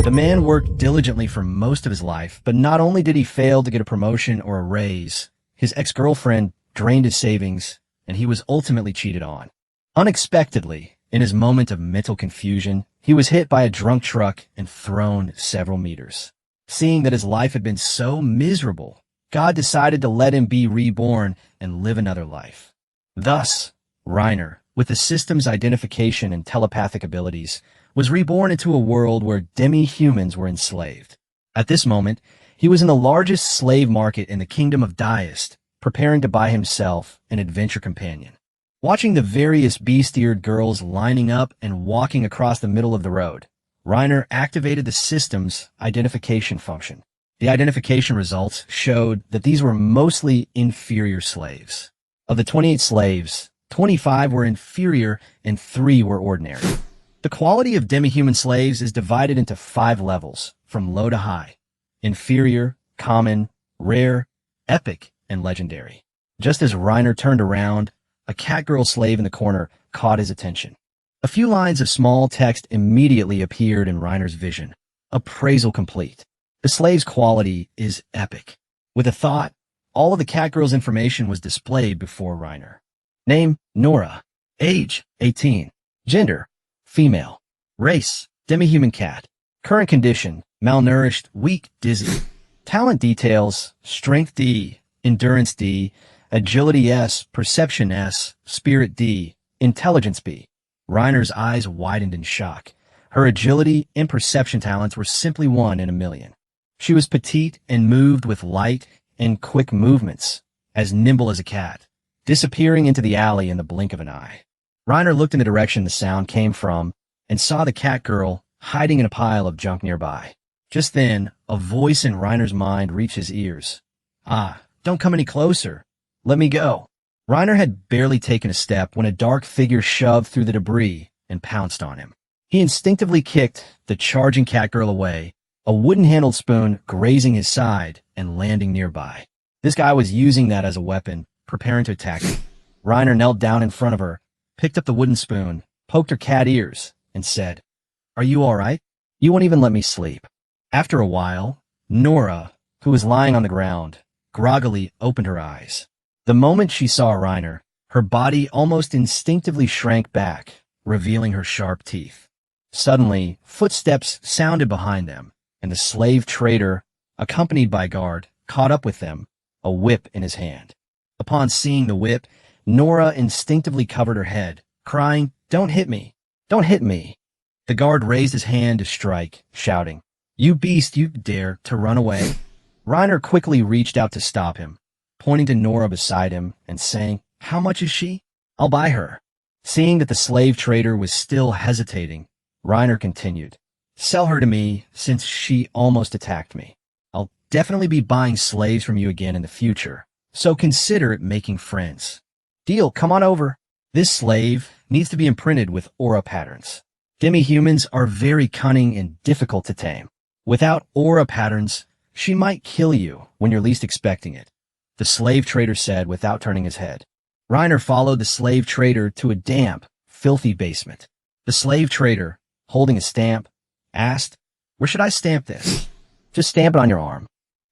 The man worked diligently for most of his life, but not only did he fail to get a promotion or a raise, his ex-girlfriend drained his savings, and he was ultimately cheated on. Unexpectedly, in his moment of mental confusion, he was hit by a drunk truck and thrown several meters. Seeing that his life had been so miserable, God decided to let him be reborn and live another life. Thus, Reiner, with the system's identification and telepathic abilities, was reborn into a world where demi-humans were enslaved. At this moment, he was in the largest slave market in the kingdom of Diest, preparing to buy himself an adventure companion. Watching the various beast-eared girls lining up and walking across the middle of the road, Reiner activated the system's identification function. The identification results showed that these were mostly inferior slaves. Of the 28 slaves, 25 were inferior and 3 were ordinary. The quality of demi-human slaves is divided into 5 levels, from low to high: inferior, common, rare, epic, and legendary. Just as Reiner turned around, a catgirl slave in the corner caught his attention. A few lines of small text immediately appeared in Reiner's vision. Appraisal complete. The slave's quality is epic. With a thought, all of the catgirl's information was displayed before Reiner. Name, Nora. Age, 18. Gender, female. Race, demi-human cat. Current condition, malnourished, weak, dizzy. Talent details, strength D, endurance D, agility S, perception S, spirit D, intelligence B. Reiner's eyes widened in shock. Her agility and perception talents were simply 1 in a million. She was petite and moved with light and quick movements, as nimble as a cat, disappearing into the alley in the blink of an eye. Reiner looked in the direction the sound came from and saw the catgirl hiding in a pile of junk nearby. Just then, a voice in Reiner's mind reached his ears. "Ah, don't come any closer. Let me go." Reiner had barely taken a step when a dark figure shoved through the debris and pounced on him. He instinctively kicked the charging catgirl away, a wooden-handled spoon grazing his side and landing nearby. This guy was using that as a weapon, preparing to attack him. Reiner knelt down in front of her, picked up the wooden spoon, poked her cat ears, and said, "Are you all right? You won't even let me sleep." After a while, Nora, who was lying on the ground, groggily opened her eyes. The moment she saw Reiner, her body almost instinctively shrank back, revealing her sharp teeth. Suddenly, footsteps sounded behind them, and the slave trader, accompanied by a guard, caught up with them, a whip in his hand. Upon seeing the whip, Nora instinctively covered her head, crying, "Don't hit me! Don't hit me!" The guard raised his hand to strike, shouting, "You beast, you dare to run away!" Reiner quickly reached out to stop him, pointing to Nora beside him and saying, "How much is she? I'll buy her." Seeing that the slave trader was still hesitating, Reiner continued, "Sell her to me since she almost attacked me. I'll definitely be buying slaves from you again in the future, so consider making friends. Deal, come on over." This slave needs to be imprinted with aura patterns. Demi-humans are very cunning and difficult to tame. Without aura patterns, she might kill you when you're least expecting it, the slave trader said without turning his head. Reiner followed the slave trader to a damp, filthy basement. The slave trader, holding a stamp, asked, "Where should I stamp this?" "Just stamp it on your arm."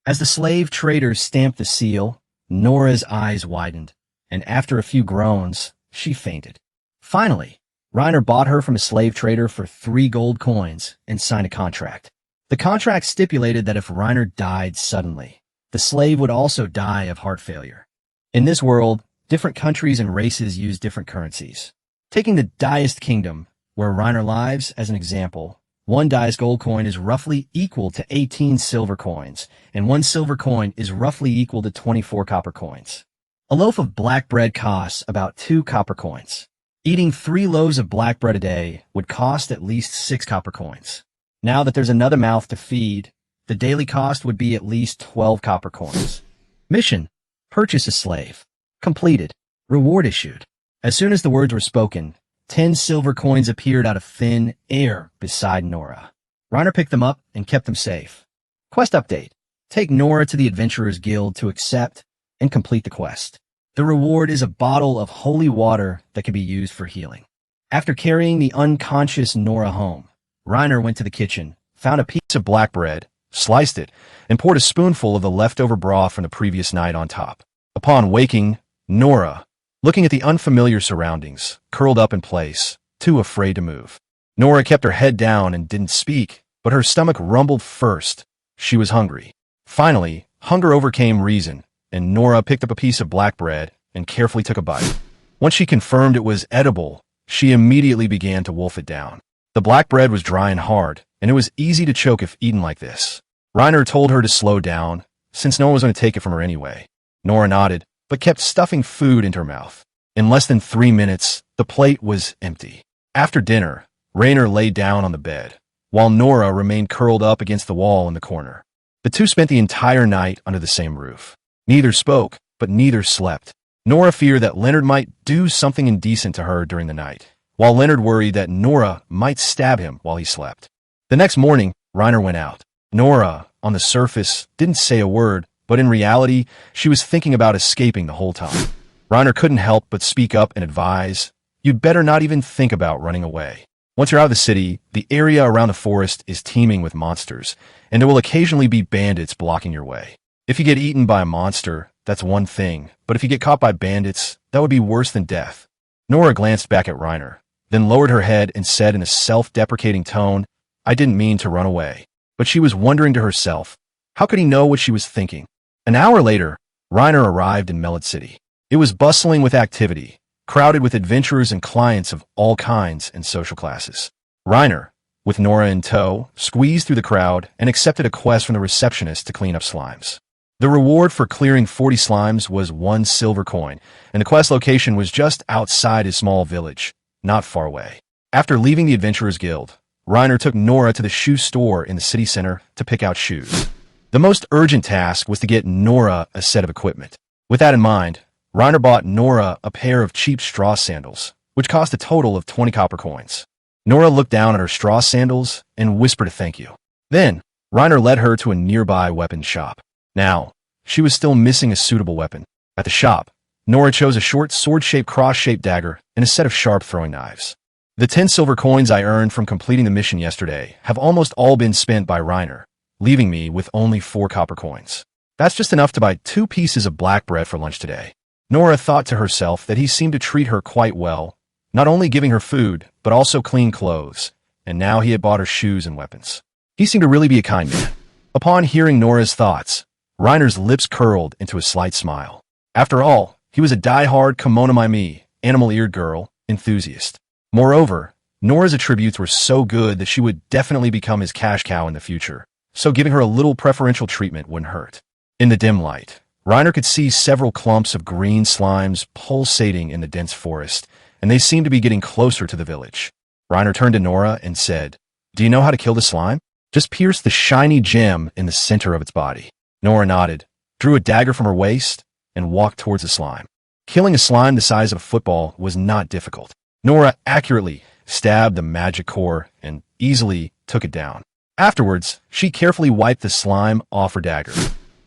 As the slave trader stamped the seal, Nora's eyes widened, and after a few groans, she fainted. Finally, Reiner bought her from a slave trader for 3 gold coins and signed a contract. The contract stipulated that if Reiner died suddenly, the slave would also die of heart failure. In this world, different countries and races use different currencies. Taking the Diest Kingdom, where Reiner lives, as an example, 1 Diest gold coin is roughly equal to 18 silver coins, and 1 silver coin is roughly equal to 24 copper coins. A loaf of black bread costs about 2 copper coins. Eating 3 loaves of black bread a day would cost at least 6 copper coins. Now that there's another mouth to feed, the daily cost would be at least 12 copper coins. Mission: purchase a slave. Completed. Reward issued. As soon as the words were spoken, 10 silver coins appeared out of thin air beside Nora. Reiner picked them up and kept them safe. Quest update: take Nora to the Adventurers Guild to accept and complete the quest. The reward is a bottle of holy water that can be used for healing. After carrying the unconscious Nora home, Reiner went to the kitchen, found a piece of black bread, sliced it, and poured a spoonful of the leftover broth from the previous night on top. Upon waking, Nora, looking at the unfamiliar surroundings, curled up in place, too afraid to move. Nora kept her head down and didn't speak, but her stomach rumbled first. She was hungry. Finally, hunger overcame reason, and Nora picked up a piece of black bread and carefully took a bite. Once she confirmed it was edible, she immediately began to wolf it down. The black bread was dry and hard, and it was easy to choke if eaten like this. Reiner told her to slow down, since no one was going to take it from her anyway. Nora nodded, but kept stuffing food into her mouth. In less than 3 minutes, the plate was empty. After dinner, Reiner lay down on the bed, while Nora remained curled up against the wall in the corner. The two spent the entire night under the same roof. Neither spoke, but neither slept. Nora feared that Leonard might do something indecent to her during the night, while Leonard worried that Nora might stab him while he slept. The next morning, Reiner went out. Nora, on the surface, didn't say a word, but in reality, she was thinking about escaping the whole time. Reiner couldn't help but speak up and advise, "You'd better not even think about running away. Once you're out of the city, the area around the forest is teeming with monsters, and there will occasionally be bandits blocking your way. If you get eaten by a monster, that's one thing, but if you get caught by bandits, that would be worse than death." Nora glanced back at Reiner, then lowered her head and said in a self-deprecating tone, "I didn't mean to run away." But she was wondering to herself, how could he know what she was thinking? An hour later, Reiner arrived in Melod City. It was bustling with activity, crowded with adventurers and clients of all kinds and social classes. Reiner, with Nora in tow, squeezed through the crowd and accepted a quest from the receptionist to clean up slimes. The reward for clearing 40 slimes was 1 silver coin, and the quest location was just outside his small village, not far away. After leaving the Adventurers Guild, Reiner took Nora to the shoe store in the city center to pick out shoes. The most urgent task was to get Nora a set of equipment. With that in mind, Reiner bought Nora a pair of cheap straw sandals, which cost a total of 20 copper coins. Nora looked down at her straw sandals and whispered a thank you. Then, Reiner led her to a nearby weapons shop. Now, she was still missing a suitable weapon. At the shop, Nora chose a short sword-shaped cross-shaped dagger and a set of sharp throwing knives. The 10 silver coins I earned from completing the mission yesterday have almost all been spent by Reiner, leaving me with only 4 copper coins. That's just enough to buy 2 pieces of black bread for lunch today. Nora thought to herself that he seemed to treat her quite well, not only giving her food, but also clean clothes, and now he had bought her shoes and weapons. He seemed to really be a kind man. Upon hearing Nora's thoughts, Reiner's lips curled into a slight smile. After all, he was a die-hard kimono mai-me, animal-eared girl, enthusiast. Moreover, Nora's attributes were so good that she would definitely become his cash cow in the future, so giving her a little preferential treatment wouldn't hurt. In the dim light, Reiner could see several clumps of green slimes pulsating in the dense forest, and they seemed to be getting closer to the village. Reiner turned to Nora and said, "Do you know how to kill the slime? Just pierce the shiny gem in the center of its body." Nora nodded, drew a dagger from her waist, and walked towards the slime. Killing a slime the size of a football was not difficult. Nora accurately stabbed the magic core and easily took it down. Afterwards, she carefully wiped the slime off her dagger.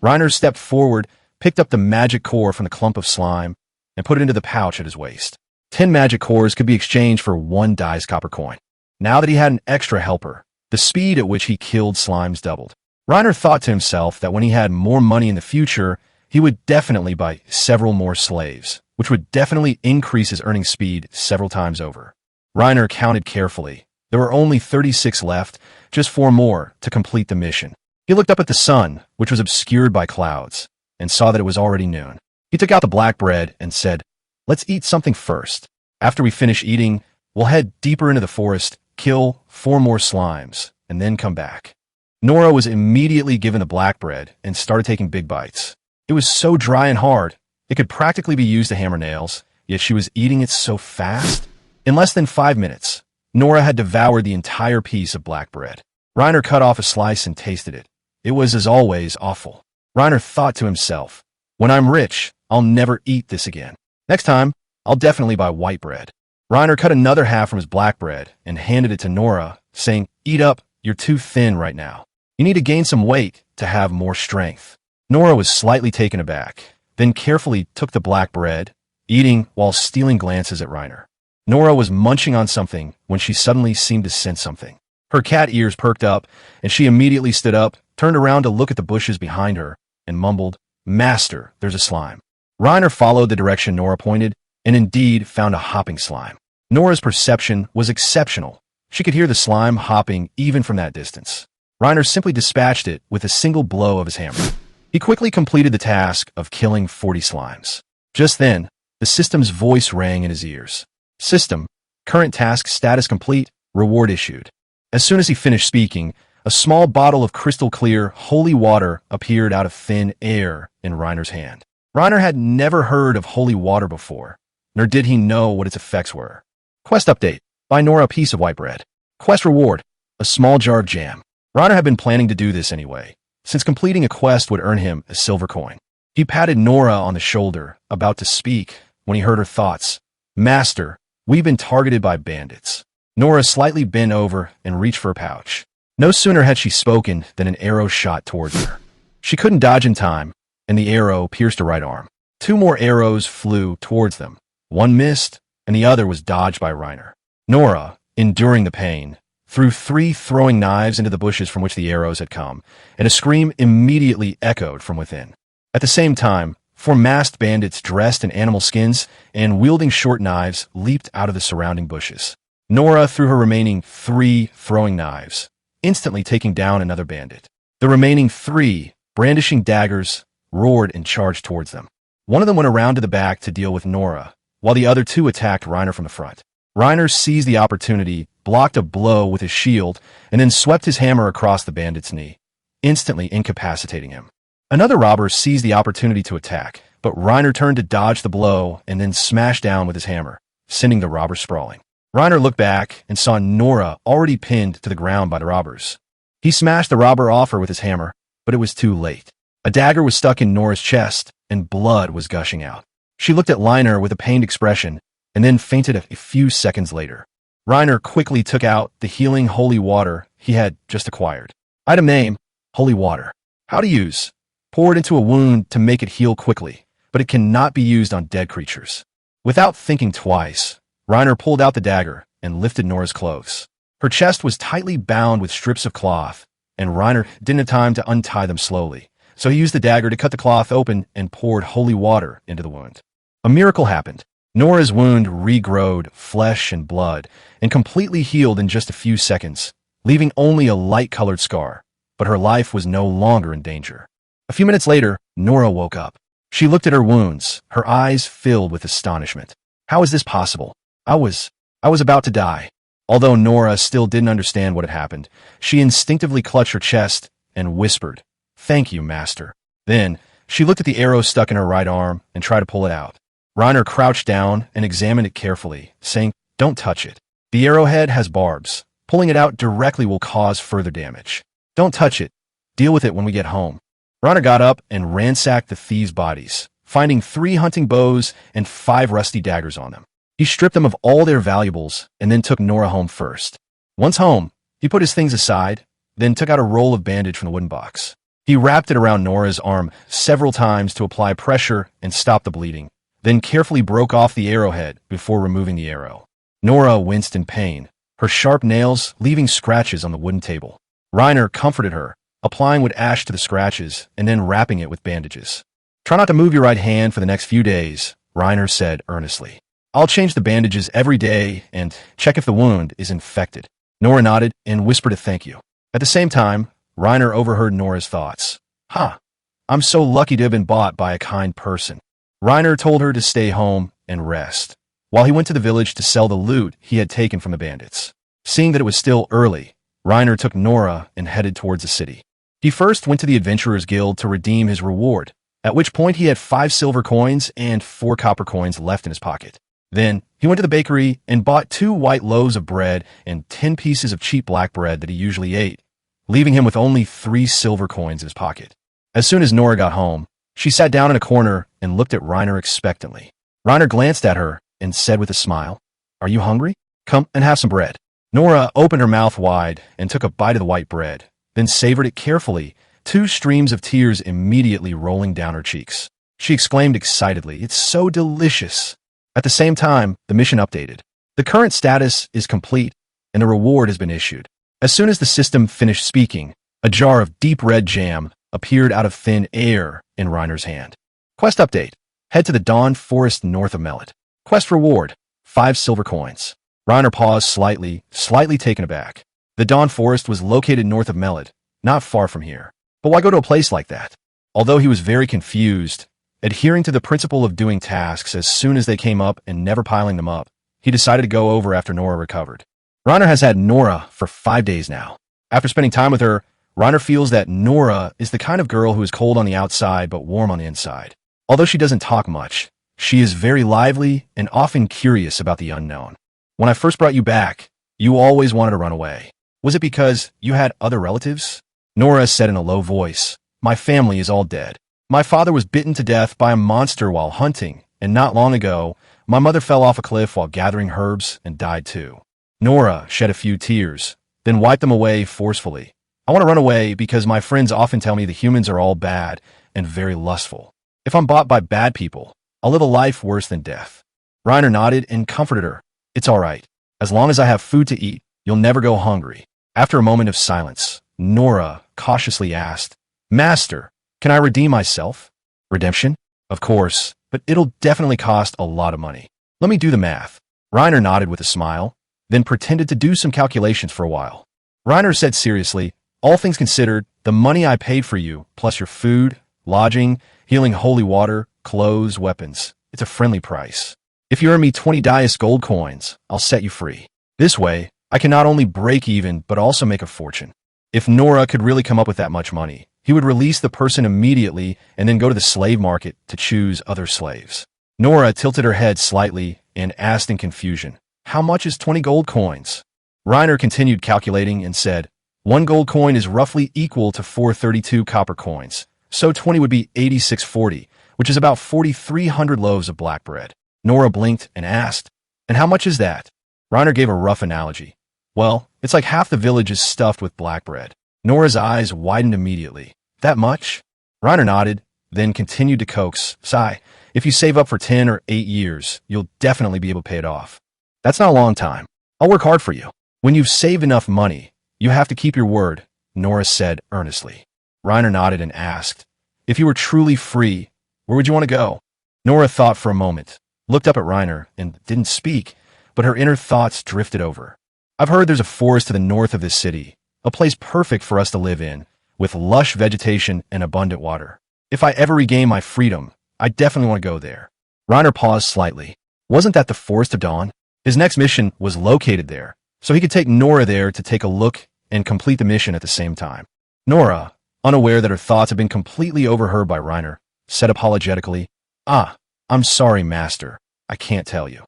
Reiner stepped forward, picked up the magic core from the clump of slime, and put it into the pouch at his waist. 10 magic cores could be exchanged for 1 diced copper coin. Now that he had an extra helper, the speed at which he killed slimes doubled. Reiner thought to himself that when he had more money in the future, he would definitely buy several more slaves, which would definitely increase his earning speed several times over. Reiner counted carefully. There were only 36 left, just 4 more to complete the mission. He looked up at the sun, which was obscured by clouds, and saw that it was already noon. He took out the black bread and said, "Let's eat something first. After we finish eating, we'll head deeper into the forest, kill 4 more slimes, and then come back." Nora was immediately given the black bread and started taking big bites. It was so dry and hard, it could practically be used to hammer nails, yet she was eating it so fast. In less than 5 minutes, Nora had devoured the entire piece of black bread. Reiner cut off a slice and tasted it. It was, as always, awful. Reiner thought to himself, "When I'm rich, I'll never eat this again. Next time, I'll definitely buy white bread." Reiner cut another half from his black bread and handed it to Nora, saying, "Eat up, you're too thin right now. You need to gain some weight to have more strength." Nora was slightly taken aback, then carefully took the black bread, eating while stealing glances at Reiner. Nora was munching on something when she suddenly seemed to sense something. Her cat ears perked up, and she immediately stood up, turned around to look at the bushes behind her, and mumbled, "Master, there's a slime." Reiner followed the direction Nora pointed, and indeed found a hopping slime. Nora's perception was exceptional. She could hear the slime hopping even from that distance. Reiner simply dispatched it with a single blow of his hammer. He quickly completed the task of killing 40 slimes. Just then, the system's voice rang in his ears. "System, current task status complete, reward issued." As soon as he finished speaking, a small bottle of crystal clear, holy water appeared out of thin air in Reiner's hand. Reiner had never heard of holy water before, nor did he know what its effects were. Quest update. Buy Nora a piece of white bread. Quest reward. A small jar of jam. Reiner had been planning to do this anyway, since completing a quest would earn him a silver coin. He patted Nora on the shoulder, about to speak, when he heard her thoughts. "Master, we've been targeted by bandits." Nora slightly bent over and reached for a pouch. No sooner had she spoken than an arrow shot towards her. She couldn't dodge in time, and the arrow pierced her right arm. 2 more arrows flew towards them. One missed, and the other was dodged by Reiner. Nora, enduring the pain, threw 3 throwing knives into the bushes from which the arrows had come, and a scream immediately echoed from within. At the same time, 4 masked bandits dressed in animal skins and wielding short knives leaped out of the surrounding bushes. Nora threw her remaining 3 throwing knives, instantly taking down another bandit. The remaining 3, brandishing daggers, roared and charged towards them. One of them went around to the back to deal with Nora, while the other 2 attacked Reiner from the front. Reiner seized the opportunity, blocked a blow with his shield, and then swept his hammer across the bandit's knee, instantly incapacitating him. Another robber seized the opportunity to attack, but Reiner turned to dodge the blow and then smashed down with his hammer, sending the robber sprawling. Reiner looked back and saw Nora already pinned to the ground by the robbers. He smashed the robber off her with his hammer, but it was too late. A dagger was stuck in Nora's chest, and blood was gushing out. She looked at Reiner with a pained expression, and then fainted a few seconds later. Reiner quickly took out the healing holy water he had just acquired. Item name, holy water. How to use. Pour it into a wound to make it heal quickly, but it cannot be used on dead creatures. Without thinking twice, Reiner pulled out the dagger and lifted Nora's clothes. Her chest was tightly bound with strips of cloth, and Reiner didn't have time to untie them slowly, so he used the dagger to cut the cloth open and poured holy water into the wound. A miracle happened. Nora's wound regrowed flesh and blood and completely healed in just a few seconds, leaving only a light-colored scar, but her life was no longer in danger. A few minutes later, Nora woke up. She looked at her wounds, her eyes filled with astonishment. How is this possible? I was about to die. Although Nora still didn't understand what had happened, she instinctively clutched her chest and whispered, "Thank you, Master." Then, she looked at the arrow stuck in her right arm and tried to pull it out. Reiner crouched down and examined it carefully, saying, "Don't touch it. The arrowhead has barbs. Pulling it out directly will cause further damage. Don't touch it. Deal with it when we get home." Reiner got up and ransacked the thieves' bodies, finding 3 hunting bows and 5 rusty daggers on them. He stripped them of all their valuables and then took Nora home first. Once home, he put his things aside, then took out a roll of bandage from the wooden box. He wrapped it around Nora's arm several times to apply pressure and stop the bleeding, then carefully broke off the arrowhead before removing the arrow. Nora winced in pain, her sharp nails leaving scratches on the wooden table. Reiner comforted her, applying wood ash to the scratches and then wrapping it with bandages. "Try not to move your right hand for the next few days," Reiner said earnestly. "I'll change the bandages every day and check if the wound is infected." Nora nodded and whispered a thank you. At the same time, Reiner overheard Nora's thoughts. I'm so lucky to have been bought by a kind person." Reiner told her to stay home and rest, while he went to the village to sell the loot he had taken from the bandits. Seeing that it was still early, Reiner took Nora and headed towards the city. He first went to the Adventurers Guild to redeem his reward, at which point he had 5 silver coins and 4 copper coins left in his pocket. Then, he went to the bakery and bought 2 white loaves of bread and 10 pieces of cheap black bread that he usually ate, leaving him with only 3 silver coins in his pocket. As soon as Nora got home, she sat down in a corner and looked at Reiner expectantly. Reiner glanced at her and said with a smile, "Are you hungry? Come and have some bread." Nora opened her mouth wide and took a bite of the white bread, then savored it carefully, 2 streams of tears immediately rolling down her cheeks. She exclaimed excitedly, "It's so delicious." At the same time, the mission updated. The current status is complete, and the reward has been issued. As soon as the system finished speaking, a jar of deep red jam appeared out of thin air in Reiner's hand. Quest update. Head to the Dawn Forest north of Mellet. Quest reward. 5 silver coins. Reiner paused slightly taken aback. The Dawn Forest was located north of Mellet, not far from here. But why go to a place like that? Although he was very confused, adhering to the principle of doing tasks as soon as they came up and never piling them up, he decided to go over after Nora recovered. Reiner has had Nora for 5 days now. After spending time with her, Reiner feels that Nora is the kind of girl who is cold on the outside but warm on the inside. Although she doesn't talk much, she is very lively and often curious about the unknown. When I first brought you back, you always wanted to run away. Was it because you had other relatives? Nora said in a low voice, "My family is all dead. My father was bitten to death by a monster while hunting, and not long ago, my mother fell off a cliff while gathering herbs and died too." Nora shed a few tears, then wiped them away forcefully. "I want to run away because my friends often tell me the humans are all bad and very lustful. If I'm bought by bad people, I'll live a life worse than death." Reiner nodded and comforted her. "It's all right. As long as I have food to eat, you'll never go hungry." After a moment of silence, Nora cautiously asked, "Master, can I redeem myself?" "Redemption? Of course, but it'll definitely cost a lot of money. Let me do the math." Reiner nodded with a smile, then pretended to do some calculations for a while. Reiner said seriously, "All things considered, the money I paid for you, plus your food, lodging, healing holy water, clothes, weapons, it's a friendly price. If you earn me 20 Dias gold coins, I'll set you free. This way, I can not only break even, but also make a fortune." If Nora could really come up with that much money, he would release the person immediately and then go to the slave market to choose other slaves. Nora tilted her head slightly and asked in confusion, "How much is 20 gold coins?" Reiner continued calculating and said, "1 gold coin is roughly equal to 432 copper coins, so 20 would be 8640, which is about 4,300 loaves of black bread." Nora blinked and asked, "And how much is that?" Reiner gave a rough analogy. "Well, it's like half the village is stuffed with black bread." Nora's eyes widened immediately. "That much?" Reiner nodded, then continued to coax, "Sigh, if you save up for 10 or 8 years, you'll definitely be able to pay it off. That's not a long time. I'll work hard for you. When you've saved enough money, you have to keep your word," Nora said earnestly. Reiner nodded and asked, "If you were truly free, where would you want to go?" Nora thought for a moment, looked up at Reiner, and didn't speak, but her inner thoughts drifted over. "I've heard there's a forest to the north of this city, a place perfect for us to live in, with lush vegetation and abundant water. If I ever regain my freedom, I definitely want to go there." Reiner paused slightly. Wasn't that the Forest of Dawn? His next mission was located there, so he could take Nora there to take a look and complete the mission at the same time. Nora, unaware that her thoughts had been completely overheard by Reiner, said apologetically, "I'm sorry, Master. I can't tell you.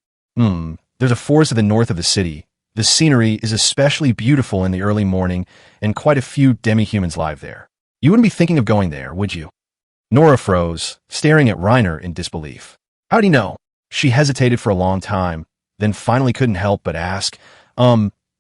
There's a forest to the north of the city. The scenery is especially beautiful in the early morning, and quite a few demi-humans live there. You wouldn't be thinking of going there, would you?" Nora froze, staring at Reiner in disbelief. How'd he know? She hesitated for a long time, then finally couldn't help but ask,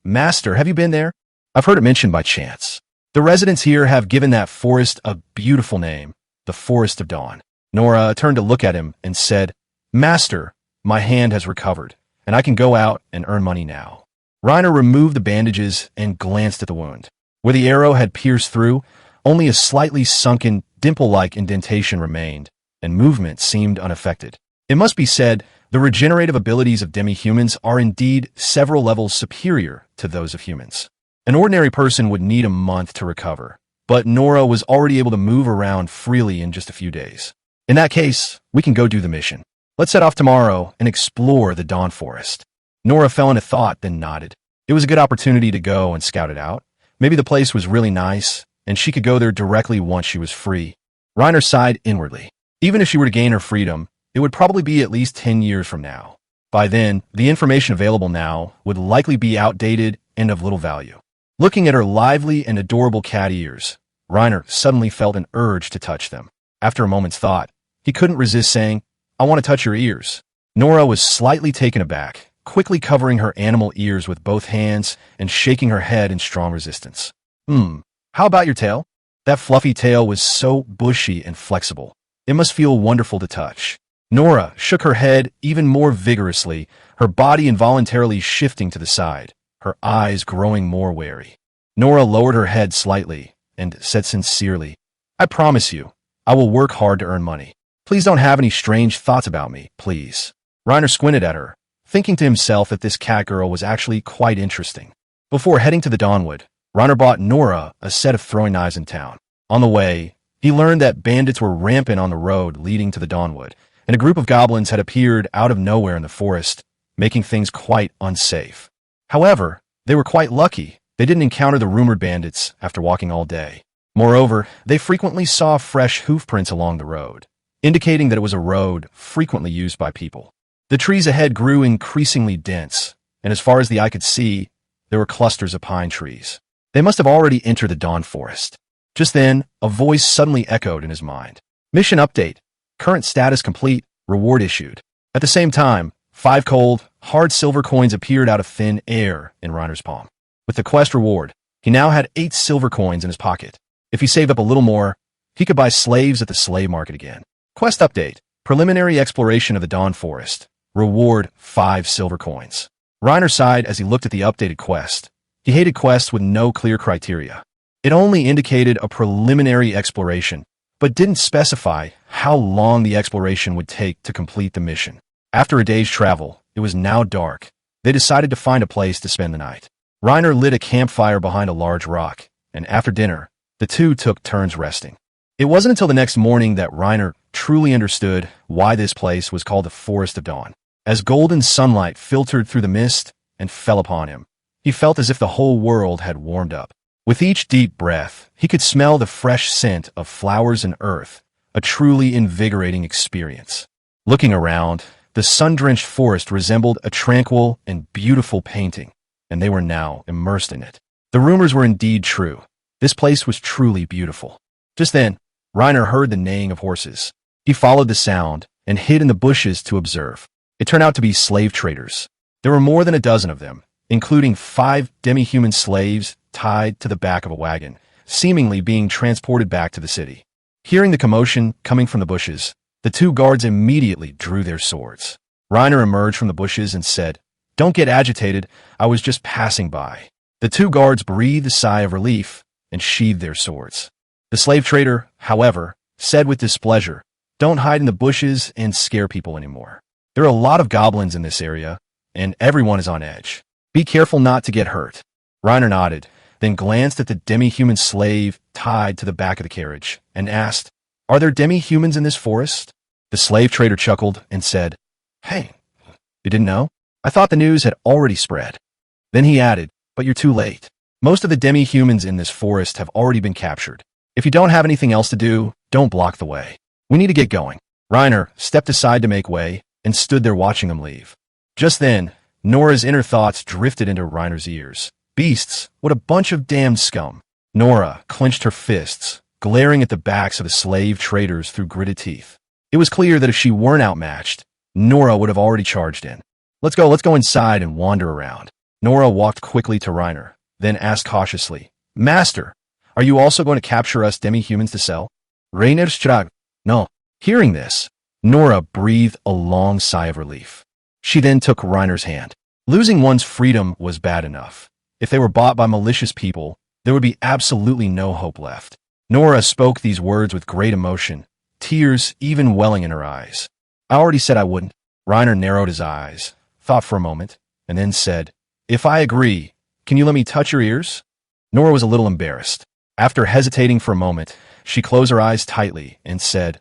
Master, have you been there? I've heard it mentioned by chance. The residents here have given that forest a beautiful name, the Forest of Dawn." Nora turned to look at him and said, "Master, my hand has recovered, and I can go out and earn money now." Reiner removed the bandages and glanced at the wound. Where the arrow had pierced through, only a slightly sunken, dimple-like indentation remained, and movement seemed unaffected. It must be said, the regenerative abilities of demi-humans are indeed several levels superior to those of humans. An ordinary person would need a month to recover, but Nora was already able to move around freely in just a few days. "In that case, we can go do the mission. Let's set off tomorrow and explore the Dawn Forest." Nora fell into thought, then nodded. It was a good opportunity to go and scout it out. Maybe the place was really nice, and she could go there directly once she was free. Reiner sighed inwardly. Even if she were to gain her freedom, it would probably be at least 10 years from now. By then, the information available now would likely be outdated and of little value. Looking at her lively and adorable cat ears, Reiner suddenly felt an urge to touch them. After a moment's thought, he couldn't resist saying, "I want to touch your ears." Nora was slightly taken aback, quickly covering her animal ears with both hands and shaking her head in strong resistance. How about your tail?" That fluffy tail was so bushy and flexible. It must feel wonderful to touch. Nora shook her head even more vigorously, her body involuntarily shifting to the side, her eyes growing more wary. Nora lowered her head slightly and said sincerely, I promise you, I will work hard to earn money. Please don't have any strange thoughts about me, please. Reiner squinted at her, thinking to himself that this catgirl was actually quite interesting. Before heading to the Dawnwood, Reiner bought Nora a set of throwing knives in town. On the way, he learned that bandits were rampant on the road leading to the Dawnwood, and a group of goblins had appeared out of nowhere in the forest, making things quite unsafe. However, they were quite lucky they didn't encounter the rumored bandits after walking all day. Moreover, they frequently saw fresh hoof prints along the road, indicating that it was a road frequently used by people. The trees ahead grew increasingly dense, and as far as the eye could see, there were clusters of pine trees. They must have already entered the Dawn Forest. Just then, a voice suddenly echoed in his mind. Mission update. Current status complete. Reward issued. At the same time, 5 cold, hard silver coins appeared out of thin air in Reiner's palm. With the quest reward, he now had 8 silver coins in his pocket. If he saved up a little more, he could buy slaves at the slave market again. Quest update. Preliminary exploration of the Dawn Forest. Reward 5 silver coins. Reiner sighed as he looked at the updated quest. He hated quests with no clear criteria. It only indicated a preliminary exploration, but didn't specify how long the exploration would take to complete the mission. After a day's travel, it was now dark. They decided to find a place to spend the night. Reiner lit a campfire behind a large rock, and after dinner, the two took turns resting. It wasn't until the next morning that Reiner truly understood why this place was called the Forest of Dawn. As golden sunlight filtered through the mist and fell upon him, he felt as if the whole world had warmed up. With each deep breath, he could smell the fresh scent of flowers and earth, a truly invigorating experience. Looking around, the sun-drenched forest resembled a tranquil and beautiful painting, and they were now immersed in it. The rumors were indeed true. This place was truly beautiful. Just then, Reiner heard the neighing of horses. He followed the sound and hid in the bushes to observe. It turned out to be slave traders. There were more than a dozen of them, including 5 demi-human slaves tied to the back of a wagon, seemingly being transported back to the city. Hearing the commotion coming from the bushes, the 2 guards immediately drew their swords. Reiner emerged from the bushes and said, Don't get agitated, I was just passing by. The 2 guards breathed a sigh of relief and sheathed their swords. The slave trader, however, said with displeasure, Don't hide in the bushes and scare people anymore. There are a lot of goblins in this area, and everyone is on edge. Be careful not to get hurt. Reiner nodded, then glanced at the demi-human slave tied to the back of the carriage, and asked, Are there demi-humans in this forest? The slave trader chuckled and said, Hey, you didn't know? I thought the news had already spread. Then he added, But you're too late. Most of the demi-humans in this forest have already been captured. If you don't have anything else to do, don't block the way. We need to get going. Reiner stepped aside to make way and stood there watching them leave. Just then, Nora's inner thoughts drifted into Reiner's ears. Beasts, what a bunch of damned scum. Nora clenched her fists, glaring at the backs of the slave traders through gritted teeth. It was clear that if she weren't outmatched, Nora would have already charged in. Let's go inside and wander around. Nora walked quickly to Reiner, then asked cautiously, Master, are you also going to capture us demi-humans to sell? Reiner shrugged. No. Hearing this, Nora breathed a long sigh of relief. She then took Reiner's hand. Losing one's freedom was bad enough. If they were bought by malicious people, there would be absolutely no hope left. Nora spoke these words with great emotion, tears even welling in her eyes. I already said I wouldn't. Reiner narrowed his eyes, thought for a moment, and then said, If I agree, can you let me touch your ears? Nora was a little embarrassed. After hesitating for a moment, she closed her eyes tightly and said,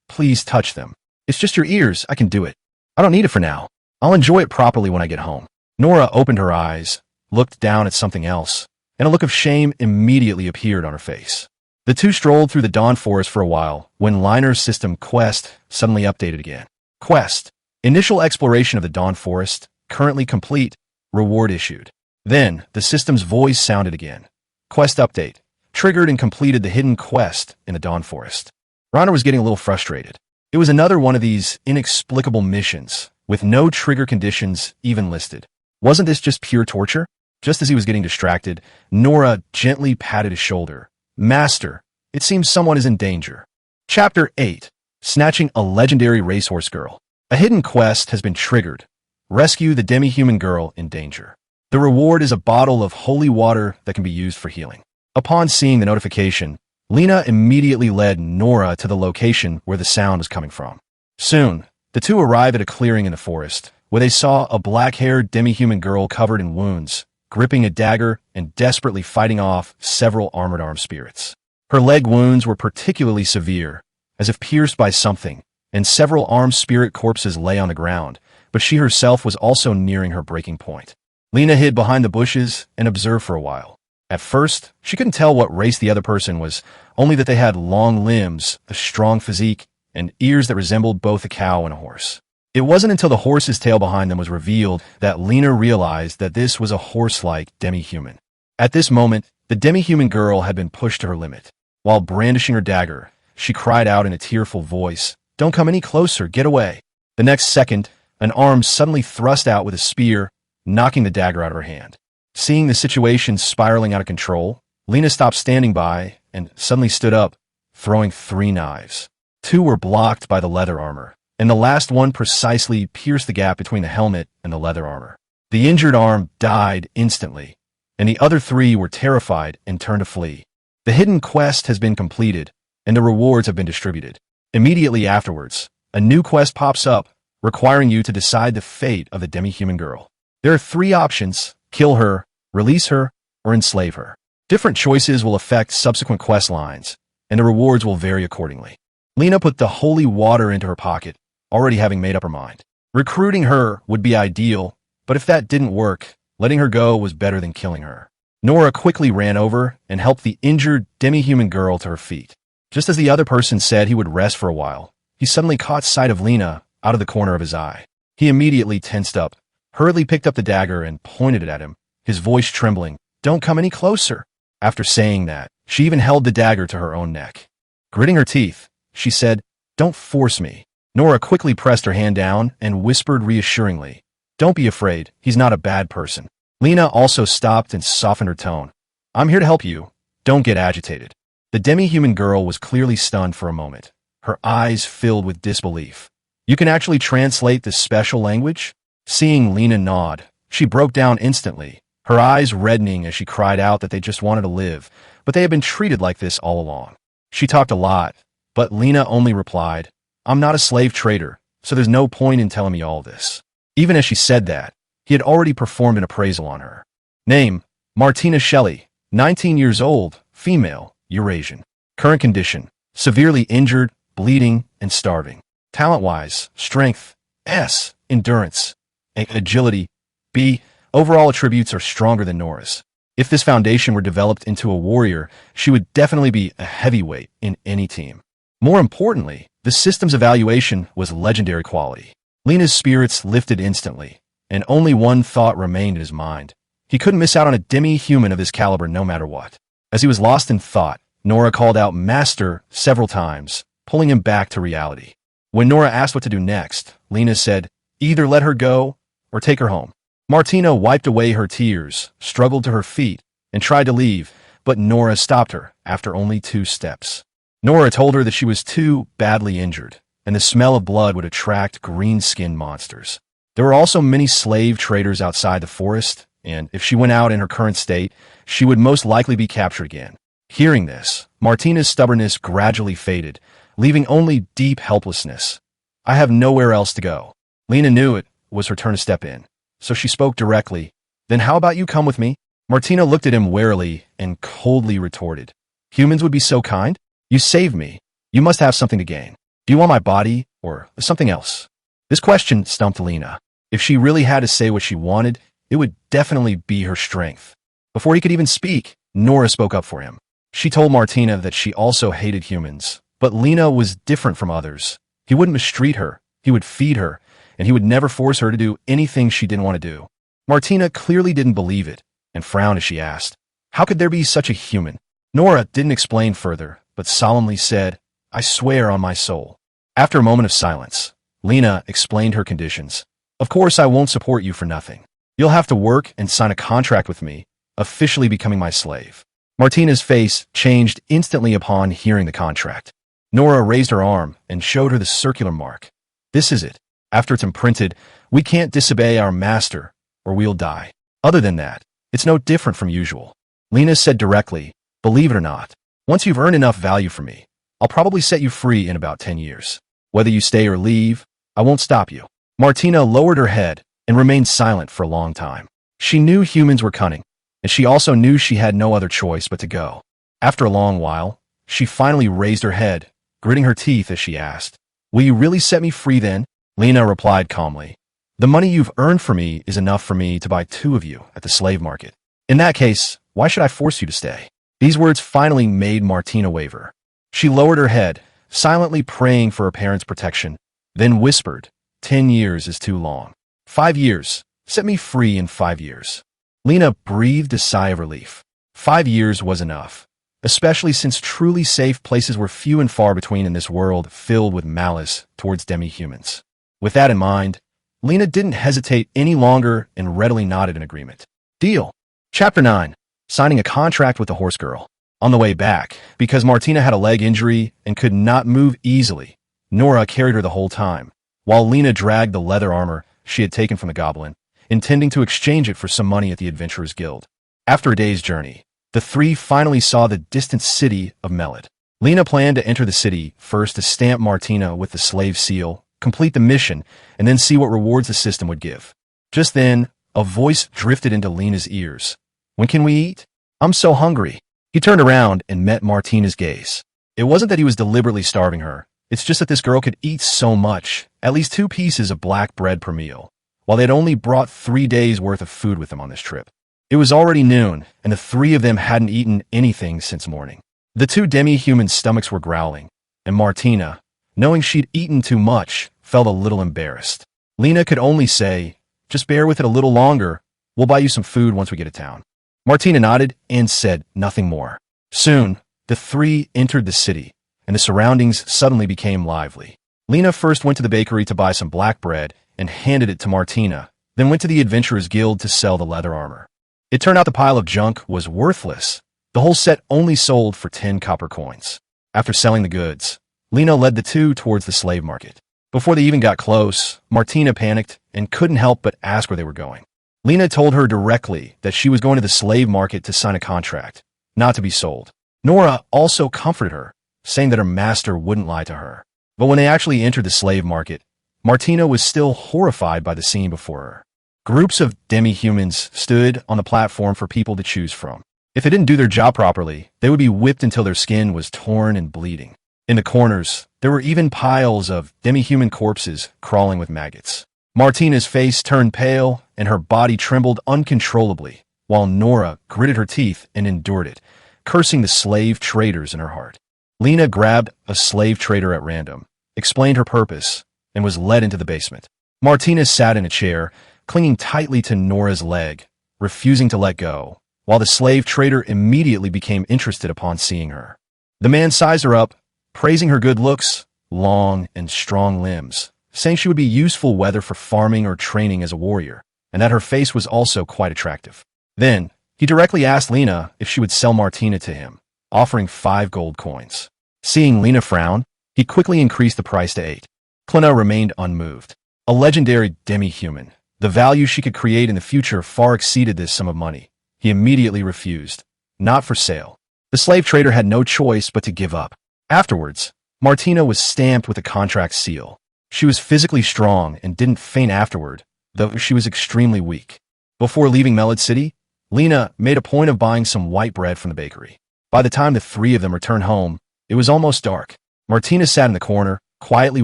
Please touch them. It's just your ears, I can do it. I don't need it for now. I'll enjoy it properly when I get home. Nora opened her eyes, looked down at something else, and a look of shame immediately appeared on her face. The two strolled through the Dawn Forest for a while when Reiner's system Quest suddenly updated again. Quest. Initial exploration of the Dawn Forest, currently complete, reward issued. Then, the system's voice sounded again. Quest update. Triggered and completed the hidden quest in the Dawn Forest. Reiner was getting a little frustrated. It was another one of these inexplicable missions, with no trigger conditions even listed. Wasn't this just pure torture? Just as he was getting distracted, Nora gently patted his shoulder. Master, it seems someone is in danger. Chapter 8. Snatching a legendary racehorse girl. A hidden quest has been triggered. Rescue the demi-human girl in danger. The reward is a bottle of holy water that can be used for healing. Upon seeing the notification, Lena immediately led Nora to the location where the sound was coming from. Soon, the two arrived at a clearing in the forest, where they saw a black-haired demi-human girl covered in wounds, gripping a dagger and desperately fighting off several armored spirits. Her leg wounds were particularly severe, as if pierced by something, and several armed spirit corpses lay on the ground, but she herself was also nearing her breaking point. Lena hid behind the bushes and observed for a while. At first, she couldn't tell what race the other person was, only that they had long limbs, a strong physique, and ears that resembled both a cow and a horse. It wasn't until the horse's tail behind them was revealed that Lena realized that this was a horse-like demi-human. At this moment, the demi-human girl had been pushed to her limit. While brandishing her dagger, she cried out in a tearful voice, "Don't come any closer, get away." The next second, an arm suddenly thrust out with a spear, knocking the dagger out of her hand. Seeing the situation spiraling out of control, Lena stopped standing by and suddenly stood up, throwing 3 knives. 2 were blocked by the leather armor, and the last one precisely pierced the gap between the helmet and the leather armor. The injured arm died instantly, and the other 3 were terrified and turned to flee. The hidden quest has been completed, and the rewards have been distributed. Immediately afterwards, a new quest pops up, requiring you to decide the fate of the demi-human girl. There are 3 options: kill her, release her, or enslave her. Different choices will affect subsequent quest lines, and the rewards will vary accordingly. Lena put the holy water into her pocket, already having made up her mind. Recruiting her would be ideal, but if that didn't work, letting her go was better than killing her. Nora quickly ran over and helped the injured demi-human girl to her feet. Just as the other person said he would rest for a while, he suddenly caught sight of Lena out of the corner of his eye. He immediately tensed up, hurriedly picked up the dagger and pointed it at him, his voice trembling. "Don't come any closer." After saying that, she even held the dagger to her own neck. Gritting her teeth, she said, "Don't force me." Nora quickly pressed her hand down and whispered reassuringly, "Don't be afraid, he's not a bad person." Lena also stopped and softened her tone. "I'm here to help you. Don't get agitated." The demi-human girl was clearly stunned for a moment, her eyes filled with disbelief. "You can actually translate this special language?" Seeing Lena nod, she broke down instantly, her eyes reddening as she cried out that they just wanted to live, but they had been treated like this all along. She talked a lot, but Lena only replied, "I'm not a slave trader, so there's no point in telling me all this." Even as she said that, he had already performed an appraisal on her. Name: Martina Shelley, 19 years old, female, Eurasian. Current condition: severely injured, bleeding, and starving. Talent-wise: strength, S, endurance, agility, B. Overall attributes are stronger than Nora's. If this foundation were developed into a warrior, she would definitely be a heavyweight in any team. More importantly, the system's evaluation was legendary quality. Lena's spirits lifted instantly, and only one thought remained in his mind. He couldn't miss out on a demi-human of this caliber no matter what. As he was lost in thought, Nora called out "Master" several times, pulling him back to reality. When Nora asked what to do next, Lena said, "Either let her go or take her home." Martina wiped away her tears, struggled to her feet, and tried to leave, but Nora stopped her after only 2 steps. Nora told her that she was too badly injured, and the smell of blood would attract green-skinned monsters. There were also many slave traders outside the forest, and if she went out in her current state, she would most likely be captured again. Hearing this, Martina's stubbornness gradually faded, leaving only deep helplessness. "I have nowhere else to go." Lena knew it was her turn to step in, so she spoke directly. "Then how about you come with me?" Martina looked at him warily and coldly retorted, "Humans would be so kind? You saved me. You must have something to gain. Do you want my body or something else?" This question stumped Lena. If she really had to say what she wanted, it would definitely be her strength. Before he could even speak, Nora spoke up for him. She told Martina that she also hated humans, but Lena was different from others. He wouldn't mistreat her, he would feed her, and he would never force her to do anything she didn't want to do. Martina clearly didn't believe it, and frowned as she asked, "How could there be such a human?" Nora didn't explain further, but solemnly said, "I swear on my soul." After a moment of silence, Lena explained her conditions. "Of course I won't support you for nothing. You'll have to work and sign a contract with me, officially becoming my slave." Martina's face changed instantly upon hearing the contract. Nora raised her arm and showed her the circular mark. "This is it. After it's imprinted, we can't disobey our master, or we'll die." Other than that, it's no different from usual. Lena said directly, believe it or not, once you've earned enough value from me, I'll probably set you free in about 10 years. Whether you stay or leave, I won't stop you. Martina lowered her head and remained silent for a long time. She knew humans were cunning, and she also knew she had no other choice but to go. After a long while, she finally raised her head, gritting her teeth as she asked, will you really set me free then? Lena replied calmly, the money you've earned for me is enough for me to buy 2 of you at the slave market. In that case, why should I force you to stay? These words finally made Martina waver. She lowered her head, silently praying for her parents' protection, then whispered, 10 years is too long. 5 years. Set me free in 5 years. Lena breathed a sigh of relief. 5 years was enough, especially since truly safe places were few and far between in this world filled with malice towards demi-humans. With that in mind, Lena didn't hesitate any longer and readily nodded in agreement. Deal. Chapter 9. Signing a contract with the horse girl. On the way back, because Martina had a leg injury and could not move easily, Nora carried her the whole time, while Lena dragged the leather armor she had taken from the goblin, intending to exchange it for some money at the Adventurers Guild. After a day's journey, the three finally saw the distant city of Melid. Lena planned to enter the city first to stamp Martina with the slave seal, complete the mission, and then see what rewards the system would give. Just then, a voice drifted into Lena's ears. When can we eat? I'm so hungry. He turned around and met Martina's gaze. It wasn't that he was deliberately starving her. It's just that this girl could eat so much, at least 2 pieces of black bread per meal, while they'd only brought 3 days' worth of food with them on this trip. It was already noon, and the 3 of them hadn't eaten anything since morning. The 2 demi-human stomachs were growling, and Martina, knowing she'd eaten too much, felt a little embarrassed. Lena could only say, just bear with it a little longer. We'll buy you some food once we get to town. Martina nodded and said nothing more. Soon, the 3 entered the city, and the surroundings suddenly became lively. Lena first went to the bakery to buy some black bread and handed it to Martina, then went to the Adventurers Guild to sell the leather armor. It turned out the pile of junk was worthless. The whole set only sold for 10 copper coins. After selling the goods, Lena led the 2 towards the slave market. Before they even got close, Martina panicked and couldn't help but ask where they were going. Lena told her directly that she was going to the slave market to sign a contract, not to be sold. Nora also comforted her, saying that her master wouldn't lie to her. But when they actually entered the slave market, Martina was still horrified by the scene before her. Groups of demi-humans stood on the platform for people to choose from. If they didn't do their job properly, they would be whipped until their skin was torn and bleeding. In the corners, there were even piles of demi-human corpses crawling with maggots. Martina's face turned pale and her body trembled uncontrollably, while Nora gritted her teeth and endured it, cursing the slave traders in her heart. Lena grabbed a slave trader at random, explained her purpose, and was led into the basement. Martina sat in a chair, clinging tightly to Nora's leg, refusing to let go, while the slave trader immediately became interested upon seeing her. The man sized her up, praising her good looks, long and strong limbs, saying she would be useful whether for farming or training as a warrior, and that her face was also quite attractive. Then, he directly asked Lena if she would sell Martina to him, offering 5 gold coins. Seeing Lena frown, he quickly increased the price to 8. Lena remained unmoved. A legendary demi-human, the value she could create in the future far exceeded this sum of money. He immediately refused. Not for sale. The slave trader had no choice but to give up. Afterwards, Martina was stamped with a contract seal. She was physically strong and didn't faint afterward, though she was extremely weak. Before leaving Melid City, Lena made a point of buying some white bread from the bakery. By the time the 3 of them returned home, it was almost dark. Martina sat in the corner, quietly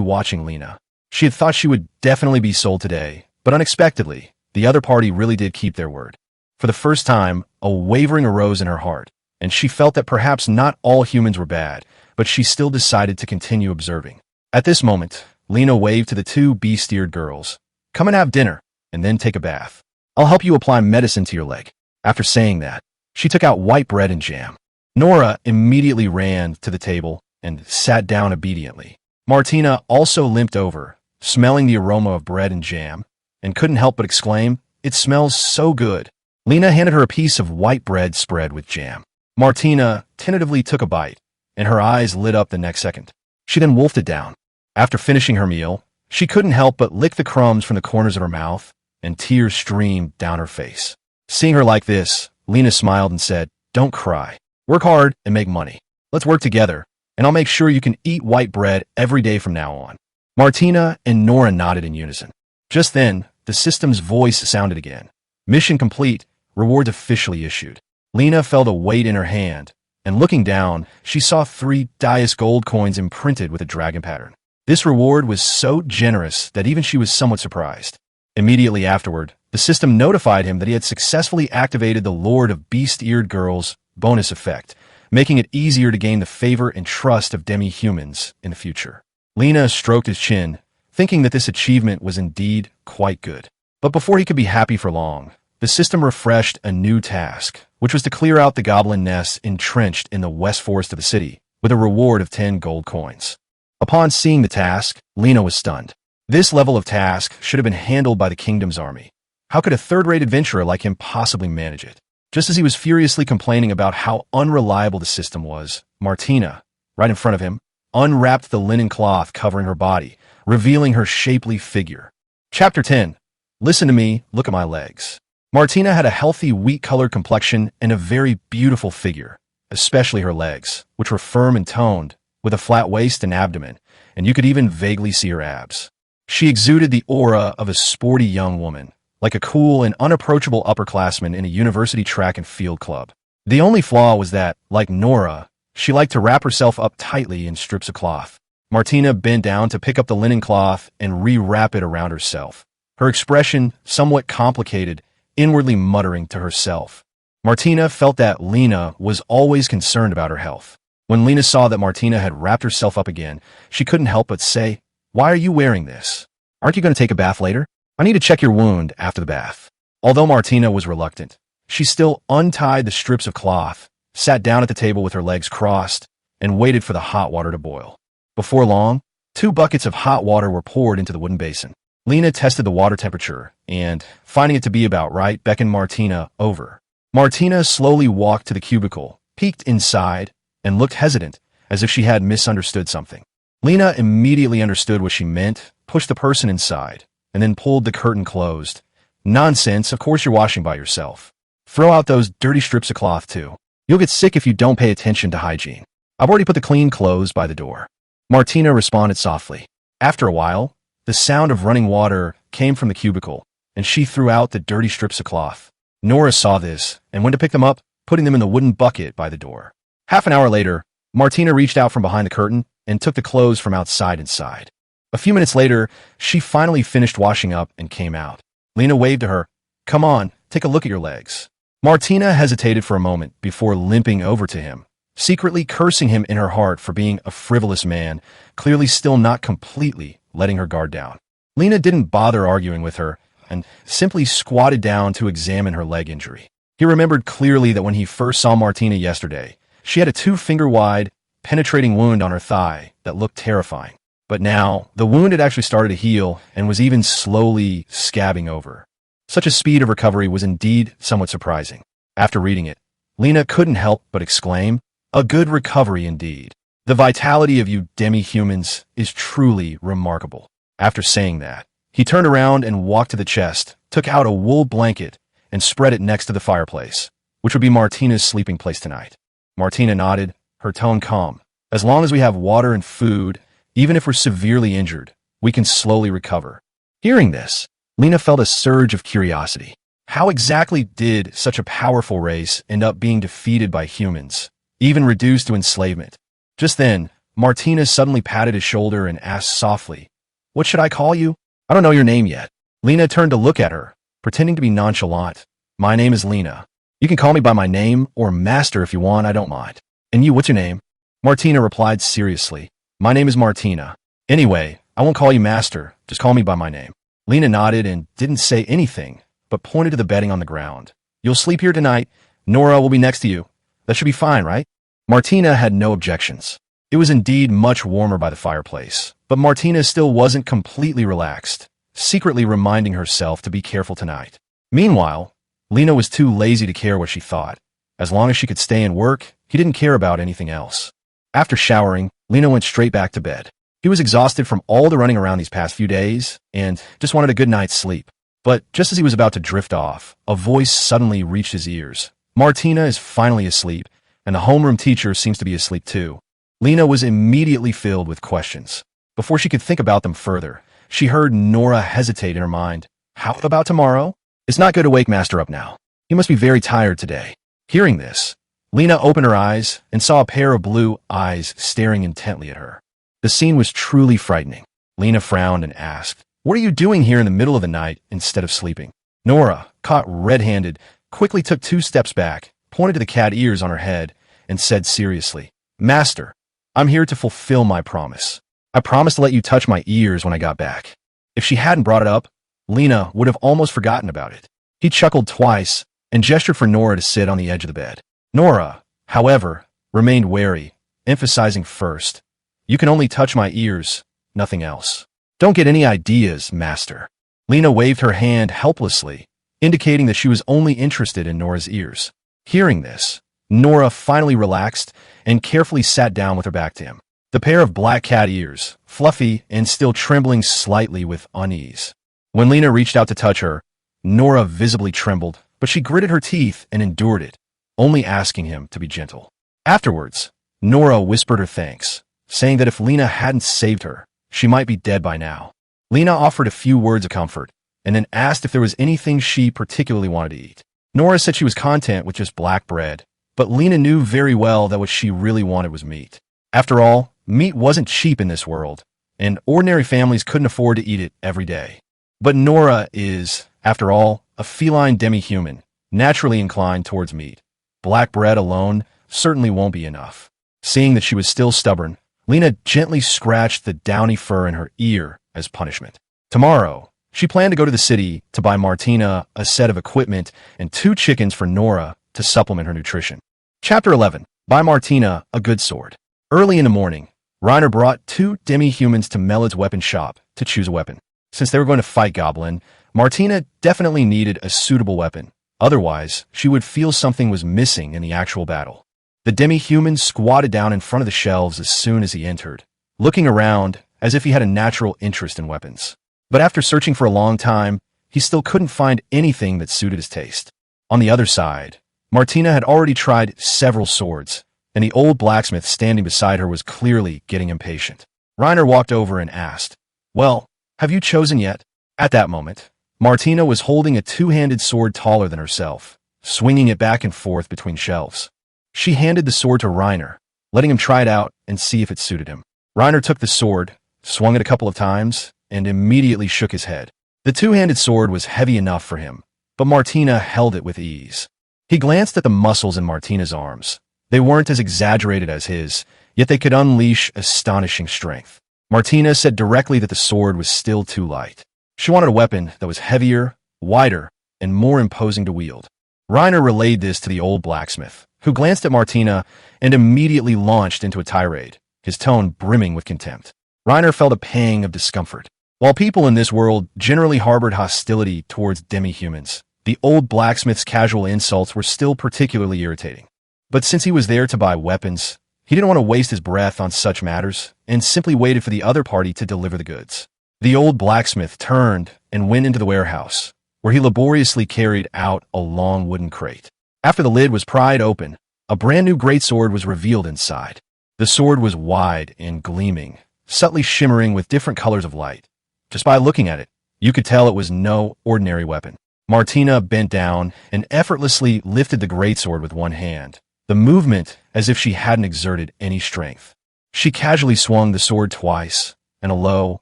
watching Lena. She had thought she would definitely be sold today, but unexpectedly, the other party really did keep their word. For the first time, a wavering arose in her heart, and she felt that perhaps not all humans were bad, but she still decided to continue observing. At this moment, Lena waved to the 2 bee-steered girls. Come and have dinner, and then take a bath. I'll help you apply medicine to your leg. After saying that, she took out white bread and jam. Nora immediately ran to the table and sat down obediently. Martina also limped over, smelling the aroma of bread and jam, and couldn't help but exclaim, "It smells so good." Lena handed her a piece of white bread spread with jam. Martina tentatively took a bite, and her eyes lit up the next second. She then wolfed it down. After finishing her meal, she couldn't help but lick the crumbs from the corners of her mouth, and tears streamed down her face. Seeing her like this, Lena smiled and said, "Don't cry. Work hard and make money. Let's work together, and I'll make sure you can eat white bread every day from now on." Martina and Nora nodded in unison. Just then, the system's voice sounded again. "Mission complete. Reward officially issued." Lena felt a weight in her hand, and looking down, she saw 3 Dias gold coins imprinted with a dragon pattern. This reward was so generous that even she was somewhat surprised. Immediately afterward, the system notified him that he had successfully activated the Lord of Beast-Eared Girls bonus effect, making it easier to gain the favor and trust of demi-humans in the future. Lena stroked his chin, thinking that this achievement was indeed quite good. But before he could be happy for long, the system refreshed a new task, which was to clear out the goblin nests entrenched in the west forest of the city, with a reward of 10 gold coins. Upon seeing the task, Lena was stunned. This level of task should have been handled by the kingdom's army. How could a third-rate adventurer like him possibly manage it? Just as he was furiously complaining about how unreliable the system was, Martina, right in front of him, unwrapped the linen cloth covering her body, revealing her shapely figure. Chapter 10. Listen to me, look at my legs. Martina had a healthy, wheat-colored complexion and a very beautiful figure, especially her legs, which were firm and toned, with a flat waist and abdomen, and you could even vaguely see her abs. She exuded the aura of a sporty young woman, like a cool and unapproachable upperclassman in a university track and field club. The only flaw was that, like Nora, she liked to wrap herself up tightly in strips of cloth. Martina bent down to pick up the linen cloth and re-wrap it around herself, her expression somewhat complicated, inwardly muttering to herself. Martina felt that Lena was always concerned about her health. When Lena saw that Martina had wrapped herself up again, she couldn't help but say, "Why are you wearing this? Aren't you going to take a bath later? I need to check your wound after the bath." Although Martina was reluctant, she still untied the strips of cloth, sat down at the table with her legs crossed, and waited for the hot water to boil. Before long, 2 buckets of hot water were poured into the wooden basin. Lena tested the water temperature and, finding it to be about right, beckoned Martina over. Martina slowly walked to the cubicle, peeked inside, and looked hesitant, as if she had misunderstood something. Lena immediately understood what she meant, pushed the person inside, and then pulled the curtain closed. "Nonsense, of course you're washing by yourself. Throw out those dirty strips of cloth too. You'll get sick if you don't pay attention to hygiene. I've already put the clean clothes by the door." Martina responded softly. After a while, the sound of running water came from the cubicle, and she threw out the dirty strips of cloth. Nora saw this and went to pick them up, putting them in the wooden bucket by the door. Half an hour later, Martina reached out from behind the curtain and took the clothes from outside inside. A few minutes later, she finally finished washing up and came out. Lena waved to her. "Come on, take a look at your legs." Martina hesitated for a moment before limping over to him, secretly cursing him in her heart for being a frivolous man, clearly still not completely letting her guard down. Lena didn't bother arguing with her and simply squatted down to examine her leg injury. He remembered clearly that when he first saw Martina yesterday, she had a 2-finger-wide, penetrating wound on her thigh that looked terrifying. But now, the wound had actually started to heal and was even slowly scabbing over. Such a speed of recovery was indeed somewhat surprising. After reading it, Lena couldn't help but exclaim, "A good recovery indeed. The vitality of you demi-humans is truly remarkable." After saying that, he turned around and walked to the chest, took out a wool blanket, and spread it next to the fireplace, which would be Martina's sleeping place tonight. Martina nodded, her tone calm. "As long as we have water and food, even if we're severely injured, we can slowly recover." Hearing this, Lena felt a surge of curiosity. How exactly did such a powerful race end up being defeated by humans, even reduced to enslavement? Just then, Martina suddenly patted his shoulder and asked softly, "What should I call you? I don't know your name yet." Lena turned to look at her, pretending to be nonchalant. "My name is Lena. You can call me by my name or master if you want, I don't mind." "And you, what's your name?" Martina replied seriously. "My name is Martina. Anyway, I won't call you master, just call me by my name." Lena nodded and didn't say anything, but pointed to the bedding on the ground. "You'll sleep here tonight. Nora will be next to you. That should be fine, right?" Martina had no objections. It was indeed much warmer by the fireplace, but Martina still wasn't completely relaxed, secretly reminding herself to be careful tonight. Meanwhile, Lena was too lazy to care what she thought. As long as she could stay and work, he didn't care about anything else. After showering, Lena went straight back to bed. He was exhausted from all the running around these past few days and just wanted a good night's sleep. But just as he was about to drift off, a voice suddenly reached his ears. Martina is finally asleep, and the homeroom teacher seems to be asleep too. Lena was immediately filled with questions. Before she could think about them further, she heard Nora hesitate in her mind. How about tomorrow? It's not good to wake Master up now. He must be very tired today. Hearing this, Lena opened her eyes and saw a pair of blue eyes staring intently at her. The scene was truly frightening. Lena frowned and asked, "What are you doing here in the middle of the night instead of sleeping?" Nora, caught red-handed, quickly took 2 steps back, pointed to the cat ears on her head, and said seriously, "Master, I'm here to fulfill my promise. I promised to let you touch my ears when I got back." If she hadn't brought it up, Lena would have almost forgotten about it. He chuckled twice and gestured for Nora to sit on the edge of the bed. Nora, however, remained wary, emphasizing first, "You can only touch my ears, nothing else. Don't get any ideas, Master." Lena waved her hand helplessly, indicating that she was only interested in Nora's ears. Hearing this, Nora finally relaxed and carefully sat down with her back to him. The pair of black cat ears, fluffy and still trembling slightly with unease. When Lena reached out to touch her, Nora visibly trembled, but she gritted her teeth and endured it, only asking him to be gentle. Afterwards, Nora whispered her thanks, saying that if Lena hadn't saved her, she might be dead by now. Lena offered a few words of comfort, and then asked if there was anything she particularly wanted to eat. Nora said she was content with just black bread, but Lena knew very well that what she really wanted was meat. After all, meat wasn't cheap in this world, and ordinary families couldn't afford to eat it every day. But Nora is, after all, a feline demi-human, naturally inclined towards meat. Black bread alone certainly won't be enough. Seeing that she was still stubborn, Lena gently scratched the downy fur in her ear as punishment. Tomorrow, she planned to go to the city to buy Martina a set of equipment and 2 chickens for Nora to supplement her nutrition. Chapter 11. Buy Martina a good sword. Early in the morning, Reiner brought 2 demi-humans to Melad's weapon shop to choose a weapon. Since they were going to fight Goblin, Martina definitely needed a suitable weapon. Otherwise, she would feel something was missing in the actual battle. The demi-human squatted down in front of the shelves as soon as he entered, looking around as if he had a natural interest in weapons. But after searching for a long time, he still couldn't find anything that suited his taste. On the other side, Martina had already tried several swords, and the old blacksmith standing beside her was clearly getting impatient. Reiner walked over and asked, "Well, have you chosen yet?" At that moment, Martina was holding a 2-handed sword taller than herself, swinging it back and forth between shelves. She handed the sword to Reiner, letting him try it out and see if it suited him. Reiner took the sword, swung it a couple of times, and immediately shook his head. The 2-handed sword was heavy enough for him, but Martina held it with ease. He glanced at the muscles in Martina's arms. They weren't as exaggerated as his, yet they could unleash astonishing strength. Martina said directly that the sword was still too light. She wanted a weapon that was heavier, wider, and more imposing to wield. Reiner relayed this to the old blacksmith, who glanced at Martina and immediately launched into a tirade, his tone brimming with contempt. Reiner felt a pang of discomfort. While people in this world generally harbored hostility towards demi-humans, the old blacksmith's casual insults were still particularly irritating. But since he was there to buy weapons, he didn't want to waste his breath on such matters and simply waited for the other party to deliver the goods. The old blacksmith turned and went into the warehouse, where he laboriously carried out a long wooden crate. After the lid was pried open, a brand new greatsword was revealed inside. The sword was wide and gleaming, subtly shimmering with different colors of light. Just by looking at it, you could tell it was no ordinary weapon. Martina bent down and effortlessly lifted the greatsword with one hand, the movement as if she hadn't exerted any strength. She casually swung the sword twice, and a low,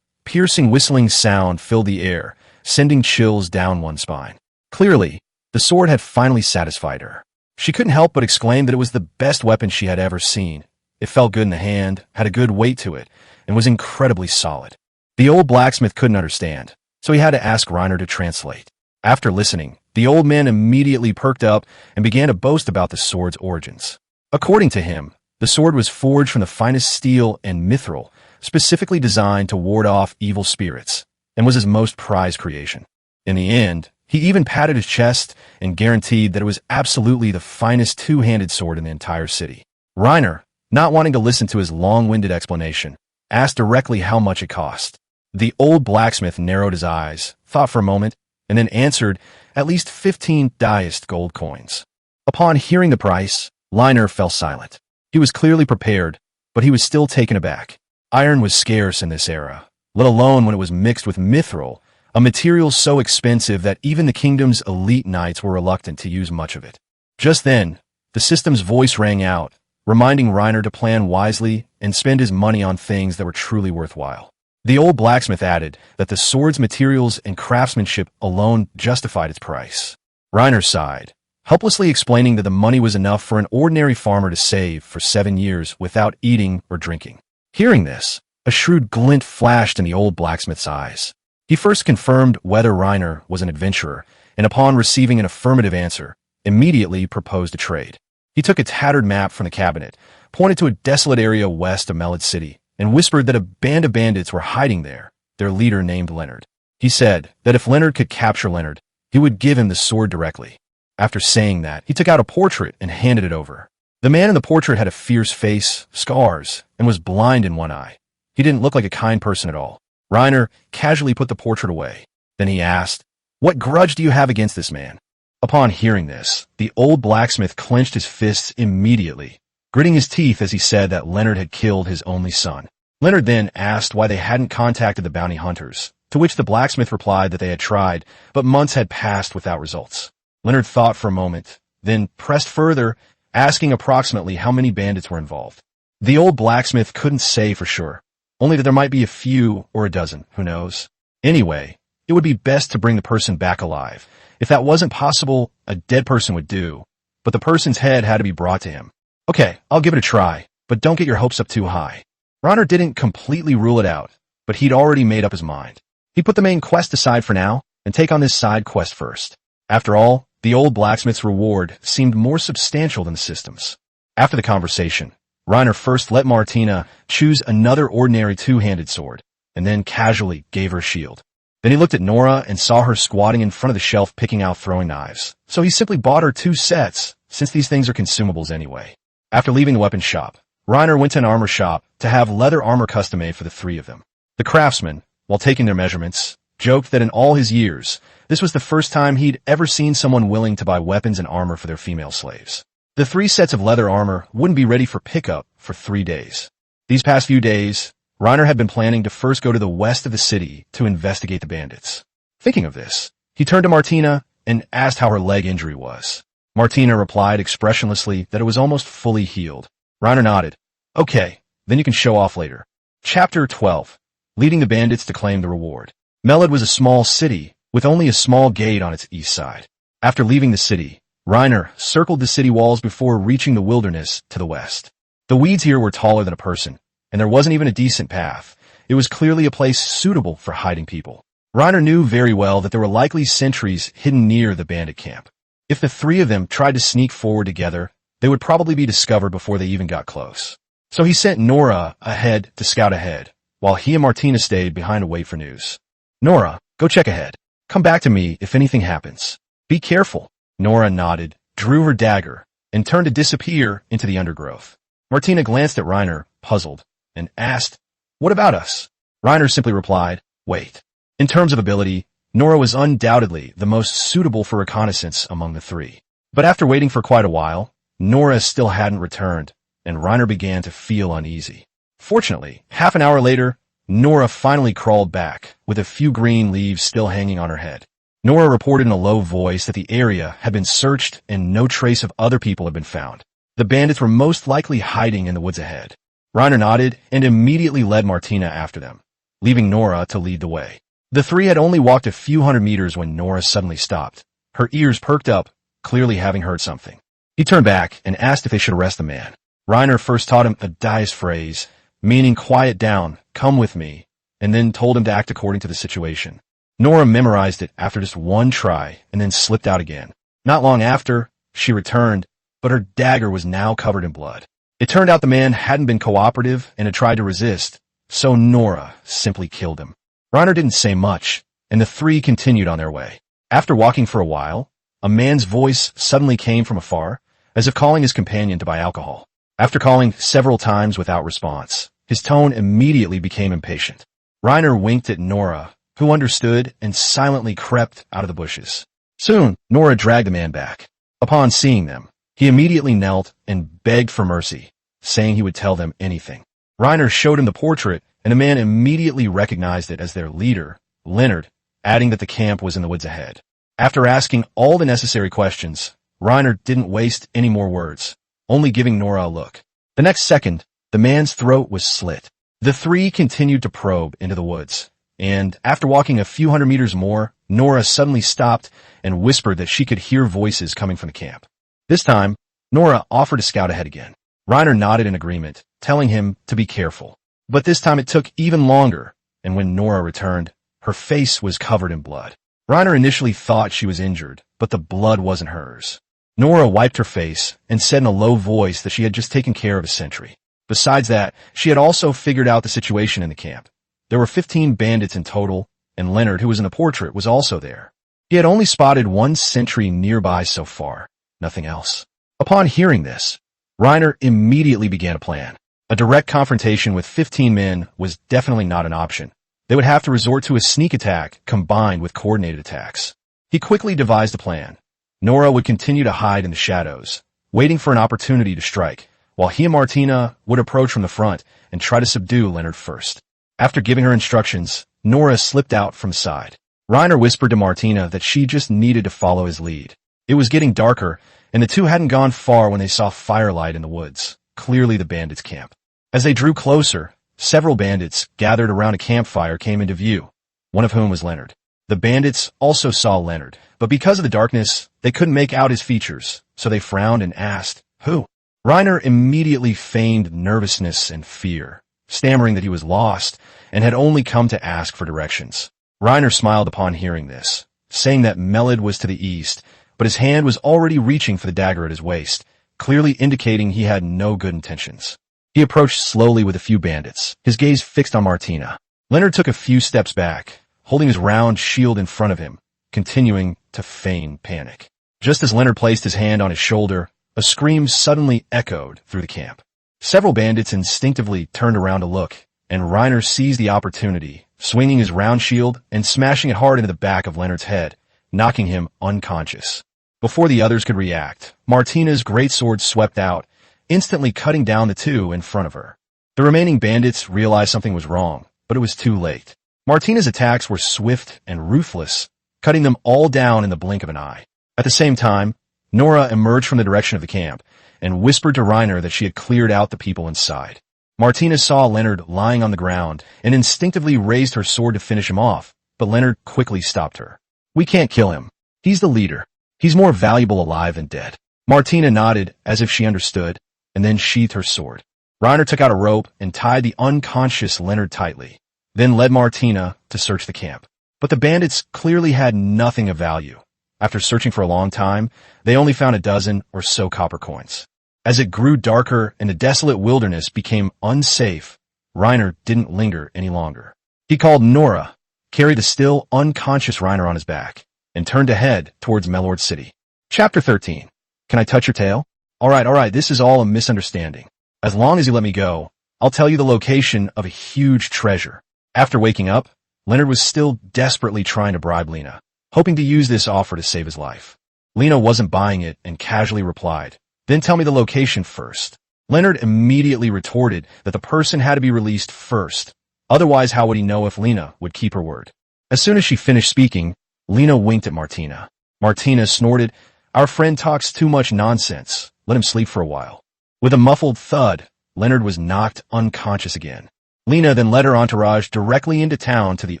piercing whistling sound filled the air, sending chills down one's spine. Clearly, the sword had finally satisfied her. She couldn't help but exclaim that it was the best weapon she had ever seen. It felt good in the hand, had a good weight to it, and was incredibly solid. The old blacksmith couldn't understand, so he had to ask Reiner to translate. After listening, the old man immediately perked up and began to boast about the sword's origins. According to him, the sword was forged from the finest steel and mithril, specifically designed to ward off evil spirits, and was his most prized creation. In the end, he even patted his chest and guaranteed that it was absolutely the finest 2-handed sword in the entire city. Reiner, not wanting to listen to his long-winded explanation, asked directly how much it cost. The old blacksmith narrowed his eyes, thought for a moment, and then answered at least 15 diced gold coins. Upon hearing the price, Reiner fell silent. He was clearly prepared, but he was still taken aback. Iron was scarce in this era, let alone when it was mixed with mithril, a material so expensive that even the kingdom's elite knights were reluctant to use much of it. Just then, the system's voice rang out, reminding Reiner to plan wisely and spend his money on things that were truly worthwhile. The old blacksmith added that the sword's materials and craftsmanship alone justified its price. Reiner sighed, helplessly explaining that the money was enough for an ordinary farmer to save for 7 years without eating or drinking. Hearing this, a shrewd glint flashed in the old blacksmith's eyes. He first confirmed whether Reiner was an adventurer, and upon receiving an affirmative answer, immediately proposed a trade. He took a tattered map from the cabinet, pointed to a desolate area west of Melid City, and whispered that a band of bandits were hiding there, their leader named Leonard. He said that if Leonard could capture Leonard, he would give him the sword directly. After saying that, he took out a portrait and handed it over. The man in the portrait had a fierce face, scars, and was blind in one eye. He didn't look like a kind person at all. Reiner casually put the portrait away. Then he asked, "What grudge do you have against this man?" Upon hearing this, the old blacksmith clenched his fists immediately, gritting his teeth as he said that Leonard had killed his only son. Leonard then asked why they hadn't contacted the bounty hunters, to which the blacksmith replied that they had tried, but months had passed without results. Leonard thought for a moment, then pressed further, asking approximately how many bandits were involved. The old blacksmith couldn't say for sure, only that there might be a few or a dozen, who knows. Anyway, it would be best to bring the person back alive. If that wasn't possible, a dead person would do, but the person's head had to be brought to him. "Okay, I'll give it a try, but don't get your hopes up too high." Reiner didn't completely rule it out, but he'd already made up his mind. He put the main quest aside for now and take on this side quest first. After all, the old blacksmith's reward seemed more substantial than the system's. After the conversation, Reiner first let Martina choose another ordinary two-handed sword, and then casually gave her a shield. Then he looked at Nora and saw her squatting in front of the shelf picking out throwing knives, so he simply bought her 2 sets, since these things are consumables anyway. After leaving the weapons shop, Reiner went to an armor shop to have leather armor custom-made for the 3 of them. The craftsman, while taking their measurements, joked that in all his years, this was the first time he'd ever seen someone willing to buy weapons and armor for their female slaves. The 3 sets of leather armor wouldn't be ready for pickup for 3 days. These past few days, Reiner had been planning to first go to the west of the city to investigate the bandits. Thinking of this, he turned to Martina and asked how her leg injury was. Martina replied expressionlessly that it was almost fully healed. Reiner nodded. "Okay, then you can show off later." Chapter 12. Leading the bandits to claim the reward. Melid was a small city, with only a small gate on its east side. After leaving the city, Reiner circled the city walls before reaching the wilderness to the west. The weeds here were taller than a person, and there wasn't even a decent path. It was clearly a place suitable for hiding people. Reiner knew very well that there were likely sentries hidden near the bandit camp. If the 3 of them tried to sneak forward together, they would probably be discovered before they even got close. So he sent Nora ahead to scout ahead, while he and Martina stayed behind to wait for news. "Nora, go check ahead. Come back to me if anything happens. Be careful." Nora nodded, drew her dagger, and turned to disappear into the undergrowth. Martina glanced at Reiner, puzzled, and asked, "What about us?" Reiner simply replied, "Wait." In terms of ability, Nora was undoubtedly the most suitable for reconnaissance among the 3. But after waiting for quite a while, Nora still hadn't returned, and Reiner began to feel uneasy. Fortunately, half an hour later, Nora finally crawled back, with a few green leaves still hanging on her head. Nora reported in a low voice that the area had been searched and no trace of other people had been found. The bandits were most likely hiding in the woods ahead. Reiner nodded and immediately led Martina after them, leaving Nora to lead the way. The 3 had only walked a few hundred meters when Nora suddenly stopped. Her ears perked up, clearly having heard something. He turned back and asked if they should arrest the man. Reiner first taught him a diced phrase, meaning "quiet down, come with me," and then told him to act according to the situation. Nora memorized it after just one try and then slipped out again. Not long after, she returned, but her dagger was now covered in blood. It turned out the man hadn't been cooperative and had tried to resist, so Nora simply killed him. Reiner didn't say much, and the 3 continued on their way. After walking for a while, a man's voice suddenly came from afar, as if calling his companion to buy alcohol. After calling several times without response, his tone immediately became impatient. Reiner winked at Nora, who understood and silently crept out of the bushes. Soon, Nora dragged the man back. Upon seeing them, he immediately knelt and begged for mercy, saying he would tell them anything. Reiner showed him the portrait, and the man immediately recognized it as their leader, Leonard, adding that the camp was in the woods ahead. After asking all the necessary questions, Reiner didn't waste any more words, only giving Nora a look. The next second, the man's throat was slit. The three continued to probe into the woods, and after walking a few hundred meters more, Nora suddenly stopped and whispered that she could hear voices coming from the camp. This time, Nora offered to scout ahead again. Reiner nodded in agreement, telling him to be careful. But this time it took even longer, and when Nora returned, her face was covered in blood. Reiner initially thought she was injured, but the blood wasn't hers. Nora wiped her face and said in a low voice that she had just taken care of a sentry. Besides that, she had also figured out the situation in the camp. There were 15 bandits in total, and Leonard, who was in the portrait, was also there. He had only spotted one sentry nearby so far, nothing else. Upon hearing this, Reiner immediately began a plan. A direct confrontation with 15 men was definitely not an option. They would have to resort to a sneak attack combined with coordinated attacks. He quickly devised a plan. Nora would continue to hide in the shadows, waiting for an opportunity to strike, while he and Martina would approach from the front and try to subdue Leonard first. After giving her instructions, Nora slipped out from the side. Reiner whispered to Martina that she just needed to follow his lead. It was getting darker, and the two hadn't gone far when they saw firelight in the woods, clearly the bandits' camp. As they drew closer, several bandits gathered around a campfire came into view, one of whom was Leonard. The bandits also saw Leonard, but because of the darkness, they couldn't make out his features, so they frowned and asked, "Who?" Reiner immediately feigned nervousness and fear, stammering that he was lost and had only come to ask for directions. Reiner smiled upon hearing this, saying that Melid was to the east, but his hand was already reaching for the dagger at his waist, clearly indicating he had no good intentions. He approached slowly with a few bandits, his gaze fixed on Martina. Leonard took a few steps back, holding his round shield in front of him, continuing to feign panic. Just as Leonard placed his hand on his shoulder, a scream suddenly echoed through the camp. Several bandits instinctively turned around to look, and Reiner seized the opportunity, swinging his round shield and smashing it hard into the back of Leonard's head, knocking him unconscious. Before the others could react, Martina's greatsword swept out, instantly cutting down the two in front of her. The remaining bandits realized something was wrong, but it was too late. Martina's attacks were swift and ruthless, cutting them all down in the blink of an eye. At the same time, Nora emerged from the direction of the camp and whispered to Reiner that she had cleared out the people inside. Martina saw Leonard lying on the ground and instinctively raised her sword to finish him off, but Leonard quickly stopped her. "We can't kill him. He's the leader. He's more valuable alive than dead." Martina nodded as if she understood, and then sheathed her sword. Reiner took out a rope and tied the unconscious Leonard tightly, then led Martina to search the camp. But the bandits clearly had nothing of value. After searching for a long time, they only found a dozen or so copper coins. As it grew darker and the desolate wilderness became unsafe, Reiner didn't linger any longer. He called Nora, carried the still unconscious Reiner on his back, and turned to head towards Melord City. Chapter 13. Can I touch your tail? All right, this is all a misunderstanding. As long as you let me go, I'll tell you the location of a huge treasure. After waking up, Leonard was still desperately trying to bribe Lena, hoping to use this offer to save his life. Lena wasn't buying it and casually replied, "Then tell me the location first." Leonard immediately retorted that the person had to be released first. Otherwise, how would he know if Lena would keep her word? As soon as she finished speaking, Lena winked at Martina. Martina snorted, "Our friend talks too much nonsense. Let him sleep for a while." With a muffled thud, Leonard was knocked unconscious again. Lena then led her entourage directly into town to the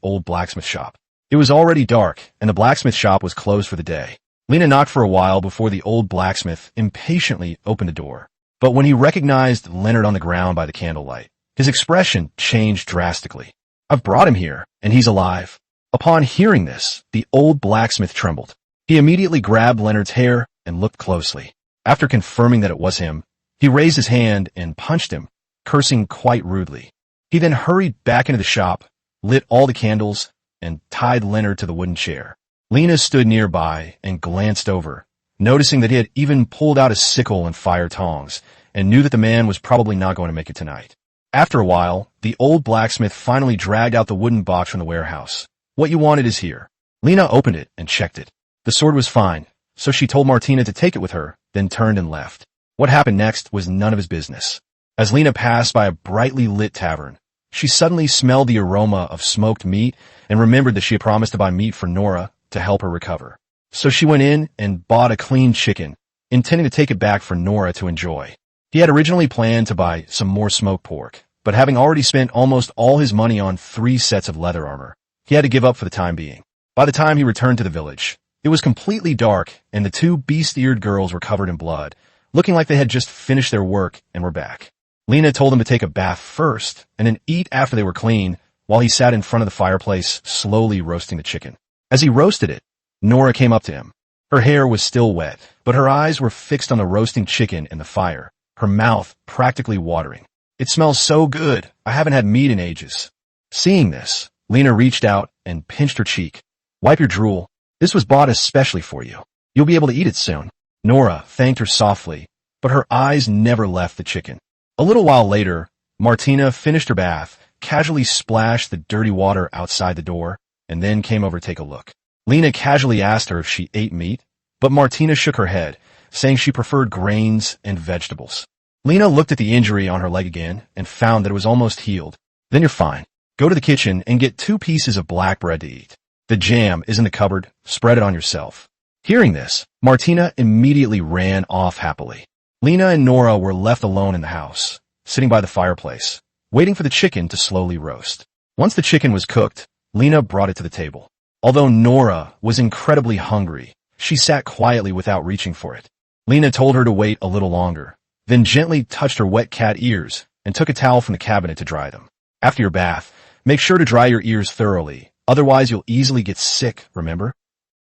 old blacksmith shop. It was already dark, and the blacksmith shop was closed for the day. Lena knocked for a while before the old blacksmith impatiently opened the door. But when he recognized Leonard on the ground by the candlelight, his expression changed drastically. "I've brought him here, and he's alive." Upon hearing this, the old blacksmith trembled. He immediately grabbed Leonard's hair and looked closely. After confirming that it was him, he raised his hand and punched him, cursing quite rudely. He then hurried back into the shop, lit all the candles, and tied Leonard to the wooden chair. Lena stood nearby and glanced over, noticing that he had even pulled out a sickle and fire tongs, and knew that the man was probably not going to make it tonight. After a while, the old blacksmith finally dragged out the wooden box from the warehouse, What you wanted is here. Lena opened it and checked it. The sword was fine, so she told Martina to take it with her, then turned and left. What happened next was none of his business. As Lena passed by a brightly lit tavern, she suddenly smelled the aroma of smoked meat and remembered that she had promised to buy meat for Nora to help her recover. So she went in and bought a clean chicken, intending to take it back for Nora to enjoy. He had originally planned to buy some more smoked pork, but having already spent almost all his money on 3 sets of leather armor, he had to give up for the time being. By the time he returned to the village, it was completely dark and the 2 beast-eared girls were covered in blood, looking like they had just finished their work and were back. Lena told them to take a bath first and then eat after they were clean, while he sat in front of the fireplace slowly roasting the chicken. As he roasted it, Nora came up to him. Her hair was still wet, but her eyes were fixed on the roasting chicken and the fire, her mouth practically watering. It smells so good. I haven't had meat in ages. Seeing this, Lena reached out and pinched her cheek. Wipe your drool. This was bought especially for you. You'll be able to eat it soon. Nora thanked her softly, but her eyes never left the chicken. A little while later, Martina finished her bath, casually splashed the dirty water outside the door, and then came over to take a look. Lena casually asked her if she ate meat, but Martina shook her head, saying she preferred grains and vegetables. Lena looked at the injury on her leg again and found that it was almost healed. Then you're fine. Go to the kitchen and get 2 pieces of black bread to eat. The jam is in the cupboard. Spread it on yourself. Hearing this, Martina immediately ran off happily. Lena and Nora were left alone in the house, sitting by the fireplace, waiting for the chicken to slowly roast. Once the chicken was cooked, Lena brought it to the table. Although Nora was incredibly hungry, she sat quietly without reaching for it. Lena told her to wait a little longer, then gently touched her wet cat ears and took a towel from the cabinet to dry them. After your bath, make sure to dry your ears thoroughly, otherwise you'll easily get sick, remember?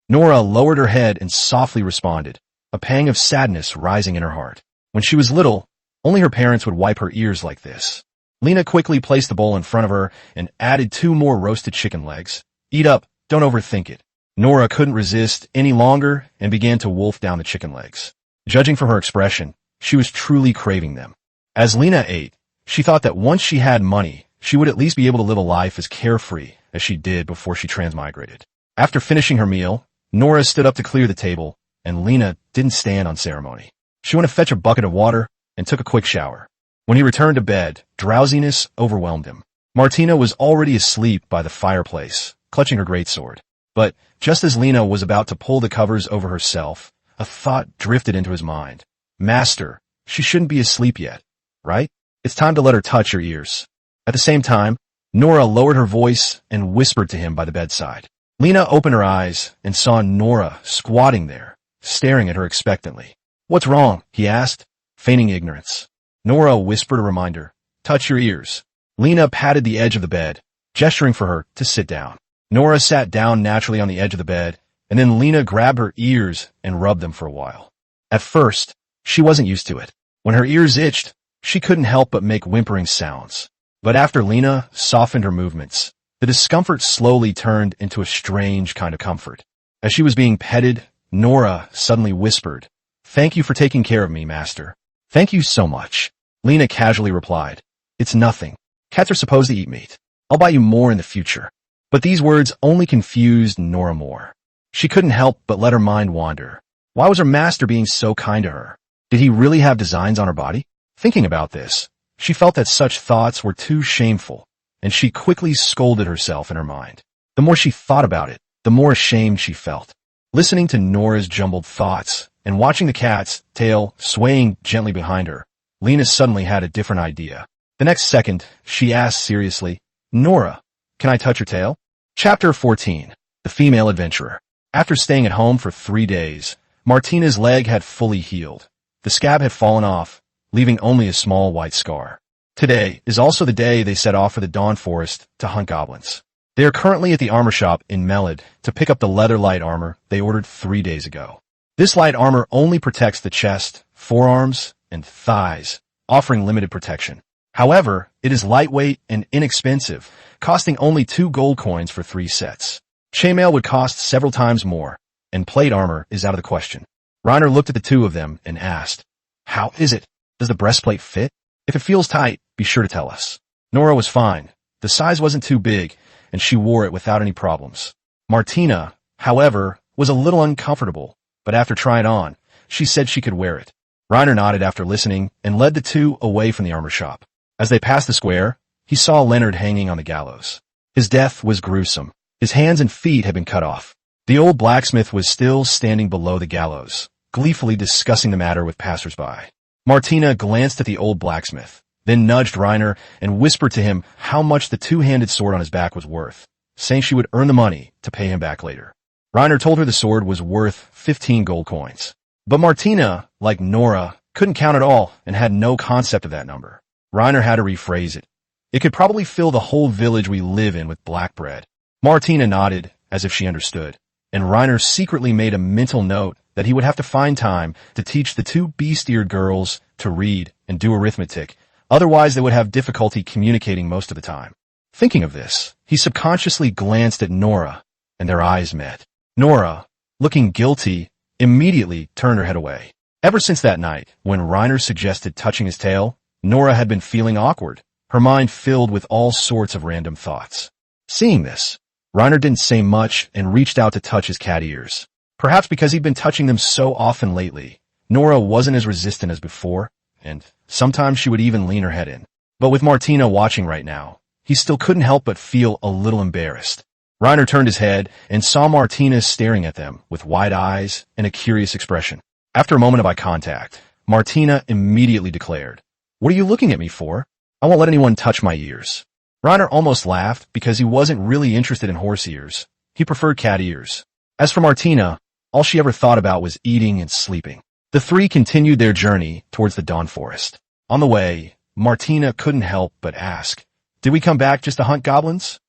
Nora lowered her head and softly responded, a pang of sadness rising in her heart. When she was little, only her parents would wipe her ears like this. Lena quickly placed the bowl in front of her and added 2 more roasted chicken legs. Eat up, don't overthink it. Nora couldn't resist any longer and began to wolf down the chicken legs. Judging from her expression, she was truly craving them. As Lena ate, she thought that once she had money, she would at least be able to live a life as carefree as she did before she transmigrated. After finishing her meal, Nora stood up to clear the table, and Lena didn't stand on ceremony. She went to fetch a bucket of water and took a quick shower. When he returned to bed, drowsiness overwhelmed him. Martina was already asleep by the fireplace, clutching her greatsword. But just as Lena was about to pull the covers over herself, a thought drifted into his mind. Master, she shouldn't be asleep yet, right? It's time to let her touch your ears. At the same time, Nora lowered her voice and whispered to him by the bedside. Lena opened her eyes and saw Nora squatting there, staring at her expectantly. What's wrong? He asked, feigning ignorance. Nora whispered a reminder. Touch your ears. Lena patted the edge of the bed, gesturing for her to sit down. Nora sat down naturally on the edge of the bed, and then Lena grabbed her ears and rubbed them for a while. At first, she wasn't used to it. When her ears itched, she couldn't help but make whimpering sounds. But after Lena softened her movements, the discomfort slowly turned into a strange kind of comfort. As she was being petted, Nora suddenly whispered, Thank you for taking care of me, master. Thank you so much. Lena casually replied, It's nothing. Cats are supposed to eat meat. I'll buy you more in the future. But these words only confused Nora more. She couldn't help but let her mind wander. Why was her master being so kind to her? Did he really have designs on her body? Thinking about this, she felt that such thoughts were too shameful, and she quickly scolded herself in her mind. The more she thought about it, the more ashamed she felt. Listening to Nora's jumbled thoughts and watching the cat's tail swaying gently behind her, Lena suddenly had a different idea. The next second, she asked seriously, Nora, can I touch your tail? Chapter 14. The Female Adventurer. After staying at home for 3 days, Martina's leg had fully healed. The scab had fallen off, leaving only a small white scar. Today is also the day they set off for the Dawn Forest to hunt goblins. They are currently at the armor shop in Melid to pick up the leather light armor they ordered 3 days ago. This light armor only protects the chest, forearms, and thighs, offering limited protection. However, it is lightweight and inexpensive, costing only 2 gold coins for 3 sets. Chainmail would cost several times more, and plate armor is out of the question. Reiner looked at the 2 of them and asked, How is it? Does the breastplate fit? If it feels tight, be sure to tell us. Nora was fine. The size wasn't too big, and she wore it without any problems. Martina, however, was a little uncomfortable, but after trying it on, she said she could wear it. Reiner nodded after listening and led the two away from the armor shop. As they passed the square, he saw Leonard hanging on the gallows. His death was gruesome. His hands and feet had been cut off. The old blacksmith was still standing below the gallows, gleefully discussing the matter with passersby. Martina glanced at the old blacksmith, then nudged Reiner and whispered to him how much the two-handed sword on his back was worth, saying she would earn the money to pay him back later. Reiner told her the sword was worth 15 gold coins. But Martina, like Nora, couldn't count at all and had no concept of that number. Reiner had to rephrase it. It could probably fill the whole village we live in with black bread. Martina nodded, as if she understood, and Reiner secretly made a mental note that he would have to find time to teach the two beast-eared girls to read and do arithmetic, otherwise they would have difficulty communicating most of the time. Thinking of this, he subconsciously glanced at Nora, and their eyes met. Nora, looking guilty, immediately turned her head away. Ever since that night, when Reiner suggested touching his tail, Nora had been feeling awkward, her mind filled with all sorts of random thoughts. Seeing this, Reiner didn't say much and reached out to touch his cat ears. Perhaps because he'd been touching them so often lately, Nora wasn't as resistant as before, and sometimes she would even lean her head in. But with Martina watching right now, he still couldn't help but feel a little embarrassed. Reiner turned his head and saw Martina staring at them with wide eyes and a curious expression. After a moment of eye contact, Martina immediately declared, "What are you looking at me for? I won't let anyone touch my ears." Reiner almost laughed because he wasn't really interested in horse ears. He preferred cat ears. As for Martina, all she ever thought about was eating and sleeping. The three continued their journey towards the Dawn Forest. On the way, Martina couldn't help but ask, "Did we come back just to hunt goblins?"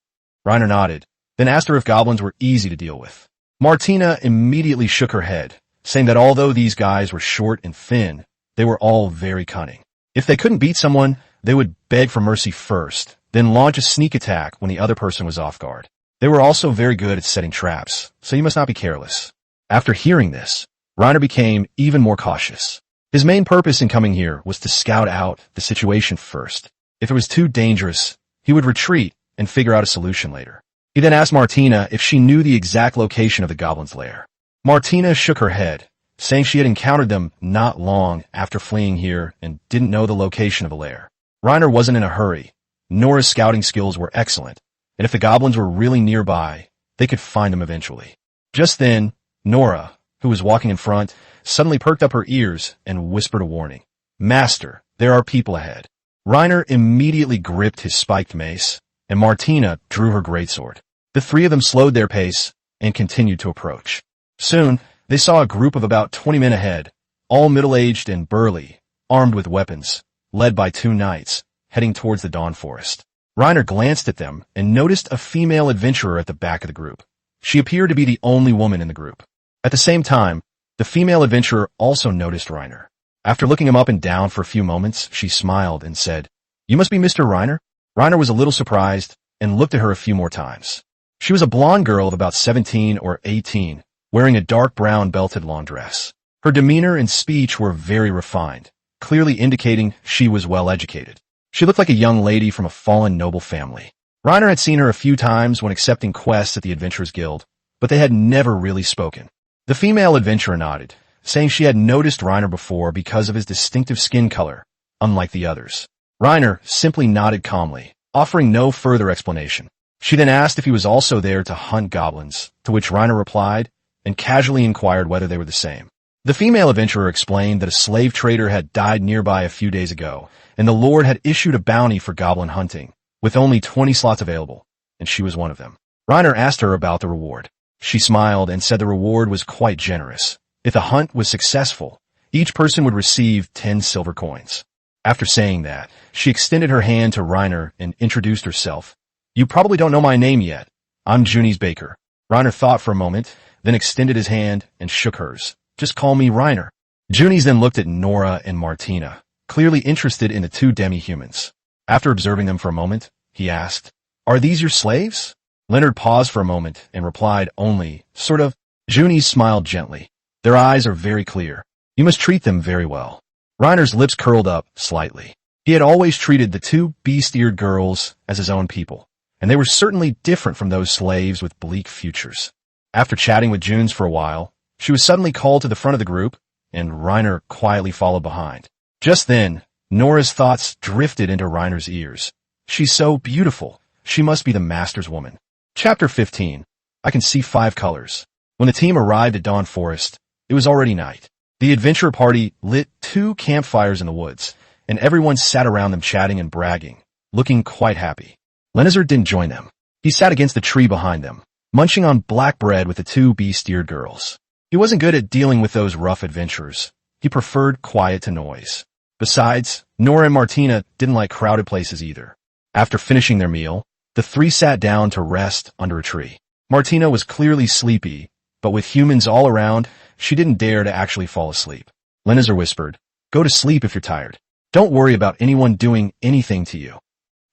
Reiner nodded, then asked her if goblins were easy to deal with. Martina immediately shook her head, saying that although these guys were short and thin, they were all very cunning. If they couldn't beat someone, they would beg for mercy first, then launch a sneak attack when the other person was off guard. They were also very good at setting traps, so you must not be careless. After hearing this, Reiner became even more cautious. His main purpose in coming here was to scout out the situation first. If it was too dangerous, he would retreat and figure out a solution later. He then asked Martina if she knew the exact location of the goblin's lair. Martina shook her head, saying she had encountered them not long after fleeing here and didn't know the location of the lair. Reiner wasn't in a hurry. Nora's scouting skills were excellent, and if the goblins were really nearby, they could find them eventually. Just then, Nora, who was walking in front, suddenly perked up her ears and whispered a warning. "Master, there are people ahead." Reiner immediately gripped his spiked mace, and Martina drew her greatsword. The three of them slowed their pace and continued to approach. Soon, they saw a group of about 20 men ahead, all middle-aged and burly, armed with weapons, led by two knights, heading towards the Dawn Forest. Reiner glanced at them and noticed a female adventurer at the back of the group. She appeared to be the only woman in the group. At the same time, the female adventurer also noticed Reiner. After looking him up and down for a few moments, she smiled and said, "You must be Mr. Reiner?" Reiner was a little surprised and looked at her a few more times. She was a blonde girl of about 17 or 18, wearing a dark brown belted long dress. Her demeanor and speech were very refined, clearly indicating she was well educated. She looked like a young lady from a fallen noble family. Reiner had seen her a few times when accepting quests at the Adventurers Guild, but they had never really spoken. The female adventurer nodded, saying she had noticed Reiner before because of his distinctive skin color, unlike the others. Reiner simply nodded calmly, offering no further explanation. She then asked if he was also there to hunt goblins, to which Reiner replied, and casually inquired whether they were the same. The female adventurer explained that a slave trader had died nearby a few days ago, and the Lord had issued a bounty for goblin hunting, with only 20 slots available, and she was one of them. Reiner asked her about the reward. She smiled and said the reward was quite generous. If the hunt was successful, each person would receive 10 silver coins. After saying that, she extended her hand to Reiner and introduced herself. "You probably don't know my name yet. I'm Junie's baker." Reiner thought for a moment, then extended his hand and shook hers. "Just call me Reiner." Junies then looked at Nora and Martina, clearly interested in the two demi-humans. After observing them for a moment, he asked, "Are these your slaves?" Leonard paused for a moment and replied only, sort of. Junies smiled gently. "Their eyes are very clear. You must treat them very well." Reiner's lips curled up slightly. He had always treated the two beast-eared girls as his own people, and they were certainly different from those slaves with bleak futures. After chatting with Junes for a while, she was suddenly called to the front of the group, and Reiner quietly followed behind. Just then, Nora's thoughts drifted into Reiner's ears. She's so beautiful. She must be the master's woman. Chapter 15. I can see 5 colors. When the team arrived at Dawn Forest, it was already night. The adventure party lit 2 campfires in the woods, and everyone sat around them chatting and bragging, looking quite happy. Reiner didn't join them. He sat against the tree behind them, munching on black bread with the 2 bee-steered girls. He wasn't good at dealing with those rough adventurers. He preferred quiet to noise. Besides, Nora and Martina didn't like crowded places either. After finishing their meal, the 3 sat down to rest under a tree. Martina was clearly sleepy, but with humans all around, she didn't dare to actually fall asleep. Reiner whispered, "Go to sleep if you're tired. Don't worry about anyone doing anything to you."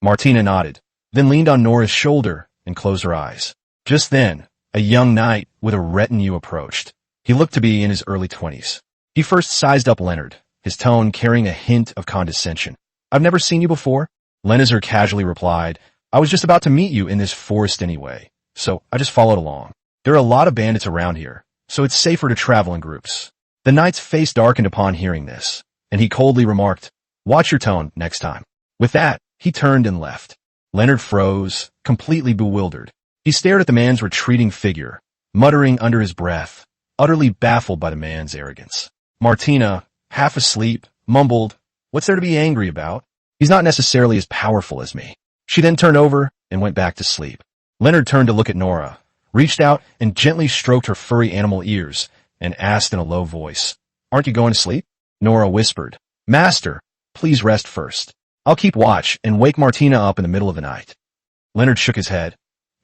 Martina nodded, then leaned on Nora's shoulder and closed her eyes. Just then, a young knight with a retinue approached. He looked to be in his early 20s. He first sized up Reiner, his tone carrying a hint of condescension. "I've never seen you before." Reiner casually replied, "I was just about to meet you in this forest anyway, so I just followed along. There are a lot of bandits around here, so it's safer to travel in groups." The knight's face darkened upon hearing this, and he coldly remarked, "Watch your tone next time." With that, he turned and left. Reiner froze, completely bewildered. He stared at the man's retreating figure, muttering under his breath, utterly baffled by the man's arrogance. Martina, half asleep, mumbled, "What's there to be angry about? He's not necessarily as powerful as me." She then turned over and went back to sleep. Reiner turned to look at Nora, reached out and gently stroked her furry animal ears, and asked in a low voice, "Aren't you going to sleep?" Nora whispered, "Master, please rest first. I'll keep watch and wake Martina up in the middle of the night." Reiner shook his head.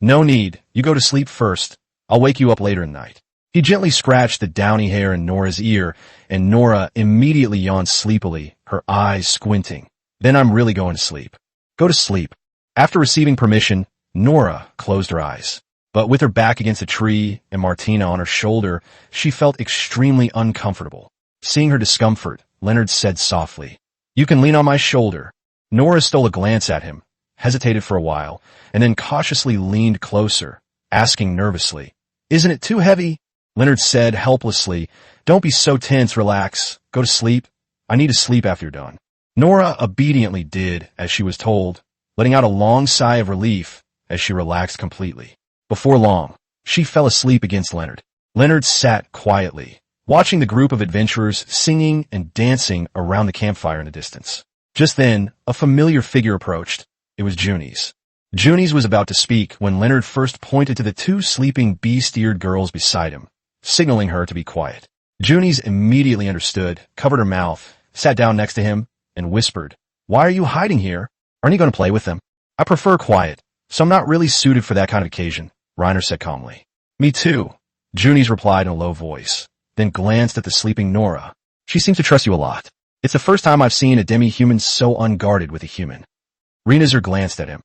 "No need. You go to sleep first. I'll wake you up later in the night." He gently scratched the downy hair in Nora's ear, and Nora immediately yawned sleepily, her eyes squinting. "Then I'm really going to sleep." "Go to sleep." After receiving permission, Nora closed her eyes. But with her back against a tree and Martina on her shoulder, she felt extremely uncomfortable. Seeing her discomfort, Reiner said softly, "You can lean on my shoulder." Nora stole a glance at him, hesitated for a while, and then cautiously leaned closer, asking nervously, "Isn't it too heavy?" Reiner said helplessly, "Don't be so tense, relax. Go to sleep. I need to sleep after you're done." Nora obediently did as she was told, letting out a long sigh of relief as she relaxed completely. Before long, she fell asleep against Reiner. Reiner sat quietly, watching the group of adventurers singing and dancing around the campfire in the distance. Just then, a familiar figure approached. It was Junes. Junes was about to speak when Reiner first pointed to the 2 sleeping bee-steered girls beside him, signaling her to be quiet. Junes immediately understood, covered her mouth, sat down next to him, and whispered, "Why are you hiding here? Aren't you going to play with them?" "I prefer quiet, so I'm not really suited for that kind of occasion," Reiner said calmly. "Me too," Junes replied in a low voice, then glanced at the sleeping Nora. "She seems to trust you a lot. It's the first time I've seen a demi-human so unguarded with a human." Reiner glanced at him.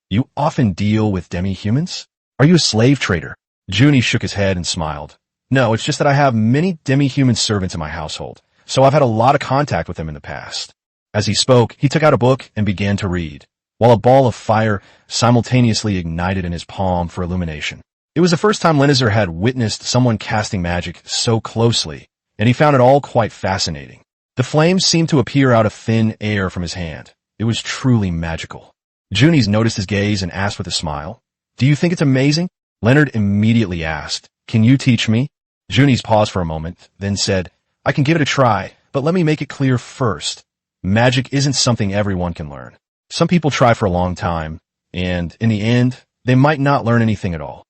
"You often deal with demi-humans? Are you a slave trader?" Junes shook his head and smiled. "No, it's just that I have many demi-human servants in my household, so I've had a lot of contact with them in the past." As he spoke, he took out a book and began to read, while a ball of fire simultaneously ignited in his palm for illumination. It was the first time Reiner had witnessed someone casting magic so closely, and he found it all quite fascinating. The flames seemed to appear out of thin air from his hand. It was truly magical. Junes noticed his gaze and asked with a smile, "Do you think it's amazing?" Reiner immediately asked, "Can you teach me?" Junes paused for a moment, then said, "I can give it a try, but let me make it clear first. Magic isn't something everyone can learn. Some people try for a long time, and in the end, they might not learn anything at all."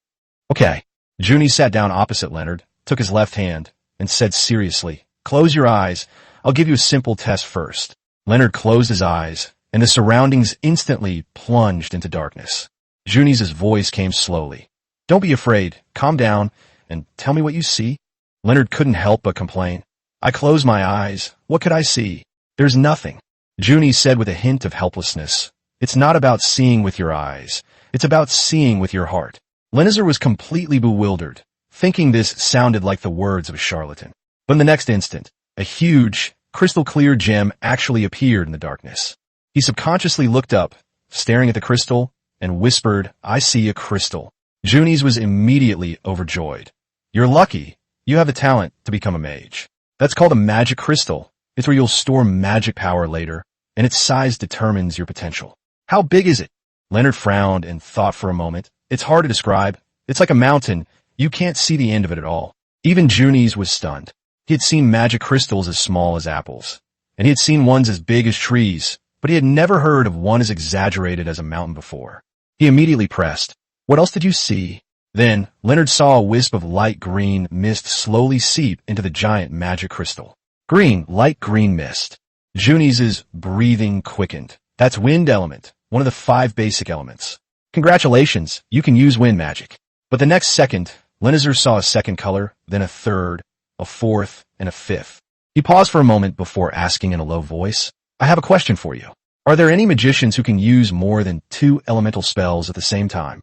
"Okay." Junes sat down opposite Reiner, took his left hand, and said seriously, "Close your eyes. I'll give you a simple test first." Reiner closed his eyes, and the surroundings instantly plunged into darkness. Junes' voice came slowly. "Don't be afraid. Calm down, and tell me what you see." Reiner couldn't help but complain. "I closed my eyes. What could I see? There's nothing." Junes said with a hint of helplessness, "It's not about seeing with your eyes. It's about seeing with your heart." Reiner was completely bewildered, thinking this sounded like the words of a charlatan. But in the next instant, a huge, crystal-clear gem actually appeared in the darkness. He subconsciously looked up, staring at the crystal, and whispered, "I see a crystal." Junies was immediately overjoyed. "You're lucky. You have the talent to become a mage. That's called a magic crystal. It's where you'll store magic power later, and its size determines your potential." "How big is it?" Leonard frowned and thought for a moment. "It's hard to describe. It's like a mountain. You can't see the end of it at all." Even Junies was stunned. He had seen magic crystals as small as apples, and he had seen ones as big as trees, but he had never heard of one as exaggerated as a mountain before. He immediately pressed, "What else did you see?" Then, Leonard saw a wisp of light green mist slowly seep into the giant magic crystal. Green, light green mist. Junies' breathing quickened. "That's wind element, one of the 5 basic elements. Congratulations, you can use wind magic." But the next second, Leonard saw a second color, then a third, a fourth, and a fifth. He paused for a moment before asking in a low voice, "I have a question for you. Are there any magicians who can use more than 2 elemental spells at the same time?"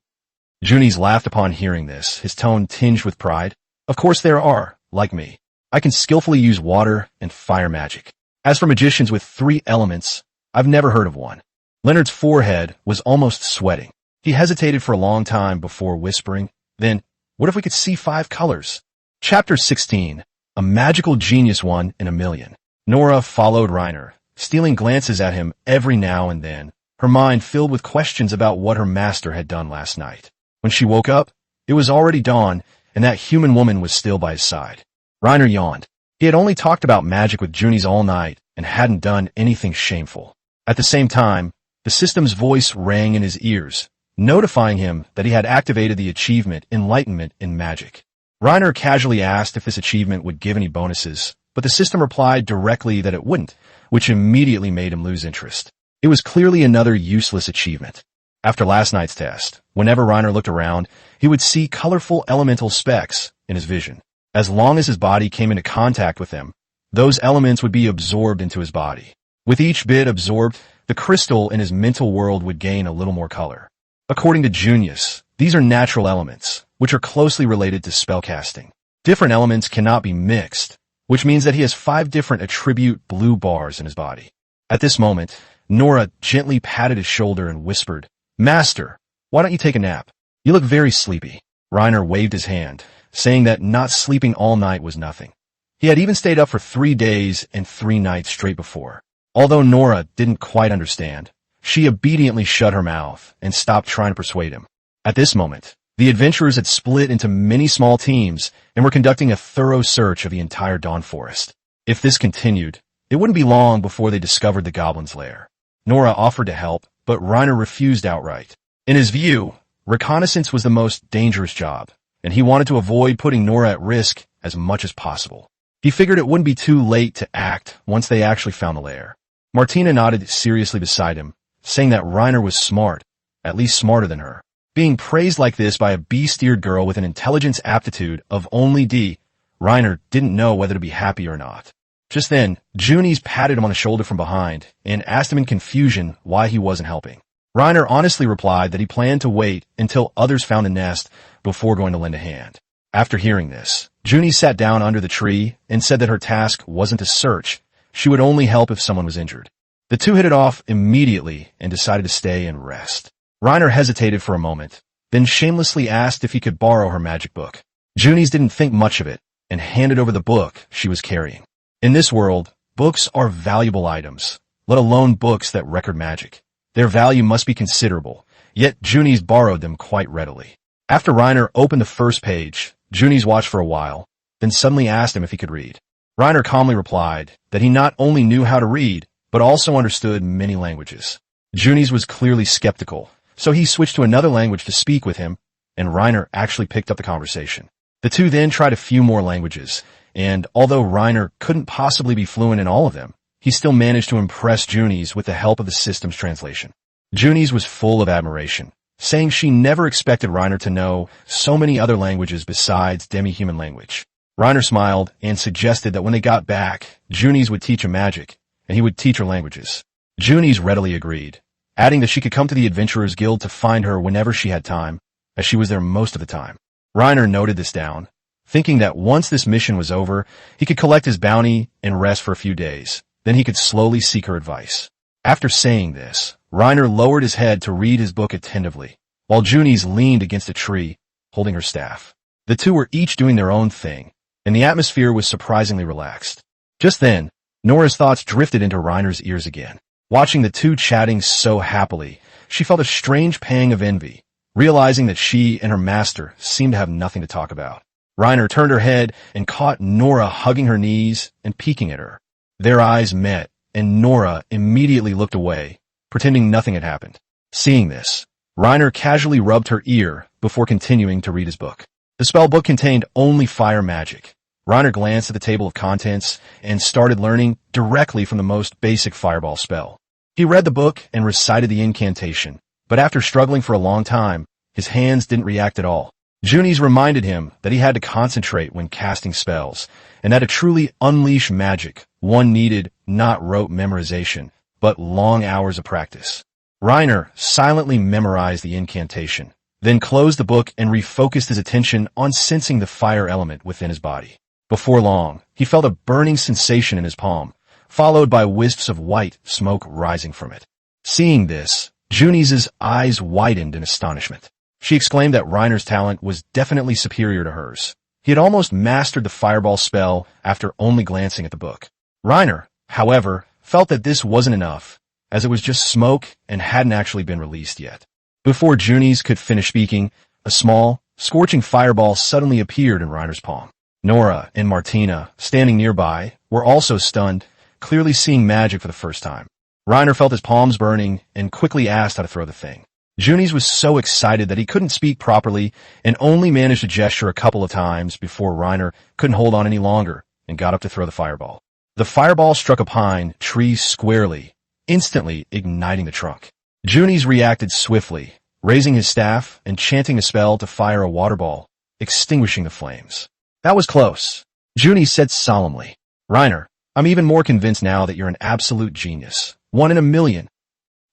Junies laughed upon hearing this, his tone tinged with pride. "Of course there are, like me. I can skillfully use water and fire magic. As for magicians with 3 elements, I've never heard of one." Leonard's forehead was almost sweating. He hesitated for a long time before whispering, "Then, what if we could see 5 colors?" Chapter 16, A Magical Genius One in a Million. Nora followed Reiner, stealing glances at him every now and then, her mind filled with questions about what her master had done last night. When she woke up, it was already dawn, and that human woman was still by his side. Reiner yawned. He had only talked about magic with Junies all night and hadn't done anything shameful. At the same time, the system's voice rang in his ears, notifying him that he had activated the achievement Enlightenment in Magic. Reiner casually asked if this achievement would give any bonuses, but the system replied directly that it wouldn't, which immediately made him lose interest. It was clearly another useless achievement. After last night's test, whenever Reiner looked around, he would see colorful elemental specks in his vision. As long as his body came into contact with them, those elements would be absorbed into his body. With each bit absorbed, the crystal in his mental world would gain a little more color. According to Junius, these are natural elements, which are closely related to spellcasting. Different elements cannot be mixed, which means that he has 5 different attribute blue bars in his body. At this moment, Nora gently patted his shoulder and whispered, "Master, why don't you take a nap? You look very sleepy." Reiner waved his hand, saying that not sleeping all night was nothing. He had even stayed up for 3 days and 3 nights straight before. Although Nora didn't quite understand, she obediently shut her mouth and stopped trying to persuade him. At this moment, the adventurers had split into many small teams and were conducting a thorough search of the entire Dawn Forest. If this continued, it wouldn't be long before they discovered the goblin's lair. Nora offered to help, but Reiner refused outright. In his view, reconnaissance was the most dangerous job, and he wanted to avoid putting Nora at risk as much as possible. He figured it wouldn't be too late to act once they actually found the lair. Martina nodded seriously beside him, saying that Reiner was smart, at least smarter than her. Being praised like this by a B-steered girl with an intelligence aptitude of only D, Reiner didn't know whether to be happy or not. Just then, Junies patted him on the shoulder from behind and asked him in confusion why he wasn't helping. Reiner honestly replied that he planned to wait until others found the nest before going to lend a hand. After hearing this, Junies sat down under the tree and said that her task wasn't to search, she would only help if someone was injured. The two hit it off immediately and decided to stay and rest. Reiner hesitated for a moment, then shamelessly asked if he could borrow her magic book. Junies didn't think much of it and handed over the book she was carrying. In this world, books are valuable items, let alone books that record magic. Their value must be considerable, yet Junies borrowed them quite readily. After Reiner opened the first page, Junies watched for a while, then suddenly asked him if he could read. Reiner calmly replied that he not only knew how to read, but also understood many languages. Junies was clearly skeptical, so he switched to another language to speak with him, and Reiner actually picked up the conversation. The two then tried a few more languages, and although Reiner couldn't possibly be fluent in all of them, he still managed to impress Junies with the help of the system's translation. Junies was full of admiration, saying she never expected Reiner to know so many other languages besides demi-human language. Reiner smiled and suggested that when they got back, Junies would teach him magic, and he would teach her languages. Junies readily agreed, adding that she could come to the Adventurers Guild to find her whenever she had time, as she was there most of the time. Reiner noted this down, thinking that once this mission was over, he could collect his bounty and rest for a few days. Then he could slowly seek her advice. After saying this, Reiner lowered his head to read his book attentively, while Junies leaned against a tree, holding her staff. The two were each doing their own thing, and the atmosphere was surprisingly relaxed. Just then, Nora's thoughts drifted into Reiner's ears again. Watching the two chatting so happily, she felt a strange pang of envy, realizing that she and her master seemed to have nothing to talk about. Reiner turned her head and caught Nora hugging her knees and peeking at her. Their eyes met, and Nora immediately looked away, pretending nothing had happened. Seeing this, Reiner casually rubbed her ear before continuing to read his book. The spell book contained only fire magic. Reiner glanced at the table of contents and started learning directly from the most basic fireball spell. He read the book and recited the incantation, but after struggling for a long time, his hands didn't react at all. Junies reminded him that he had to concentrate when casting spells, and that to truly unleash magic, one needed not rote memorization, but long hours of practice. Reiner silently memorized the incantation, then closed the book and refocused his attention on sensing the fire element within his body. Before long, he felt a burning sensation in his palm, followed by wisps of white smoke rising from it. Seeing this, Junies' eyes widened in astonishment. She exclaimed that Reiner's talent was definitely superior to hers. He had almost mastered the fireball spell after only glancing at the book. Reiner, however, felt that this wasn't enough, as it was just smoke and hadn't actually been released yet. Before Junies could finish speaking, a small, scorching fireball suddenly appeared in Reiner's palm. Nora and Martina, standing nearby, were also stunned, clearly seeing magic for the first time. Reiner felt his palms burning and quickly asked how to throw the thing. Junies was so excited that he couldn't speak properly and only managed to gesture a couple of times before Reiner couldn't hold on any longer and got up to throw the fireball. The fireball struck a pine tree squarely, instantly igniting the trunk. Junies reacted swiftly, raising his staff and chanting a spell to fire a water ball, extinguishing the flames. That was close, Junies said solemnly. Reiner, I'm even more convinced now that you're an absolute genius. 1 in a million.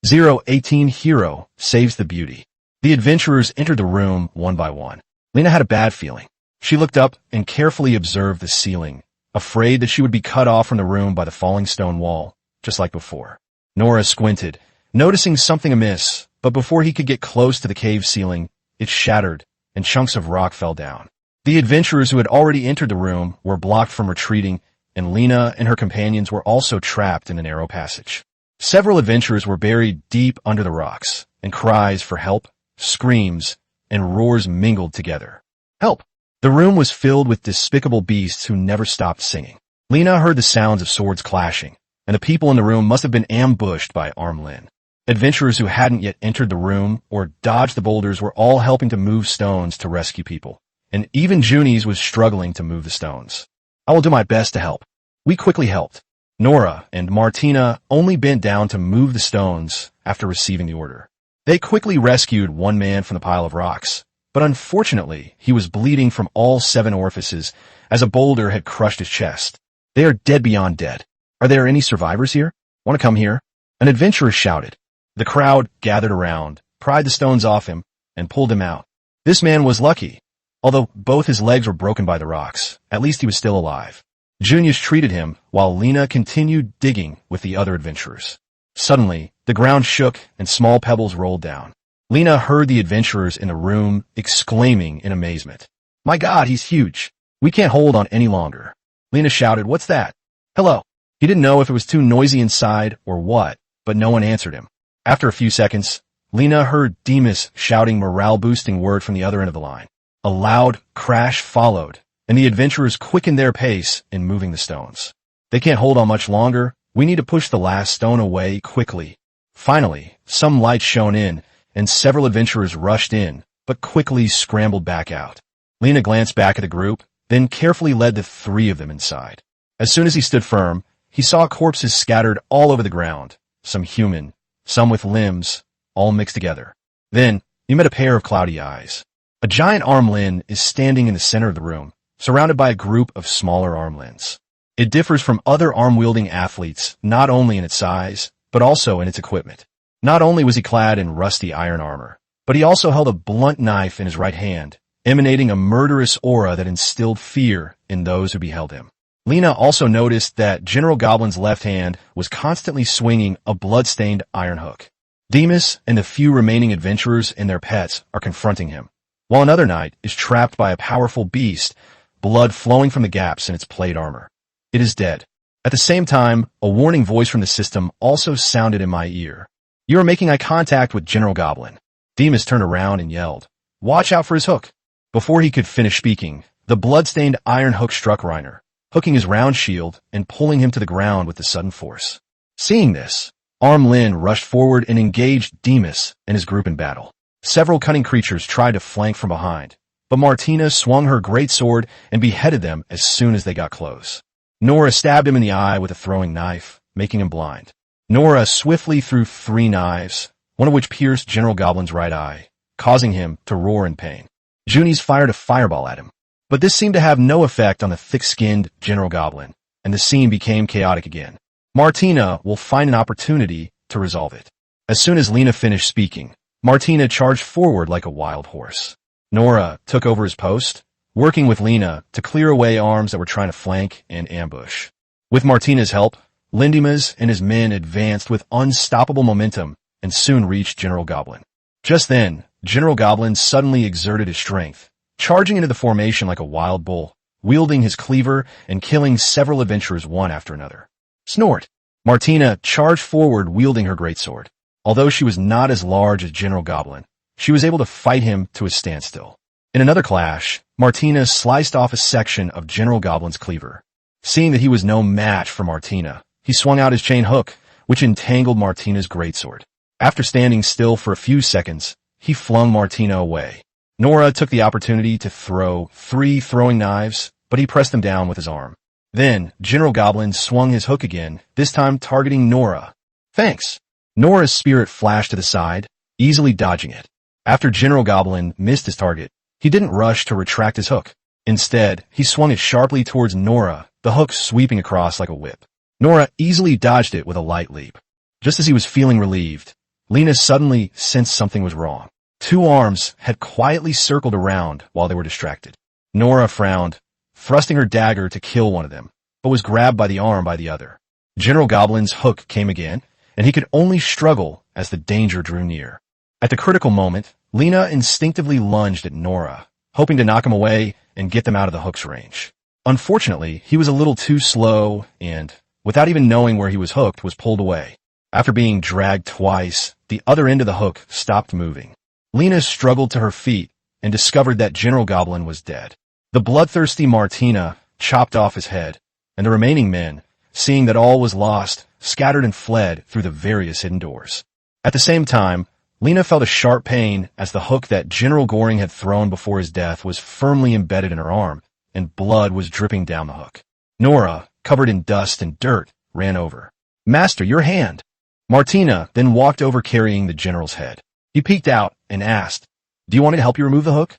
018 hero saves the beauty. The adventurers entered the room one by one. Lena had a bad feeling. She looked up and carefully observed the ceiling, afraid that she would be cut off from the room by the falling stone wall, just like before. Nora squinted, noticing something amiss, but before he could get close to the cave ceiling, it shattered, and chunks of rock fell down. The adventurers who had already entered the room were blocked from retreating, and Lena and her companions were also trapped in a narrow passage. Several adventurers were buried deep under the rocks, and cries for help, screams, and roars mingled together. Help! The room was filled with despicable beasts who never stopped singing. Lena heard the sounds of swords clashing, and the people in the room must have been ambushed by Armlin. Adventurers who hadn't yet entered the room or dodged the boulders were all helping to move stones to rescue people, and even Junies was struggling to move the stones. I will do my best to help. We quickly helped. Nora and Martina only bent down to move the stones after receiving the order. They quickly rescued one man from the pile of rocks, but unfortunately he was bleeding from all 7 orifices as a boulder had crushed his chest. They are dead beyond dead. Are there any survivors here? Want to come here? An adventurer shouted. The crowd gathered around, pried the stones off him, and pulled him out. This man was lucky. Although both his legs were broken by the rocks, at least he was still alive. Junius treated him while Lena continued digging with the other adventurers. Suddenly, the ground shook and small pebbles rolled down. Lena heard the adventurers in the room exclaiming in amazement. My God, he's huge. We can't hold on any longer. Lena shouted, what's that? Hello. He didn't know if it was too noisy inside or what, but no one answered him. After a few seconds, Lena heard Demas shouting morale-boosting word from the other end of the line. A loud crash followed, and the adventurers quickened their pace in moving the stones. They can't hold on much longer. We need to push the last stone away quickly. Finally, some light shone in, and several adventurers rushed in, but quickly scrambled back out. Lena glanced back at the group, then carefully led the 3 of them inside. As soon as he stood firm, he saw corpses scattered all over the ground, some human, some with limbs, all mixed together. Then, he met a pair of cloudy eyes. A giant Armlin is standing in the center of the room, surrounded by a group of smaller Armlins. It differs from other arm-wielding athletes not only in its size, but also in its equipment. Not only was he clad in rusty iron armor, but he also held a blunt knife in his right hand, emanating a murderous aura that instilled fear in those who beheld him. Lena also noticed that General Goblin's left hand was constantly swinging a blood-stained iron hook. Demas and the few remaining adventurers and their pets are confronting him, while another knight is trapped by a powerful beast, blood flowing from the gaps in its plate armor. It is dead. At the same time, a warning voice from the system also sounded in my ear. You are making eye contact with General Goblin. Demas turned around and yelled, "Watch out for his hook." Before he could finish speaking, the blood-stained iron hook struck Reiner, hooking his round shield and pulling him to the ground with the sudden force. Seeing this, Arm Lin rushed forward and engaged Demas and his group in battle. Several cunning creatures tried to flank from behind, but Martina swung her greatsword and beheaded them as soon as they got close. Nora stabbed him in the eye with a throwing knife, making him blind. Nora swiftly threw 3 knives, one of which pierced General Goblin's right eye, causing him to roar in pain. Junies fired a fireball at him, but this seemed to have no effect on the thick-skinned General Goblin, and the scene became chaotic again. Martina will find an opportunity to resolve it. As soon as Lena finished speaking, Martina charged forward like a wild horse. Nora took over his post, working with Lena to clear away arms that were trying to flank and ambush. With Martina's help, Lindimas and his men advanced with unstoppable momentum and soon reached General Goblin. Just then, General Goblin suddenly exerted his strength, charging into the formation like a wild bull, wielding his cleaver and killing several adventurers one after another. Snort! Martina charged forward wielding her greatsword. Although she was not as large as General Goblin, she was able to fight him to a standstill. In another clash, Martina sliced off a section of General Goblin's cleaver. Seeing that he was no match for Martina, he swung out his chain hook, which entangled Martina's greatsword. After standing still for a few seconds, he flung Martina away. Nora took the opportunity to throw 3 throwing knives, but he pressed them down with his arm. Then, General Goblin swung his hook again, this time targeting Nora. Thanks! Nora's spirit flashed to the side, easily dodging it. After General Goblin missed his target, he didn't rush to retract his hook. Instead, he swung it sharply towards Nora, the hook sweeping across like a whip. Nora easily dodged it with a light leap. Just as he was feeling relieved, Lena suddenly sensed something was wrong. 2 arms had quietly circled around while they were distracted. Nora frowned, thrusting her dagger to kill one of them, but was grabbed by the arm by the other. General Goblin's hook came again, and he could only struggle as the danger drew near. At the critical moment, Lena instinctively lunged at Nora, hoping to knock him away and get them out of the hook's range. Unfortunately, he was a little too slow and, without even knowing where he was hooked, was pulled away. After being dragged twice, the other end of the hook stopped moving. Lena struggled to her feet and discovered that General Goblin was dead. The bloodthirsty Martina chopped off his head, and the remaining men, seeing that all was lost, scattered and fled through the various hidden doors. At the same time, Lena felt a sharp pain as the hook that General Goring had thrown before his death was firmly embedded in her arm, and blood was dripping down the hook. Nora, covered in dust and dirt, ran over. "Master, your hand!" Martina then walked over carrying the general's head. He peeked out and asked, "Do you want me to help you remove the hook?"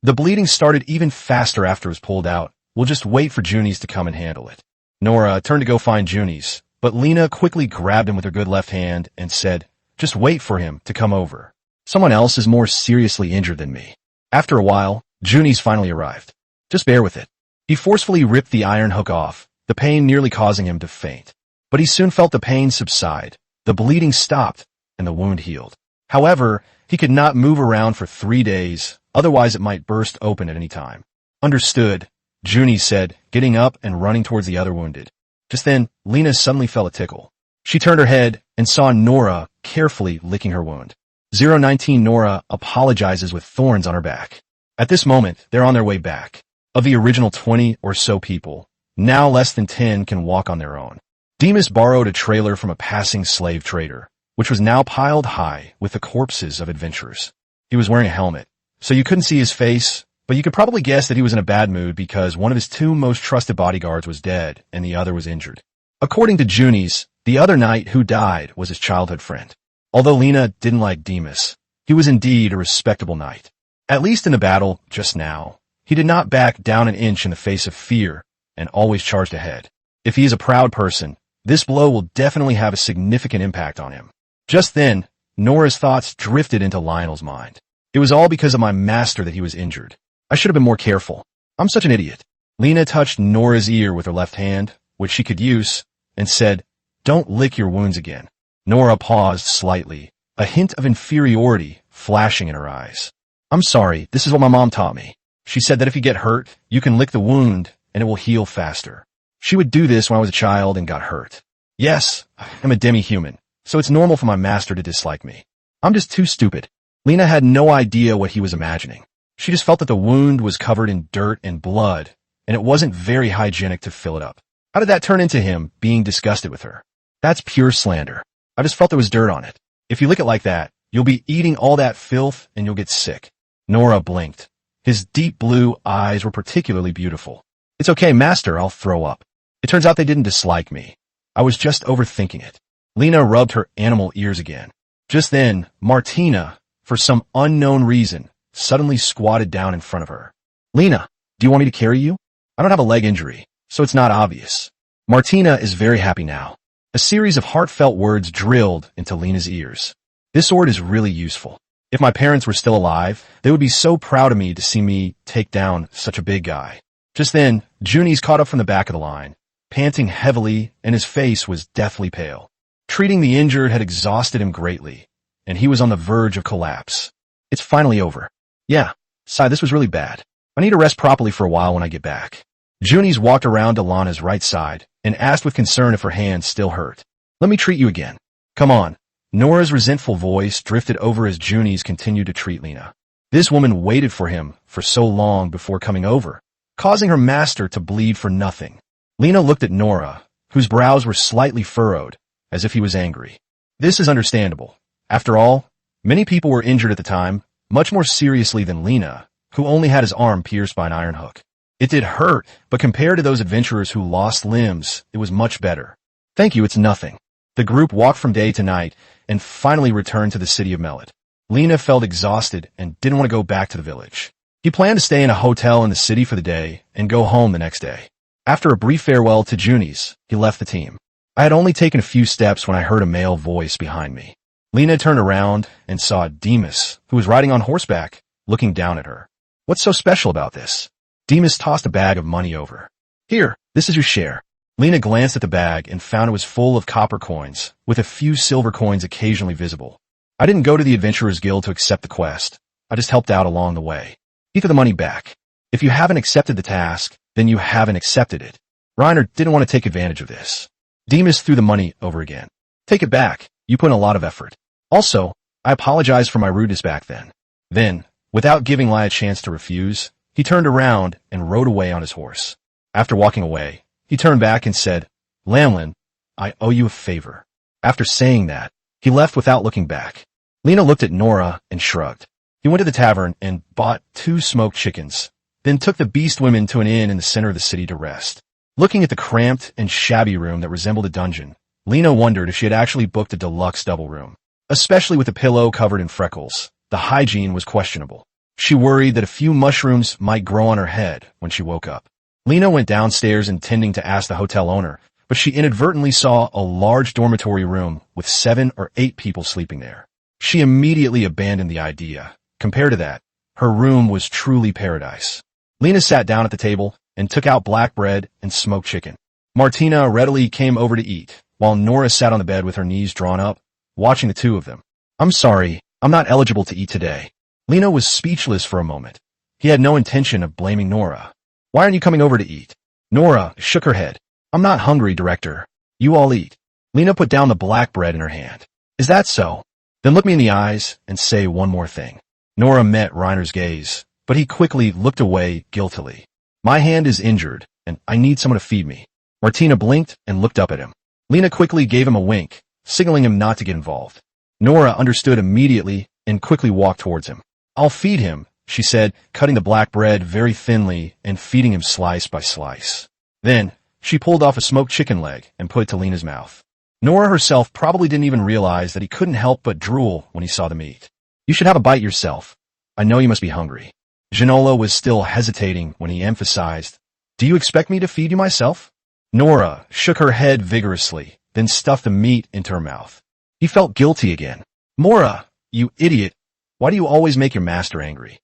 The bleeding started even faster after it was pulled out. "We'll just wait for Junies to come and handle it." Nora turned to go find Junies, but Lena quickly grabbed him with her good left hand and said, "Just wait for him to come over. Someone else is more seriously injured than me." After a while, Junies finally arrived. "Just bear with it." He forcefully ripped the iron hook off, the pain nearly causing him to faint. But he soon felt the pain subside. The bleeding stopped, and the wound healed. However, he could not move around for 3 days, otherwise it might burst open at any time. "Understood," Junie said, getting up and running towards the other wounded. Just then, Lena suddenly felt a tickle. She turned her head and saw Nora carefully licking her wound. 019 Nora apologizes with thorns on her back. At this moment, they're on their way back. Of the original 20 or so people, now less than 10 can walk on their own. Demas borrowed a trailer from a passing slave trader, which was now piled high with the corpses of adventurers. He was wearing a helmet, so you couldn't see his face, but you could probably guess that he was in a bad mood because one of his 2 most trusted bodyguards was dead and the other was injured. According to Junies, the other knight who died was his childhood friend. Although Lena didn't like Demas, he was indeed a respectable knight. At least in the battle just now, he did not back down an inch in the face of fear and always charged ahead. If he is a proud person, this blow will definitely have a significant impact on him. Just then, Nora's thoughts drifted into Lionel's mind. It was all because of my master that he was injured. I should have been more careful. I'm such an idiot. Lena touched Nora's ear with her left hand, which she could use, and said, "Don't lick your wounds again." Nora paused slightly, a hint of inferiority flashing in her eyes. I'm sorry, this is what my mom taught me. She said that if you get hurt, you can lick the wound and it will heal faster. She would do this when I was a child and got hurt. Yes, I'm a demi-human, so it's normal for my master to dislike me. I'm just too stupid. Lena had no idea what he was imagining. She just felt that the wound was covered in dirt and blood, and it wasn't very hygienic to fill it up. How did that turn into him being disgusted with her? That's pure slander. I just felt there was dirt on it. If you lick it like that, you'll be eating all that filth and you'll get sick. Nora blinked. His deep blue eyes were particularly beautiful. It's okay, master, I'll throw up. It turns out they didn't dislike me. I was just overthinking it. Lena rubbed her animal ears again. Just then, Martina, for some unknown reason, suddenly squatted down in front of her. Lena, do you want me to carry you? I don't have a leg injury, so it's not obvious. Martina is very happy now. A series of heartfelt words drilled into Lena's ears. This sword is really useful. If my parents were still alive, they would be so proud of me to see me take down such a big guy. Just then, Junies caught up from the back of the line, panting heavily, and his face was deathly pale. Treating the injured had exhausted him greatly, and he was on the verge of collapse. It's finally over. Yeah, Sai, this was really bad. I need to rest properly for a while when I get back. Junies walked around to Lana's right side and asked with concern if her hand still hurt. Let me treat you again. Come on. Nora's resentful voice drifted over as Junies continued to treat Lena. This woman waited for him for so long before coming over, causing her master to bleed for nothing. Lena looked at Nora, whose brows were slightly furrowed, as if he was angry. This is understandable. After all, many people were injured at the time, much more seriously than Lena, who only had his arm pierced by an iron hook. It did hurt, but compared to those adventurers who lost limbs, it was much better. Thank you, it's nothing. The group walked from day to night and finally returned to the city of Mellet. Lena felt exhausted and didn't want to go back to the village. He planned to stay in a hotel in the city for the day and go home the next day. After a brief farewell to Junies, he left the team. I had only taken a few steps when I heard a male voice behind me. Lena turned around and saw Demas, who was riding on horseback, looking down at her. What's so special about this? Demas tossed a bag of money over. Here, this is your share. Lena glanced at the bag and found it was full of copper coins, with a few silver coins occasionally visible. I didn't go to the Adventurers Guild to accept the quest. I just helped out along the way. He threw the money back. If you haven't accepted the task, then you haven't accepted it. Reiner didn't want to take advantage of this. Demas threw the money over again. Take it back. You put in a lot of effort. Also, I apologize for my rudeness back then. Then, without giving Lai a chance to refuse, he turned around and rode away on his horse. After walking away, he turned back and said, Lamlin, I owe you a favor. After saying that, he left without looking back. Lena looked at Nora and shrugged. He went to the tavern and bought 2 smoked chickens, then took the beast women to an inn in the center of the city to rest. Looking at the cramped and shabby room that resembled a dungeon, Lena wondered if she had actually booked a deluxe double room. Especially with a pillow covered in freckles, the hygiene was questionable. She worried that a few mushrooms might grow on her head when she woke up. Lena went downstairs intending to ask the hotel owner, but she inadvertently saw a large dormitory room with 7 or 8 people sleeping there. She immediately abandoned the idea. Compared to that, her room was truly paradise. Lena sat down at the table and took out black bread and smoked chicken. Martina readily came over to eat, while Nora sat on the bed with her knees drawn up, watching the two of them. I'm sorry, I'm not eligible to eat today. Lena was speechless for a moment. He had no intention of blaming Nora. Why aren't you coming over to eat? Nora shook her head. I'm not hungry, Director. You all eat. Lena put down the black bread in her hand. Is that so? Then look me in the eyes and say one more thing. Nora met Reiner's gaze, but he quickly looked away guiltily. My hand is injured, and I need someone to feed me. Martina blinked and looked up at him. Lena quickly gave him a wink, signaling him not to get involved. Nora understood immediately and quickly walked towards him. I'll feed him, she said, cutting the black bread very thinly and feeding him slice by slice. Then, she pulled off a smoked chicken leg and put it to Lena's mouth. Nora herself probably didn't even realize that he couldn't help but drool when he saw the meat. You should have a bite yourself. I know you must be hungry. Ginola was still hesitating when he emphasized, Do you expect me to feed you myself? Nora shook her head vigorously, then stuffed the meat into her mouth. He felt guilty again. Mora, you idiot. Why do you always make your master angry?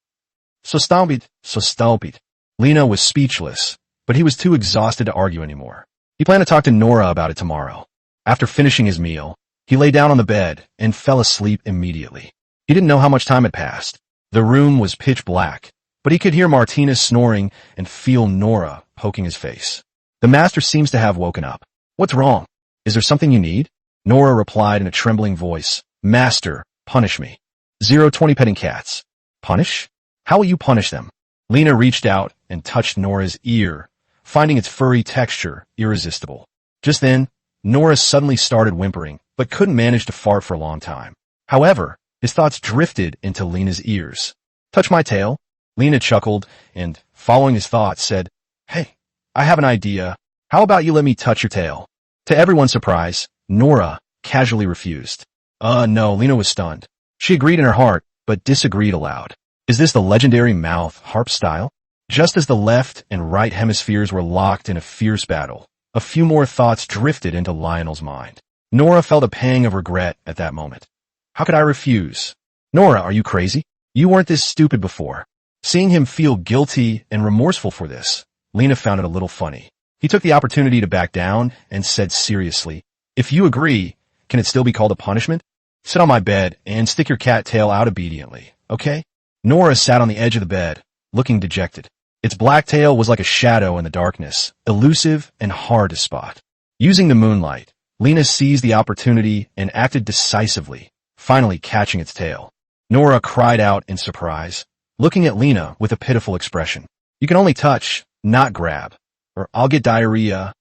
So stupid. Lena was speechless, but he was too exhausted to argue anymore. He planned to talk to Nora about it tomorrow. After finishing his meal, He lay down on the bed and fell asleep immediately. He didn't know how much time had passed. The room was pitch black, but he could hear Martinez snoring and feel Nora poking his face. The master seems to have woken up. What's wrong? Is there something you need? Nora replied in a trembling voice. Master, punish me. 020 petting cats. Punish? How will you punish them? Lena reached out and touched Nora's ear, finding its furry texture irresistible. Just then, Nora suddenly started whimpering, but couldn't manage to fart for a long time. However, his thoughts drifted into Lena's ears. Touch my tail? Lena chuckled and, following his thoughts, said, Hey, I have an idea. How about you let me touch your tail? To everyone's surprise, Nora casually refused. No, Lena was stunned. She agreed in her heart, but disagreed aloud. Is this the legendary mouth harp style? Just as the left and right hemispheres were locked in a fierce battle, a few more thoughts drifted into Lionel's mind. Nora felt a pang of regret at that moment. How could I refuse? Nora, are you crazy? You weren't this stupid before. Seeing him feel guilty and remorseful for this, Lena found it a little funny. He took the opportunity to back down and said seriously, If you agree, can it still be called a punishment? Sit on my bed and stick your cat tail out obediently, okay? Nora sat on the edge of the bed, looking dejected. Its black tail was like a shadow in the darkness, elusive and hard to spot. Using the moonlight, Lena seized the opportunity and acted decisively, finally catching its tail. Nora cried out in surprise, looking at Lena with a pitiful expression. You can only touch, not grab, or I'll get diarrhea.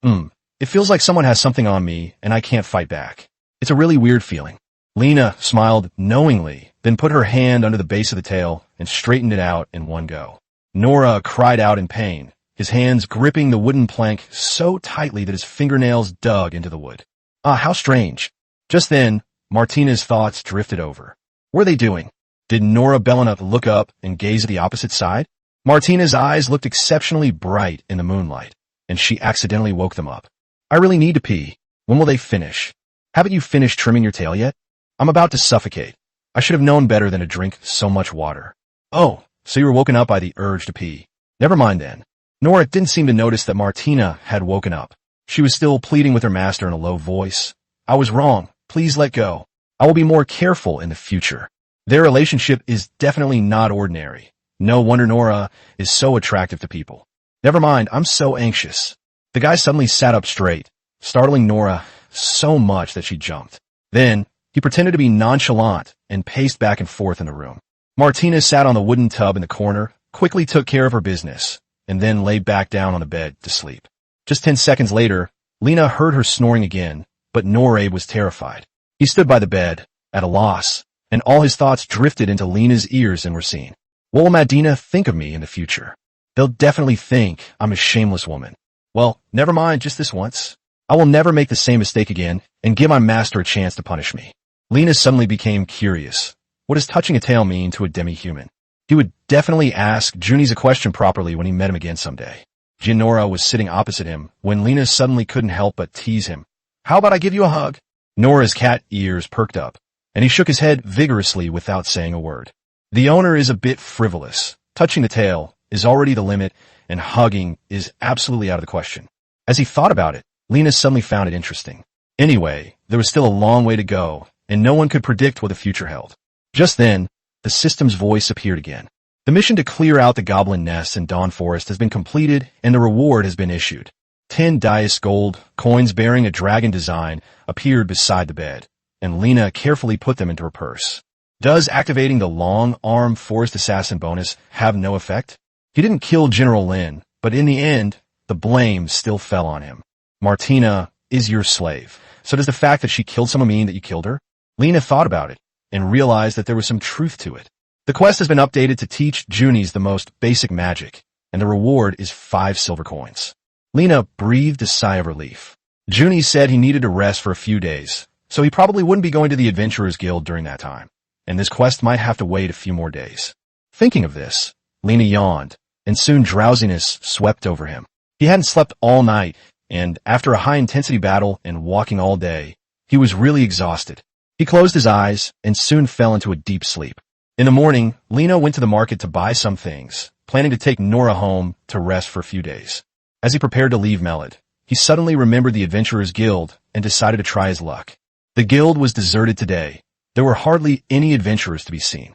It feels like someone has something on me and I can't fight back. It's a really weird feeling. Lena smiled knowingly, then put her hand under the base of the tail and straightened it out in one go. Nora cried out in pain, his hands gripping the wooden plank so tightly that his fingernails dug into the wood. How strange. Just then, Martina's thoughts drifted over. What were they doing? Did Nora Bellinup look up and gaze at the opposite side? Martina's eyes looked exceptionally bright in the moonlight, and she accidentally woke them up. I really need to pee. When will they finish? Haven't you finished trimming your tail yet? I'm about to suffocate. I should have known better than to drink so much water. Oh, so you were woken up by the urge to pee. Never mind then. Nora didn't seem to notice that Martina had woken up. She was still pleading with her master in a low voice. I was wrong. Please let go. I will be more careful in the future. Their relationship is definitely not ordinary. No wonder Nora is so attractive to people. Never mind, I'm so anxious. The guy suddenly sat up straight, startling Nora so much that she jumped. Then, he pretended to be nonchalant and paced back and forth in the room. Martina sat on the wooden tub in the corner, quickly took care of her business, and then lay back down on the bed to sleep. Just 10 seconds later, Lena heard her snoring again, but Norabe was terrified. He stood by the bed, at a loss, and all his thoughts drifted into Lena's ears and were seen. What will Madina think of me in the future? They'll definitely think I'm a shameless woman. Well, never mind just this once. I will never make the same mistake again and give my master a chance to punish me. Lena suddenly became curious. What does touching a tail mean to a demi-human? He would definitely ask Junies a question properly when he met him again someday. Nora was sitting opposite him when Lena suddenly couldn't help but tease him. How about I give you a hug? Nora's cat ears perked up, and he shook his head vigorously without saying a word. The owner is a bit frivolous. Touching the tail is already the limit, and hugging is absolutely out of the question. As he thought about it, Lena suddenly found it interesting. Anyway, there was still a long way to go, and no one could predict what the future held. Just then, the system's voice appeared again. The mission to clear out the goblin nests in Dawn Forest has been completed, and the reward has been issued. 10 diced gold coins bearing a dragon design appeared beside the bed, and Lena carefully put them into her purse. Does activating the long-arm forest assassin bonus have no effect? He didn't kill General Lin, but in the end, the blame still fell on him. Martina is your slave. So does the fact that she killed someone mean that you killed her? Lena thought about it and realized that there was some truth to it. The quest has been updated to teach Junies the most basic magic, and the reward is 5 silver coins. Lena breathed a sigh of relief. Junie said he needed to rest for a few days, so he probably wouldn't be going to the Adventurers Guild during that time, and this quest might have to wait a few more days. Thinking of this, Lena yawned, and soon drowsiness swept over him. He hadn't slept all night, and after a high-intensity battle and walking all day, he was really exhausted. He closed his eyes and soon fell into a deep sleep. In the morning, Lena went to the market to buy some things, planning to take Nora home to rest for a few days. As he prepared to leave Melid, he suddenly remembered the Adventurers Guild and decided to try his luck. The guild was deserted today. There were hardly any adventurers to be seen.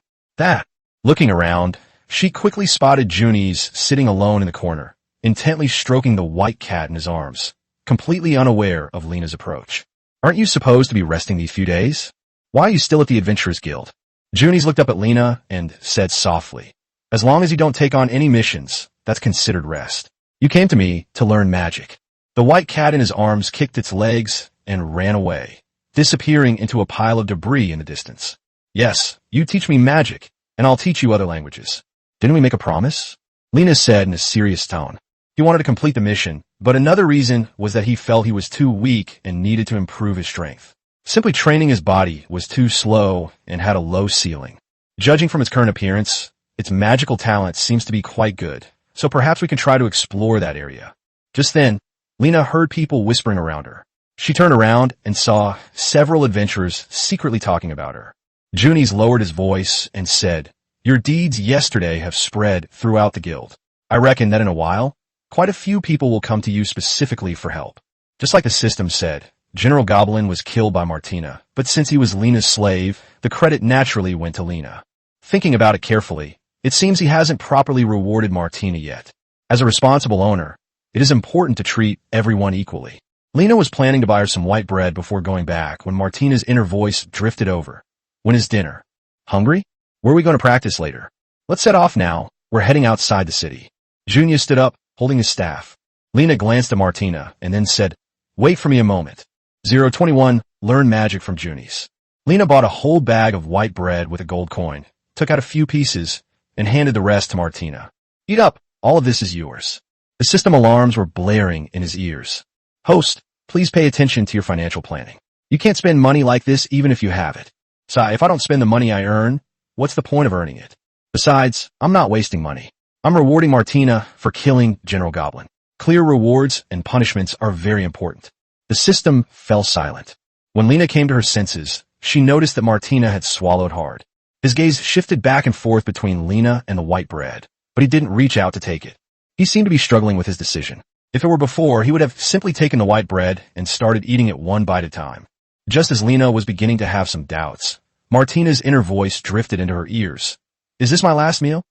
Looking around, she quickly spotted Junies sitting alone in the corner, intently stroking the white cat in his arms, completely unaware of Lena's approach. Aren't you supposed to be resting these few days? Why are you still at the Adventurers Guild? Junies looked up at Lena and said softly, as long as you don't take on any missions, that's considered rest. You came to me to learn magic. The white cat in his arms kicked its legs and ran away, disappearing into a pile of debris in the distance. Yes, you teach me magic, and I'll teach you other languages. Didn't we make a promise? Lena said in a serious tone. He wanted to complete the mission, but another reason was that he felt he was too weak and needed to improve his strength. Simply training his body was too slow and had a low ceiling. Judging from its current appearance, its magical talent seems to be quite good, so perhaps we can try to explore that area. Just then, Lena heard people whispering around her. She turned around and saw several adventurers secretly talking about her. Junies lowered his voice and said, "Your deeds yesterday have spread throughout the guild. I reckon that in a while, quite a few people will come to you specifically for help." Just like the system said, General Goblin was killed by Martina, but since he was Lena's slave, the credit naturally went to Lena. Thinking about it carefully, it seems he hasn't properly rewarded Martina yet. As a responsible owner, it is important to treat everyone equally. Lena was planning to buy her some white bread before going back when Martina's inner voice drifted over. "When is dinner? Hungry? Where are we going to practice later? Let's set off now. We're heading outside the city." Junior stood up, holding his staff. Lena glanced at Martina and then said, "Wait for me a moment." 021, learn magic from Junies. Lena bought a whole bag of white bread with a gold coin, took out a few pieces, and handed the rest to Martina. "Eat up. All of this is yours." The system alarms were blaring in his ears. "Host, please pay attention to your financial planning. You can't spend money like this even if you have it. So if I don't spend the money I earn, what's the point of earning it? Besides, I'm not wasting money. I'm rewarding Martina for killing General Goblin. Clear rewards and punishments are very important." The system fell silent. When Lena came to her senses, she noticed that Martina had swallowed hard. His gaze shifted back and forth between Lena and the white bread, but he didn't reach out to take it. He seemed to be struggling with his decision. If it were before, he would have simply taken the white bread and started eating it one bite at a time. Just as Lena was beginning to have some doubts, Martina's inner voice drifted into her ears. "Is this my last meal?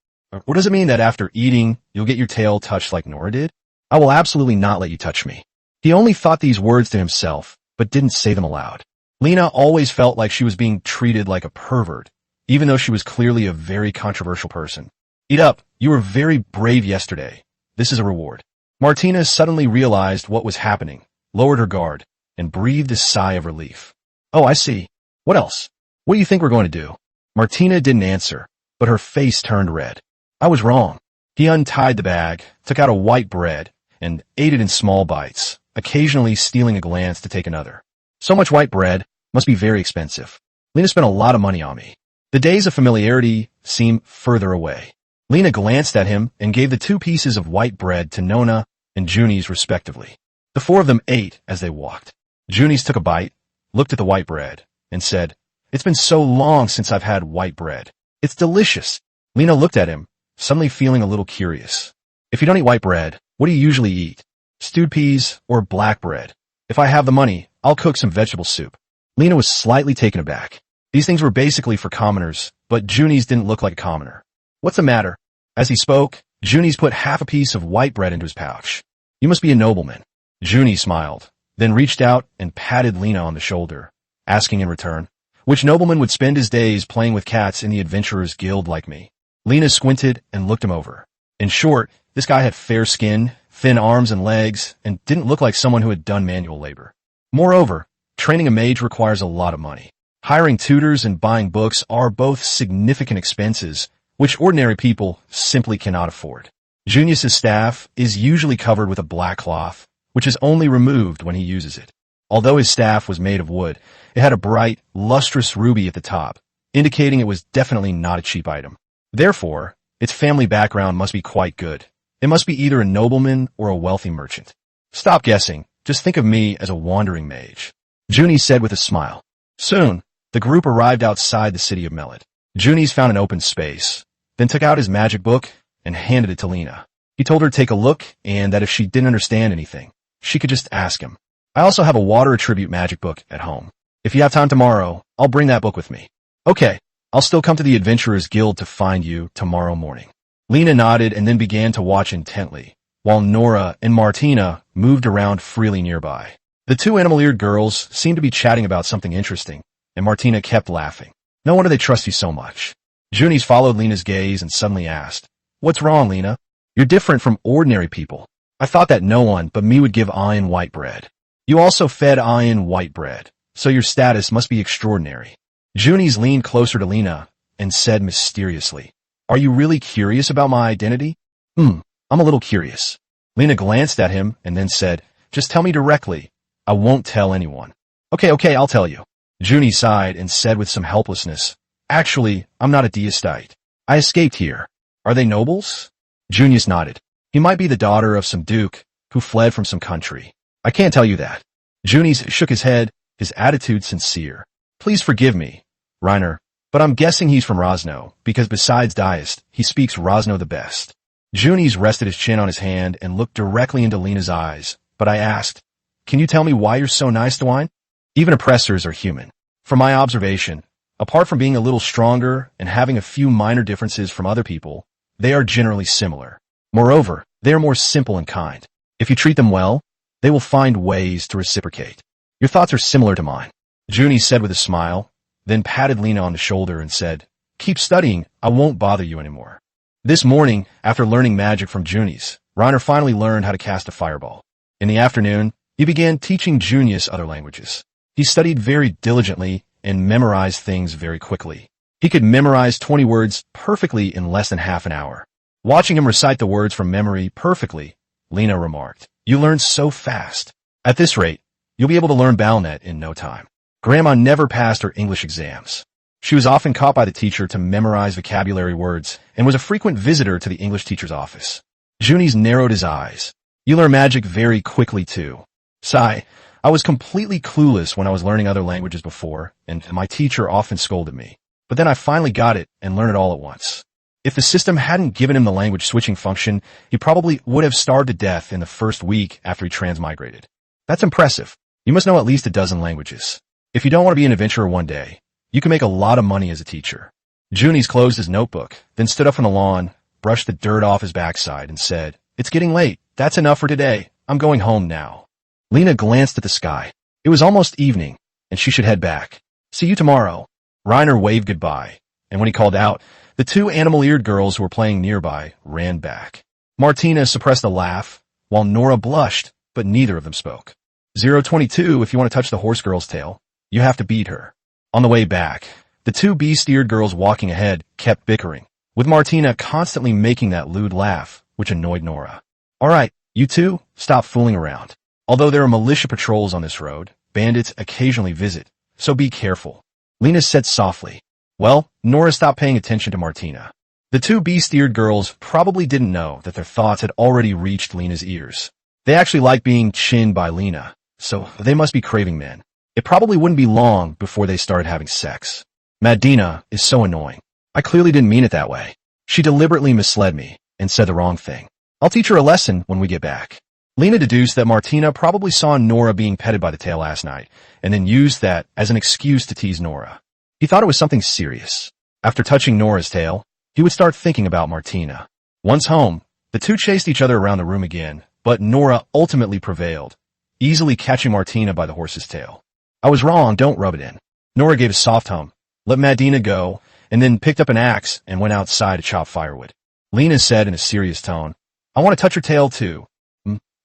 Or does it mean that after eating, you'll get your tail touched like Nora did? I will absolutely not let you touch me." He only thought these words to himself, but didn't say them aloud. Lena always felt like she was being treated like a pervert, even though she was clearly a very controversial person. "Eat up. You were very brave yesterday. This is a reward." Martina suddenly realized what was happening, lowered her guard, and breathed a sigh of relief. "Oh, I see. What else? What do you think we're going to do?" Martina didn't answer, but her face turned red. "I was wrong." He untied the bag, took out a white bread, and ate it in small bites, occasionally stealing a glance to take another. "So much white bread must be very expensive. Lena spent a lot of money on me." The days of familiarity seemed further away. Lena glanced at him and gave the 2 pieces of white bread to Nona and Junies respectively. The 4 of them ate as they walked. Junies took a bite, looked at the white bread, and said, "It's been so long since I've had white bread. It's delicious." Lena looked at him, suddenly feeling a little curious. "If you don't eat white bread, what do you usually eat? Stewed peas or black bread? If I have the money, I'll cook some vegetable soup." Lena was slightly taken aback. These things were basically for commoners, but Junies didn't look like a commoner. "What's the matter?" As he spoke, Junies put half a piece of white bread into his pouch. "You must be a nobleman." Junies smiled, then reached out and patted Lena on the shoulder, asking in return, "Which nobleman would spend his days playing with cats in the Adventurers Guild like me?" Lena squinted and looked him over. In short, this guy had fair skin, thin arms and legs, and didn't look like someone who had done manual labor. Moreover, training a mage requires a lot of money. Hiring tutors and buying books are both significant expenses, which ordinary people simply cannot afford. Junius's staff is usually covered with a black cloth, which is only removed when he uses it. Although his staff was made of wood, it had a bright, lustrous ruby at the top, indicating it was definitely not a cheap item. Therefore, its family background must be quite good. It must be either a nobleman or a wealthy merchant. "Stop guessing. Just think of me as a wandering mage," Junies said with a smile. Soon, the group arrived outside the city of Melid. Junies found an open space, then took out his magic book and handed it to Lena. He told her to take a look and that if she didn't understand anything, she could just ask him. "I also have a water attribute magic book at home. If you have time tomorrow, I'll bring that book with me. Okay, I'll still come to the Adventurers Guild to find you tomorrow morning. Lena nodded and then began to watch intently, while Nora and Martina moved around freely nearby. The two animal-eared girls seemed to be chatting about something interesting, and Martina kept laughing. No wonder they trust you so much. Junies followed Lena's gaze and suddenly asked, "What's wrong, Lena? You're different from ordinary people. I thought that no one but me would give Ian white bread. You also fed Ian white bread, so your status must be extraordinary." Junies leaned closer to Lena and said mysteriously, "Are you really curious about my identity?" I'm a little curious." Lena glanced at him and then said, "Just tell me directly. I won't tell anyone." Okay, I'll tell you." Junie sighed and said with some helplessness, "Actually, I'm not a deistite. I escaped here. Are they nobles?" Junius nodded. "He might be the daughter of some duke who fled from some country. I can't tell you that." Junius shook his head, his attitude sincere. "Please forgive me, Reiner, but I'm guessing he's from Rosno, because besides Deist, he speaks Rosno the best." Junius rested his chin on his hand and looked directly into Lena's eyes, but I asked, "Can you tell me why you're so nice to Wine?" Even oppressors are human. From my observation, apart from being a little stronger and having a few minor differences from other people, they are generally similar. Moreover, they are more simple and kind. If you treat them well, they will find ways to reciprocate. Your thoughts are similar to mine." Junie said with a smile, then patted Lena on the shoulder and said, "Keep studying, I won't bother you anymore." This morning, after learning magic from Junius, Reiner finally learned how to cast a fireball. In the afternoon, he began teaching Junius other languages. He studied very diligently and memorized things very quickly. He could memorize 20 words perfectly in less than half an hour. Watching him recite the words from memory perfectly, Lena remarked, "You learn so fast. At this rate, you'll be able to learn Balnet in no time." Grandma never passed her English exams. She was often caught by the teacher to memorize vocabulary words and was a frequent visitor to the English teacher's office. Junies narrowed his eyes. "You learn magic very quickly, too." Sigh, I was completely clueless when I was learning other languages before, and my teacher often scolded me. But then I finally got it and learned it all at once. If the system hadn't given him the language switching function, he probably would have starved to death in the first week after he transmigrated. That's impressive. You must know at least a dozen languages. If you don't want to be an adventurer one day, you can make a lot of money as a teacher. Junies closed his notebook, then stood up from the lawn, brushed the dirt off his backside, and said, "It's getting late. That's enough for today. I'm going home now." Lena glanced at the sky. It was almost evening, and she should head back. "See you tomorrow." Reiner waved goodbye, and when he called out, the two animal-eared girls who were playing nearby ran back. Martina suppressed a laugh, while Nora blushed, but neither of them spoke. 022, if you want to touch the horse girl's tail, you have to beat her. On the way back, the two beast-eared girls walking ahead kept bickering, with Martina constantly making that lewd laugh, which annoyed Nora. "All right, you two, stop fooling around. Although there are militia patrols on this road, bandits occasionally visit, so be careful." Lena said softly. Well, Nora stopped paying attention to Martina. The two beast-eared girls probably didn't know that their thoughts had already reached Lena's ears. They actually liked being chinned by Lena, so they must be craving men. It probably wouldn't be long before they started having sex. Madina is so annoying. I clearly didn't mean it that way. She deliberately misled me and said the wrong thing. I'll teach her a lesson when we get back. Lena deduced that Martina probably saw Nora being petted by the tail last night, and then used that as an excuse to tease Nora. He thought it was something serious. After touching Nora's tail, he would start thinking about Martina. Once home, the two chased each other around the room again, but Nora ultimately prevailed, easily catching Martina by the horse's tail. "I was wrong, don't rub it in." Nora gave a soft hum, let Madina go, and then picked up an axe and went outside to chop firewood. Lena said in a serious tone, "I want to touch her tail too."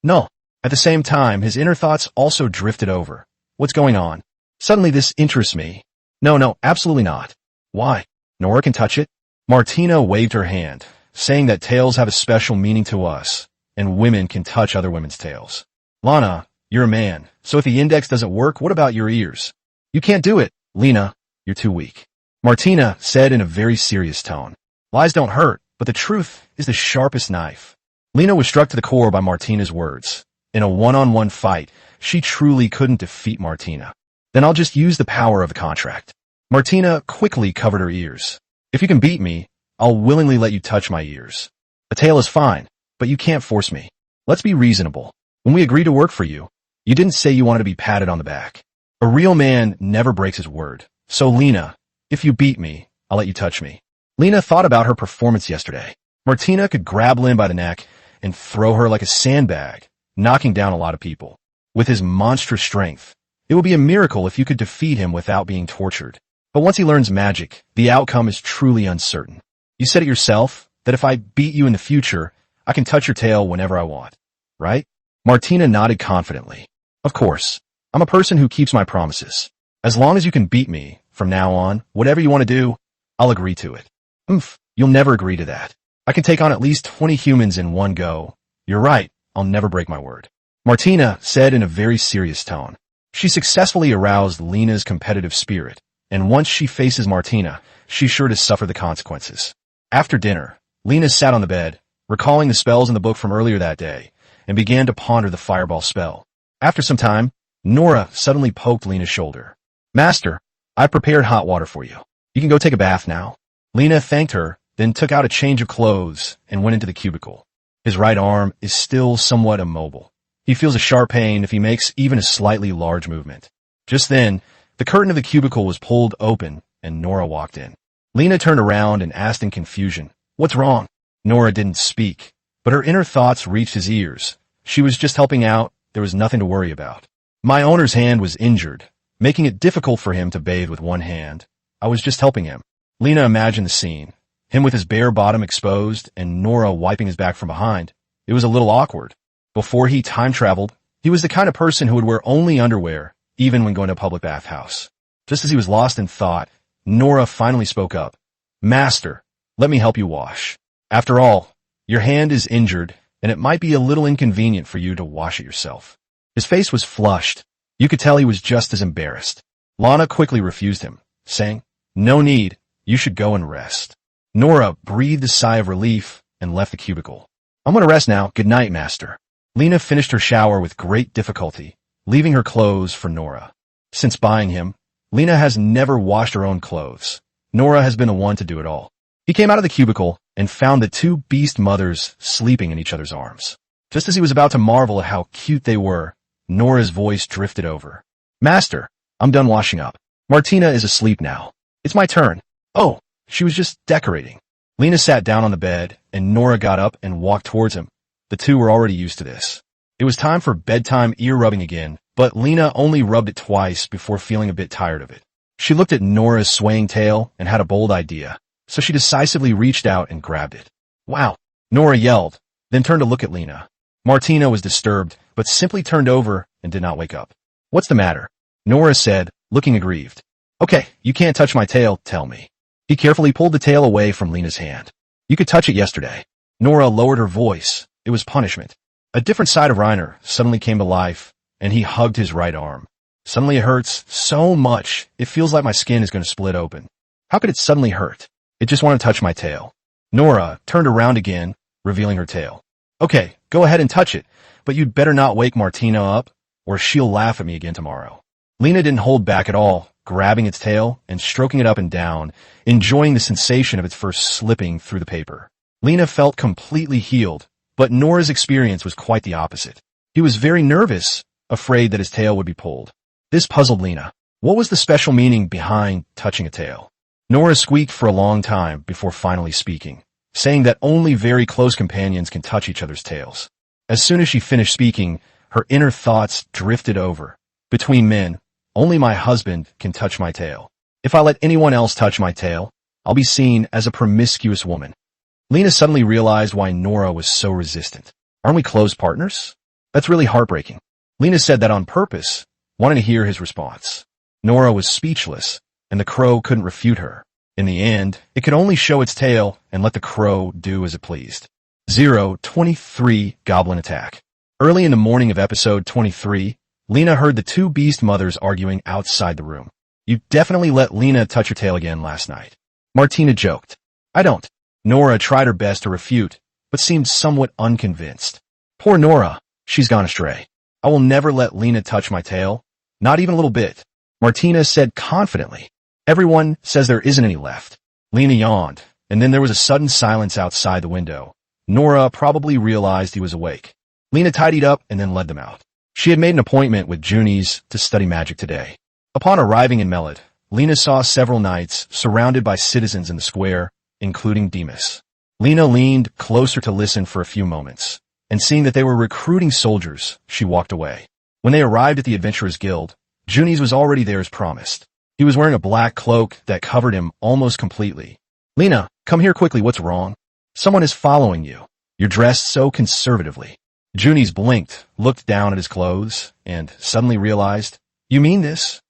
No. At the same time, his inner thoughts also drifted over. What's going on? Suddenly this interests me. No, absolutely not. Why? Nora can touch it? Martina waved her hand, saying that tails have a special meaning to us, and women can touch other women's tails. Lana, you're a man, so if the index doesn't work, what about your ears? You can't do it, Lena. You're too weak. Martina said in a very serious tone. Lies don't hurt, but the truth is the sharpest knife. Lena was struck to the core by Martina's words. In a one-on-one fight, she truly couldn't defeat Martina. Then I'll just use the power of a contract. Martina quickly covered her ears. If you can beat me, I'll willingly let you touch my ears. A tail is fine, but you can't force me. Let's be reasonable. When we agreed to work for you, you didn't say you wanted to be patted on the back. A real man never breaks his word. So Lena, if you beat me, I'll let you touch me. Lena thought about her performance yesterday. Martina could grab Lynn by the neck and throw her like a sandbag, knocking down a lot of people. With his monstrous strength, it would be a miracle if you could defeat him without being tortured. But once he learns magic, the outcome is truly uncertain. You said it yourself, that if I beat you in the future, I can touch your tail whenever I want, right? Martina nodded confidently. Of course. I'm a person who keeps my promises. As long as you can beat me, from now on, whatever you want to do, I'll agree to it. You'll never agree to that. I can take on at least 20 humans in one go. You're right, I'll never break my word. Martina said in a very serious tone. She successfully aroused Lena's competitive spirit, and once she faces Martina, she's sure to suffer the consequences. After dinner, Lena sat on the bed, recalling the spells in the book from earlier that day, and began to ponder the fireball spell. After some time, Nora suddenly poked Lena's shoulder. Master, I've prepared hot water for you. You can go take a bath now. Lena thanked her, then took out a change of clothes and went into the cubicle. His right arm is still somewhat immobile. He feels a sharp pain if he makes even a slightly large movement. Just then, the curtain of the cubicle was pulled open and Nora walked in. Lena turned around and asked in confusion, "What's wrong?" Nora didn't speak, but her inner thoughts reached his ears. She was just helping out. There was nothing to worry about. My owner's hand was injured, making it difficult for him to bathe with one hand. I was just helping him. Lena imagined the scene. Him with his bare bottom exposed and Nora wiping his back from behind. It was a little awkward. Before he time-traveled, he was the kind of person who would wear only underwear, even when going to a public bathhouse. Just as he was lost in thought, Nora finally spoke up. Master, let me help you wash. After all, your hand is injured, and it might be a little inconvenient for you to wash it yourself. His face was flushed. You could tell he was just as embarrassed. Lana quickly refused him, saying, No need, you should go and rest. Nora breathed a sigh of relief and left the cubicle. I'm going to rest now. Good night, Master. Lena finished her shower with great difficulty, leaving her clothes for Nora. Since buying him, Lena has never washed her own clothes. Nora has been the one to do it all. He came out of the cubicle and found the two beast mothers sleeping in each other's arms. Just as he was about to marvel at how cute they were, Nora's voice drifted over. Master, I'm done washing up. Martina is asleep now. It's my turn. Oh, she was just decorating. Lena sat down on the bed, and Nora got up and walked towards him. The two were already used to this. It was time for bedtime ear rubbing again, but Lena only rubbed it twice before feeling a bit tired of it. She looked at Nora's swaying tail and had a bold idea, so she decisively reached out and grabbed it. Wow! Nora yelled, then turned to look at Lena. Martina was disturbed, but simply turned over and did not wake up. What's the matter? Nora said, looking aggrieved. Okay, you can't touch my tail, tell me. He carefully pulled the tail away from Lena's hand. You could touch it yesterday. Nora lowered her voice. It was punishment. A different side of Reiner suddenly came to life, and he hugged his right arm. Suddenly it hurts so much, it feels like my skin is going to split open. How could it suddenly hurt? It just wanted to touch my tail. Nora turned around again, revealing her tail. Okay, go ahead and touch it, but you'd better not wake Martina up, or she'll laugh at me again tomorrow. Lena didn't hold back at all, grabbing its tail and stroking it up and down, enjoying the sensation of its fur slipping through the paper. Lena felt completely healed, but Nora's experience was quite the opposite. He was very nervous, afraid that his tail would be pulled. This puzzled Lena. What was the special meaning behind touching a tail? Nora squeaked for a long time before finally speaking, saying that only very close companions can touch each other's tails. As soon as she finished speaking, her inner thoughts drifted over. Between men, only my husband can touch my tail. If I let anyone else touch my tail, I'll be seen as a promiscuous woman. Lena suddenly realized why Nora was so resistant. Aren't we close partners? That's really heartbreaking. Lena said that on purpose, wanting to hear his response. Nora was speechless, and the crow couldn't refute her. In the end, it could only show its tail and let the crow do as it pleased. 023 Goblin Attack. Early in the morning of episode 23, Lena heard the two beast mothers arguing outside the room. You definitely let Lena touch your tail again last night. Martina joked. I don't. Nora tried her best to refute, but seemed somewhat unconvinced. Poor Nora, she's gone astray. I will never let Lena touch my tail, not even a little bit. Martina said confidently. Everyone says there isn't any left. Lena yawned, and then there was a sudden silence outside the window. Nora probably realized he was awake. Lena tidied up and then led them out. She had made an appointment with Junies to study magic today. Upon arriving in Melid, Lena saw several knights surrounded by citizens in the square, including Demas. Lena leaned closer to listen for a few moments, and seeing that they were recruiting soldiers, she walked away. When they arrived at the Adventurers Guild, Junies was already there as promised. He was wearing a black cloak that covered him almost completely. Lena, come here quickly, what's wrong? Someone is following you. You're dressed so conservatively. Junies blinked, looked down at his clothes, and suddenly realized, you mean this?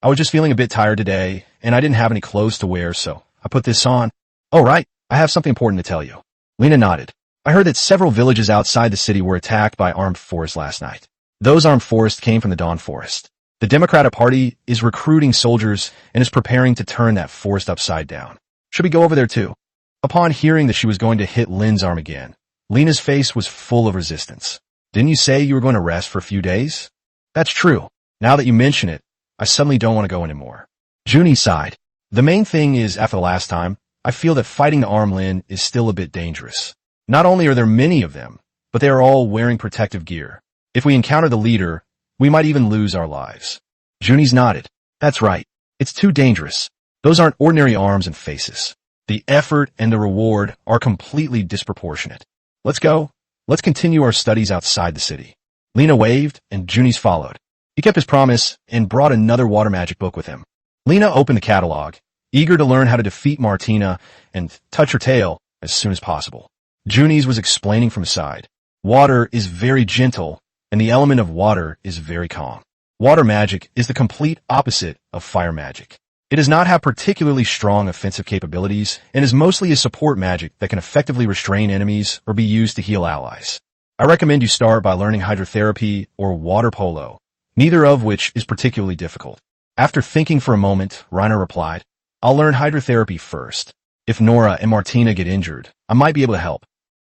I was just feeling a bit tired today, and I didn't have any clothes to wear, so I put this on. Oh, right, I have something important to tell you. Lena nodded. I heard that several villages outside the city were attacked by armed forest last night. Those armed forest came from the Dawn Forest. The Democratic Party is recruiting soldiers and is preparing to turn that forest upside down. Should we go over there too? Upon hearing that she was going to hit Lynn's arm again, Lena's face was full of resistance. Didn't you say you were going to rest for a few days? That's true. Now that you mention it, I suddenly don't want to go anymore. Junie sighed. The main thing is, after the last time, I feel that fighting to arm Lynn is still a bit dangerous. Not only are there many of them, but they are all wearing protective gear. If we encounter the leader, we might even lose our lives. Junie's nodded. That's right. It's too dangerous. Those aren't ordinary arms and faces. The effort and the reward are completely disproportionate. Let's go. Let's continue our studies outside the city. Lena waved, and Junie's followed. He kept his promise and brought another water magic book with him. Lena opened the catalog, eager to learn how to defeat Martina and touch her tail as soon as possible. Junie's was explaining from his side. Water is very gentle, and the element of water is very calm. Water magic is the complete opposite of fire magic. It does not have particularly strong offensive capabilities and is mostly a support magic that can effectively restrain enemies or be used to heal allies. I recommend you start by learning hydrotherapy or water polo, neither of which is particularly difficult. After thinking for a moment, Reiner replied, I'll learn hydrotherapy first. If Nora and Martina get injured, I might be able to help.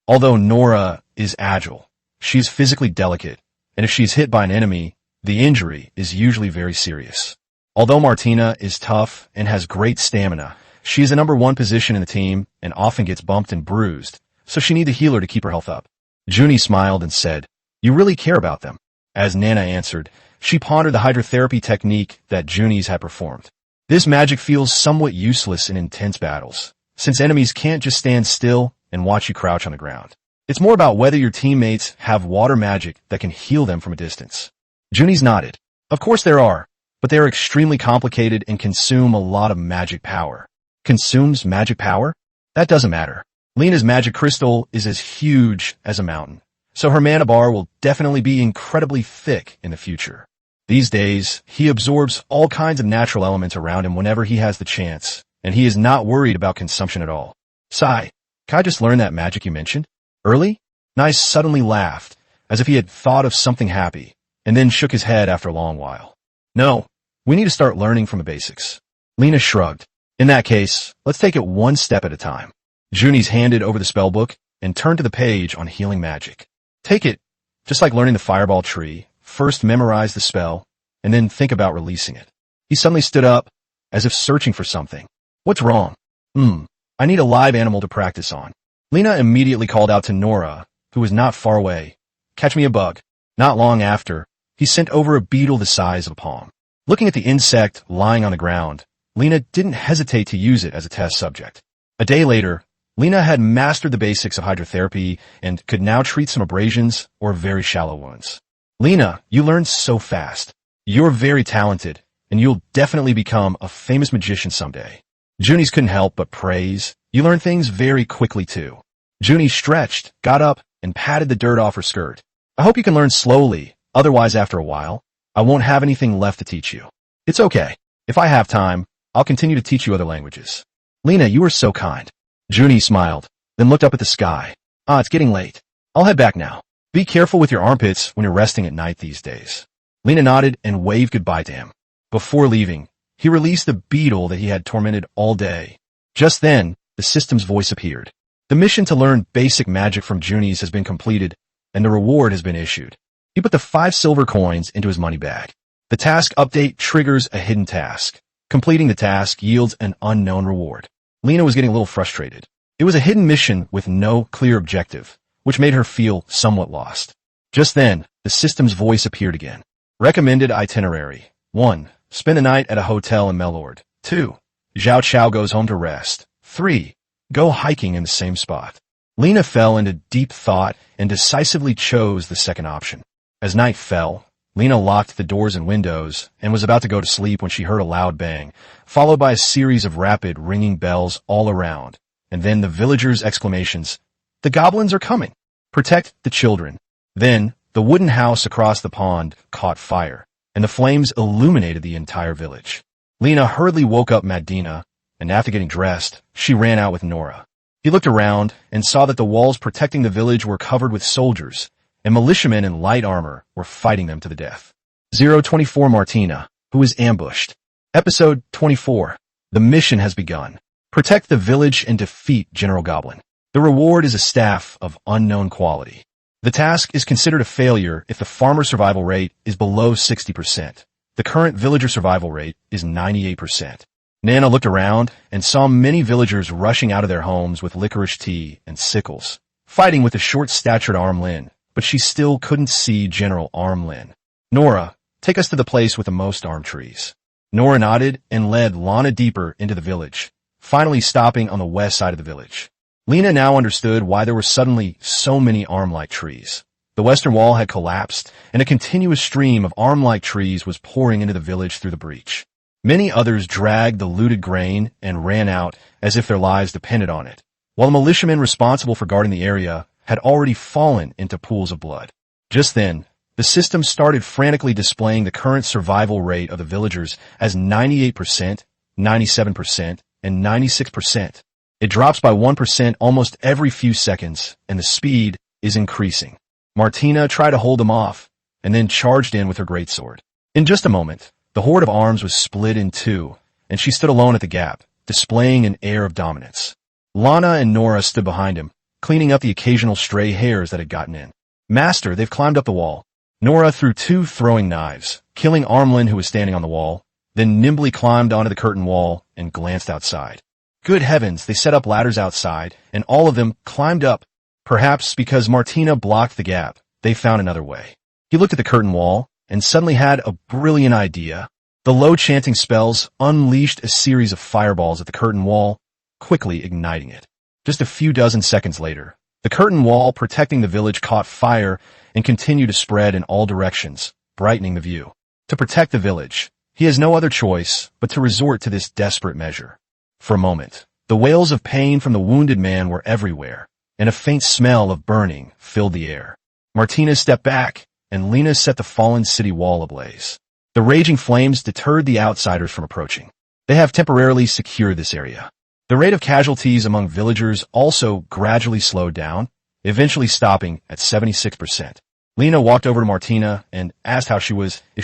Although Nora is agile, she is physically delicate, and if she's hit by an enemy, the injury is usually very serious. Although Martina is tough and has great stamina, she is the number one position in the team and often gets bumped and bruised, so she needs a healer to keep her health up. Junie smiled and said, You really care about them. As Nana answered, she pondered the hydrotherapy technique that Junie's had performed. This magic feels somewhat useless in intense battles, since enemies can't just stand still and watch you crouch on the ground. It's more about whether your teammates have water magic that can heal them from a distance. Junie's nodded. Of course there are, but they are extremely complicated and consume a lot of magic power. Consumes magic power? That doesn't matter. Lena's magic crystal is as huge as a mountain, so her mana bar will definitely be incredibly thick in the future. These days, he absorbs all kinds of natural elements around him whenever he has the chance, and he is not worried about consumption at all. Sai, can I just learn that magic you mentioned? Early? Nice suddenly laughed, as if he had thought of something happy, and then shook his head after a long while. No, we need to start learning from the basics. Lena shrugged. In that case, let's take it one step at a time. Junie's handed over the spellbook and turned to the page on healing magic. Take it, just like learning the fireball tree, first memorize the spell, and then think about releasing it. He suddenly stood up, as if searching for something. What's wrong? I need a live animal to practice on. Lena immediately called out to Nora, who was not far away. Catch me a bug. Not long after, he sent over a beetle the size of a palm. Looking at the insect lying on the ground, Lena didn't hesitate to use it as a test subject. A day later, Lena had mastered the basics of hydrotherapy and could now treat some abrasions or very shallow wounds. Lena, you learned so fast. You're very talented, and you'll definitely become a famous magician someday. Junie's couldn't help but praise. You learn things very quickly too. Junie stretched, got up, and patted the dirt off her skirt. I hope you can learn slowly, otherwise after a while, I won't have anything left to teach you. It's okay. If I have time, I'll continue to teach you other languages. Lena, you are so kind. Junie smiled, then looked up at the sky. It's getting late. I'll head back now. Be careful with your armpits when you're resting at night these days. Lena nodded and waved goodbye to him. Before leaving, he released the beetle that he had tormented all day. Just then, the system's voice appeared. The mission to learn basic magic from Junie's has been completed, and the reward has been issued. He put the 5 silver coins into his money bag. The task update triggers a hidden task. Completing the task yields an unknown reward. Lena was getting a little frustrated. It was a hidden mission with no clear objective, which made her feel somewhat lost. Just then, the system's voice appeared again. Recommended itinerary. 1. Spend the night at a hotel in Melord. 2. Zhao Chao goes home to rest. 3. Go hiking in the same spot. Lena fell into deep thought and decisively chose the second option. As night fell, Lena locked the doors and windows and was about to go to sleep when she heard a loud bang, followed by a series of rapid ringing bells all around, and then the villagers' exclamations, "The goblins are coming! Protect the children!" Then, the wooden house across the pond caught fire, and the flames illuminated the entire village. Lena hurriedly woke up Madina, and after getting dressed, she ran out with Nora. He looked around and saw that the walls protecting the village were covered with soldiers, and militiamen in light armor were fighting them to the death. 024 Martina, who is ambushed. Episode 24. The mission has begun. Protect the village and defeat General Goblin. The reward is a staff of unknown quality. The task is considered a failure if the farmer survival rate is below 60%. The current villager survival rate is 98%. Nana looked around and saw many villagers rushing out of their homes with licorice tea and sickles, fighting with the short-statured Armlin, but she still couldn't see General Armlin. Nora, take us to the place with the most arm trees. Nora nodded and led Lana deeper into the village, finally stopping on the west side of the village. Lena now understood why there were suddenly so many arm-like trees. The western wall had collapsed, and a continuous stream of arm-like trees was pouring into the village through the breach. Many others dragged the looted grain and ran out as if their lives depended on it, while the militiamen responsible for guarding the area had already fallen into pools of blood. Just then, the system started frantically displaying the current survival rate of the villagers as 98%, 97%, and 96%. It drops by 1% almost every few seconds, and the speed is increasing. Martina tried to hold them off, and then charged in with her greatsword. In just a moment, the horde of arms was split in two, and she stood alone at the gap, displaying an air of dominance. Lana and Nora stood behind him, cleaning up the occasional stray hairs that had gotten in. "Master, they've climbed up the wall." Nora threw 2 throwing knives, killing Armlin who was standing on the wall, then nimbly climbed onto the curtain wall and glanced outside. Good heavens, they set up ladders outside, and all of them climbed up. Perhaps because Martina blocked the gap, they found another way. He looked at the curtain wall and suddenly had a brilliant idea. The low chanting spells unleashed a series of fireballs at the curtain wall, quickly igniting it. Just a few dozen seconds later, the curtain wall protecting the village caught fire and continued to spread in all directions, brightening the view. To protect the village, he has no other choice but to resort to this desperate measure. For a moment, the wails of pain from the wounded man were everywhere, and a faint smell of burning filled the air. Martina stepped back, and Lena set the fallen city wall ablaze. The raging flames deterred the outsiders from approaching. They have temporarily secured this area. The rate of casualties among villagers also gradually slowed down, eventually stopping at 76%. Lena walked over to Martina and asked if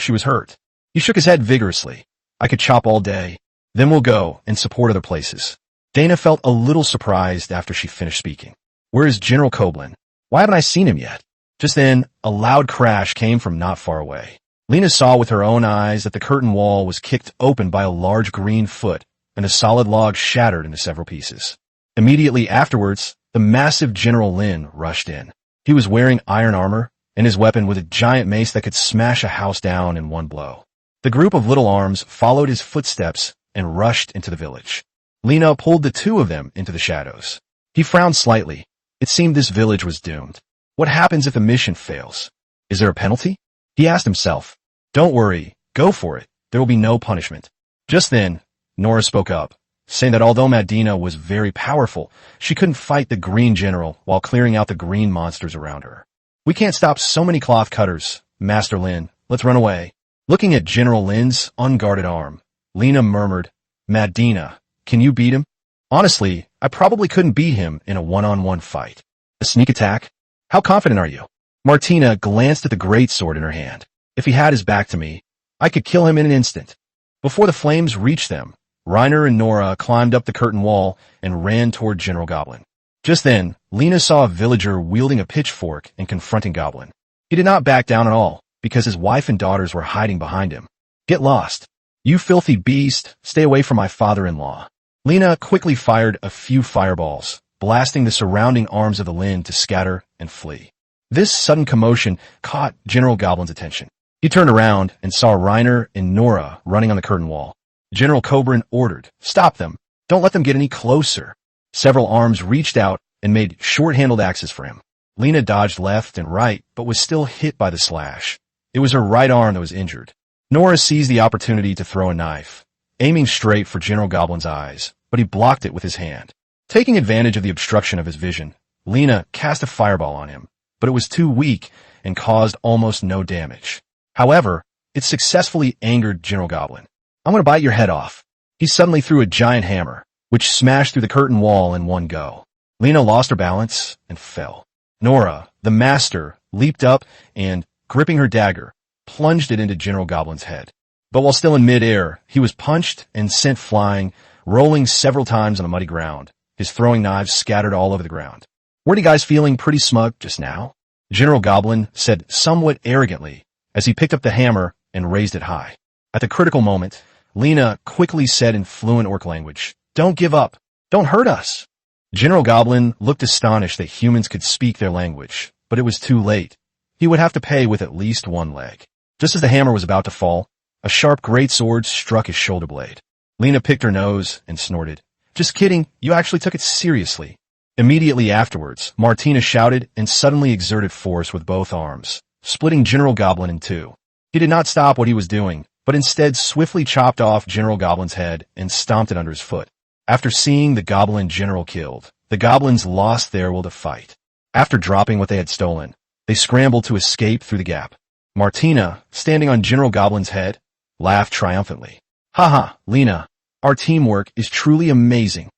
she was hurt. He shook his head vigorously. "I could chop all day. Then we'll go and support other places." Dana felt a little surprised after she finished speaking. "Where is General Koblin? Why haven't I seen him yet?" Just then, a loud crash came from not far away. Lena saw with her own eyes that the curtain wall was kicked open by a large green foot, and the solid log shattered into several pieces. Immediately afterwards, the massive General Lin rushed in. He was wearing iron armor, and his weapon was a giant mace that could smash a house down in one blow. The group of little arms followed his footsteps and rushed into the village. Lena pulled the 2 of them into the shadows. He frowned slightly. It seemed this village was doomed. What happens if the mission fails? Is there a penalty? He asked himself. "Don't worry. Go for it. There will be no punishment." Just then, Nora spoke up, saying that although Madina was very powerful, she couldn't fight the Green General while clearing out the green monsters around her. "We can't stop so many cloth cutters, Master Lin. Let's run away." Looking at General Lin's unguarded arm, Lena murmured, "Madina, can you beat him?" "Honestly, I probably couldn't beat him in a one-on-one fight." "A sneak attack? How confident are you?" Martina glanced at the greatsword in her hand. "If he had his back to me, I could kill him in an instant." Before the flames reached them, Reiner and Nora climbed up the curtain wall and ran toward General Goblin. Just then, Lena saw a villager wielding a pitchfork and confronting Goblin. He did not back down at all, because his wife and daughters were hiding behind him. "Get lost. You filthy beast, stay away from my father-in-law." Lena quickly fired a few fireballs, blasting the surrounding arms of the Lin to scatter and flee. This sudden commotion caught General Goblin's attention. He turned around and saw Reiner and Nora running on the curtain wall. General Coburn ordered, "Stop them. Don't let them get any closer." Several arms reached out and made short-handled axes for him. Lena dodged left and right, but was still hit by the slash. It was her right arm that was injured. Nora seized the opportunity to throw a knife, aiming straight for General Goblin's eyes, but he blocked it with his hand. Taking advantage of the obstruction of his vision, Lena cast a fireball on him, but it was too weak and caused almost no damage. However, it successfully angered General Goblin. "I'm going to bite your head off." He suddenly threw a giant hammer, which smashed through the curtain wall in one go. Lena lost her balance and fell. Nora, the master, leaped up and, gripping her dagger, plunged it into General Goblin's head. But while still in midair, he was punched and sent flying, rolling several times on the muddy ground, his throwing knives scattered all over the ground. "Weren't you guys feeling pretty smug just now?" General Goblin said somewhat arrogantly as he picked up the hammer and raised it high. At the critical moment, Lena quickly said in fluent Orc language, "Don't give up. Don't hurt us." General Goblin looked astonished that humans could speak their language, but it was too late. He would have to pay with at least one leg. Just as the hammer was about to fall, a sharp greatsword struck his shoulder blade. Lena picked her nose and snorted. "Just kidding, you actually took it seriously." Immediately afterwards, Martina shouted and suddenly exerted force with both arms, splitting General Goblin in two. He did not stop what he was doing, but instead swiftly chopped off General Goblin's head and stomped it under his foot. After seeing the Goblin General killed, the Goblins lost their will to fight. After dropping what they had stolen, they scrambled to escape through the gap. Martina, standing on General Goblin's head, laughed triumphantly. "Haha, Lena, our teamwork is truly amazing."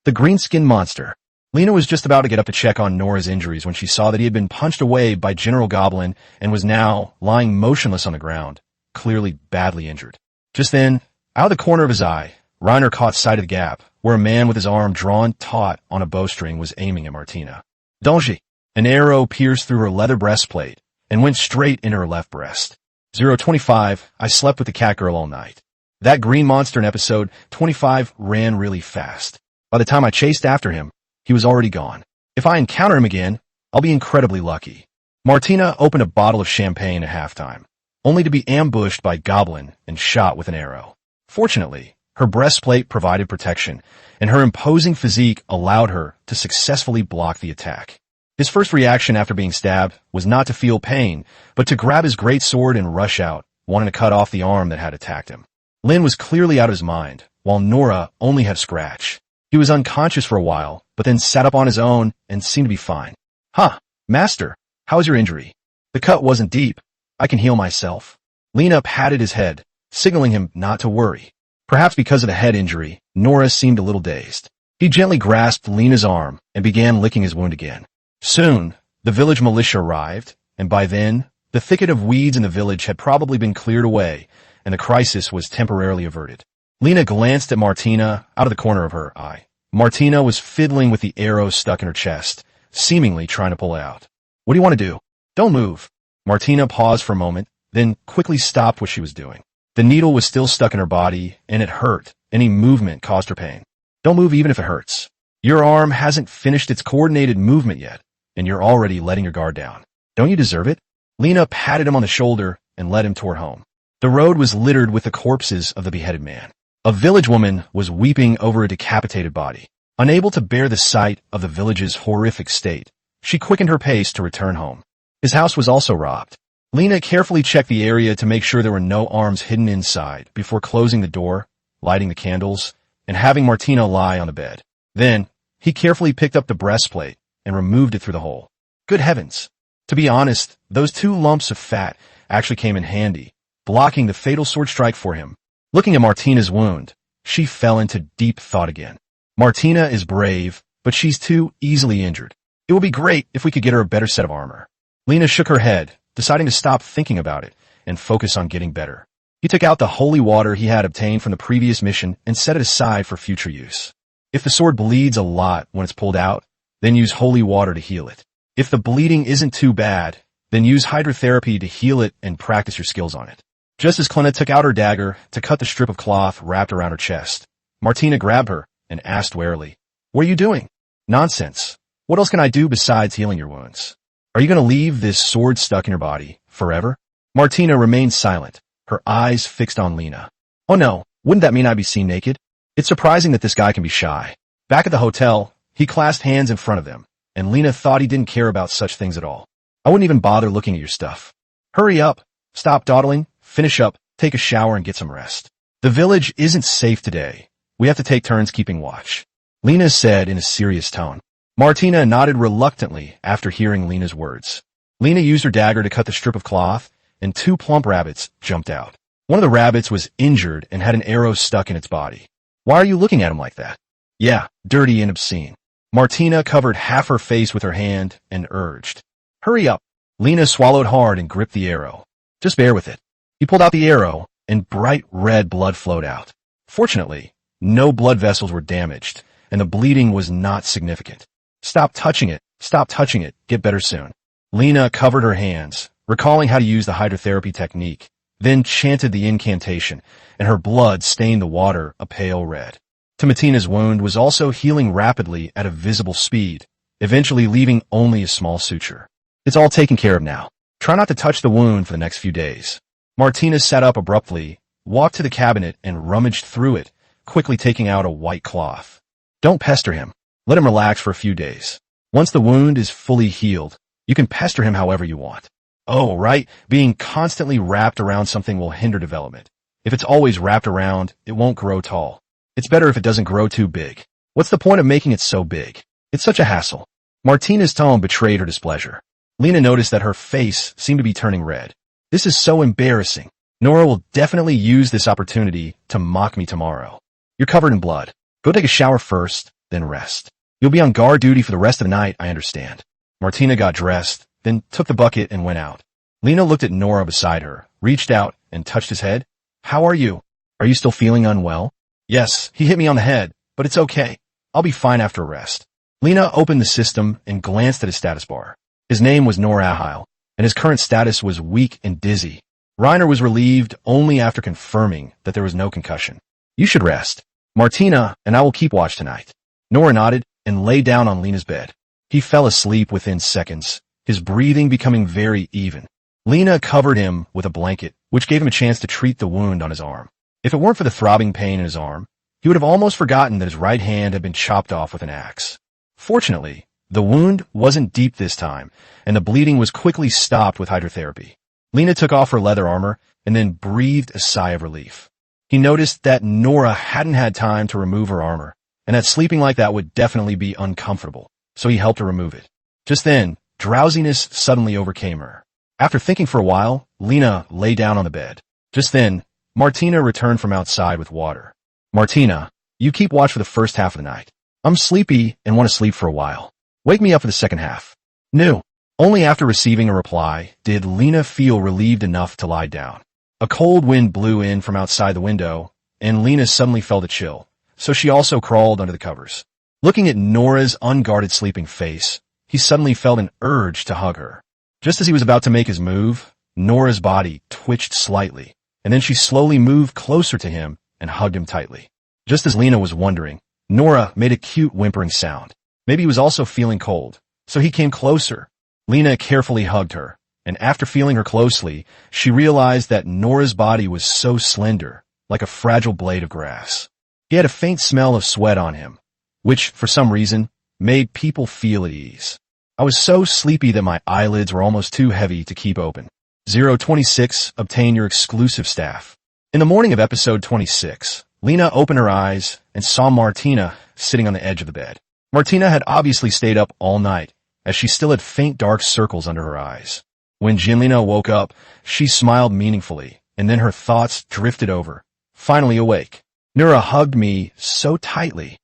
The green-skinned monster. Lena was just about to get up to check on Nora's injuries when she saw that he had been punched away by General Goblin and was now lying motionless on the ground, clearly badly injured. Just then, out of the corner of his eye, Reiner caught sight of the gap, where a man with his arm drawn taut on a bowstring was aiming at Martina. "Danger!" An arrow pierced through her leather breastplate and went straight into her left breast. 025, I slept with the catgirl all night. That green monster in episode 25 ran really fast. By the time I chased after him, he was already gone. If I encounter him again, I'll be incredibly lucky. Martina opened a bottle of champagne at halftime, only to be ambushed by Goblin and shot with an arrow. Fortunately, her breastplate provided protection, and her imposing physique allowed her to successfully block the attack. His first reaction after being stabbed was not to feel pain, but to grab his greatsword and rush out, wanting to cut off the arm that had attacked him. Lynn was clearly out of his mind, while Nora only had a scratch. He was unconscious for a while, but then sat up on his own and seemed to be fine. "Huh, Master, how is your injury?" "The cut wasn't deep. I can heal myself." Lena patted his head, signaling him not to worry. Perhaps because of the head injury, Nora seemed a little dazed. He gently grasped Lena's arm and began licking his wound again. Soon, the village militia arrived, and by then, the thicket of weeds in the village had probably been cleared away, and the crisis was temporarily averted. Lena glanced at Martina out of the corner of her eye. Martina was fiddling with the arrow stuck in her chest, seemingly trying to pull it out. "What do you want to do?" "Don't move." Martina paused for a moment, then quickly stopped what she was doing. The needle was still stuck in her body, and it hurt. Any movement caused her pain. "Don't move even if it hurts. Your arm hasn't finished its coordinated movement yet, and you're already letting your guard down. Don't you deserve it?" Lena patted him on the shoulder and led him toward home. The road was littered with the corpses of the beheaded man. A village woman was weeping over a decapitated body. Unable to bear the sight of the village's horrific state, she quickened her pace to return home. His house was also robbed. Lena carefully checked the area to make sure there were no arms hidden inside before closing the door, lighting the candles, and having Martina lie on the bed. Then, he carefully picked up the breastplate and removed it through the hole. Good heavens! To be honest, those 2 lumps of fat actually came in handy, blocking the fatal sword strike for him. Looking at Martina's wound, she fell into deep thought again. Martina is brave, but she's too easily injured. It would be great if we could get her a better set of armor. Lena shook her head, deciding to stop thinking about it and focus on getting better. He took out the holy water he had obtained from the previous mission and set it aside for future use. If the sword bleeds a lot when it's pulled out, then use holy water to heal it. If the bleeding isn't too bad, then use hydrotherapy to heal it and practice your skills on it. Just as Clena took out her dagger to cut the strip of cloth wrapped around her chest, Martina grabbed her and asked warily, "What are you doing?" "Nonsense. What else can I do besides healing your wounds? Are you going to leave this sword stuck in your body forever?" Martina remained silent, her eyes fixed on Lena. Oh no, wouldn't that mean I'd be seen naked? It's surprising that this guy can be shy. Back at the hotel, he clasped hands in front of them, and Lena thought he didn't care about such things at all. I wouldn't even bother looking at your stuff. Hurry up, stop dawdling, finish up, take a shower and get some rest. The village isn't safe today. We have to take turns keeping watch. Lena said in a serious tone. Martina nodded reluctantly after hearing Lena's words. Lena used her dagger to cut the strip of cloth, and 2 plump rabbits jumped out. One of the rabbits was injured and had an arrow stuck in its body. Why are you looking at him like that? Yeah, dirty and obscene. Martina covered half her face with her hand and urged. Hurry up. Lena swallowed hard and gripped the arrow. Just bear with it. He pulled out the arrow, and bright red blood flowed out. Fortunately, no blood vessels were damaged, and the bleeding was not significant. Stop touching it, get better soon. Lena covered her hands, recalling how to use the hydrotherapy technique, then chanted the incantation, and her blood stained the water a pale red. Timatina's wound was also healing rapidly at a visible speed, eventually leaving only a small suture. It's all taken care of now. Try not to touch the wound for the next few days. Martina sat up abruptly, walked to the cabinet, and rummaged through it, quickly taking out a white cloth. Don't pester him. Let him relax for a few days. Once the wound is fully healed, you can pester him however you want. Oh, right, being constantly wrapped around something will hinder development. If it's always wrapped around, it won't grow tall. It's better if it doesn't grow too big. What's the point of making it so big? It's such a hassle. Martina's tone betrayed her displeasure. Lena noticed that her face seemed to be turning red. This is so embarrassing. Nora will definitely use this opportunity to mock me tomorrow. You're covered in blood. Go take a shower first, then rest. You'll be on guard duty for the rest of the night, I understand. Martina got dressed, then took the bucket and went out. Lena looked at Nora beside her, reached out, and touched his head. How are you? Are you still feeling unwell? Yes, he hit me on the head, but it's okay. I'll be fine after a rest. Lena opened the system and glanced at his status bar. His name was Nor Ahile, and his current status was weak and dizzy. Reiner was relieved only after confirming that there was no concussion. You should rest. Martina and I will keep watch tonight. Nora nodded and lay down on Lena's bed. He fell asleep within seconds, his breathing becoming very even. Lena covered him with a blanket, which gave him a chance to treat the wound on his arm. If it weren't for the throbbing pain in his arm, he would have almost forgotten that his right hand had been chopped off with an axe. Fortunately, the wound wasn't deep this time, and the bleeding was quickly stopped with hydrotherapy. Lena took off her leather armor and then breathed a sigh of relief. He noticed that Nora hadn't had time to remove her armor, and that sleeping like that would definitely be uncomfortable, so he helped her remove it. Just then, drowsiness suddenly overcame her. After thinking for a while, Lena lay down on the bed. Just then, Martina returned from outside with water. Martina, you keep watch for the first half of the night. I'm sleepy and want to sleep for a while. Wake me up for the second half. No. Only after receiving a reply did Lena feel relieved enough to lie down. A cold wind blew in from outside the window, and Lena suddenly felt a chill, so she also crawled under the covers. Looking at Nora's unguarded sleeping face, he suddenly felt an urge to hug her. Just as he was about to make his move, Nora's body twitched slightly, and then she slowly moved closer to him and hugged him tightly. Just as Lena was wondering, Nora made a cute whimpering sound. Maybe he was also feeling cold, so he came closer. Lena carefully hugged her, and after feeling her closely, she realized that Nora's body was so slender, like a fragile blade of grass. He had a faint smell of sweat on him, which, for some reason, made people feel at ease. I was so sleepy that my eyelids were almost too heavy to keep open. 026, obtain your exclusive staff. In the morning of episode 26, Lena opened her eyes and saw Martina sitting on the edge of the bed. Martina had obviously stayed up all night, as she still had faint dark circles under her eyes. When Jinlina woke up, she smiled meaningfully, and then her thoughts drifted over, finally awake. Nora hugged me so tightly.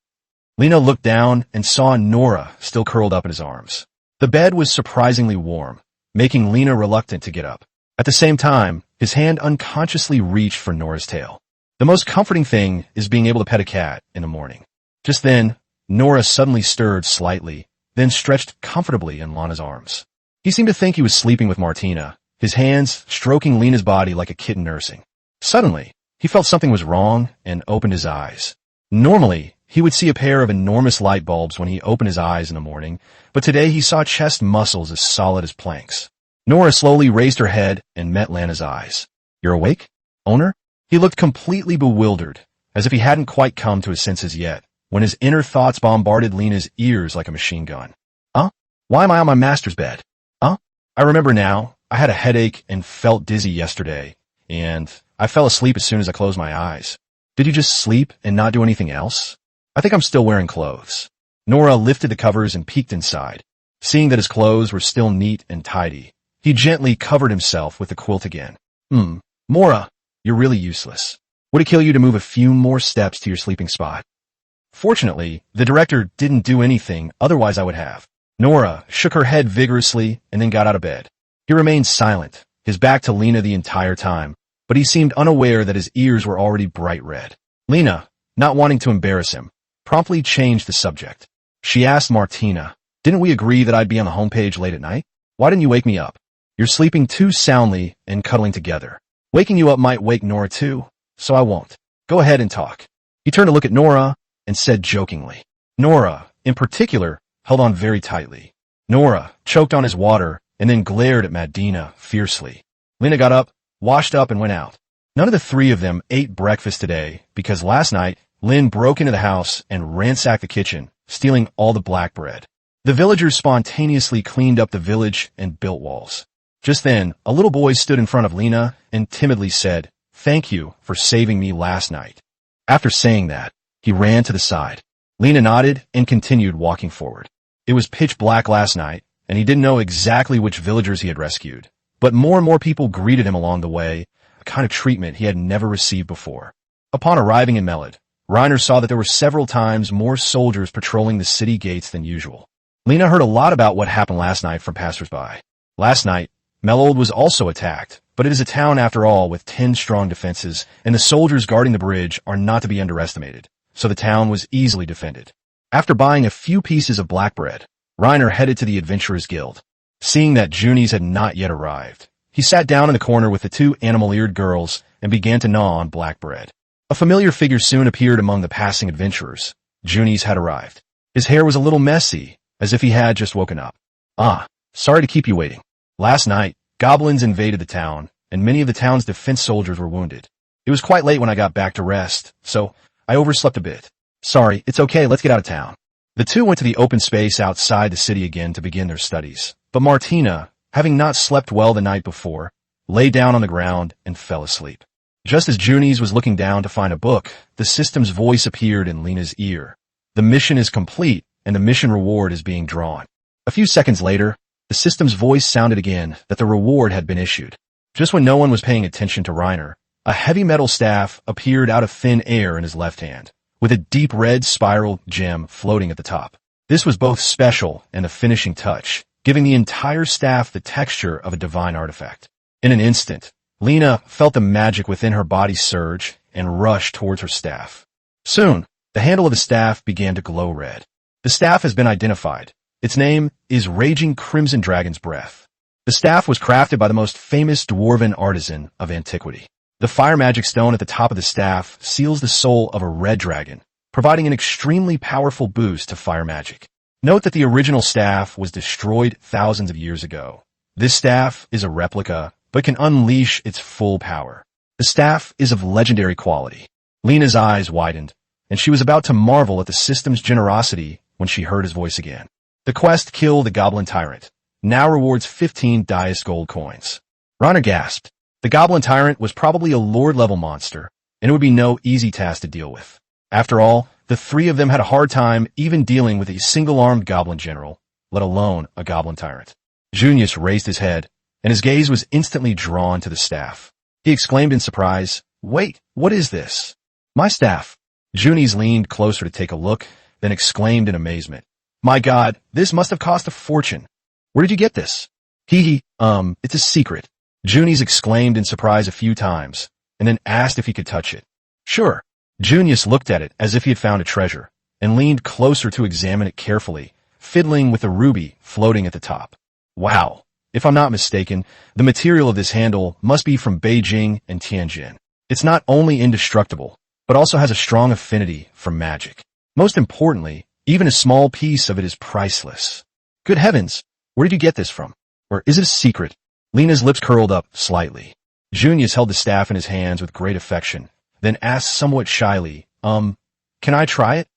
Lena looked down and saw Nora still curled up in his arms. The bed was surprisingly warm, making Lena reluctant to get up. At the same time, his hand unconsciously reached for Nora's tail. The most comforting thing is being able to pet a cat in the morning. Just then, Nora suddenly stirred slightly, then stretched comfortably in Lana's arms. He seemed to think he was sleeping with Martina, his hands stroking Lena's body like a kitten nursing. Suddenly, he felt something was wrong and opened his eyes. Normally, he would see a pair of enormous light bulbs when he opened his eyes in the morning, but today he saw chest muscles as solid as planks. Nora slowly raised her head and met Lana's eyes. "You're awake, owner?" He looked completely bewildered, as if he hadn't quite come to his senses yet, when his inner thoughts bombarded Lena's ears like a machine gun. "Huh? Why am I on my master's bed? Huh? I remember now. I had a headache and felt dizzy yesterday, and I fell asleep as soon as I closed my eyes." "Did you just sleep and not do anything else?" "I think I'm still wearing clothes." Nora lifted the covers and peeked inside. Seeing that his clothes were still neat and tidy, he gently covered himself with the quilt again. Mora, you're really useless. Would it kill you to move a few more steps to your sleeping spot?" Fortunately, the director didn't do anything, otherwise I would have. Nora shook her head vigorously and then got out of bed. He remained silent, his back to Lena the entire time, but he seemed unaware that his ears were already bright red. Lena, not wanting to embarrass him, promptly changed the subject. She asked Martina, "Didn't we agree that I'd be on the homepage late at night? Why didn't you wake me up? You're sleeping too soundly and cuddling together. Waking you up might wake Nora too, so I won't. Go ahead and talk." He turned to look at Nora and said jokingly. Nora, in particular, held on very tightly. Nora choked on his water and then glared at Madina fiercely. Lena got up, washed up, and went out. None of the three of them ate breakfast today because last night Lynn broke into the house and ransacked the kitchen, stealing all the black bread. The villagers spontaneously cleaned up the village and built walls. Just then, a little boy stood in front of Lena and timidly said, "Thank you for saving me last night." After saying that, he ran to the side. Lena nodded and continued walking forward. It was pitch black last night, and he didn't know exactly which villagers he had rescued. But more and more people greeted him along the way, a kind of treatment he had never received before. Upon arriving in Melid, Reiner saw that there were several times more soldiers patrolling the city gates than usual. Lena heard a lot about what happened last night from passersby. Last night, Melid was also attacked, but it is a town after all with 10 strong defenses, and the soldiers guarding the bridge are not to be underestimated, so the town was easily defended. After buying a few pieces of black bread, Reiner headed to the Adventurers Guild. Seeing that Junies had not yet arrived, he sat down in the corner with the 2 animal-eared girls and began to gnaw on black bread. A familiar figure soon appeared among the passing adventurers. Junies had arrived. His hair was a little messy, as if he had just woken up. "Ah, sorry to keep you waiting. Last night, goblins invaded the town, and many of the town's defense soldiers were wounded. It was quite late when I got back to rest, so I overslept a bit. Sorry, it's okay, let's get out of town." The 2 went to the open space outside the city again to begin their studies, but Martina, having not slept well the night before, lay down on the ground and fell asleep. Just as Junies was looking down to find a book, the system's voice appeared in Lena's ear. "The mission is complete, and the mission reward is being drawn." A few seconds later, the system's voice sounded again that the reward had been issued. Just when no one was paying attention to Reiner, a heavy metal staff appeared out of thin air in his left hand, with a deep red spiral gem floating at the top. This was both special and a finishing touch, giving the entire staff the texture of a divine artifact. In an instant, Lena felt the magic within her body surge and rush towards her staff. Soon, the handle of the staff began to glow red. The staff has been identified. Its name is Raging Crimson Dragon's Breath. The staff was crafted by the most famous dwarven artisan of antiquity. The fire magic stone at the top of the staff seals the soul of a red dragon, providing an extremely powerful boost to fire magic. Note that the original staff was destroyed thousands of years ago. This staff is a replica, but can unleash its full power. The staff is of legendary quality. Lena's eyes widened, and she was about to marvel at the system's generosity when she heard his voice again. The quest Kill the Goblin Tyrant now rewards 15 Dice gold coins. Reiner gasped. The Goblin Tyrant was probably a Lord-level monster, and it would be no easy task to deal with. After all, the 3 of them had a hard time even dealing with a single-armed goblin general, let alone a Goblin Tyrant. Junius raised his head, and his gaze was instantly drawn to the staff. He exclaimed in surprise, "Wait, what is this?" "My staff." Junies leaned closer to take a look, then exclaimed in amazement, "My God, this must have cost a fortune. Where did you get this?" It's a secret." Junies exclaimed in surprise a few times, and then asked if he could touch it. "Sure." Junius looked at it as if he had found a treasure, and leaned closer to examine it carefully, fiddling with the ruby floating at the top. Wow. If I'm not mistaken, the material of this handle must be from Beijing and Tianjin. It's not only indestructible, but also has a strong affinity for magic. Most importantly, even a small piece of it is priceless. Good heavens, where did you get this from? Or is it a secret? Lena's lips curled up slightly. Junius held the staff in his hands with great affection, then asked somewhat shyly, can I try it?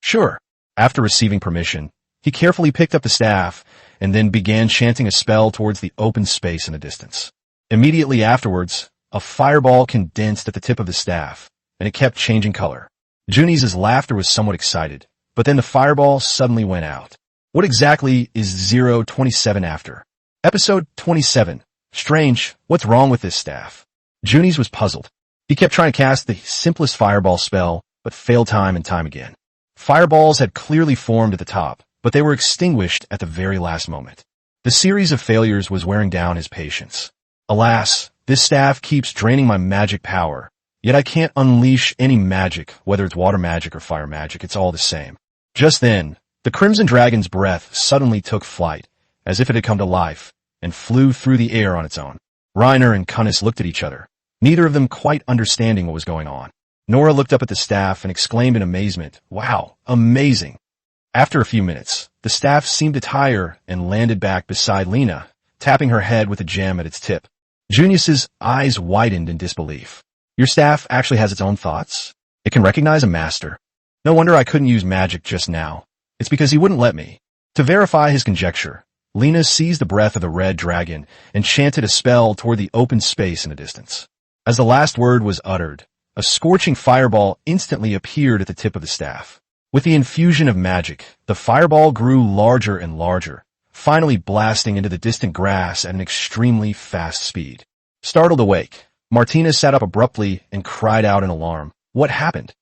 Sure. After receiving permission, he carefully picked up the staff and then began chanting a spell towards the open space in the distance. Immediately afterwards, a fireball condensed at the tip of the staff, and it kept changing color. Junius's laughter was somewhat excited, but then the fireball suddenly went out. What exactly is 027 after? Episode 27. Strange, what's wrong with this staff? Junius was puzzled. He kept trying to cast the simplest fireball spell, but failed time and time again. Fireballs had clearly formed at the top, but they were extinguished at the very last moment. The series of failures was wearing down his patience. Alas, this staff keeps draining my magic power, yet I can't unleash any magic, whether it's water magic or fire magic, it's all the same. Just then, the Crimson Dragon's breath suddenly took flight, as if it had come to life, and flew through the air on its own. Reiner and Cunnis looked at each other, neither of them quite understanding what was going on. Nora looked up at the staff and exclaimed in amazement, "Wow, amazing!" After a few minutes, the staff seemed to tire and landed back beside Lena, tapping her head with a gem at its tip. Junius's eyes widened in disbelief. Your staff actually has its own thoughts? It can recognize a master. No wonder I couldn't use magic just now. It's because he wouldn't let me. To verify his conjecture, Lena seized the breath of the red dragon and chanted a spell toward the open space in the distance. As the last word was uttered, a scorching fireball instantly appeared at the tip of the staff. With the infusion of magic, the fireball grew larger and larger, finally blasting into the distant grass at an extremely fast speed. Startled awake, Martina sat up abruptly and cried out in alarm. What happened?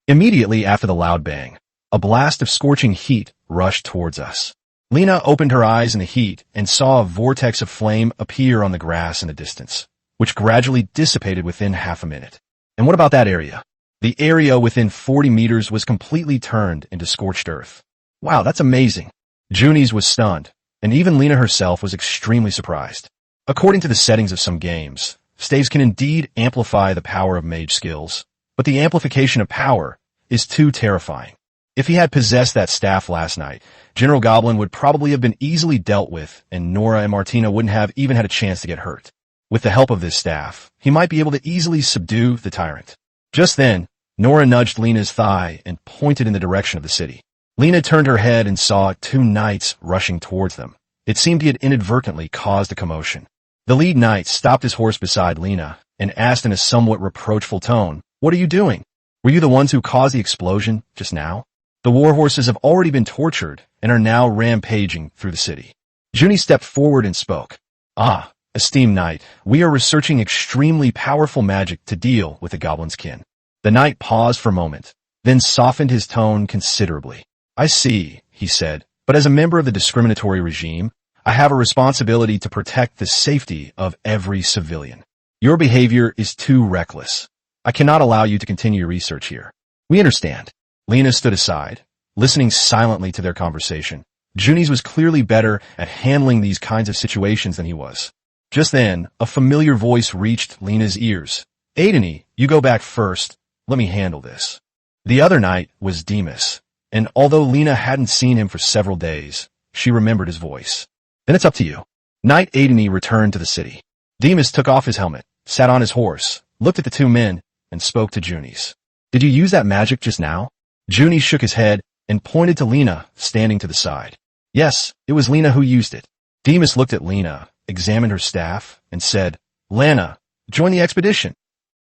Immediately after the loud bang, a blast of scorching heat rushed towards us. Lena opened her eyes in the heat and saw a vortex of flame appear on the grass in the distance, which gradually dissipated within half a minute. And what about that area? The area within 40 meters was completely turned into scorched earth. Wow, that's amazing. Junies was stunned, and even Lena herself was extremely surprised. According to the settings of some games, staves can indeed amplify the power of mage skills, but the amplification of power is too terrifying. If he had possessed that staff last night, General Goblin would probably have been easily dealt with, and Nora and Martina wouldn't have even had a chance to get hurt. With the help of this staff, he might be able to easily subdue the tyrant. Just then, Nora nudged Lena's thigh and pointed in the direction of the city. Lena turned her head and saw two knights rushing towards them. It seemed he had inadvertently caused a commotion. The lead knight stopped his horse beside Lena and asked in a somewhat reproachful tone, "What are you doing? Were you the ones who caused the explosion just now? The war horses have already been tortured and are now rampaging through the city." Junie stepped forward and spoke. "Ah, esteemed knight, we are researching extremely powerful magic to deal with the goblin's kin." The knight paused for a moment, then softened his tone considerably. "I see," he said, "but as a member of the discriminatory regime, I have a responsibility to protect the safety of every civilian. Your behavior is too reckless. I cannot allow you to continue your research here." "We understand." Lena stood aside, listening silently to their conversation. Junies was clearly better at handling these kinds of situations than he was. Just then, a familiar voice reached Lena's ears. "Aideni, you go back first. Let me handle this." The other knight was Demas, and although Lena hadn't seen him for several days, she remembered his voice. "Then it's up to you." Knight Aideni returned to the city. Demas took off his helmet, sat on his horse, looked at the two men, and spoke to Junies. "Did you use that magic just now?" Junies shook his head and pointed to Lena, standing to the side. "Yes, it was Lena who used it." Demas looked at Lena, examined her staff, and said, "Lena, join the expedition.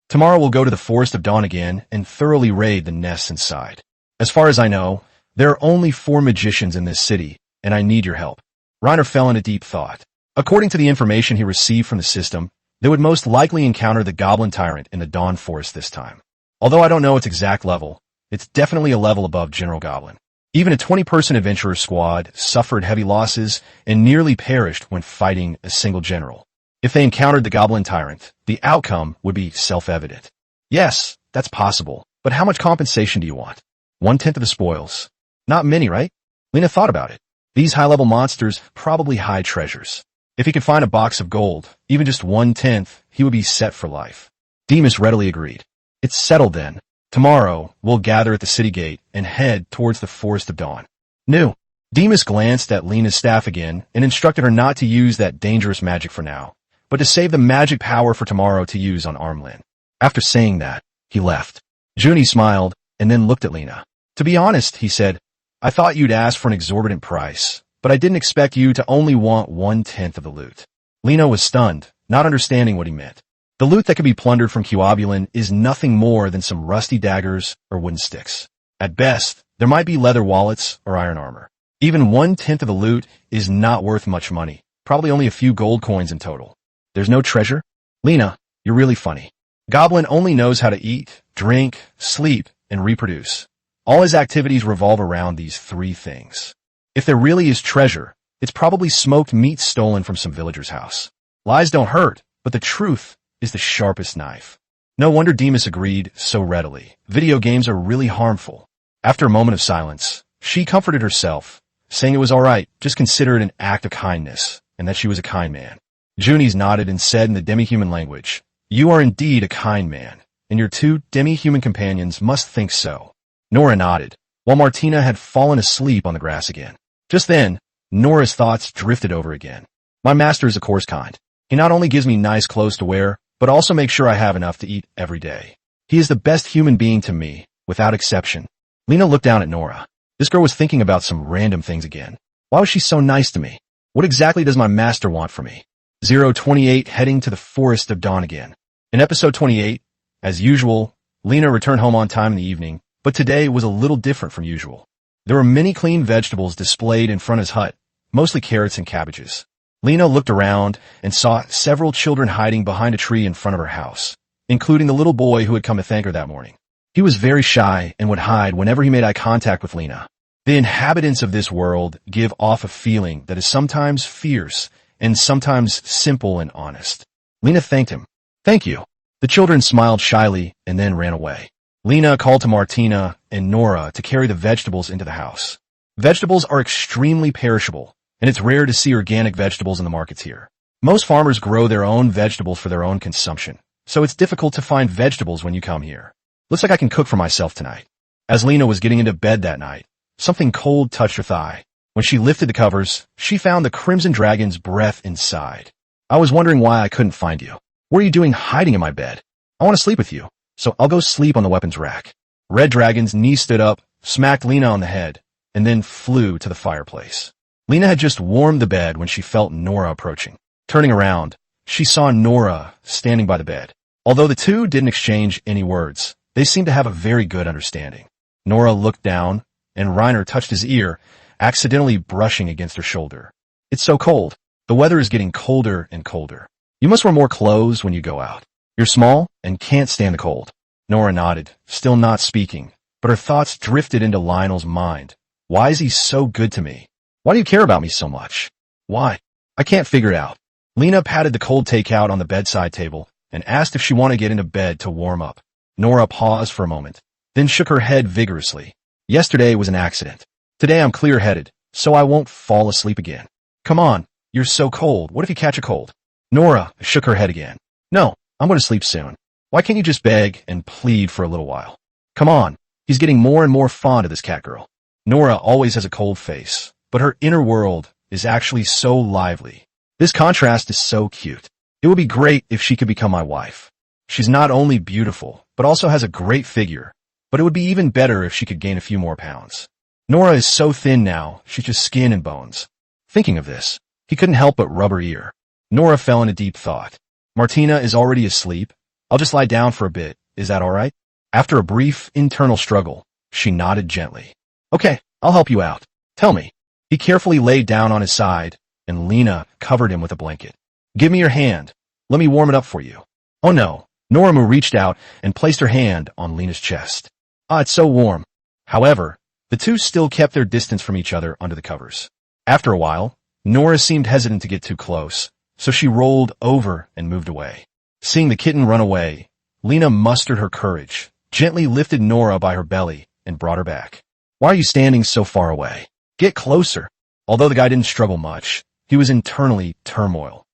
Tomorrow we'll go to the Forest of Dawn again and thoroughly raid the nests inside. As far as I know, there are only 4 magicians in this city, and I need your help." Reiner fell into deep thought. According to the information he received from the system, they would most likely encounter the Goblin Tyrant in the Dawn Forest this time. Although I don't know its exact level, it's definitely a level above General Goblin. Even a 20-person adventurer squad suffered heavy losses and nearly perished when fighting a single general. If they encountered the Goblin Tyrant, the outcome would be self-evident. Yes, that's possible, but how much compensation do you want? 1/10 of the spoils. Not many, right? Lena thought about it. These high-level monsters probably hide treasures. If he could find a box of gold, even just 1/10, he would be set for life. Demas readily agreed. "It's settled then. Tomorrow, we'll gather at the city gate and head towards the Forest of Dawn." "No." Demas glanced at Lena's staff again and instructed her not to use that dangerous magic for now, but to save the magic power for tomorrow to use on Armlin. After saying that, he left. Junie smiled and then looked at Lena. To be honest, he said, I thought you'd ask for an exorbitant price, but I didn't expect you to only want 1/10 of the loot. Lena was stunned, not understanding what he meant. The loot that could be plundered from Cuobulin is nothing more than some rusty daggers or wooden sticks. At best, there might be leather wallets or iron armor. Even 1/10 of the loot is not worth much money, probably only a few gold coins in total. There's no treasure? Lena, you're really funny. Goblin only knows how to eat, drink, sleep, and reproduce. All his activities revolve around these three things. If there really is treasure, it's probably smoked meat stolen from some villager's house. Lies don't hurt, but the truth is the sharpest knife. No wonder Demas agreed so readily. Video games are really harmful. After a moment of silence, she comforted herself, saying it was all right, just consider it an act of kindness, and that she was a kind man. Junies nodded and said in the demi-human language, You are indeed a kind man, and your two demi-human companions must think so. Nora nodded, while Martina had fallen asleep on the grass again. Just then, Nora's thoughts drifted over again. My master is a coarse kind. He not only gives me nice clothes to wear, but also makes sure I have enough to eat every day. He is the best human being to me, without exception. Lena looked down at Nora. This girl was thinking about some random things again. Why was she so nice to me? What exactly does my master want from me? 028 heading to the Forest of Dawn again. In episode 28, as usual, Lena returned home on time in the evening, but today was a little different from usual. There were many clean vegetables displayed in front of his hut, mostly carrots and cabbages. Lena looked around and saw several children hiding behind a tree in front of her house, including the little boy who had come to thank her that morning. He was very shy and would hide whenever he made eye contact with Lena. The inhabitants of this world give off a feeling that is sometimes fierce and sometimes simple and honest. Lena thanked him. Thank you. The children smiled shyly and then ran away. Lena called to Martina and Nora to carry the vegetables into the house. Vegetables are extremely perishable, and it's rare to see organic vegetables in the markets here. Most farmers grow their own vegetables for their own consumption, so it's difficult to find vegetables when you come here. Looks like I can cook for myself tonight. As Lena was getting into bed that night, something cold touched her thigh. When she lifted the covers, she found the Crimson Dragon's breath inside. I was wondering why I couldn't find you. What are you doing hiding in my bed? I want to sleep with you, so I'll go sleep on the weapons rack. Red Dragon's knee stood up, smacked Lena on the head, and then flew to the fireplace. Lena had just warmed the bed when she felt Nora approaching. Turning around, she saw Nora standing by the bed. Although the two didn't exchange any words, they seemed to have a very good understanding. Nora looked down, and Reiner touched his ear, accidentally brushing against her shoulder. It's so cold. The weather is getting colder and colder. You must wear more clothes when you go out. You're small and can't stand the cold. Nora nodded, still not speaking, but her thoughts drifted into Lionel's mind. Why is he so good to me? Why do you care about me so much? Why? I can't figure it out. Lena patted the cold takeout on the bedside table and asked if she wanted to get into bed to warm up. Nora paused for a moment, then shook her head vigorously. Yesterday was an accident. Today I'm clear-headed, so I won't fall asleep again. Come on, you're so cold. What if you catch a cold? Nora shook her head again. No, I'm going to sleep soon. Why can't you just beg and plead for a little while? Come on. He's getting more and more fond of this catgirl. Nora always has a cold face, but her inner world is actually so lively. This contrast is so cute. It would be great if she could become my wife. She's not only beautiful, but also has a great figure, but it would be even better if she could gain a few more pounds. Nora is so thin now, she's just skin and bones. Thinking of this, he couldn't help but rub her ear. Nora fell into deep thought. Martina is already asleep. I'll just lie down for a bit. Is that all right? After a brief internal struggle, she nodded gently. Okay, I'll help you out. Tell me. He carefully laid down on his side, and Lena covered him with a blanket. Give me your hand. Let me warm it up for you. Oh no. Nora reached out and placed her hand on Lena's chest. Ah, it's so warm. However, the two still kept their distance from each other under the covers. After a while, Nora seemed hesitant to get too close, so she rolled over and moved away. Seeing the kitten run away, Lena mustered her courage, gently lifted Nora by her belly, and brought her back. Why are you standing so far away? Get closer. Although the guy didn't struggle much, he was internally turmoil.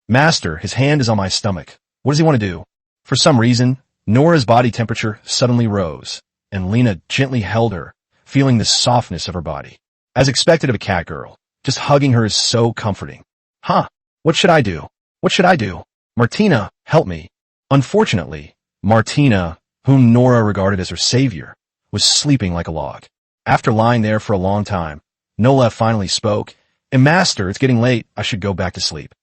Master, his hand is on my stomach. What does he want to do? For some reason, Nora's body temperature suddenly rose, and Lena gently held her, feeling the softness of her body. As expected of a catgirl, just hugging her is so comforting. What should I do? What should I do? Martina, help me. Unfortunately, Martina, whom Nora regarded as her savior, was sleeping like a log. After lying there for a long time, Nola finally spoke. Master, it's getting late. I should go back to sleep.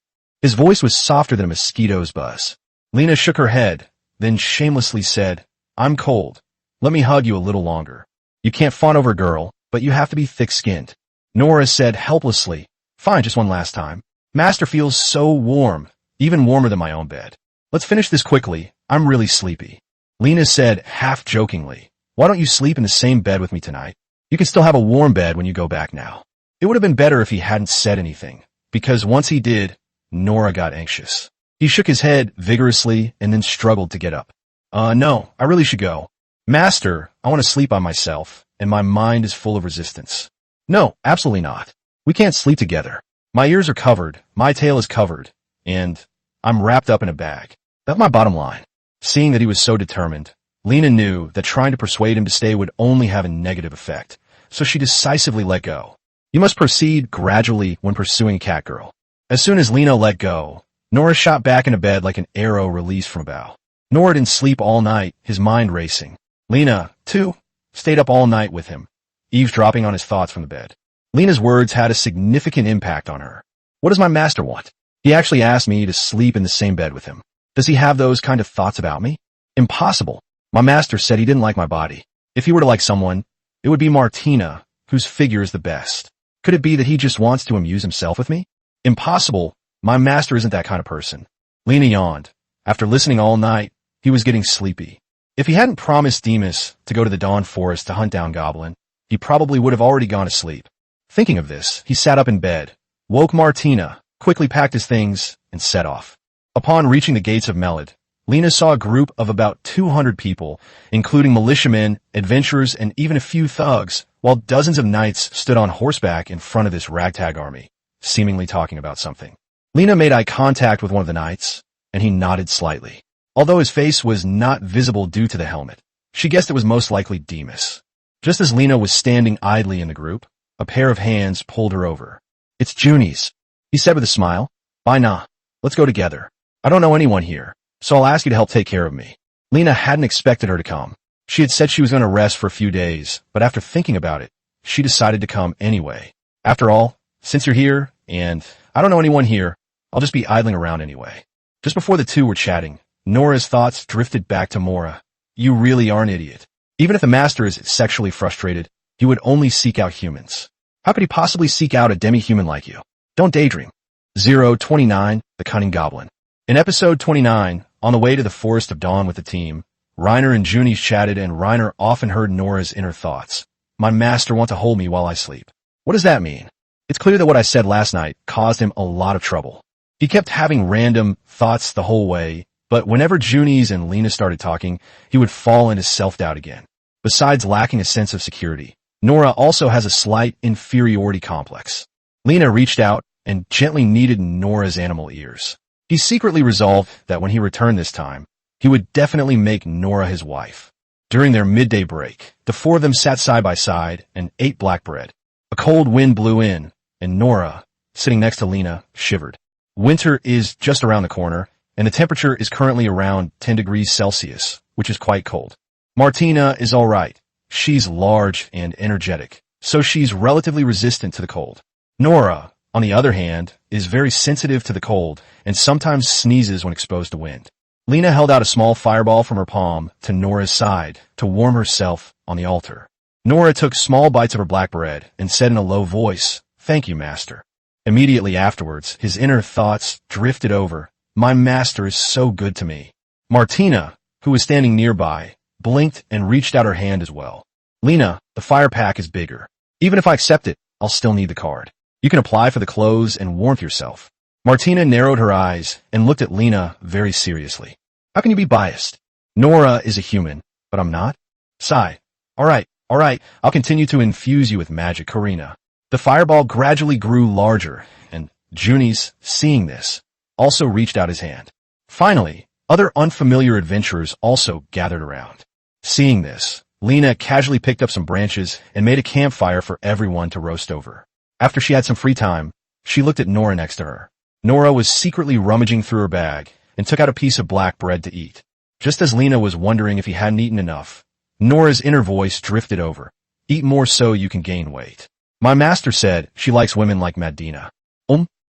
His voice was softer than a mosquito's buzz. Lena shook her head, then shamelessly said, I'm cold. Let me hug you a little longer. You can't fawn over a girl, but you have to be thick-skinned. Nora said helplessly, fine, just one last time. Master feels so warm, even warmer than my own bed. Let's finish this quickly. I'm really sleepy. Lena said, half-jokingly, why don't you sleep in the same bed with me tonight? You can still have a warm bed when you go back now. It would have been better if he hadn't said anything, because once he did, Nora got anxious. He shook his head vigorously and then struggled to get up. No, I really should go. Master, I want to sleep by myself, and my mind is full of resistance. No, absolutely not. We can't sleep together. My ears are covered, my tail is covered, and I'm wrapped up in a bag. That's my bottom line. Seeing that he was so determined, Lena knew that trying to persuade him to stay would only have a negative effect, so she decisively let go. You must proceed gradually when pursuing Catgirl. As soon as Lena let go, Nora shot back into bed like an arrow released from a bow. Nora didn't sleep all night, his mind racing. Lena, too, stayed up all night with him, eavesdropping on his thoughts from the bed. Lena's words had a significant impact on her. What does my master want? He actually asked me to sleep in the same bed with him. Does he have those kind of thoughts about me? Impossible. My master said he didn't like my body. If he were to like someone, it would be Martina, whose figure is the best. Could it be that he just wants to amuse himself with me? Impossible. My master isn't that kind of person. Lena yawned. After listening all night, he was getting sleepy. If he hadn't promised Demas to go to the Dawn Forest to hunt down Goblin, he probably would have already gone to sleep. Thinking of this, he sat up in bed, woke Martina, quickly packed his things, and set off. Upon reaching the gates of Melid, Lena saw a group of about 200 people, including militiamen, adventurers, and even a few thugs, while dozens of knights stood on horseback in front of this ragtag army, seemingly talking about something. Lena made eye contact with one of the knights, and he nodded slightly. Although his face was not visible due to the helmet, she guessed it was most likely Demas. Just as Lena was standing idly in the group, a pair of hands pulled her over. It's Junies, he said with a smile. Bye nah. Let's go together. I don't know anyone here, so I'll ask you to help take care of me. Lena hadn't expected her to come. She had said she was going to rest for a few days, but after thinking about it, she decided to come anyway. After all, since you're here, and I don't know anyone here, I'll just be idling around anyway. Just before the two were chatting, Nora's thoughts drifted back to Mora. You really are an idiot. Even if the master is sexually frustrated, he would only seek out humans. How could he possibly seek out a demi-human like you? Don't daydream. 029, The Cunning Goblin. In episode 29, on the way to the Forest of Dawn with the team, Reiner and Junies chatted, and Reiner often heard Nora's inner thoughts. My master wants to hold me while I sleep. What does that mean? It's clear that what I said last night caused him a lot of trouble. He kept having random thoughts the whole way, but whenever Junies and Lena started talking, he would fall into self-doubt again. Besides lacking a sense of security, Nora also has a slight inferiority complex. Lena reached out and gently kneaded Nora's animal ears. He secretly resolved that when he returned this time, he would definitely make Nora his wife. During their midday break, the four of them sat side by side and ate black bread. A cold wind blew in, and Nora, sitting next to Lena, shivered. Winter is just around the corner, and the temperature is currently around 10 degrees Celsius, which is quite cold. Martina is all right. She's large and energetic, so she's relatively resistant to the cold. Nora, on the other hand, is very sensitive to the cold and sometimes sneezes when exposed to wind. Lena held out a small fireball from her palm to Nora's side to warm herself on the altar. Nora took small bites of her black bread and said in a low voice, "Thank you, master." Immediately afterwards, his inner thoughts drifted over. My master is so good to me. Martina, who was standing nearby, blinked and reached out her hand as well. Lena, the fire pack is bigger. Even if I accept it, I'll still need the card. You can apply for the clothes and warmth yourself. Martina narrowed her eyes and looked at Lena very seriously. How can you be biased? Nora is a human, but I'm not. Sigh. All right, I'll continue to infuse you with magic, Karina. The fireball gradually grew larger, and Junies, seeing this, also reached out his hand. Finally, other unfamiliar adventurers also gathered around. Seeing this, Lena casually picked up some branches and made a campfire for everyone to roast over. After she had some free time, she looked at Nora next to her. Nora was secretly rummaging through her bag and took out a piece of black bread to eat. Just as Lena was wondering if he hadn't eaten enough, Nora's inner voice drifted over. Eat more so you can gain weight. My master said she likes women like Madina.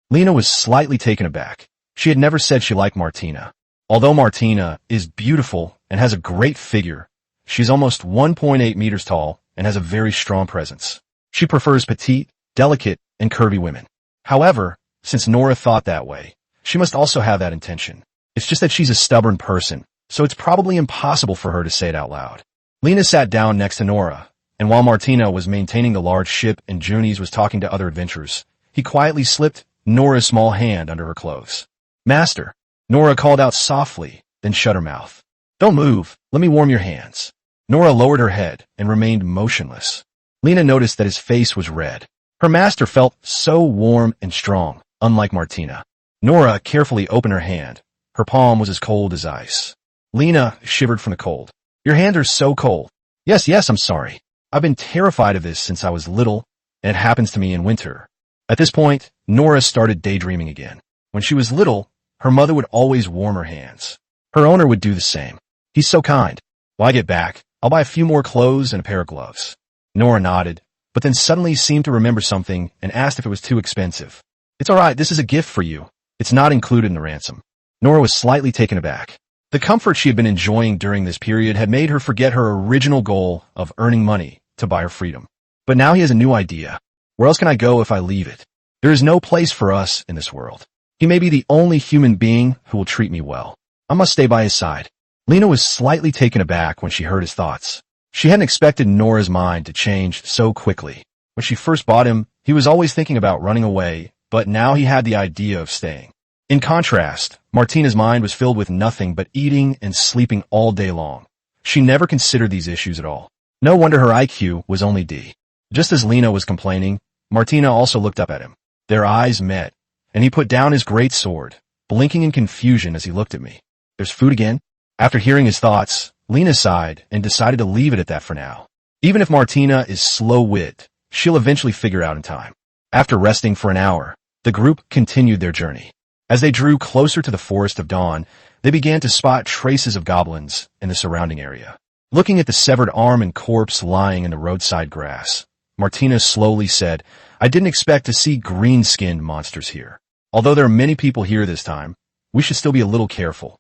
Lena was slightly taken aback. She had never said she liked Martina. Although Martina is beautiful and has a great figure, she's almost 1.8 meters tall and has a very strong presence. She prefers petite, delicate, and curvy women. However, since Nora thought that way, she must also have that intention. It's just that she's a stubborn person, so it's probably impossible for her to say it out loud. Lena sat down next to Nora, and while Martina was maintaining the large ship and Junies was talking to other adventurers, he quietly slipped Nora's small hand under her clothes. Master, Nora called out softly, then shut her mouth. Don't move, let me warm your hands. Nora lowered her head and remained motionless. Lena noticed that his face was red. Her master felt so warm and strong, unlike Martina. Nora carefully opened her hand. Her palm was as cold as ice. Lena shivered from the cold. Your hands are so cold. Yes, I'm sorry. I've been terrified of this since I was little, and it happens to me in winter. At this point, Nora started daydreaming again. When she was little, her mother would always warm her hands. Her owner would do the same. He's so kind. When I get back, I'll buy a few more clothes and a pair of gloves. Nora nodded, but then suddenly seemed to remember something and asked if it was too expensive. It's all right, this is a gift for you. It's not included in the ransom. Nora was slightly taken aback. The comfort she had been enjoying during this period had made her forget her original goal of earning money to buy her freedom. But now he has a new idea. Where else can I go if I leave it? There is no place for us in this world. He may be the only human being who will treat me well. I must stay by his side. Lena was slightly taken aback when she heard his thoughts. She hadn't expected Nora's mind to change so quickly. When she first bought him, he was always thinking about running away, but now he had the idea of staying. In contrast, Martina's mind was filled with nothing but eating and sleeping all day long. She never considered these issues at all. No wonder her IQ was only D. Just as Lena was complaining, Martina also looked up at him. Their eyes met, and he put down his great sword, blinking in confusion as he looked at me. There's food again? After hearing his thoughts, Lena sighed and decided to leave it at that for now. Even if Martina is slow-wit, she'll eventually figure out in time. After resting for an hour, the group continued their journey. As they drew closer to the Forest of Dawn, they began to spot traces of goblins in the surrounding area. Looking at the severed arm and corpse lying in the roadside grass, Martina slowly said, I didn't expect to see green-skinned monsters here. Although there are many people here this time, we should still be a little careful.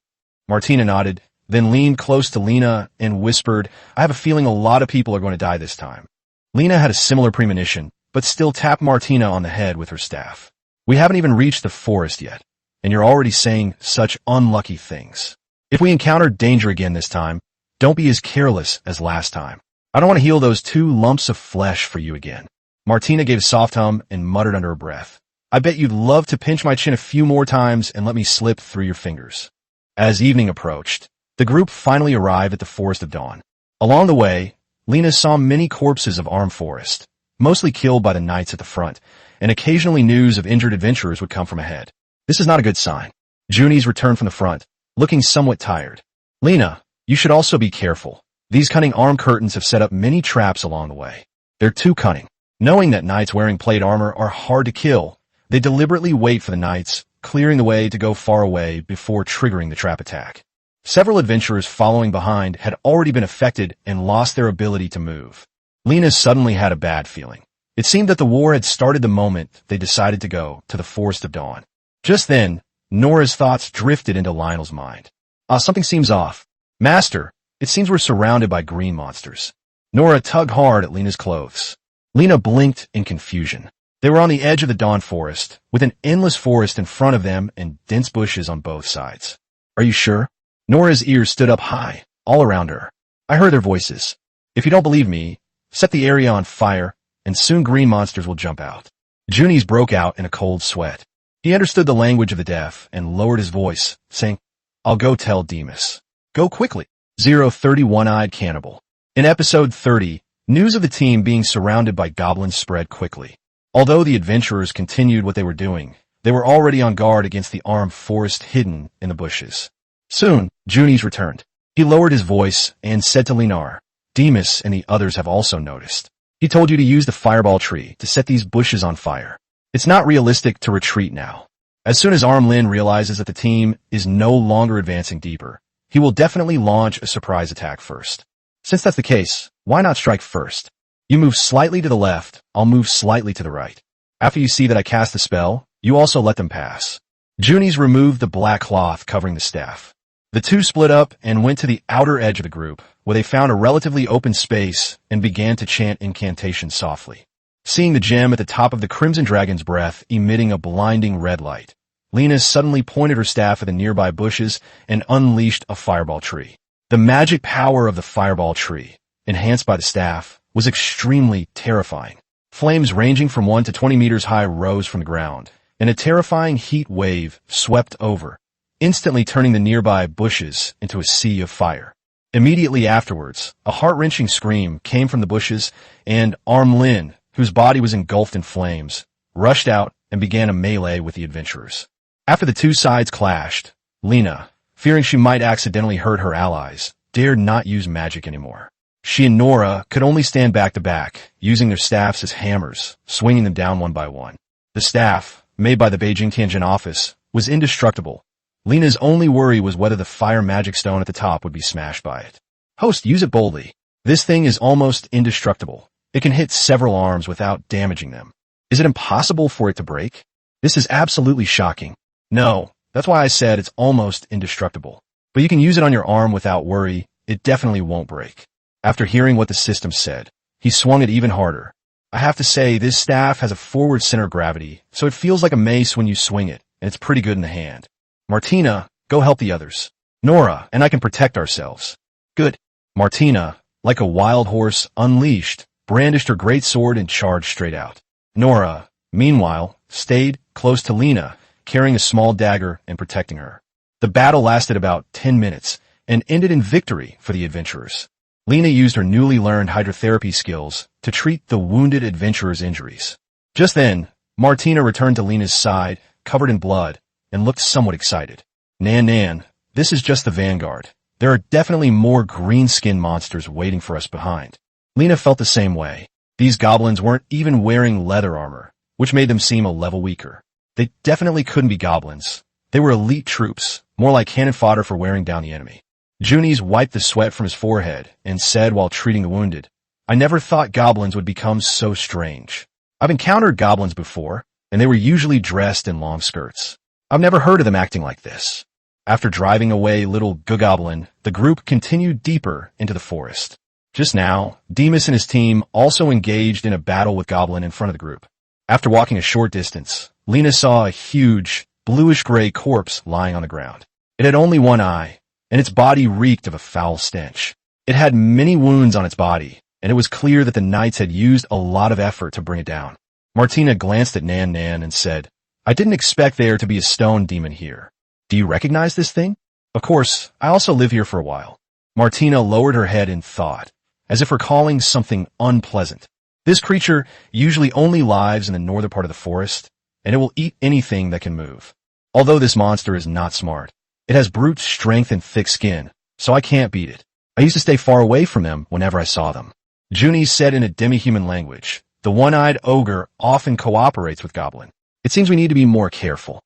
Martina nodded, then leaned close to Lena and whispered, I have a feeling a lot of people are going to die this time. Lena had a similar premonition, but still tapped Martina on the head with her staff. We haven't even reached the forest yet, and you're already saying such unlucky things. If we encounter danger again this time, don't be as careless as last time. I don't want to heal those 2 lumps of flesh for you again. Martina gave a soft hum and muttered under her breath. I bet you'd love to pinch my chin a few more times and let me slip through your fingers. As evening approached, the group finally arrived at the Forest of Dawn. Along the way, Lena saw many corpses of armed forest, mostly killed by the knights at the front, and occasionally news of injured adventurers would come from ahead. This is not a good sign. Junies returned from the front, looking somewhat tired. Lena, you should also be careful. These cunning arm curtains have set up many traps along the way. They're too cunning. Knowing that knights wearing plate armor are hard to kill, they deliberately wait for the knights, clearing the way to go far away before triggering the trap attack. Several adventurers following behind had already been affected and lost their ability to move. Lena suddenly had a bad feeling. It seemed that the war had started the moment they decided to go to the Forest of Dawn. Just then, Nora's thoughts drifted into Lionel's mind. Something seems off. Master, it seems we're surrounded by green monsters. Nora tugged hard at Lena's clothes. Lena blinked in confusion. They were on the edge of the Dawn Forest, with an endless forest in front of them and dense bushes on both sides. Are you sure? Nora's ears stood up high, all around her. I heard their voices. If you don't believe me, set the area on fire, and soon green monsters will jump out. Junies broke out in a cold sweat. He understood the language of the deaf and lowered his voice, saying, I'll go tell Demas. Go quickly. 030 One-Eyed Cannibal. In episode 30, news of the team being surrounded by goblins spread quickly. Although the adventurers continued what they were doing, they were already on guard against the armed forest hidden in the bushes. Soon, Junies returned. He lowered his voice and said to Lenar, Demas and the others have also noticed. He told you to use the fireball tree to set these bushes on fire. It's not realistic to retreat now. As soon as Lin realizes that the team is no longer advancing deeper, he will definitely launch a surprise attack first. Since that's the case, why not strike first? You move slightly to the left, I'll move slightly to the right. After you see that I cast the spell, you also let them pass. Junis removed the black cloth covering the staff. The two split up and went to the outer edge of the group, where they found a relatively open space and began to chant incantations softly. Seeing the gem at the top of the Crimson Dragon's breath emitting a blinding red light, Lena suddenly pointed her staff at the nearby bushes and unleashed a fireball tree. The magic power of the fireball tree, enhanced by the staff, was extremely terrifying. Flames ranging from 1 to 20 meters high rose from the ground, and a terrifying heat wave swept over, instantly turning the nearby bushes into a sea of fire. Immediately afterwards, a heart-wrenching scream came from the bushes, and Lin, whose body was engulfed in flames, rushed out and began a melee with the adventurers. After the two sides clashed, Lena, fearing she might accidentally hurt her allies, dared not use magic anymore. She and Nora could only stand back to back, using their staffs as hammers, swinging them down one by one. The staff, made by the Beijing Tianjin office, was indestructible. Lena's only worry was whether the fire magic stone at the top would be smashed by it. Host, use it boldly. This thing is almost indestructible. It can hit several arms without damaging them. Is it impossible for it to break? This is absolutely shocking. No, that's why I said it's almost indestructible. But you can use it on your arm without worry. It definitely won't break. After hearing what the system said, he swung it even harder. I have to say, this staff has a forward center of gravity, so it feels like a mace when you swing it, and it's pretty good in the hand. Martina, go help the others. Nora and I can protect ourselves. Good. Martina, like a wild horse unleashed, brandished her great sword and charged straight out. Nora, meanwhile, stayed close to Lena, carrying a small dagger and protecting her. The battle lasted about 10 minutes and ended in victory for the adventurers. Lena used her newly learned hydrotherapy skills to treat the wounded adventurers' injuries. Just then, Martina returned to Lena's side, covered in blood, and looked somewhat excited. Nan, this is just the vanguard. There are definitely more green-skinned monsters waiting for us behind. Lena felt the same way. These goblins weren't even wearing leather armor, which made them seem a level weaker. They definitely couldn't be goblins. They were elite troops, more like cannon fodder for wearing down the enemy. Junis wiped the sweat from his forehead and said while treating the wounded, I never thought goblins would become so strange. I've encountered goblins before, and they were usually dressed in long skirts. I've never heard of them acting like this. After driving away little goblin, the group continued deeper into the forest. Just now, Demas and his team also engaged in a battle with goblin in front of the group. After walking a short distance, Lena saw a huge, bluish-gray corpse lying on the ground. It had only one eye, and its body reeked of a foul stench. It had many wounds on its body, and it was clear that the knights had used a lot of effort to bring it down. Martina glanced at Nan and said, I didn't expect there to be a stone demon here. Do you recognize this thing? Of course, I also live here for a while. Martina lowered her head in thought, as if recalling something unpleasant. This creature usually only lives in the northern part of the forest, and it will eat anything that can move. Although this monster is not smart, it has brute strength and thick skin, so I can't beat it. I used to stay far away from them whenever I saw them. Junie said in a demi-human language, the one-eyed ogre often cooperates with goblin. It seems we need to be more careful.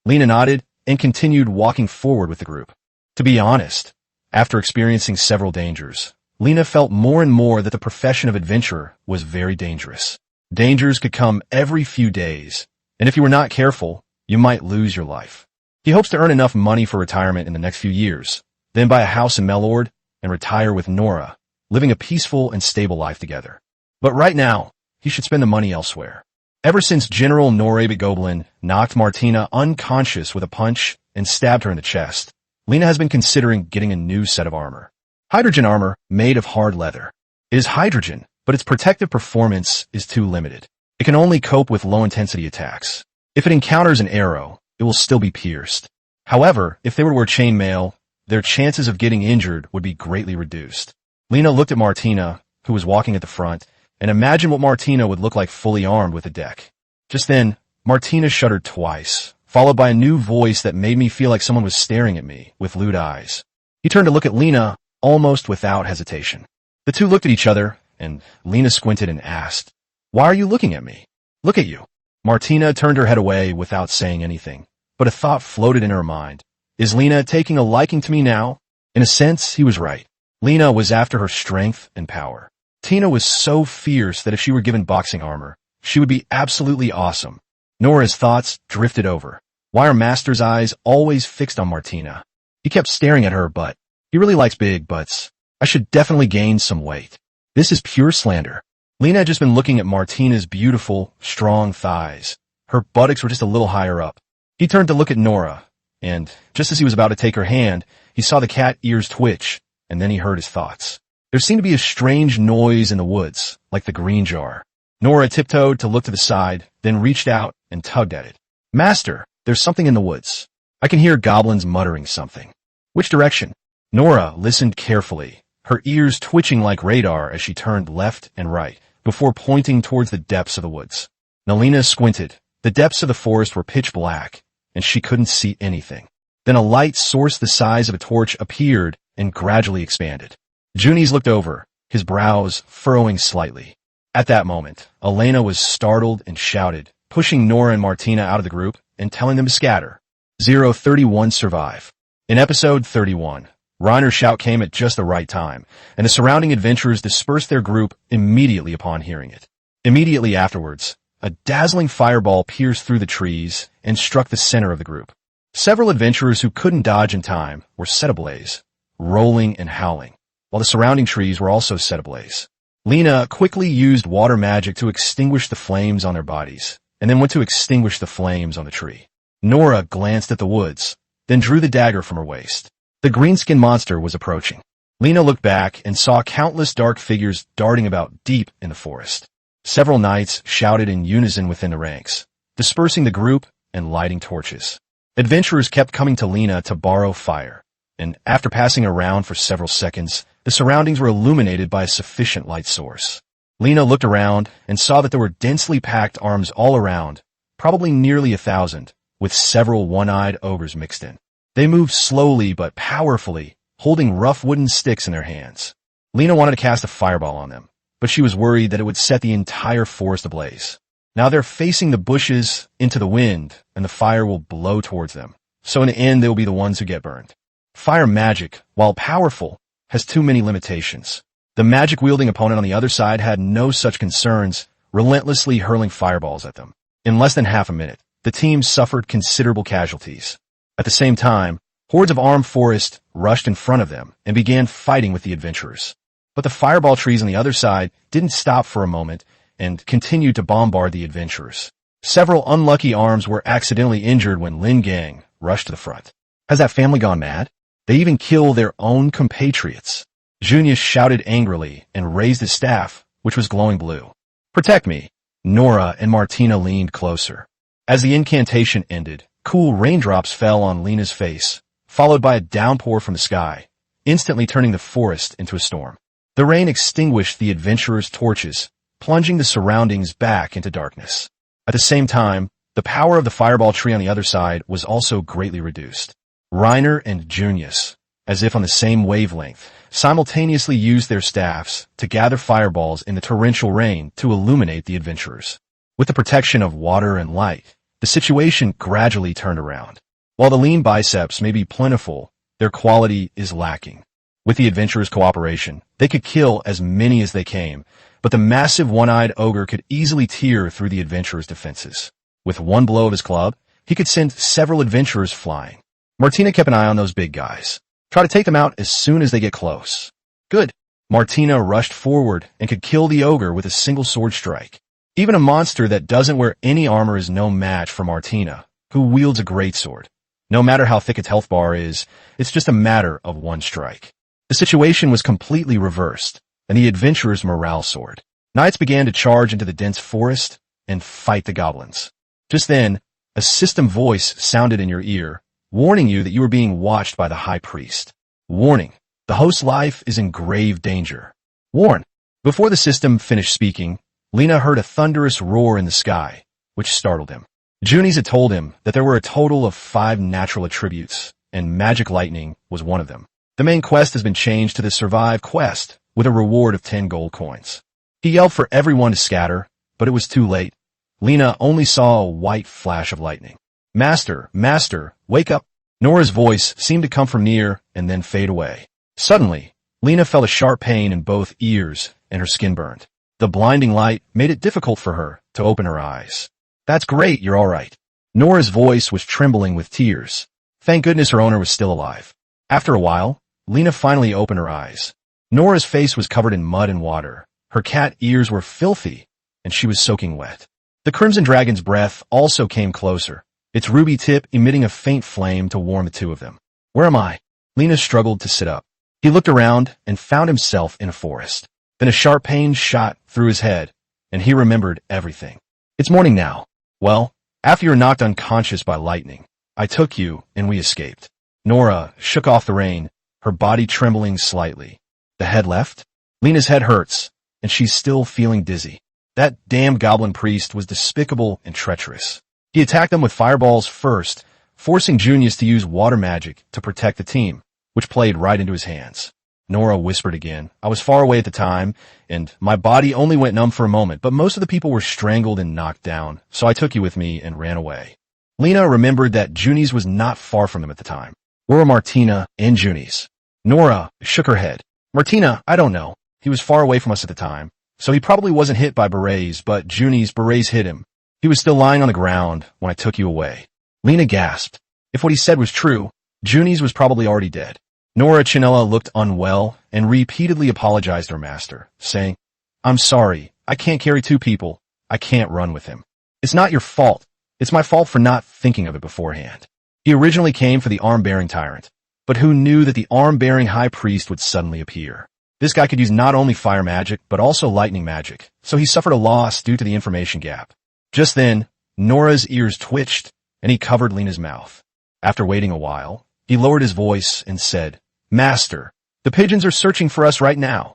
Lena nodded and continued walking forward with the group. To be honest, after experiencing several dangers, Lena felt more and more that the profession of adventurer was very dangerous. Dangers could come every few days, and if you were not careful, you might lose your life. He hopes to earn enough money for retirement in the next few years, then buy a house in Melord and retire with Nora, living a peaceful and stable life together. But right now, he should spend the money elsewhere. Ever since General Norabe Goblin knocked Martina unconscious with a punch and stabbed her in the chest, Lena has been considering getting a new set of armor. Hydrogen armor made of hard leather. It is hydrogen, but its protective performance is too limited. It can only cope with low-intensity attacks. If it encounters an arrow, it will still be pierced. However, if they were to wear chainmail, their chances of getting injured would be greatly reduced. Lena looked at Martina, who was walking at the front, and imagined what Martina would look like fully armed with a deck. Just then, Martina shuddered twice, followed by a new voice that made me feel like someone was staring at me with lewd eyes. He turned to look at Lena almost without hesitation. The two looked at each other, and Lena squinted and asked, "Why are you looking at me?" "Look at you." Martina turned her head away without saying anything. but a thought floated in her mind. Is Lena taking a liking to me now? In a sense, he was right. Lena was after her strength and power. Tina was so fierce that if she were given boxing armor, she would be absolutely awesome. Nora's thoughts drifted over. Why are Master's eyes always fixed on Martina? He kept staring at her butt. He really likes big butts. I should definitely gain some weight. This is pure slander. Lena had just been looking at Martina's beautiful, strong thighs. Her buttocks were just a little higher up. He turned to look at Nora, and just as he was about to take her hand, he saw the cat ears twitch, and then he heard his thoughts. There seemed to be a strange noise in the woods, like the green jar. Nora tiptoed to look to the side, then reached out and tugged at it. Master, there's something in the woods. I can hear goblins muttering something. Which direction? Nora listened carefully, her ears twitching like radar as she turned left and right, before pointing towards the depths of the woods. Nalina squinted. The depths of the forest were pitch black, and she couldn't see anything. Then a light source the size of a torch appeared and gradually expanded. Junies looked over, his brows furrowing slightly. At that moment, Elena was startled and shouted, pushing Nora and Martina out of the group and telling them to scatter. 031 survive. In episode 31, Reiner's shout came at just the right time, and the surrounding adventurers dispersed their group immediately upon hearing it. Immediately afterwards, a dazzling fireball pierced through the trees and struck the center of the group. Several adventurers who couldn't dodge in time were set ablaze, rolling and howling, while the surrounding trees were also set ablaze. Lena quickly used water magic to extinguish the flames on their bodies, and then went to extinguish the flames on the tree. Nora glanced at the woods, then drew the dagger from her waist. The greenskin monster was approaching. Lena looked back and saw countless dark figures darting about deep in the forest. Several knights shouted in unison within the ranks, dispersing the group and lighting torches. Adventurers kept coming to Lena to borrow fire, and after passing around for several seconds, the surroundings were illuminated by a sufficient light source. Lena looked around and saw that there were densely packed arms all around, probably nearly 1,000, with several one-eyed ogres mixed in. They moved slowly but powerfully, holding rough wooden sticks in their hands. Lena wanted to cast a fireball on them, but she was worried that it would set the entire forest ablaze. Now they're facing the bushes into the wind, and the fire will blow towards them. So in the end, they will be the ones who get burned. Fire magic, while powerful, has too many limitations. The magic-wielding opponent on the other side had no such concerns, relentlessly hurling fireballs at them. In less than half a minute, the team suffered considerable casualties. At the same time, hordes of armed forest rushed in front of them and began fighting with the adventurers. But the fireball trees on the other side didn't stop for a moment and continued to bombard the adventurers. Several unlucky arms were accidentally injured when Lin Gang rushed to the front. Has that family gone mad? They even kill their own compatriots. Junius shouted angrily and raised his staff, which was glowing blue. Protect me. Nora and Martina leaned closer. As the incantation ended, cool raindrops fell on Lena's face, followed by a downpour from the sky, instantly turning the forest into a storm. The rain extinguished the adventurers' torches, plunging the surroundings back into darkness. At the same time, the power of the fireball tree on the other side was also greatly reduced. Reiner and Junius, as if on the same wavelength, simultaneously used their staffs to gather fireballs in the torrential rain to illuminate the adventurers. With the protection of water and light, the situation gradually turned around. While the lean biceps may be plentiful, their quality is lacking. With the adventurers' cooperation, they could kill as many as they came, but the massive one-eyed ogre could easily tear through the adventurers' defenses. With one blow of his club, he could send several adventurers flying. Martina kept an eye on those big guys. Try to take them out as soon as they get close. Good. Martina rushed forward and could kill the ogre with a single sword strike. Even a monster that doesn't wear any armor is no match for Martina, who wields a greatsword. No matter how thick its health bar is, it's just a matter of one strike. The situation was completely reversed, and the adventurers' morale soared. Knights began to charge into the dense forest and fight the goblins. Just then, a system voice sounded in your ear, warning you that you were being watched by the high priest. Warning, the host's life is in grave danger. Warn. Before the system finished speaking, Lena heard a thunderous roar in the sky, which startled him. Junies had told him that there were a total of 5 natural attributes, and magic lightning was one of them. The main quest has been changed to the Survive quest, with a reward of 10 gold coins. He yelled for everyone to scatter, but it was too late. Lena only saw a white flash of lightning. Master, master, wake up. Nora's voice seemed to come from near and then fade away. Suddenly, Lena felt a sharp pain in both ears and her skin burned. The blinding light made it difficult for her to open her eyes. That's great, you're all right. Nora's voice was trembling with tears. Thank goodness her owner was still alive. After a while, Lena finally opened her eyes. Nora's face was covered in mud and water. Her cat ears were filthy, and she was soaking wet. The Crimson Dragon's breath also came closer, its ruby tip emitting a faint flame to warm the two of them. Where am I? Lena struggled to sit up. He looked around and found himself in a forest. Then a sharp pain shot through his head, and he remembered everything. It's morning now. Well, after you were knocked unconscious by lightning, I took you and we escaped. Nora shook off the rain, her body trembling slightly. The head left? Lena's head hurts, and she's still feeling dizzy. That damn goblin priest was despicable and treacherous. He attacked them with fireballs first, forcing Junius to use water magic to protect the team, which played right into his hands. Nora whispered again. I was far away at the time, and my body only went numb for a moment, but most of the people were strangled and knocked down, so I took you with me and ran away. Lena remembered that Junies was not far from them at the time. Where were Martina and Junies? Nora shook her head. Martina, I don't know. He was far away from us at the time, so he probably wasn't hit by berets, but Junies' berets hit him. He was still lying on the ground when I took you away. Lena gasped. If what he said was true, Junies was probably already dead. Nora Chinella looked unwell and repeatedly apologized to her master, saying, I'm sorry, I can't carry two people. I can't run with him. It's not your fault. It's my fault for not thinking of it beforehand. He originally came for the arm-bearing tyrant, but who knew that the arm-bearing high priest would suddenly appear? This guy could use not only fire magic, but also lightning magic, so he suffered a loss due to the information gap. Just then, Nora's ears twitched, and he covered Lena's mouth. After waiting a while, he lowered his voice and said, Master, the pigeons are searching for us right now.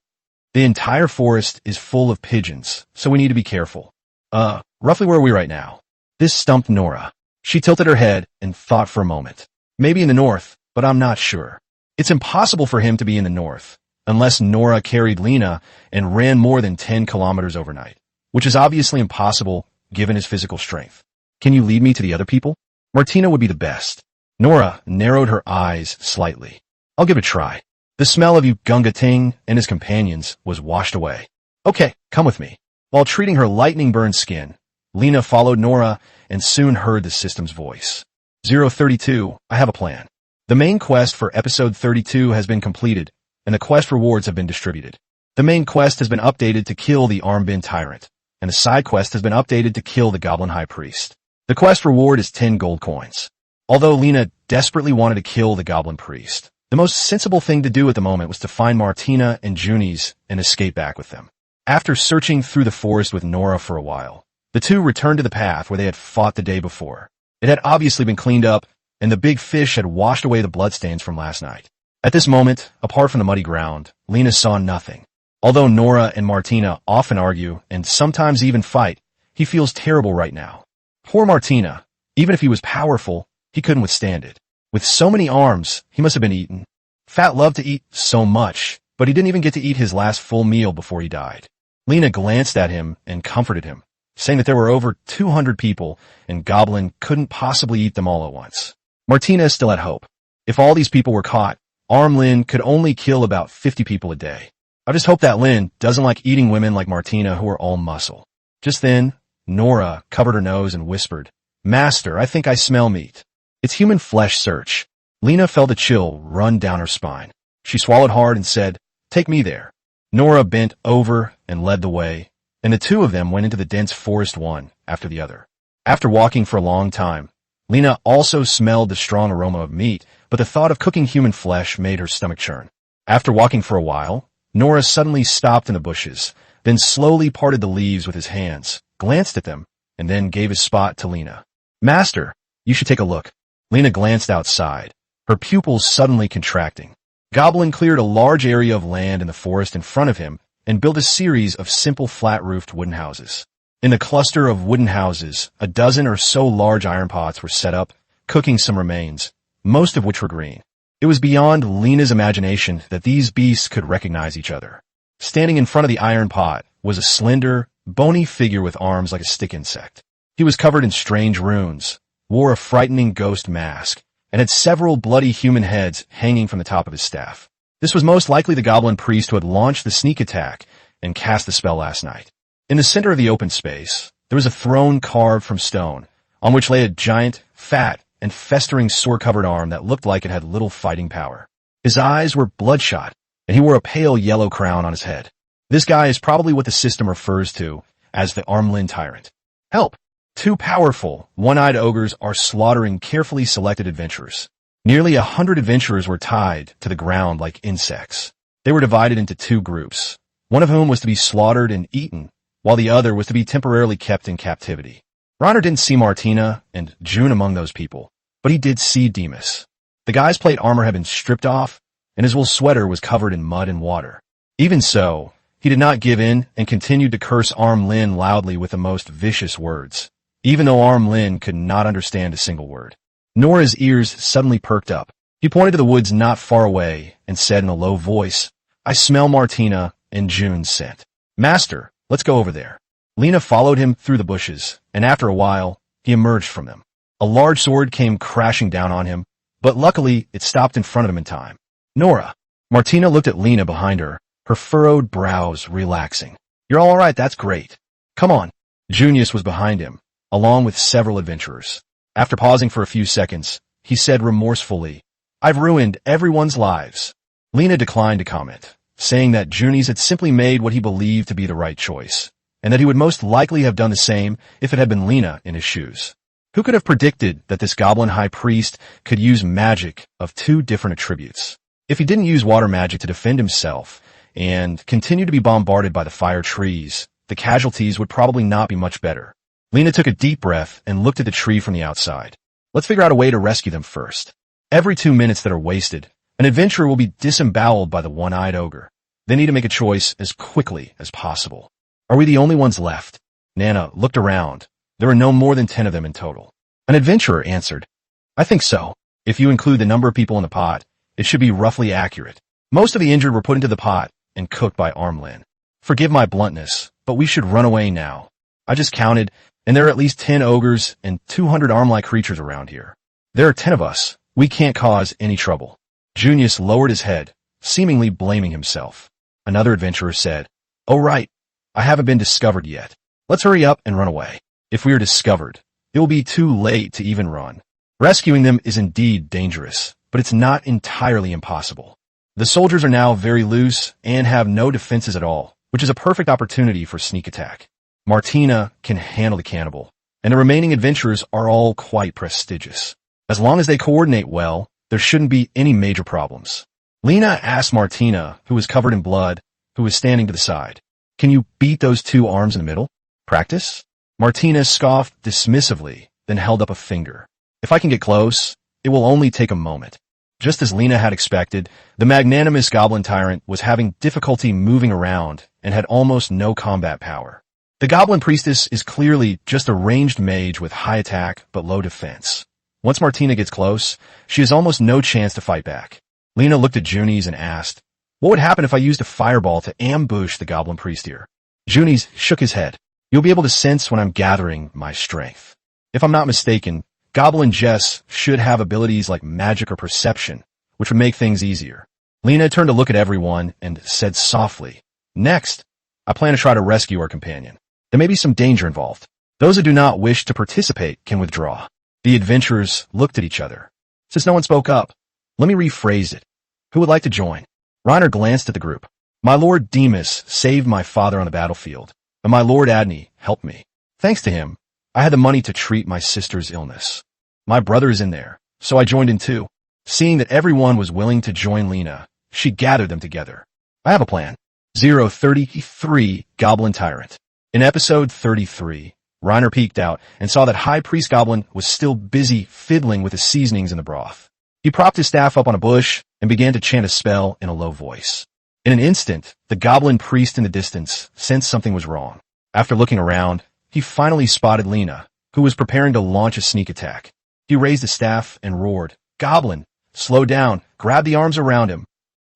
The entire forest is full of pigeons, so we need to be careful. Roughly where are we right now? This stumped Nora. She tilted her head and thought for a moment. Maybe in the north, but I'm not sure. It's impossible for him to be in the north, unless Nora carried Lena and ran more than 10 kilometers overnight, which is obviously impossible given his physical strength. Can you lead me to the other people? Martina would be the best. Nora narrowed her eyes slightly. I'll give it a try. The smell of Ugunga Ting and his companions was washed away. Okay, come with me. While treating her lightning-burned skin, Lena followed Nora and soon heard the system's voice. 032, I have a plan. The main quest for episode 32 has been completed, and the quest rewards have been distributed. The main quest has been updated to kill the Armbin Tyrant, and the side quest has been updated to kill the Goblin High Priest. The quest reward is 10 gold coins. Although Lena desperately wanted to kill the Goblin Priest, the most sensible thing to do at the moment was to find Martina and Junies and escape back with them. After searching through the forest with Nora for a while, the two returned to the path where they had fought the day before. It had obviously been cleaned up, and the big fish had washed away the bloodstains from last night. At this moment, apart from the muddy ground, Lena saw nothing. Although Nora and Martina often argue and sometimes even fight, he feels terrible right now. Poor Martina. Even if he was powerful, he couldn't withstand it. With so many arms, he must have been eaten. Fat loved to eat so much, but he didn't even get to eat his last full meal before he died. Lena glanced at him and comforted him, saying that there were over 200 people, and Goblin couldn't possibly eat them all at once. Martina still had hope. If all these people were caught, Lin could only kill about 50 people a day. I just hope that Lin doesn't like eating women like Martina who are all muscle. Just then, Nora covered her nose and whispered, Master, I think I smell meat. It's human flesh search. Lena felt a chill run down her spine. She swallowed hard and said, Take me there. Nora bent over and led the way, and the two of them went into the dense forest one after the other. After walking for a long time, Lena also smelled the strong aroma of meat, but the thought of cooking human flesh made her stomach churn. After walking for a while, Nora suddenly stopped in the bushes, then slowly parted the leaves with his hands, glanced at them, and then gave his spot to Lena. Master, you should take a look. Lena glanced outside, her pupils suddenly contracting. Goblin cleared a large area of land in the forest in front of him and built a series of simple flat-roofed wooden houses. In the cluster of wooden houses, a dozen or so large iron pots were set up, cooking some remains, most of which were green. It was beyond Lena's imagination that these beasts could recognize each other. Standing in front of the iron pot was a slender, bony figure with arms like a stick insect. He was covered in strange runes, wore a frightening ghost mask, and had several bloody human heads hanging from the top of his staff. This was most likely the goblin priest who had launched the sneak attack and cast the spell last night. In the center of the open space, there was a throne carved from stone, on which lay a giant, fat, and festering sore-covered arm that looked like it had little fighting power. His eyes were bloodshot, and he wore a pale yellow crown on his head. This guy is probably what the system refers to as the Armlin Tyrant. Help! Two powerful, one-eyed ogres are slaughtering carefully selected adventurers. Nearly 100 adventurers were tied to the ground like insects. They were divided into two groups, one of whom was to be slaughtered and eaten, while the other was to be temporarily kept in captivity. Reiner didn't see Martina and June among those people, but he did see Demas. The guy's plate armor had been stripped off, and his wool sweater was covered in mud and water. Even so, he did not give in and continued to curse Armlin loudly with the most vicious words, even though Armlin could not understand a single word. Nora's ears suddenly perked up. He pointed to the woods not far away and said in a low voice, "I smell Martina and June's scent. Master, let's go over there." Lena followed him through the bushes, and after a while, he emerged from them. A large sword came crashing down on him, but luckily it stopped in front of him in time. "Nora." Martina looked at Lena behind her, her furrowed brows relaxing. "You're all right, that's great. Come on." Junius was behind him, along with several adventurers. After pausing for a few seconds, he said remorsefully, "I've ruined everyone's lives." Lena declined to comment, saying that Junius had simply made what he believed to be the right choice, and that he would most likely have done the same if it had been Lena in his shoes. Who could have predicted that this goblin high priest could use magic of two different attributes? If he didn't use water magic to defend himself and continue to be bombarded by the fire trees, the casualties would probably not be much better. Lena took a deep breath and looked at the tree from the outside. "Let's figure out a way to rescue them first. Every 2 minutes that are wasted, an adventurer will be disemboweled by the one-eyed ogre. They need to make a choice as quickly as possible. Are we the only ones left?" Nana looked around. There were no more than 10 of them in total. An adventurer answered, "I think so. If you include the number of people in the pot, it should be roughly accurate. Most of the injured were put into the pot and cooked by Armlin. Forgive my bluntness, but we should run away now. I just counted, and there are at least 10 ogres and 200 arm-like creatures around here. There are 10 of us. We can't cause any trouble." Junius lowered his head, seemingly blaming himself. Another adventurer said, "Oh right, I haven't been discovered yet. Let's hurry up and run away. If we are discovered, it will be too late to even run." Rescuing them is indeed dangerous, but it's not entirely impossible. The soldiers are now very loose and have no defenses at all, which is a perfect opportunity for sneak attack. Martina can handle the cannibal, and the remaining adventurers are all quite prestigious. As long as they coordinate well, there shouldn't be any major problems. Lena asked Martina, who was covered in blood, who was standing to the side, "Can you beat those two arms in the middle? Practice?" Martina scoffed dismissively, then held up a finger. "If I can get close, it will only take a moment." Just as Lena had expected, the magnanimous goblin tyrant was having difficulty moving around and had almost no combat power. The goblin priestess is clearly just a ranged mage with high attack but low defense. Once Martina gets close, she has almost no chance to fight back. Lena looked at Junies and asked, "What would happen if I used a fireball to ambush the goblin priest here?" Junies shook his head. "You'll be able to sense when I'm gathering my strength. If I'm not mistaken, Goblin Jess should have abilities like magic or perception, which would make things easier." Lena turned to look at everyone and said softly, "Next, I plan to try to rescue our companion. There may be some danger involved. Those who do not wish to participate can withdraw." The adventurers looked at each other. Since no one spoke up, let me rephrase it. Who would like to join? Reiner glanced at the group. "My Lord Demas saved my father on the battlefield, and my Lord Adney helped me. Thanks to him, I had the money to treat my sister's illness. My brother is in there, so I joined in too." Seeing that everyone was willing to join Lena, she gathered them together. "I have a plan." 033 Goblin Tyrant. In episode 33, Reiner peeked out and saw that High Priest Goblin was still busy fiddling with the seasonings in the broth. He propped his staff up on a bush and began to chant a spell in a low voice. In an instant, the goblin priest in the distance sensed something was wrong. After looking around, he finally spotted Lena, who was preparing to launch a sneak attack. He raised the staff and roared, "Goblin, slow down, grab the arms around him."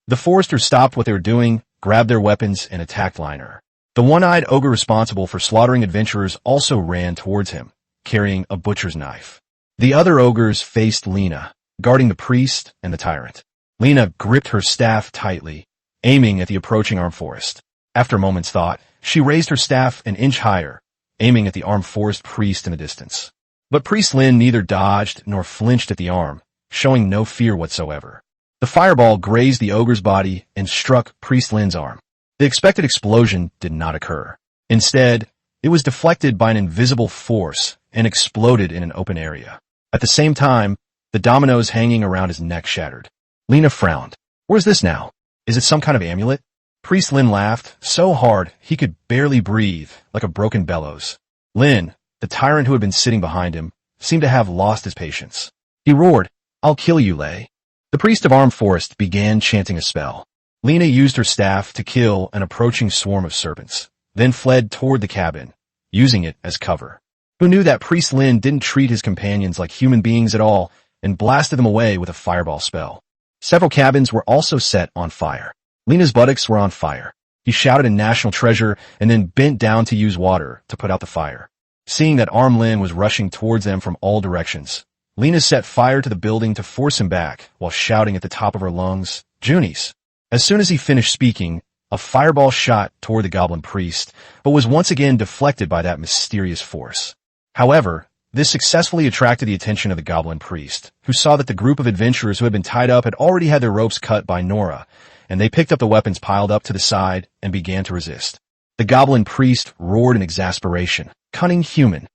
The foresters stopped what they were doing, grabbed their weapons, and attacked Reiner. The one-eyed ogre responsible for slaughtering adventurers also ran towards him, carrying a butcher's knife. The other ogres faced Lena, guarding the priest and the tyrant. Lena gripped her staff tightly, aiming at the approaching armed forest. After a moment's thought, she raised her staff an inch higher, aiming at the armed forest priest in the distance. But Priest Lin neither dodged nor flinched at the arm, showing no fear whatsoever. The fireball grazed the ogre's body and struck Priest Lin's arm. The expected explosion did not occur. Instead, it was deflected by an invisible force and exploded in an open area. At the same time, the dominoes hanging around his neck shattered. Lena frowned. Where's this now? Is it some kind of amulet? Priest Lin laughed so hard he could barely breathe, like a broken bellows. Lin, the tyrant who had been sitting behind him, seemed to have lost his patience. He roared, "I'll kill you, Lei." The priest of Armed Forest began chanting a spell. Lena used her staff to kill an approaching swarm of serpents, then fled toward the cabin, using it as cover. Who knew that Priest Lin didn't treat his companions like human beings at all and blasted them away with a fireball spell. Several cabins were also set on fire. Lena's buttocks were on fire. He shouted a national treasure and then bent down to use water to put out the fire. Seeing that Arm Lin was rushing towards them from all directions, Lena set fire to the building to force him back while shouting at the top of her lungs, "Junies!" As soon as he finished speaking, a fireball shot toward the goblin priest, but was once again deflected by that mysterious force. However, this successfully attracted the attention of the goblin priest, who saw that the group of adventurers who had been tied up had already had their ropes cut by Nora, and they picked up the weapons piled up to the side and began to resist. The goblin priest roared in exasperation, "Cunning human!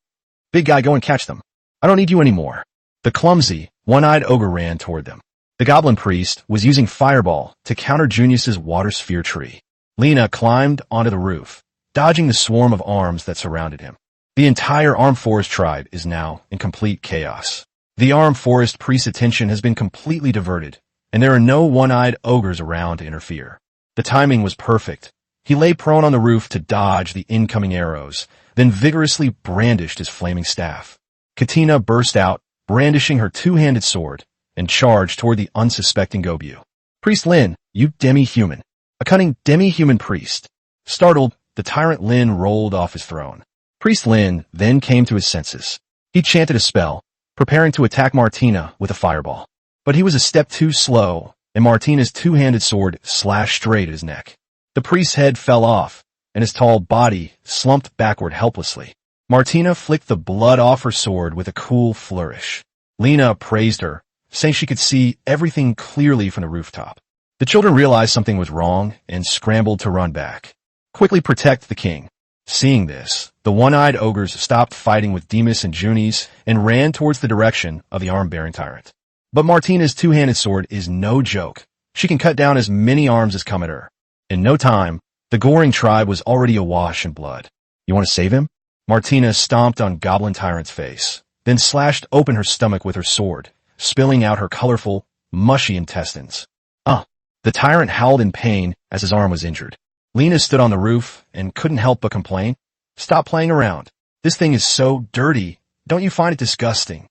Big guy, go and catch them. I don't need you anymore." The clumsy, one-eyed ogre ran toward them. The goblin priest was using fireball to counter Junius's water sphere tree. Lena climbed onto the roof, dodging the swarm of arms that surrounded him. The entire Armed Forest tribe is now in complete chaos. The Armed Forest priest's attention has been completely diverted, and there are no one-eyed ogres around to interfere. The timing was perfect. He lay prone on the roof to dodge the incoming arrows, then vigorously brandished his flaming staff. Katina burst out, brandishing her two-handed sword, and charged toward the unsuspecting Gobu. "Priest Lin, you demi-human. A cunning demi-human priest." Startled, the tyrant Lin rolled off his throne. Priest Lin then came to his senses. He chanted a spell, preparing to attack Martina with a fireball. But he was a step too slow, and Martina's two-handed sword slashed straight at his neck. The priest's head fell off, and his tall body slumped backward helplessly. Martina flicked the blood off her sword with a cool flourish. Lena praised her, saying she could see everything clearly from the rooftop. The children realized something was wrong and scrambled to run back. "Quickly protect the king." Seeing this, the one-eyed ogres stopped fighting with Demas and Junies and ran towards the direction of the arm-bearing tyrant. But Martina's two-handed sword is no joke. She can cut down as many arms as come at her. In no time, the Goring tribe was already awash in blood. "You want to save him?" Martina stomped on Goblin Tyrant's face, then slashed open her stomach with her sword, spilling out her colorful, mushy intestines. The tyrant howled in pain as his arm was injured. Lena stood on the roof and couldn't help but complain. "Stop playing around. This thing is so dirty. Don't you find it disgusting?"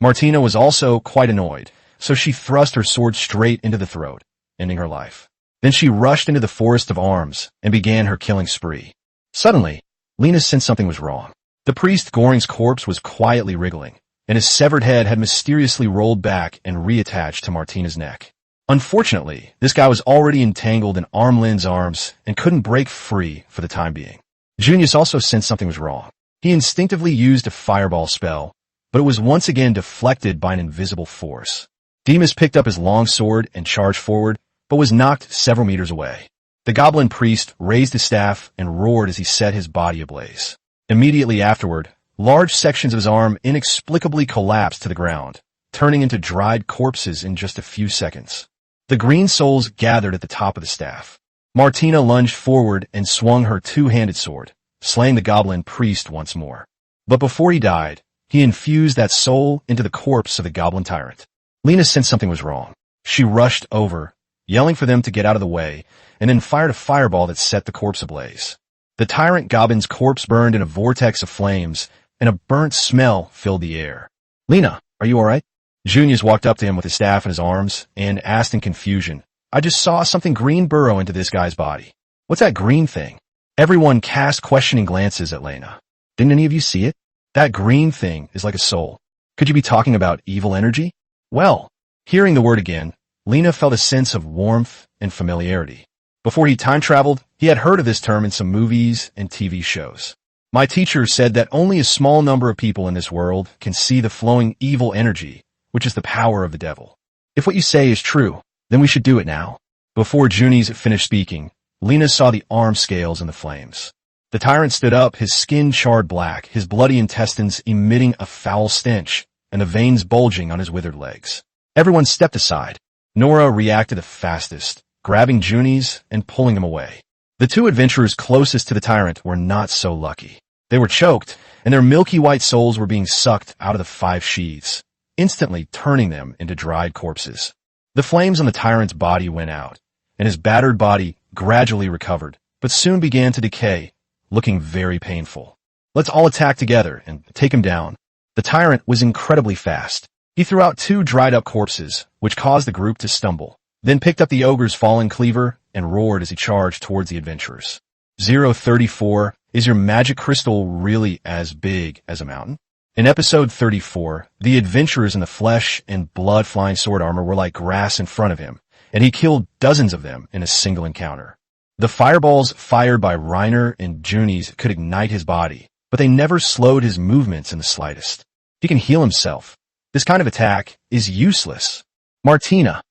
Martina was also quite annoyed, so she thrust her sword straight into the throat, ending her life. Then she rushed into the forest of arms and began her killing spree. Suddenly, Lena sensed something was wrong. The priest Goring's corpse was quietly wriggling, and his severed head had mysteriously rolled back and reattached to Martina's neck. Unfortunately, this guy was already entangled in Arm Lin's arms and couldn't break free for the time being. Junius also sensed something was wrong. He instinctively used a fireball spell, but it was once again deflected by an invisible force. Demas picked up his long sword and charged forward, but was knocked several meters away. The goblin priest raised his staff and roared as he set his body ablaze. Immediately afterward, large sections of his arm inexplicably collapsed to the ground, turning into dried corpses in just a few seconds. The green souls gathered at the top of the staff. Martina lunged forward and swung her two-handed sword, slaying the goblin priest once more. But before he died, he infused that soul into the corpse of the goblin tyrant. Lena sensed something was wrong. She rushed over, yelling for them to get out of the way, and then fired a fireball that set the corpse ablaze. The tyrant goblin's corpse burned in a vortex of flames, and a burnt smell filled the air. "Lena, are you all right?" Junius walked up to him with his staff in his arms and asked in confusion, "I just saw something green burrow into this guy's body. What's that green thing?" Everyone cast questioning glances at Lena. "Didn't any of you see it? That green thing is like a soul. Could you be talking about evil energy? Well, hearing the word again, Lena felt a sense of warmth and familiarity. Before he time traveled, he had heard of this term in some movies and TV shows. My teacher said that only a small number of people in this world can see the flowing evil energy, which is the power of the devil. If what you say is true, then we should do it now. Before Junies finished speaking, Lena saw the arm scales in the flames. The tyrant stood up, his skin charred black, his bloody intestines emitting a foul stench, and the veins bulging on his withered legs. Everyone stepped aside. Nora reacted the fastest, grabbing Junies and pulling him away. The two adventurers closest to the tyrant were not so lucky. They were choked, and their milky white souls were being sucked out of the 5 sheaths, instantly turning them into dried corpses. The flames on the tyrant's body went out, and his battered body gradually recovered, but soon began to decay, looking very painful. Let's all attack together and take him down. The tyrant was incredibly fast. He threw out 2 dried-up corpses, which caused the group to stumble, then picked up the ogre's fallen cleaver and roared as he charged towards the adventurers. 034, is your magic crystal really as big as a mountain? In episode 34, the adventurers in the flesh and blood-flying sword armor were like grass in front of him, and he killed dozens of them in a single encounter. The fireballs fired by Reiner and Junies could ignite his body, but they never slowed his movements in the slightest. He can heal himself. This kind of attack is useless. Martina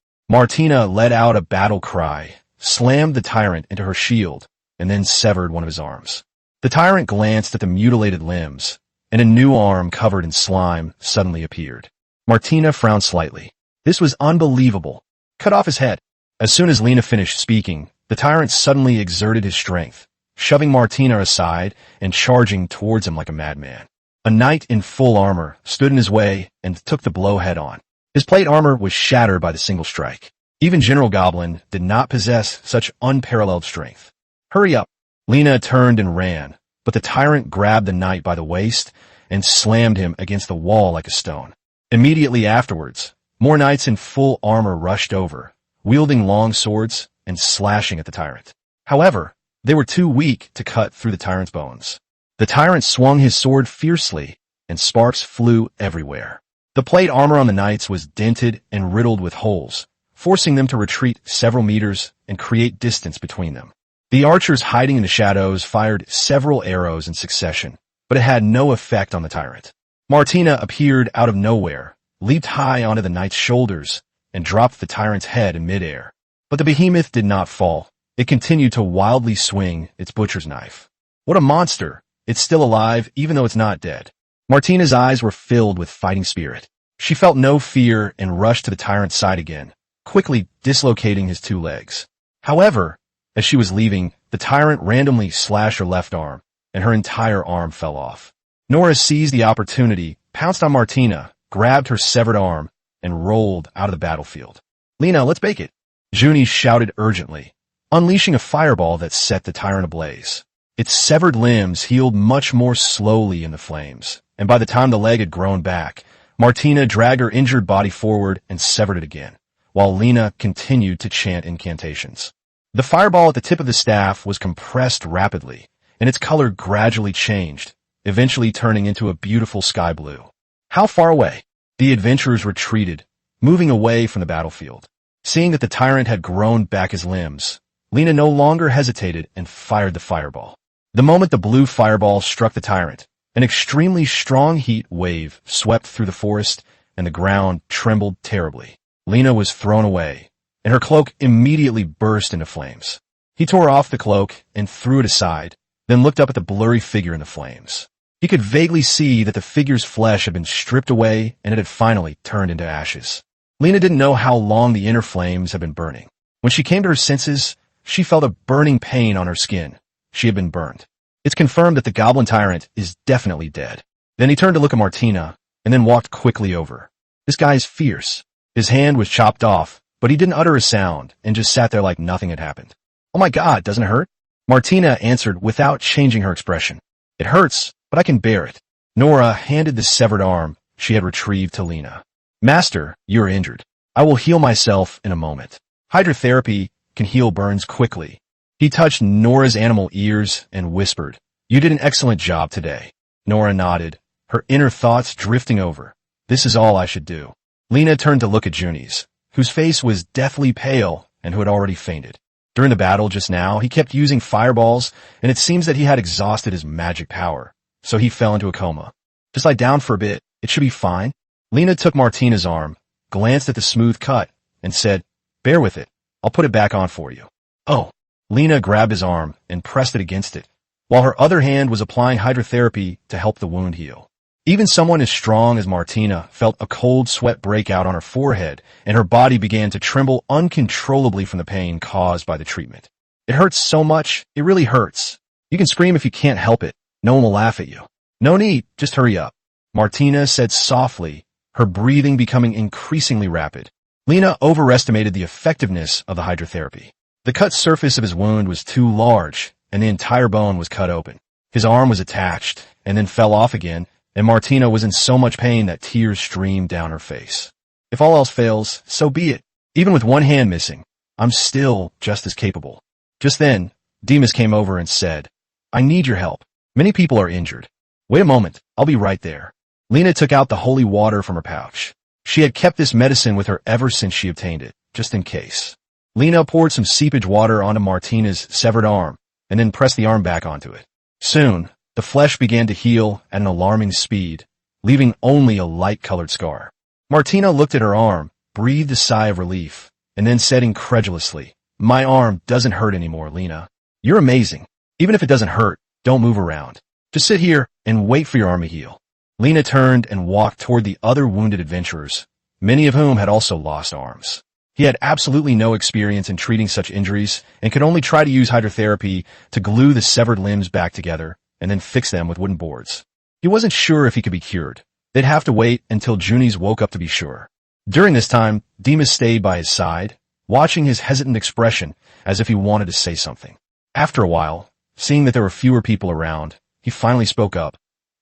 let out a battle cry, slammed the tyrant into her shield, and then severed one of his arms. The tyrant glanced at the mutilated limbs, and a new arm covered in slime suddenly appeared. Martina frowned slightly. This was unbelievable. Cut off his head. As soon as Lena finished speaking, the tyrant suddenly exerted his strength, shoving Martina aside and charging towards him like a madman. A knight in full armor stood in his way and took the blow head-on. His plate armor was shattered by the single strike. Even General Goblin did not possess such unparalleled strength. Hurry up! Lena turned and ran, but the tyrant grabbed the knight by the waist and slammed him against the wall like a stone. Immediately afterwards, more knights in full armor rushed over, wielding long swords and slashing at the tyrant. However, they were too weak to cut through the tyrant's bones. The tyrant swung his sword fiercely, and sparks flew everywhere. The plate armor on the knights was dented and riddled with holes, forcing them to retreat several meters and create distance between them. The archers hiding in the shadows fired several arrows in succession, but it had no effect on the tyrant. Martina appeared out of nowhere, leaped high onto the knight's shoulders, and dropped the tyrant's head in midair. But the behemoth did not fall. It continued to wildly swing its butcher's knife. What a monster! It's still alive, even though it's not dead. Martina's eyes were filled with fighting spirit. She felt no fear and rushed to the tyrant's side again, quickly dislocating his 2 legs. However, as she was leaving, the tyrant randomly slashed her left arm, and her entire arm fell off. Nora seized the opportunity, pounced on Martina, grabbed her severed arm, and rolled out of the battlefield. Lena, let's bake it! Junie shouted urgently, unleashing a fireball that set the tyrant ablaze. Its severed limbs healed much more slowly in the flames, and by the time the leg had grown back, Martina dragged her injured body forward and severed it again, while Lena continued to chant incantations. The fireball at the tip of the staff was compressed rapidly, and its color gradually changed, eventually turning into a beautiful sky blue. How far away? The adventurers retreated, moving away from the battlefield. Seeing that the tyrant had grown back his limbs, Lena no longer hesitated and fired the fireball. The moment the blue fireball struck the tyrant, an extremely strong heat wave swept through the forest, and the ground trembled terribly. Lena was thrown away, and her cloak immediately burst into flames. He tore off the cloak and threw it aside, then looked up at the blurry figure in the flames. He could vaguely see that the figure's flesh had been stripped away and it had finally turned into ashes. Lena didn't know how long the inner flames had been burning. When she came to her senses, she felt a burning pain on her skin. She had been burned. It's confirmed that the goblin tyrant is definitely dead. Then he turned to look at Martina, and then walked quickly over. This guy is fierce. His hand was chopped off, but he didn't utter a sound, and just sat there like nothing had happened. Oh my God, doesn't it hurt? Martina answered without changing her expression. It hurts, but I can bear it. Nora handed the severed arm she had retrieved to Lena. Master, you are injured. I will heal myself in a moment. Hydrotherapy can heal burns quickly. He touched Nora's animal ears and whispered, You did an excellent job today. Nora nodded, her inner thoughts drifting over. This is all I should do. Lena turned to look at Junies, whose face was deathly pale and who had already fainted. During the battle just now, he kept using fireballs, and it seems that he had exhausted his magic power, so he fell into a coma. Just lie down for a bit. It should be fine. Lena took Martina's arm, glanced at the smooth cut, and said, "Bear with it. I'll put it back on for you." "Oh." Lena grabbed his arm and pressed it against it, while her other hand was applying hydrotherapy to help the wound heal. Even someone as strong as Martina felt a cold sweat break out on her forehead, and her body began to tremble uncontrollably from the pain caused by the treatment. "It hurts so much, it really hurts. You can scream if you can't help it. No one will laugh at you." "No need, just hurry up," Martina said softly, her breathing becoming increasingly rapid. Lena overestimated the effectiveness of the hydrotherapy. The cut surface of his wound was too large, and the entire bone was cut open. His arm was attached, and then fell off again, and Martina was in so much pain that tears streamed down her face. "If all else fails, so be it. Even with one hand missing, I'm still just as capable." Just then, Demas came over and said, "I need your help. Many people are injured." "Wait a moment, I'll be right there." Lena took out the holy water from her pouch. She had kept this medicine with her ever since she obtained it, just in case. Lena poured some seepage water onto Martina's severed arm, and then pressed the arm back onto it. Soon, the flesh began to heal at an alarming speed, leaving only a light-colored scar. Martina looked at her arm, breathed a sigh of relief, and then said incredulously, "My arm doesn't hurt anymore, Lena. You're amazing. Even if it doesn't hurt, don't move around. Just sit here and wait for your arm to heal." Lena turned and walked toward the other wounded adventurers, many of whom had also lost arms. He had absolutely no experience in treating such injuries and could only try to use hydrotherapy to glue the severed limbs back together and then fix them with wooden boards. He wasn't sure if he could be cured. They'd have to wait until Junies woke up to be sure. During this time, Demas stayed by his side, watching his hesitant expression as if he wanted to say something. After a while, seeing that there were fewer people around, he finally spoke up.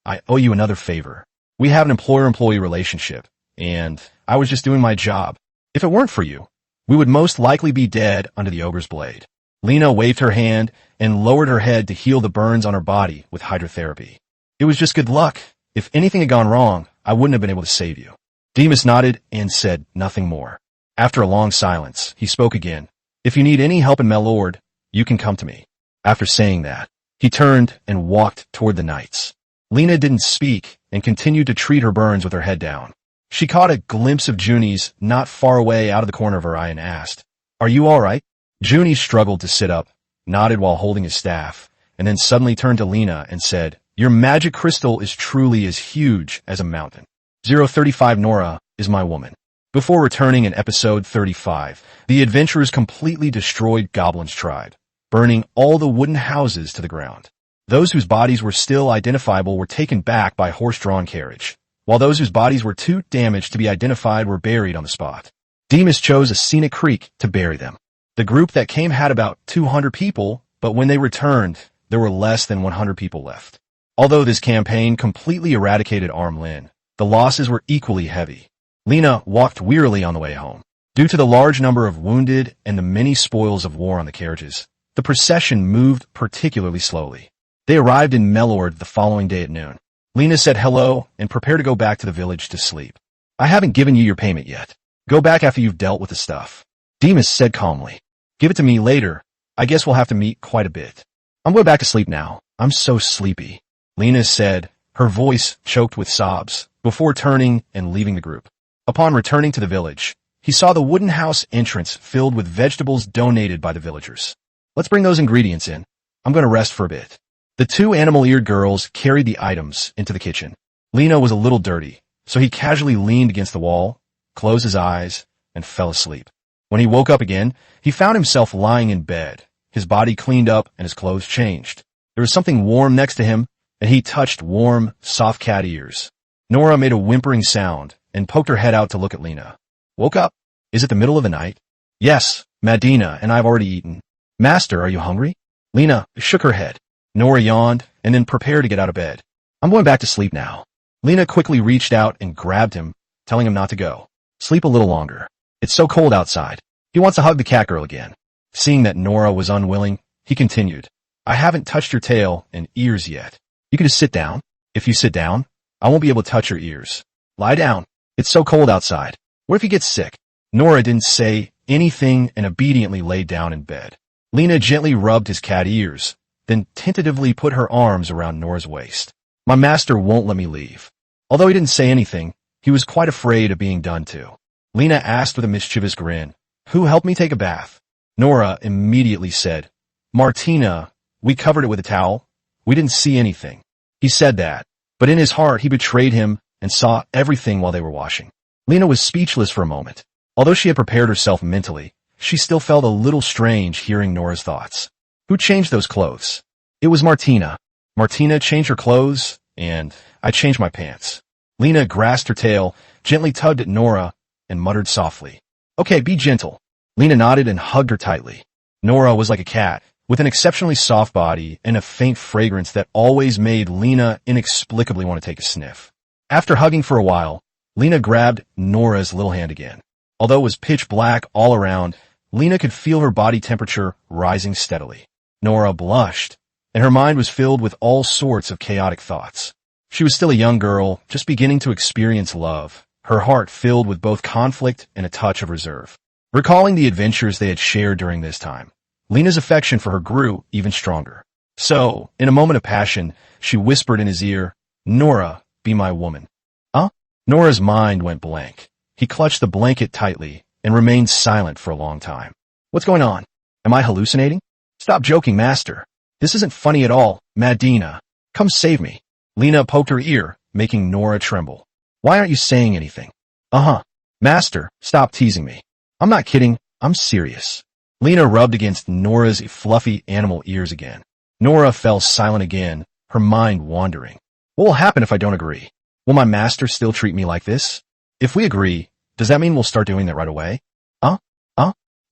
"I owe you another favor. We have an employer-employee relationship, and I was just doing my job. If it weren't for you, we would most likely be dead under the ogre's blade." Lena waved her hand and lowered her head to heal the burns on her body with hydrotherapy. "It was just good luck. If anything had gone wrong, I wouldn't have been able to save you." Demas nodded and said nothing more. After a long silence, he spoke again. "If you need any help in Melord, you can come to me." After saying that, he turned and walked toward the knights. Lena didn't speak and continued to treat her burns with her head down. She caught a glimpse of Junies not far away out of the corner of her eye and asked, "Are you all right?" Junies struggled to sit up, nodded while holding his staff, and then suddenly turned to Lena and said, "Your magic crystal is truly as huge as a mountain. 035 Nora is my woman." Before returning in episode 35, the adventurers completely destroyed Goblin's tribe, burning all the wooden houses to the ground. Those whose bodies were still identifiable were taken back by horse-drawn carriage, while those whose bodies were too damaged to be identified were buried on the spot. Demas chose a scenic creek to bury them. The group that came had about 200 people, but when they returned, there were less than 100 people left. Although this campaign completely eradicated Armlin, the losses were equally heavy. Lena walked wearily on the way home. Due to the large number of wounded and the many spoils of war on the carriages, the procession moved particularly slowly. They arrived in Melord the following day at noon. Lena said hello and prepared to go back to the village to sleep. "I haven't given you your payment yet. Go back after you've dealt with the stuff." Demas said calmly, "Give it to me later. I guess we'll have to meet quite a bit. I'm going back to sleep now. I'm so sleepy." Lena said, her voice choked with sobs, before turning and leaving the group. Upon returning to the village, he saw the wooden house entrance filled with vegetables donated by the villagers. "Let's bring those ingredients in. I'm going to rest for a bit." The two animal-eared girls carried the items into the kitchen. Lena was a little dirty, so he casually leaned against the wall, closed his eyes, and fell asleep. When he woke up again, he found himself lying in bed, his body cleaned up and his clothes changed. There was something warm next to him, and he touched warm, soft cat ears. Nora made a whimpering sound and poked her head out to look at Lena. "Woke up? Is it the middle of the night?" "Yes, Madina and I've already eaten." "Master, are you hungry?" Lena shook her head. Nora yawned and then prepared to get out of bed. "I'm going back to sleep now." Lena quickly reached out and grabbed him, telling him not to go. "Sleep a little longer. It's so cold outside." He wants to hug the catgirl again. Seeing that Nora was unwilling, he continued, "I haven't touched your tail and ears yet. You can just sit down. If you sit down, I won't be able to touch your ears. Lie down." It's so cold outside. What if he gets sick? Nora didn't say anything and obediently laid down in bed. Lena gently rubbed his cat ears, then tentatively put her arms around Nora's waist. My master won't let me leave. Although he didn't say anything, he was quite afraid of being done to. Lena asked with a mischievous grin, "Who helped me take a bath?" Nora immediately said, "Martina, we covered it with a towel. We didn't see anything." He said that, but in his heart he betrayed him and saw everything while they were washing. Lena was speechless for a moment. Although she had prepared herself mentally, she still felt a little strange hearing Nora's thoughts. Who changed those clothes? It was Martina. Martina changed her clothes, and I changed my pants. Lena grasped her tail, gently tugged at Nora, and muttered softly, "Okay, be gentle." Lena nodded and hugged her tightly. Nora was like a cat, with an exceptionally soft body and a faint fragrance that always made Lena inexplicably want to take a sniff. After hugging for a while, Lena grabbed Nora's little hand again. Although it was pitch black all around, Lena could feel her body temperature rising steadily. Nora blushed, and her mind was filled with all sorts of chaotic thoughts. She was still a young girl, just beginning to experience love, her heart filled with both conflict and a touch of reserve. Recalling the adventures they had shared during this time, Lena's affection for her grew even stronger. So, in a moment of passion, she whispered in his ear, "Nora, be my woman." Huh? Nora's mind went blank. He clutched the blanket tightly and remained silent for a long time. "What's going on? Am I hallucinating?" "Stop joking, master. This isn't funny at all. Madina, come save me." Lena poked her ear, making Nora tremble. "Why aren't you saying anything?" "Uh-huh. Master, stop teasing me." "I'm not kidding. I'm serious." Lena rubbed against Nora's fluffy animal ears again. Nora fell silent again, her mind wandering. "What will happen if I don't agree? Will my master still treat me like this? If we agree, does that mean we'll start doing that right away?"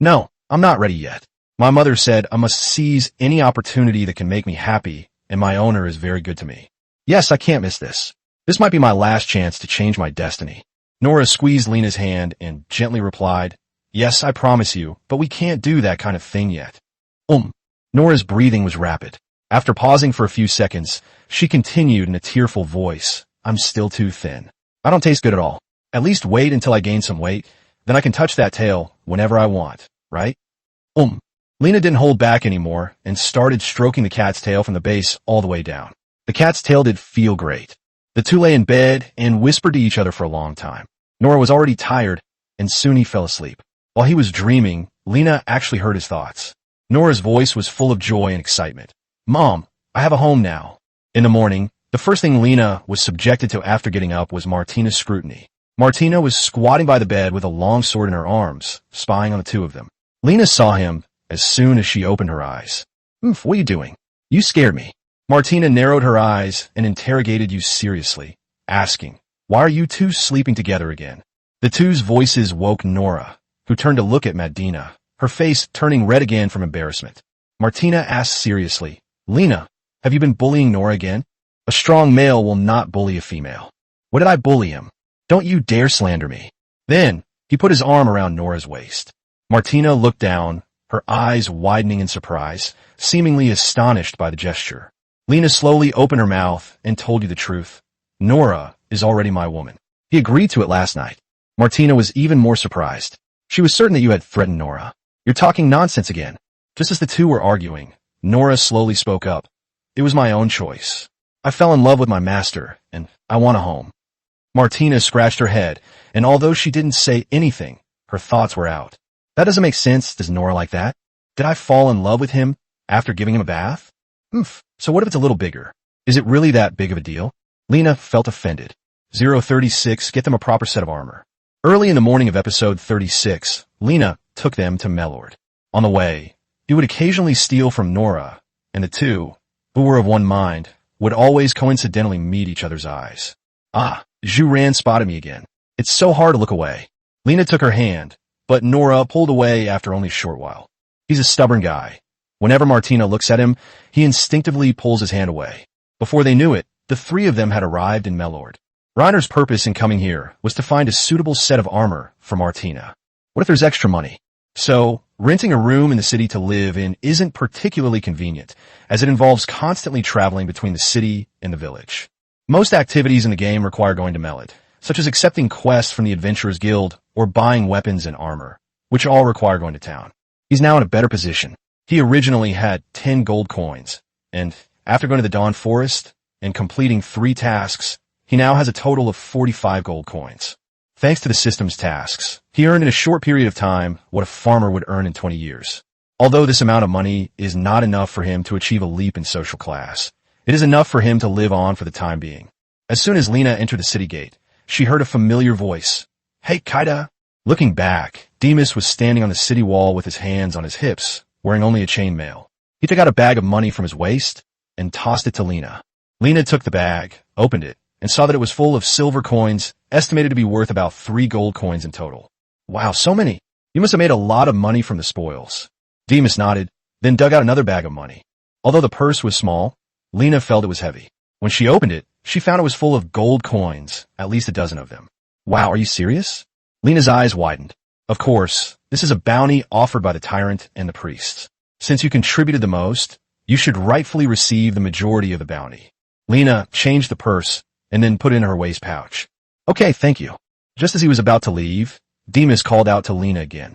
No, I'm not ready yet. My mother said I must seize any opportunity that can make me happy, and my owner is very good to me. Yes, I can't miss this. This might be my last chance to change my destiny." Nora squeezed Lena's hand and gently replied, "Yes, I promise you, but we can't do that kind of thing yet." Nora's breathing was rapid. After pausing for a few seconds, she continued in a tearful voice, "I'm still too thin. I don't taste good at all. At least wait until I gain some weight, then I can touch that tail whenever I want, right?" Lena didn't hold back anymore and started stroking the cat's tail from the base all the way down. The cat's tail did feel great. The two lay in bed and whispered to each other for a long time. Nora was already tired, and soon he fell asleep. While he was dreaming, Lena actually heard his thoughts. Nora's voice was full of joy and excitement. "Mom, I have a home now." In the morning, the first thing Lena was subjected to after getting up was Martina's scrutiny. Martina was squatting by the bed with a long sword in her arms, spying on the two of them. Lena saw him as soon as she opened her eyes. What are you doing? You scared me." Martina narrowed her eyes and interrogated you seriously, asking, "Why are you two sleeping together again?" The two's voices woke Nora, who turned to look at Madina, her face turning red again from embarrassment. Martina asked seriously, "Lena, have you been bullying Nora again?" "A strong male will not bully a female." "What did I bully him? Don't you dare slander me." Then, he put his arm around Nora's waist. Martina looked down, her eyes widening in surprise, seemingly astonished by the gesture. Lena slowly opened her mouth and told you the truth. "Nora is already my woman. He agreed to it last night." Martina was even more surprised. She was certain that you had threatened Nora. "You're talking nonsense again." Just as the two were arguing, Nora slowly spoke up. "It was my own choice. I fell in love with my master, and I want a home." Martina scratched her head, and although she didn't say anything, her thoughts were out. "That doesn't make sense. Does Nora like that? Did I fall in love with him after giving him a bath? So what if it's a little bigger? Is it really that big of a deal?" Lena felt offended. 036, get them a proper set of armor. Early in the morning of episode 36, Lena took them to Melord. On the way, he would occasionally steal from Nora, and the two, who were of one mind, would always coincidentally meet each other's eyes. Juran spotted me again. It's so hard to look away. Lena took her hand, but Nora pulled away after only a short while. He's a stubborn guy. Whenever Martina looks at him, he instinctively pulls his hand away. Before they knew it, the three of them had arrived in Melord. Reiner's purpose in coming here was to find a suitable set of armor for Martina. What if there's extra money? So, renting a room in the city to live in isn't particularly convenient, as it involves constantly traveling between the city and the village. Most activities in the game require going to Melord, such as accepting quests from the Adventurers Guild or buying weapons and armor, which all require going to town. He's now in a better position. He originally had 10 gold coins, and after going to the Dawn Forest and completing 3 tasks, he now has a total of 45 gold coins. Thanks to the system's tasks, he earned in a short period of time what a farmer would earn in 20 years. Although this amount of money is not enough for him to achieve a leap in social class, it is enough for him to live on for the time being. As soon as Lena entered the city gate, she heard a familiar voice. "Hey, Kaida." Looking back, Demas was standing on the city wall with his hands on his hips, wearing only a chainmail. He took out a bag of money from his waist and tossed it to Lena. Lena took the bag, opened it, and saw that it was full of silver coins, estimated to be worth about 3 gold coins in total. "Wow, so many. You must have made a lot of money from the spoils." Demas nodded, then dug out another bag of money. Although the purse was small, Lena felt it was heavy. When she opened it, she found it was full of gold coins, at least a dozen of them. "Wow, are you serious?" Lena's eyes widened. Of course, this is a bounty offered by the tyrant and the priests. Since you contributed the most, you should rightfully receive the majority of the bounty. Lena changed the purse and then put it in her waist pouch. "Okay, thank you." Just as he was about to leave, Demas called out to Lena again.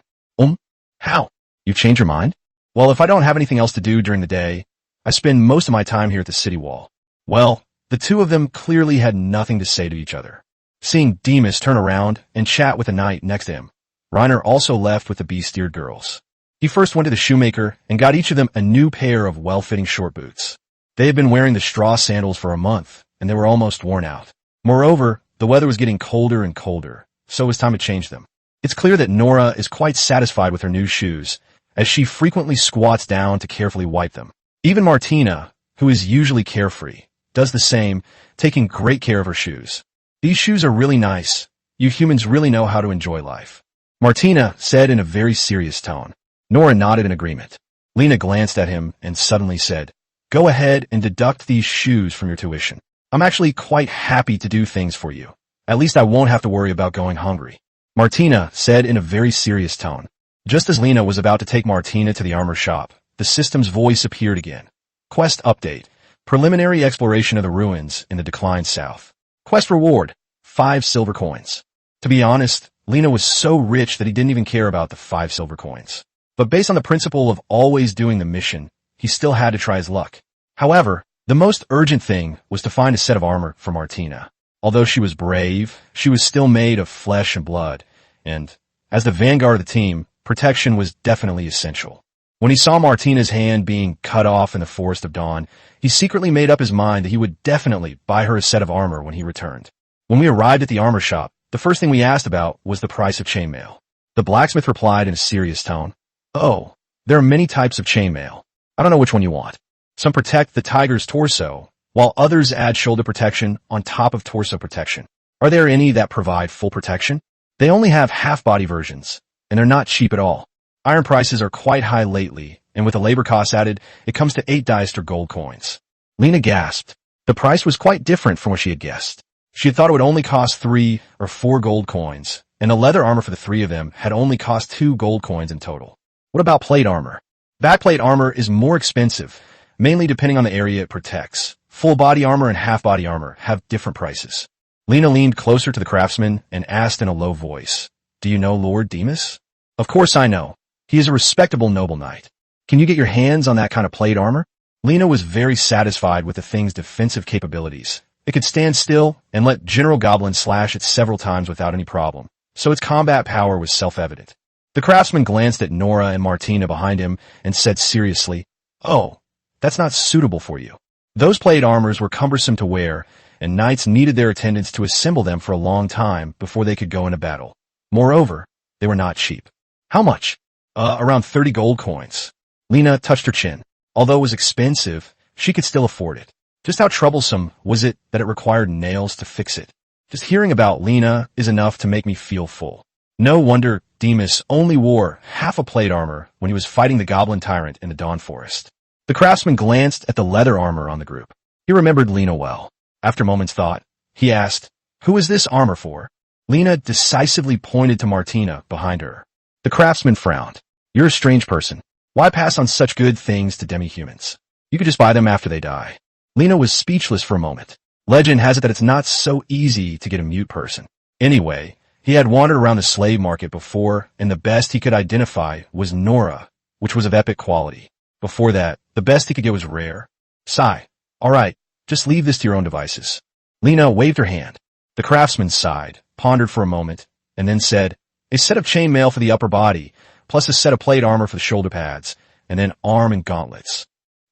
How? You've changed your mind?" "Well, if I don't have anything else to do during the day, I spend most of my time here at the city wall." Well, the two of them clearly had nothing to say to each other. Seeing Demas turn around and chat with the knight next to him, Reiner also left with the bee-steered girls. He first went to the shoemaker and got each of them a new pair of well-fitting short boots. They had been wearing the straw sandals for a month, and they were almost worn out. Moreover, the weather was getting colder and colder, so it was time to change them. It's clear that Nora is quite satisfied with her new shoes, as she frequently squats down to carefully wipe them. Even Martina, who is usually carefree, does the same, taking great care of her shoes. "These shoes are really nice. You humans really know how to enjoy life," Martina said in a very serious tone. Nora nodded in agreement. Lena glanced at him and suddenly said, "Go ahead and deduct these shoes from your tuition. I'm actually quite happy to do things for you. At least I won't have to worry about going hungry," Martina said in a very serious tone. Just as Lena was about to take Martina to the armor shop, the system's voice appeared again. "Quest update. Preliminary exploration of the ruins in the declined south. Quest reward, 5 silver coins." To be honest, Lena was so rich that he didn't even care about the 5 silver coins. But based on the principle of always doing the mission, he still had to try his luck. However, the most urgent thing was to find a set of armor for Martina. Although she was brave, she was still made of flesh and blood, and, as the vanguard of the team, protection was definitely essential. When he saw Martina's hand being cut off in the Forest of Dawn, he secretly made up his mind that he would definitely buy her a set of armor when he returned. When we arrived at the armor shop, the first thing we asked about was the price of chainmail. The blacksmith replied in a serious tone, "Oh, there are many types of chainmail. I don't know which one you want. Some protect the tiger's torso, while others add shoulder protection on top of torso protection. Are there any that provide full protection? They only have half-body versions, and they're not cheap at all. Iron prices are quite high lately, and with the labor costs added, it comes to 8 diced or gold coins." Lena gasped. The price was quite different from what she had guessed. She had thought it would only cost 3 or 4 gold coins, and the leather armor for the 3 of them had only cost 2 gold coins in total. What about plate armor? Backplate armor is more expensive, mainly depending on the area it protects. Full body armor and half body armor have different prices. Lena leaned closer to the craftsman and asked in a low voice, "Do you know Lord Demas?" "Of course I know. He is a respectable noble knight. Can you get your hands on that kind of plate armor?" Lena was very satisfied with the thing's defensive capabilities. It could stand still and let General Goblin slash it several times without any problem, so its combat power was self-evident. The craftsman glanced at Nora and Martina behind him and said seriously, "Oh, that's not suitable for you. Those plate armors were cumbersome to wear, and knights needed their attendants to assemble them for a long time before they could go into battle. Moreover, they were not cheap." "How much?" Around 30 gold coins." Lena touched her chin. Although it was expensive, she could still afford it. Just how troublesome was it that it required nails to fix it? Just hearing about Lena is enough to make me feel full. No wonder Demas only wore half a plate armor when he was fighting the goblin tyrant in the Dawn Forest. The craftsman glanced at the leather armor on the group. He remembered Lena well. After a moment's thought, he asked, "Who is this armor for?" Lena decisively pointed to Martina behind her. The craftsman frowned. "You're a strange person. Why pass on such good things to demi-humans? You could just buy them after they die." Lena was speechless for a moment. Legend has it that it's not so easy to get a mute person. Anyway, he had wandered around the slave market before, and the best he could identify was Nora, which was of epic quality. Before that, the best he could get was rare. Sigh. All right, just leave this to your own devices. Lena waved her hand. The craftsman sighed, pondered for a moment, and then said, a set of chainmail for the upper body, plus a set of plate armor for the shoulder pads, and then arm and gauntlets.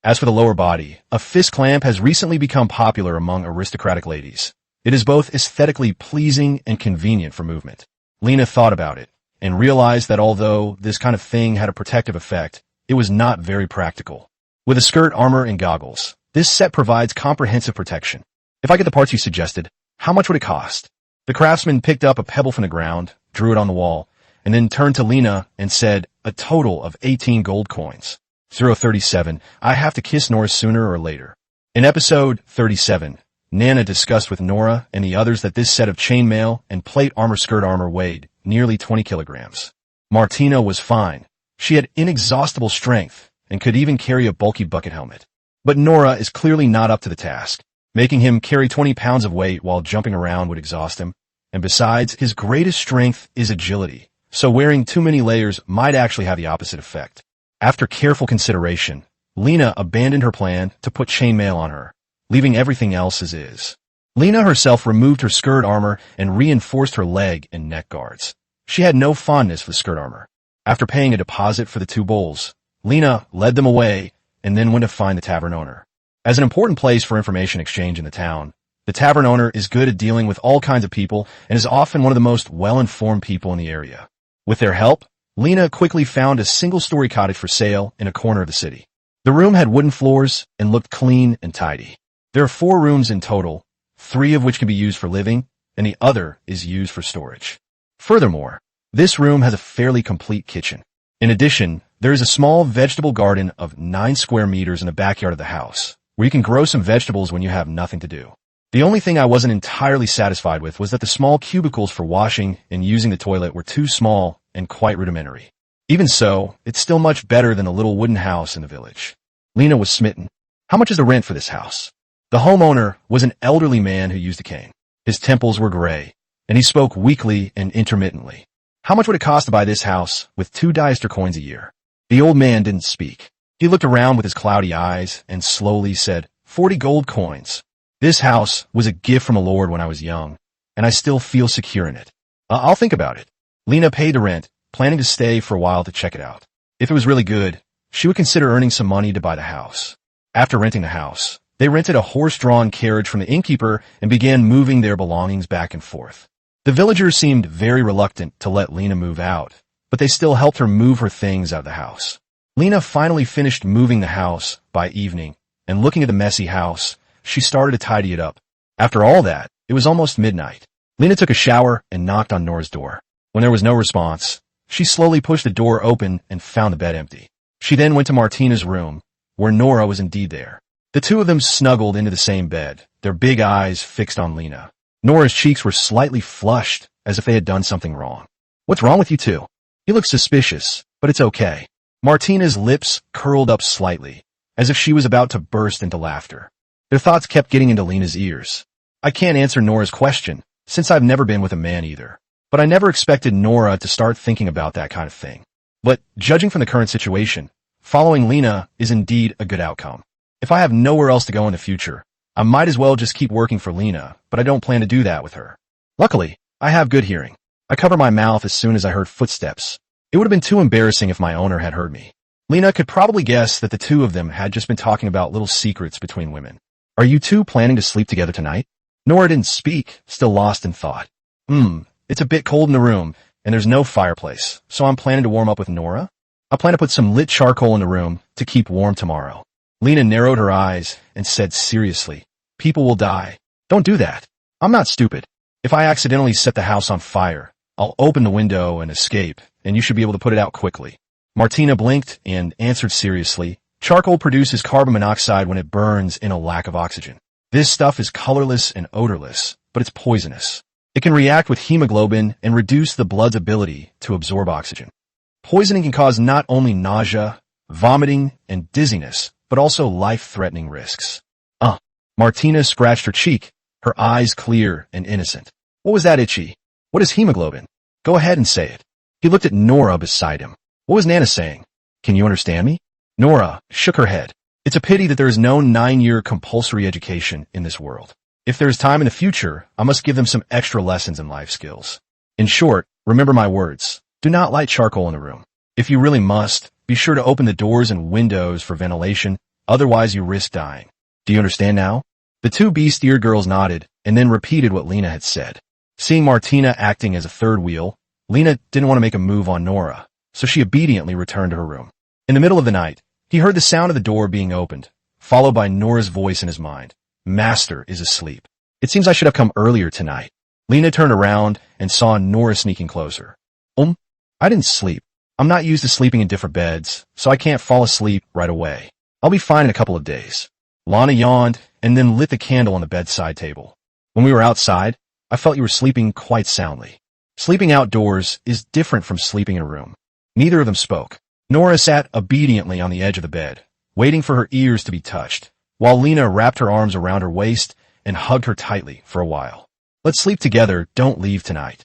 As for the lower body, a fist clamp has recently become popular among aristocratic ladies. It is both aesthetically pleasing and convenient for movement. Lena thought about it, and realized that although this kind of thing had a protective effect, it was not very practical. With a skirt, armor, and goggles, this set provides comprehensive protection. If I get the parts you suggested, how much would it cost? The craftsman picked up a pebble from the ground, drew it on the wall, and then turned to Lena and said, a total of 18 gold coins. 037, I have to kiss Nora sooner or later. In episode 37, Nana discussed with Nora and the others that this set of chainmail and plate armor skirt armor weighed nearly 20 kilograms. Martina was fine. She had inexhaustible strength and could even carry a bulky bucket helmet. But Nora is clearly not up to the task. Making him carry 20 pounds of weight while jumping around would exhaust him. And besides, his greatest strength is agility, so wearing too many layers might actually have the opposite effect. After careful consideration, Lena abandoned her plan to put chainmail on her, leaving everything else as is. Lena herself removed her skirt armor and reinforced her leg and neck guards. She had no fondness for the skirt armor. After paying a deposit for the 2 bowls, Lena led them away and then went to find the tavern owner. As an important place for information exchange in the town, the tavern owner is good at dealing with all kinds of people and is often one of the most well-informed people in the area. With their help, Lena quickly found a single-story cottage for sale in a corner of the city. The room had wooden floors and looked clean and tidy. There are 4 rooms in total, 3 of which can be used for living, and the other is used for storage. Furthermore, this room has a fairly complete kitchen. In addition, there is a small vegetable garden of 9 square meters in the backyard of the house, where you can grow some vegetables when you have nothing to do. The only thing I wasn't entirely satisfied with was that the small cubicles for washing and using the toilet were too small and quite rudimentary. Even so, it's still much better than the little wooden house in the village. Lena was smitten. How much is the rent for this house? The homeowner was an elderly man who used a cane. His temples were gray, and he spoke weakly and intermittently. How much would it cost to buy this house with 2 Deister coins a year? The old man didn't speak. He looked around with his cloudy eyes and slowly said, 40 gold coins. This house was a gift from a lord when I was young, and I still feel secure in it. I'll think about it. Lena paid the rent, planning to stay for a while to check it out. If it was really good, she would consider earning some money to buy the house. After renting the house, they rented a horse-drawn carriage from the innkeeper and began moving their belongings back and forth. The villagers seemed very reluctant to let Lena move out, but they still helped her move her things out of the house. Lena finally finished moving the house by evening, and looking at the messy house, she started to tidy it up. After all that, it was almost midnight. Lena took a shower and knocked on Nora's door. When there was no response, she slowly pushed the door open and found the bed empty. She then went to Martina's room, where Nora was indeed there. The 2 of them snuggled into the same bed, their big eyes fixed on Lena. Nora's cheeks were slightly flushed, as if they had done something wrong. What's wrong with you 2? You look suspicious, but it's okay. Martina's lips curled up slightly, as if she was about to burst into laughter. Their thoughts kept getting into Lena's ears. I can't answer Nora's question, since I've never been with a man either. But I never expected Nora to start thinking about that kind of thing. But, judging from the current situation, following Lena is indeed a good outcome. If I have nowhere else to go in the future, I might as well just keep working for Lena, but I don't plan to do that with her. Luckily, I have good hearing. I covered my mouth as soon as I heard footsteps. It would have been too embarrassing if my owner had heard me. Lena could probably guess that the 2 of them had just been talking about little secrets between women. Are you 2 planning to sleep together tonight? Nora didn't speak, still lost in thought. It's a bit cold in the room, and there's no fireplace, so I'm planning to warm up with Nora. I plan to put some lit charcoal in the room to keep warm tomorrow. Lena narrowed her eyes and said seriously, people will die. Don't do that. I'm not stupid. If I accidentally set the house on fire, I'll open the window and escape, and you should be able to put it out quickly. Martina blinked and answered seriously, charcoal produces carbon monoxide when it burns in a lack of oxygen. This stuff is colorless and odorless, but it's poisonous. It can react with hemoglobin and reduce the blood's ability to absorb oxygen. Poisoning can cause not only nausea, vomiting, and dizziness, but also life-threatening risks. Martina scratched her cheek, her eyes clear and innocent. What was that, Itchy? What is hemoglobin? Go ahead and say it. He looked at Nora beside him. What was Nana saying? Can you understand me? Nora shook her head. It's a pity that there is no 9-year compulsory education in this world. If there is time in the future, I must give them some extra lessons in life skills. In short, remember my words. Do not light charcoal in the room. If you really must, be sure to open the doors and windows for ventilation, otherwise you risk dying. Do you understand now? The two beast-eared girls nodded and then repeated what Lena had said. Seeing Martina acting as a third wheel, Lena didn't want to make a move on Nora, so she obediently returned to her room. In the middle of the night, he heard the sound of the door being opened, followed by Nora's voice in his mind. Master is asleep. It seems I should have come earlier tonight. Lena turned around and saw Nora sneaking closer. I didn't sleep. I'm not used to sleeping in different beds, so I can't fall asleep right away. I'll be fine in a couple of days. Lana yawned and then lit the candle on the bedside table. When we were outside, I felt you were sleeping quite soundly. Sleeping outdoors is different from sleeping in a room. Neither of them spoke. Nora sat obediently on the edge of the bed, waiting for her ears to be touched, while Lena wrapped her arms around her waist and hugged her tightly for a while. Let's sleep together, don't leave tonight.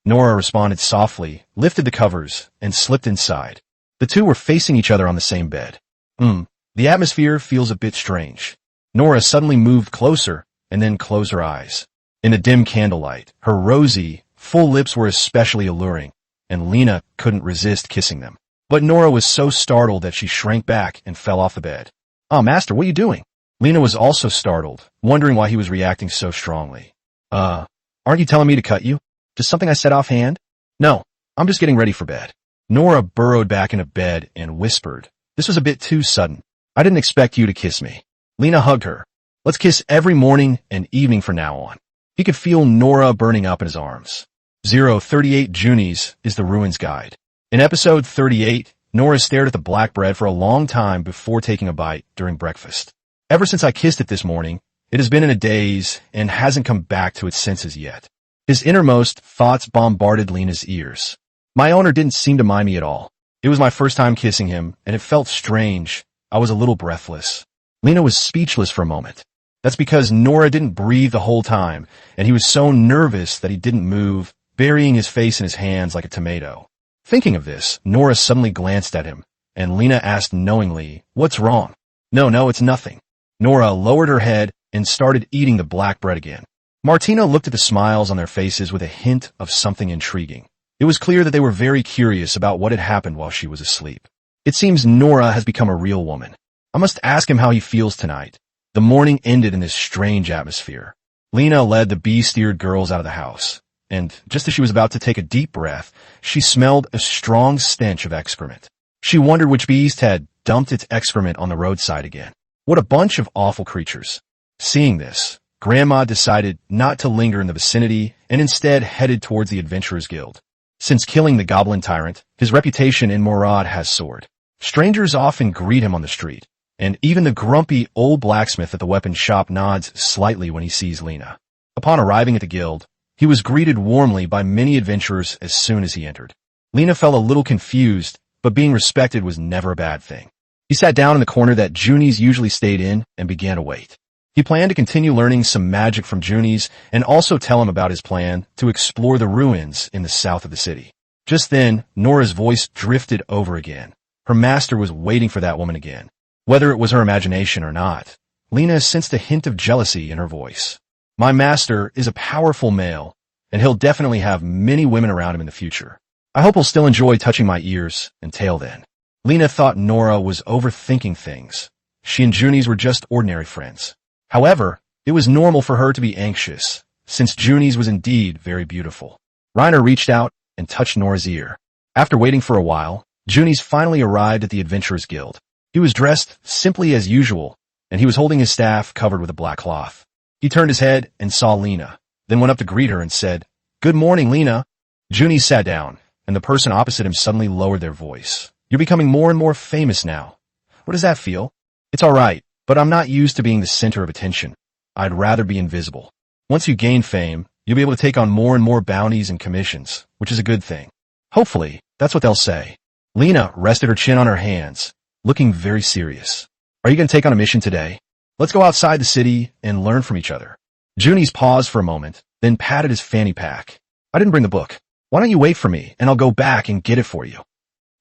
Nora responded softly, lifted the covers, and slipped inside. The two were facing each other on the same bed. The atmosphere feels a bit strange. Nora suddenly moved closer and then closed her eyes. In the dim candlelight, her rosy, full lips were especially alluring, and Lena couldn't resist kissing them. But Nora was so startled that she shrank back and fell off the bed. Master, what are you doing? Lena was also startled, wondering why he was reacting so strongly. Aren't you telling me to cut you? Just something I said offhand? No, I'm just getting ready for bed. Nora burrowed back into bed and whispered, This was a bit too sudden. I didn't expect you to kiss me. Lena hugged her. Let's kiss every morning and evening from now on. He could feel Nora burning up in his arms. 038 Junies is the Ruins Guide. In episode 38, Nora stared at the black bread for a long time before taking a bite during breakfast. Ever since I kissed it this morning, it has been in a daze and hasn't come back to its senses yet. His innermost thoughts bombarded Lena's ears. My owner didn't seem to mind me at all. It was my first time kissing him, and it felt strange. I was a little breathless. Lena was speechless for a moment. That's because Nora didn't breathe the whole time, and he was so nervous that he didn't move, burying his face in his hands like a tomato. Thinking of this, Nora suddenly glanced at him, and Lena asked knowingly, What's wrong? No, it's nothing. Nora lowered her head and started eating the black bread again. Martina looked at the smiles on their faces with a hint of something intriguing. It was clear that they were very curious about what had happened while she was asleep. It seems Nora has become a real woman. I must ask him how he feels tonight. The morning ended in this strange atmosphere. Lena led the bee-steered girls out of the house, and just as she was about to take a deep breath, she smelled a strong stench of excrement. She wondered which beast had dumped its excrement on the roadside again. What a bunch of awful creatures. Seeing this, Grandma decided not to linger in the vicinity and instead headed towards the Adventurers Guild. Since killing the Goblin Tyrant, his reputation in Morad has soared. Strangers often greet him on the street, and even the grumpy old blacksmith at the weapon shop nods slightly when he sees Lena. Upon arriving at the guild, he was greeted warmly by many adventurers as soon as he entered. Lena felt a little confused, but being respected was never a bad thing. He sat down in the corner that Junies usually stayed in and began to wait. He planned to continue learning some magic from Junies and also tell him about his plan to explore the ruins in the south of the city. Just then, Nora's voice drifted over again. Her master was waiting for that woman again. Whether it was her imagination or not, Lena sensed a hint of jealousy in her voice. My master is a powerful male, and he'll definitely have many women around him in the future. I hope he'll still enjoy touching my ears and tail then. Lena thought Nora was overthinking things. She and Junies were just ordinary friends. However, it was normal for her to be anxious, since Junies was indeed very beautiful. Reiner reached out and touched Nora's ear. After waiting for a while, Junies finally arrived at the Adventurers Guild. He was dressed simply as usual, and he was holding his staff covered with a black cloth. He turned his head and saw Lena, then went up to greet her and said, Good morning, Lena. Junies sat down, and the person opposite him suddenly lowered their voice. You're becoming more and more famous now. What does that feel? It's all right. But I'm not used to being the center of attention. I'd rather be invisible. Once you gain fame, you'll be able to take on more and more bounties and commissions, which is a good thing. Hopefully, that's what they'll say. Lena rested her chin on her hands, looking very serious. Are you going to take on a mission today? Let's go outside the city and learn from each other. Junies paused for a moment, then patted his fanny pack. I didn't bring the book. Why don't you wait for me, and I'll go back and get it for you.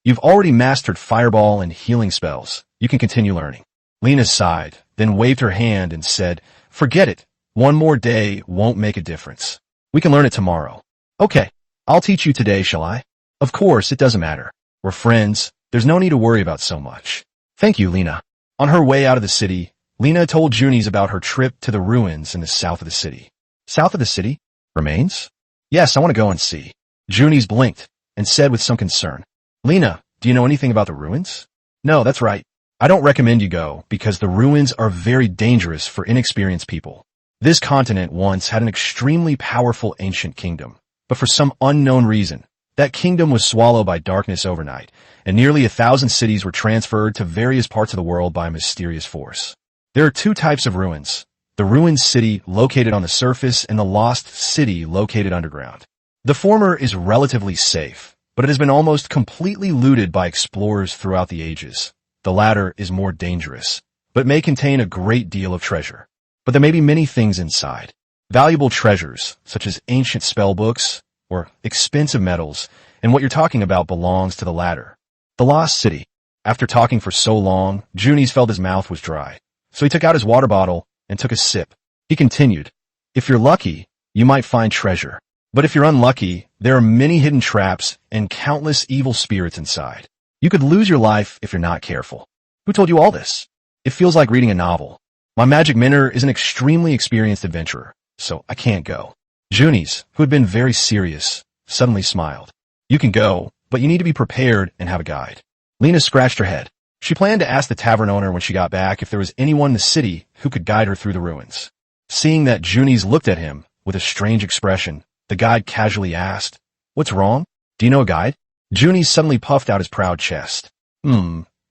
You've already mastered fireball and healing spells. You can continue learning. Lena sighed, then waved her hand and said, Forget it. One more day won't make a difference. We can learn it tomorrow. Okay, I'll teach you today, shall I? Of course, it doesn't matter. We're friends. There's no need to worry about so much. Thank you, Lena. On her way out of the city, Lena told Junies about her trip to the ruins in the south of the city. South of the city? Remains? Yes, I want to go and see. Junies blinked and said with some concern, Lena, do you know anything about the ruins? No, that's right. I don't recommend you go because the ruins are very dangerous for inexperienced people. This continent once had an extremely powerful ancient kingdom, but for some unknown reason, that kingdom was swallowed by darkness overnight, and nearly 1,000 cities were transferred to various parts of the world by a mysterious force. There are two types of ruins, the ruined city located on the surface and the lost city located underground. The former is relatively safe, but it has been almost completely looted by explorers throughout the ages. The latter is more dangerous, but may contain a great deal of treasure. But there may be many things inside. Valuable treasures, such as ancient spell books or expensive metals, and what you're talking about belongs to the latter. The lost city. After talking for so long, Junies felt his mouth was dry. So he took out his water bottle and took a sip. He continued, If you're lucky, you might find treasure. But if you're unlucky, there are many hidden traps and countless evil spirits inside. You could lose your life if you're not careful. Who told you all this? It feels like reading a novel. My magic mentor is an extremely experienced adventurer, so I can't go. Junies, who had been very serious, suddenly smiled. You can go, but you need to be prepared and have a guide. Lena scratched her head. She planned to ask the tavern owner when she got back if there was anyone in the city who could guide her through the ruins. Seeing that Junies looked at him with a strange expression, the guide casually asked, What's wrong? Do you know a guide? Junies suddenly puffed out his proud chest.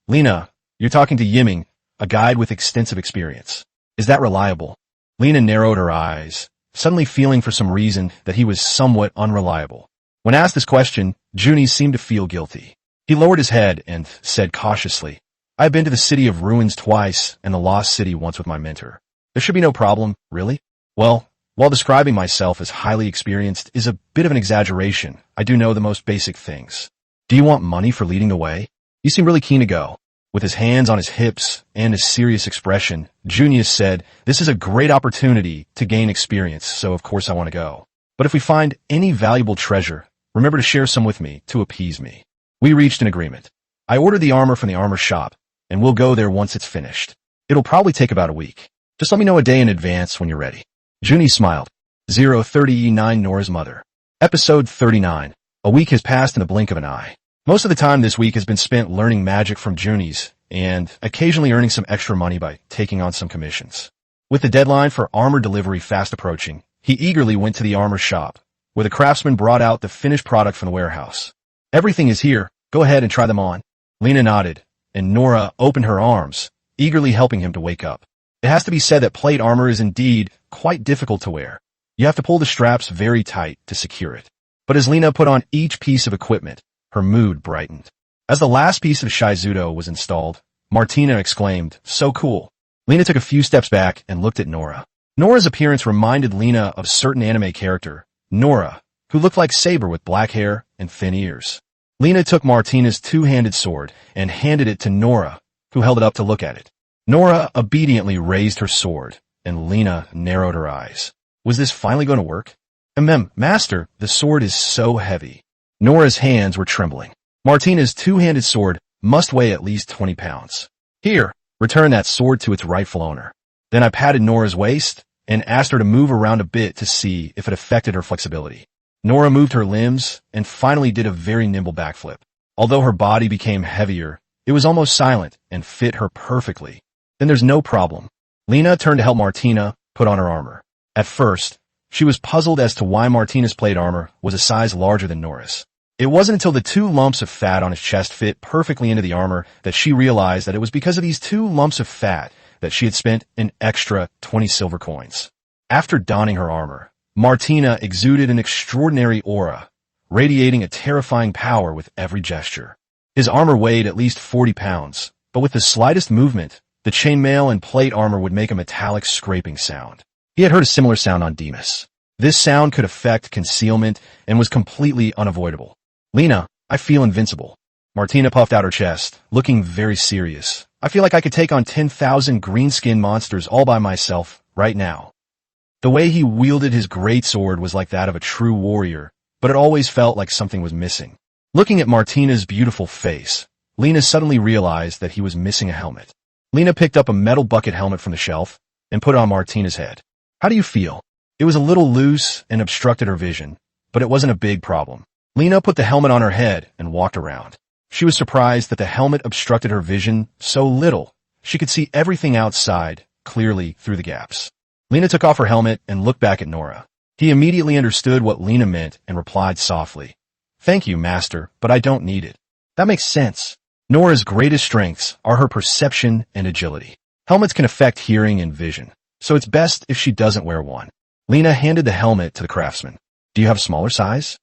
Lena, you're talking to Yiming, a guide with extensive experience. Is that reliable? Lena narrowed her eyes, suddenly feeling for some reason that he was somewhat unreliable. When asked this question, Junies seemed to feel guilty. He lowered his head and said cautiously, I've been to the city of ruins twice and the lost city once with my mentor. There should be no problem, really. Well, while describing myself as highly experienced is a bit of an exaggeration, I do know the most basic things. Do you want money for leading the way? You seem really keen to go. With his hands on his hips and a serious expression, Junius said, This is a great opportunity to gain experience, so of course I want to go. But if we find any valuable treasure, remember to share some with me to appease me. We reached an agreement. I ordered the armor from the armor shop, and we'll go there once it's finished. It'll probably take about a week. Just let me know a day in advance when you're ready. Junie smiled. 030E9 Nora's Mother. Episode 39. A week has passed in the blink of an eye. Most of the time this week has been spent learning magic from Junies and occasionally earning some extra money by taking on some commissions. With the deadline for armor delivery fast approaching, he eagerly went to the armor shop, where the craftsman brought out the finished product from the warehouse. Everything is here. Go ahead and try them on. Lena nodded, and Nora opened her arms, eagerly helping him to wake up. It has to be said that plate armor is indeed quite difficult to wear. You have to pull the straps very tight to secure it. But as Lena put on each piece of equipment, her mood brightened. As the last piece of Shizudo was installed, Martina exclaimed, So cool. Lena took a few steps back and looked at Nora. Nora's appearance reminded Lena of a certain anime character, Nora, who looked like Saber with black hair and thin ears. Lena took Martina's two-handed sword and handed it to Nora, who held it up to look at it. Nora obediently raised her sword, and Lena narrowed her eyes. Was this finally going to work? Master, the sword is so heavy. Nora's hands were trembling. Martina's two-handed sword must weigh at least 20 pounds. Here, return that sword to its rightful owner. Then I patted Nora's waist and asked her to move around a bit to see if it affected her flexibility. Nora moved her limbs and finally did a very nimble backflip. Although her body became heavier, it was almost silent and fit her perfectly. Then there's no problem. Lena turned to help Martina put on her armor. At first, she was puzzled as to why Martina's plate armor was a size larger than Nora's. It wasn't until the two lumps of fat on his chest fit perfectly into the armor that she realized that it was because of these two lumps of fat that she had spent an extra 20 silver coins. After donning her armor, Martina exuded an extraordinary aura, radiating a terrifying power with every gesture. His armor weighed at least 40 pounds, but with the slightest movement, the chainmail and plate armor would make a metallic scraping sound. He had heard a similar sound on Demas. This sound could affect concealment and was completely unavoidable. Lena, I feel invincible. Martina puffed out her chest, looking very serious. I feel like I could take on 10,000 green-skinned monsters all by myself, right now. The way he wielded his greatsword was like that of a true warrior, but it always felt like something was missing. Looking at Martina's beautiful face, Lena suddenly realized that he was missing a helmet. Lena picked up a metal bucket helmet from the shelf and put it on Martina's head. How do you feel? It was a little loose and obstructed her vision, but it wasn't a big problem. Lena put the helmet on her head and walked around. She was surprised that the helmet obstructed her vision so little. She could see everything outside, clearly through the gaps. Lena took off her helmet and looked back at Nora. He immediately understood what Lena meant and replied softly, "Thank you, Master, but I don't need it." That makes sense. Nora's greatest strengths are her perception and agility. Helmets can affect hearing and vision, so it's best if she doesn't wear one. Lena handed the helmet to the craftsman. Do you have a smaller size?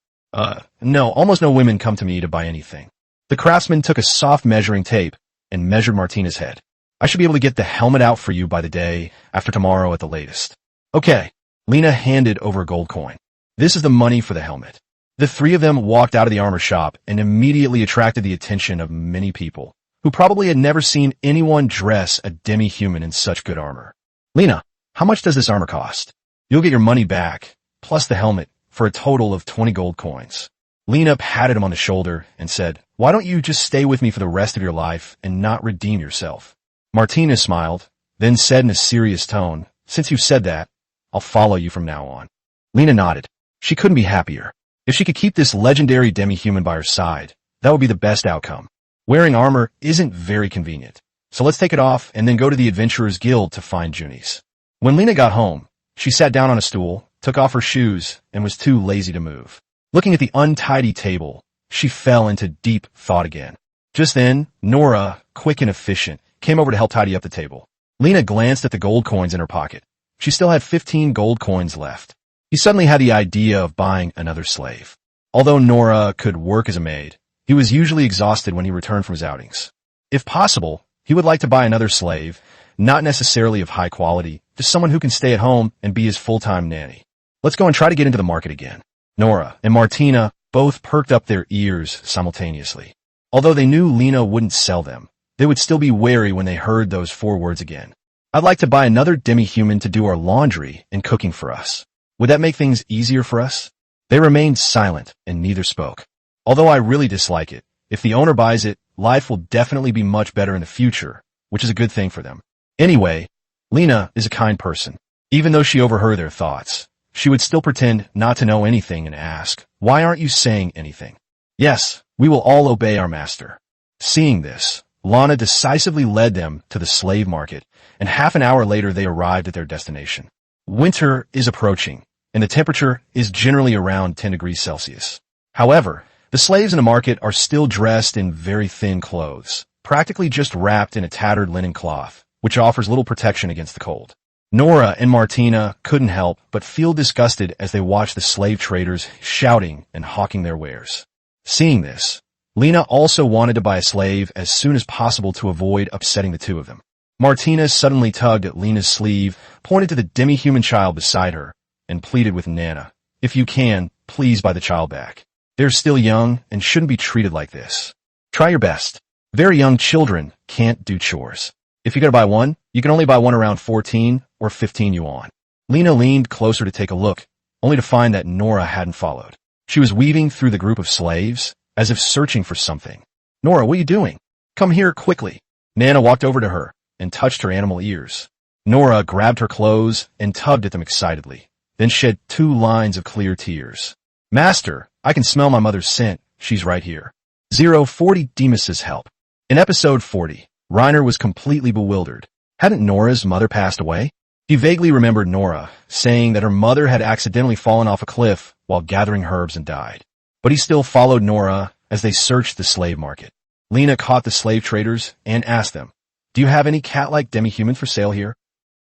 No, almost no women come to me to buy anything. The craftsman took a soft measuring tape and measured Martina's head. I should be able to get the helmet out for you by the day after tomorrow at the latest. Okay. Lena handed over a gold coin. This is the money for the helmet. The three of them walked out of the armor shop and immediately attracted the attention of many people, who probably had never seen anyone dress a demi-human in such good armor. Lena, how much does this armor cost? You'll get your money back, plus the helmet, for a total of 20 gold coins. Lena patted him on the shoulder and said, "Why don't you just stay with me for the rest of your life and not redeem yourself?" Martina smiled, then said in a serious tone, "Since you've said that, I'll follow you from now on." Lena nodded. She couldn't be happier. If she could keep this legendary demi-human by her side, that would be the best outcome. Wearing armor isn't very convenient, so let's take it off and then go to the Adventurers Guild to find Junies. When Lena got home, she sat down on a stool, took off her shoes, and was too lazy to move. Looking at the untidy table, she fell into deep thought again. Just then, Nora, quick and efficient, came over to help tidy up the table. Lena glanced at the gold coins in her pocket. She still had 15 gold coins left. He suddenly had the idea of buying another slave. Although Nora could work as a maid, he was usually exhausted when he returned from his outings. If possible, he would like to buy another slave, not necessarily of high quality, just someone who can stay at home and be his full-time nanny. Let's go and try to get into the market again. Nora and Martina both perked up their ears simultaneously. Although they knew Lena wouldn't sell them, they would still be wary when they heard those four words again. I'd like to buy another demi-human to do our laundry and cooking for us. Would that make things easier for us? They remained silent and neither spoke. Although I really dislike it, if the owner buys it, life will definitely be much better in the future, which is a good thing for them. Anyway, Lena is a kind person. Even though she overheard their thoughts, she would still pretend not to know anything and ask, "Why aren't you saying anything?" "Yes, we will all obey our master." Seeing this, Lana decisively led them to the slave market, and half an hour later they arrived at their destination. Winter is approaching, and the temperature is generally around 10 degrees Celsius. However, the slaves in the market are still dressed in very thin clothes, practically just wrapped in a tattered linen cloth, which offers little protection against the cold. Nora and Martina couldn't help but feel disgusted as they watched the slave traders shouting and hawking their wares. Seeing this, Lena also wanted to buy a slave as soon as possible to avoid upsetting the two of them. Martina suddenly tugged at Lena's sleeve, pointed to the demi-human child beside her, and pleaded with Nana, "If you can, please buy the child back. They're still young and shouldn't be treated like this. Try your best. Very young children can't do chores. If you're going to buy one, you can only buy one around 14 or 15 yuan." Lena leaned closer to take a look, only to find that Nora hadn't followed. She was weaving through the group of slaves, as if searching for something. "Nora, what are you doing? Come here quickly." Nana walked over to her and touched her animal ears. Nora grabbed her clothes and tugged at them excitedly, then shed 2 lines of clear tears. "Master, I can smell my mother's scent. She's right here." 040 Demas's help. In episode 40, Reiner was completely bewildered. Hadn't Nora's mother passed away? He vaguely remembered Nora saying that her mother had accidentally fallen off a cliff while gathering herbs and died. But he still followed Nora as they searched the slave market. Lena caught the slave traders and asked them, "Do you have any cat-like demi-humans for sale here?"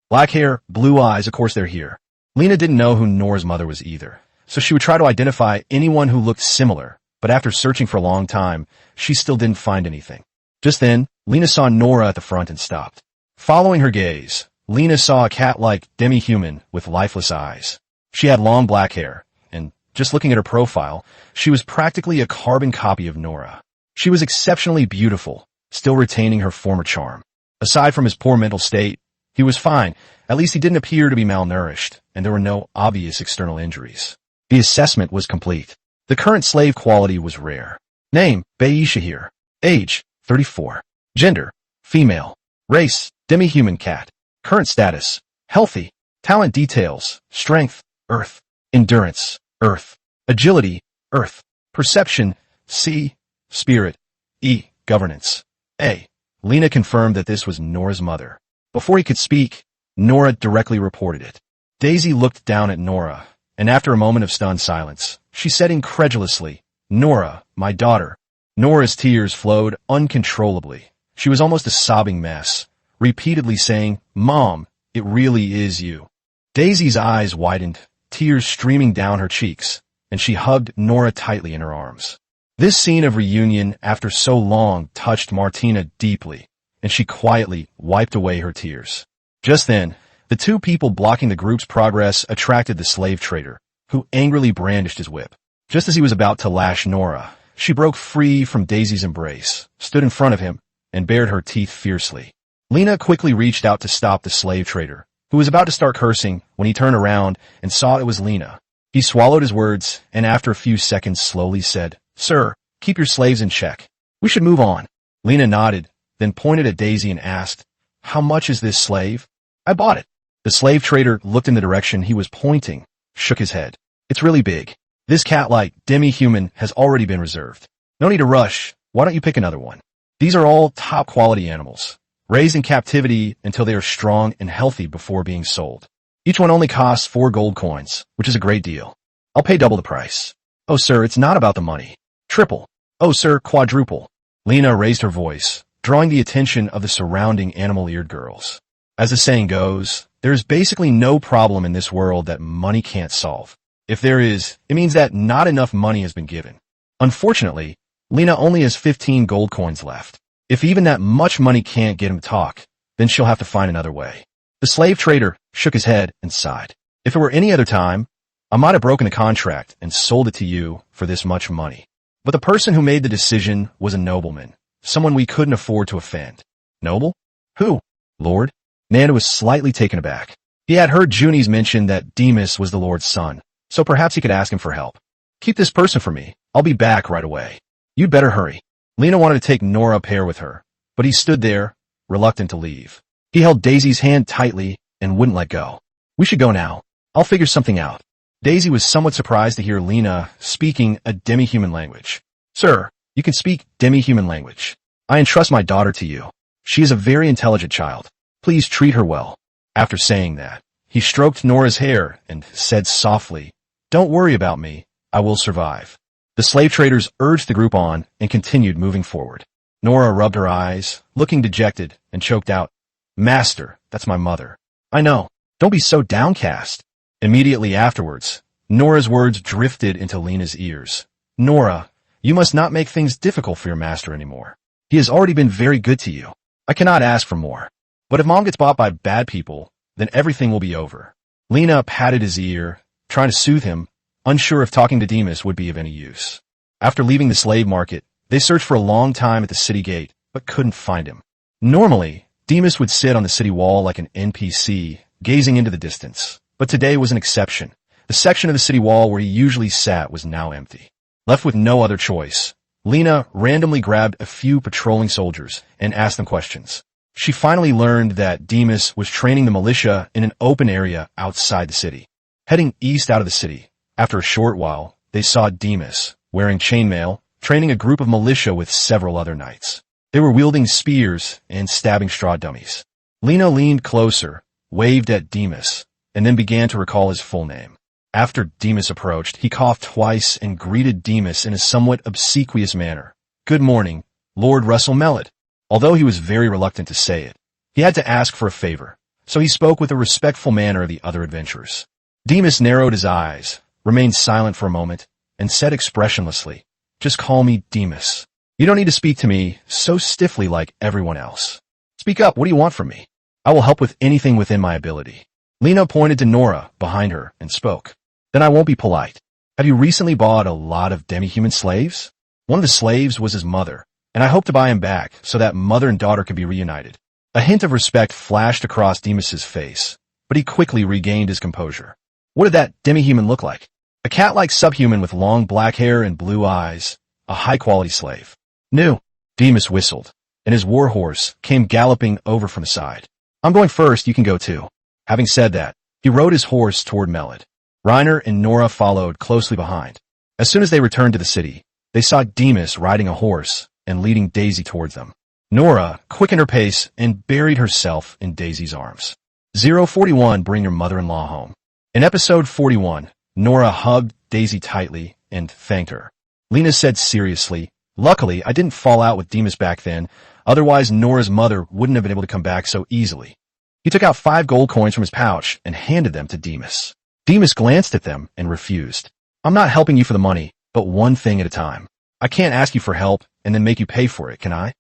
Black hair, blue eyes, of course they're here. Lena didn't know who Nora's mother was either, so she would try to identify anyone who looked similar, but after searching for a long time, she still didn't find anything. Just then, Lena saw Nora at the front and stopped. Following her gaze, Lena saw a cat-like demi-human with lifeless eyes. She had long black hair, and just looking at her profile, she was practically a carbon copy of Nora. She was exceptionally beautiful, still retaining her former charm. Aside from his poor mental state, he was fine. At least he didn't appear to be malnourished, and there were no obvious external injuries. The assessment was complete. The current slave quality was rare. Name, Shahir. Age, 34. Gender, female. Race, demi-human cat. Current status, healthy. Talent details, strength, Earth. Endurance, Earth. Agility, Earth. Perception, C. Spirit, E. Governance, A. Lena confirmed that this was Nora's mother. Before he could speak, Nora directly reported it. Daisy looked down at Nora, and after a moment of stunned silence, she said incredulously, "Nora, my daughter." Nora's tears flowed uncontrollably. She was almost a sobbing mess, repeatedly saying, "Mom, it really is you." Daisy's eyes widened, tears streaming down her cheeks, and she hugged Nora tightly in her arms. This scene of reunion after so long touched Martina deeply, and she quietly wiped away her tears. Just then, the two people blocking the group's progress attracted the slave trader, who angrily brandished his whip. Just as he was about to lash Nora, she broke free from Daisy's embrace, stood in front of him, and bared her teeth fiercely. Lena quickly reached out to stop the slave trader, who was about to start cursing when he turned around and saw it was Lena. He swallowed his words, and after a few seconds slowly said, "Sir, keep your slaves in check. We should move on." Lena nodded, then pointed at Daisy and asked, "How much is this slave?" "I bought it." The slave trader looked in the direction he was pointing, shook his head. "It's really big. This cat-like demi-human has already been reserved. No need to rush. Why don't you pick another one? These are all top-quality animals, raised in captivity until they are strong and healthy before being sold. Each one only costs 4 gold coins, which is a great deal. I'll pay double the price." "Oh, sir, it's not about the money." "Triple." "Oh, sir, quadruple." Lena raised her voice, drawing the attention of the surrounding animal-eared girls. As the saying goes, there is basically no problem in this world that money can't solve. If there is, it means that not enough money has been given. Unfortunately, Lena only has 15 gold coins left. If even that much money can't get him to talk, then she'll have to find another way. The slave trader shook his head and sighed. "If it were any other time, I might have broken the contract and sold it to you for this much money. But the person who made the decision was a nobleman, someone we couldn't afford to offend." "Noble? Who?" "Lord." Nana was slightly taken aback. He had heard Junies mention that Demas was the Lord's son, so perhaps he could ask him for help. "Keep this person for me. I'll be back right away. You'd better hurry." Lena wanted to take Nora up here with her, but he stood there, reluctant to leave. He held Daisy's hand tightly and wouldn't let go. "We should go now. I'll figure something out." Daisy was somewhat surprised to hear Lena speaking a demi-human language. "Sir, you can speak demi-human language. I entrust my daughter to you. She is a very intelligent child. Please treat her well." After saying that, he stroked Nora's hair and said softly, "Don't worry about me. I will survive." The slave traders urged the group on and continued moving forward. Nora rubbed her eyes, looking dejected, and choked out, "Master, that's my mother." "I know. Don't be so downcast." Immediately afterwards, Nora's words drifted into Lena's ears. "Nora, you must not make things difficult for your master anymore. He has already been very good to you. I cannot ask for more. But if Mom gets bought by bad people, then everything will be over." Lena patted his ear, trying to soothe him, unsure if talking to Demas would be of any use. After leaving the slave market, they searched for a long time at the city gate, but couldn't find him. Normally, Demas would sit on the city wall like an NPC, gazing into the distance. But today was an exception. The section of the city wall where he usually sat was now empty. Left with no other choice, Lena randomly grabbed a few patrolling soldiers and asked them questions. She finally learned that Demas was training the militia in an open area outside the city. Heading east out of the city, after a short while, they saw Demas, wearing chainmail, training a group of militia with several other knights. They were wielding spears and stabbing straw dummies. Lena leaned closer, waved at Demas, and then began to recall his full name. After Demas approached, he coughed twice and greeted Demas in a somewhat obsequious manner. "Good morning, Lord Russell Mellett." Although he was very reluctant to say it, he had to ask for a favor, so he spoke with a respectful manner of the other adventurers. Demas narrowed his eyes, remained silent for a moment, and said expressionlessly, "Just call me Demas. You don't need to speak to me so stiffly like everyone else. Speak up, what do you want from me? I will help with anything within my ability." Lena pointed to Nora behind her and spoke. Then I won't be polite. Have you recently bought a lot of demi-human slaves? One of the slaves was his mother, and I hope to buy him back so that mother and daughter could be reunited. A hint of respect flashed across Demas's face, but he quickly regained his composure. What did that demi-human look like? A cat-like subhuman with long black hair and blue eyes, a high-quality slave. New. Demas whistled, and his warhorse came galloping over from the side. I'm going first, you can go too. Having said that, he rode his horse toward Melod. Reiner and Nora followed closely behind. As soon as they returned to the city, they saw Demas riding a horse and leading Daisy towards them. Nora quickened her pace and buried herself in Daisy's arms. 041, bring your mother-in-law home. In episode 41, Nora hugged Daisy tightly and thanked her. Lena said seriously, luckily I didn't fall out with Demas back then, otherwise Nora's mother wouldn't have been able to come back so easily. He took out 5 gold coins from his pouch and handed them to Demas. Demas glanced at them and refused. I'm not helping you for the money, but one thing at a time. I can't ask you for help and then make you pay for it, can I?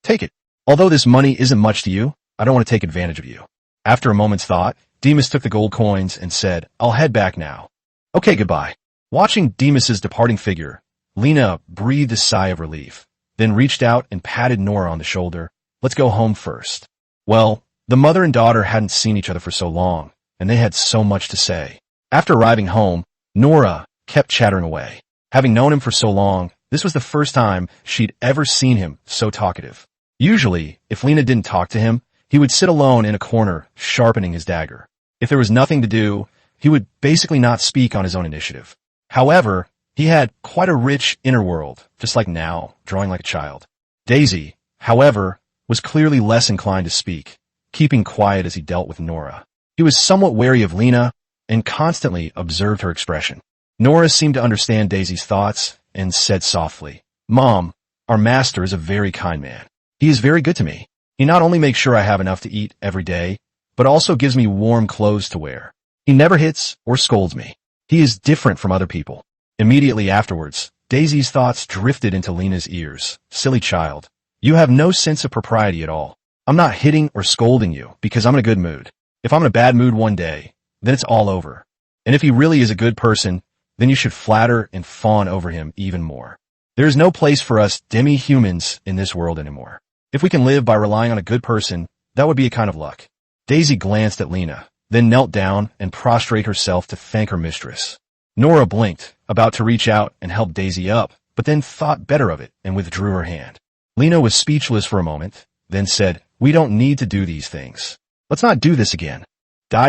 Take it. Although this money isn't much to you, I don't want to take advantage of you. After a moment's thought, Demas took the gold coins and said, I'll head back now. Okay, goodbye. Watching Demas's departing figure, Lena breathed a sigh of relief, then reached out and patted Nora on the shoulder. Let's go home first. Well, the mother and daughter hadn't seen each other for so long, and they had so much to say. After arriving home, Nora kept chattering away. Having known him for so long, this was the first time she'd ever seen him so talkative. Usually, if Lena didn't talk to him, he would sit alone in a corner, sharpening his dagger. If there was nothing to do, he would basically not speak on his own initiative. However, he had quite a rich inner world, just like now, drawing like a child. Daisy, however, was clearly less inclined to speak, keeping quiet as he dealt with Nora. He was somewhat wary of Lena and constantly observed her expression. Nora seemed to understand Daisy's thoughts and said softly, Mom, our master is a very kind man. He is very good to me. He not only makes sure I have enough to eat every day, but also gives me warm clothes to wear. He never hits or scolds me. He is different from other people. Immediately afterwards, Daisy's thoughts drifted into Lena's ears. Silly child. You have no sense of propriety at all. I'm not hitting or scolding you because I'm in a good mood. If I'm in a bad mood one day, then it's all over. And if he really is a good person, then you should flatter and fawn over him even more. There is no place for us demi-humans in this world anymore. If we can live by relying on a good person, that would be a kind of luck. Daisy glanced at Lena, then knelt down and prostrated herself to thank her mistress. Nora blinked, about to reach out and help Daisy up, but then thought better of it and withdrew her hand. Lena was speechless for a moment, then said, We don't need to do these things. Let's not do this again.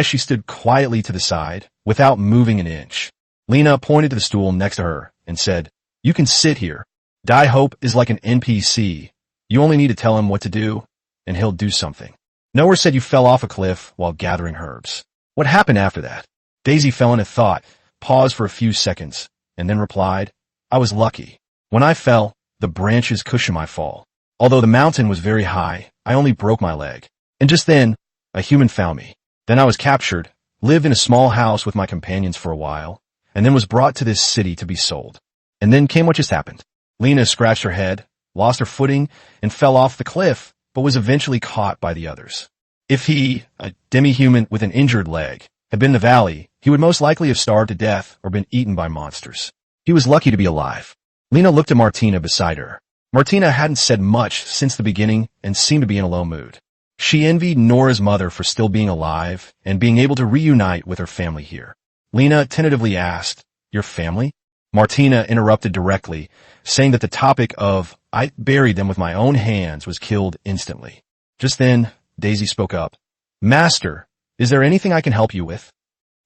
She stood quietly to the side, without moving an inch. Lena pointed to the stool next to her and said, You can sit here. Hope is like an NPC. You only need to tell him what to do, and he'll do something. Nowhere said you fell off a cliff while gathering herbs. What happened after that? Daisy fell into thought, paused for a few seconds, and then replied, I was lucky. When I fell, the branches cushioned my fall. Although the mountain was very high, I only broke my leg. And just then, a human found me. Then I was captured, lived in a small house with my companions for a while, and then was brought to this city to be sold. And then came what just happened. Lena scratched her head, lost her footing, and fell off the cliff, but was eventually caught by the others. If he, a demi-human with an injured leg, had been in the valley, he would most likely have starved to death or been eaten by monsters. He was lucky to be alive. Lena looked at Martina beside her. Martina hadn't said much since the beginning and seemed to be in a low mood. She envied Nora's mother for still being alive and being able to reunite with her family here. Lena tentatively asked, Your family? Martina interrupted directly, saying that the topic of, I buried them with my own hands was killed instantly. Just then, Daisy spoke up. Master, is there anything I can help you with?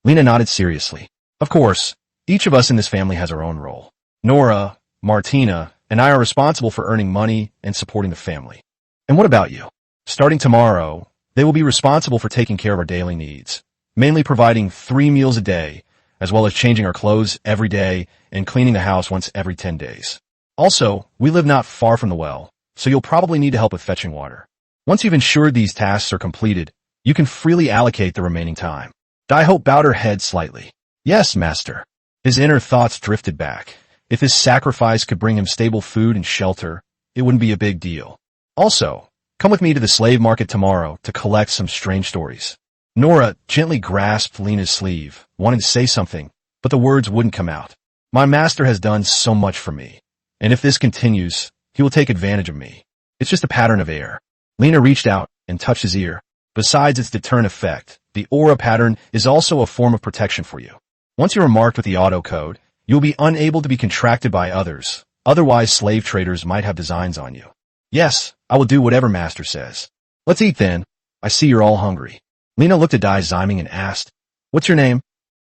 Lena nodded seriously. Of course, each of us in this family has our own role. Nora, Martina, and I are responsible for earning money and supporting the family. And what about you? Starting tomorrow, they will be responsible for taking care of our daily needs, mainly providing 3 meals a day, as well as changing our clothes every day and cleaning the house once every 10 days. Also, we live not far from the well, so you'll probably need to help with fetching water. Once you've ensured these tasks are completed, you can freely allocate the remaining time. Hope bowed her head slightly. Yes, master. His inner thoughts drifted back. If his sacrifice could bring him stable food and shelter, it wouldn't be a big deal. Also, come with me to the slave market tomorrow to collect some strange stories. Nora gently grasped Lena's sleeve, wanting to say something, but the words wouldn't come out. My master has done so much for me, and if this continues, he will take advantage of me. It's just a pattern of air. Lena reached out and touched his ear. Besides its deterrent effect, the aura pattern is also a form of protection for you. Once you are marked with the auto code, you will be unable to be contracted by others. Otherwise, slave traders might have designs on you. Yes, I will do whatever master says. Let's eat then. I see you're all hungry. Lena looked at demi-humans and asked, What's your name?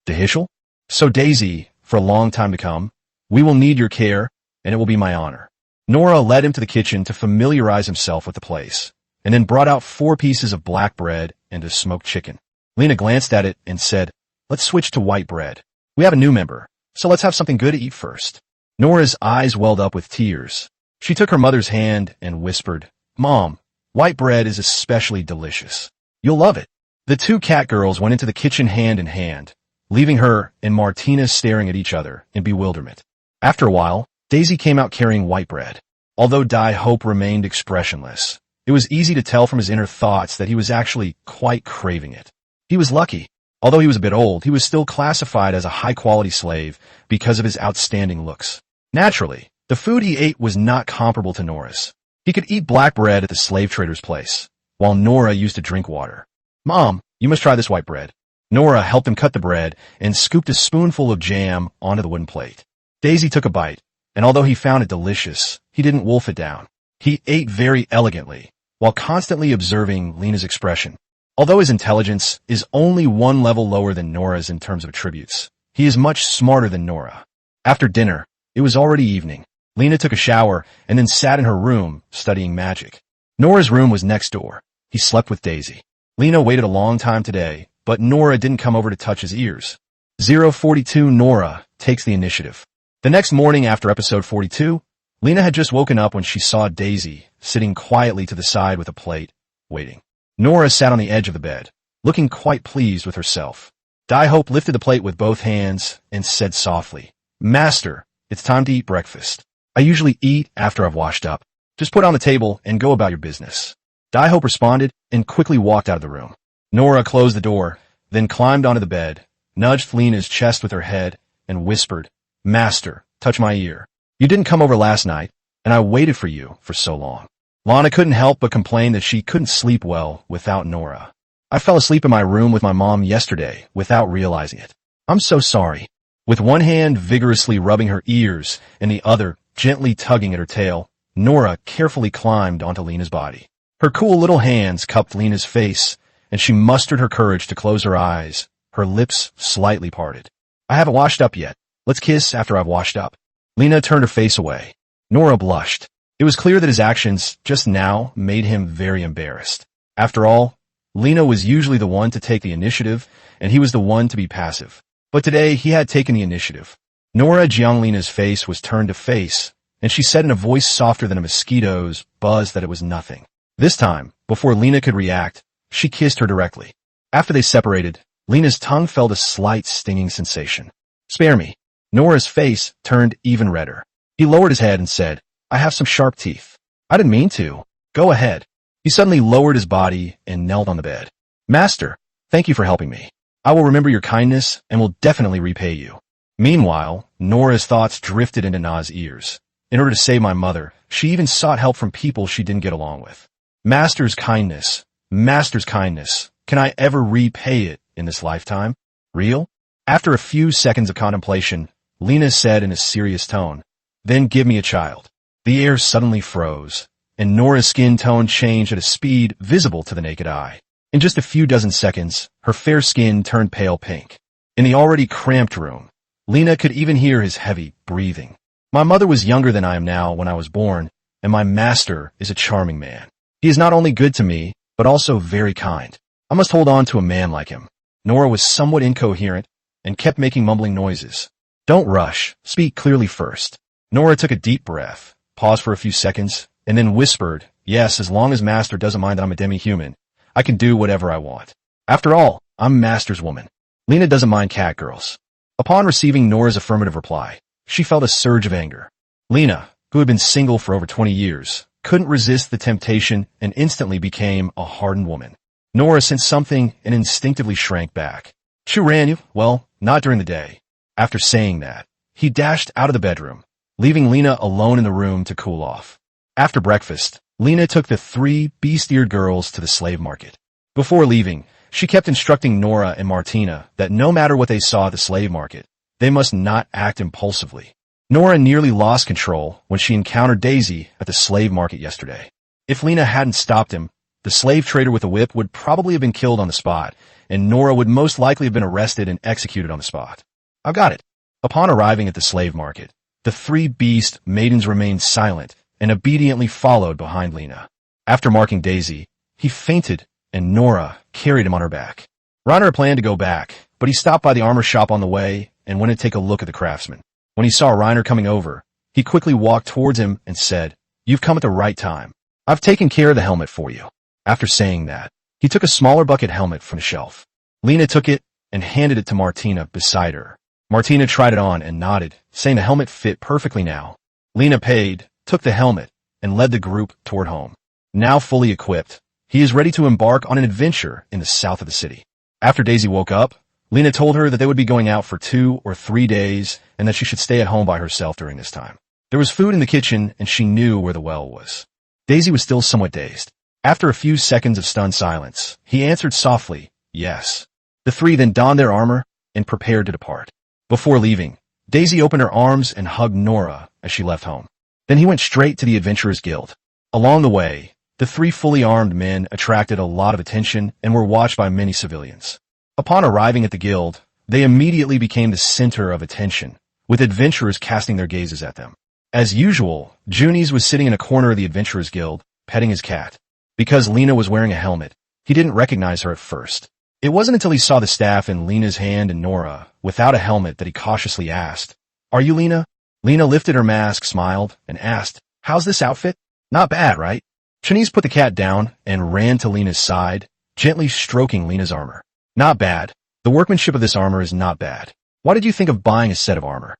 Dehishel? So Daisy, for a long time to come, we will need your care, and it will be my honor. Nora led him to the kitchen to familiarize himself with the place, and then brought out 4 pieces of black bread and a smoked chicken. Lena glanced at it and said, Let's switch to white bread. We have a new member, so let's have something good to eat first. Nora's eyes welled up with tears. She took her mother's hand and whispered, Mom, white bread is especially delicious. You'll love it. The 2 catgirls went into the kitchen hand in hand, leaving her and Martina staring at each other in bewilderment. After a while, Daisy came out carrying white bread. Although Hope remained expressionless, it was easy to tell from his inner thoughts that he was actually quite craving it. He was lucky. Although he was a bit old, he was still classified as a high-quality slave because of his outstanding looks. Naturally, the food he ate was not comparable to Nora's. He could eat black bread at the slave trader's place, while Nora used to drink water. Mom, you must try this white bread. Nora helped him cut the bread and scooped a spoonful of jam onto the wooden plate. Daisy took a bite, and although he found it delicious, he didn't wolf it down. He ate very elegantly, while constantly observing Lena's expression. Although his intelligence is only 1 level lower than Nora's in terms of attributes, he is much smarter than Nora. After dinner, it was already evening. Lena took a shower and then sat in her room studying magic. Nora's room was next door. He slept with Daisy. Lena waited a long time today, but Nora didn't come over to touch his ears. 042 Nora takes the initiative. The next morning after episode 42, Lena had just woken up when she saw Daisy sitting quietly to the side with a plate, waiting. Nora sat on the edge of the bed, looking quite pleased with herself. Hope lifted the plate with both hands and said softly, Master, it's time to eat breakfast. I usually eat after I've washed up. Just put it on the table and go about your business. Hope responded and quickly walked out of the room. Nora closed the door, then climbed onto the bed, nudged Lena's chest with her head, and whispered, Master, touch my ear. You didn't come over last night, and I waited for you for so long. Lana couldn't help but complain that she couldn't sleep well without Nora. I fell asleep in my room with my mom yesterday without realizing it. I'm so sorry. With one hand vigorously rubbing her ears and the other gently tugging at her tail, Nora carefully climbed onto Lena's body. Her cool little hands cupped Lena's face, and she mustered her courage to close her eyes, her lips slightly parted. I haven't washed up yet. Let's kiss after I've washed up. Lena turned her face away. Nora blushed. It was clear that his actions just now made him very embarrassed. After all, Lena was usually the one to take the initiative, and he was the one to be passive. But today, he had taken the initiative. Nora Lena's face was turned to face, and she said in a voice softer than a mosquito's buzz that it was nothing. This time, before Lena could react, she kissed her directly. After they separated, Lena's tongue felt a slight stinging sensation. Spare me. Nora's face turned even redder. He lowered his head and said, I have some sharp teeth. I didn't mean to. Go ahead. He suddenly lowered his body and knelt on the bed. Master, thank you for helping me. I will remember your kindness and will definitely repay you. Meanwhile, Nora's thoughts drifted into Na's ears. In order to save my mother, she even sought help from people she didn't get along with. Master's kindness. Master's kindness. Can I ever repay it in this lifetime? Real? After a few seconds of contemplation, Lena said in a serious tone, Then give me a child. The air suddenly froze, and Nora's skin tone changed at a speed visible to the naked eye. In just a few dozen seconds, her fair skin turned pale pink. In the already cramped room, Lena could even hear his heavy breathing. My mother was younger than I am now when I was born, and my master is a charming man. He is not only good to me, but also very kind. I must hold on to a man like him. Nora was somewhat incoherent and kept making mumbling noises. Don't rush. Speak clearly first. Nora took a deep breath, paused for a few seconds, and then whispered, Yes, as long as Master doesn't mind that I'm a demi-human, I can do whatever I want. After all, I'm Master's woman. Lena doesn't mind catgirls. Upon receiving Nora's affirmative reply, she felt a surge of anger. Lena, who had been single for over 20 years, couldn't resist the temptation and instantly became a hardened woman. Nora sensed something and instinctively shrank back. She ran you, well, not during the day. After saying that, he dashed out of the bedroom, leaving Lena alone in the room to cool off. After breakfast, Lena took the 3 beast-eared girls to the slave market. Before leaving, she kept instructing Nora and Martina that no matter what they saw at the slave market, they must not act impulsively. Nora nearly lost control when she encountered Daisy at the slave market yesterday. If Lena hadn't stopped him, the slave trader with a whip would probably have been killed on the spot, and Nora would most likely have been arrested and executed on the spot. I've got it. Upon arriving at the slave market, the 3 beast maidens remained silent and obediently followed behind Lena. After marking Daisy, he fainted and Nora carried him on her back. Reiner planned to go back, but he stopped by the armor shop on the way and went to take a look at the craftsman. When he saw Reiner coming over, he quickly walked towards him and said, "You've come at the right time. I've taken care of the helmet for you." After saying that, he took a smaller bucket helmet from the shelf. Lena took it and handed it to Martina beside her. Martina tried it on and nodded, saying the helmet fit perfectly now. Lena paid, took the helmet, and led the group toward home. Now fully equipped, he is ready to embark on an adventure in the south of the city. After Daisy woke up, Lena told her that they would be going out for 2 or 3 days and that she should stay at home by herself during this time. There was food in the kitchen and she knew where the well was. Daisy was still somewhat dazed. After a few seconds of stunned silence, he answered softly, "Yes." The 3 then donned their armor and prepared to depart. Before leaving, Daisy opened her arms and hugged Nora as she left home. Then he went straight to the Adventurers Guild. Along the way, the 3 fully armed men attracted a lot of attention and were watched by many civilians. Upon arriving at the guild, they immediately became the center of attention, with adventurers casting their gazes at them. As usual, Junies was sitting in a corner of the Adventurers Guild, petting his cat. Because Lena was wearing a helmet, he didn't recognize her at first. It wasn't until he saw the staff in Lena's hand and Nora, without a helmet, that he cautiously asked, "Are you Lena?" Lena lifted her mask, smiled, and asked, "How's this outfit?" "Not bad, right?" Junies put the cat down and ran to Lena's side, gently stroking Lena's armor. "Not bad. The workmanship of this armor is not bad. Why did you think of buying a set of armor?"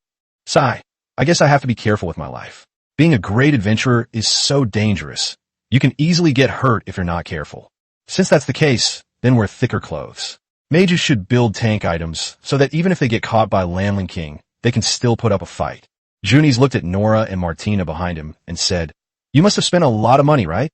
"Sigh. I guess I have to be careful with my life. Being a great adventurer is so dangerous. You can easily get hurt if you're not careful. Since that's the case, then wear thicker clothes. Mages should build tank items so that even if they get caught by Lamlin King, they can still put up a fight." Junies looked at Nora and Martina behind him and said, "You must have spent a lot of money, right?"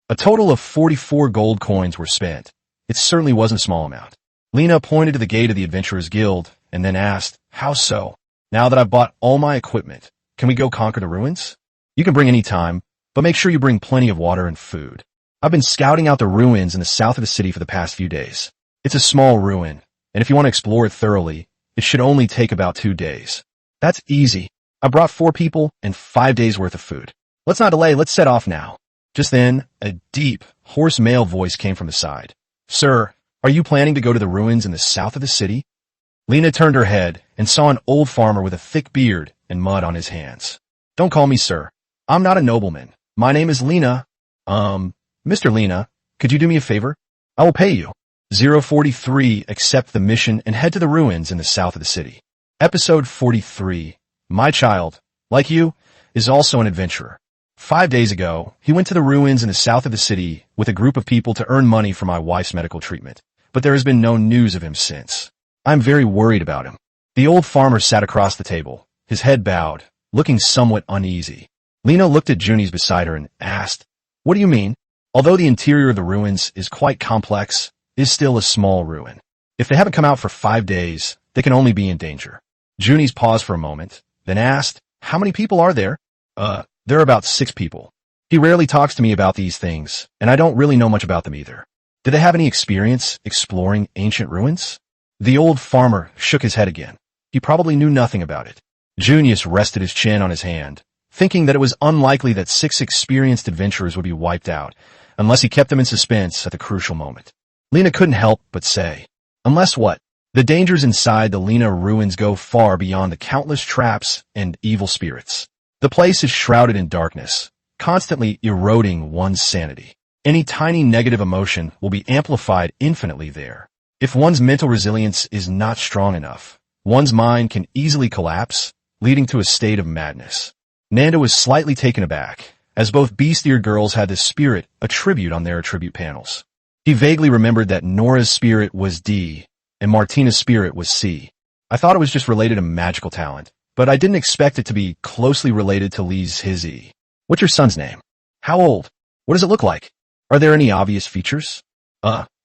A total of 44 gold coins were spent. It certainly wasn't a small amount. Lena pointed to the gate of the Adventurers Guild and then asked, "How so? Now that I've bought all my equipment, can we go conquer the ruins?" "You can bring any time, but make sure you bring plenty of water and food. I've been scouting out the ruins in the south of the city for the past few days. It's a small ruin, and if you want to explore it thoroughly, it should only take about 2 days." "That's easy. I brought 4 people and 5 days worth of food. Let's not delay, let's set off now." Just then, a deep, hoarse male voice came from the side. "Sir, are you planning to go to the ruins in the south of the city?" Lena turned her head and saw an old farmer with a thick beard and mud on his hands. "Don't call me sir. I'm not a nobleman. My name is Lena." Mr. Lena, could you do me a favor? I will pay you." 043, accept the mission and head to the ruins in the south of the city. Episode 43. My child, like you, is also an adventurer. 5 days ago, he went to the ruins in the south of the city with a group of people to earn money for my wife's medical treatment, but there has been no news of him since. I'm very worried about him. The old farmer sat across the table, his head bowed, looking somewhat uneasy. Lena looked at Junies beside her and asked, "What do you mean?" Although the interior of the ruins is quite complex, it is still a small ruin. If they haven't come out for 5 days, they can only be in danger. Junies paused for a moment, then asked, "How many people are there?" There are about 6 people. He rarely talks to me about these things, and I don't really know much about them either. Did they have any experience exploring ancient ruins? The old farmer shook his head again. He probably knew nothing about it. Junius rested his chin on his hand, thinking that it was unlikely that 6 experienced adventurers would be wiped out, unless he kept them in suspense at the crucial moment. Lena couldn't help but say, "Unless what?" The dangers inside the Lena ruins go far beyond the countless traps and evil spirits. The place is shrouded in darkness, constantly eroding one's sanity. Any tiny negative emotion will be amplified infinitely there. If one's mental resilience is not strong enough, one's mind can easily collapse, leading to a state of madness. Nanda was slightly taken aback, as both beast-eared girls had the spirit attribute on their attribute panels. He vaguely remembered that Nora's spirit was D, and Martina's spirit was C. I thought it was just related to magical talent, but I didn't expect it to be closely related to Lee's hizzy. What's your son's name? How old? What does it look like? Are there any obvious features?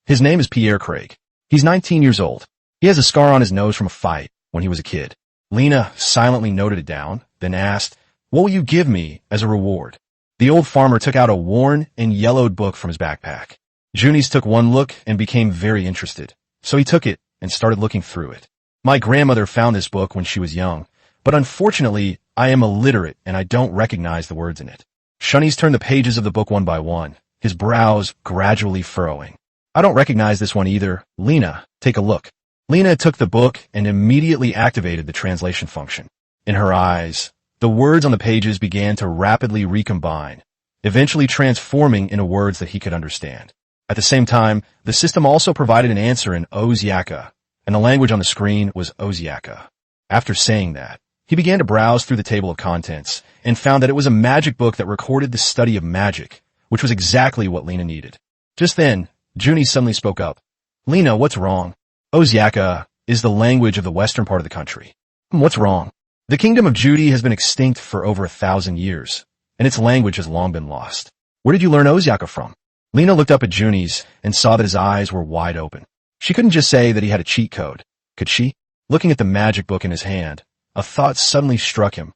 His name is Pierre Craig. He's 19 years old. He has a scar on his nose from a fight when he was a kid. Lena silently noted it down, then asked, "What will you give me as a reward?" The old farmer took out a worn and yellowed book from his backpack. Junies took one look and became very interested, so he took it and started looking through it. My grandmother found this book when she was young, but unfortunately, I am illiterate and I don't recognize the words in it. Shunies turned the pages of the book one by one, his brows gradually furrowing. I don't recognize this one either. Lena, take a look. Lena took the book and immediately activated the translation function. In her eyes, the words on the pages began to rapidly recombine, eventually transforming into words that he could understand. At the same time, the system also provided an answer in Oziaka, and the language on the screen was Oziaka. After saying that, he began to browse through the table of contents and found that it was a magic book that recorded the study of magic, which was exactly what Lena needed. Just then, Junie suddenly spoke up. "Lena, what's wrong? Oziaka is the language of the western part of the country. What's wrong? The kingdom of Judy has been extinct for over 1,000 years, and its language has long been lost. Where did you learn Oziaka from?" Lena looked up at Junie's and saw that his eyes were wide open. She couldn't just say that he had a cheat code, could she? Looking at the magic book in his hand, a thought suddenly struck him.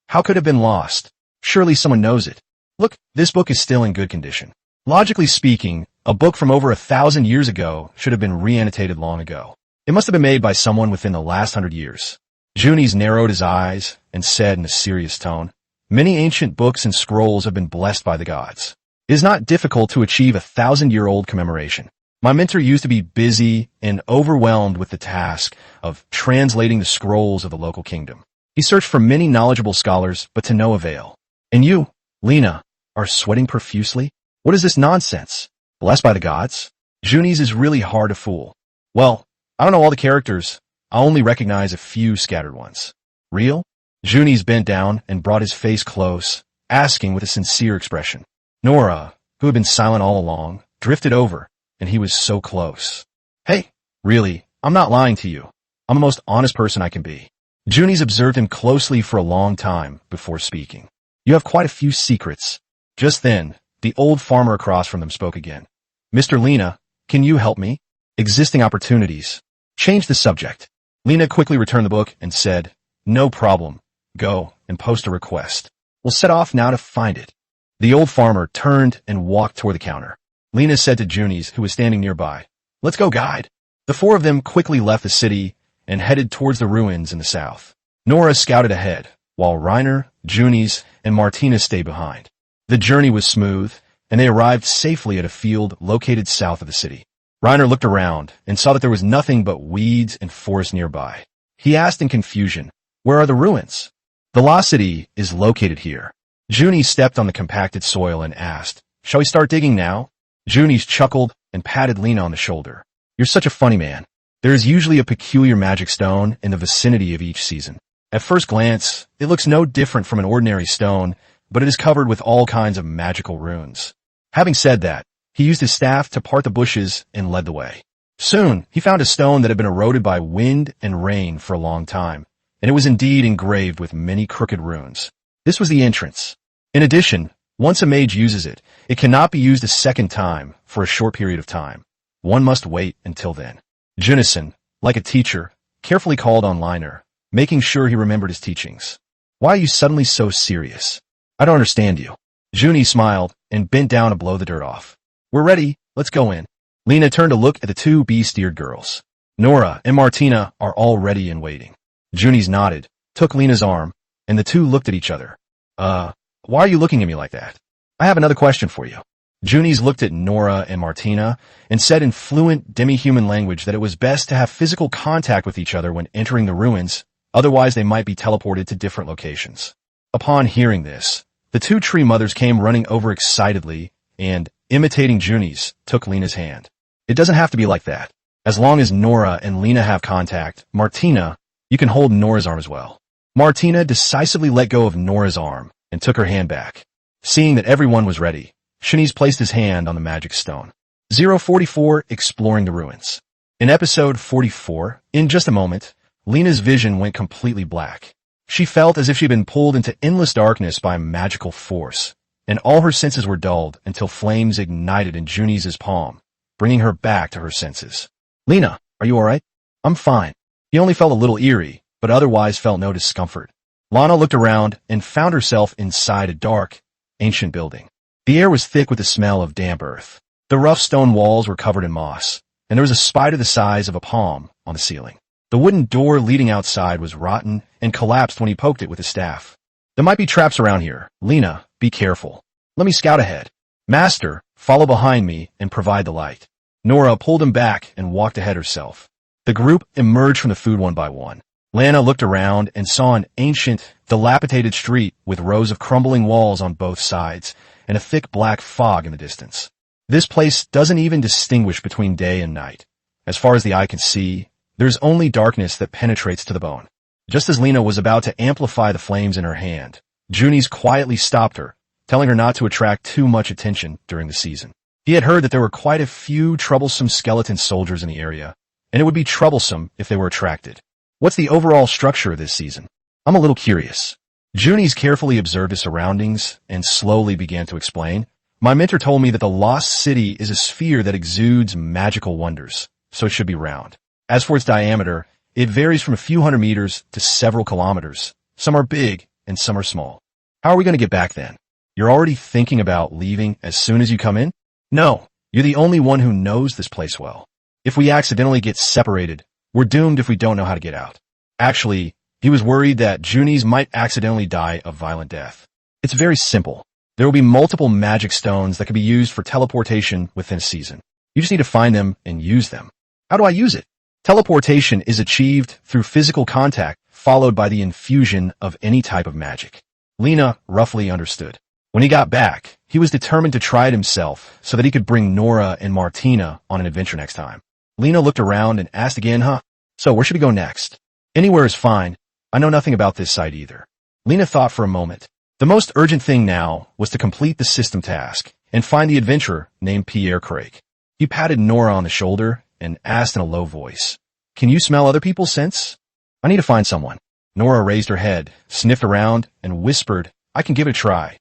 How could it have been lost? Surely someone knows it. Look, this book is still in good condition. Logically speaking, a book from over 1,000 years ago should have been re-annotated long ago. It must have been made by someone within the last 100 years. Junies narrowed his eyes and said in a serious tone, "Many ancient books and scrolls have been blessed by the gods. It is not difficult to achieve a 1,000-year-old commemoration. My mentor used to be busy and overwhelmed with the task of translating the scrolls of the local kingdom. He searched for many knowledgeable scholars, but to no avail. And you, Lena, are sweating profusely? What is this nonsense? Blessed by the gods? Junies is really hard to fool. Well, I don't know all the characters. I only recognize a few scattered ones. Real?" Junies bent down and brought his face close, asking with a sincere expression. Nora, who had been silent all along, drifted over, and he was so close. "Hey, really, I'm not lying to you. I'm the most honest person I can be." Junies observed him closely for a long time before speaking. "You have quite a few secrets." Just then, the old farmer across from them spoke again. "Mr. Lena, can you help me? Existing opportunities." Change the subject. Lena quickly returned the book and said, "No problem. Go and post a request. We'll set off now to find it." The old farmer turned and walked toward the counter. Lena said to Junies, who was standing nearby, "Let's go, guide." The four of them quickly left the city and headed towards the ruins in the south. Nora scouted ahead, while Reiner, Junies, and Martina stayed behind. The journey was smooth, and they arrived safely at a field located south of the city. Reiner looked around and saw that there was nothing but weeds and forest nearby. He asked in confusion, "Where are the ruins?" "The lost city is located here." Junie stepped on the compacted soil and asked, "Shall we start digging now?" Junies chuckled and patted Lena on the shoulder. "You're such a funny man. There is usually a peculiar magic stone in the vicinity of each season. At first glance, it looks no different from an ordinary stone, but it is covered with all kinds of magical runes." Having said that, he used his staff to part the bushes and led the way. Soon, he found a stone that had been eroded by wind and rain for a long time, and it was indeed engraved with many crooked runes. This was the entrance. In addition, once a mage uses it, it cannot be used a second time for a short period of time. One must wait until then. Junison, like a teacher, carefully called on Reiner, making sure he remembered his teachings. "Why are you suddenly so serious? I don't understand you." Junie smiled and bent down to blow the dirt off. "We're ready. Let's go in." Lena turned to look at the two bee-steered girls. Nora and Martina are all ready and waiting. Junies nodded, took Lena's arm, and the two looked at each other. Why are you looking at me like that? I have another question for you." Junies looked at Nora and Martina and said in fluent demi-human language that it was best to have physical contact with each other when entering the ruins, otherwise they might be teleported to different locations. Upon hearing this, the two tree mothers came running over excitedly and, imitating Junies, took Lena's hand. "It doesn't have to be like that. As long as Nora and Lena have contact, Martina, you can hold Nora's arm as well." Martina decisively let go of Nora's arm and took her hand back. Seeing that everyone was ready, Shanice placed his hand on the magic stone. 044 Exploring the Ruins. In episode 44, in just a moment, Lena's vision went completely black. She felt as if she'd been pulled into endless darkness by magical force, and all her senses were dulled until flames ignited in Juni's palm, bringing her back to her senses. "Lena, are you alright?" "I'm fine." He only felt a little eerie, but otherwise felt no discomfort. Lana looked around and found herself inside a dark, ancient building. The air was thick with the smell of damp earth. The rough stone walls were covered in moss, and there was a spider the size of a palm on the ceiling. The wooden door leading outside was rotten and collapsed when he poked it with his staff. "There might be traps around here. Lena, be careful." "Let me scout ahead." "Master, follow behind me and provide the light." Nora pulled him back and walked ahead herself. The group emerged from the food one by one. Lana looked around and saw an ancient, dilapidated street with rows of crumbling walls on both sides and a thick black fog in the distance. This place doesn't even distinguish between day and night. As far as the eye can see, there's only darkness that penetrates to the bone. Just as Lena was about to amplify the flames in her hand, Juni's quietly stopped her, telling her not to attract too much attention during the season. He had heard that there were quite a few troublesome skeleton soldiers in the area, and it would be troublesome if they were attracted. "What's the overall structure of this season?" "I'm a little curious." Juni's carefully observed his surroundings and slowly began to explain. "My mentor told me that the Lost City is a sphere that exudes magical wonders, so it should be round. As for its diameter, it varies from a few hundred meters to several kilometers. Some are big and some are small." "How are we going to get back then?" "You're already thinking about leaving as soon as you come in?" "No, you're the only one who knows this place well. If we accidentally get separated, we're doomed if we don't know how to get out." Actually, he was worried that Juni's might accidentally die a violent death. "It's very simple. There will be multiple magic stones that can be used for teleportation within a season. You just need to find them and use them." "How do I use it?" "Teleportation is achieved through physical contact, followed by the infusion of any type of magic." Lena roughly understood. When he got back, he was determined to try it himself so that he could bring Nora and Martina on an adventure next time. Lena looked around and asked again, "So where should we go next?" "Anywhere is fine. I know nothing about this site either." Lena thought for a moment. The most urgent thing now was to complete the system task and find the adventurer named Pierre Craig. He patted Nora on the shoulder and asked in a low voice, "Can you smell other people's scents?" "I need to find someone." Nora raised her head, sniffed around, and whispered, "I can give it a try."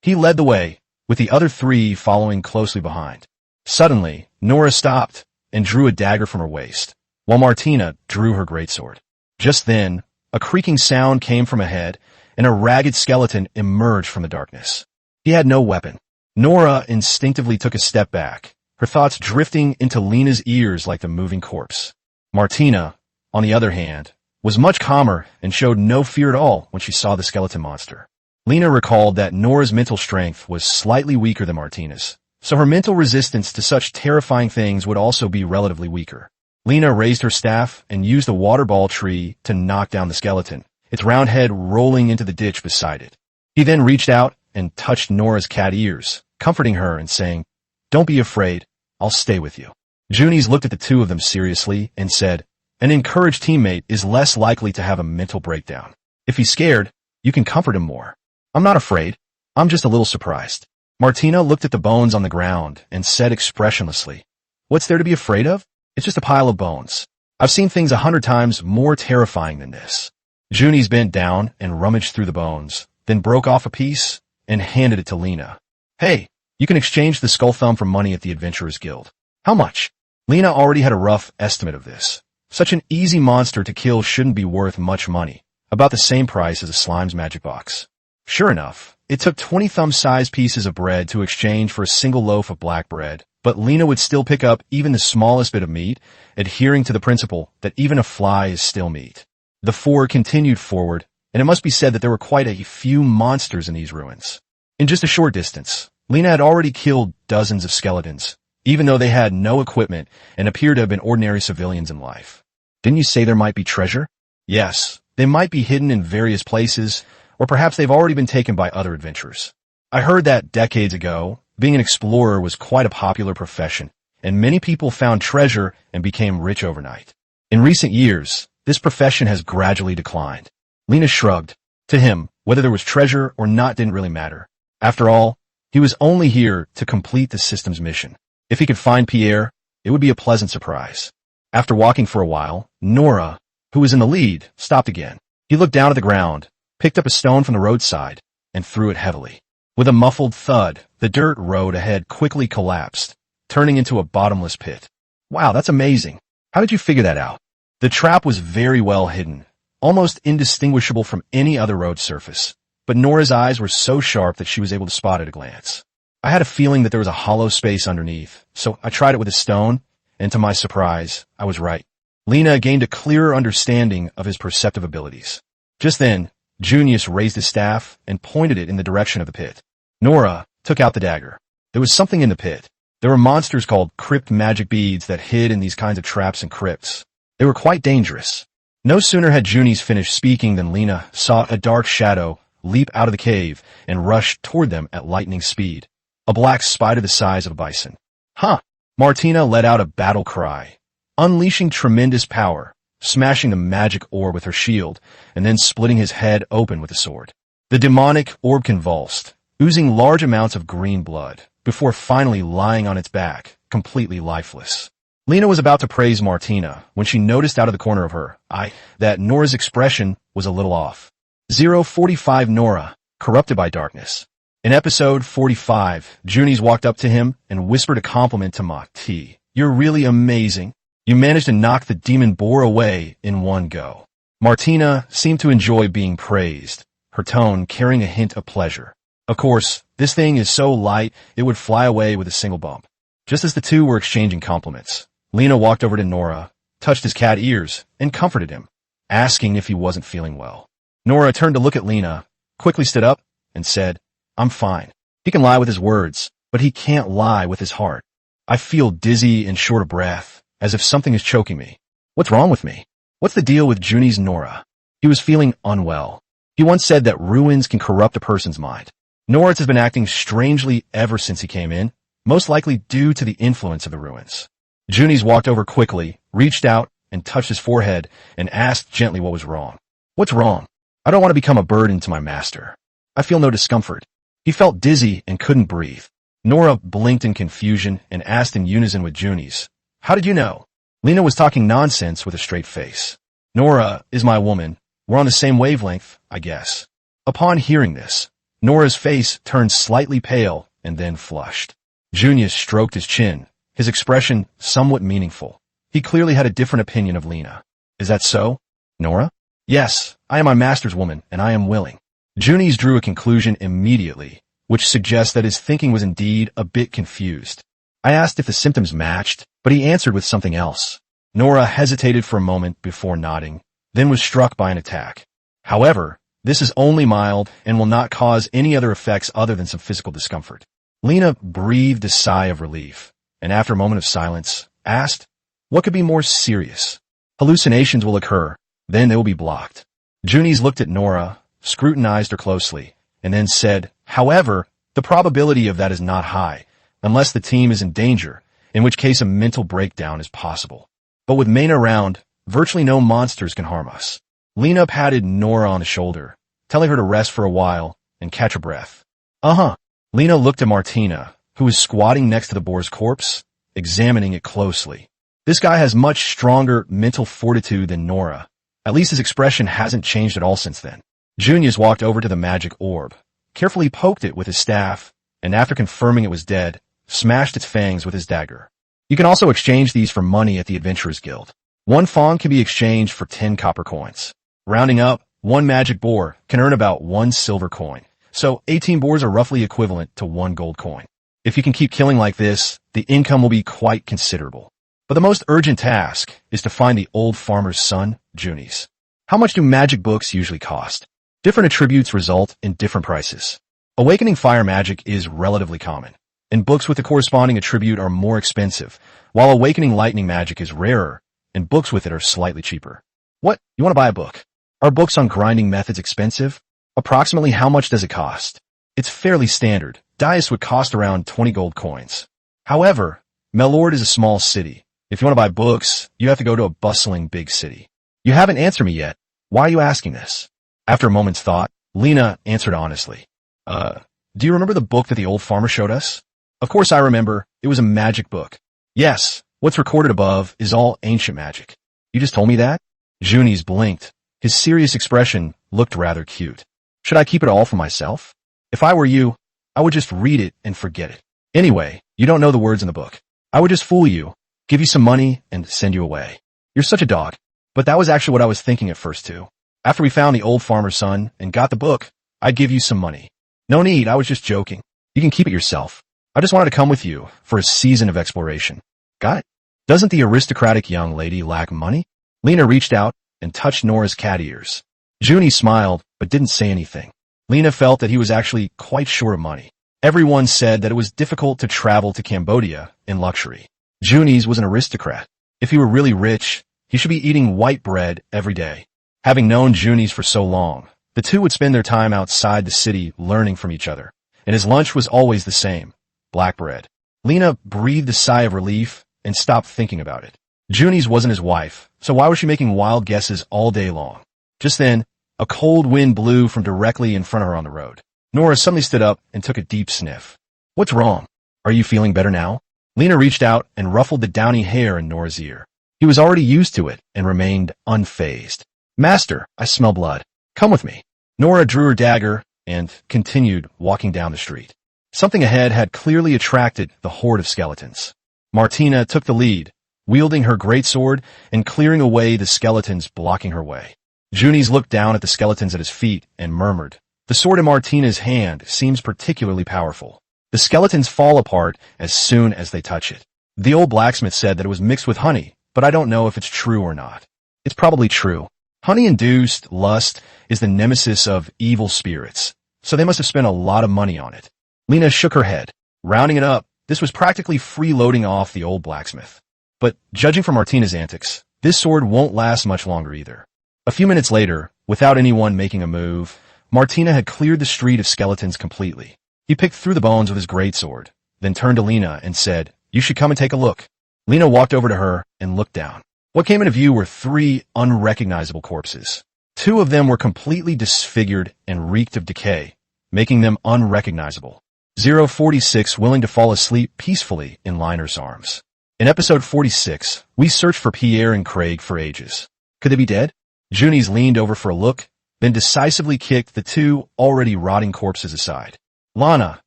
He led the way, with the other three following closely behind. Suddenly, Nora stopped and drew a dagger from her waist, while Martina drew her greatsword. Just then, a creaking sound came from ahead, and a ragged skeleton emerged from the darkness. He had no weapon. Nora instinctively took a step back, her thoughts drifting into Lena's ears like the moving corpse. Martina, on the other hand, was much calmer and showed no fear at all when she saw the skeleton monster. Lena recalled that Nora's mental strength was slightly weaker than Martina's, so her mental resistance to such terrifying things would also be relatively weaker. Lena raised her staff and used a water ball tree to knock down the skeleton, its round head rolling into the ditch beside it. He then reached out and touched Nora's cat ears, comforting her and saying, "Don't be afraid, I'll stay with you." Juni's looked at the two of them seriously and said, "An encouraged teammate is less likely to have a mental breakdown. If he's scared, you can comfort him more." "I'm not afraid. I'm just a little surprised." Martina looked at the bones on the ground and said expressionlessly, "What's there to be afraid of? It's just a pile of bones. I've seen things 100 times more terrifying than this." Juni's bent down and rummaged through the bones, then broke off a piece and handed it to Lena. "Hey, you can exchange the skull thumb for money at the Adventurers Guild." "How much?" Lena already had a rough estimate of this. Such an easy monster to kill shouldn't be worth much money, about the same price as a slime's magic box. Sure enough, it took 20 thumb-sized pieces of bread to exchange for a single loaf of black bread, but Lena would still pick up even the smallest bit of meat, adhering to the principle that even a fly is still meat. The four continued forward, and it must be said that there were quite a few monsters in these ruins. In just a short distance, Lena had already killed dozens of skeletons, even though they had no equipment and appeared to have been ordinary civilians in life. "Didn't you say there might be treasure?" "Yes, they might be hidden in various places, or perhaps they've already been taken by other adventurers. I heard that decades ago, being an explorer was quite a popular profession, and many people found treasure and became rich overnight. In recent years, this profession has gradually declined." Lena shrugged. To him, whether there was treasure or not didn't really matter. After all, he was only here to complete the system's mission. If he could find Pierre, it would be a pleasant surprise. After walking for a while, Nora, who was in the lead, stopped again. He looked down at the ground, picked up a stone from the roadside, and threw it heavily. With a muffled thud, the dirt road ahead quickly collapsed, turning into a bottomless pit. Wow, that's amazing. How did you figure that out? The trap was very well hidden, almost indistinguishable from any other road surface, but Nora's eyes were so sharp that she was able to spot at a glance. I had a feeling that there was a hollow space underneath, so I tried it with a stone, and to my surprise, I was right. Lena gained a clearer understanding of his perceptive abilities. Just then, Junius raised his staff and pointed it in the direction of the pit. Nora took out the dagger. There was something in the pit. There were monsters called crypt magic beads that hid in these kinds of traps and crypts. They were quite dangerous. No sooner had Junius finished speaking than Lena saw a dark shadow leap out of the cave and rush toward them at lightning speed. A black spider the size of a bison. Huh! Martina let out a battle cry, unleashing tremendous power, smashing the magic orb with her shield, and then splitting his head open with a sword. The demonic orb convulsed, oozing large amounts of green blood, before finally lying on its back, completely lifeless. Lena was about to praise Martina when she noticed out of the corner of her eye that Nora's expression was a little off. 045 Nora, corrupted by darkness. In episode 45, Junies walked up to him and whispered a compliment to Marti. You're really amazing. You managed to knock the demon boar away in one go. Martina seemed to enjoy being praised, her tone carrying a hint of pleasure. Of course, this thing is so light it would fly away with a single bump. Just as the two were exchanging compliments, Lena walked over to Nora, touched his cat ears, and comforted him, asking if he wasn't feeling well. Nora turned to look at Lena, quickly stood up, and said, I'm fine. He can lie with his words, but he can't lie with his heart. I feel dizzy and short of breath, as if something is choking me. What's wrong with me? What's the deal with Juni's Nora? He was feeling unwell. He once said that ruins can corrupt a person's mind. Noritz has been acting strangely ever since he came in, most likely due to the influence of the ruins. Junies walked over quickly, reached out, and touched his forehead, and asked gently what was wrong. What's wrong? I don't want to become a burden to my master. I feel no discomfort. He felt dizzy and couldn't breathe. Nora blinked in confusion and asked in unison with Junies, How did you know? Lena was talking nonsense with a straight face. Nora is my woman. We're on the same wavelength, I guess. Upon hearing this, Nora's face turned slightly pale and then flushed. Junius stroked his chin, his expression somewhat meaningful. He clearly had a different opinion of Lena. Is that so, Nora? Yes, I am my master's woman, and I am willing. Junies drew a conclusion immediately, which suggests that his thinking was indeed a bit confused. I asked if the symptoms matched, but he answered with something else. Nora hesitated for a moment before nodding, then was struck by an attack. However, this is only mild and will not cause any other effects other than some physical discomfort. Lena breathed a sigh of relief, and after a moment of silence, asked, What could be more serious? Hallucinations will occur, then they will be blocked. Junies looked at Nora, scrutinized her closely, and then said, However, the probability of that is not high, unless the team is in danger, in which case a mental breakdown is possible. But with Maine around, virtually no monsters can harm us. Lena patted Nora on the shoulder, telling her to rest for a while and catch her breath. Uh-huh. Lena looked at Martina, who was squatting next to the boar's corpse, examining it closely. This guy has much stronger mental fortitude than Nora. At least his expression hasn't changed at all since then. Junius walked over to the magic orb, carefully poked it with his staff, and after confirming it was dead, smashed its fangs with his dagger. You can also exchange these for money at the Adventurers Guild. 1 fang can be exchanged for 10 copper coins. Rounding up, 1 magic boar can earn about 1 silver coin, so 18 boars are roughly equivalent to 1 gold coin. If you can keep killing like this, the income will be quite considerable. But the most urgent task is to find the old farmer's son, Junies. How much do magic books usually cost? Different attributes result in different prices. Awakening fire magic is relatively common, and books with the corresponding attribute are more expensive, while awakening lightning magic is rarer, and books with it are slightly cheaper. What? You want to buy a book? Are books on grinding methods expensive? Approximately how much does it cost? It's fairly standard. Dice would cost around 20 gold coins. However, Melord is a small city. If you want to buy books, you have to go to a bustling big city. You haven't answered me yet. Why are you asking this? After a moment's thought, Lena answered honestly. Do you remember the book that the old farmer showed us? Of course I remember. It was a magic book. Yes, what's recorded above is all ancient magic. You just told me that? Junies blinked. His serious expression looked rather cute. Should I keep it all for myself? If I were you, I would just read it and forget it. Anyway, you don't know the words in the book. I would just fool you, give you some money, and send you away. You're such a dog. But that was actually what I was thinking at first too. After we found the old farmer's son and got the book, I'd give you some money. No need, I was just joking. You can keep it yourself. I just wanted to come with you for a season of exploration. Got it? Doesn't the aristocratic young lady lack money? Lena reached out and touched Nora's cat ears. Junie smiled, but didn't say anything. Lena felt that he was actually quite short of money. Everyone said that it was difficult to travel to Cambodia in luxury. Junie's was an aristocrat. If he were really rich, he should be eating white bread every day. Having known Junie's for so long, the two would spend their time outside the city learning from each other, and his lunch was always the same, black bread. Lena breathed a sigh of relief and stopped thinking about it. Junie's wasn't his wife, so why was she making wild guesses all day long? Just then, a cold wind blew from directly in front of her on the road. Nora suddenly stood up and took a deep sniff. What's wrong? Are you feeling better now? Lena reached out and ruffled the downy hair in Nora's ear. He was already used to it and remained unfazed. Master, I smell blood. Come with me. Nora drew her dagger and continued walking down the street. Something ahead had clearly attracted the horde of skeletons. Martina took the lead, wielding her greatsword and clearing away the skeletons blocking her way. Junies looked down at the skeletons at his feet and murmured, "The sword in Martina's hand seems particularly powerful. The skeletons fall apart as soon as they touch it. The old blacksmith said that it was mixed with honey, but I don't know if it's true or not. It's probably true. Honey-induced lust is the nemesis of evil spirits, so they must have spent a lot of money on it." Lena shook her head. Rounding it up, this was practically freeloading off the old blacksmith. But judging from Martina's antics, this sword won't last much longer either. A few minutes later, without anyone making a move, Martina had cleared the street of skeletons completely. He picked through the bones with his greatsword, then turned to Lena and said, "You should come and take a look." Lena walked over to her and looked down. What came into view were 3 unrecognizable corpses. 2 of them were completely disfigured and reeked of decay, making them unrecognizable. 046 willing to fall asleep peacefully in Reiner's arms. In episode 46, we searched for Pierre and Craig for ages. Could they be dead? Junies leaned over for a look, then decisively kicked the 2 already rotting corpses aside. "Lana,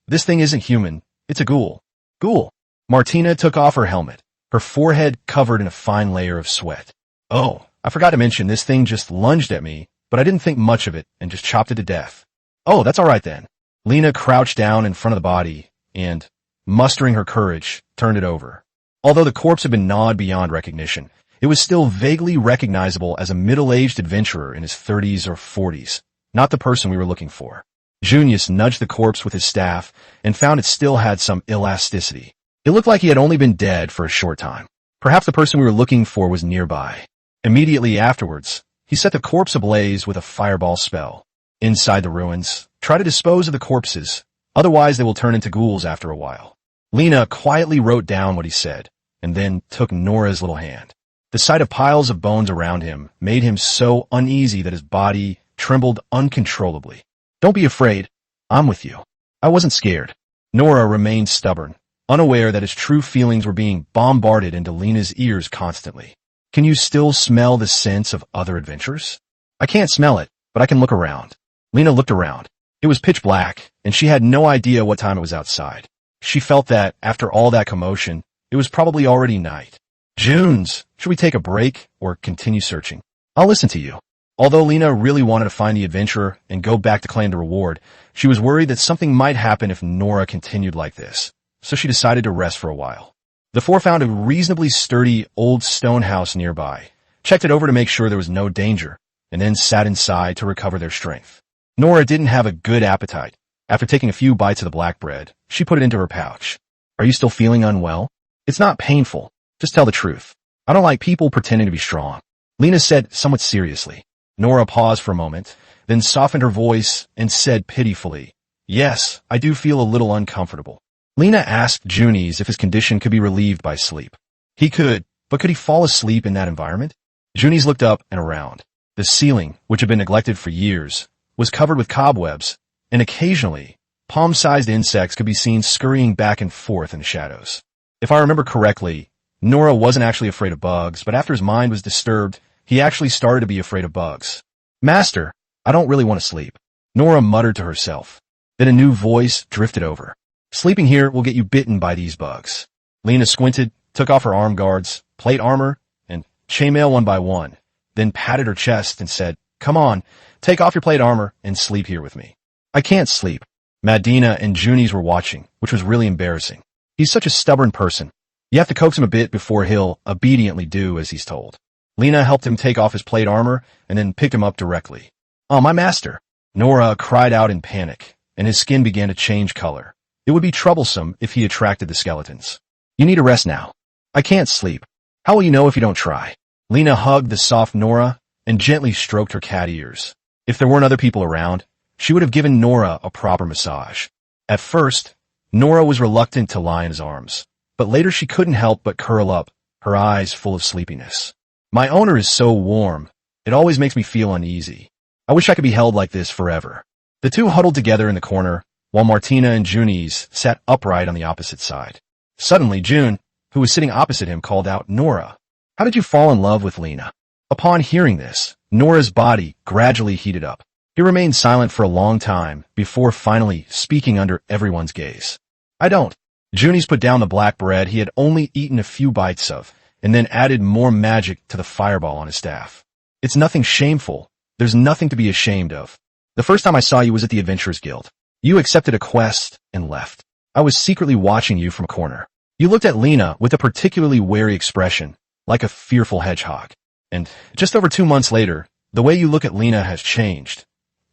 this thing isn't human. It's a ghoul." "Ghoul?" Martina took off her helmet, her forehead covered in a fine layer of sweat. "Oh, I forgot to mention this thing just lunged at me, but I didn't think much of it and just chopped it to death." "Oh, that's all right then." Lena crouched down in front of the body and, mustering her courage, turned it over. Although the corpse had been gnawed beyond recognition, it was still vaguely recognizable as a middle-aged adventurer in his 30s or 40s, not the person we were looking for. Junius nudged the corpse with his staff and found it still had some elasticity. It looked like he had only been dead for a short time. Perhaps the person we were looking for was nearby. Immediately afterwards, he set the corpse ablaze with a fireball spell. Inside the ruins, try to dispose of the corpses, otherwise they will turn into ghouls after a while. Lena quietly wrote down what he said, and then took Nora's little hand. The sight of piles of bones around him made him so uneasy that his body trembled uncontrollably. "Don't be afraid. I'm with you." I wasn't scared. Nora remained stubborn, unaware that his true feelings were being bombarded into Lena's ears constantly. "Can you still smell the sense of other adventures?" "I can't smell it, but I can look around." Lena looked around. It was pitch black, and she had no idea what time it was outside. She felt that, after all that commotion, it was probably already night. "Junes, should we take a break or continue searching?" "I'll listen to you." Although Lena really wanted to find the adventurer and go back to claim the reward, she was worried that something might happen if Nora continued like this, so she decided to rest for a while. The 4 found a reasonably sturdy old stone house nearby, checked it over to make sure there was no danger, and then sat inside to recover their strength. Nora didn't have a good appetite. After taking a few bites of the black bread, she put it into her pouch. "Are you still feeling unwell?" "It's not painful. Just tell the truth. I don't like people pretending to be strong," Lena said somewhat seriously. Nora paused for a moment, then softened her voice and said pitifully, "Yes, I do feel a little uncomfortable." Lena asked Junies if his condition could be relieved by sleep. He could, but could he fall asleep in that environment? Junies looked up and around. The ceiling, which had been neglected for years, was covered with cobwebs, and occasionally, palm-sized insects could be seen scurrying back and forth in the shadows. If I remember correctly, Nora wasn't actually afraid of bugs, but after his mind was disturbed, He actually started to be afraid of bugs. Master, I don't really want to sleep, Nora muttered to herself. Then a new voice drifted over. Sleeping here will get you bitten by these bugs. Lena squinted, took off her arm guards, plate armor, and chainmail one by one, then patted her chest and said, Come on, take off your plate armor and sleep here with me. I can't sleep. Madina and Junies were watching, which was really embarrassing. He's such a stubborn person. You have to coax him a bit before he'll obediently do as he's told. Lena helped him take off his plate armor and then picked him up directly. Oh, my master! Nora cried out in panic, and his skin began to change color. It would be troublesome if he attracted the skeletons. You need a rest now. I can't sleep. How will you know if you don't try? Lena hugged the soft Nora and gently stroked her cat ears. If there weren't other people around, she would have given Nora a proper massage. At first, Nora was reluctant to lie in his arms, but later she couldn't help but curl up, her eyes full of sleepiness. My owner is so warm. It always makes me feel uneasy. I wish I could be held like this forever. The two huddled together in the corner, while Martina and Junies sat upright on the opposite side. Suddenly, June, who was sitting opposite him, called out, Nora, how did you fall in love with Lena? Upon hearing this, Nora's body gradually heated up. He remained silent for a long time before finally speaking under everyone's gaze. I don't. Junies put down the black bread he had only eaten a few bites of, and then added more magic to the fireball on his staff. It's nothing shameful. There's nothing to be ashamed of. The first time I saw you was at the Adventurers Guild. You accepted a quest and left. I was secretly watching you from a corner. You looked at Lena with a particularly wary expression, like a fearful hedgehog. And just over 2 months later, the way you look at Lena has changed.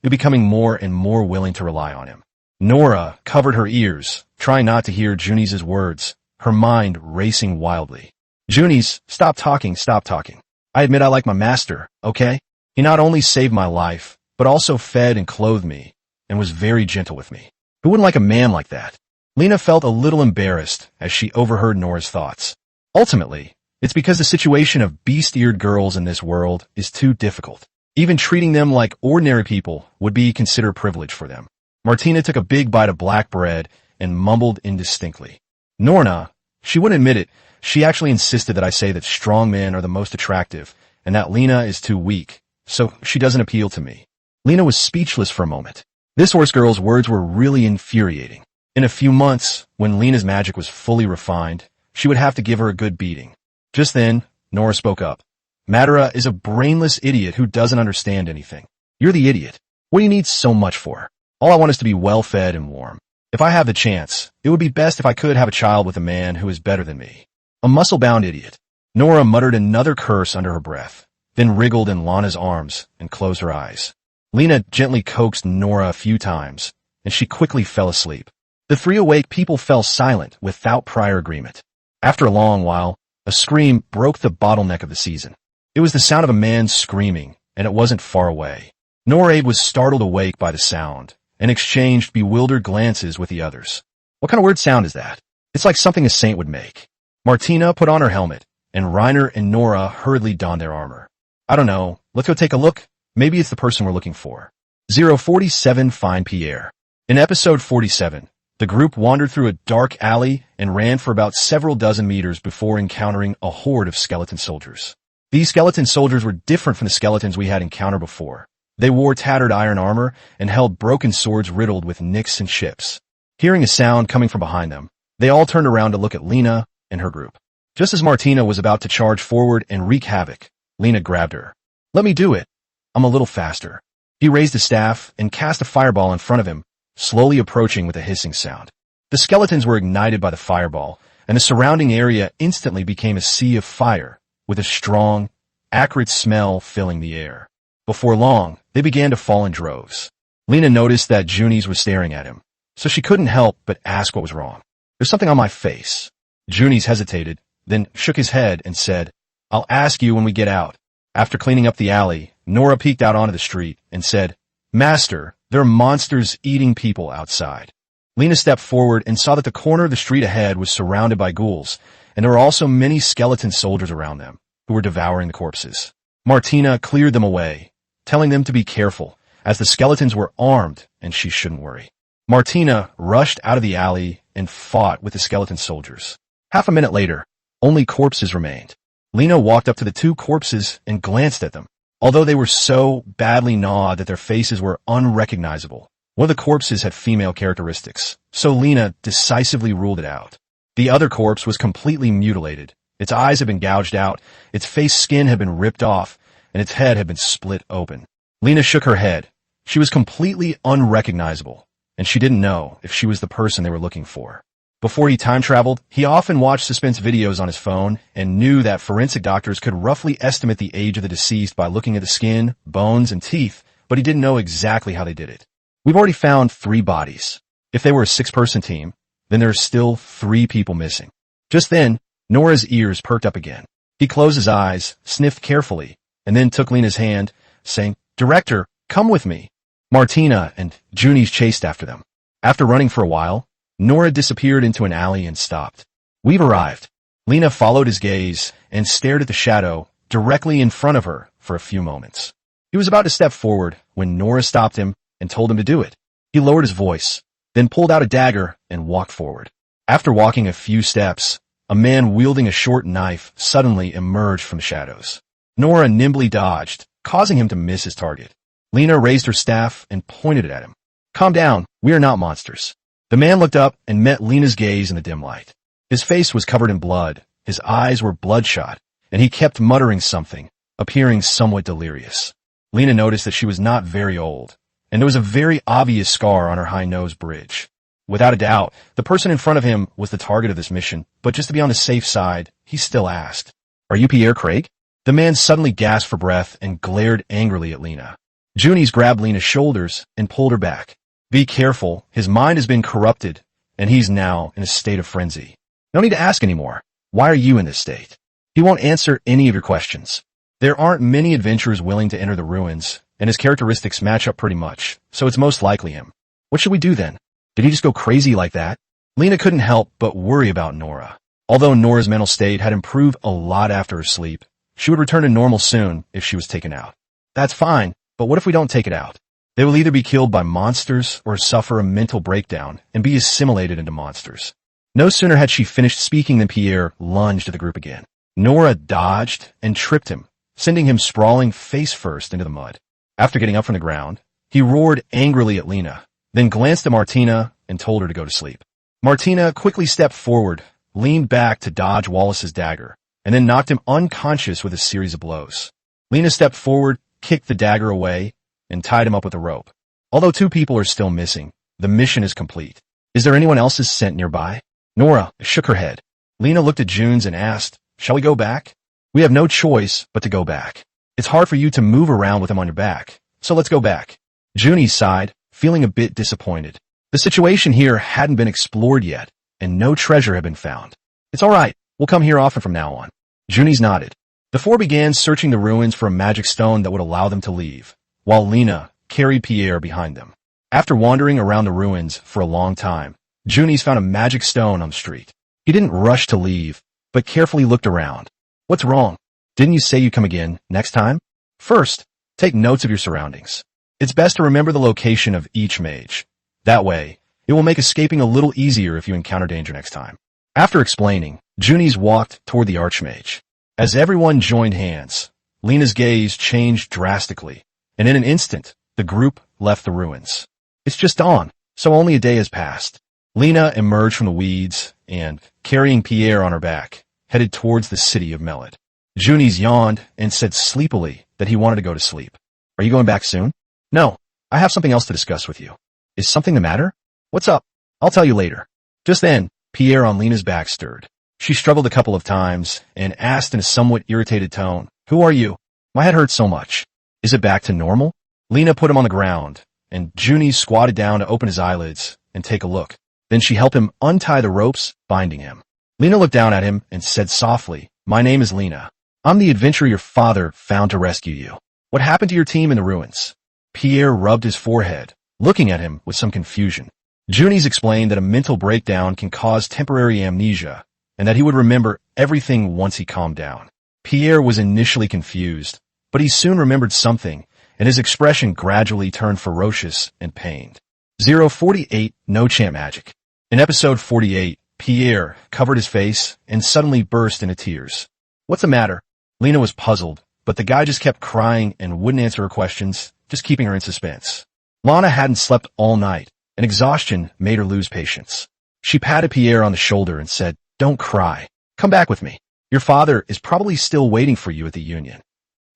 You're becoming more and more willing to rely on him. Nora covered her ears, trying not to hear Junies' words, her mind racing wildly. Junies, stop talking, stop talking. I admit I like my master, okay? He not only saved my life, but also fed and clothed me, and was very gentle with me. Who wouldn't like a man like that? Lena felt a little embarrassed as she overheard Nora's thoughts. Ultimately, it's because the situation of beast-eared girls in this world is too difficult. Even treating them like ordinary people would be considered privilege for them. Martina took a big bite of black bread and mumbled indistinctly. Norna, she wouldn't admit it, she actually insisted that I say that strong men are the most attractive, and that Lena is too weak, so she doesn't appeal to me. Lena was speechless for a moment. This horse girl's words were really infuriating. In a few months, when Lena's magic was fully refined, she would have to give her a good beating. Just then, Nora spoke up. Madara is a brainless idiot who doesn't understand anything. You're the idiot. What do you need so much for? All I want is to be well-fed and warm. If I have the chance, it would be best if I could have a child with a man who is better than me. A muscle-bound idiot. Nora muttered another curse under her breath, then wriggled in Lana's arms and closed her eyes. Lena gently coaxed Nora a few times, and she quickly fell asleep. The three awake people fell silent without prior agreement. After a long while, a scream broke the bottleneck of the season. It was the sound of a man screaming, and it wasn't far away. Norade was startled awake by the sound, and exchanged bewildered glances with the others. What kind of weird sound is that? It's like something a saint would make. Martina put on her helmet, and Reiner and Nora hurriedly donned their armor. I don't know, let's go take a look. Maybe it's the person we're looking for. 047 Find Pierre. In episode 47, the group wandered through a dark alley and ran for about several dozen meters before encountering a horde of skeleton soldiers. These skeleton soldiers were different from the skeletons we had encountered before. They wore tattered iron armor and held broken swords riddled with nicks and chips. Hearing a sound coming from behind them, they all turned around to look at Lena and her group. Just as Martina was about to charge forward and wreak havoc, Lena grabbed her. Let me do it. I'm a little faster. He raised his staff and cast a fireball in front of him, slowly approaching with a hissing sound. The skeletons were ignited by the fireball, and the surrounding area instantly became a sea of fire, with a strong, acrid smell filling the air. Before long, they began to fall in droves. Lena noticed that Junies was staring at him, so she couldn't help but ask what was wrong. There's something on my face. Junies hesitated, then shook his head and said, I'll ask you when we get out. After cleaning up the alley, Nora peeked out onto the street and said, Master, there are monsters eating people outside. Lena stepped forward and saw that the corner of the street ahead was surrounded by ghouls, and there were also many skeleton soldiers around them, who were devouring the corpses. Martina cleared them away, telling them to be careful, as the skeletons were armed and she shouldn't worry. Martina rushed out of the alley and fought with the skeleton soldiers. Half a minute later, only corpses remained. Lena walked up to the two corpses and glanced at them. Although they were so badly gnawed that their faces were unrecognizable, one of the corpses had female characteristics, so Lena decisively ruled it out. The other corpse was completely mutilated. Its eyes had been gouged out, its face skin had been ripped off, and its head had been split open. Lena shook her head. She was completely unrecognizable, and she didn't know if she was the person they were looking for. Before he time traveled, he often watched suspense videos on his phone and knew that forensic doctors could roughly estimate the age of the deceased by looking at the skin, bones, and teeth, but he didn't know exactly how they did it. We've already found 3 bodies. If they were a 6-person team, then there are still 3 people missing. Just then, Nora's ears perked up again. He closed his eyes, sniffed carefully, and then took Lena's hand, saying, "Director, come with me." Martina and Junies chased after them. After running for a while, Nora disappeared into an alley and stopped. "We've arrived." Lena followed his gaze and stared at the shadow directly in front of her for a few moments. He was about to step forward when Nora stopped him and told him to do it. He lowered his voice, then pulled out a dagger and walked forward. After walking a few steps, a man wielding a short knife suddenly emerged from the shadows. Nora nimbly dodged, causing him to miss his target. Lena raised her staff and pointed it at him. "Calm down, we are not monsters." The man looked up and met Lena's gaze in the dim light. His face was covered in blood, his eyes were bloodshot, and he kept muttering something, appearing somewhat delirious. Lena noticed that she was not very old, and there was a very obvious scar on her high nose bridge. Without a doubt, the person in front of him was the target of this mission, but just to be on the safe side, he still asked, "Are you Pierre Craig?" The man suddenly gasped for breath and glared angrily at Lena. Junies grabbed Lena's shoulders and pulled her back. "Be careful, his mind has been corrupted, and he's now in a state of frenzy. No need to ask anymore. Why are you in this state? He won't answer any of your questions. There aren't many adventurers willing to enter the ruins, and his characteristics match up pretty much, so it's most likely him. What should we do then? Did he just go crazy like that?" Lena couldn't help but worry about Nora. Although Nora's mental state had improved a lot after her sleep, she would return to normal soon if she was taken out. "That's fine, but what if we don't take it out? They will either be killed by monsters or suffer a mental breakdown and be assimilated into monsters." No sooner had she finished speaking than Pierre lunged at the group again. Nora dodged and tripped him, sending him sprawling face first into the mud. After getting up from the ground, he roared angrily at Lena, then glanced at Martina and told her to go to sleep. Martina quickly stepped forward, leaned back to dodge Wallace's dagger, and then knocked him unconscious with a series of blows. Lena stepped forward, kicked the dagger away, and tied him up with a rope. Although 2 people are still missing, the mission is complete. "Is there anyone else's scent nearby?" Nora shook her head. Lena looked at Junes and asked, "Shall we go back?" "We have no choice but to go back. It's hard for you to move around with him on your back, so let's go back." Junie sighed, feeling a bit disappointed. The situation here hadn't been explored yet, and no treasure had been found. "It's all right. We'll come here often from now on." Junie's nodded. The 4 began searching the ruins for a magic stone that would allow them to leave, while Lena carried Pierre behind them. After wandering around the ruins for a long time, Junies found a magic stone on the street. He didn't rush to leave, but carefully looked around. "What's wrong? Didn't you say you'd come again next time?" "First, take notes of your surroundings. It's best to remember the location of each mage. That way, it will make escaping a little easier if you encounter danger next time." After explaining, Junies walked toward the archmage. As everyone joined hands, Lena's gaze changed drastically, and in an instant, the group left the ruins. It's just dawn, so only a day has passed. Lena emerged from the weeds and, carrying Pierre on her back, headed towards the city of Melid. Junies yawned and said sleepily that he wanted to go to sleep. "Are you going back soon?" "No, I have something else to discuss with you." "Is something the matter?" "What's up? I'll tell you later." Just then, Pierre on Lena's back stirred. She struggled a couple of times and asked in a somewhat irritated tone, "Who are you? My head hurts so much." "Is it back to normal?" Lena put him on the ground, and Junies squatted down to open his eyelids and take a look. Then she helped him untie the ropes binding him. Lena looked down at him and said softly, "My name is Lena. I'm the adventurer your father found to rescue you. What happened to your team in the ruins?" Pierre rubbed his forehead, looking at him with some confusion. Junies explained that a mental breakdown can cause temporary amnesia, and that he would remember everything once he calmed down. Pierre was initially confused, but he soon remembered something, and his expression gradually turned ferocious and pained. 048 No Chant Magic. In episode 48, Pierre covered his face and suddenly burst into tears. What's the matter? Lena was puzzled, but the guy just kept crying and wouldn't answer her questions, just keeping her in suspense. Lana hadn't slept all night, and exhaustion made her lose patience. She patted Pierre on the shoulder and said, "Don't cry. Come back with me. Your father is probably still waiting for you at the union."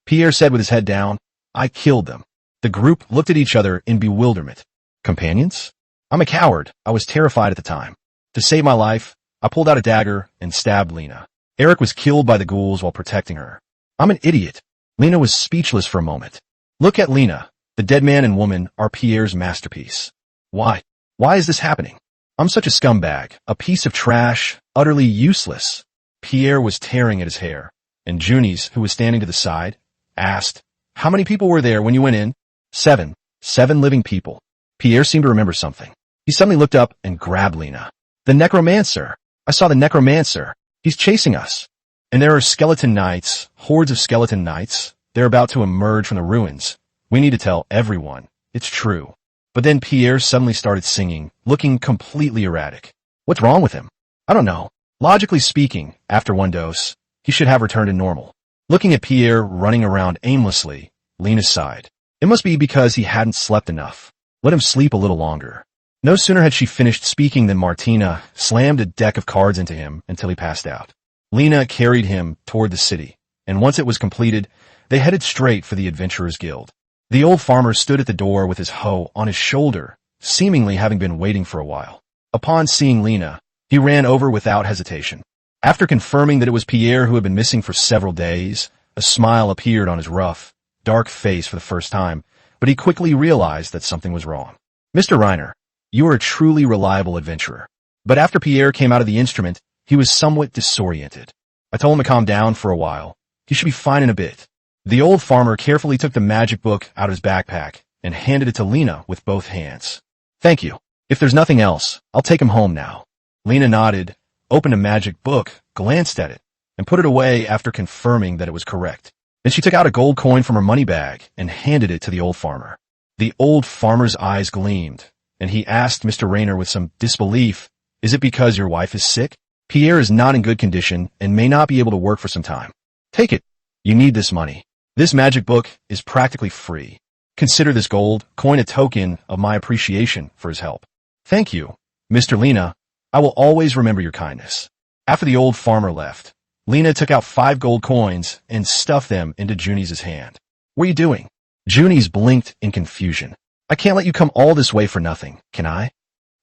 Pierre said with his head down, "I killed them." The group looked at each other in bewilderment. Companions? I'm a coward. I was terrified at the time. To save my life, I pulled out a dagger and stabbed Lena. Eric was killed by the ghouls while protecting her. I'm an idiot. Lena was speechless for a moment. Look at Lena. The dead man and woman are Pierre's masterpiece. Why? Why is this happening? I'm such a scumbag, a piece of trash, utterly useless. Pierre was tearing at his hair, and Junies, who was standing to the side, asked, "How many people were there when you went in?" 7. 7 living people. Pierre seemed to remember something. He suddenly looked up and grabbed Lena. "The necromancer! I saw the necromancer! He's chasing us! And there are skeleton knights, hordes of skeleton knights. They're about to emerge from the ruins. We need to tell everyone. It's true." But then Pierre suddenly started singing, looking completely erratic. What's wrong with him? I don't know. Logically speaking, after one dose, he should have returned to normal. Looking at Pierre running around aimlessly, Lena sighed. It must be because he hadn't slept enough. Let him sleep a little longer. No sooner had she finished speaking than Martina slammed a deck of cards into him until he passed out. Lena carried him toward the city, and once it was completed, they headed straight for the Adventurers Guild. The old farmer stood at the door with his hoe on his shoulder, seemingly having been waiting for a while. Upon seeing Lena, he ran over without hesitation. After confirming that it was Pierre who had been missing for several days, a smile appeared on his rough, dark face for the first time, but he quickly realized that something was wrong. "Mr. Reiner, you are a truly reliable adventurer." But after Pierre came out of the instrument, he was somewhat disoriented. I told him to calm down for a while. He should be fine in a bit. The old farmer carefully took the magic book out of his backpack and handed it to Lena with both hands. "Thank you. If there's nothing else, I'll take him home now." Lena nodded, opened a magic book, glanced at it, and put it away after confirming that it was correct. Then she took out a gold coin from her money bag and handed it to the old farmer. The old farmer's eyes gleamed, and he asked Mr. Reiner with some disbelief, "Is it because your wife is sick? Pierre is not in good condition and may not be able to work for some time. Take it. You need this money. This magic book is practically free. Consider this gold coin a token of my appreciation for his help." "Thank you, Mr. Lena. I will always remember your kindness." After the old farmer left, Lena took out 5 gold coins and stuffed them into Junies' hand. "What are you doing?" Junies blinked in confusion. "I can't let you come all this way for nothing, can I?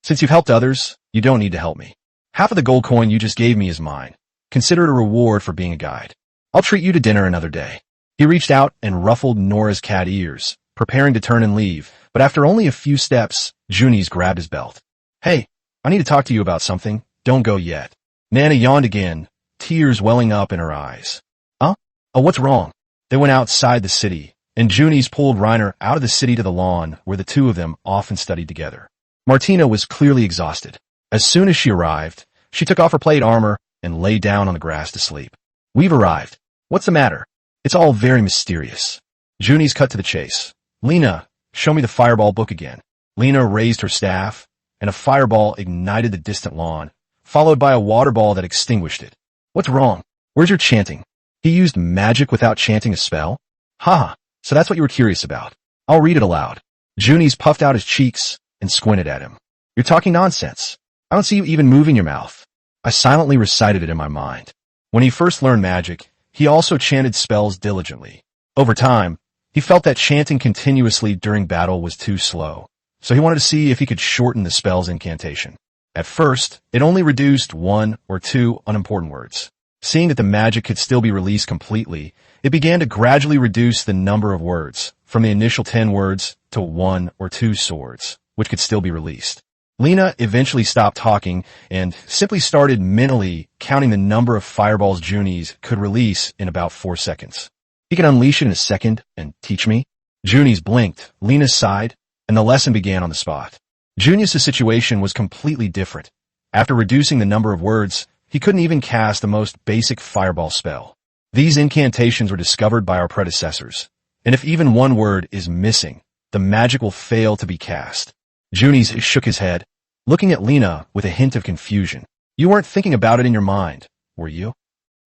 Since you've helped others, you don't need to help me. Half of the gold coin you just gave me is mine. Consider it a reward for being a guide. I'll treat you to dinner another day." He reached out and ruffled Nora's cat ears, preparing to turn and leave, but after only a few steps, Junies grabbed his belt. "Hey, I need to talk to you about something. Don't go yet." Nana yawned again, tears welling up in her eyes. "Huh? Oh, what's wrong?" They went outside the city, and Junies pulled Reiner out of the city to the lawn where the two of them often studied together. Martina was clearly exhausted. As soon as she arrived, she took off her plate armor and lay down on the grass to sleep. "We've arrived. What's the matter? It's all very mysterious." Junies cut to the chase. "Lena, show me the fireball book again." Lena raised her staff, and a fireball ignited the distant lawn, followed by a water ball that extinguished it. "What's wrong? Where's your chanting? He used magic without chanting a spell?" "Ha, so that's what you were curious about. I'll read it aloud." Junies puffed out his cheeks and squinted at him. "You're talking nonsense. I don't see you even moving your mouth." I silently recited it in my mind. When he first learned magic, he also chanted spells diligently. Over time, he felt that chanting continuously during battle was too slow, so he wanted to see if he could shorten the spell's incantation. At first, it only reduced 1 or 2 unimportant words. Seeing that the magic could still be released completely, it began to gradually reduce the number of words, from the initial 10 words to 1 or 2 swords, which could still be released. Lena eventually stopped talking and simply started mentally counting the number of fireballs Junies could release in about 4 seconds. "He can unleash it in a second and teach me?" Junies blinked, Lena sighed, and the lesson began on the spot. Junius' situation was completely different. After reducing the number of words, he couldn't even cast the most basic fireball spell. These incantations were discovered by our predecessors, and if even one word is missing, the magic will fail to be cast. Junies shook his head, looking at Lena with a hint of confusion. "You weren't thinking about it in your mind, were you?"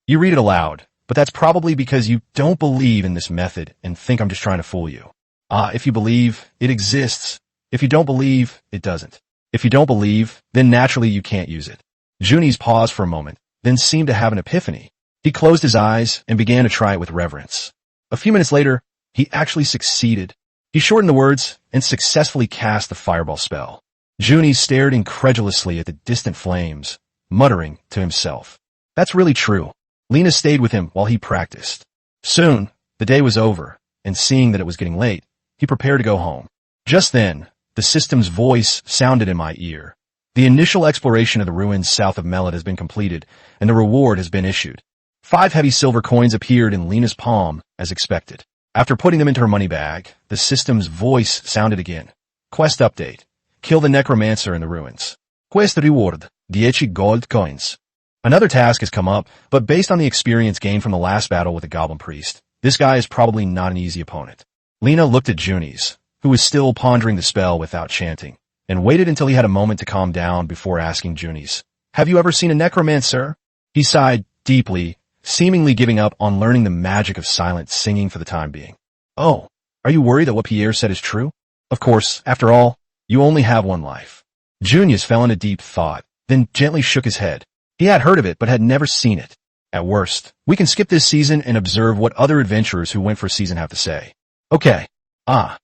"You read it aloud, but that's probably because you don't believe in this method and think I'm just trying to fool you. If you believe, it exists. If you don't believe, it doesn't. If you don't believe, then naturally you can't use it. Junis paused for a moment, then seemed to have an epiphany. He closed his eyes and began to try it with reverence. A few minutes later, he actually succeeded. He shortened the words and successfully cast the fireball spell. Junis stared incredulously at the distant flames, muttering to himself. That's really true. Lena stayed with him while he practiced. Soon, the day was over, and seeing that it was getting late, he prepared to go home. Just then, the system's voice sounded in my ear. The initial exploration of the ruins south of Melod has been completed, and the reward has been issued. 5 heavy silver coins appeared in Lena's palm, as expected. After putting them into her money bag, the system's voice sounded again. Quest update. Kill the necromancer in the ruins. Quest reward. 10 gold coins. Another task has come up, but based on the experience gained from the last battle with the goblin priest, this guy is probably not an easy opponent. Lena looked at Junis, who was still pondering the spell without chanting, and waited until he had a moment to calm down before asking Junis, "Have you ever seen a necromancer?" He sighed deeply, seemingly giving up on learning the magic of silent singing for the time being. "Oh, are you worried that what Pierre said is true? Of course, after all, you only have one life." Junis fell into deep thought, then gently shook his head. He had heard of it, but had never seen it. At worst, we can skip this season and observe what other adventurers who went for a season have to say. Okay.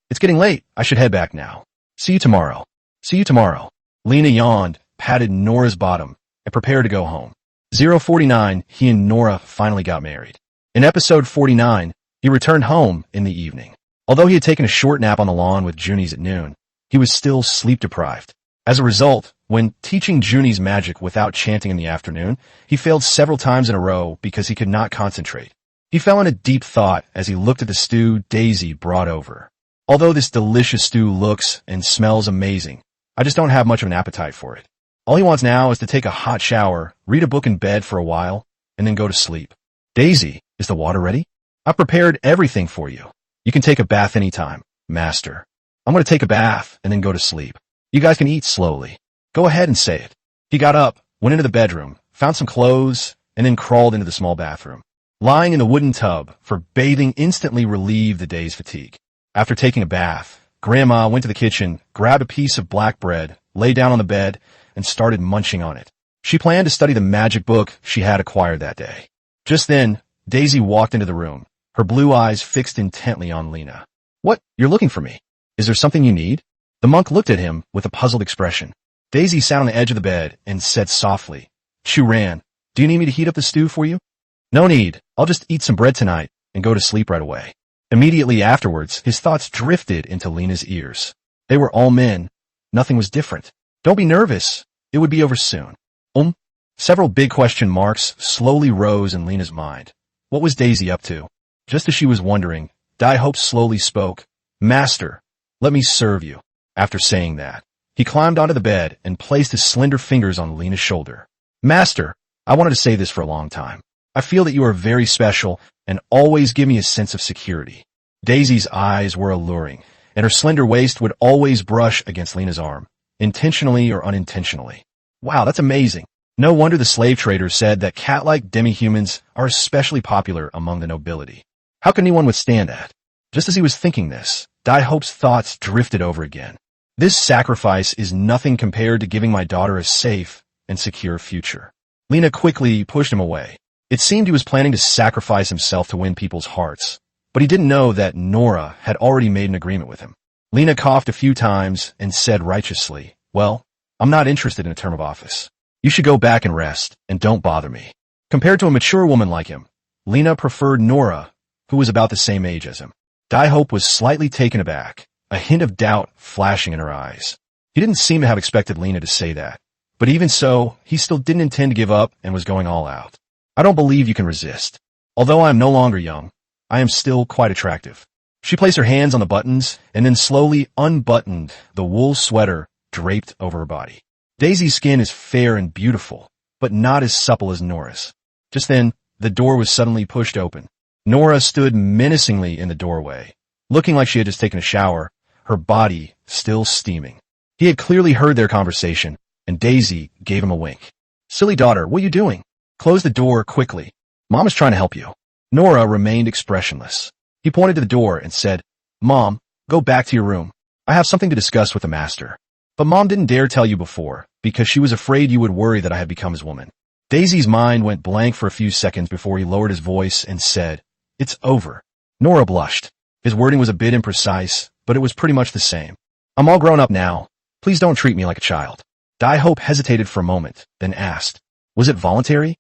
It's getting late. I should head back now. See you tomorrow. See you tomorrow. Lena yawned, patted Nora's bottom, and prepared to go home. 049, he and Nora finally got married. In episode 49, he returned home in the evening. Although he had taken a short nap on the lawn with Junis at noon, he was still sleep-deprived. As a result, when teaching Junis magic without chanting in the afternoon, he failed several times in a row because he could not concentrate. He fell into deep thought as he looked at the stew Daisy brought over. Although this delicious stew looks and smells amazing, I just don't have much of an appetite for it. All he wants now is to take a hot shower, read a book in bed for a while, and then go to sleep. Daisy, is the water ready? I've prepared everything for you. You can take a bath anytime, Master. I'm going to take a bath and then go to sleep. You guys can eat slowly. Go ahead and say it. He got up, went into the bedroom, found some clothes, and then crawled into the small bathroom. Lying in the wooden tub for bathing instantly relieved the day's fatigue. After taking a bath, Grandma went to the kitchen, grabbed a piece of black bread, lay down on the bed, and started munching on it. She planned to study the magic book she had acquired that day. Just then, Daisy walked into the room, her blue eyes fixed intently on Lena. "What? You're looking for me. Is there something you need?" The monk looked at him with a puzzled expression. Daisy sat on the edge of the bed and said softly, "Chu Ran, do you need me to heat up the stew for you?" "No need. I'll just eat some bread tonight and go to sleep right away." Immediately afterwards, his thoughts drifted into Lena's ears. They were all men. Nothing was different. "Don't be nervous. It would be over soon." Several big question marks slowly rose in Lena's mind. What was Daisy up to? Just as she was wondering, Dai-Hope slowly spoke. "Master, let me serve you." After saying that, he climbed onto the bed and placed his slender fingers on Lena's shoulder. "Master, I wanted to say this for a long time. I feel that you are very special and always give me a sense of security." Daisy's eyes were alluring, and her slender waist would always brush against Lena's arm, intentionally or unintentionally. Wow, that's amazing. No wonder the slave traders said that cat-like demi-humans are especially popular among the nobility. How can anyone withstand that? Just as he was thinking this, Dai-Hope's thoughts drifted over again. This sacrifice is nothing compared to giving my daughter a safe and secure future. Lena quickly pushed him away. It seemed he was planning to sacrifice himself to win people's hearts, but he didn't know that Nora had already made an agreement with him. Lena coughed a few times and said righteously, "Well, I'm not interested in a term of office. You should go back and rest, and don't bother me." Compared to a mature woman like him, Lena preferred Nora, who was about the same age as him. Dai-Hope was slightly taken aback, a hint of doubt flashing in her eyes. He didn't seem to have expected Lena to say that, but even so, he still didn't intend to give up and was going all out. "I don't believe you can resist. Although I am no longer young, I am still quite attractive." She placed her hands on the buttons and then slowly unbuttoned the wool sweater draped over her body. Daisy's skin is fair and beautiful, but not as supple as Nora's. Just then, the door was suddenly pushed open. Nora stood menacingly in the doorway, looking like she had just taken a shower, her body still steaming. He had clearly heard their conversation, and Daisy gave him a wink. "Silly daughter, what are you doing? Close the door quickly. Mom is trying to help you." Nora remained expressionless. He pointed to the door and said, "Mom, go back to your room. I have something to discuss with the master." But Mom didn't dare tell you before, because she was afraid you would worry that I had become his woman. Daisy's mind went blank for a few seconds before he lowered his voice and said, "It's over." Nora blushed. His wording was a bit imprecise, but it was pretty much the same. "I'm all grown up now. Please don't treat me like a child." Dai-Hope hesitated for a moment, then asked, "Was it voluntary?"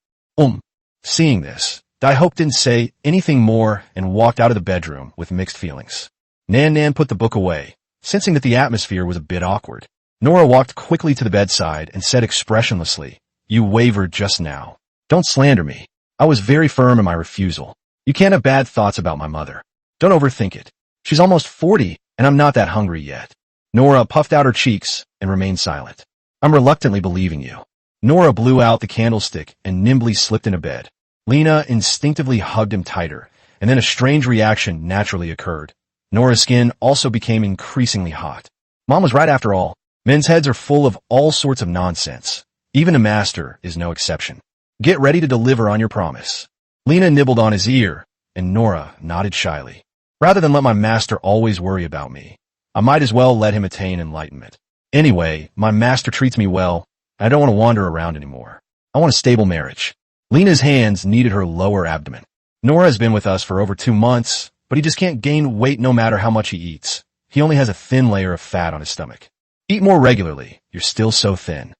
Seeing this, Dai-Hope didn't say anything more and walked out of the bedroom with mixed feelings. Nan put the book away, sensing that the atmosphere was a bit awkward. Nora walked quickly to the bedside and said expressionlessly, "You wavered just now. Don't slander me. I was very firm in my refusal. You can't have bad thoughts about my mother. Don't overthink it. She's almost 40, and I'm not that hungry yet." Nora puffed out her cheeks and remained silent. "I'm reluctantly believing you." Nora blew out the candlestick and nimbly slipped into bed. Lena instinctively hugged him tighter, and then a strange reaction naturally occurred. Nora's skin also became increasingly hot. Mom was right after all. Men's heads are full of all sorts of nonsense. Even a master is no exception. Get ready to deliver on your promise. Lena nibbled on his ear, and Nora nodded shyly. Rather than let my master always worry about me, I might as well let him attain enlightenment. Anyway, my master treats me well. I don't want to wander around anymore. I want a stable marriage. Lena's hands kneaded her lower abdomen. Nora has been with us for over 2 months, but he just can't gain weight no matter how much he eats. He only has a thin layer of fat on his stomach. Eat more regularly. You're still so thin.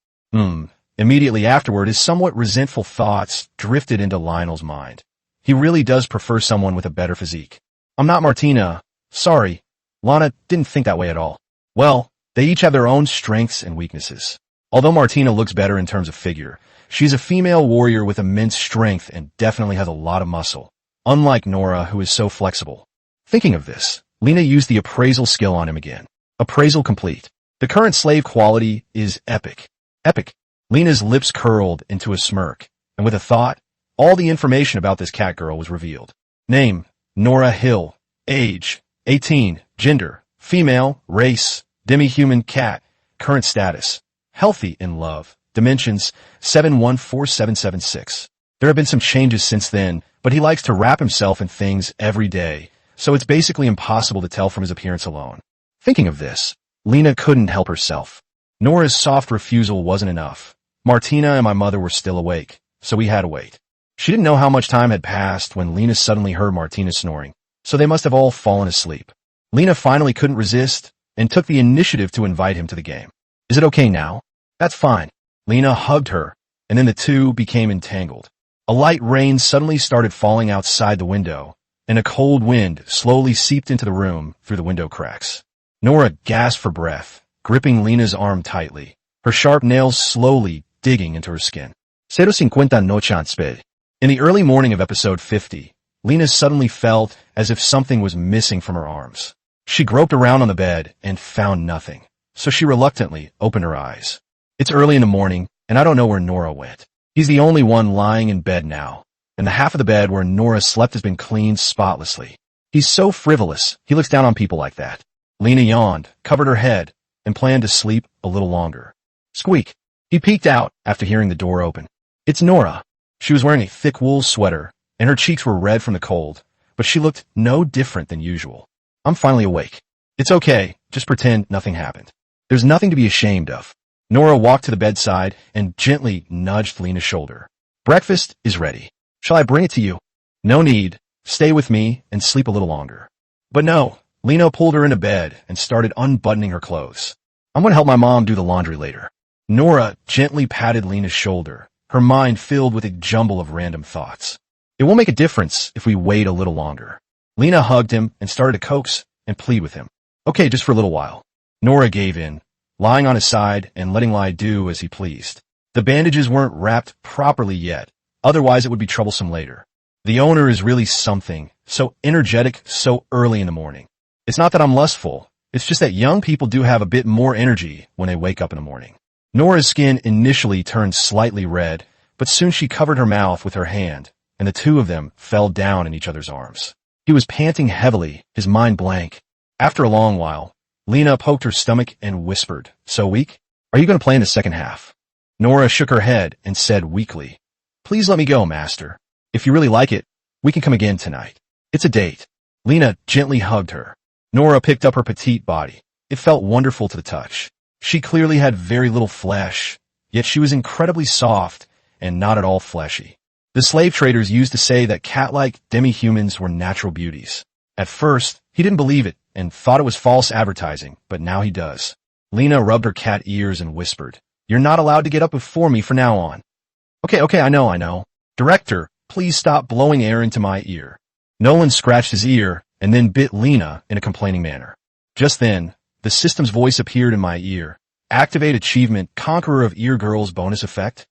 Immediately afterward, his somewhat resentful thoughts drifted into Lionel's mind. He really does prefer someone with a better physique. I'm not Martina. Sorry. Lana didn't think that way at all. Well, they each have their own strengths and weaknesses. Although Martina looks better in terms of figure, she's a female warrior with immense strength and definitely has a lot of muscle, unlike Nora, who is so flexible. Thinking of this, Lena used the appraisal skill on him again. Appraisal complete. The current slave quality is epic. Epic. Lena's lips curled into a smirk, and with a thought, all the information about this catgirl was revealed. Name, Nora Hill. Age, 18. Gender, female. Race, demi-human cat. Current status, healthy in love. Dimensions, 714776. There have been some changes since then, but he likes to wrap himself in things every day, so it's basically impossible to tell from his appearance alone. Thinking of this, Lena couldn't help herself. Nora's soft refusal wasn't enough. Martina and my mother were still awake, so we had to wait. She didn't know how much time had passed when Lena suddenly heard Martina snoring, so they must have all fallen asleep. Lena finally couldn't resist and took the initiative to invite him to the game. Is it okay now? That's fine. Lena hugged her, and then the two became entangled. A light rain suddenly started falling outside the window, and a cold wind slowly seeped into the room through the window cracks. Nora gasped for breath, gripping Lena's arm tightly, her sharp nails slowly digging into her skin. 050 noche sped. In the early morning of episode 50, Lena suddenly felt as if something was missing from her arms. She groped around on the bed and found nothing, so she reluctantly opened her eyes. It's early in the morning, and I don't know where Nora went. He's the only one lying in bed now, and the half of the bed where Nora slept has been cleaned spotlessly. He's so frivolous, he looks down on people like that. Lena yawned, covered her head, and planned to sleep a little longer. Squeak. He peeked out after hearing the door open. It's Nora. She was wearing a thick wool sweater, and her cheeks were red from the cold, but she looked no different than usual. I'm finally awake. It's okay, just pretend nothing happened. There's nothing to be ashamed of. Nora walked to the bedside and gently nudged Lena's shoulder. Breakfast is ready. Shall I bring it to you? No need. Stay with me and sleep a little longer. But no, Lena pulled her into bed and started unbuttoning her clothes. I'm going to help my mom do the laundry later. Nora gently patted Lena's shoulder, her mind filled with a jumble of random thoughts. It won't make a difference if we wait a little longer. Lena hugged him and started to coax and plead with him. Okay, just for a little while. Nora gave in, lying on his side and letting Lai do as he pleased. The bandages weren't wrapped properly yet, otherwise it would be troublesome later. The owner is really something, so energetic so early in the morning. It's not that I'm lustful, it's just that young people do have a bit more energy when they wake up in the morning. Nora's skin initially turned slightly red, but soon she covered her mouth with her hand, and the two of them fell down in each other's arms. He was panting heavily, his mind blank. After a long while, Lena poked her stomach and whispered, So weak? Are you going to play in the second half? Nora shook her head and said weakly, Please let me go, master. If you really like it, We can come again tonight. It's a date. Lena gently hugged her. Nora picked up her petite body. It felt wonderful to the touch. She clearly had very little flesh, yet she was incredibly soft and not at all fleshy. The slave traders used to say that cat-like demi-humans were natural beauties. At first, he didn't believe it and thought it was false advertising, but now he does. Lena rubbed her cat ears and whispered, "You're not allowed to get up before me from now on." Okay, I know. Director, please stop blowing air into my ear. Nolan scratched his ear and then bit Lena in a complaining manner. Just then, the system's voice appeared in my ear. Activate achievement, Conqueror of Ear Girls bonus effect.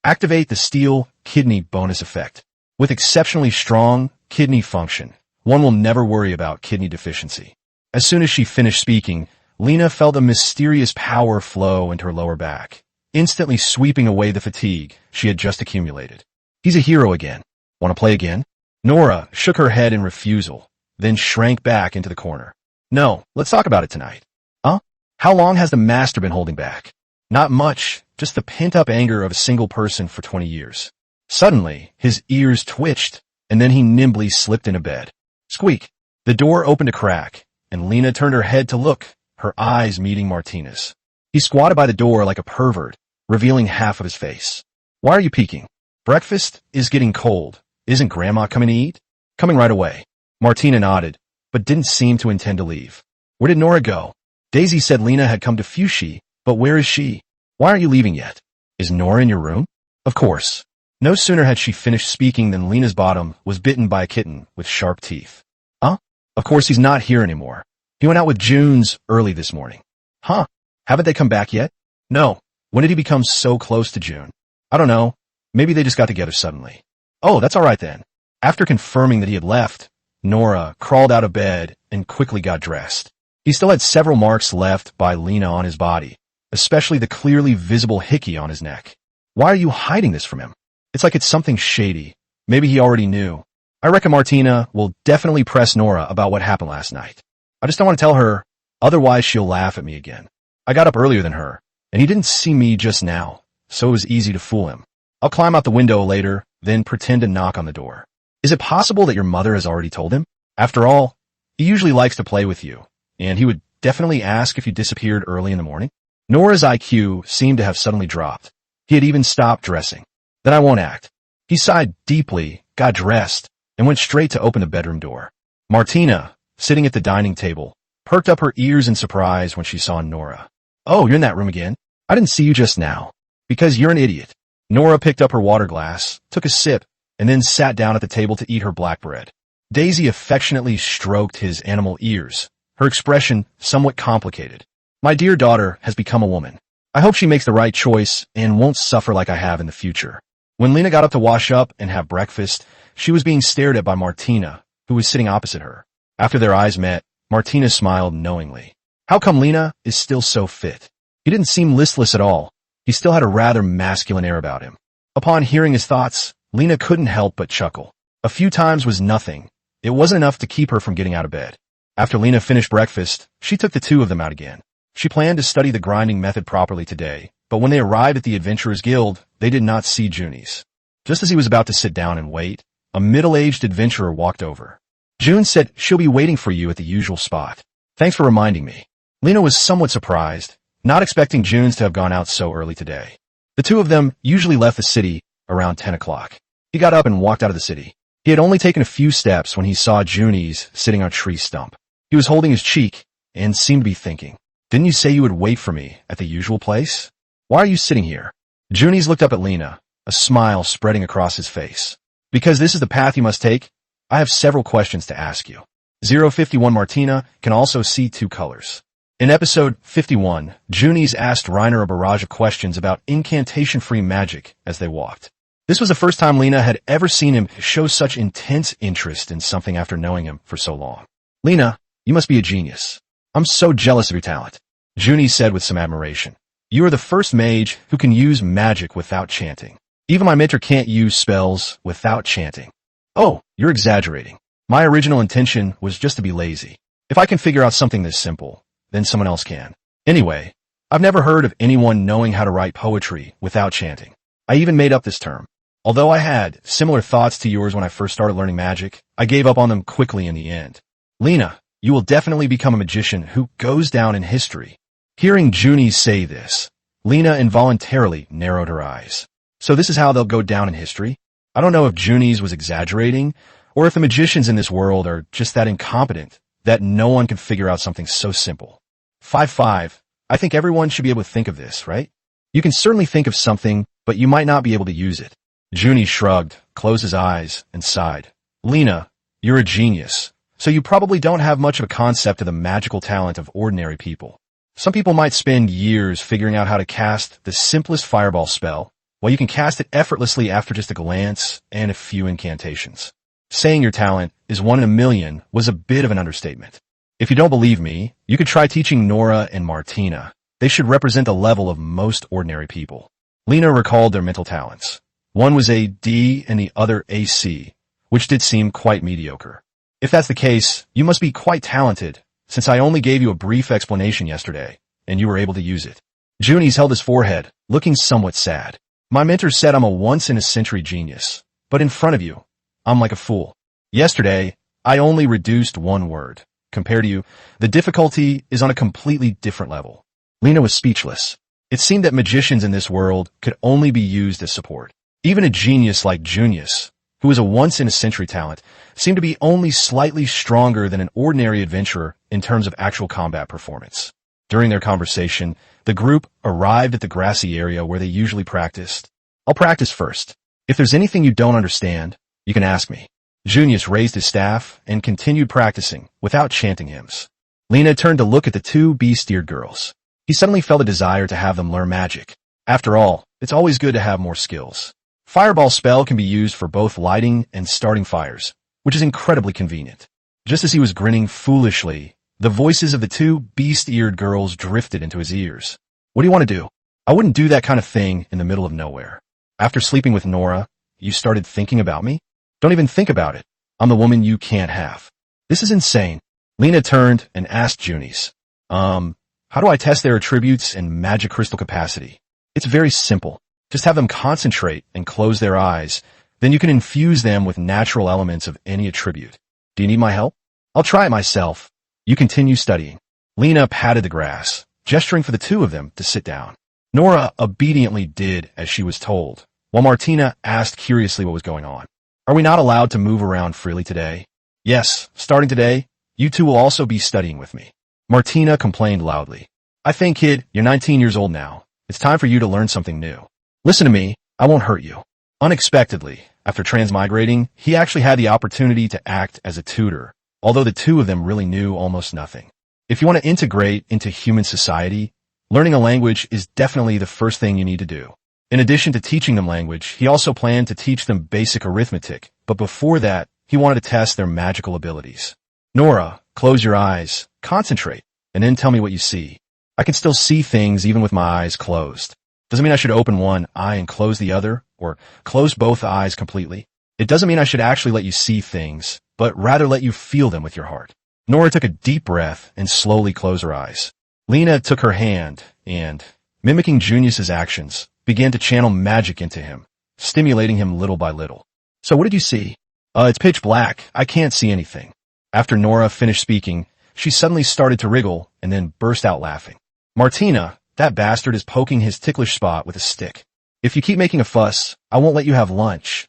Activate the Steel Kidney bonus effect. With exceptionally strong kidney function, one will never worry about kidney deficiency. As soon as she finished speaking, Lena felt a mysterious power flow into her lower back, instantly sweeping away the fatigue she had just accumulated. He's a hero again. Want to play again? Nora shook her head in refusal, then shrank back into the corner. No, let's talk about it tonight. Huh? How long has the master been holding back? Not much, just the pent-up anger of a single person for 20 years. Suddenly, his ears twitched, and then he nimbly slipped into bed. Squeak! The door opened a crack, and Lena turned her head to look, her eyes meeting Martina's. He squatted by the door like a pervert, revealing half of his face. Why are you peeking? Breakfast is getting cold. Isn't Grandma coming to eat? Coming right away. Martina nodded, but didn't seem to intend to leave. Where did Nora go? Daisy said Lena had come to Fushi, but where is she? Why aren't you leaving yet? Is Nora in your room? Of course. No sooner had she finished speaking than Lena's bottom was bitten by a kitten with sharp teeth. Huh? Of course he's not here anymore. He went out with June's early this morning. Huh? Haven't they come back yet? No. When did he become so close to June? I don't know. Maybe they just got together suddenly. Oh, that's all right then. After confirming that he had left, Nora crawled out of bed and quickly got dressed. He still had several marks left by Lena on his body, especially the clearly visible hickey on his neck. Why are you hiding this from him? It's like it's something shady. Maybe he already knew. I reckon Martina will definitely press Nora about what happened last night. I just don't want to tell her, otherwise she'll laugh at me again. I got up earlier than her, and he didn't see me just now, so it was easy to fool him. I'll climb out the window later, then pretend to knock on the door. Is it possible that your mother has already told him? After all, he usually likes to play with you, and he would definitely ask if you disappeared early in the morning. Nora's IQ seemed to have suddenly dropped. He had even stopped dressing. Then I won't act. He sighed deeply, got dressed, and went straight to open the bedroom door. Martina, sitting at the dining table, perked up her ears in surprise when she saw Nora. Oh, you're in that room again? I didn't see you just now. Because you're an idiot. Nora picked up her water glass, took a sip, and then sat down at the table to eat her black bread. Daisy affectionately stroked his animal ears, her expression somewhat complicated. My dear daughter has become a woman. I hope she makes the right choice and won't suffer like I have in the future. When Lena got up to wash up and have breakfast, she was being stared at by Martina, who was sitting opposite her. After their eyes met, Martina smiled knowingly. How come Lena is still so fit? He didn't seem listless at all. He still had a rather masculine air about him. Upon hearing his thoughts, Lena couldn't help but chuckle. A few times was nothing. It wasn't enough to keep her from getting out of bed. After Lena finished breakfast, she took the two of them out again. She planned to study the grinding method properly today, but when they arrived at the Adventurers Guild, they did not see Junie's. Just as he was about to sit down and wait, a middle-aged adventurer walked over. June said she'll be waiting for you at the usual spot. Thanks for reminding me. Lena was somewhat surprised, not expecting June's to have gone out so early today. The two of them usually left the city around 10 o'clock. He got up and walked out of the city. He had only taken a few steps when he saw Junie's sitting on a tree stump. He was holding his cheek and seemed to be thinking, didn't you say you would wait for me at the usual place? Why are you sitting here? Junie's looked up at Lena, a smile spreading across his face. Because this is the path you must take, I have several questions to ask you. 051 Martina can also see two colors. In episode 51, Junie's asked Reiner a barrage of questions about incantation-free magic as they walked. This was the first time Lena had ever seen him show such intense interest in something after knowing him for so long. Lena, you must be a genius. I'm so jealous of your talent, Junie said with some admiration. You are the first mage who can use magic without chanting. Even my mentor can't use spells without chanting. Oh, you're exaggerating. My original intention was just to be lazy. If I can figure out something this simple, then someone else can. Anyway, I've never heard of anyone knowing how to write poetry without chanting. I even made up this term. Although I had similar thoughts to yours when I first started learning magic, I gave up on them quickly in the end. Lena, you will definitely become a magician who goes down in history. Hearing Junie say this, Lena involuntarily narrowed her eyes. So this is how they'll go down in history? I don't know if Junie's was exaggerating, or if the magicians in this world are just that incompetent that no one can figure out something so simple. 5-5. I think everyone should be able to think of this, right? You can certainly think of something, but you might not be able to use it. Junie shrugged, closed his eyes, and sighed. Lena, you're a genius, so you probably don't have much of a concept of the magical talent of ordinary people. Some people might spend years figuring out how to cast the simplest fireball spell, while you can cast it effortlessly after just a glance and a few incantations. Saying your talent is 1 in a million was a bit of an understatement. If you don't believe me, you could try teaching Nora and Martina. They should represent the level of most ordinary people. Lena recalled their mental talents. One was a D and the other a C, which did seem quite mediocre. If that's the case, you must be quite talented, since I only gave you a brief explanation yesterday, and you were able to use it. Junie's held his forehead, looking somewhat sad. My mentor said I'm a once-in-a-century genius, but in front of you, I'm like a fool. Yesterday, I only reduced 1 word. Compared to you, the difficulty is on a completely different level. Lena was speechless. It seemed that magicians in this world could only be used as support. Even a genius like Junius, who was a once-in-a-century talent, seemed to be only slightly stronger than an ordinary adventurer in terms of actual combat performance. During their conversation, the group arrived at the grassy area where they usually practiced. I'll practice first. If there's anything you don't understand, you can ask me. Junius raised his staff and continued practicing without chanting hymns. Lena turned to look at the 2 bee-steered girls. He suddenly felt a desire to have them learn magic. After all, it's always good to have more skills. Fireball spell can be used for both lighting and starting fires, which is incredibly convenient. Just as he was grinning foolishly, the voices of the 2 beast-eared girls drifted into his ears. What do you want to do? I wouldn't do that kind of thing in the middle of nowhere. After sleeping with Nora, you started thinking about me? Don't even think about it. I'm the woman you can't have. This is insane. Lena turned and asked Junies. How do I test their attributes and magic crystal capacity? It's very simple. Just have them concentrate and close their eyes. Then you can infuse them with natural elements of any attribute. Do you need my help? I'll try it myself. You continue studying. Lena patted the grass, gesturing for the 2 of them to sit down. Nora obediently did as she was told, while Martina asked curiously what was going on. Are we not allowed to move around freely today? Yes, starting today, you 2 will also be studying with me. Martina complained loudly. I think, kid, you're 19 years old now. It's time for you to learn something new. Listen to me, I won't hurt you. Unexpectedly, after transmigrating, he actually had the opportunity to act as a tutor, although the 2 of them really knew almost nothing. If you want to integrate into human society, learning a language is definitely the first thing you need to do. In addition to teaching them language, he also planned to teach them basic arithmetic, but before that, he wanted to test their magical abilities. Nora, close your eyes, concentrate, and then tell me what you see. I can still see things even with my eyes closed. Doesn't mean I should open one eye and close the other, or close both eyes completely. It doesn't mean I should actually let you see things, but rather let you feel them with your heart. Nora took a deep breath and slowly closed her eyes. Lena took her hand and, mimicking Junius's actions, began to channel magic into him, stimulating him little by little. So what did you see? It's pitch black. I can't see anything. After Nora finished speaking, she suddenly started to wriggle and then burst out laughing. Martina, that bastard is poking his ticklish spot with a stick. If you keep making a fuss, I won't let you have lunch.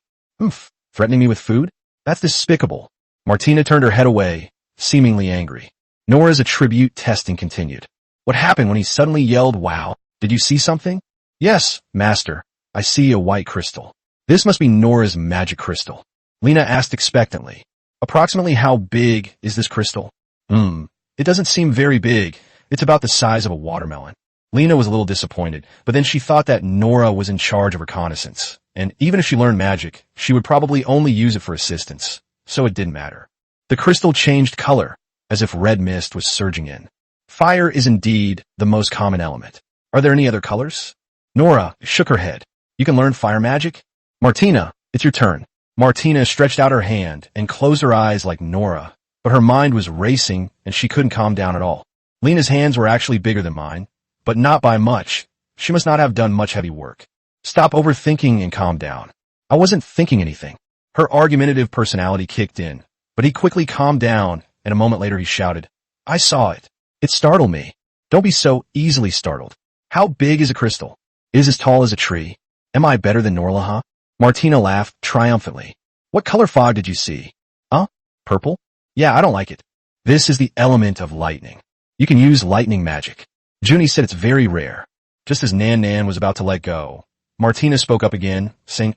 Threatening me with food? That's despicable. Martina turned her head away, seemingly angry. Nora's attribute testing continued. What happened when he suddenly yelled, wow? Did you see something? Yes, master. I see a white crystal. This must be Nora's magic crystal. Lena asked expectantly. Approximately how big is this crystal? It doesn't seem very big. It's about the size of a watermelon. Lena was a little disappointed, but then she thought that Nora was in charge of reconnaissance, and even if she learned magic, she would probably only use it for assistance, so it didn't matter. The crystal changed color, as if red mist was surging in. Fire is indeed the most common element. Are there any other colors? Nora shook her head. You can learn fire magic? Martina, it's your turn. Martina stretched out her hand and closed her eyes like Nora, but her mind was racing and she couldn't calm down at all. Lena's hands were actually bigger than mine, but not by much. She must not have done much heavy work. Stop overthinking and calm down. I wasn't thinking anything. Her argumentative personality kicked in, but he quickly calmed down, and a moment later he shouted, I saw it. It startled me. Don't be so easily startled. How big is a crystal? It is as tall as a tree. Am I better than Norla, huh? Martina laughed triumphantly. What color fog did you see? Huh? Purple? Yeah, I don't like it. This is the element of lightning. You can use lightning magic. Junie said it's very rare. Just as Nan was about to let go, Martina spoke up again, saying,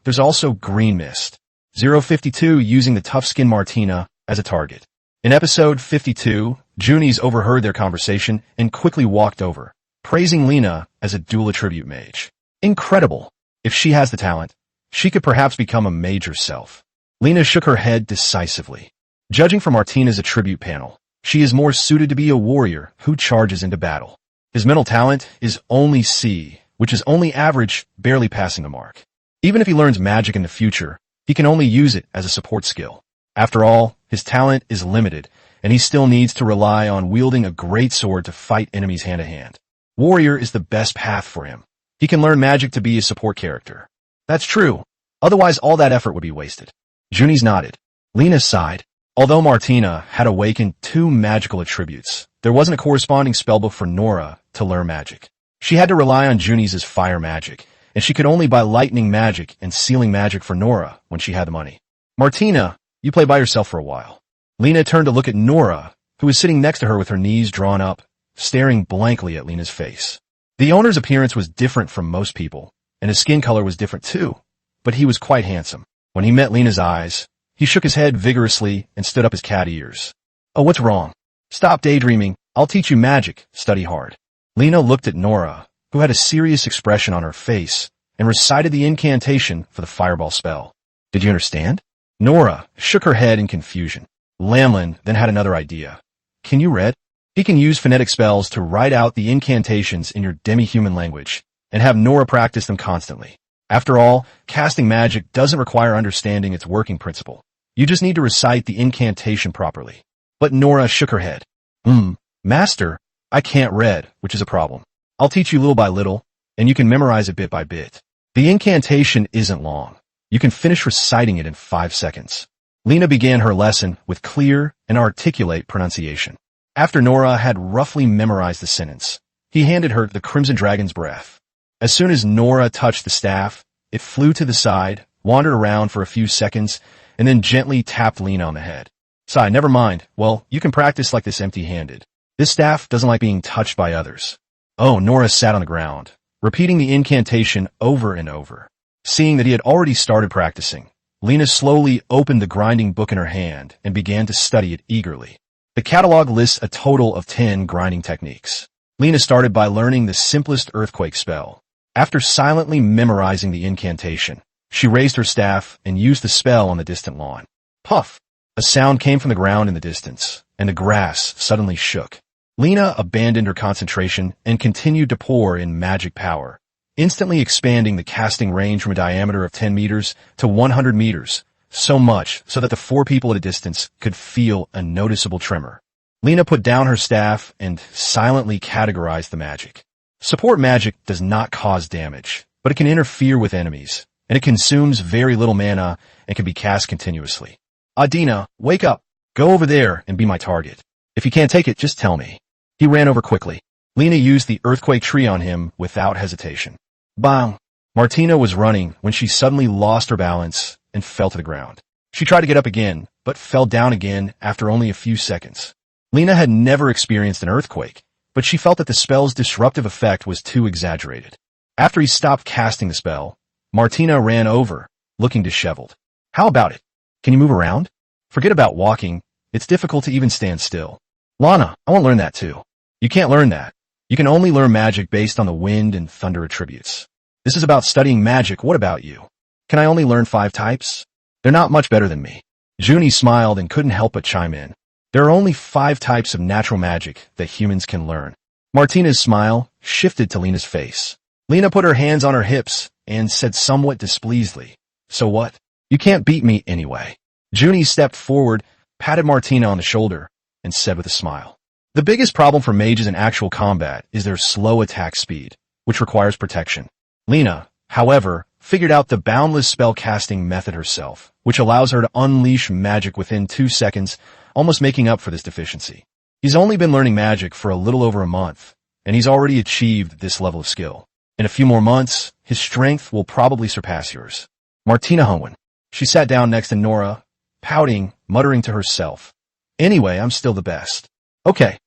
there's also green mist. 052 using the tough-skinned Martina as a target. In episode 52, Junie's overheard their conversation and quickly walked over, praising Lena as a dual attribute mage. Incredible. If she has the talent, she could perhaps become a mage herself. Lena shook her head decisively. Judging from Martina's attribute panel, she is more suited to be a warrior who charges into battle. His mental talent is only C, which is only average, barely passing the mark. Even if he learns magic in the future, he can only use it as a support skill. After all, his talent is limited, and he still needs to rely on wielding a great sword to fight enemies hand-to-hand. Warrior is the best path for him. He can learn magic to be a support character. That's true. Otherwise, all that effort would be wasted. Junie's nodded. Lena sighed. Although Martina had awakened 2 magical attributes, there wasn't a corresponding spellbook for Nora to learn magic. She had to rely on Junie's as fire magic, and she could only buy lightning magic and sealing magic for Nora when she had the money. Martina, you play by yourself for a while. Lena turned to look at Nora, who was sitting next to her with her knees drawn up, staring blankly at Lena's face. The owner's appearance was different from most people, and his skin color was different too, but he was quite handsome. When he met Lena's eyes, he shook his head vigorously and stood up his cat ears. Oh, what's wrong? Stop daydreaming. I'll teach you magic. Study hard. Lena looked at Nora, who had a serious expression on her face, and recited the incantation for the fireball spell. Did you understand? Nora shook her head in confusion. Lamlin then had another idea. Can you read? He can use phonetic spells to write out the incantations in your demi-human language, and have Nora practice them constantly. After all, casting magic doesn't require understanding its working principle. You just need to recite the incantation properly. But Nora shook her head. Master, I can't read, which is a problem. I'll teach you little by little, and you can memorize it bit by bit. The incantation isn't long. You can finish reciting it in 5 seconds. Lena began her lesson with clear and articulate pronunciation. After Nora had roughly memorized the sentence, he handed her the Crimson Dragon's breath. As soon as Nora touched the staff, it flew to the side, wandered around for a few seconds, and then gently tapped Lena on the head. Sigh, never mind. Well, you can practice like this empty-handed. This staff doesn't like being touched by others. Oh, Nora sat on the ground, repeating the incantation over and over. Seeing that he had already started practicing, Lena slowly opened the grinding book in her hand and began to study it eagerly. The catalog lists a total of 10 grinding techniques. Lena started by learning the simplest earthquake spell. After silently memorizing the incantation, she raised her staff and used the spell on the distant lawn. Puff! A sound came from the ground in the distance, and the grass suddenly shook. Lena abandoned her concentration and continued to pour in magic power, instantly expanding the casting range from a diameter of 10 meters to 100 meters, so much so that the 4 people at a distance could feel a noticeable tremor. Lena put down her staff and silently categorized the magic. Support magic does not cause damage, but it can interfere with enemies, and it consumes very little mana and can be cast continuously. Adina, wake up. Go over there and be my target. If you can't take it, just tell me. He ran over quickly. Lena used the earthquake tree on him without hesitation. Bang! Martina was running when she suddenly lost her balance and fell to the ground. She tried to get up again, but fell down again after only a few seconds. Lena had never experienced an earthquake, but she felt that the spell's disruptive effect was too exaggerated. After he stopped casting the spell, Martina ran over, looking disheveled. How about it? Can you move around? Forget about walking. It's difficult to even stand still. Lana, I want to learn that too. You can't learn that. You can only learn magic based on the wind and thunder attributes. This is about studying magic. What about you? Can I only learn 5 types? They're not much better than me. Junie smiled and couldn't help but chime in. There are only 5 types of natural magic that humans can learn. Martina's smile shifted to Lena's face. Lena put her hands on her hips and said somewhat displeasedly, So what? You can't beat me anyway. Junie stepped forward, patted Martina on the shoulder, and said with a smile, The biggest problem for mages in actual combat is their slow attack speed, which requires protection. Lena, however, figured out the boundless spell-casting method herself, which allows her to unleash magic within 2 seconds, almost making up for this deficiency. He's only been learning magic for a little over a month, and he's already achieved this level of skill. In a few more months, his strength will probably surpass yours. Martina Hoenn. She sat down next to Nora, pouting, muttering to herself. Anyway, I'm still the best. Okay,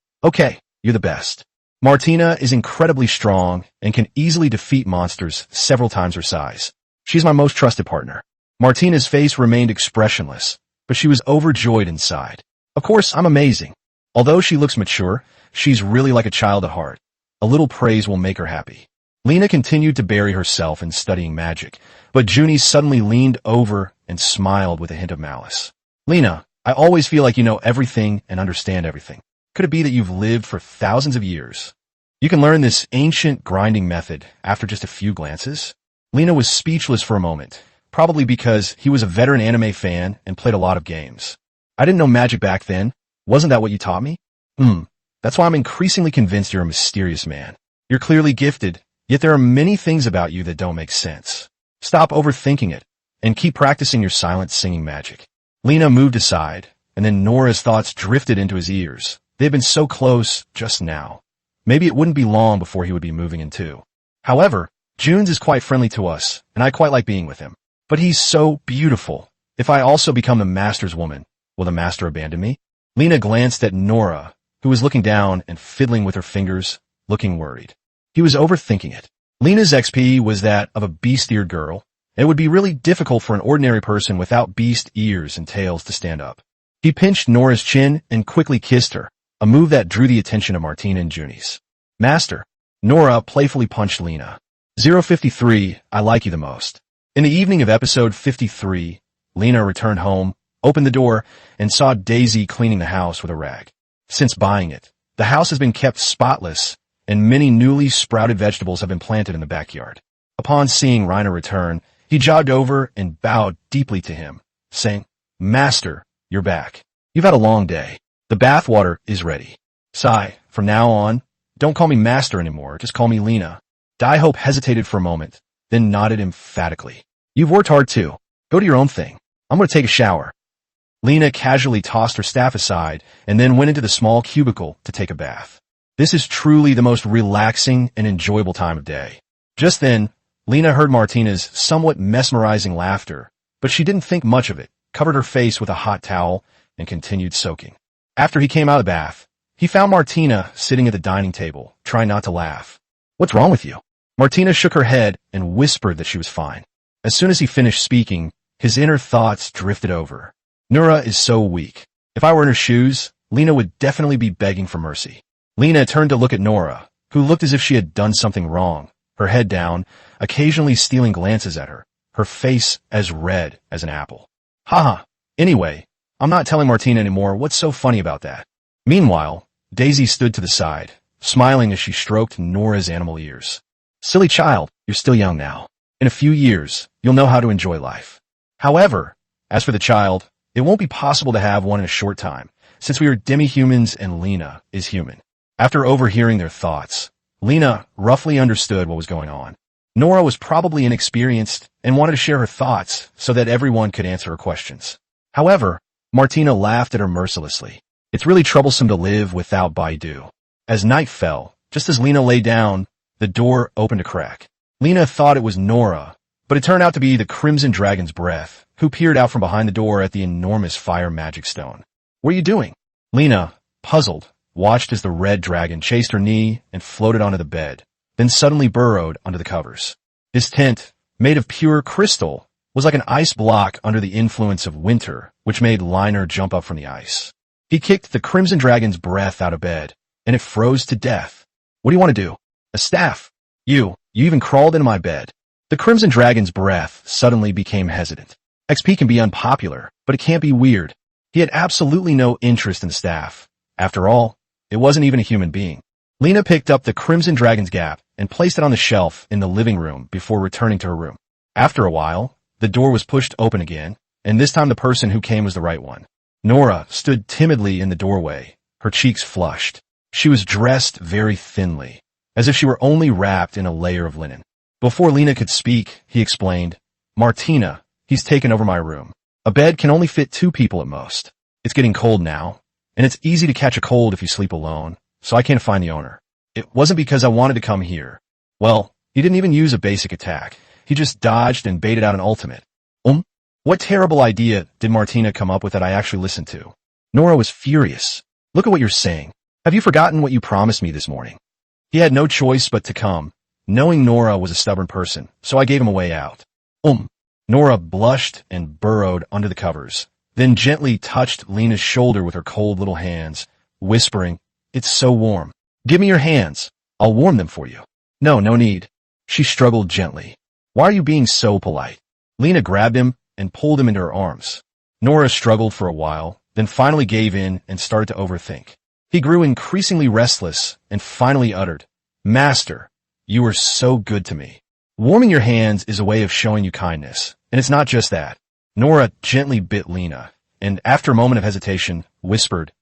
you're the best. Martina is incredibly strong and can easily defeat monsters several times her size. She's my most trusted partner. Martina's face remained expressionless, but she was overjoyed inside. Of course, I'm amazing. Although she looks mature, she's really like a child at heart. A little praise will make her happy. Lena continued to bury herself in studying magic, but Junie suddenly leaned over and smiled with a hint of malice. Lena, I always feel like you know everything and understand everything. Could it be that you've lived for thousands of years? You can learn this ancient grinding method after just a few glances? Lena was speechless for a moment, probably because he was a veteran anime fan and played a lot of games. I didn't know magic back then. Wasn't that what you taught me? That's why I'm increasingly convinced you're a mysterious man. You're clearly gifted, yet there are many things about you that don't make sense. Stop overthinking it, and keep practicing your silent singing magic. Lena moved aside, and then Nora's thoughts drifted into his ears. They had been so close just now. Maybe it wouldn't be long before he would be moving in too. However, Junes is quite friendly to us, and I quite like being with him. But he's so beautiful. If I also become the master's woman, will the master abandon me? Lena glanced at Nora, who was looking down and fiddling with her fingers, looking worried. He was overthinking it. Lena's XP was that of a beast-eared girl. It would be really difficult for an ordinary person without beast ears and tails to stand up. He pinched Nora's chin and quickly kissed her, a move that drew the attention of Martina and Junie's. Master. Nora playfully punched Lena. 053, I like you the most. In the evening of episode 53, Lena returned home, opened the door, and saw Daisy cleaning the house with a rag. Since buying it, the house has been kept spotless, and many newly sprouted vegetables have been planted in the backyard. Upon seeing Reiner return, he jogged over and bowed deeply to him, saying, Master, you're back. You've had a long day. The bathwater is ready. Sigh, from now on, don't call me Master anymore, just call me Lena. Dai-Hope hesitated for a moment, then nodded emphatically. You've worked hard too. Go do your own thing. I'm going to take a shower. Lena casually tossed her staff aside and then went into the small cubicle to take a bath. This is truly the most relaxing and enjoyable time of day. Just then, Lena heard Martina's somewhat mesmerizing laughter, but she didn't think much of it, covered her face with a hot towel, and continued soaking. After he came out of the bath, he found Martina sitting at the dining table, trying not to laugh. What's wrong with you? Martina shook her head and whispered that she was fine. As soon as he finished speaking, his inner thoughts drifted over. Nora is so weak. If I were in her shoes, Lena would definitely be begging for mercy. Lena turned to look at Nora, who looked as if she had done something wrong, her head down, occasionally stealing glances at her face as red as an apple. Haha. Anyway, I'm not telling Martina anymore. What's so funny about that? Meanwhile, Daisy stood to the side, smiling as she stroked Nora's animal ears. Silly child, you're still young now. In a few years, you'll know how to enjoy life. However, as for the child, it won't be possible to have one in a short time, since we are demi-humans and Lena is human. After overhearing their thoughts, Lena roughly understood what was going on. Nora was probably inexperienced and wanted to share her thoughts so that everyone could answer her questions. However, Martina laughed at her mercilessly. It's really troublesome to live without Baidu. As night fell, just as Lena lay down, the door opened a crack. Lena thought it was Nora, but it turned out to be the Crimson Dragon's Breath, who peered out from behind the door at the enormous fire magic stone. What are you doing? Lena, puzzled, watched as the red dragon chased her knee and floated onto the bed, then suddenly burrowed under the covers. His tent, made of pure crystal, was like an ice block under the influence of winter, which made Reiner jump up from the ice. He kicked the Crimson Dragon's Breath out of bed, and it froze to death. What do you want to do? A staff. You even crawled into my bed. The Crimson Dragon's Breath suddenly became hesitant. XP can be unpopular, but it can't be weird. He had absolutely no interest in the staff. After all, it wasn't even a human being. Lena picked up the Crimson Dragon's Gap and placed it on the shelf in the living room before returning to her room. After a while, the door was pushed open again, and this time the person who came was the right one. Nora stood timidly in the doorway, her cheeks flushed. She was dressed very thinly, as if she were only wrapped in a layer of linen. Before Lena could speak, he explained, Martina, he's taken over my room. A bed can only fit 2 people at most. It's getting cold now, and it's easy to catch a cold if you sleep alone, so I can't find the owner. It wasn't because I wanted to come here. Well, he didn't even use a basic attack. He just dodged and baited out an ultimate. What terrible idea did Martina come up with that I actually listened to? Nora was furious. Look at what you're saying. Have you forgotten what you promised me this morning? He had no choice but to come, knowing Nora was a stubborn person, so I gave him a way out. Nora blushed and burrowed under the covers, then gently touched Lena's shoulder with her cold little hands, whispering, It's so warm. Give me your hands. I'll warm them for you. No need. She struggled gently. Why are you being so polite? Lena grabbed him and pulled him into her arms. Nora struggled for a while, then finally gave in and started to overthink. He grew increasingly restless and finally uttered, Master, you are so good to me. Warming your hands is a way of showing you kindness, and it's not just that. Nora gently bit Lena, and after a moment of hesitation, whispered,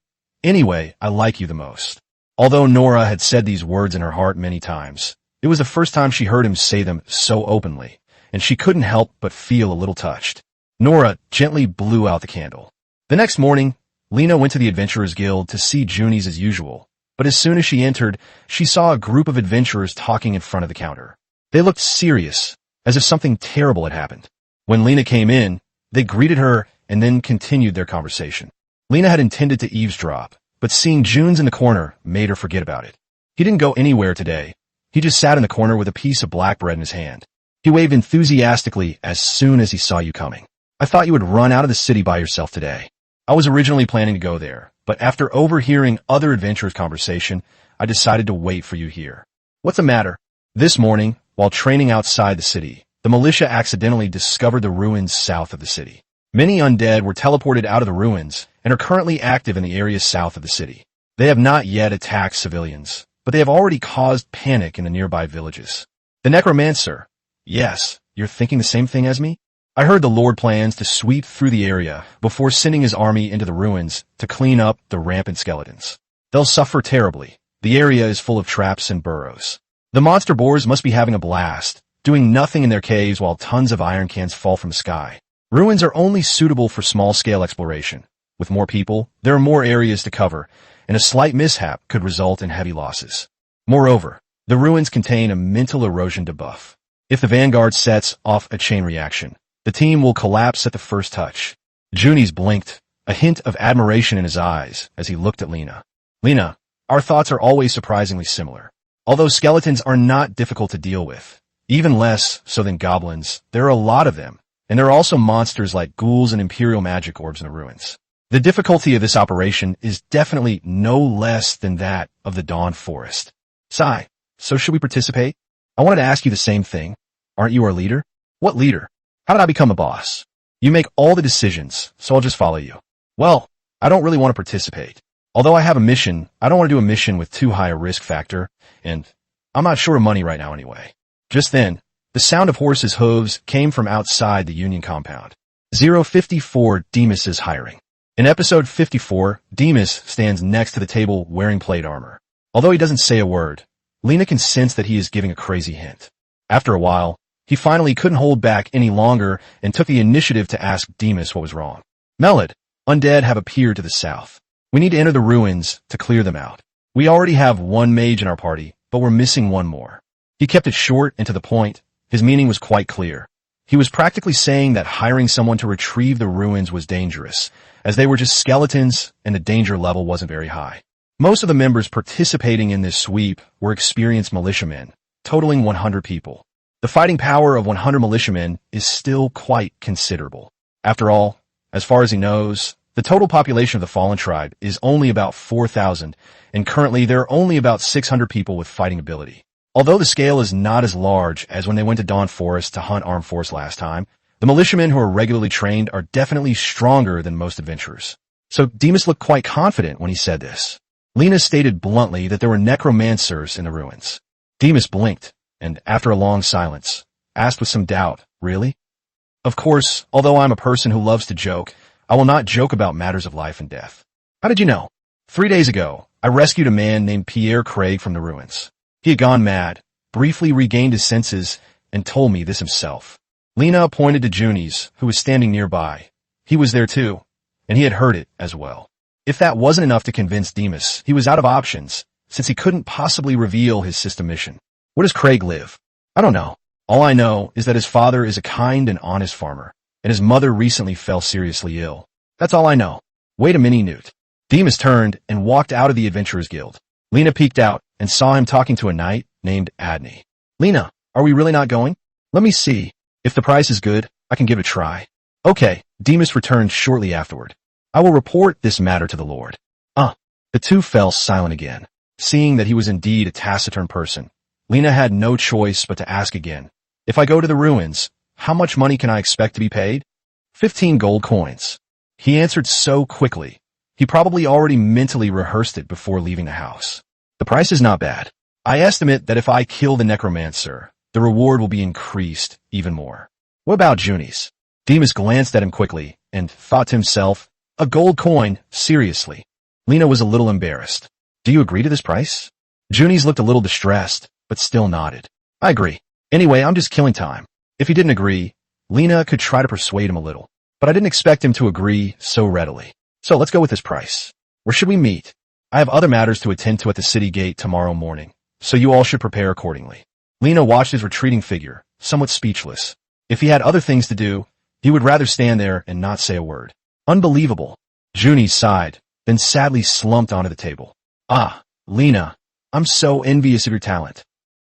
Anyway, I like you the most. Although Nora had said these words in her heart many times, it was the first time she heard him say them so openly, and she couldn't help but feel a little touched. Nora gently blew out the candle. The next morning, Lena went to the Adventurers Guild to see Junies as usual, but as soon as she entered, she saw a group of adventurers talking in front of the counter. They looked serious, as if something terrible had happened. When Lena came in, they greeted her and then continued their conversation. Lena had intended to eavesdrop, but seeing Junes in the corner made her forget about it. He didn't go anywhere today. He just sat in the corner with a piece of black bread in his hand. He waved enthusiastically as soon as he saw you coming. I thought you would run out of the city by yourself today. I was originally planning to go there, but after overhearing other adventurers' conversation, I decided to wait for you here. What's the matter? This morning, while training outside the city, the militia accidentally discovered the ruins south of the city. Many undead were teleported out of the ruins and are currently active in the areas south of the city. They have not yet attacked civilians, but they have already caused panic in the nearby villages. The necromancer. Yes, you're thinking the same thing as me? I heard the Lord plans to sweep through the area before sending his army into the ruins to clean up the rampant skeletons. They'll suffer terribly. The area is full of traps and burrows. The monster boars must be having a blast, doing nothing in their caves while tons of iron cans fall from the sky. Ruins are only suitable for small-scale exploration. With more people, there are more areas to cover, and a slight mishap could result in heavy losses. Moreover, the ruins contain a mental erosion debuff. If the vanguard sets off a chain reaction, the team will collapse at the first touch. Junies blinked, a hint of admiration in his eyes as he looked at Lena. Lena, our thoughts are always surprisingly similar. Although skeletons are not difficult to deal with, even less so than goblins, there are a lot of them, and there are also monsters like ghouls and imperial magic orbs in the ruins. The difficulty of this operation is definitely no less than that of the Dawn Forest. Sigh, so should we participate? I wanted to ask you the same thing. Aren't you our leader? What leader? How did I become a boss? You make all the decisions, so I'll just follow you. Well, I don't really want to participate. Although I have a mission, I don't want to do a mission with too high a risk factor, and I'm not short of money right now anyway. Just then, the sound of horses' hooves came from outside the Union compound. 054 Demas is hiring. In episode 54, Demas stands next to the table wearing plate armor. Although he doesn't say a word, Lena can sense that he is giving a crazy hint. After a while, he finally couldn't hold back any longer and took the initiative to ask Demas what was wrong. Melod, undead have appeared to the south. We need to enter the ruins to clear them out. We already have one mage in our party, but we're missing one more. He kept it short and to the point. His meaning was quite clear. He was practically saying that hiring someone to retrieve the ruins was dangerous, as they were just skeletons and the danger level wasn't very high. Most of the members participating in this sweep were experienced militiamen, totaling 100 people. The fighting power of 100 militiamen is still quite considerable. After all, as far as he knows, the total population of the Fallen Tribe is only about 4,000, and currently there are only about 600 people with fighting ability. Although the scale is not as large as when they went to Dawn Forest to hunt armed force last time, the militiamen who are regularly trained are definitely stronger than most adventurers. So Demas looked quite confident when he said this. Lena stated bluntly that there were necromancers in the ruins. Demas blinked, and after a long silence, asked with some doubt, really? Of course, although I'm a person who loves to joke, I will not joke about matters of life and death. How did you know? 3 days ago, I rescued a man named Pierre Craig from the ruins. He had gone mad, briefly regained his senses, and told me this himself. Lena pointed to Junies, who was standing nearby. He was there too, and he had heard it as well. If that wasn't enough to convince Demas, he was out of options, since he couldn't possibly reveal his system mission. Where does Craig live? I don't know. All I know is that his father is a kind and honest farmer, and his mother recently fell seriously ill. That's all I know. Wait a minute, Newt. Demas turned and walked out of the Adventurers Guild. Lena peeked out and saw him talking to a knight named Adney. Lena, are we really not going? Let me see. If the price is good, I can give it a try. Okay, Demas returned shortly afterward. I will report this matter to the Lord. The two fell silent again. Seeing that he was indeed a taciturn person, Lena had no choice but to ask again. If I go to the ruins, how much money can I expect to be paid? 15 gold coins. He answered so quickly. He probably already mentally rehearsed it before leaving the house. The price is not bad. I estimate that if I kill the necromancer, the reward will be increased even more. What about Junies? Demas glanced at him quickly and thought to himself, a gold coin, seriously. Lena was a little embarrassed. Do you agree to this price? Junies looked a little distressed, but still nodded. I agree. Anyway, I'm just killing time. If he didn't agree, Lena could try to persuade him a little, but I didn't expect him to agree so readily. So let's go with this price. Where should we meet? I have other matters to attend to at the city gate tomorrow morning, so you all should prepare accordingly. Lena watched his retreating figure, somewhat speechless. If he had other things to do, he would rather stand there and not say a word. Unbelievable. Junies sighed, then sadly slumped onto the table. Lena, I'm so envious of your talent.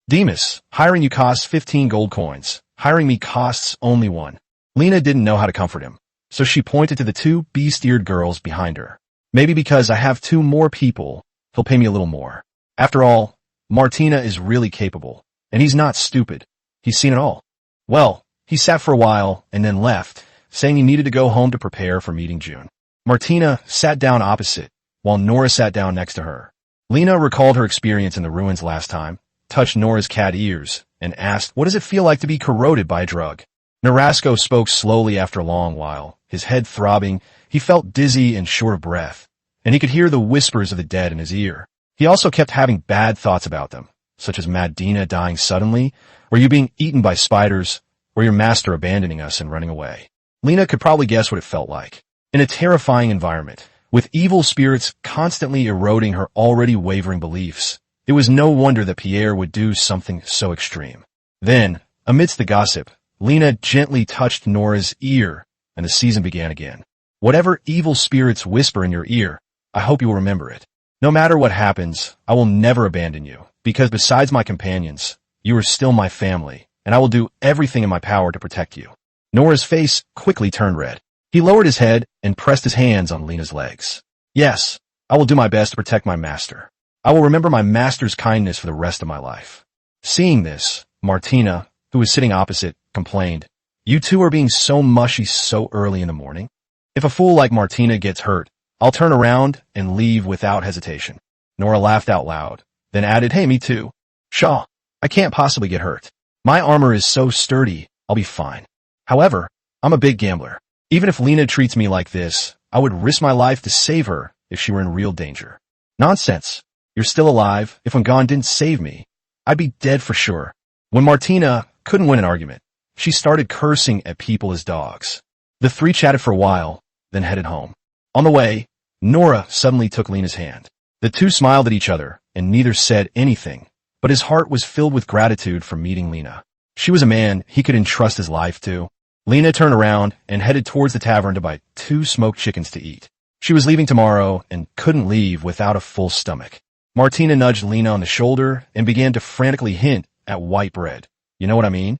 Demas, hiring you costs 15 gold coins. Hiring me costs only 1. Lena didn't know how to comfort him, so she pointed to the 2 beast-eared girls behind her. Maybe because I have 2 more people, he'll pay me a little more. After all, Martina is really capable, and he's not stupid. He's seen it all. Well, he sat for a while and then left, saying he needed to go home to prepare for meeting June. Martina sat down opposite, while Nora sat down next to her. Lena recalled her experience in the ruins last time, touched Nora's cat ears, and asked, what does it feel like to be corroded by a drug? Narasco spoke slowly after a long while, his head throbbing. He felt dizzy and short of breath, and he could hear the whispers of the dead in his ear. He also kept having bad thoughts about them, such as Madina dying suddenly, or you being eaten by spiders, or your master abandoning us and running away. Lena could probably guess what it felt like. In a terrifying environment, with evil spirits constantly eroding her already wavering beliefs, it was no wonder that Pierre would do something so extreme. Then, amidst the gossip, Lena gently touched Nora's ear, and the season began again. Whatever evil spirits whisper in your ear, I hope you will remember it. No matter what happens, I will never abandon you, because besides my companions, you are still my family, and I will do everything in my power to protect you. Nora's face quickly turned red. He lowered his head and pressed his hands on Lena's legs. Yes, I will do my best to protect my master. I will remember my master's kindness for the rest of my life. Seeing this, Martina, who was sitting opposite, complained, You two are being so mushy so early in the morning. If a fool like Martina gets hurt, I'll turn around and leave without hesitation. Nora laughed out loud, then added, Hey, me too. Shaw, I can't possibly get hurt. My armor is so sturdy, I'll be fine. However, I'm a big gambler. Even if Lena treats me like this, I would risk my life to save her if she were in real danger. Nonsense. You're still alive. If when Gon didn't save me, I'd be dead for sure. When Martina couldn't win an argument, she started cursing at people as dogs. The 3 chatted for a while, then headed home. On the way, Nora suddenly took Lena's hand. The 2 smiled at each other, and neither said anything, but his heart was filled with gratitude for meeting Lena. She was a man he could entrust his life to. Lena turned around and headed towards the tavern to buy 2 smoked chickens to eat. She was leaving tomorrow and couldn't leave without a full stomach. Martina nudged Lena on the shoulder and began to frantically hint at white bread. You know what I mean?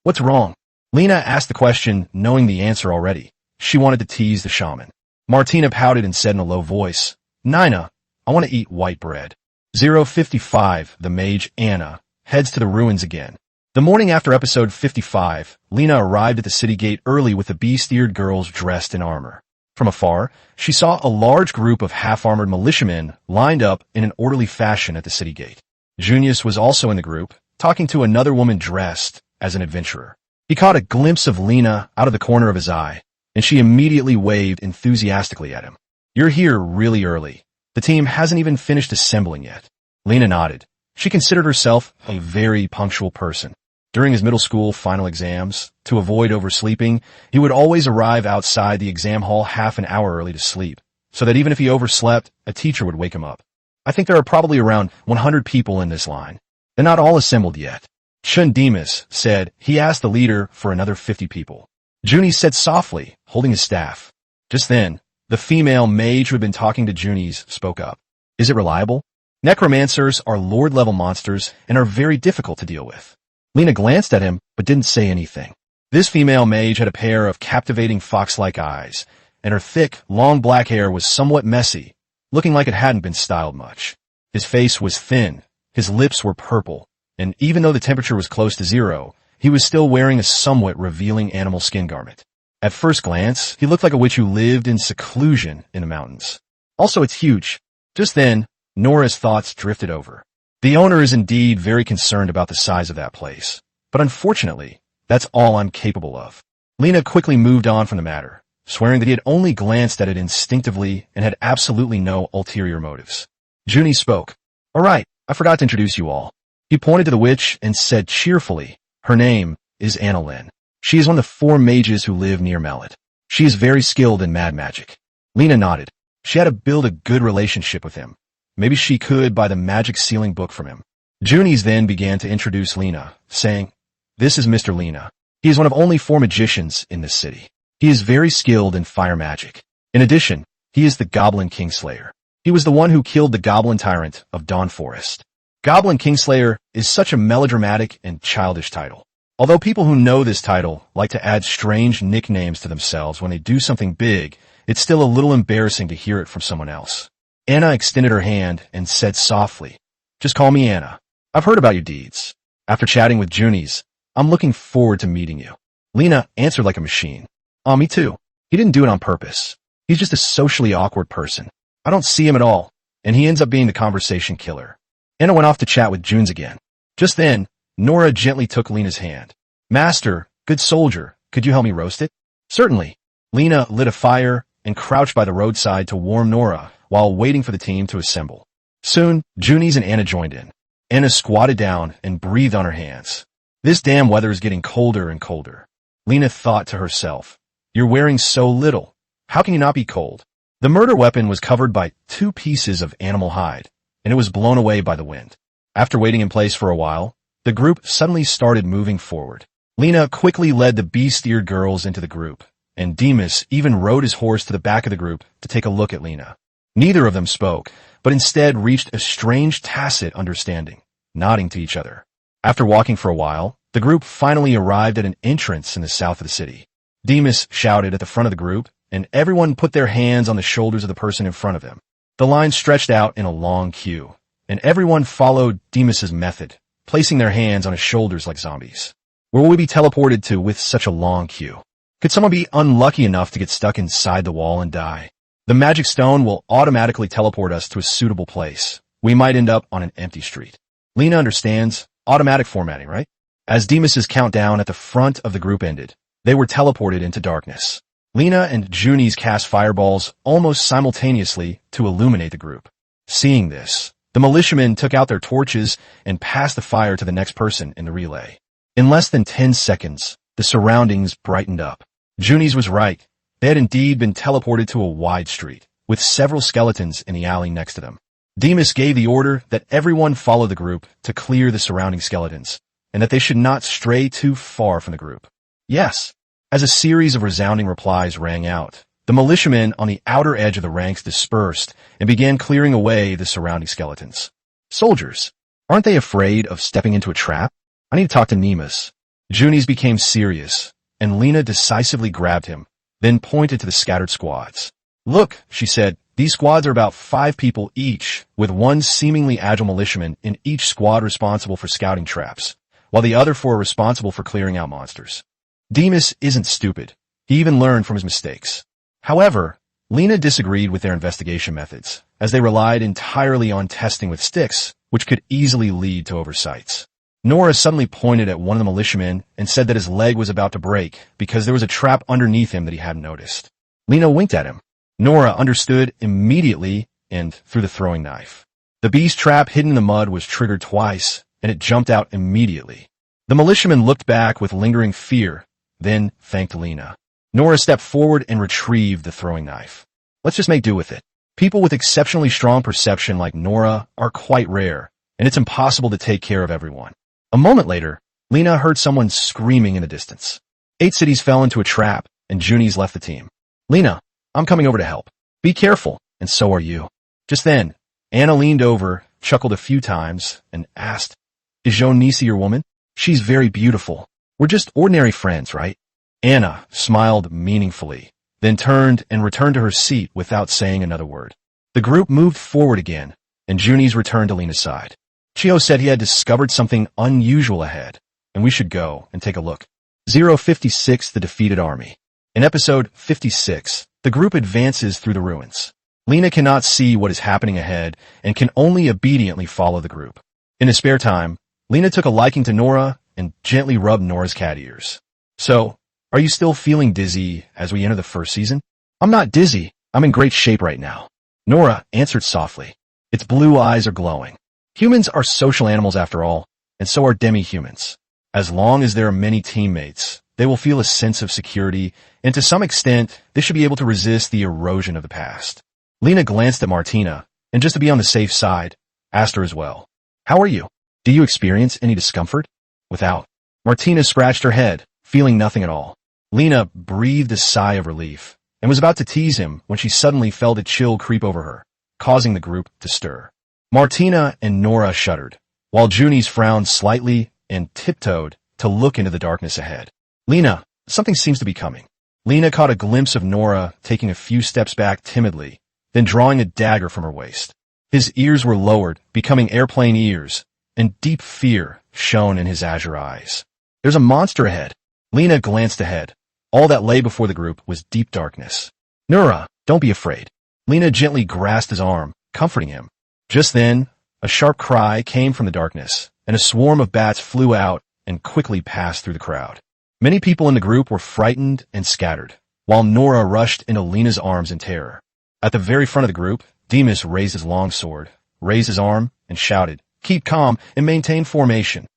What's wrong? Lena asked the question knowing the answer already. She wanted to tease the shaman. Martina pouted and said in a low voice, Nina, I want to eat white bread. 055, the mage Anna, heads to the ruins again. The morning after episode 55, Lena arrived at the city gate early with the beast-eared girls dressed in armor. From afar, she saw a large group of half-armored militiamen lined up in an orderly fashion at the city gate. Junius was also in the group, talking to another woman dressed as an adventurer. He caught a glimpse of Lena out of the corner of his eye, and she immediately waved enthusiastically at him. You're here really early. The team hasn't even finished assembling yet. Lena nodded. She considered herself a very punctual person. During his middle school final exams, to avoid oversleeping, he would always arrive outside the exam hall half an hour early to sleep, so that even if he overslept, a teacher would wake him up. I think there are probably around 100 people in this line. They're not all assembled yet. Chun Demas said he asked the leader for another 50 people. Junie said softly, holding his staff. Just then, the female mage who had been talking to Junies spoke up. Is it reliable? Necromancers are lord-level monsters and are very difficult to deal with. Lena glanced at him, but didn't say anything. This female mage had a pair of captivating fox-like eyes, and her thick, long black hair was somewhat messy, looking like it hadn't been styled much. His face was thin, his lips were purple, and even though the temperature was close to 0, he was still wearing a somewhat revealing animal skin garment. At first glance, he looked like a witch who lived in seclusion in the mountains. Also, it's huge. Just then, Nora's thoughts drifted over. The owner is indeed very concerned about the size of that place, but unfortunately, that's all I'm capable of. Lena quickly moved on from the matter, swearing that he had only glanced at it instinctively and had absolutely no ulterior motives. Junie spoke. All right, I forgot to introduce you all. He pointed to the witch and said cheerfully, her name is Annalyn. She is one of the 4 mages who live near Mallet. She is very skilled in mad magic. Lena nodded. She had to build a good relationship with him. Maybe she could buy the magic sealing book from him. Junies then began to introduce Lena, saying, This is Mr. Lena. He is one of only 4 magicians in this city. He is very skilled in fire magic. In addition, he is the Goblin Kingslayer. He was the one who killed the Goblin Tyrant of Dawn Forest. Goblin Kingslayer is such a melodramatic and childish title. Although people who know this title like to add strange nicknames to themselves when they do something big, it's still a little embarrassing to hear it from someone else. Anna extended her hand and said softly, Just call me Anna. I've heard about your deeds. After chatting with Junies, I'm looking forward to meeting you. Lena answered like a machine. Oh, me too. He didn't do it on purpose. He's just a socially awkward person. I don't see him at all, and he ends up being the conversation killer. Anna went off to chat with Junes again. Just then, Nora gently took Lena's hand. Master, good soldier, could you help me roast it? Certainly. Lena lit a fire and crouched by the roadside to warm Nora while waiting for the team to assemble. Soon, Junies and Anna joined in. Anna squatted down and breathed on her hands. This damn weather is getting colder and colder. Lena thought to herself, You're wearing so little. How can you not be cold? The murder weapon was covered by 2 pieces of animal hide, and it was blown away by the wind. After waiting in place for a while, the group suddenly started moving forward. Lena quickly led the bee-steered girls into the group, and Demas even rode his horse to the back of the group to take a look at Lena. Neither of them spoke, but instead reached a strange tacit understanding, nodding to each other. After walking for a while, the group finally arrived at an entrance in the south of the city. Demas shouted at the front of the group, and everyone put their hands on the shoulders of the person in front of them. The line stretched out in a long queue, and everyone followed Demas's method, placing their hands on his shoulders like zombies. Where will we be teleported to with such a long queue? Could someone be unlucky enough to get stuck inside the wall and die? The magic stone will automatically teleport us to a suitable place. We might end up on an empty street. Lena understands automatic formatting, right? As Demas's countdown at the front of the group ended, they were teleported into darkness. Lena and Junies cast fireballs almost simultaneously to illuminate the group. Seeing this, the militiamen took out their torches and passed the fire to the next person in the relay. In less than 10 seconds, the surroundings brightened up. Junies was right. They had indeed been teleported to a wide street, with several skeletons in the alley next to them. Demas gave the order that everyone follow the group to clear the surrounding skeletons, and that they should not stray too far from the group. Yes. As a series of resounding replies rang out, the militiamen on the outer edge of the ranks dispersed and began clearing away the surrounding skeletons. Soldiers, aren't they afraid of stepping into a trap? I need to talk to Nemus. Junies became serious, and Lena decisively grabbed him, then pointed to the scattered squads. Look, she said, these squads are about 5 people each, with 1 seemingly agile militiaman in each squad responsible for scouting traps, while the other 4 are responsible for clearing out monsters. Demas isn't stupid. He even learned from his mistakes. However, Lena disagreed with their investigation methods, as they relied entirely on testing with sticks, which could easily lead to oversights. Nora suddenly pointed at one of the militiamen and said that his leg was about to break because there was a trap underneath him that he hadn't noticed. Lena winked at him. Nora understood immediately and threw the throwing knife. The beast trap hidden in the mud was triggered twice, and it jumped out immediately. The militiaman looked back with lingering fear, then thanked Lena. Nora stepped forward and retrieved the throwing knife. Let's just make do with it. People with exceptionally strong perception like Nora are quite rare, and it's impossible to take care of everyone. A moment later, Lena heard someone screaming in the distance. 8 cities fell into a trap, and Junies left the team. Lena, I'm coming over to help. Be careful, and so are you. Just then, Anna leaned over, chuckled a few times, and asked, Is Joan Nisi your woman? She's very beautiful. We're just ordinary friends, right? Anna smiled meaningfully, then turned and returned to her seat without saying another word. The group moved forward again, and Junies returned to Lena's side. Chio said he had discovered something unusual ahead, and we should go and take a look. 056 The Defeated Army. In episode 56, the group advances through the ruins. Lena cannot see what is happening ahead and can only obediently follow the group. In his spare time, Lena took a liking to Nora and gently rubbed Nora's cat ears. So, are you still feeling dizzy as we enter the first season? I'm not dizzy. I'm in great shape right now. Nora answered softly. Its blue eyes are glowing. Humans are social animals after all, and so are demi-humans. As long as there are many teammates, they will feel a sense of security, and to some extent, they should be able to resist the erosion of the past. Lena glanced at Martina, and just to be on the safe side, asked her as well. How are you? Do you experience any discomfort? Without. Martina scratched her head, feeling nothing at all. Lena breathed a sigh of relief, and was about to tease him when she suddenly felt a chill creep over her, causing the group to stir. Martina and Nora shuddered, while Junies frowned slightly and tiptoed to look into the darkness ahead. Lena, something seems to be coming. Lena caught a glimpse of Nora taking a few steps back timidly, then drawing a dagger from her waist. His ears were lowered, becoming airplane ears, and deep fear shone in his azure eyes. There's a monster ahead. Lena glanced ahead. All that lay before the group was deep darkness. Nora, don't be afraid. Lena gently grasped his arm, comforting him. Just then, a sharp cry came from the darkness, and a swarm of bats flew out and quickly passed through the crowd. Many people in the group were frightened and scattered, while Nora rushed into Lena's arms in terror. At the very front of the group, Demas raised his long sword, raised his arm, and shouted, Keep calm and maintain formation.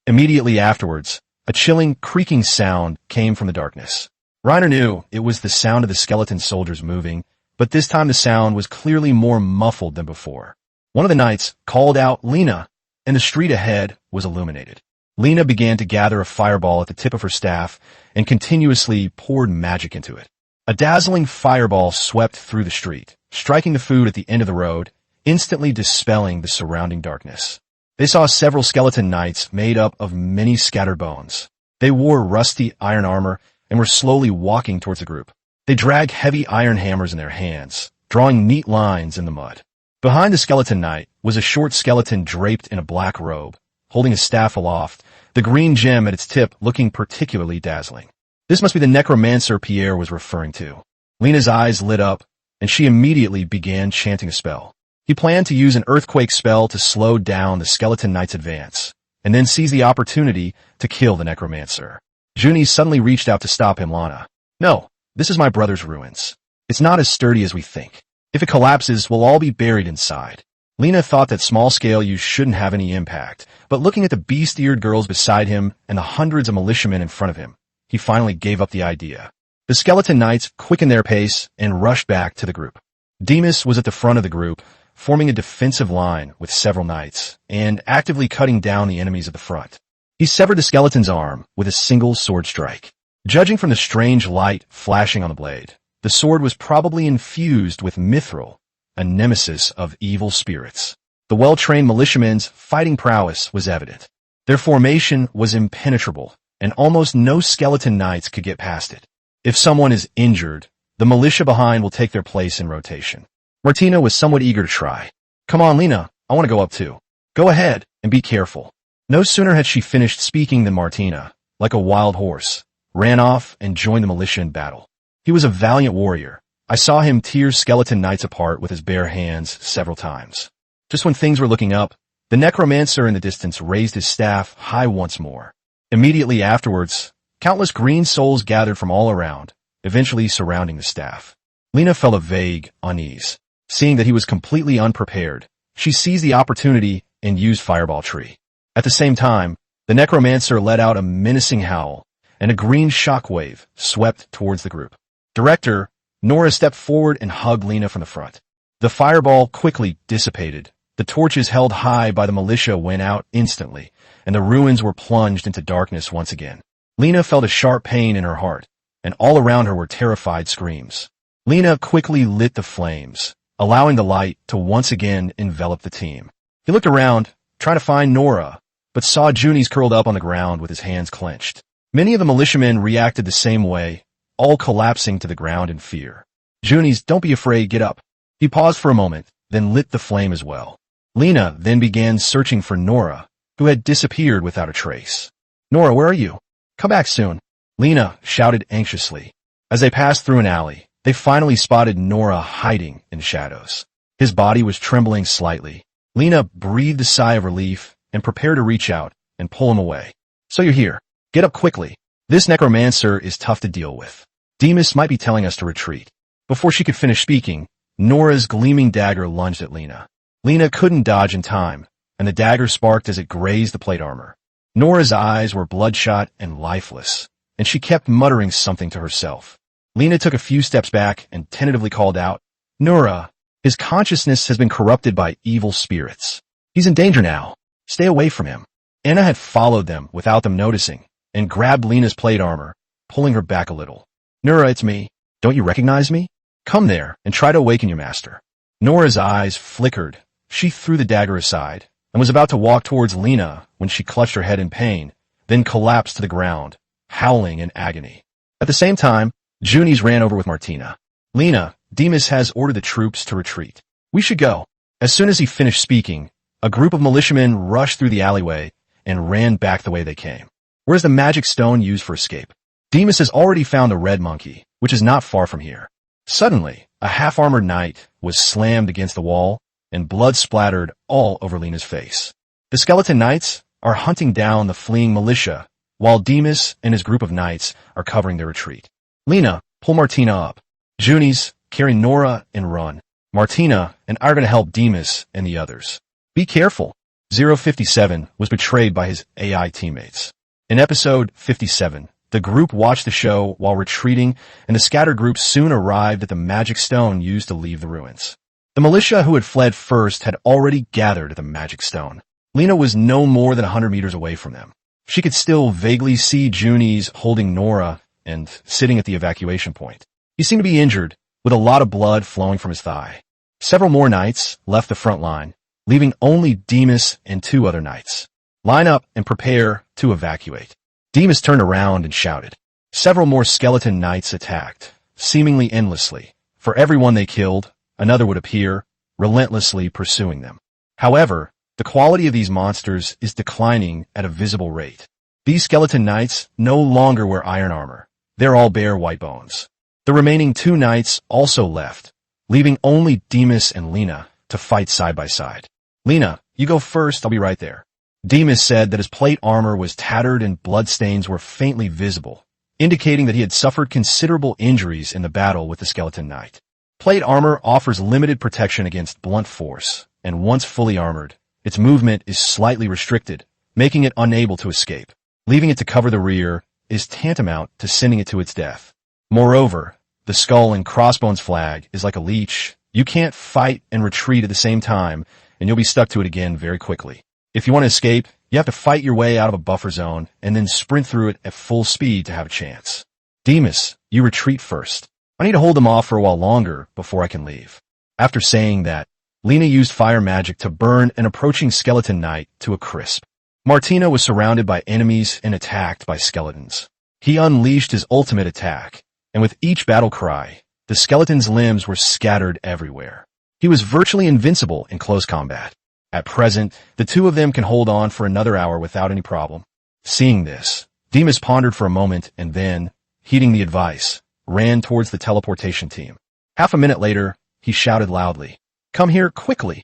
Immediately afterwards, a chilling, creaking sound came from the darkness. Reiner knew it was the sound of the skeleton soldiers moving, but this time the sound was clearly more muffled than before. One of the knights called out Lena, and the street ahead was illuminated. Lena began to gather a fireball at the tip of her staff and continuously poured magic into it. A dazzling fireball swept through the street, striking the food at the end of the road, instantly dispelling the surrounding darkness. They saw several skeleton knights made up of many scattered bones. They wore rusty iron armor and were slowly walking towards the group. They dragged heavy iron hammers in their hands, drawing neat lines in the mud. Behind the skeleton knight was a short skeleton draped in a black robe, holding a staff aloft, the green gem at its tip looking particularly dazzling. This must be the necromancer Pierre was referring to. Lena's eyes lit up, and she immediately began chanting a spell. He planned to use an earthquake spell to slow down the skeleton knight's advance, and then seize the opportunity to kill the necromancer. Junie suddenly reached out to stop him. Lana. No, this is my brother's ruins. It's not as sturdy as we think. If it collapses, we'll all be buried inside. Lena thought that small-scale use shouldn't have any impact, but looking at the beast-eared girls beside him and the hundreds of militiamen in front of him, he finally gave up the idea. The skeleton knights quickened their pace and rushed back to the group. Demas was at the front of the group, forming a defensive line with several knights, and actively cutting down the enemies at the front. He severed the skeleton's arm with a single sword strike. Judging from the strange light flashing on the blade, the sword was probably infused with mithril, a nemesis of evil spirits. The well-trained militiamen's fighting prowess was evident. Their formation was impenetrable, and almost no skeleton knights could get past it. If someone is injured, the militia behind will take their place in rotation. Martina was somewhat eager to try. Come on, Lena, I want to go up too. Go ahead, and be careful. No sooner had she finished speaking than Martina, like a wild horse, ran off and joined the militia in battle. He was a valiant warrior. I saw him tear skeleton knights apart with his bare hands several times. Just when things were looking up, the necromancer in the distance raised his staff high once more. Immediately afterwards, countless green souls gathered from all around, eventually surrounding the staff. Lena felt a vague unease. Seeing that he was completely unprepared, she seized the opportunity and used Fireball Tree. At the same time, The necromancer let out a menacing howl, and a green shockwave swept towards the group. Director, Nora stepped forward and hugged Lena from the front. The fireball quickly dissipated. The torches held high by the militia went out instantly, and the ruins were plunged into darkness once again. Lena felt a sharp pain in her heart, and all around her were terrified screams. Lena quickly lit the flames, allowing the light to once again envelop the team. He looked around, trying to find Nora, but saw Junies curled up on the ground with his hands clenched. Many of the militiamen reacted the same way, all collapsing to the ground in fear. Junies, don't be afraid, get up. He paused for a moment, then lit the flame as well. Lena then began searching for Nora, who had disappeared without a trace. Nora, where are you? Come back soon. Lena shouted anxiously. As they passed through an alley, they finally spotted Nora hiding in shadows. His body was trembling slightly. Lena breathed a sigh of relief and prepared to reach out and pull him away. So you're here. Get up quickly. This necromancer is tough to deal with. Demas might be telling us to retreat. Before she could finish speaking, Nora's gleaming dagger lunged at Lena. Lena couldn't dodge in time, and the dagger sparked as it grazed the plate armor. Nora's eyes were bloodshot and lifeless, and she kept muttering something to herself. Lena took a few steps back and tentatively called out, Nora, his consciousness has been corrupted by evil spirits. He's in danger now. Stay away from him. Anna had followed them without them noticing, and grabbed Lena's plate armor, pulling her back a little. Nora, it's me. Don't you recognize me? Come there and try to awaken your master. Nora's eyes flickered. She threw the dagger aside and was about to walk towards Lena when she clutched her head in pain, then collapsed to the ground, howling in agony. At the same time, Junies ran over with Martina. Lena, Demas has ordered the troops to retreat. We should go. As soon as he finished speaking, a group of militiamen rushed through the alleyway and ran back the way they came. Where's the magic stone used for escape? Demas has already found the red monkey, which is not far from here. Suddenly, a half-armored knight was slammed against the wall, and blood splattered all over Lena's face. The skeleton knights are hunting down the fleeing militia, while Demas and his group of knights are covering their retreat. Lena, pull Martina up. Junies, carry Nora and run. Martina and I are going to help Demas and the others. Be careful. 057 was betrayed by his AI teammates. In episode 57, the group watched the show while retreating, and the scattered group soon arrived at the magic stone used to leave the ruins. The militia who had fled first had already gathered at the magic stone. Lena was no more than 100 meters away from them. She could still vaguely see Junies holding Nora and sitting at the evacuation point. He seemed to be injured, with a lot of blood flowing from his thigh. Several more knights left the front line, leaving only Demas and 2 other knights. Line up and prepare to evacuate. Demas turned around and shouted. Several more skeleton knights attacked, seemingly endlessly. For every one they killed, another would appear, relentlessly pursuing them. However, the quality of these monsters is declining at a visible rate. These skeleton knights no longer wear iron armor. They're all bare white bones. The remaining 2 knights also left, leaving only Demas and Lena to fight side by side. Lena, you go first, I'll be right there. Demas said that his plate armor was tattered and bloodstains were faintly visible, indicating that he had suffered considerable injuries in the battle with the skeleton knight. Plate armor offers limited protection against blunt force, and once fully armored, its movement is slightly restricted, making it unable to escape. Leaving it to cover the rear is tantamount to sending it to its death. Moreover, the skull and crossbones flag is like a leech. You can't fight and retreat at the same time, and you'll be stuck to it again very quickly. If you want to escape, you have to fight your way out of a buffer zone and then sprint through it at full speed to have a chance. Demas, you retreat first. I need to hold them off for a while longer before I can leave. After saying that, Lena used fire magic to burn an approaching skeleton knight to a crisp. Martina was surrounded by enemies and attacked by skeletons. He unleashed his ultimate attack, and with each battle cry, the skeleton's limbs were scattered everywhere. He was virtually invincible in close combat. At present, the 2 of them can hold on for another hour without any problem. Seeing this, Demas pondered for a moment and then, heeding the advice, ran towards the teleportation team. Half a minute later, he shouted loudly, "Come here quickly!"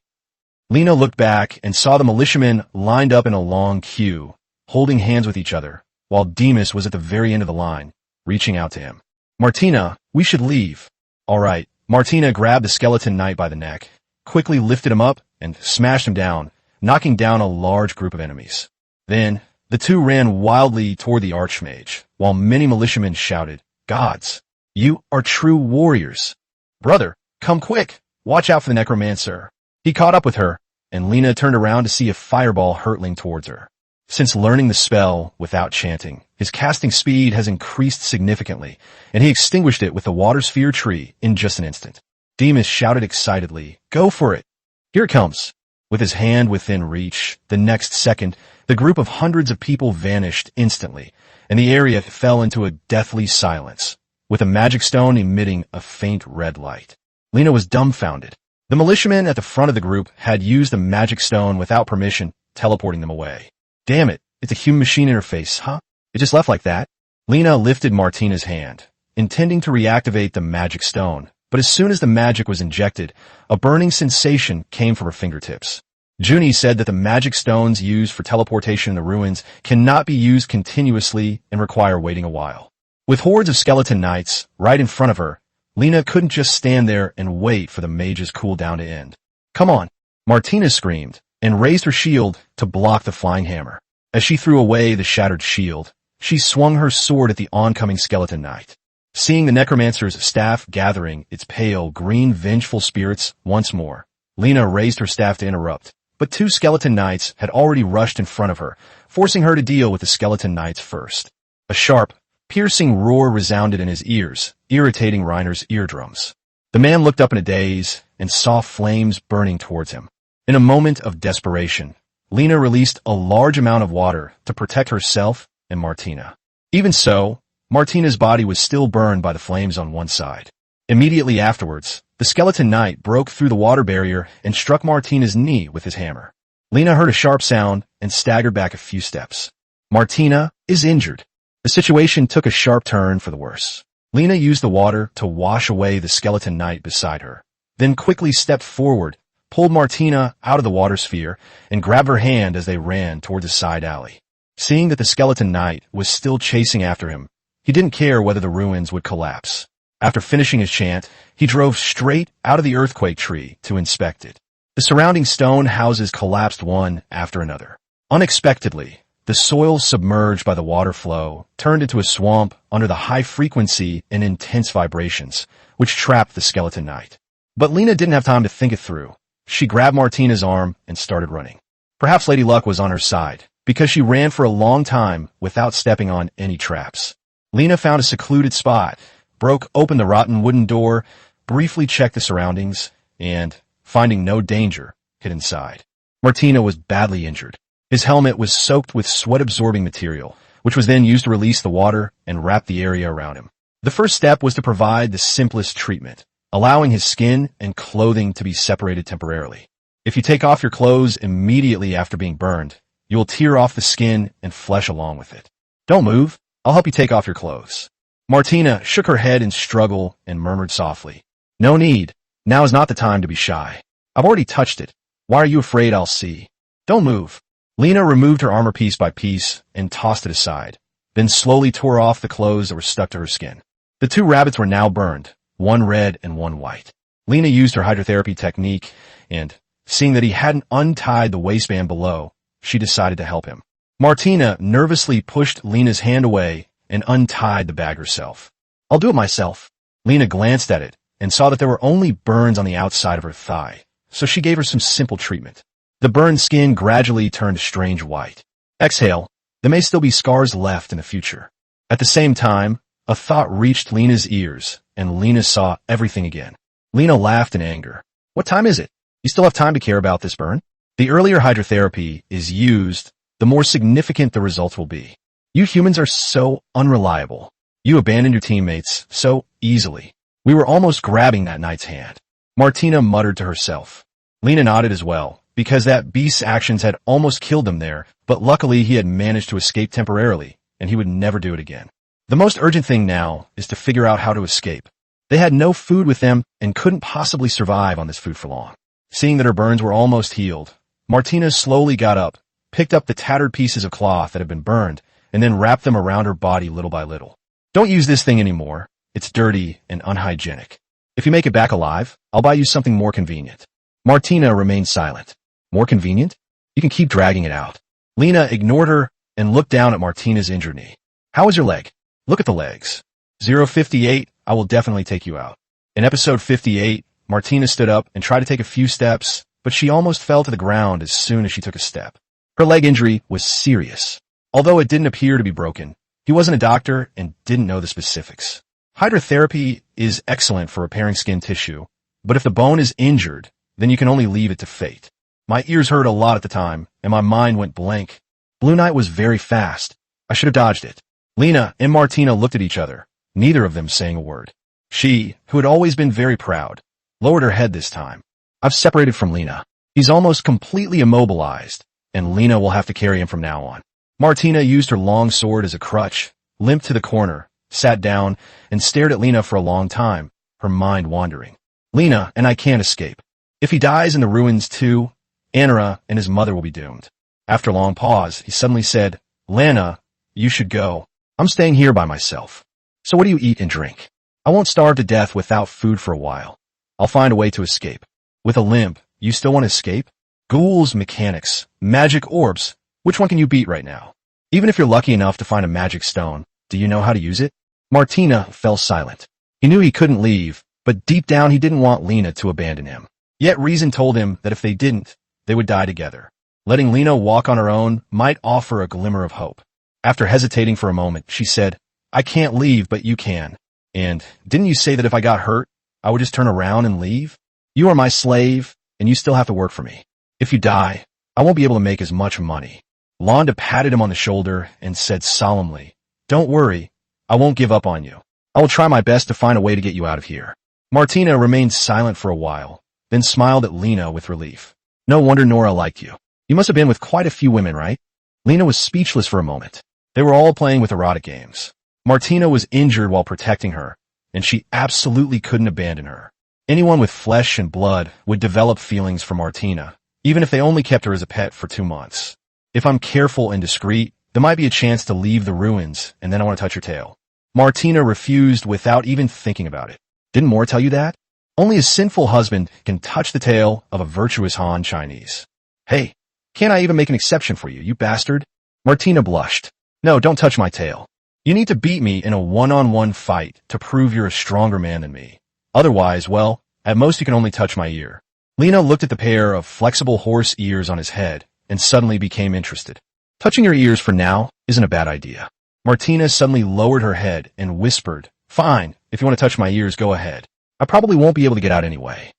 Lena looked back and saw the militiamen lined up in a long queue, holding hands with each other, while Demas was at the very end of the line, reaching out to him. Martina, we should leave. All right. Martina grabbed the skeleton knight by the neck, quickly lifted him up, and smashed him down, knocking down a large group of enemies. Then, The two ran wildly toward the archmage, while many militiamen shouted, "Gods, you are true warriors. Brother, come quick. Watch out for the necromancer." He caught up with her, and Lena turned around to see a fireball hurtling towards her. Since learning the spell without chanting, his casting speed has increased significantly, and he extinguished it with the water sphere tree in just an instant. Demas shouted excitedly, "Go for it! Here it comes!" With his hand within reach, the next second, the group of hundreds of people vanished instantly, and the area fell into a deathly silence, with a magic stone emitting a faint red light. Lena was dumbfounded. The militiamen at the front of the group had used the magic stone without permission, teleporting them away. Damn it, it's a human-machine interface, huh? It just left like that? Lena lifted Martina's hand, intending to reactivate the magic stone, but as soon as the magic was injected, a burning sensation came from her fingertips. Junie said that the magic stones used for teleportation in the ruins cannot be used continuously and require waiting a while. With hordes of skeleton knights right in front of her, Lena couldn't just stand there and wait for the mage's cooldown to end. "Come on," Martina screamed, and raised her shield to block the flying hammer. As she threw away the shattered shield, she swung her sword at the oncoming skeleton knight. Seeing the necromancer's staff gathering its pale, green, vengeful spirits once more, Lena raised her staff to interrupt, but two skeleton knights had already rushed in front of her, forcing her to deal with the skeleton knights first. A sharp, piercing roar resounded in his ears, irritating Reiner's eardrums. The man looked up in a daze and saw flames burning towards him. In a moment of desperation, Lena released a large amount of water to protect herself and Martina. Even so, Martina's body was still burned by the flames on one side. Immediately afterwards, the skeleton knight broke through the water barrier and struck Martina's knee with his hammer. Lena heard a sharp sound and staggered back a few steps. Martina is injured. The situation took a sharp turn for the worse. Lena used the water to wash away the skeleton knight beside her, then quickly stepped forward, pulled Martina out of the water sphere, and grabbed her hand as they ran toward the side alley. Seeing that the skeleton knight was still chasing after him, he didn't care whether the ruins would collapse. After finishing his chant, he drove straight out of the earthquake tree to inspect it. The surrounding stone houses collapsed one after another. Unexpectedly, the soil submerged by the water flow turned into a swamp under the high frequency and intense vibrations, which trapped the skeleton knight. But Lena didn't have time to think it through. She grabbed Martina's arm and started running. Perhaps Lady Luck was on her side, because she ran for a long time without stepping on any traps. Lena found a secluded spot, broke open the rotten wooden door, briefly checked the surroundings, and, finding no danger, hid inside. Martina was badly injured. His helmet was soaked with sweat-absorbing material, which was then used to release the water and wrap the area around him. The first step was to provide the simplest treatment, allowing his skin and clothing to be separated temporarily. If you take off your clothes immediately after being burned, you will tear off the skin and flesh along with it. "Don't move. I'll help you take off your clothes." Martina shook her head in struggle and murmured softly, "No need. Now is not the time to be shy. I've already touched it. Why are you afraid I'll see? Don't move." Lena removed her armor piece by piece and tossed it aside, then slowly tore off the clothes that were stuck to her skin. The two rabbits were now burned, one red and one white. Lena used her hydrotherapy technique, and, seeing that he hadn't untied the waistband below, she decided to help him. Martina nervously pushed Lena's hand away and untied the bag herself. "I'll do it myself." Lena glanced at it and saw that there were only burns on the outside of her thigh, so she gave her some simple treatment. The burned skin gradually turned a strange white. "Exhale. There may still be scars left in the future." At the same time, a thought reached Lena's ears, and Lena saw everything again. Lena laughed in anger. "What time is it? You still have time to care about this burn?" The earlier hydrotherapy is used, the more significant the results will be. You humans are so unreliable. You abandoned your teammates so easily. We were almost grabbing that knight's hand. Martina muttered to herself. Lena nodded as well, because that beast's actions had almost killed him there, but luckily he had managed to escape temporarily, and he would never do it again. The most urgent thing now is to figure out how to escape. They had no food with them and couldn't possibly survive on this food for long. Seeing that her burns were almost healed, Martina slowly got up, picked up the tattered pieces of cloth that had been burned, and then wrapped them around her body little by little. "Don't use this thing anymore. It's dirty and unhygienic. If you make it back alive, I'll buy you something more convenient." Martina remained silent. "More convenient? You can keep dragging it out." Lena ignored her and looked down at Martina's injured knee. How is your leg? Look at the legs. 058, I will definitely take you out. In episode 58, Martina stood up and tried to take a few steps, but she almost fell to the ground as soon as she took a step. Her leg injury was serious. Although it didn't appear to be broken, he wasn't a doctor and didn't know the specifics. Hydrotherapy is excellent for repairing skin tissue, but if the bone is injured, then you can only leave it to fate. My ears hurt a lot at the time, and my mind went blank. Blue Knight was very fast. I should have dodged it. Lena and Martina looked at each other, neither of them saying a word. She, who had always been very proud, lowered her head this time. I've separated from Lena. He's almost completely immobilized, and Lena will have to carry him from now on. Martina used her long sword as a crutch, limped to the corner, sat down, and stared at Lena for a long time, her mind wandering. Lena and I can't escape. If he dies in the ruins too, Anara and his mother will be doomed. After a long pause, he suddenly said, Lena, you should go. I'm staying here by myself. So what do you eat and drink? I won't starve to death without food for a while. I'll find a way to escape. With a limp, you still want to escape? Ghouls, mechanics, magic orbs. Which one can you beat right now? Even if you're lucky enough to find a magic stone, do you know how to use it? Martina fell silent. He knew he couldn't leave, but deep down he didn't want Lena to abandon him. Yet reason told him that if they didn't, they would die together. Letting Lena walk on her own might offer a glimmer of hope. After hesitating for a moment, she said, I can't leave, but you can. And didn't you say that if I got hurt, I would just turn around and leave? You are my slave, and you still have to work for me. If you die, I won't be able to make as much money. Londa patted him on the shoulder and said solemnly, Don't worry, I won't give up on you. I will try my best to find a way to get you out of here. Martina remained silent for a while, then smiled at Lena with relief. No wonder Nora liked you. You must have been with quite a few women, right? Lena was speechless for a moment. They were all playing with erotic games. Martina was injured while protecting her, and she absolutely couldn't abandon her. Anyone with flesh and blood would develop feelings for Martina, even if they only kept her as a pet for 2 months. If I'm careful and discreet, there might be a chance to leave the ruins, and then I want to touch your tail. Martina refused without even thinking about it. Didn't Moore tell you that? Only a sinful husband can touch the tail of a virtuous Han Chinese. Hey, can't I even make an exception for you, you bastard? Martina blushed. No, don't touch my tail. You need to beat me in a one-on-one fight to prove you're a stronger man than me. Otherwise, well, at most you can only touch my ear. Lena looked at the pair of flexible horse ears on his head and suddenly became interested. Touching your ears for now isn't a bad idea. Martina suddenly lowered her head and whispered, Fine, if you want to touch my ears, go ahead. I probably won't be able to get out anyway.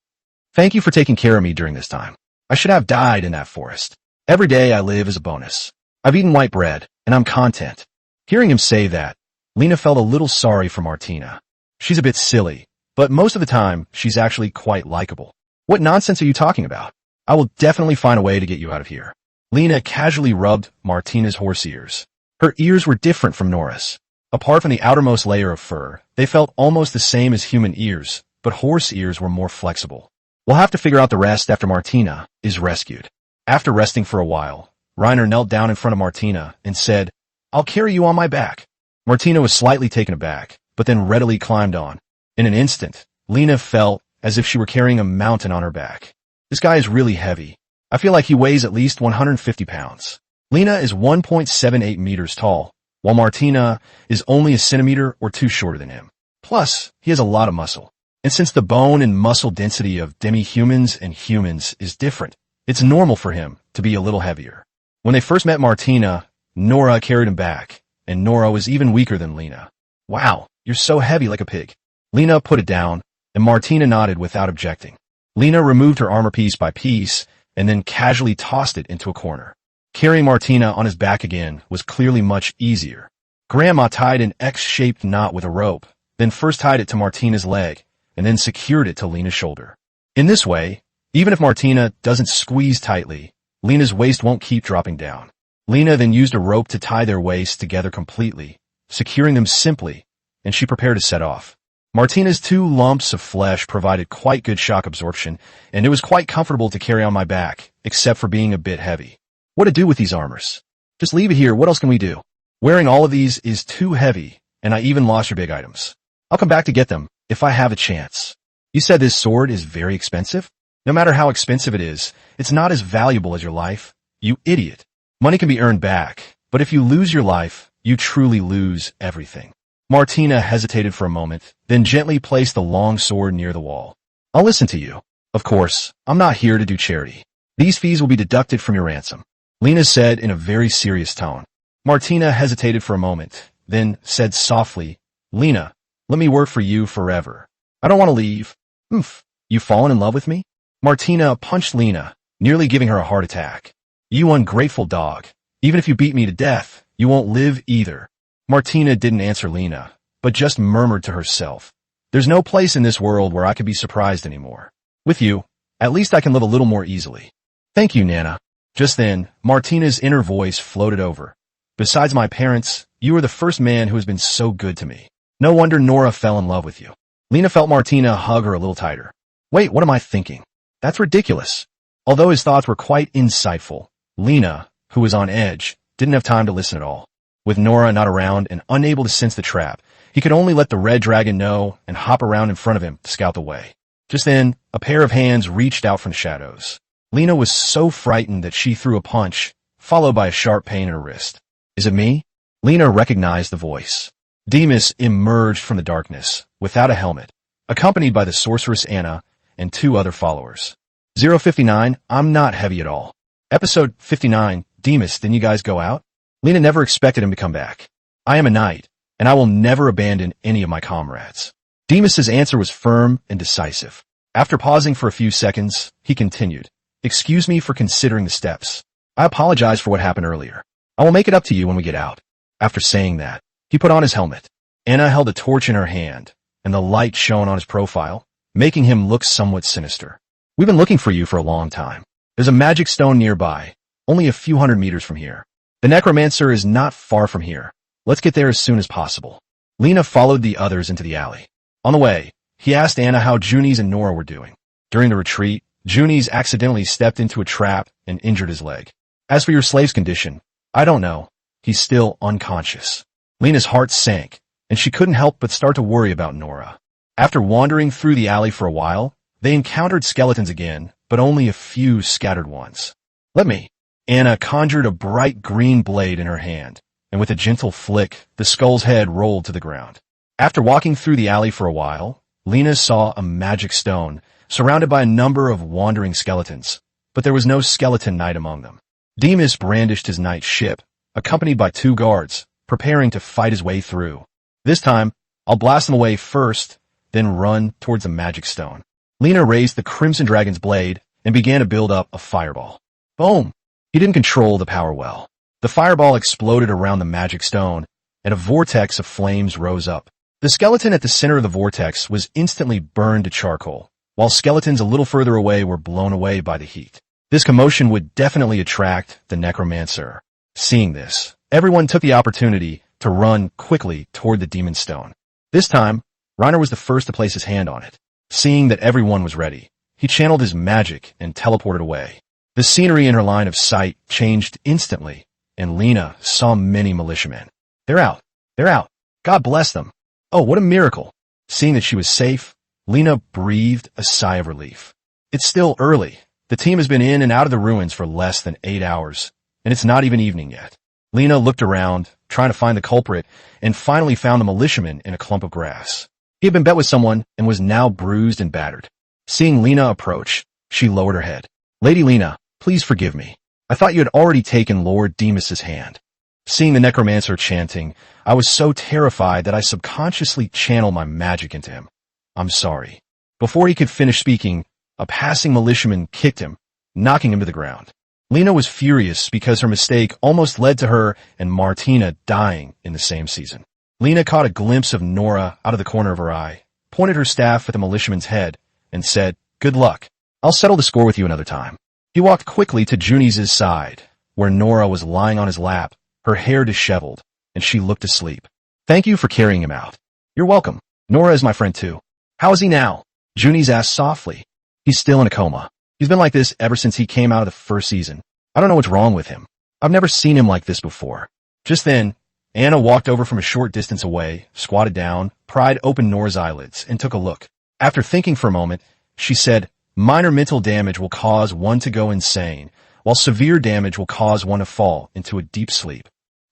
Thank you for taking care of me during this time. I should have died in that forest. Every day I live as a bonus. I've eaten white bread, and I'm content. Hearing him say that, Lena felt a little sorry for Martina. She's a bit silly, but most of the time, she's actually quite likable. What nonsense are you talking about? I will definitely find a way to get you out of here. Lena casually rubbed Martina's horse ears. Her ears were different from Nora's. Apart from the outermost layer of fur, they felt almost the same as human ears, but horse ears were more flexible. We'll have to figure out the rest after Martina is rescued. After resting for a while, Reiner knelt down in front of Martina and said, I'll carry you on my back. Martina was slightly taken aback, but then readily climbed on. In an instant, Lena felt as if she were carrying a mountain on her back. This guy is really heavy. I feel like he weighs at least 150 pounds. Lena is 1.78 meters tall, while Martina is only a centimeter or 2 shorter than him. Plus, he has a lot of muscle. And since the bone and muscle density of demi-humans and humans is different, it's normal for him to be a little heavier. When they first met Martina, Nora carried him back, and Nora was even weaker than Lena. Wow, you're so heavy like a pig. Lena put it down, and Martina nodded without objecting. Lena removed her armor piece by piece, and then casually tossed it into a corner. Carrying Martina on his back again was clearly much easier. Grandma tied an X-shaped knot with a rope, then first tied it to Martina's leg, and then secured it to Lena's shoulder. In this way, even if Martina doesn't squeeze tightly, Lena's waist won't keep dropping down. Lena then used a rope to tie their waists together completely, securing them simply, and she prepared to set off. Martina's 2 lumps of flesh provided quite good shock absorption, and it was quite comfortable to carry on my back, except for being a bit heavy. What to do with these armors? Just leave it here, what else can we do? Wearing all of these is too heavy, and I even lost your big items. I'll come back to get them, if I have a chance. You said this sword is very expensive? No matter how expensive it is, it's not as valuable as your life. You idiot. Money can be earned back, But if you lose your life, you truly lose everything. Martina hesitated for a moment, then gently placed the long sword near the wall. I'll listen to you. Of course, I'm not here to do charity. These fees will be deducted from your ransom, Lena said in a very serious tone. Martina hesitated for a moment, then said softly, Lena, let me work for you forever. I don't want to leave. You've fallen in love with me? Martina punched Lena, nearly giving her a heart attack. You ungrateful dog. Even if you beat me to death, you won't live either. Martina didn't answer Lena, but just murmured to herself. There's no place in this world where I could be surprised anymore. With you, at least I can live a little more easily. Thank you, Nana. Just then, Martina's inner voice floated over. Besides my parents, you are the first man who has been so good to me. No wonder Nora fell in love with you. Lena felt Martina hug her a little tighter. Wait, what am I thinking? That's ridiculous. Although his thoughts were quite insightful, Lena, who was on edge, didn't have time to listen at all. With Nora not around and unable to sense the trap, he could only let the red dragon know and hop around in front of him to scout the way. Just then, a pair of hands reached out from the shadows. Lena was so frightened that she threw a punch, followed by a sharp pain in her wrist. Is it me? Lena recognized the voice. Demas emerged from the darkness, without a helmet, accompanied by the sorceress Anna and 2 other followers. 059, I'm not heavy at all. Episode 59, Demas, didn't you guys go out? Lena never expected him to come back. I am a knight, and I will never abandon any of my comrades. Demas's answer was firm and decisive. After pausing for a few seconds, he continued, Excuse me for considering the steps. I apologize for what happened earlier. I will make it up to you when we get out. After saying that, he put on his helmet. Anna held a torch in her hand, and the light shone on his profile, making him look somewhat sinister. We've been looking for you for a long time. There's a magic stone nearby, only a few hundred meters from here. The necromancer is not far from here. Let's get there as soon as possible. Lena followed the others into the alley. On the way, he asked Anna how Junies and Nora were doing. During the retreat, Junies accidentally stepped into a trap and injured his leg. As for your slave's condition, I don't know. He's still unconscious. Lena's heart sank, and she couldn't help but start to worry about Nora. After wandering through the alley for a while, they encountered skeletons again, but only a few scattered ones. Let me. Anna conjured a bright green blade in her hand, and with a gentle flick, the skull's head rolled to the ground. After walking through the alley for a while, Lena saw a magic stone, surrounded by a number of wandering skeletons, but there was no skeleton knight among them. Demas brandished his knight ship, accompanied by 2 guards, preparing to fight his way through. This time, I'll blast them away first, then run towards the magic stone. Lena raised the Crimson Dragon's blade and began to build up a fireball. Boom! He didn't control the power well. The fireball exploded around the magic stone, and a vortex of flames rose up. The skeleton at the center of the vortex was instantly burned to charcoal, while skeletons a little further away were blown away by the heat. This commotion would definitely attract the necromancer. Seeing this, everyone took the opportunity to run quickly toward the demon stone. This time, Reiner was the first to place his hand on it. Seeing that everyone was ready, he channeled his magic and teleported away. The scenery in her line of sight changed instantly, and Lena saw many militiamen. They're out. They're out. God bless them. Oh, what a miracle. Seeing that she was safe, Lena breathed a sigh of relief. It's still early. The team has been in and out of the ruins for less than 8 hours, and it's not even evening yet. Lena looked around, trying to find the culprit, and finally found the militiaman in a clump of grass. He had been bet with someone and was now bruised and battered. Seeing Lena approach, she lowered her head. Lady Lena, please forgive me. I thought you had already taken Lord Demas's hand. Seeing the necromancer chanting, I was so terrified that I subconsciously channeled my magic into him. I'm sorry. Before he could finish speaking, a passing militiaman kicked him, knocking him to the ground. Lena was furious because her mistake almost led to her and Martina dying in the same season. Lena caught a glimpse of Nora out of the corner of her eye, pointed her staff at the militiaman's head, and said, Good luck. I'll settle the score with you another time. He walked quickly to Junies' side, where Nora was lying on his lap, her hair disheveled, and she looked asleep. Thank you for carrying him out. You're welcome. Nora is my friend too. How is he now? Junies asked softly. He's still in a coma. He's been like this ever since he came out of the first season. I don't know what's wrong with him. I've never seen him like this before. Just then, Anna walked over from a short distance away, squatted down, pried open Nora's eyelids, and took a look. After thinking for a moment, she said, Minor mental damage will cause one to go insane, while severe damage will cause one to fall into a deep sleep.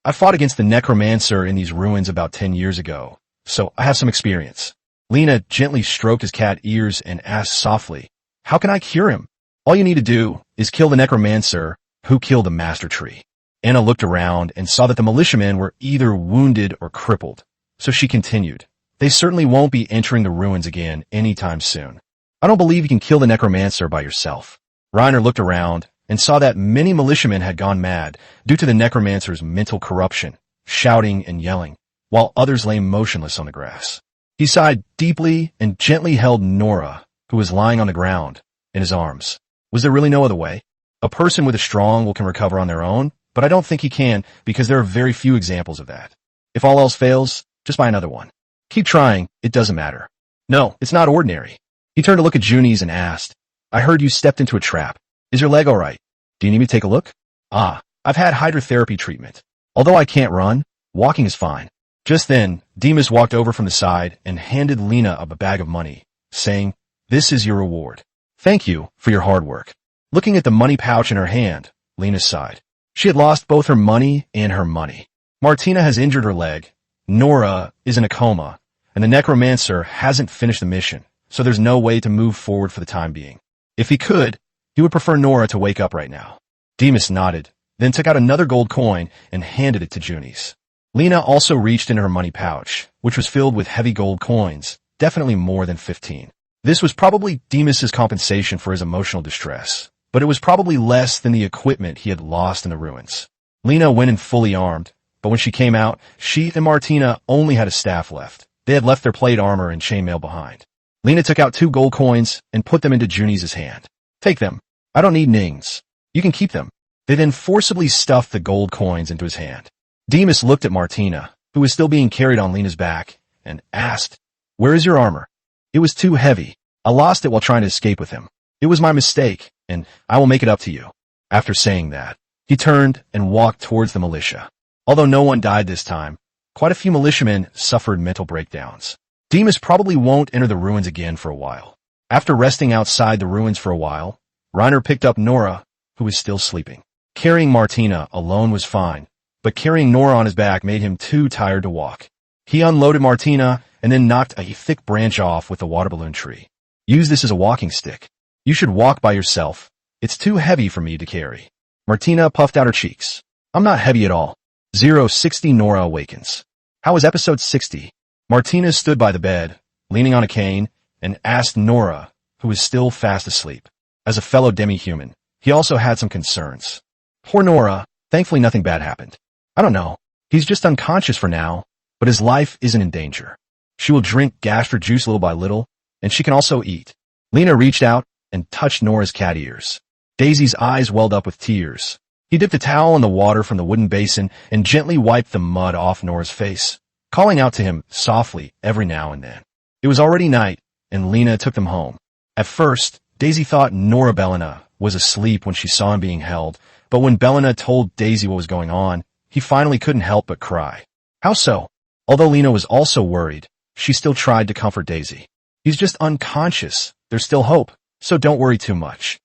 I fought against the necromancer in these ruins about 10 years ago, so I have some experience. Lena gently stroked his cat ears and asked softly, how can I cure him? All you need to do is kill the necromancer who killed the master tree. Anna looked around and saw that the militiamen were either wounded or crippled, so she continued, they certainly won't be entering the ruins again anytime soon. I don't believe you can kill the necromancer by yourself. Reiner looked around and saw that many militiamen had gone mad due to the necromancer's mental corruption, shouting and yelling, while others lay motionless on the grass. He sighed deeply and gently held Nora, who was lying on the ground, in his arms. Was there really no other way? A person with a strong will can recover on their own, but I don't think he can because there are very few examples of that. If all else fails, just buy another one. Keep trying, it doesn't matter. No, it's not ordinary. He turned to look at Junies and asked, I heard you stepped into a trap. Is your leg all right? Do you need me to take a look? Ah, I've had hydrotherapy treatment. Although I can't run, walking is fine. Just then, Demas walked over from the side and handed Lena a bag of money, saying, this is your reward. Thank you for your hard work. Looking at the money pouch in her hand, Lena sighed. She had lost both her money and her money. Martina has injured her leg, Nora is in a coma, and the necromancer hasn't finished the mission, so there's no way to move forward for the time being. If he could, he would prefer Nora to wake up right now. Demas nodded, then took out another gold coin and handed it to Junies. Lena also reached into her money pouch, which was filled with heavy gold coins, definitely more than 15. This was probably Demas's compensation for his emotional distress, but it was probably less than the equipment he had lost in the ruins. Lena went in fully armed, but when she came out, she and Martina only had a staff left. They had left their plate armor and chainmail behind. Lena took out 2 gold coins and put them into Junies' hand. Take them. I don't need nings. You can keep them. They then forcibly stuffed the gold coins into his hand. Demas looked at Martina, who was still being carried on Lena's back, and asked, where is your armor? It was too heavy. I lost it while trying to escape with him. It was my mistake, and I will make it up to you. After saying that, he turned and walked towards the militia. Although no one died this time, quite a few militiamen suffered mental breakdowns. Demas probably won't enter the ruins again for a while. After resting outside the ruins for a while, Reiner picked up Nora, who was still sleeping. Carrying Martina alone was fine, but carrying Nora on his back made him too tired to walk. He unloaded Martina and then knocked a thick branch off with the water balloon tree. Use this as a walking stick. You should walk by yourself. It's too heavy for me to carry. Martina puffed out her cheeks. I'm not heavy at all. 060 Nora awakens. How was episode 60? Martina stood by the bed, leaning on a cane, and asked Nora, who was still fast asleep. As a fellow demi-human, he also had some concerns. Poor Nora, thankfully nothing bad happened. I don't know. He's just unconscious for now, but his life isn't in danger. She will drink gastro juice little by little, and she can also eat. Lena reached out and touched Nora's cat ears. Daisy's eyes welled up with tears. He dipped a towel in the water from the wooden basin and gently wiped the mud off Nora's face, calling out to him softly every now and then. It was already night, and Lena took them home. At first, Daisy thought Nora Bellina was asleep when she saw him being held, but when Bellina told Daisy what was going on, he finally couldn't help but cry. How so? Although Lena was also worried, she still tried to comfort Daisy. He's just unconscious. There's still hope, so don't worry too much.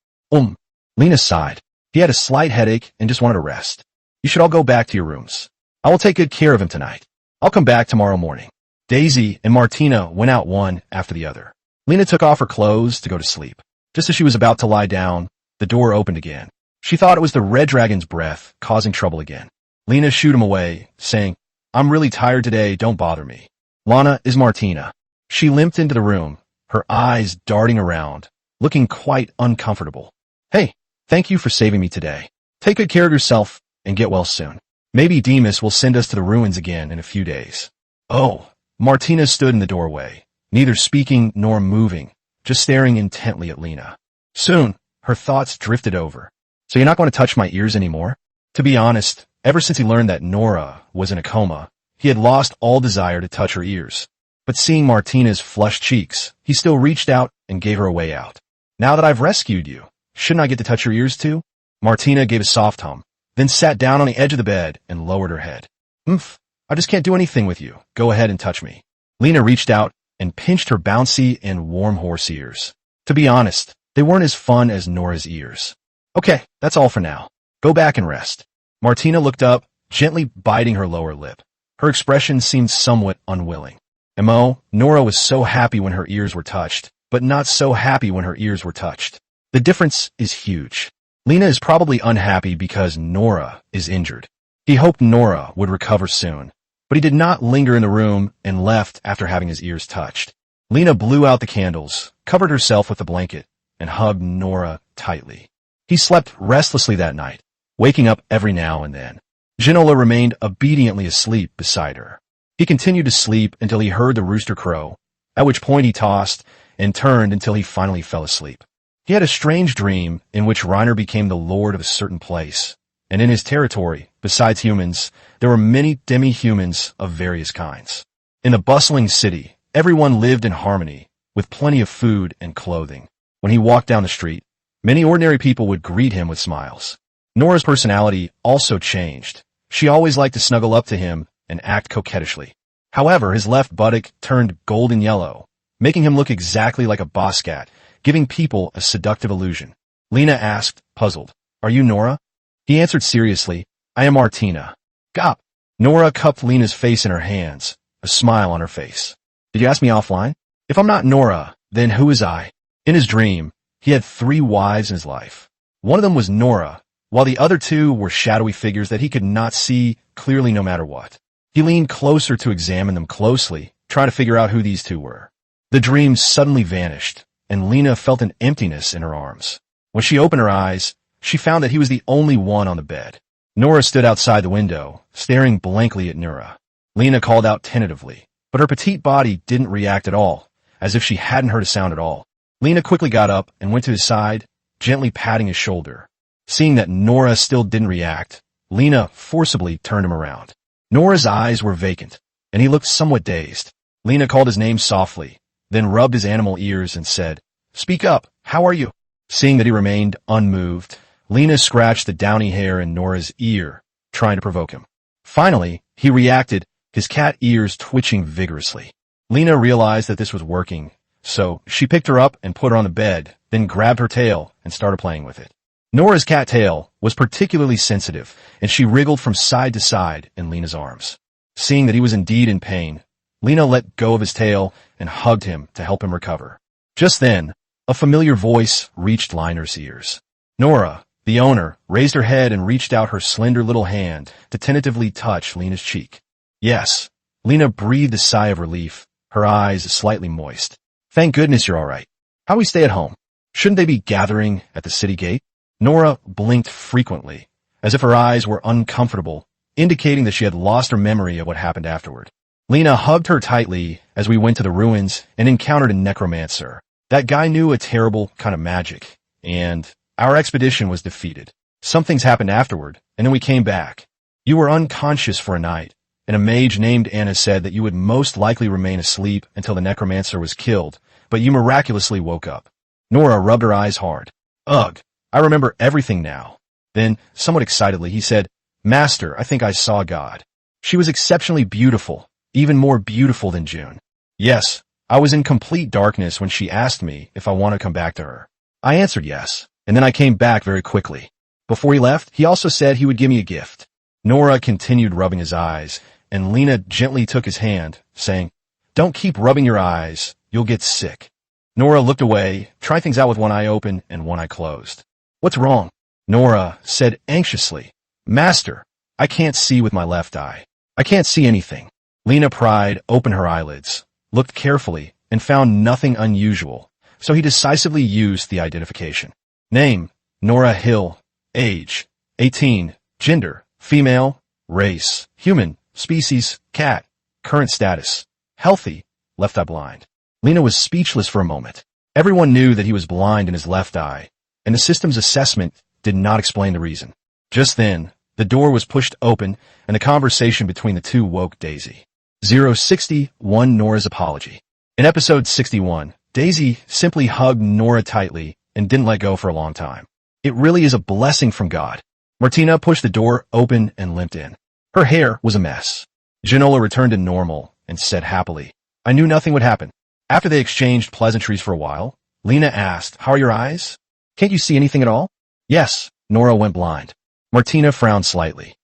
Lena sighed. He had a slight headache and just wanted to rest. You should all go back to your rooms. I will take good care of him tonight. I'll come back tomorrow morning. Daisy and Martina went out one after the other. Lena took off her clothes to go to sleep. Just as she was about to lie down, the door opened again. She thought it was the red dragon's breath causing trouble again. Lena shooed him away, saying, I'm really tired today, don't bother me. Lana is Martina. She limped into the room, her eyes darting around, looking quite uncomfortable. Hey, thank you for saving me today. Take good care of yourself and get well soon. Maybe Demas will send us to the ruins again in a few days. Oh, Martina stood in the doorway, neither speaking nor moving, just staring intently at Lena. Soon, her thoughts drifted over. So you're not going to touch my ears anymore? To be honest, ever since he learned that Nora was in a coma, he had lost all desire to touch her ears. But seeing Martina's flushed cheeks, he still reached out and gave her a way out. Now that I've rescued you, shouldn't I get to touch your ears too? Martina gave a soft hum, then sat down on the edge of the bed and lowered her head. I just can't do anything with you. Go ahead and touch me. Lena reached out and pinched her bouncy and warm horse ears. To be honest, they weren't as fun as Nora's ears. Okay, that's all for now. Go back and rest. Martina looked up, gently biting her lower lip. Her expression seemed somewhat unwilling. Nora was so happy when her ears were touched, but not so happy when her ears were touched. The difference is huge. Lena is probably unhappy because Nora is injured. He hoped Nora would recover soon, but he did not linger in the room and left after having his ears touched. Lena blew out the candles, covered herself with a blanket, and hugged Nora tightly. He slept restlessly that night, waking up every now and then. Ginola remained obediently asleep beside her. He continued to sleep until he heard the rooster crow, at which point he tossed and turned until he finally fell asleep. He had a strange dream in which Reiner became the lord of a certain place, and in his territory, besides humans, there were many demi-humans of various kinds. In the bustling city, everyone lived in harmony, with plenty of food and clothing. When he walked down the street, many ordinary people would greet him with smiles. Nora's personality also changed. She always liked to snuggle up to him and act coquettishly. However, his left buttock turned golden yellow, making him look exactly like a boss cat, giving people a seductive illusion. Lena asked, puzzled, "Are you Nora?" He answered seriously, "I am Martina." Gop! Nora cupped Lena's face in her hands, a smile on her face. "Did you ask me offline? If I'm not Nora, then who is I?" In his dream, he had 3 wives in his life. One of them was Nora, while the other 2 were shadowy figures that he could not see clearly no matter what. He leaned closer to examine them closely, trying to figure out who these 2 were. The dream suddenly vanished, and Lena felt an emptiness in her arms. When she opened her eyes, she found that he was the only one on the bed. Nora stood outside the window, staring blankly at Nora. Lena called out tentatively, but her petite body didn't react at all, as if she hadn't heard a sound at all. Lena quickly got up and went to his side, gently patting his shoulder. Seeing that Nora still didn't react, Lena forcibly turned him around. Nora's eyes were vacant, and he looked somewhat dazed. Lena called his name softly, then rubbed his animal ears and said, "Speak up, how are you?" Seeing that he remained unmoved, Lena scratched the downy hair in Nora's ear, trying to provoke him. Finally, he reacted, his cat ears twitching vigorously. Lena realized that this was working, so she picked her up and put her on the bed, then grabbed her tail and started playing with it. Nora's cat tail was particularly sensitive, and she wriggled from side to side in Lena's arms. Seeing that he was indeed in pain, Lena let go of his tail and hugged him to help him recover. Just then, a familiar voice reached Reiner's ears. Nora, the owner, raised her head and reached out her slender little hand to tentatively touch Lena's cheek. "Yes." Lena breathed a sigh of relief, her eyes slightly moist. "Thank goodness you're all right. How do we stay at home? Shouldn't they be gathering at the city gate?" Nora blinked frequently, as if her eyes were uncomfortable, indicating that she had lost her memory of what happened afterward. Lena hugged her tightly as we went to the ruins and encountered a necromancer. That guy knew a terrible kind of magic, and our expedition was defeated. Some things happened afterward, and then we came back. You were unconscious for a night, and a mage named Anna said that you would most likely remain asleep until the necromancer was killed, but you miraculously woke up. Nora rubbed her eyes hard. "Ugh, I remember everything now." Then, somewhat excitedly, he said, "Master, I think I saw God. She was exceptionally beautiful, even more beautiful than June. Yes, I was in complete darkness when she asked me if I want to come back to her. I answered yes, and then I came back very quickly. Before he left, he also said he would give me a gift." Nora continued rubbing his eyes, and Lena gently took his hand, saying, "Don't keep rubbing your eyes, you'll get sick." Nora looked away, trying things out with one eye open and one eye closed. "What's wrong?" Nora said anxiously, "Master, I can't see with my left eye. I can't see anything." Lena pried open her eyelids, looked carefully, and found nothing unusual, so he decisively used the identification. Name, Nora Hill. Age, 18. Gender, female. Race, human. Species, cat. Current status, healthy. Left eye blind. Lena was speechless for a moment. Everyone knew that he was blind in his left eye, and the system's assessment did not explain the reason. Just then, the door was pushed open, and the conversation between the 2 woke Daisy. 061 Nora's Apology. In episode 61, Daisy simply hugged Nora tightly and didn't let go for a long time. It really is a blessing from God. Martina pushed the door open and limped in. Her hair was a mess. Ginola returned to normal and said happily, "I knew nothing would happen." After they exchanged pleasantries for a while, Lena asked, "How are your eyes? Can't you see anything at all?" "Yes." Nora went blind. Martina frowned slightly.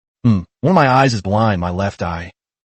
One of my eyes is blind, my left eye.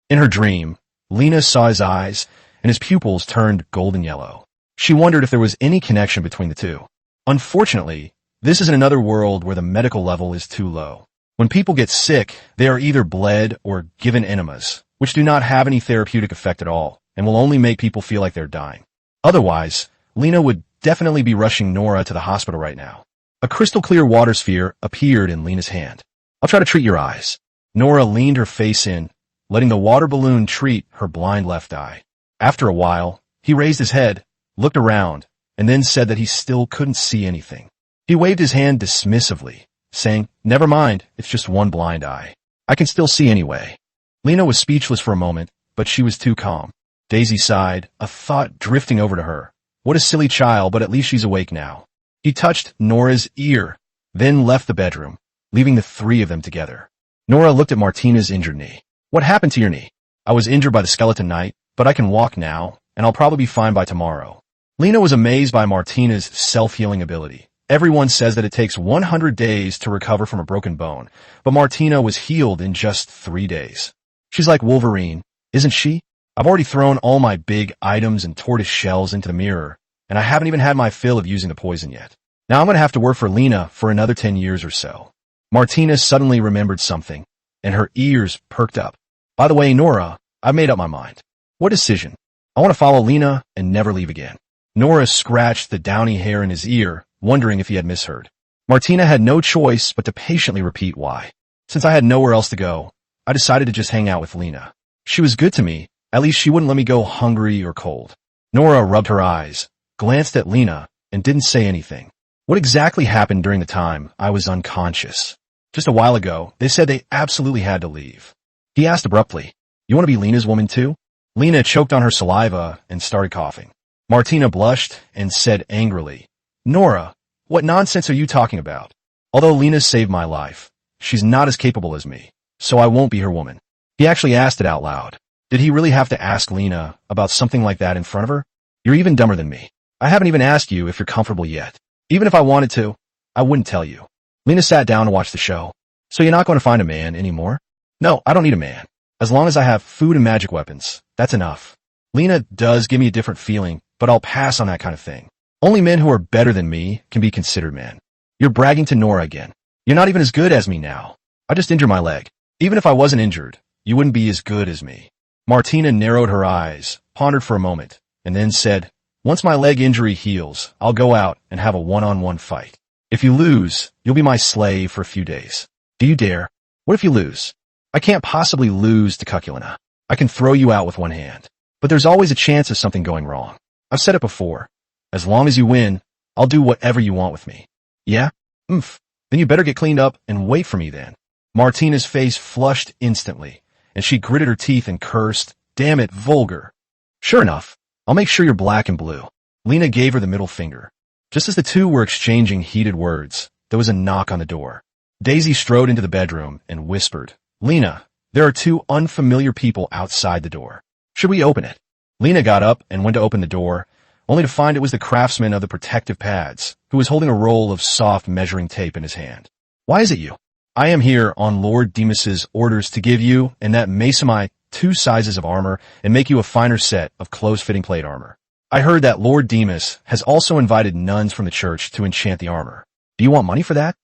In her dream, Lena saw his eyes, and his pupils turned golden yellow. She wondered if there was any connection between the two. Unfortunately, this is in another world where the medical level is too low. When people get sick, they are either bled or given enemas, which do not have any therapeutic effect at all, and will only make people feel like they're dying. Otherwise, Lena would definitely be rushing Nora to the hospital right now. A crystal-clear water sphere appeared in Lena's hand. I'll try to treat your eyes. Nora leaned her face in, letting the water balloon treat her blind left eye. After a while, he raised his head, looked around, and then said that he still couldn't see anything. He waved his hand dismissively, saying, "Never mind, it's just one blind eye. I can still see anyway." Lena was speechless for a moment, but she was too calm. Daisy sighed, a thought drifting over to her. What a silly child, but at least she's awake now. He touched Nora's ear, then left the bedroom, leaving the three of them together. Nora looked at Martina's injured knee. "What happened to your knee?" "I was injured by the skeleton knight, but I can walk now, and I'll probably be fine by tomorrow." Lena was amazed by Martina's self-healing ability. Everyone says that it takes 100 days to recover from a broken bone, but Martina was healed in just 3 days. She's like Wolverine, isn't she? I've already thrown all my big items and tortoise shells into the mirror, and I haven't even had my fill of using the poison yet. Now I'm going to have to work for Lena for another 10 years or so. Martina suddenly remembered something, and her ears perked up. By the way, Nora, I've made up my mind. What decision? I want to follow Lena and never leave again. Nora scratched the downy hair in his ear, wondering if he had misheard. Martina had no choice but to patiently repeat why. Since I had nowhere else to go, I decided to just hang out with Lena. She was good to me. At least she wouldn't let me go hungry or cold. Nora rubbed her eyes, glanced at Lena, and didn't say anything. What exactly happened during the time I was unconscious? Just a while ago, they said they absolutely had to leave. He asked abruptly, "You want to be Lena's woman too?" Lena choked on her saliva and started coughing. Martina blushed and said angrily, "Nora, what nonsense are you talking about? Although Lena saved my life, she's not as capable as me, so I won't be her woman." He actually asked it out loud. Did he really have to ask Lena about something like that in front of her? "You're even dumber than me. I haven't even asked you if you're comfortable yet. Even if I wanted to, I wouldn't tell you." Lena sat down to watch the show. "So you're not going to find a man anymore?" "No, I don't need a man. As long as I have food and magic weapons, that's enough." Lena does give me a different feeling, but I'll pass on that kind of thing. Only men who are better than me can be considered men. You're bragging to Nora again. You're not even as good as me now. I just injured my leg. Even if I wasn't injured, you wouldn't be as good as me. Martina narrowed her eyes, pondered for a moment, and then said, "Once my leg injury heals, I'll go out and have a one-on-one fight. If you lose, you'll be my slave for a few days. Do you dare? What if you lose?" "I can't possibly lose to Cuculina. I can throw you out with one hand. But there's always a chance of something going wrong. I've said it before. As long as you win, I'll do whatever you want with me." "Yeah? Oomph. Then you better get cleaned up and wait for me then." Martina's face flushed instantly, and she gritted her teeth and cursed, "Damn it, vulgar." "Sure enough, I'll make sure you're black and blue." Lena gave her the middle finger. Just as the two were exchanging heated words, there was a knock on the door. Daisy strode into the bedroom and whispered, "Lena, there are 2 unfamiliar people outside the door. Should we open it?" Lena got up and went to open the door, only to find it was the craftsman of the protective pads, who was holding a roll of soft measuring tape in his hand. "Why is it you?" "I am here on Lord Demas's orders to give you and that Masamai 2 sizes of armor and make you a finer set of close-fitting plate armor. I heard that Lord Demas has also invited nuns from the church to enchant the armor. Do you want money for that?"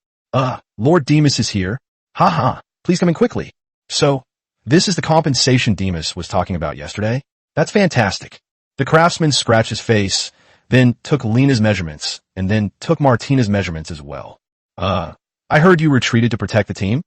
Lord Demas is here." "Ha ha, please come in quickly." "So, this is the compensation Demas was talking about yesterday? That's fantastic." The craftsman scratched his face, then took Lena's measurements, and then took Martina's measurements as well. I heard you retreated to protect the team?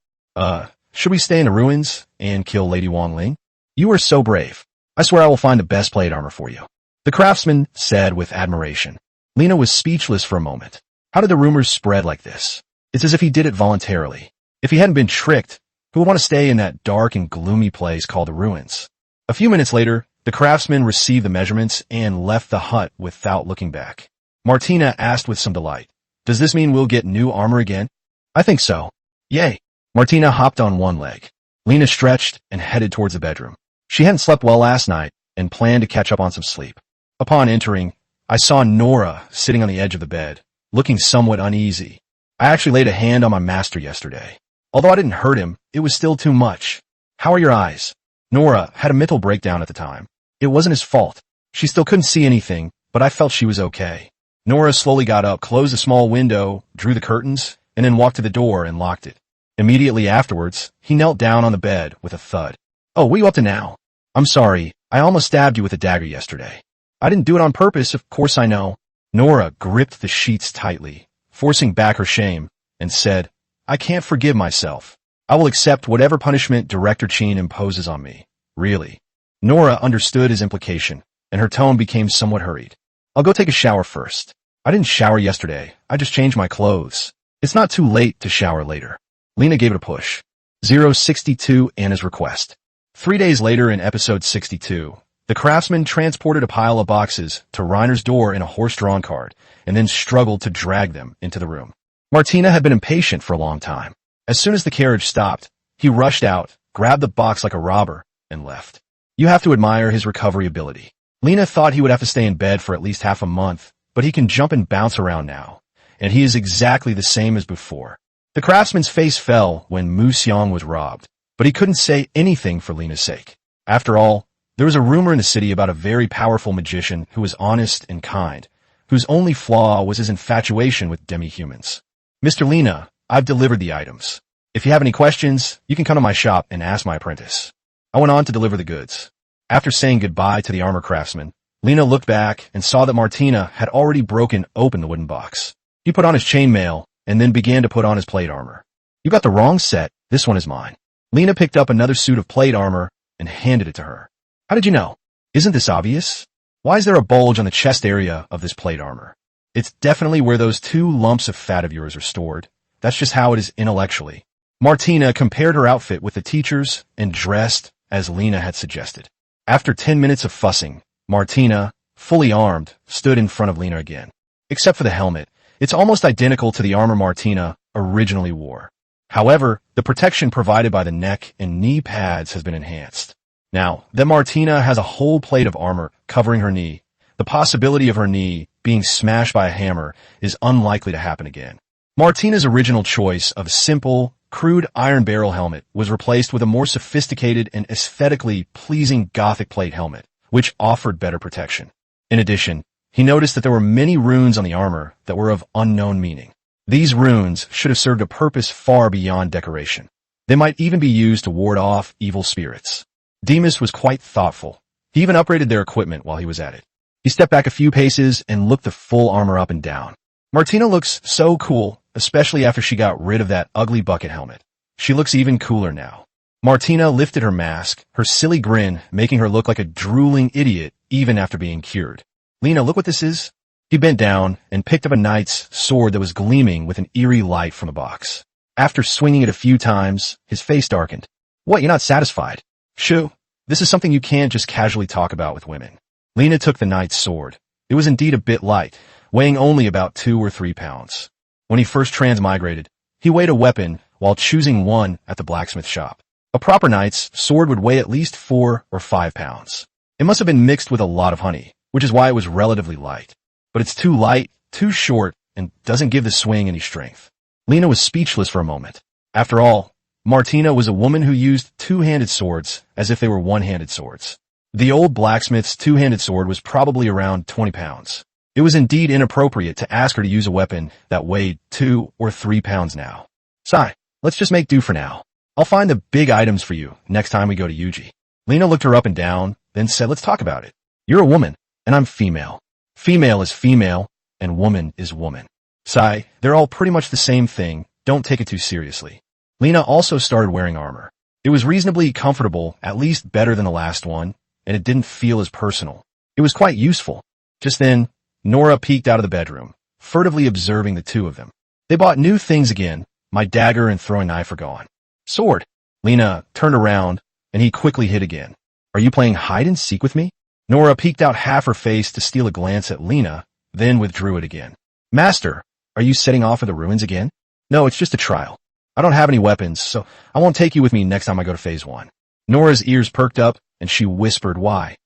Should we stay in the ruins and kill Lady Wang Ling? You are so brave. I swear I will find the best plate armor for you," the craftsman said with admiration. Lena was speechless for a moment. How did the rumors spread like this? It's as if he did it voluntarily. If he hadn't been tricked, who would want to stay in that dark and gloomy place called the ruins? A few minutes later, the craftsman received the measurements and left the hut without looking back. Martina asked with some delight, "Does this mean we'll get new armor again?" "I think so." "Yay." Martina hopped on one leg. Lena stretched and headed towards the bedroom. She hadn't slept well last night and planned to catch up on some sleep. Upon entering, I saw Nora sitting on the edge of the bed, looking somewhat uneasy. "I actually laid a hand on my master yesterday. Although I didn't hurt him, it was still too much. How are your eyes? Nora had a mental breakdown at the time. It wasn't his fault. She still couldn't see anything, but I felt she was okay. Nora slowly got up, closed a small window, drew the curtains, and then walked to the door and locked it. Immediately afterwards, he knelt down on the bed with a thud. Oh, what are you up to now? I'm sorry, I almost stabbed you with a dagger yesterday. I didn't do it on purpose, of course I know. Nora gripped the sheets tightly, forcing back her shame, and said, I can't forgive myself. I will accept whatever punishment Director Cheen imposes on me. Really. Nora understood his implication, and her tone became somewhat hurried. I'll go take a shower first. I didn't shower yesterday. I just changed my clothes. It's not too late to shower later. Lena gave it a push. 062 Anna's request. 3 days later in episode 62, the craftsman transported a pile of boxes to Reiner's door in a horse-drawn cart, and then struggled to drag them into the room. Martina had been impatient for a long time. As soon as the carriage stopped, he rushed out, grabbed the box like a robber, and left. You have to admire his recovery ability. Lena thought he would have to stay in bed for at least half a month, but he can jump and bounce around now, and he is exactly the same as before. The craftsman's face fell when Mu Xiang was robbed, but he couldn't say anything for Lena's sake. After all, there was a rumor in the city about a very powerful magician who was honest and kind, whose only flaw was his infatuation with demi-humans. Mr. Lena, I've delivered the items. If you have any questions, you can come to my shop and ask my apprentice. I went on to deliver the goods. After saying goodbye to the armor craftsman, Lena looked back and saw that Martina had already broken open the wooden box. He put on his chainmail and then began to put on his plate armor. You got the wrong set. This one is mine. Lena picked up another suit of plate armor and handed it to her. How did you know? Isn't this obvious? Why is there a bulge on the chest area of this plate armor? It's definitely where those 2 lumps of fat of yours are stored. That's just how it is intellectually. Martina compared her outfit with the teacher's and dressed as Lena had suggested. After 10 minutes of fussing, Martina, fully armed, stood in front of Lena again. Except for the helmet, it's almost identical to the armor Martina originally wore. However, the protection provided by the neck and knee pads has been enhanced. Now that Martina has a whole plate of armor covering her knee, the possibility of her knee being smashed by a hammer is unlikely to happen again. Martina's original choice of simple, crude iron barrel helmet was replaced with a more sophisticated and aesthetically pleasing Gothic plate helmet, which offered better protection. In addition, he noticed that there were many runes on the armor that were of unknown meaning. These runes should have served a purpose far beyond decoration. They might even be used to ward off evil spirits. Demas was quite thoughtful. He even upgraded their equipment while he was at it. He stepped back a few paces and looked the full armor up and down. Martina looks so cool, especially after she got rid of that ugly bucket helmet. She looks even cooler now. Martina lifted her mask, her silly grin making her look like a drooling idiot even after being cured. Lena, look what this is. He bent down and picked up a knight's sword that was gleaming with an eerie light from the box. After swinging it a few times, his face darkened. What, you're not satisfied? Shoo, this is something you can't just casually talk about with women. Lena took the knight's sword. It was indeed a bit light, weighing only about 2 or 3 pounds. When he first transmigrated, he weighed a weapon while choosing one at the blacksmith shop. A proper knight's sword would weigh at least 4 or 5 pounds. It must have been mixed with a lot of honey, which is why it was relatively light. But it's too light, too short, and doesn't give the swing any strength. Lena was speechless for a moment. After all, Martina was a woman who used 2-handed swords as if they were 1-handed swords. The old blacksmith's 2-handed sword was probably around 20 pounds. It was indeed inappropriate to ask her to use a weapon that weighed 2 or 3 pounds now. Sigh, let's just make do for now. I'll find the big items for you next time we go to Yuji. Lena looked her up and down, then said, let's talk about it. You're a woman, and I'm female. Female is female, and woman is woman. Sigh, they're all pretty much the same thing. Don't take it too seriously. Lena also started wearing armor. It was reasonably comfortable, at least better than the last one, and it didn't feel as personal. It was quite useful. Just then, Nora peeked out of the bedroom, furtively observing the two of them. They bought new things again. My dagger and throwing knife are gone. Sword. Lena turned around, and he quickly hid again. Are you playing hide and seek with me? Nora peeked out half her face to steal a glance at Lena, then withdrew it again. Master, are you setting off for the ruins again? No, it's just a trial. I don't have any weapons, so I won't take you with me next time I go to Phase 1. Nora's ears perked up, and she whispered why.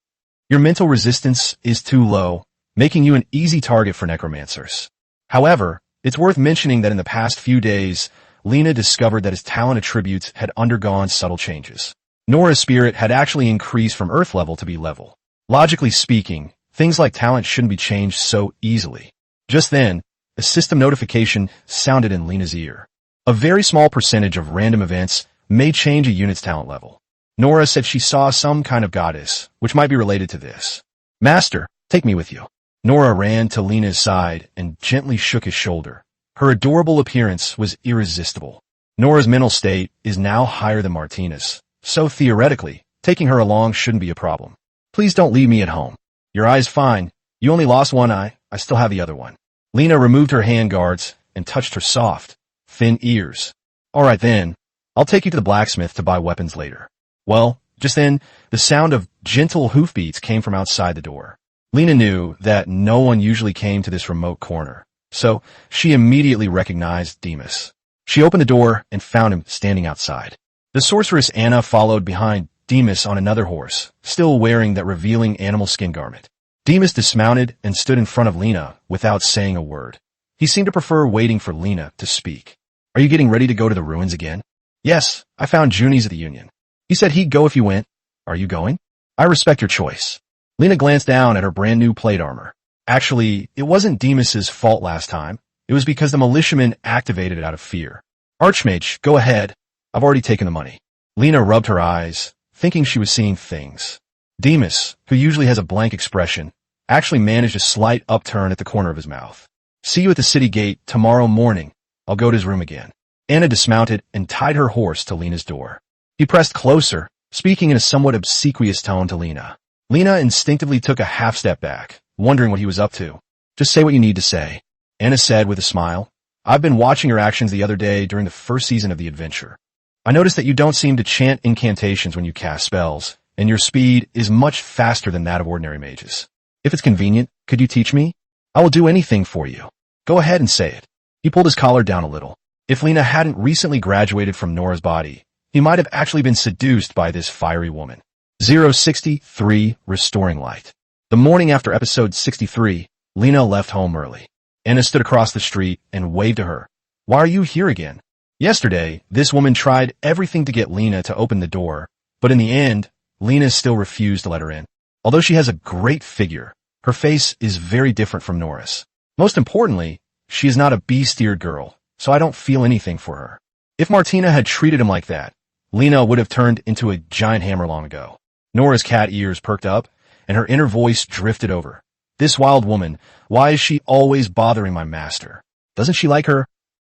Your mental resistance is too low, making you an easy target for necromancers. However, it's worth mentioning that in the past few days, Lena discovered that his talent attributes had undergone subtle changes. Nora's spirit had actually increased from Earth level to B level. Logically speaking, things like talent shouldn't be changed so easily. Just then, a system notification sounded in Lena's ear. A very small percentage of random events may change a unit's talent level. Nora said she saw some kind of goddess, which might be related to this. Master, take me with you. Nora ran to Lena's side and gently shook his shoulder. Her adorable appearance was irresistible. Nora's mental state is now higher than Martina's, so theoretically, taking her along shouldn't be a problem. Please don't leave me at home. Your eye's fine. You only lost one eye. I still have the other one. Lena removed her hand guards and touched her soft, thin ears. All right then, I'll take you to the blacksmith to buy weapons later. Well, just then, the sound of gentle hoofbeats came from outside the door. Lena knew that no one usually came to this remote corner, so she immediately recognized Demas. She opened the door and found him standing outside. The sorceress Anna followed behind Demas on another horse, still wearing that revealing animal skin garment. Demas dismounted and stood in front of Lena without saying a word. He seemed to prefer waiting for Lena to speak. Are you getting ready to go to the ruins again? Yes, I found Junies at the Union. He said he'd go if you went. Are you going? I respect your choice. Lena glanced down at her brand new plate armor. Actually, it wasn't Demas's fault last time. It was because the militiamen activated it out of fear. Archmage, go ahead. I've already taken the money. Lena rubbed her eyes, thinking she was seeing things. Demas, who usually has a blank expression, actually managed a slight upturn at the corner of his mouth. See you at the city gate tomorrow morning. I'll go to his room again. Anna dismounted and tied her horse to Lena's door. He pressed closer, speaking in a somewhat obsequious tone to Lena. Lena instinctively took a half step back, wondering what he was up to. Just say what you need to say. Anna said with a smile. I've been watching your actions the other day during the first season of the adventure. I noticed that you don't seem to chant incantations when you cast spells, and your speed is much faster than that of ordinary mages. If it's convenient, could you teach me? I will do anything for you. Go ahead and say it. He pulled his collar down a little. If Lena hadn't recently graduated from Nora's body, he might have actually been seduced by this fiery woman. 063 Restoring Light. The morning after episode 63, Lena left home early. Anna stood across the street and waved to her. Why are you here again? Yesterday, this woman tried everything to get Lena to open the door, but in the end, Lena still refused to let her in. Although she has a great figure, her face is very different from Nora's. Most importantly, she is not a bee-steered girl, so I don't feel anything for her. If Martina had treated him like that, Lena would have turned into a giant hammer long ago. Nora's cat ears perked up, and her inner voice drifted over. This wild woman, why is she always bothering my master? Doesn't she like her?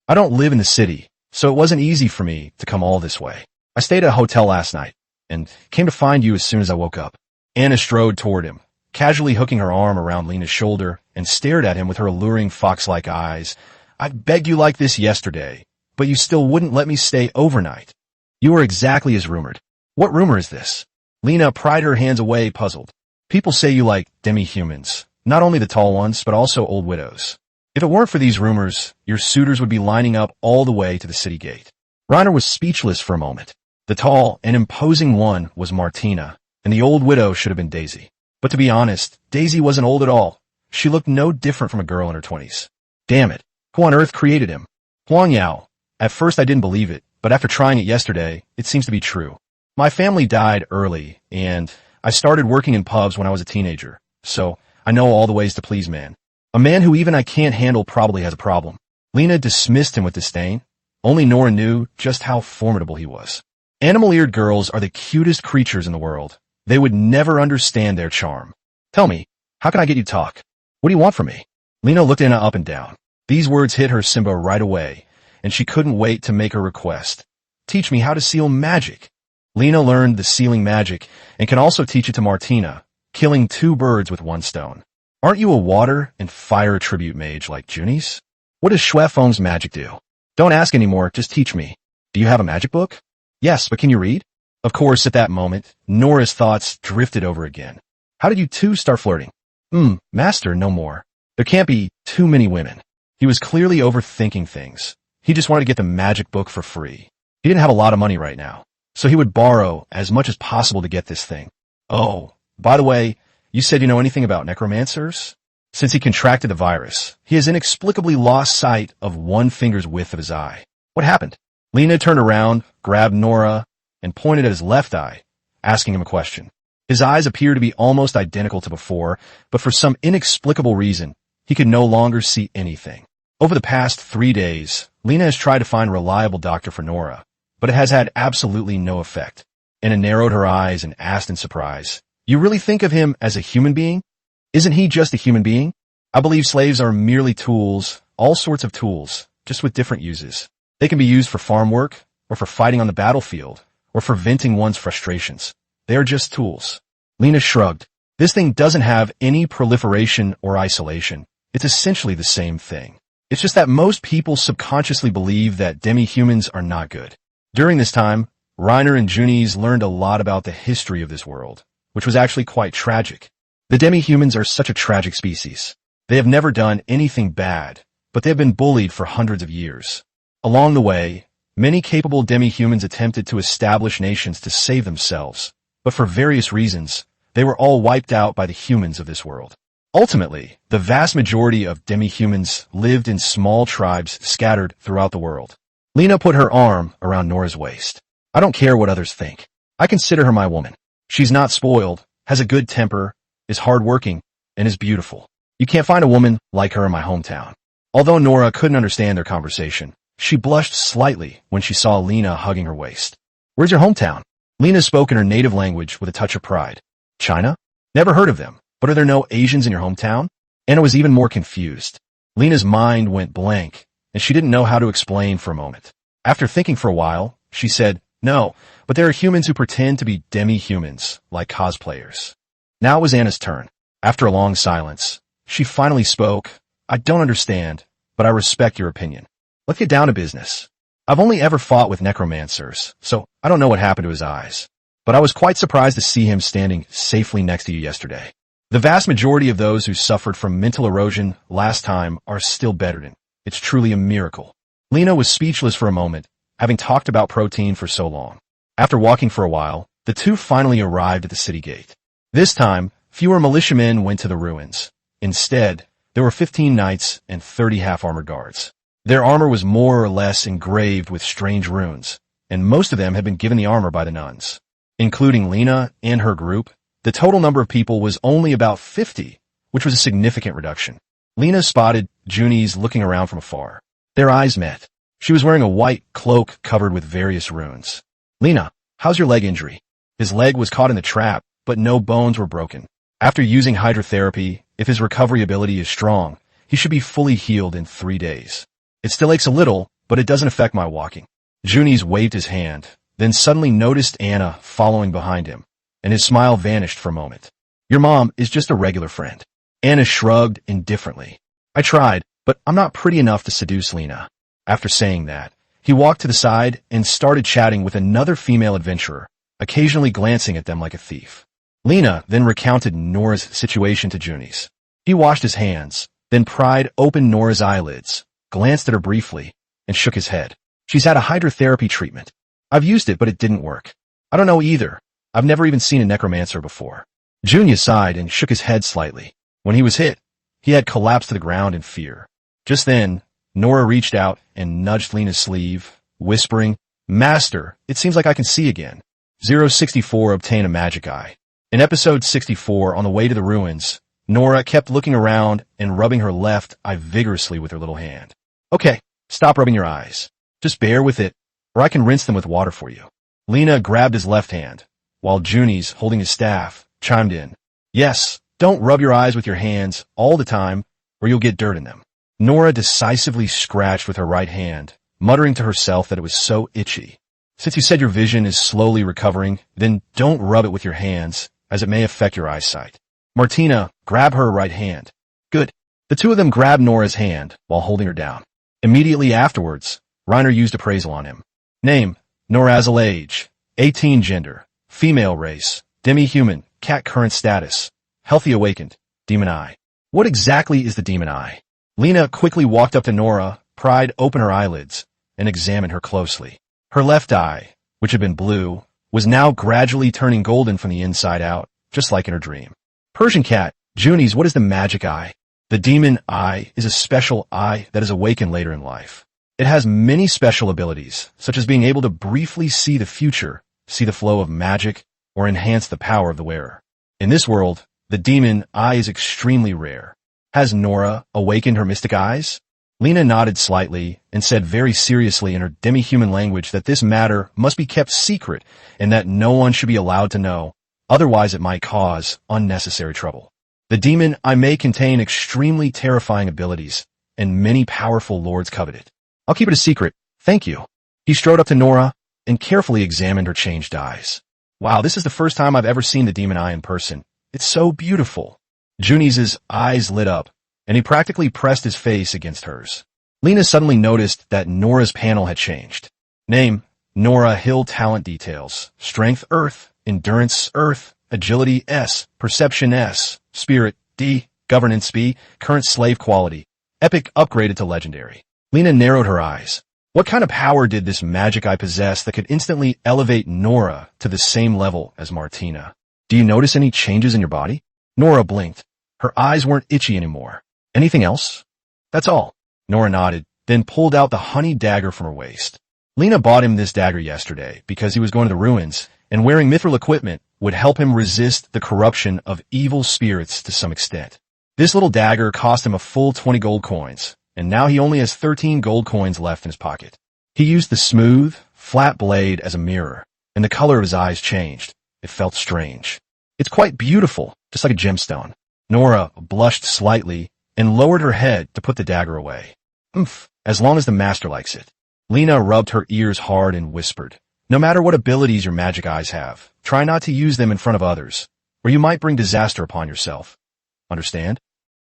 I don't live in the city, so it wasn't easy for me to come all this way. I stayed at a hotel last night, and came to find you as soon as I woke up. Anna strode toward him, casually hooking her arm around Lena's shoulder, and stared at him with her alluring fox-like eyes. I begged you like this yesterday, but you still wouldn't let me stay overnight. You were exactly as rumored. What rumor is this? Lena pried her hands away, puzzled. People say you like demi-humans, not only the tall ones, but also old widows. If it weren't for these rumors, your suitors would be lining up all the way to the city gate. Reiner was speechless for a moment. The tall and imposing one was Martina, and the old widow should have been Daisy. But to be honest, Daisy wasn't old at all. She looked no different from a girl in her 20s. Damn it, who on earth created him? Huang Yao. At first I didn't believe it, but after trying it yesterday, it seems to be true. My family died early, and I started working in pubs when I was a teenager, so I know all the ways to please man. A man who even I can't handle probably has a problem. Lena dismissed him with disdain. Only Nora knew just how formidable he was. Animal-eared girls are the cutest creatures in the world. They would never understand their charm. Tell me, how can I get you to talk? What do you want from me? Lena looked Anna up and down. These words hit her Simba right away, and she couldn't wait to make her request. Teach me how to seal magic. Lena learned the sealing magic and can also teach it to Martina, killing two birds with one stone. Aren't you a water and fire attribute mage like Junies? What does Shuefeng's magic do? Don't ask anymore, just teach me. Do you have a magic book? Yes, but can you read? Of course, at that moment, Nora's thoughts drifted over again. How did you two start flirting? Master, no more. There can't be too many women. He was clearly overthinking things. He just wanted to get the magic book for free. He didn't have a lot of money right now, so he would borrow as much as possible to get this thing. Oh, by the way, you said you know anything about necromancers? Since he contracted the virus, he has inexplicably lost sight of one finger's width of his eye. What happened? Lena turned around, grabbed Nora, and pointed at his left eye, asking him a question. His eyes appeared to be almost identical to before, but for some inexplicable reason, he could no longer see anything. Over the past 3 days, Lena has tried to find a reliable doctor for Nora, but it has had absolutely no effect. Anna narrowed her eyes and asked in surprise, "You really think of him as a human being? Isn't he just a human being? I believe slaves are merely tools, all sorts of tools, just with different uses. They can be used for farm work, or for fighting on the battlefield, or for venting one's frustrations. They are just tools." Lena shrugged. This thing doesn't have any proliferation or isolation. It's essentially the same thing. It's just that most people subconsciously believe that demi-humans are not good. During this time, Reiner and Junies learned a lot about the history of this world, which was actually quite tragic. The demi-humans are such a tragic species. They have never done anything bad, but they have been bullied for hundreds of years. Along the way, many capable demi-humans attempted to establish nations to save themselves, but for various reasons, they were all wiped out by the humans of this world. Ultimately, the vast majority of demi-humans lived in small tribes scattered throughout the world. Lena put her arm around Nora's waist. "I don't care what others think. I consider her my woman. She's not spoiled, has a good temper, is hardworking, and is beautiful. You can't find a woman like her in my hometown." Although Nora couldn't understand their conversation, she blushed slightly when she saw Lena hugging her waist. "Where's your hometown?" Lena spoke in her native language with a touch of pride. "China? Never heard of them, but are there no Asians in your hometown?" Anna was even more confused. Lena's mind went blank, and she didn't know how to explain for a moment. After thinking for a while, she said, "No, but there are humans who pretend to be demi-humans, like cosplayers." Now it was Anna's turn. After a long silence, she finally spoke. "I don't understand, but I respect your opinion. Let's get down to business. I've only ever fought with necromancers, so I don't know what happened to his eyes. But I was quite surprised to see him standing safely next to you yesterday. The vast majority of those who suffered from mental erosion last time are still bedridden. It's truly a miracle." Lena was speechless for a moment, having talked about protein for so long. After walking for a while, the two finally arrived at the city gate. This time, fewer militiamen went to the ruins. Instead, there were 15 knights and 30 half-armored guards. Their armor was more or less engraved with strange runes, and most of them had been given the armor by the nuns. Including Lena and her group, the total number of people was only about 50, which was a significant reduction. Lena spotted Junies looking around from afar. Their eyes met. She was wearing a white cloak covered with various runes. "Lena, how's your leg injury?" His leg was caught in the trap, but no bones were broken. After using hydrotherapy, if his recovery ability is strong, he should be fully healed in 3 days. "It still aches a little, but it doesn't affect my walking." Junies waved his hand, then suddenly noticed Anna following behind him, and his smile vanished for a moment. "Your mom is just a regular friend." Anna shrugged indifferently. "I tried, but I'm not pretty enough to seduce Lena." After saying that, he walked to the side and started chatting with another female adventurer, occasionally glancing at them like a thief. Lena then recounted Nora's situation to Junies. He washed his hands, then pried open Nora's eyelids, glanced at her briefly, and shook his head. "She's had a hydrotherapy treatment. I've used it, but it didn't work. I don't know either. I've never even seen a necromancer before." Junior sighed and shook his head slightly. When he was hit, he had collapsed to the ground in fear. Just then, Nora reached out and nudged Lena's sleeve, whispering, "Master, it seems like I can see again." 064 obtain a magic eye. In episode 64, on the way to the ruins, Nora kept looking around and rubbing her left eye vigorously with her little hand. "Okay, stop rubbing your eyes. Just bear with it, or I can rinse them with water for you." Lena grabbed his left hand, while Junies, holding his staff, chimed in. "Yes, don't rub your eyes with your hands all the time, or you'll get dirt in them." Nora decisively scratched with her right hand, muttering to herself that it was so itchy. "Since you said your vision is slowly recovering, then don't rub it with your hands, as it may affect your eyesight." Martina, grab her right hand. "Good." The two of them grabbed Nora's hand while holding her down. Immediately afterwards, Reiner used appraisal on him. Name, Norazal age, 18 gender, female race, demi-human, cat current status, healthy awakened, demon eye. What exactly is the demon eye? Lena quickly walked up to Nora, pried open her eyelids, and examined her closely. Her left eye, which had been blue, was now gradually turning golden from the inside out, just like in her dream. Persian cat, Junies, what is the magic eye? The demon eye is a special eye that is awakened later in life. It has many special abilities, such as being able to briefly see the future, see the flow of magic, or enhance the power of the wearer. In this world, the demon eye is extremely rare. Has Nora awakened her mystic eyes? Lena nodded slightly and said very seriously in her demi-human language that this matter must be kept secret and that no one should be allowed to know, otherwise it might cause unnecessary trouble. The demon eye may contain extremely terrifying abilities, and many powerful lords covet it. I'll keep it a secret, thank you. He strode up to Nora and carefully examined her changed eyes. Wow, this is the first time I've ever seen the demon eye in person. It's so beautiful. Junie's eyes lit up, and he practically pressed his face against hers. Lena suddenly noticed that Nora's panel had changed. Name, Nora Hill. Talent details. Strength, Earth. Endurance, Earth. Agility, S. Perception, S. Spirit, D. Governance, B. Current slave quality. Epic upgraded to legendary. Lena narrowed her eyes. What kind of power did this magic eye possess that could instantly elevate Nora to the same level as Martina? Do you notice any changes in your body? Nora blinked. Her eyes weren't itchy anymore. Anything else? That's all. Nora nodded, then pulled out the honey dagger from her waist. Lena bought him this dagger yesterday because he was going to the ruins, and wearing mithril equipment would help him resist the corruption of evil spirits to some extent. This little dagger cost him a full 20 gold coins, and now he only has 13 gold coins left in his pocket. He used the smooth, flat blade as a mirror, and the color of his eyes changed. It felt strange. It's quite beautiful, just like a gemstone. Nora blushed slightly and lowered her head to put the dagger away. As long as the master likes it. Lena rubbed her ears hard and whispered, no matter what abilities your magic eyes have, try not to use them in front of others, or you might bring disaster upon yourself. Understand?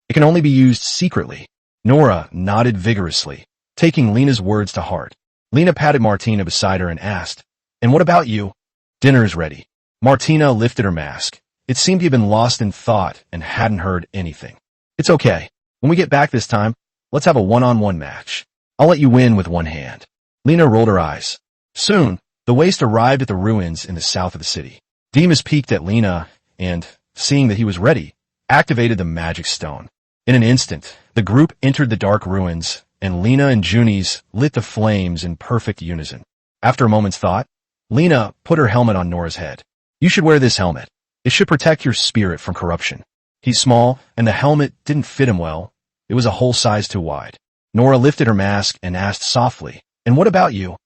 It can only be used secretly. Nora nodded vigorously, taking Lena's words to heart. Lena patted Martina beside her and asked, and what about you? Dinner is ready. Martina lifted her mask. It seemed he had been lost in thought and hadn't heard anything. It's okay. When we get back this time, let's have a one-on-one match. I'll let you win with one hand. Lena rolled her eyes. Soon, the waste arrived at the ruins in the south of the city. Demas peeked at Lena and, seeing that he was ready, activated the magic stone. In an instant, the group entered the dark ruins, and Lena and Junie's lit the flames in perfect unison. After a moment's thought, Lena put her helmet on Nora's head. You should wear this helmet. It should protect your spirit from corruption. He's small, and the helmet didn't fit him well. It was a whole size too wide. Nora lifted her mask and asked softly, and what about you?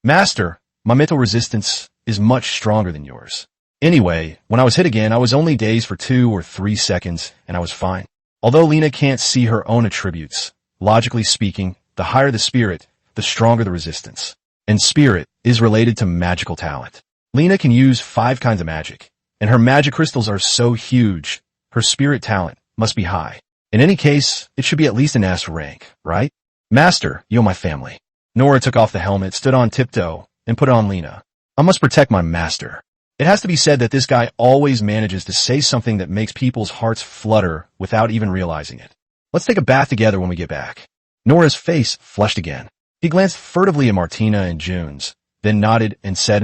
Master, my mental resistance is much stronger than yours. Anyway, when I was hit again, I was only dazed for 2 or 3 seconds, and I was fine. Although Lena can't see her own attributes, logically speaking, the higher the spirit, the stronger the resistance. And spirit is related to magical talent. Lena can use 5 kinds of magic, and her magic crystals are so huge, her spirit talent must be high. In any case, it should be at least an S rank, right? Master, you're my family. Nora took off the helmet, stood on tiptoe, and put it on Lena. I must protect my master. It has to be said that this guy always manages to say something that makes people's hearts flutter without even realizing it. Let's take a bath together when we get back. Nora's face flushed again. He glanced furtively at Martina and June's, then nodded and said,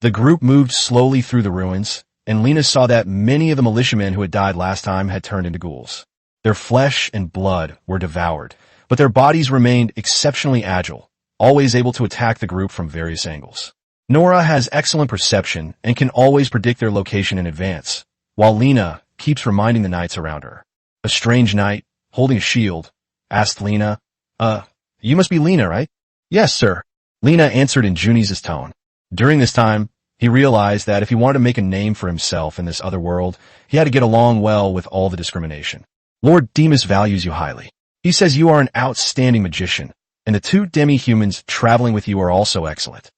The group moved slowly through the ruins, and Lena saw that many of the militiamen who had died last time had turned into ghouls. Their flesh and blood were devoured, but their bodies remained exceptionally agile, always able to attack the group from various angles. Nora has excellent perception and can always predict their location in advance, while Lena keeps reminding the knights around her. A strange knight, holding a shield, asked Lena, you must be Lena, right? Yes, sir. Lena answered in Junie's tone. During this time, he realized that if he wanted to make a name for himself in this other world, he had to get along well with all the discrimination. Lord Demas values you highly. He says you are an outstanding magician, and the 2 demi-humans traveling with you are also excellent.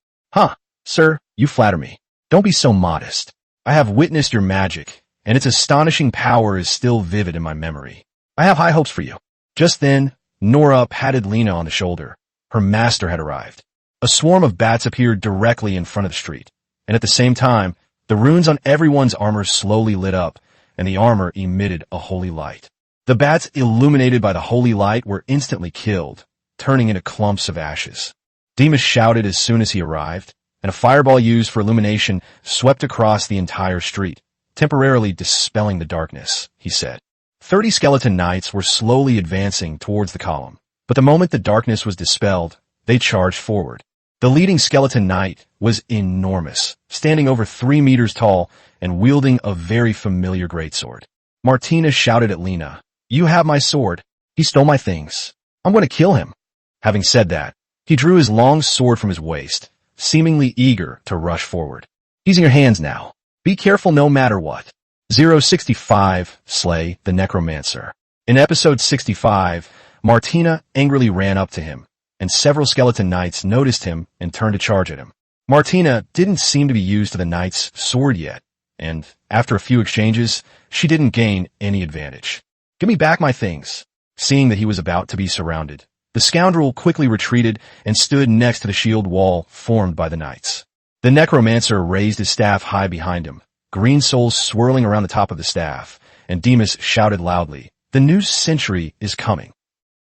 Sir, you flatter me. Don't be so modest. I have witnessed your magic, and its astonishing power is still vivid in my memory. I have high hopes for you. Just then, Nora patted Lena on the shoulder. Her master had arrived. A swarm of bats appeared directly in front of the street, and at the same time, the runes on everyone's armor slowly lit up, and the armor emitted a holy light. The bats illuminated by the holy light were instantly killed, turning into clumps of ashes. Demas shouted as soon as he arrived, and a fireball used for illumination swept across the entire street, temporarily dispelling the darkness, he said. 30 skeleton knights were slowly advancing towards the column, but the moment the darkness was dispelled, They charged forward. The leading skeleton knight was enormous, standing over 3 meters tall and wielding a very familiar greatsword. Martina shouted at Lena, "You have my sword. He stole my things. I'm going to kill him." Having said that, he drew his long sword from his waist, seemingly eager to rush forward. "He's in your hands now. Be careful no matter what." 065, Slay, the Necromancer. In episode 65, Martina angrily ran up to him, and several skeleton knights noticed him and turned to charge at him. Martina didn't seem to be used to the knight's sword yet, and after a few exchanges, she didn't gain any advantage. "Give me back my things." Seeing that he was about to be surrounded, the scoundrel quickly retreated and stood next to the shield wall formed by the knights. The necromancer raised his staff high behind him, green souls swirling around the top of the staff, and Demas shouted loudly, "The new century is coming."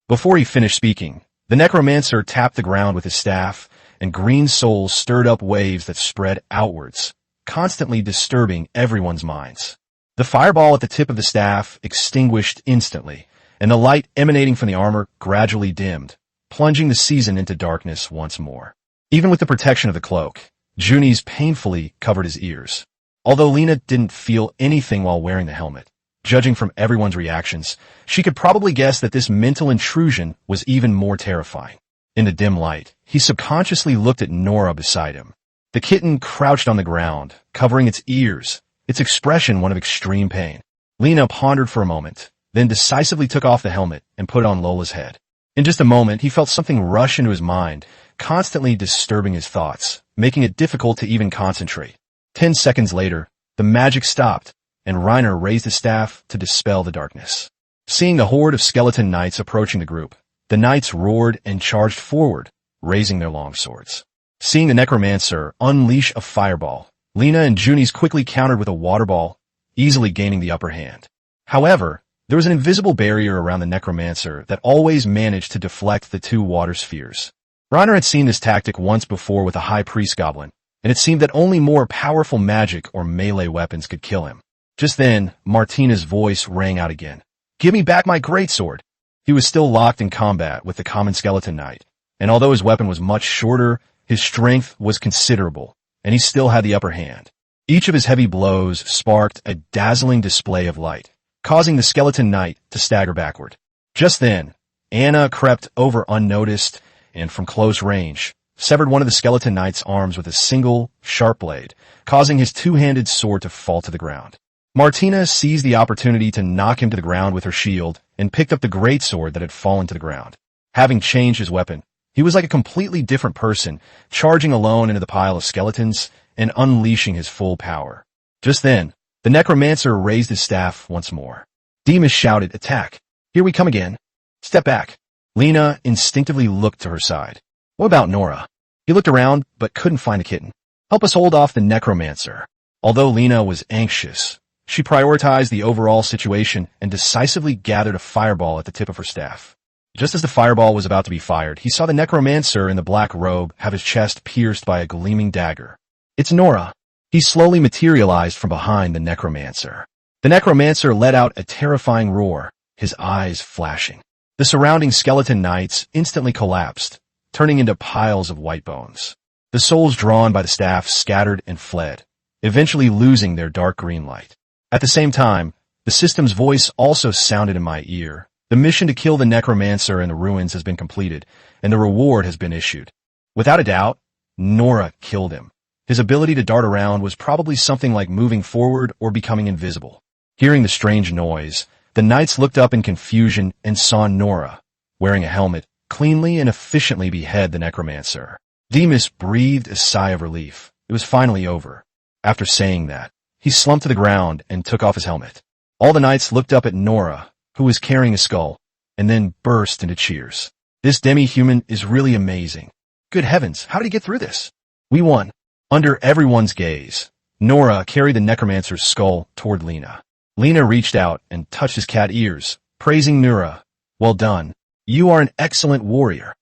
Before he finished speaking, the necromancer tapped the ground with his staff, and green souls stirred up waves that spread outwards, constantly disturbing everyone's minds. The fireball at the tip of the staff extinguished instantly, and the light emanating from the armor gradually dimmed, plunging the season into darkness once more. Even with the protection of the cloak, Juni's painfully covered his ears. Although Lena didn't feel anything while wearing the helmet, judging from everyone's reactions, she could probably guess that this mental intrusion was even more terrifying. In the dim light, he subconsciously looked at Nora beside him. The kitten crouched on the ground, covering its ears, its expression one of extreme pain. Lena pondered for a moment, then decisively took off the helmet and put it on Lola's head. In just a moment, he felt something rush into his mind, constantly disturbing his thoughts, making it difficult to even concentrate. 10 seconds later, the magic stopped, and Reiner raised his staff to dispel the darkness. Seeing the horde of skeleton knights approaching the group, the knights roared and charged forward, raising their long swords. Seeing the necromancer unleash a fireball, Lena and Juni's quickly countered with a water ball, easily gaining the upper hand. However, there was an invisible barrier around the necromancer that always managed to deflect the two water spheres. Reiner had seen this tactic once before with a high priest goblin, and it seemed that only more powerful magic or melee weapons could kill him. Just then, Martina's voice rang out again. "Give me back my greatsword." He was still locked in combat with the common skeleton knight, and although his weapon was much shorter, his strength was considerable, and he still had the upper hand. Each of his heavy blows sparked a dazzling display of light, causing the skeleton knight to stagger backward. Just then, Anna crept over unnoticed, and from close range, severed one of the skeleton knight's arms with a single, sharp blade, causing his two-handed sword to fall to the ground. Martina seized the opportunity to knock him to the ground with her shield and picked up the greatsword that had fallen to the ground. Having changed his weapon, he was like a completely different person, charging alone into the pile of skeletons and unleashing his full power. Just then, the necromancer raised his staff once more. Demas shouted, "Attack! Here we come again! Step back!" Lena instinctively looked to her side. What about Nora? He looked around, but couldn't find the kitten. Help us hold off the necromancer. Although Lena was anxious, she prioritized the overall situation and decisively gathered a fireball at the tip of her staff. Just as the fireball was about to be fired, he saw the necromancer in the black robe have his chest pierced by a gleaming dagger. "It's Nora." He slowly materialized from behind the necromancer. The necromancer let out a terrifying roar, his eyes flashing. The surrounding skeleton knights instantly collapsed, turning into piles of white bones. The souls drawn by the staff scattered and fled, eventually losing their dark green light. At the same time, the system's voice also sounded in my ear. The mission to kill the necromancer in the ruins has been completed, and the reward has been issued. Without a doubt, Nora killed him. His ability to dart around was probably something like moving forward or becoming invisible. Hearing the strange noise, the knights looked up in confusion and saw Nora, wearing a helmet, cleanly and efficiently behead the necromancer. Demas breathed a sigh of relief. It was finally over. After saying that, he slumped to the ground and took off his helmet. All the knights looked up at Nora, who was carrying a skull, and then burst into cheers. "This demi-human is really amazing. Good heavens, how did he get through this? We won." Under everyone's gaze, Nora carried the necromancer's skull toward Lena. Lena reached out and touched his cat ears, praising Nora. "Well done. You are an excellent warrior."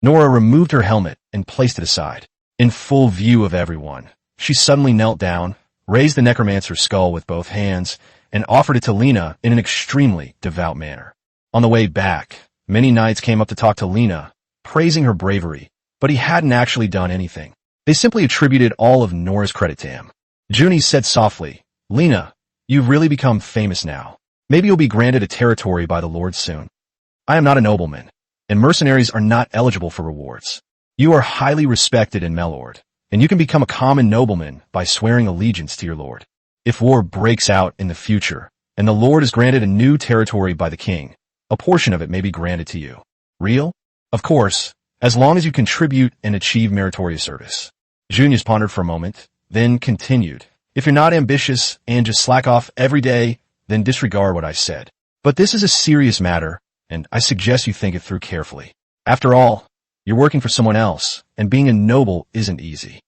Nora removed her helmet and placed it aside. In full view of everyone, she suddenly knelt down, raised the necromancer's skull with both hands, and offered it to Lena in an extremely devout manner. On the way back, many knights came up to talk to Lena, praising her bravery but he hadn't actually done anything. They simply attributed all of Nora's credit to him. Junie said softly, "Lena, you've really become famous now. Maybe you'll be granted a territory by the Lord soon. I am not a nobleman, and mercenaries are not eligible for rewards. You are highly respected in Melord, and you can become a common nobleman by swearing allegiance to your lord. If war breaks out in the future, and the lord is granted a new territory by the king, a portion of it may be granted to you. Real? Of course, as long as you contribute and achieve meritorious service." Junius pondered for a moment, then continued, "If you're not ambitious and just slack off every day, then disregard what I said. But this is a serious matter, and I suggest you think it through carefully. After all, you're working for someone else, and being a noble isn't easy."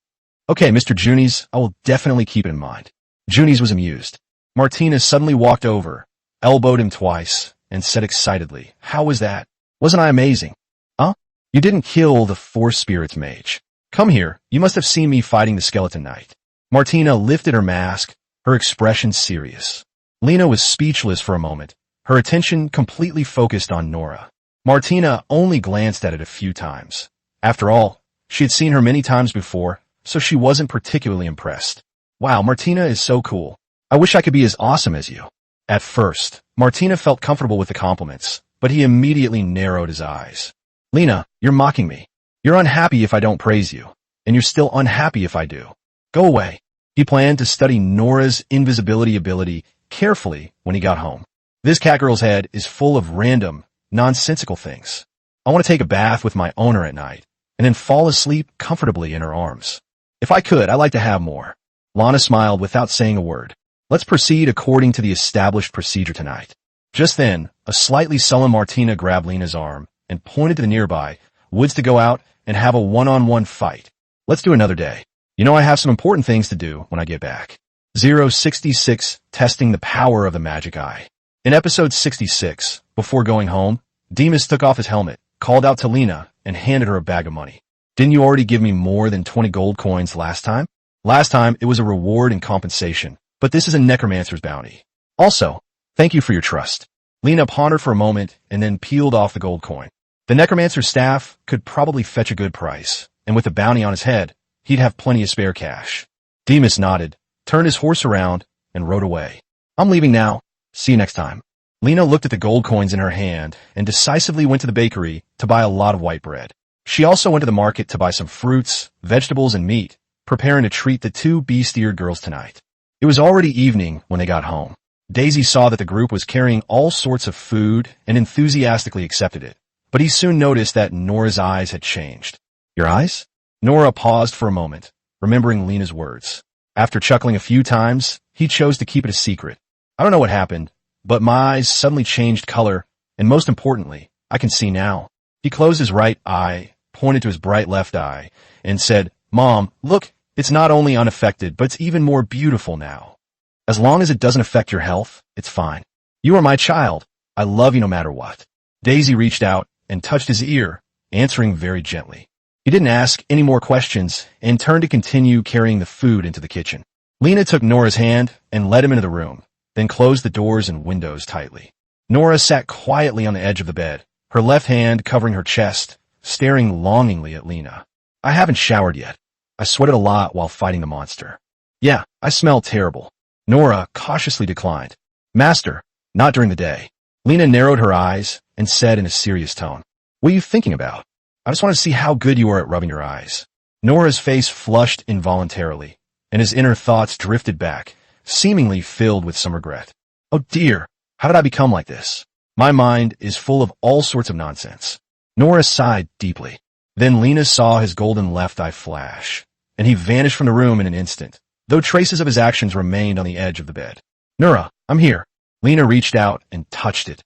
"Okay, Mr. Junies, I will definitely keep it in mind." Junies was amused. Martina suddenly walked over, elbowed him twice, and said excitedly, "How was that? Wasn't I amazing? Huh? You didn't kill the Force Spirits mage. Come here, you must have seen me fighting the Skeleton Knight." Martina lifted her mask, her expression serious. Lena was speechless for a moment, her attention completely focused on Nora. Martina only glanced at it a few times. After all, she had seen her many times before, so she wasn't particularly impressed. "Wow, Martina is so cool. I wish I could be as awesome as you." At first, Martina felt comfortable with the compliments, but he immediately narrowed his eyes. "Lena, you're mocking me. You're unhappy if I don't praise you, and you're still unhappy if I do. Go away." He planned to study Nora's invisibility ability carefully when he got home. This catgirl's head is full of random, nonsensical things. I want to take a bath with my owner at night, and then fall asleep comfortably in her arms. If I could, I'd like to have more. Lana smiled without saying a word. "Let's proceed according to the established procedure tonight." Just then, a slightly sullen Martina grabbed Lena's arm and pointed to the nearby woods to go out and have a one-on-one fight. "Let's do another day. You know I have some important things to do when I get back." 066, testing the power of the magic eye. In episode 66, before going home, Demas took off his helmet, called out to Lena, and handed her a bag of money. "Didn't you already give me more than 20 gold coins last time?" "Last time, it was a reward and compensation, but this is a necromancer's bounty. Also, thank you for your trust." Lena pondered for a moment and then peeled off the gold coin. The necromancer's staff could probably fetch a good price, and with the bounty on his head, he'd have plenty of spare cash. Demas nodded, turned his horse around, and rode away. "I'm leaving now. See you next time." Lena looked at the gold coins in her hand and decisively went to the bakery to buy a lot of white bread. She also went to the market to buy some fruits, vegetables, and meat, preparing to treat the two beast-eared girls tonight. It was already evening when they got home. Daisy saw that the group was carrying all sorts of food and enthusiastically accepted it, but he soon noticed that Nora's eyes had changed. "Your eyes?" Nora paused for a moment, remembering Lena's words. After chuckling a few times, he chose to keep it a secret. "I don't know what happened, but my eyes suddenly changed color, and most importantly, I can see now." He closed his right eye, pointed to his bright left eye, and said, "Mom, look, it's not only unaffected, but it's even more beautiful now. As long as it doesn't affect your health, it's fine. You are my child. I love you no matter what." Daisy reached out and touched his ear, answering very gently. He didn't ask any more questions and turned to continue carrying the food into the kitchen. Lena took Nora's hand and led him into the room, then closed the doors and windows tightly. Nora sat quietly on the edge of the bed, her left hand covering her chest, staring longingly at Lena. "I haven't showered yet. I sweated a lot while fighting the monster. Yeah, I smell terrible." Nora cautiously declined. "Master, not during the day." Lena narrowed her eyes and said in a serious tone, "What are you thinking about? I just want to see how good you are at rubbing your eyes." Nora's face flushed involuntarily, and his inner thoughts drifted back, seemingly filled with some regret. "Oh dear, how did I become like this? My mind is full of all sorts of nonsense." Nora sighed deeply. Then Lena saw his golden left eye flash, and he vanished from the room in an instant, though traces of his actions remained on the edge of the bed. "Nora, I'm here." Lena reached out and touched it.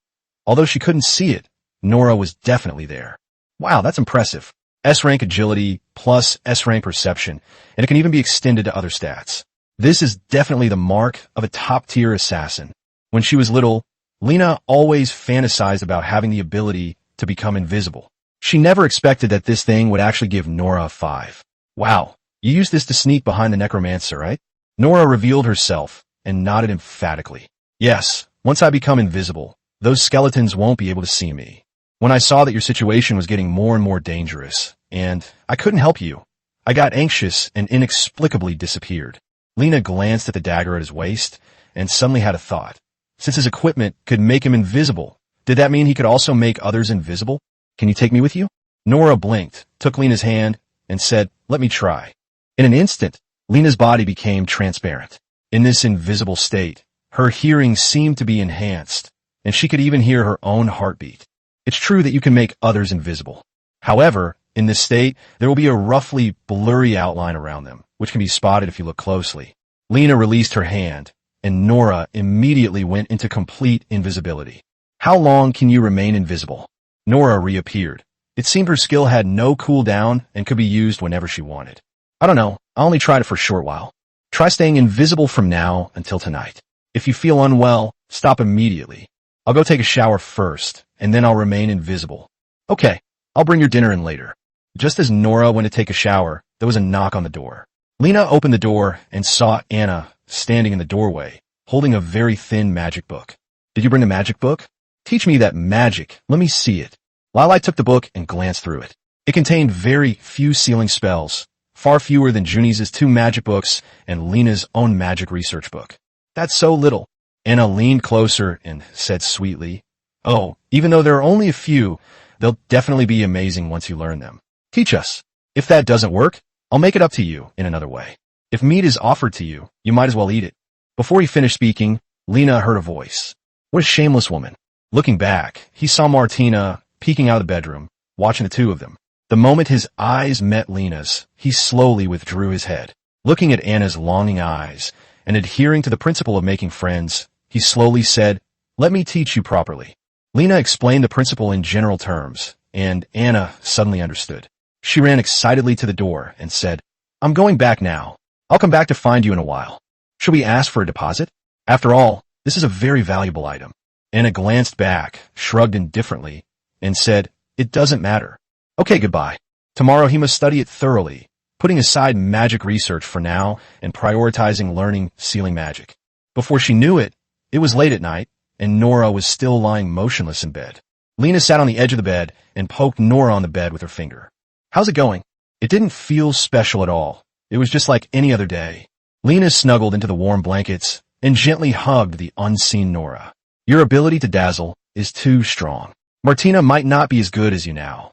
Although she couldn't see it, Nora was definitely there. "Wow, that's impressive. S-rank agility plus S-rank perception, and it can even be extended to other stats. This is definitely the mark of a top-tier assassin." When she was little, Lena always fantasized about having the ability to become invisible. She never expected that this thing would actually give Nora a 5. "Wow, you used this to sneak behind the necromancer, right?" Nora revealed herself and nodded emphatically. "Yes, once I become invisible, those skeletons won't be able to see me. When I saw that your situation was getting more and more dangerous, and I couldn't help you. I got anxious and inexplicably disappeared. Lena glanced at the dagger at his waist and suddenly had a thought. Since his equipment could make him invisible, did that mean he could also make others invisible? Can you take me with you? Nora blinked, took Lena's hand, and said, "Let me try." In an instant, Lena's body became transparent. In this invisible state, her hearing seemed to be enhanced, and she could even hear her own heartbeat. It's true that you can make others invisible. However, in this state, there will be a roughly blurry outline around them, which can be spotted if you look closely. Lena released her hand, and Nora immediately went into complete invisibility. How long can you remain invisible? Nora reappeared. It seemed her skill had no cooldown and could be used whenever she wanted. I don't know, I only tried it for a short while. Try staying invisible from now until tonight. If you feel unwell, stop immediately. I'll go take a shower first, and then I'll remain invisible. Okay, I'll bring your dinner in later. Just as Nora went to take a shower, there was a knock on the door. Lena opened the door and saw Anna standing in the doorway, holding a very thin magic book. Did you bring the magic book? Teach me that magic. Let me see it. Lili took the book and glanced through it. It contained very few sealing spells, far fewer than Juni's 2 magic books and Lena's own magic research book. That's so little. Anna leaned closer and said sweetly, "Oh, even though there are only a few, they'll definitely be amazing once you learn them. Teach us. If that doesn't work, I'll make it up to you in another way. If meat is offered to you, you might as well eat it." Before he finished speaking, Lena heard a voice. What a shameless woman. Looking back, he saw Martina peeking out of the bedroom, watching the two of them. The moment his eyes met Lena's, he slowly withdrew his head. Looking at Anna's longing eyes and adhering to the principle of making friends, he slowly said, "Let me teach you properly." Lena explained the principle in general terms, and Anna suddenly understood. She ran excitedly to the door and said, "I'm going back now. I'll come back to find you in a while. Should we ask for a deposit? After all, this is a very valuable item." Anna glanced back, shrugged indifferently, and said, "It doesn't matter. Okay, goodbye. Tomorrow he must study it thoroughly, putting aside magic research for now and prioritizing learning sealing magic." Before she knew it, it was late at night, and Nora was still lying motionless in bed. Lena sat on the edge of the bed and poked Nora on the bed with her finger. "How's it going?" It didn't feel special at all. It was just like any other day. Lena snuggled into the warm blankets and gently hugged the unseen Nora. "Your ability to dazzle is too strong. Martina might not be as good as you now."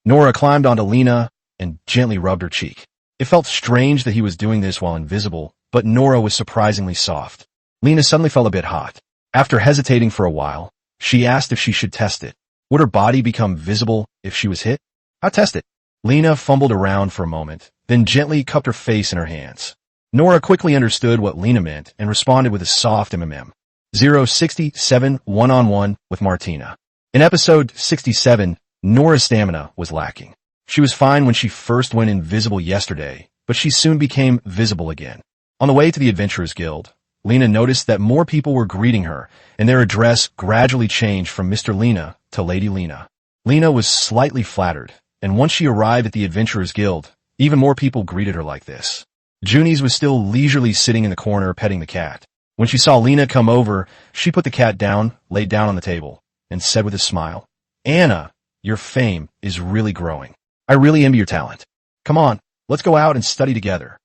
Nora climbed onto Lena and gently rubbed her cheek. It felt strange that he was doing this while invisible, but Nora was surprisingly soft. Lena suddenly felt a bit hot. After hesitating for a while, she asked if she should test it. Would her body become visible if she was hit? "I'll test it." Lena fumbled around for a moment, then gently cupped her face in her hands. Nora quickly understood what Lena meant and responded with a soft MMM. 067 one-on-one with Martina. In episode 67, Nora's stamina was lacking. She was fine when she first went invisible yesterday, but she soon became visible again. On the way to the Adventurers Guild, Lena noticed that more people were greeting her, and their address gradually changed from Mr. Lena to Lady Lena. Lena was slightly flattered, and once she arrived at the Adventurers Guild, even more people greeted her like this. Juni's was still leisurely sitting in the corner petting the cat. When she saw Lena come over, she put the cat down, laid down on the table, and said with a smile, "Anna, your fame is really growing. I really envy your talent. Come on, let's go out and study together."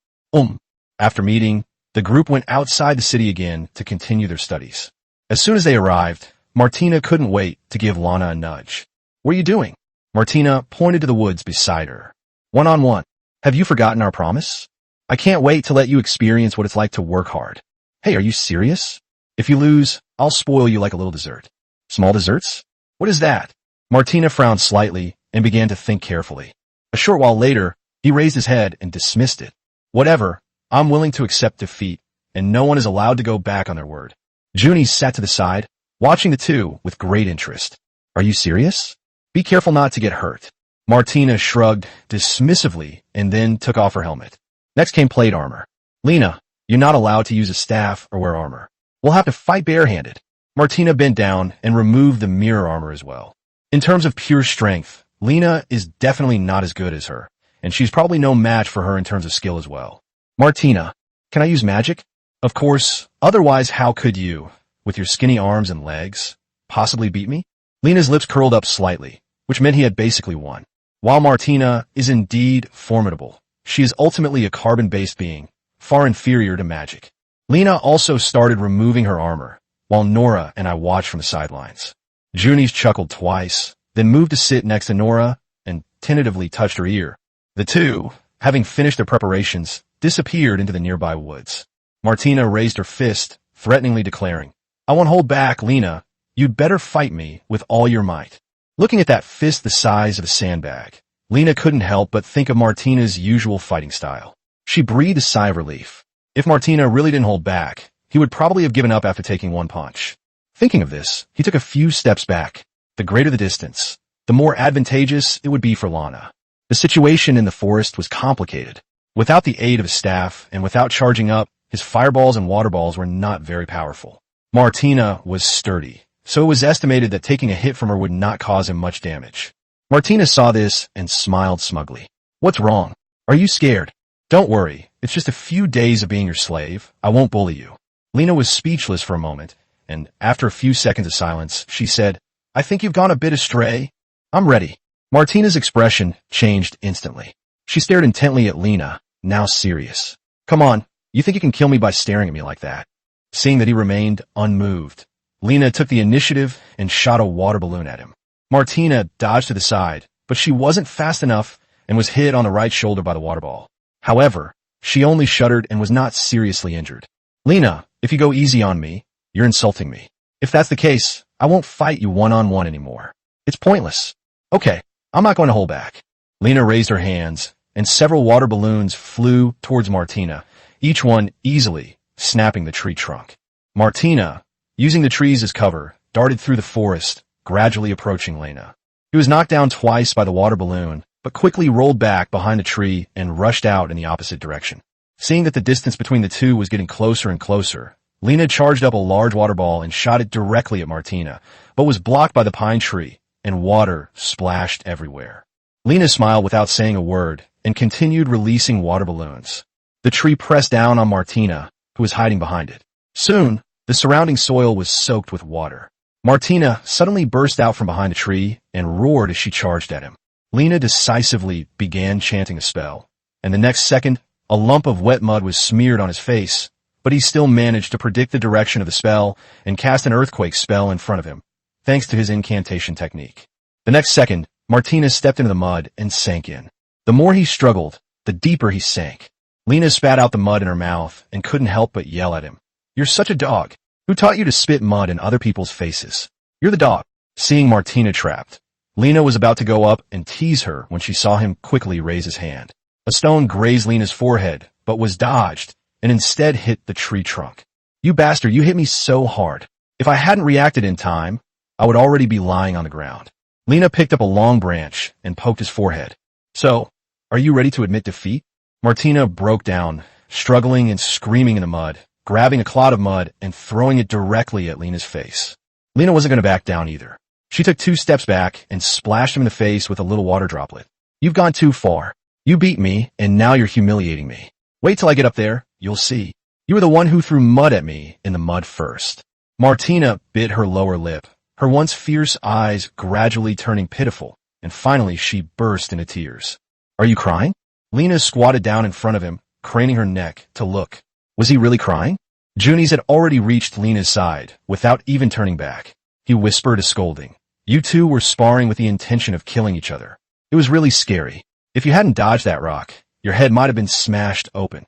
After meeting, the group went outside the city again to continue their studies. As soon as they arrived, Martina couldn't wait to give Lana a nudge. "What are you doing?" Martina pointed to the woods beside her. "One-on-one. Have you forgotten our promise? I can't wait to let you experience what it's like to work hard. Hey, are you serious? If you lose, I'll spoil you like a little dessert." "Small desserts? What is that?" Martina frowned slightly and began to think carefully. A short while later, he raised his head and dismissed it. "Whatever, I'm willing to accept defeat, and no one is allowed to go back on their word." Junie sat to the side, watching the two with great interest. "Are you serious? Be careful not to get hurt." Martina shrugged dismissively and then took off her helmet. Next came plate armor. "Lena, you're not allowed to use a staff or wear armor. We'll have to fight barehanded." Martina bent down and removed the mirror armor as well. In terms of pure strength, Lena is definitely not as good as her, and she's probably no match for her in terms of skill as well. "Martina, can I use magic?" "Of course, otherwise how could you, with your skinny arms and legs, possibly beat me?" Lena's lips curled up slightly, which meant he had basically won. While Martina is indeed formidable, she is ultimately a carbon-based being, far inferior to magic. Lena also started removing her armor, while Nora and I watched from the sidelines. Junies chuckled twice, then moved to sit next to Nora and tentatively touched her ear. The two, having finished their preparations, disappeared into the nearby woods. Martina raised her fist, threateningly declaring, "I won't hold back, Lena. You'd better fight me with all your might." Looking at that fist the size of a sandbag, Lena couldn't help but think of Martina's usual fighting style. She breathed a sigh of relief. If Martina really didn't hold back, he would probably have given up after taking one punch. Thinking of this, he took a few steps back. The greater the distance, the more advantageous it would be for Lana. The situation in the forest was complicated. Without the aid of his staff and without charging up, his fireballs and water balls were not very powerful. Martina was sturdy, so it was estimated that taking a hit from her would not cause him much damage. Martina saw this and smiled smugly. "What's wrong? Are you scared?" "Don't worry, it's just a few days of being your slave. I won't bully you." Lena was speechless for a moment, and after a few seconds of silence, she said, "I think you've gone a bit astray. I'm ready." Martina's expression changed instantly. She stared intently at Lena, now serious. "Come on, you think you can kill me by staring at me like that?" Seeing that he remained unmoved, Lena took the initiative and shot a water balloon at him. Martina dodged to the side, but she wasn't fast enough and was hit on the right shoulder by the water ball. However, she only shuddered and was not seriously injured. "Lena, if you go easy on me, you're insulting me. If that's the case, I won't fight you one-on-one anymore. It's pointless." "Okay, I'm not going to hold back." Lena raised her hands, and several water balloons flew towards Martina, each one easily snapping the tree trunk. Martina, using the trees as cover, darted through the forest, gradually approaching Lena. He was knocked down twice by the water balloon, but quickly rolled back behind a tree and rushed out in the opposite direction. Seeing that the distance between the two was getting closer and closer, Lena charged up a large water ball and shot it directly at Martina, but was blocked by the pine tree, and water splashed everywhere. Lena smiled without saying a word and continued releasing water balloons. The tree pressed down on Martina, who was hiding behind it. Soon, the surrounding soil was soaked with water. Martina suddenly burst out from behind a tree and roared as she charged at him. Lena decisively began chanting a spell, and the next second, a lump of wet mud was smeared on his face, but he still managed to predict the direction of the spell and cast an earthquake spell in front of him, thanks to his incantation technique. The next second, Martina stepped into the mud and sank in. The more he struggled, the deeper he sank. Lena spat out the mud in her mouth and couldn't help but yell at him. "You're such a dog. Who taught you to spit mud in other people's faces? You're the dog." Seeing Martina trapped, Lena was about to go up and tease her when she saw him quickly raise his hand. A stone grazed Lena's forehead, but was dodged, and instead hit the tree trunk. "You bastard, you hit me so hard. If I hadn't reacted in time, I would already be lying on the ground." Lena picked up a long branch and poked his forehead. "So, are you ready to admit defeat?" Martina broke down, struggling and screaming in the mud, grabbing a clod of mud and throwing it directly at Lena's face. Lena wasn't going to back down either. She took 2 steps back and splashed him in the face with a little water droplet. "You've gone too far. You beat me, and now you're humiliating me. Wait till I get up there, you'll see. You were the one who threw mud at me in the mud first." Martina bit her lower lip, her once fierce eyes gradually turning pitiful, and finally she burst into tears. "Are you crying?" Lena squatted down in front of him, craning her neck to look. Was he really crying? Junies had already reached Lena's side, without even turning back. He whispered a scolding. "You two were sparring with the intention of killing each other. It was really scary. If you hadn't dodged that rock, your head might have been smashed open."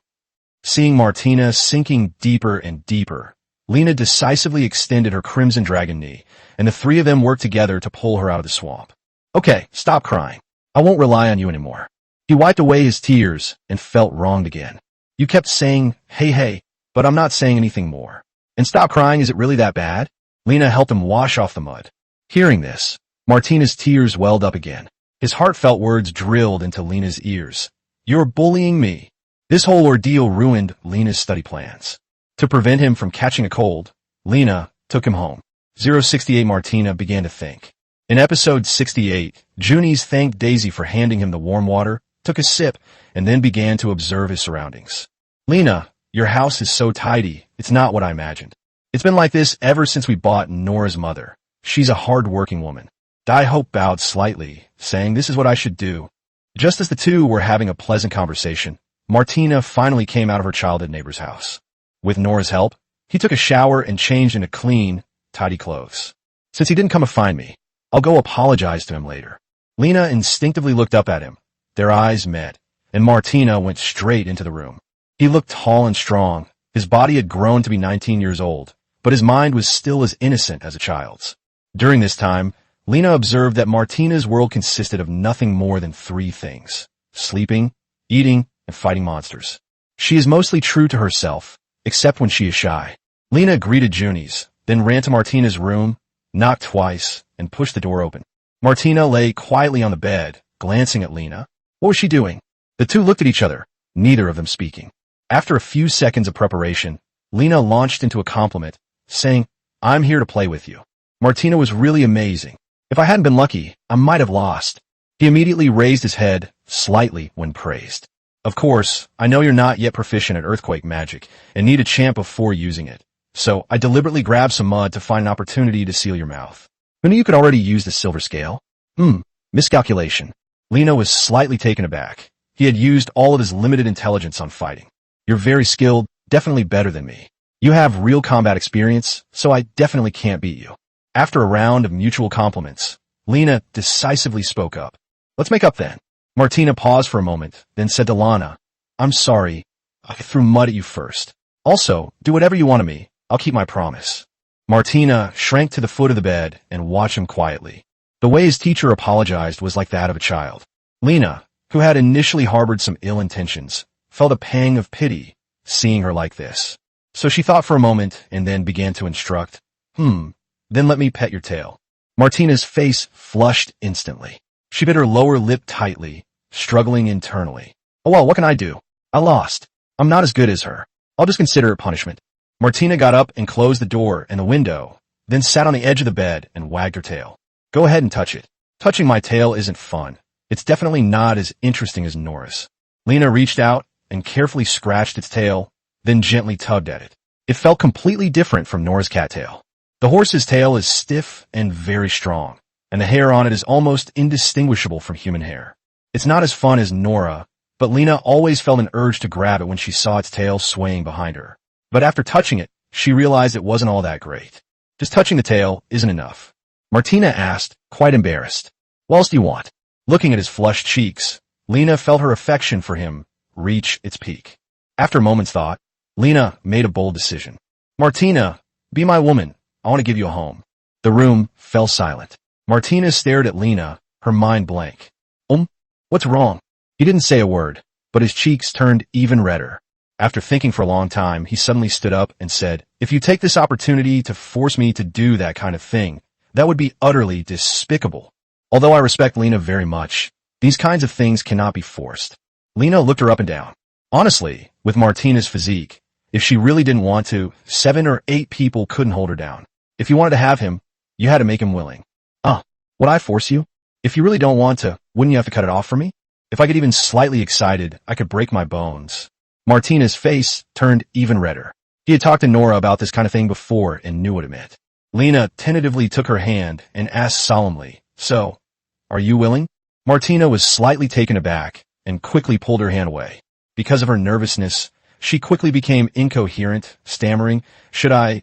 Seeing Martina sinking deeper and deeper, Lena decisively extended her crimson dragon knee, and the 3 of them worked together to pull her out of the swamp. "Okay, stop crying. I won't rely on you anymore." He wiped away his tears and felt wronged again. "You kept saying, hey, but I'm not saying anything more. And stop crying, is it really that bad?" Lena helped him wash off the mud. Hearing this, Martina's tears welled up again. His heartfelt words drilled into Lena's ears. "You're bullying me." This whole ordeal ruined Lena's study plans. To prevent him from catching a cold, Lena took him home. 068 Martina began to think. In episode 68, Junies thanked Daisy for handing him the warm water, took a sip, and then began to observe his surroundings. "Lena, your house is so tidy, it's not what I imagined. It's been like this ever since we bought Nora's mother. She's a hard-working woman." Dai-Hope bowed slightly, saying this is what I should do. Just as the two were having a pleasant conversation, Martina finally came out of her childhood neighbor's house. With Nora's help, he took a shower and changed into clean, tidy clothes. Since he didn't come to find me, I'll go apologize to him later. Lena instinctively looked up at him. Their eyes met, and Martina went straight into the room. He looked tall and strong. His body had grown to be 19 years old, but his mind was still as innocent as a child's. During this time, Lena observed that Martina's world consisted of nothing more than three things: sleeping, eating, and fighting monsters. She is mostly true to herself, except when she is shy. Lena greeted Juni's, then ran to Martina's room, knocked twice, and pushed the door open. Martina lay quietly on the bed, glancing at Lena. What was she doing? The two looked at each other, neither of them speaking. After a few seconds of preparation, Lena launched into a compliment, saying, "I'm here to play with you." Martina was really amazing. If I hadn't been lucky, I might have lost. He immediately raised his head, slightly, when praised. Of course, I know you're not yet proficient at earthquake magic and need a champ before using it. So I deliberately grabbed some mud to find an opportunity to seal your mouth. Who knew you could already use the silver scale? Miscalculation. Lena was slightly taken aback. He had used all of his limited intelligence on fighting. You're very skilled, definitely better than me. You have real combat experience, so I definitely can't beat you. After a round of mutual compliments, Lena decisively spoke up. Let's make up then. Martina paused for a moment, then said to Lana, I'm sorry, I threw mud at you first. Also, do whatever you want of me. I'll keep my promise. Martina shrank to the foot of the bed and watched him quietly. The way his teacher apologized was like that of a child. Lena, who had initially harbored some ill intentions, felt a pang of pity seeing her like this. So she thought for a moment and then began to instruct, then let me pet your tail. Martina's face flushed instantly. She bit her lower lip tightly, struggling internally. Oh well, what can I do? I lost. I'm not as good as her. I'll just consider it punishment. Martina got up and closed the door and the window, then sat on the edge of the bed and wagged her tail. Go ahead and touch it. Touching my tail isn't fun. It's definitely not as interesting as Nora's. Lena reached out and carefully scratched its tail, then gently tugged at it. It felt completely different from Nora's cattail. The horse's tail is stiff and very strong, and the hair on it is almost indistinguishable from human hair. It's not as fun as Nora, but Lena always felt an urge to grab it when she saw its tail swaying behind her. But after touching it, she realized it wasn't all that great. Just touching the tail isn't enough. Martina asked, quite embarrassed, what else do you want? Looking at his flushed cheeks, Lena felt her affection for him reach its peak. After a moment's thought, Lena made a bold decision. Martina, be my woman. I want to give you a home. The room fell silent. Martina stared at Lena, her mind blank. What's wrong? He didn't say a word, but his cheeks turned even redder. After thinking for a long time, he suddenly stood up and said, if you take this opportunity to force me to do that kind of thing, that would be utterly despicable. Although I respect Lena very much, these kinds of things cannot be forced. Lena looked her up and down. Honestly, with Martina's physique, if she really didn't want to, 7 or 8 people couldn't hold her down. If you wanted to have him, you had to make him willing. Would I force you? If you really don't want to, wouldn't you have to cut it off for me? If I get even slightly excited, I could break my bones. Martina's face turned even redder. He had talked to Nora about this kind of thing before and knew what it meant. Lena tentatively took her hand and asked solemnly, so, are you willing? Martina was slightly taken aback and quickly pulled her hand away. Because of her nervousness, she quickly became incoherent, stammering, should I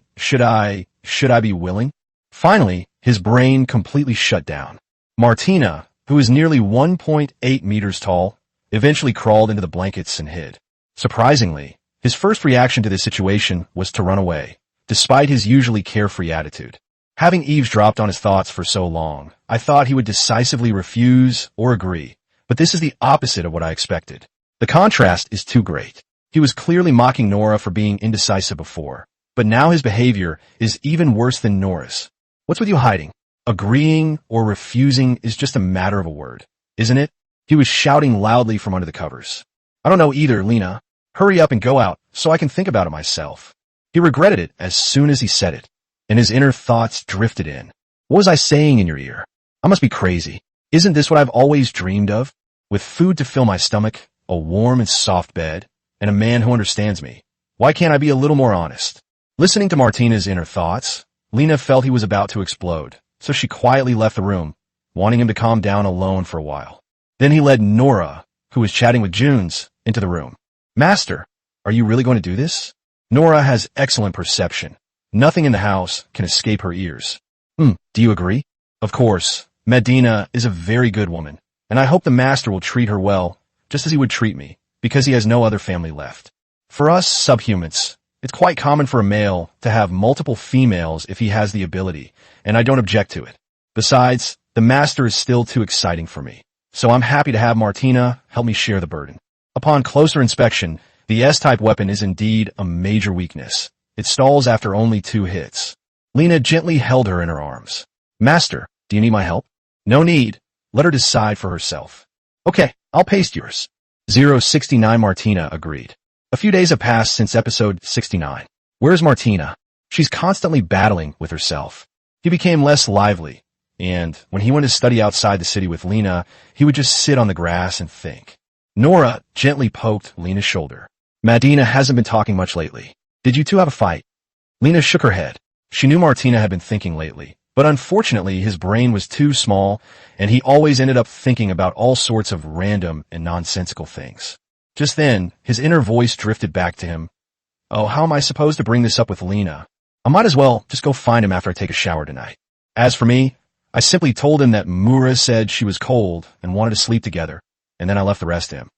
be willing? Finally, his brain completely shut down. Martina, who is nearly 1.8 meters tall, eventually crawled into the blankets and hid. Surprisingly, his first reaction to this situation was to run away, despite his usually carefree attitude. Having eavesdropped on his thoughts for so long, I thought he would decisively refuse or agree, but this is the opposite of what I expected. The contrast is too great. He was clearly mocking Nora for being indecisive before, but now his behavior is even worse than Nora's. What's with you hiding? Agreeing or refusing is just a matter of a word, isn't it? He was shouting loudly from under the covers. I don't know either, Lena. Hurry up and go out so I can think about it myself. He regretted it as soon as he said it, and his inner thoughts drifted in. What was I saying in your ear? I must be crazy. Isn't this what I've always dreamed of? With food to fill my stomach, a warm and soft bed, and a man who understands me. Why can't I be a little more honest? Listening to Martina's inner thoughts, Lena felt he was about to explode, so she quietly left the room, wanting him to calm down alone for a while. Then he led Nora, who was chatting with Junes, into the room. Master, are you really going to do this? Nora has excellent perception. Nothing in the house can escape her ears. Do you agree? Of course, Medina is a very good woman, and I hope the master will treat her well, just as he would treat me, because he has no other family left. For us subhumans, it's quite common for a male to have multiple females if he has the ability, and I don't object to it. Besides, the master is still too exciting for me, so I'm happy to have Martina help me share the burden. Upon closer inspection, the S-type weapon is indeed a major weakness. It stalls after only 2 hits. Lena gently held her in her arms. Master, do you need my help? No need. Let her decide for herself. Okay, I'll paste yours. 069 Martina agreed. A few days have passed since episode 69. Where's Martina? She's constantly battling with herself. He became less lively, and when he went to study outside the city with Lena, he would just sit on the grass and think. Nora gently poked Lena's shoulder. Medina hasn't been talking much lately. Did you two have a fight? Lena shook her head. She knew Martina had been thinking lately, but unfortunately his brain was too small, and he always ended up thinking about all sorts of random and nonsensical things. Just then, his inner voice drifted back to him. Oh, how am I supposed to bring this up with Lena? I might as well just go find him after I take a shower tonight. As for me, I simply told him that Mura said she was cold and wanted to sleep together, and then I left the rest to him.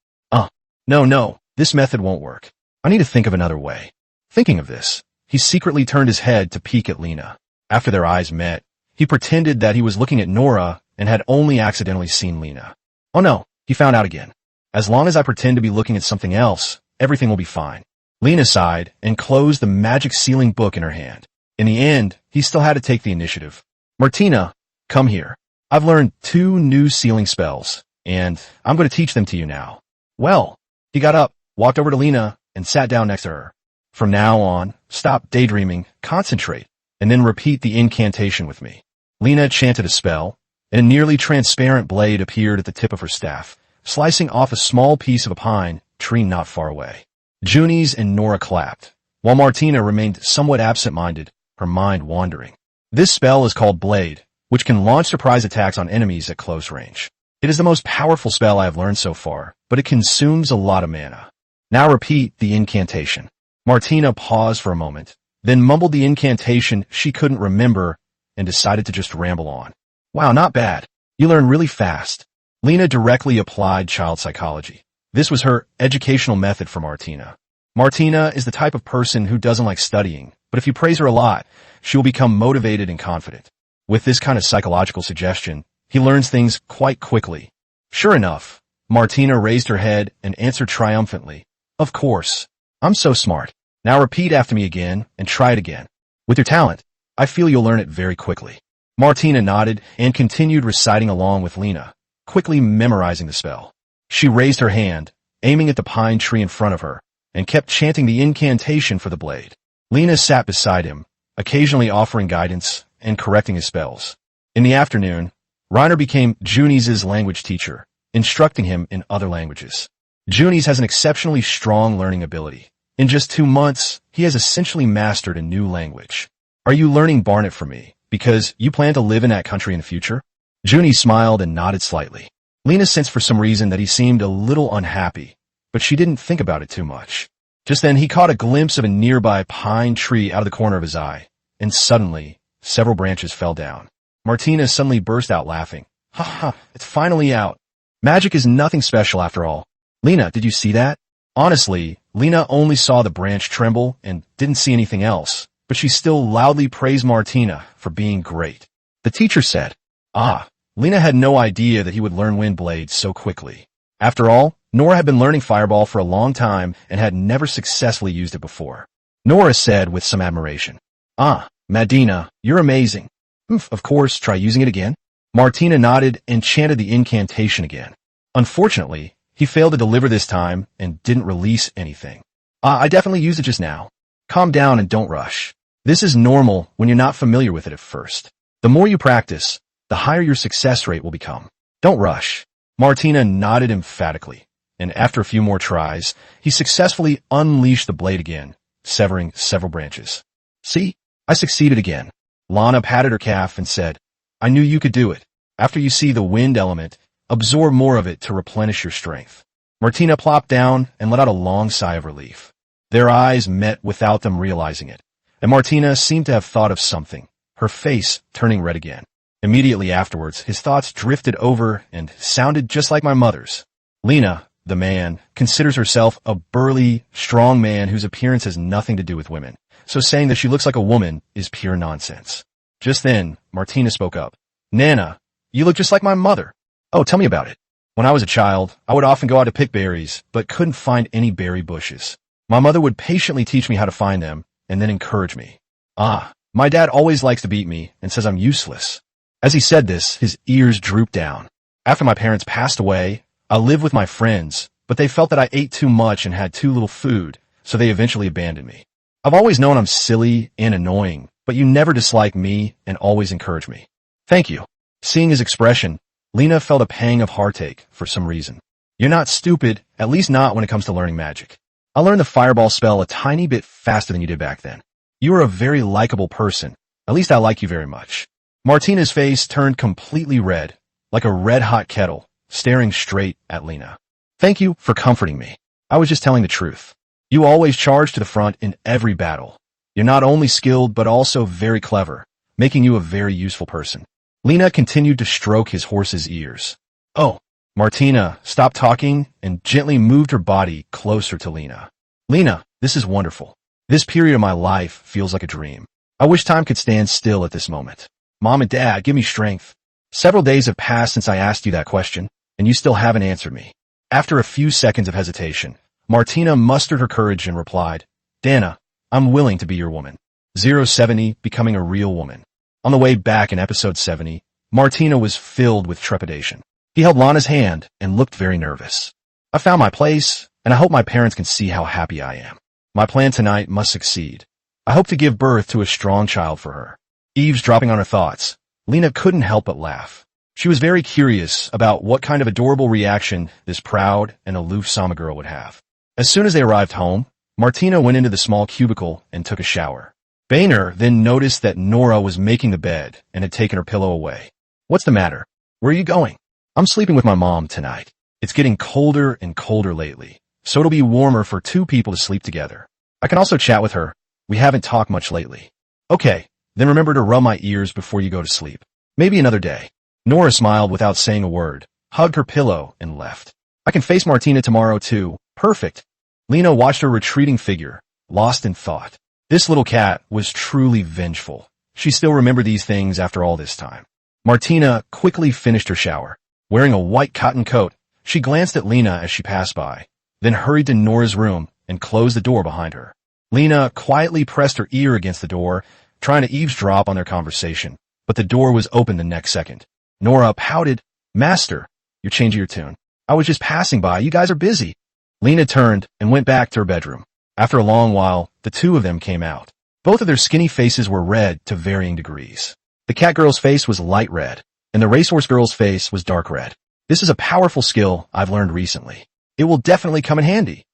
No, this method won't work. I need to think of another way. Thinking of this, he secretly turned his head to peek at Lena. After their eyes met, he pretended that he was looking at Nora and had only accidentally seen Lena. Oh no, he found out again. As long as I pretend to be looking at something else, everything will be fine. Lena sighed and closed the magic sealing book in her hand. In the end, he still had to take the initiative. Martina, come here. I've learned 2 new sealing spells, and I'm going to teach them to you now. Well, he got up, walked over to Lena, and sat down next to her. From now on, stop daydreaming, concentrate, and then repeat the incantation with me. Lena chanted a spell, and a nearly transparent blade appeared at the tip of her staff, slicing off a small piece of a pine tree not far away. Junes and Nora clapped, while Martina remained somewhat absent-minded, her mind wandering. This spell is called Blade, which can launch surprise attacks on enemies at close range. It is the most powerful spell I have learned so far, but it consumes a lot of mana. Now repeat the incantation. Martina paused for a moment, then mumbled the incantation she couldn't remember and decided to just ramble on. Wow, not bad. You learn really fast. Lena directly applied child psychology. This was her educational method for Martina. Martina is the type of person who doesn't like studying, but if you praise her a lot, she will become motivated and confident. With this kind of psychological suggestion, he learns things quite quickly. Sure enough, Martina raised her head and answered triumphantly. Of course. I'm so smart. Now repeat after me again and try it again. With your talent, I feel you'll learn it very quickly. Martina nodded and continued reciting along with Lena, quickly memorizing the spell. She raised her hand, aiming at the pine tree in front of her, and kept chanting the incantation for the blade. Lena sat beside him, occasionally offering guidance and correcting his spells. In the afternoon, Reiner became Junes' language teacher, instructing him in other languages. Junes has an exceptionally strong learning ability. In just 2 months, he has essentially mastered a new language. Are you learning Barnet for me, because you plan to live in that country in the future? Junes smiled and nodded slightly. Lena sensed for some reason that he seemed a little unhappy, but she didn't think about it too much. Just then he caught a glimpse of a nearby pine tree out of the corner of his eye, and suddenly, several branches fell down. Martina suddenly burst out laughing. Ha ha, it's finally out. Magic is nothing special after all. Lena, did you see that? Honestly, Lena only saw the branch tremble and didn't see anything else, but she still loudly praised Martina for being great. The teacher said, Lena had no idea that he would learn Wind Blade so quickly. After all, Nora had been learning Fireball for a long time and had never successfully used it before. Nora said with some admiration, Medina, you're amazing. Of course, try using it again. Martina nodded and chanted the incantation again. Unfortunately, he failed to deliver this time and didn't release anything. I definitely used it just now. Calm down and don't rush. This is normal when you're not familiar with it at first. The more you practice, the higher your success rate will become. Don't rush. Martina nodded emphatically, and after a few more tries, he successfully unleashed the blade again, severing several branches. See, I succeeded again. Lana patted her calf and said, I knew you could do it. After you see the wind element, absorb more of it to replenish your strength. Martina plopped down and let out a long sigh of relief. Their eyes met without them realizing it, and Martina seemed to have thought of something, her face turning red again. Immediately afterwards, his thoughts drifted over and sounded just like my mother's. Lena, the man, considers herself a burly, strong man whose appearance has nothing to do with women, so saying that she looks like a woman is pure nonsense. Just then, Martina spoke up. Nana, you look just like my mother. Oh, tell me about it. When I was a child, I would often go out to pick berries, but couldn't find any berry bushes. My mother would patiently teach me how to find them, and then encourage me. My dad always likes to beat me and says I'm useless. As he said this, his ears drooped down. After my parents passed away, I lived with my friends, but they felt that I ate too much and had too little food, so they eventually abandoned me. I've always known I'm silly and annoying, but you never disliked me and always encouraged me. Thank you. Seeing his expression, Lena felt a pang of heartache for some reason. You're not stupid, at least not when it comes to learning magic. I learned the fireball spell a tiny bit faster than you did back then. You are a very likable person. At least I like you very much. Martina's face turned completely red, like a red-hot kettle, staring straight at Lena. Thank you for comforting me. I was just telling the truth. You always charge to the front in every battle. You're not only skilled, but also very clever, making you a very useful person. Lena continued to stroke his horse's ears. Oh, Martina stopped talking and gently moved her body closer to Lena. Lena, this is wonderful. This period of my life feels like a dream. I wish time could stand still at this moment. Mom and Dad, give me strength. Several days have passed since I asked you that question, and you still haven't answered me. After a few seconds of hesitation, Martina mustered her courage and replied, Dana, I'm willing to be your woman. 070, becoming a real woman. On the way back in episode 70, Martina was filled with trepidation. He held Lana's hand and looked very nervous. I found my place, and I hope my parents can see how happy I am. My plan tonight must succeed. I hope to give birth to a strong child for her. Eavesdropping on her thoughts, Lena couldn't help but laugh. She was very curious about what kind of adorable reaction this proud and aloof Sama girl would have. As soon as they arrived home, Martina went into the small cubicle and took a shower. Boehner then noticed that Nora was making the bed and had taken her pillow away. What's the matter? Where are you going? I'm sleeping with my mom tonight. It's getting colder and colder lately, so it'll be warmer for two people to sleep together. I can also chat with her. We haven't talked much lately. Okay, then remember to rub my ears before you go to sleep. Maybe another day. Nora smiled without saying a word, hugged her pillow, and left. I can face Martina tomorrow too. Perfect. Lena watched her retreating figure, lost in thought. This little cat was truly vengeful. She still remembered these things after all this time. Martina quickly finished her shower. Wearing a white cotton coat, she glanced at Lena as she passed by, then hurried to Nora's room and closed the door behind her. Lena quietly pressed her ear against the door, trying to eavesdrop on their conversation, but the door was open the next second. Nora pouted, Master, you're changing your tune. I was just passing by. You guys are busy. Lena turned and went back to her bedroom. After a long while, the two of them came out. Both of their skinny faces were red to varying degrees. The cat girl's face was light red, and the racehorse girl's face was dark red. This is a powerful skill I've learned recently. It will definitely come in handy.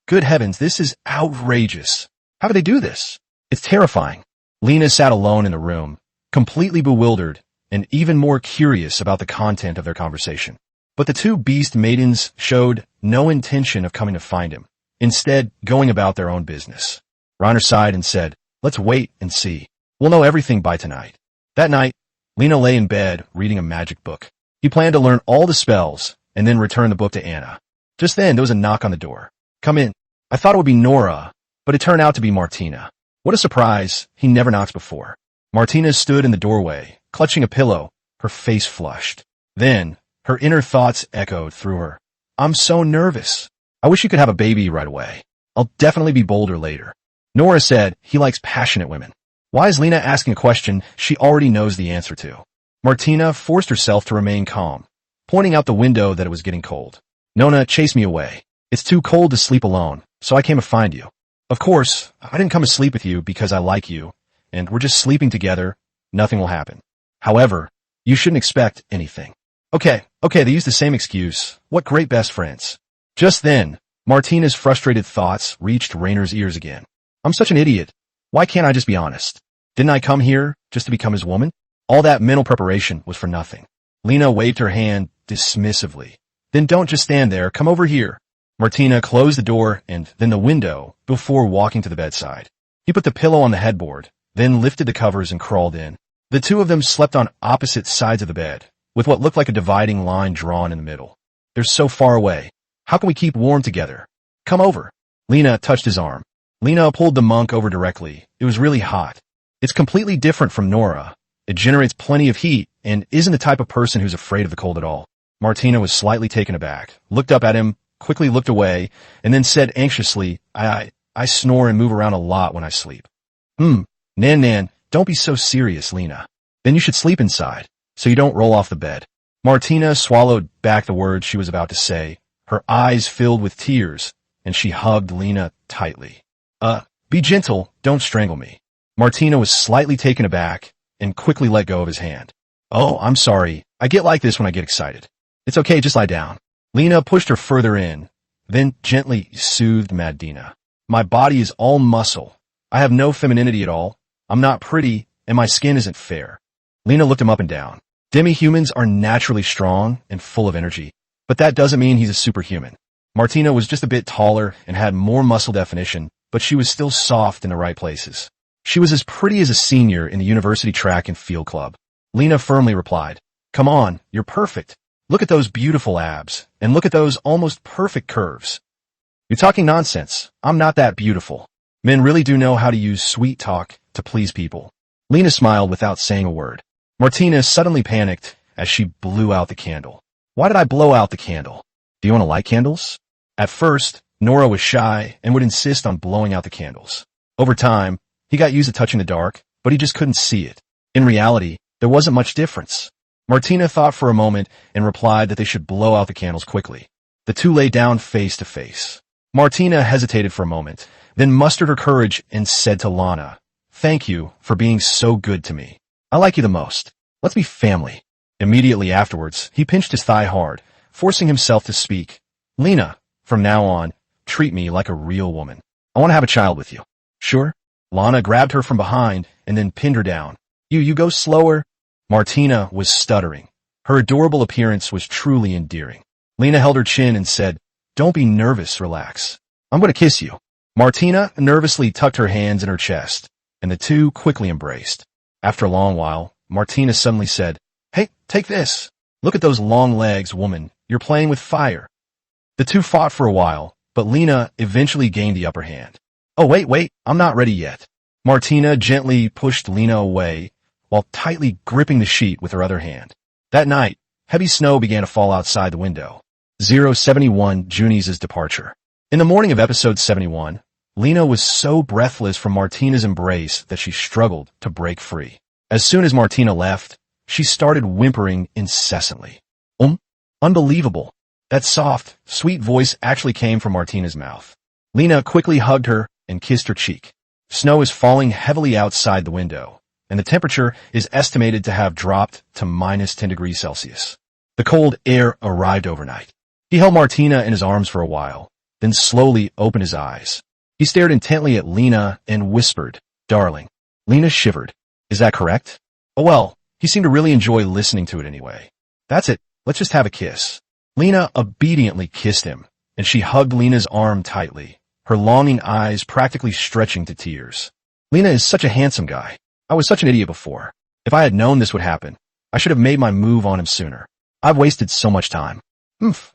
Good heavens, this is outrageous. How do they do this? It's terrifying. Lena sat alone in the room, completely bewildered and even more curious about the content of their conversation. But the two beast maidens showed no intention of coming to find him, instead going about their own business. Reiner sighed and said, Let's wait and see. We'll know everything by tonight. That night, Lena lay in bed reading a magic book. He planned to learn all the spells and then return the book to Anna. Just then, there was a knock on the door. Come in. I thought it would be Nora, but it turned out to be Martina. What a surprise. He never knocks before. Martina stood in the doorway, clutching a pillow, her face flushed. Then, her inner thoughts echoed through her. I'm so nervous. I wish you could have a baby right away. I'll definitely be bolder later. Nora said he likes passionate women. Why is Lena asking a question she already knows the answer to? Martina forced herself to remain calm, pointing out the window that it was getting cold. Nona, chase me away. It's too cold to sleep alone, so I came to find you. Of course, I didn't come to sleep with you because I like you, and we're just sleeping together. Nothing will happen. However, you shouldn't expect anything. Okay, they use the same excuse. What great best friends. Just then, Martina's frustrated thoughts reached Reiner's ears again. I'm such an idiot. Why can't I just be honest? Didn't I come here just to become his woman? All that mental preparation was for nothing. Lena waved her hand dismissively. Then don't just stand there, come over here. Martina closed the door and then the window before walking to the bedside. He put the pillow on the headboard, then lifted the covers and crawled in. The two of them slept on opposite sides of the bed, with what looked like a dividing line drawn in the middle. They're so far away. How can we keep warm together? Come over. Lena touched his arm. Lena pulled the monk over directly. It was really hot. It's completely different from Nora. It generates plenty of heat and isn't the type of person who's afraid of the cold at all. Martina was slightly taken aback, looked up at him, quickly looked away, and then said anxiously, I snore and move around a lot when I sleep. Nan, don't be so serious, Lena. Then you should sleep inside, so you don't roll off the bed. Martina swallowed back the words she was about to say. Her eyes filled with tears, and she hugged Lena tightly. Be gentle, don't strangle me. Martina was slightly taken aback and quickly let go of his hand. Oh, I'm sorry. I get like this when I get excited. It's okay, just lie down. Lena pushed her further in, then gently soothed Madina. My body is all muscle. I have no femininity at all. I'm not pretty, and my skin isn't fair. Lena looked him up and down. Demi-humans are naturally strong and full of energy, but that doesn't mean he's a superhuman. Martina was just a bit taller and had more muscle definition, but she was still soft in the right places. She was as pretty as a senior in the university track and field club. Lena firmly replied, Come on, you're perfect. Look at those beautiful abs, and look at those almost perfect curves. You're talking nonsense. I'm not that beautiful. Men really do know how to use sweet talk to please people. Lena smiled without saying a word. Martina suddenly panicked as she blew out the candle. Why did I blow out the candle? Do you want to light candles? At first, Nora was shy and would insist on blowing out the candles. Over time, he got used to touching the dark, but he just couldn't see it. In reality, there wasn't much difference. Martina thought for a moment and replied that they should blow out the candles quickly. The two lay down face to face. Martina hesitated for a moment, then mustered her courage and said to Lana, Thank you for being so good to me. I like you the most. Let's be family. Immediately afterwards, he pinched his thigh hard, forcing himself to speak. Lena, from now on, treat me like a real woman. I want to have a child with you. Sure? Lana grabbed her from behind and then pinned her down. You go slower. Martina was stuttering. Her adorable appearance was truly endearing. Lena held her chin and said, Don't be nervous, relax. I'm going to kiss you. Martina nervously tucked her hands in her chest, and the two quickly embraced. After a long while, Martina suddenly said, Hey, take this. Look at those long legs, woman. You're playing with fire. The two fought for a while, but Lena eventually gained the upper hand. Oh, wait, I'm not ready yet. Martina gently pushed Lena away while tightly gripping the sheet with her other hand. That night, heavy snow began to fall outside the window. 071 Junies' departure. In the morning of episode 71, Lena was so breathless from Martina's embrace that she struggled to break free. As soon as Martina left, she started whimpering incessantly. Unbelievable. That soft, sweet voice actually came from Martina's mouth. Lena quickly hugged her and kissed her cheek. Snow is falling heavily outside the window, and the temperature is estimated to have dropped to -10 degrees Celsius. The cold air arrived overnight. He held Martina in his arms for a while, then slowly opened his eyes. He stared intently at Lena and whispered, Darling. Lena shivered. Is that correct? Oh well, he seemed to really enjoy listening to it anyway. That's it, let's just have a kiss. Lena obediently kissed him, and she hugged Lena's arm tightly, her longing eyes practically stretching to tears. Lena is such a handsome guy. I was such an idiot before. If I had known this would happen, I should have made my move on him sooner. I've wasted so much time.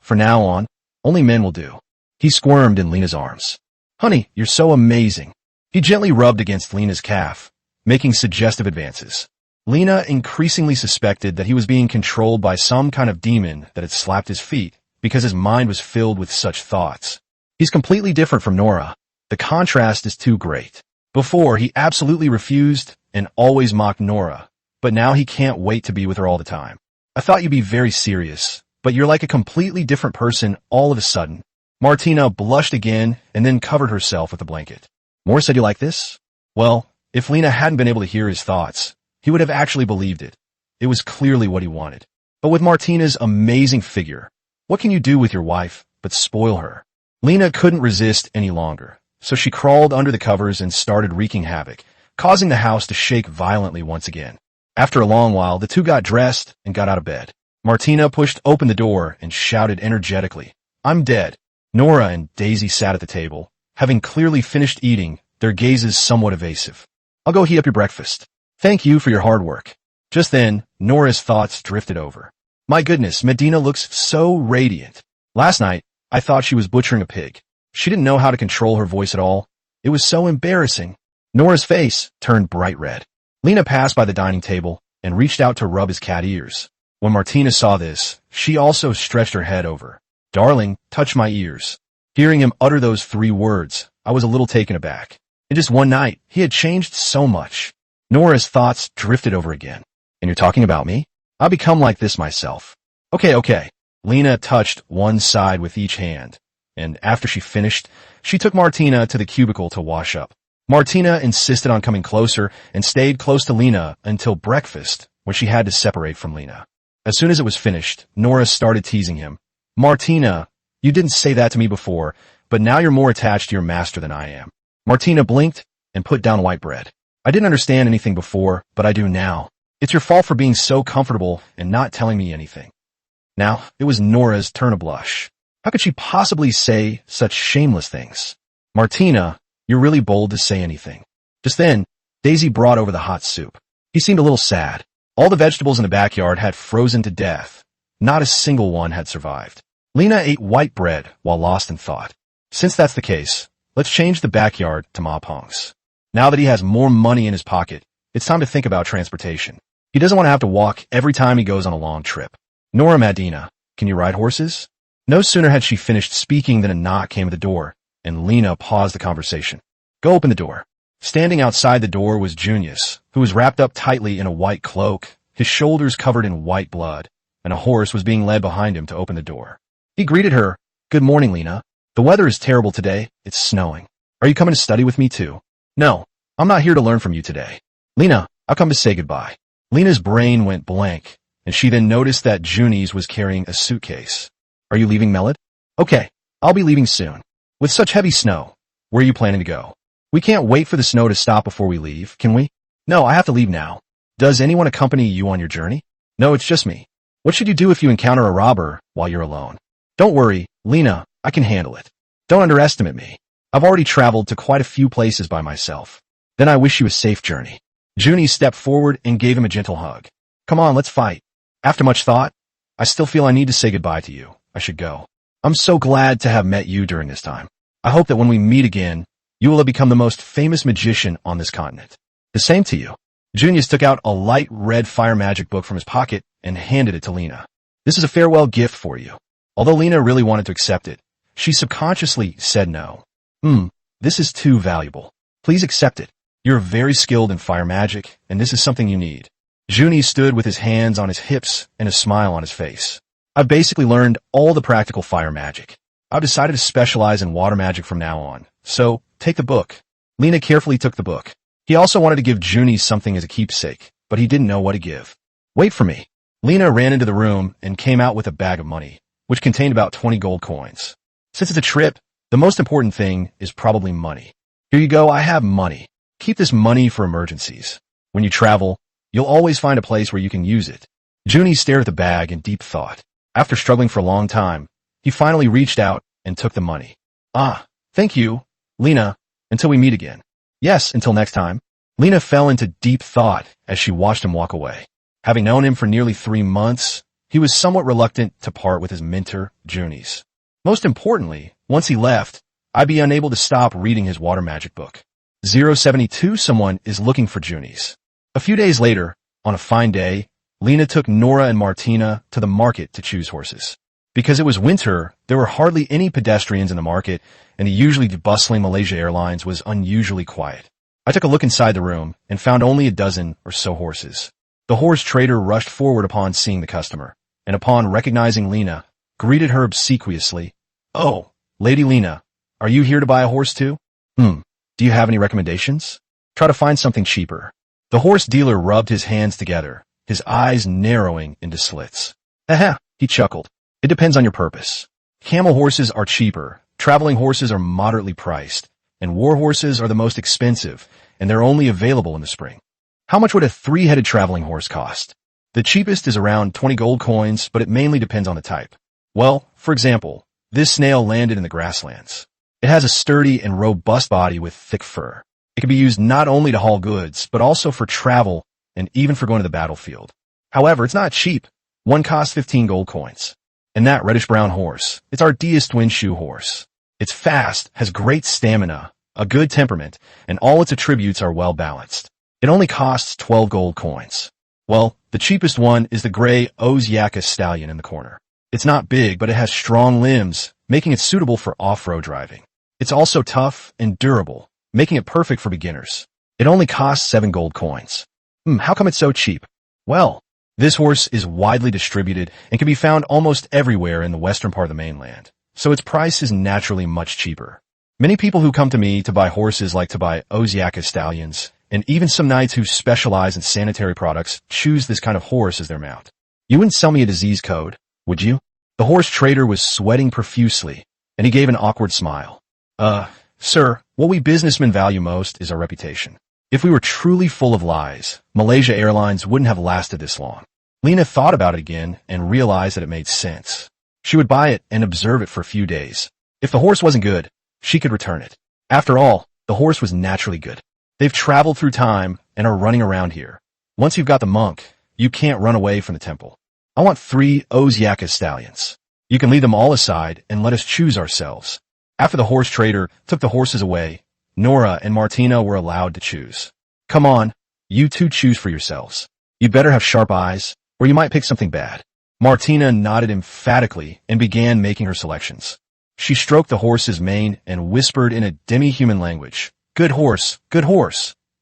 From now on, only men will do. He squirmed in Lena's arms. Honey, you're so amazing. He gently rubbed against Lena's calf, making suggestive advances. Lena increasingly suspected that he was being controlled by some kind of demon that had slapped his feet, because his mind was filled with such thoughts. He's completely different from Nora. The contrast is too great. Before, he absolutely refused and always mocked Nora, but now he can't wait to be with her all the time. I thought you'd be very serious, but you're like a completely different person all of a sudden. Martina blushed again and then covered herself with a blanket. Moore said you like this? Well, if Lena hadn't been able to hear his thoughts, he would have actually believed it. It was clearly what he wanted. But with Martina's amazing figure, what can you do with your wife but spoil her? Lena couldn't resist any longer, so she crawled under the covers and started wreaking havoc, causing the house to shake violently once again. After a long while, the two got dressed and got out of bed. Martina pushed open the door and shouted energetically, "I'm dead." Nora and Daisy sat at the table, having clearly finished eating, their gazes somewhat evasive. "I'll go heat up your breakfast. Thank you for your hard work." Just then, Nora's thoughts drifted over. My goodness, Medina looks so radiant. Last night, I thought she was butchering a pig. She didn't know how to control her voice at all. It was so embarrassing. Nora's face turned bright red. Lena passed by the dining table and reached out to rub his cat ears. When Martina saw this, she also stretched her head over. "Darling, touch my ears." Hearing him utter those 3 words, I was a little taken aback. In just one night, he had changed so much. Nora's thoughts drifted over again. "And you're talking about me? I'll become like this myself." Okay. Lena touched one side with each hand, and after she finished, she took Martina to the cubicle to wash up. Martina insisted on coming closer and stayed close to Lena until breakfast, when she had to separate from Lena. As soon as it was finished, Nora started teasing him. "Martina, you didn't say that to me before, but now you're more attached to your master than I am." Martina blinked and put down white bread. "I didn't understand anything before, but I do now. It's your fault for being so comfortable and not telling me anything." Now, it was Nora's turn to blush. How could she possibly say such shameless things? "Martina, you're really bold to say anything." Just then, Daisy brought over the hot soup. He seemed a little sad. All the vegetables in the backyard had frozen to death. Not a single one had survived. Lena ate white bread while lost in thought. Since that's the case, let's change the backyard to Ma Pong's. Now that he has more money in his pocket, it's time to think about transportation. He doesn't want to have to walk every time he goes on a long trip. "Nora Madina, can you ride horses?" No sooner had she finished speaking than a knock came at the door, and Lena paused the conversation. "Go open the door." Standing outside the door was Junius, who was wrapped up tightly in a white cloak, his shoulders covered in white blood, and a horse was being led behind him to open the door. He greeted her. "Good morning, Lena. The weather is terrible today. It's snowing. Are you coming to study with me too?" "No, I'm not here to learn from you today." "Lena, I've come to say goodbye." Lena's brain went blank, and she then noticed that Junius was carrying a suitcase. "Are you leaving Melod?" "Okay, I'll be leaving soon." "With such heavy snow, where are you planning to go?" "We can't wait for the snow to stop before we leave, can we?" "No, I have to leave now." "Does anyone accompany you on your journey?" "No, it's just me." "What should you do if you encounter a robber while you're alone?" "Don't worry, Lena, I can handle it. Don't underestimate me. I've already traveled to quite a few places by myself." "Then I wish you a safe journey." Junie stepped forward and gave him a gentle hug. "Come on, let's fight." After much thought, "I still feel I need to say goodbye to you. I should go. I'm so glad to have met you during this time. I hope that when we meet again, you will have become the most famous magician on this continent." "The same to you." Junius took out a light red fire magic book from his pocket and handed it to Lena. "This is a farewell gift for you." Although Lena really wanted to accept it, she subconsciously said no. This is too valuable. Please accept it. You're very skilled in fire magic, and this is something you need." Junie stood with his hands on his hips and a smile on his face. "I've basically learned all the practical fire magic. I've decided to specialize in water magic from now on, so take the book." Lena carefully took the book. He also wanted to give Junie something as a keepsake, but he didn't know what to give. "Wait for me." Lena ran into the room and came out with a bag of money, which contained about 20 gold coins. Since it's a trip, the most important thing is probably money. "Here you go, I have money. Keep this money for emergencies. When you travel, you'll always find a place where you can use it." Junie stared at the bag in deep thought. After struggling for a long time, he finally reached out and took the money. "Ah, thank you, Lena, until we meet again." "Yes, until next time." Lena fell into deep thought as she watched him walk away. Having known him for nearly 3 months, he was somewhat reluctant to part with his mentor, Junius. Most importantly, once he left, I'd be unable to stop reading his water magic book. 072, someone is looking for Junius. A few days later, on a fine day, Lena took Nora and Martina to the market to choose horses. Because it was winter, there were hardly any pedestrians in the market, and the usually bustling Malaysia Airlines was unusually quiet. I took a look inside the room and found only a dozen or so horses. The horse trader rushed forward upon seeing the customer, and upon recognizing Lena, greeted her obsequiously. "Oh, Lady Lena, are you here to buy a horse too?" Do you have any recommendations?" "Try to find something cheaper." The horse dealer rubbed his hands together, his eyes narrowing into slits. "Aha," he chuckled. "It depends on your purpose. Camel horses are cheaper, traveling horses are moderately priced, and war horses are the most expensive, and they're only available in the spring." "How much would a 3-headed traveling horse cost?" The cheapest is around 20 gold coins, but it mainly depends on the type. Well, for example, this snail landed in the grasslands. It has a sturdy and robust body with thick fur. It can be used not only to haul goods, but also for travel and even for going to the battlefield. However, it's not cheap. One costs 15 gold coins. And that reddish-brown horse, it's our deist twin shoe horse. It's fast, has great stamina, a good temperament, and all its attributes are well-balanced. It only costs 12 gold coins. Well, the cheapest one is the gray Ozyaka stallion in the corner. It's not big, but it has strong limbs, making it suitable for off-road driving. It's also tough and durable, making it perfect for beginners. It only costs 7 gold coins. How come it's so cheap? Well, this horse is widely distributed and can be found almost everywhere in the western part of the mainland, so its price is naturally much cheaper. Many people who come to me to buy horses like to buy Ozyaka stallions, and even some knights who specialize in sanitary products choose this kind of horse as their mount. You wouldn't sell me a disease code, would you? The horse trader was sweating profusely, and he gave an awkward smile. Sir, what we businessmen value most is our reputation. If we were truly full of lies, Malaysia Airlines wouldn't have lasted this long. Lena thought about it again and realized that it made sense. She would buy it and observe it for a few days. If the horse wasn't good, she could return it. After all, the horse was naturally good. They've traveled through time and are running around here. Once you've got the monk, you can't run away from the temple. I want 3 Ozyaka stallions. You can lead them all aside and let us choose ourselves. After the horse trader took the horses away, Nora and Martina were allowed to choose. Come on, you two choose for yourselves. You'd better have sharp eyes, or you might pick something bad. Martina nodded emphatically and began making her selections. She stroked the horse's mane and whispered in a demi-human language, good horse,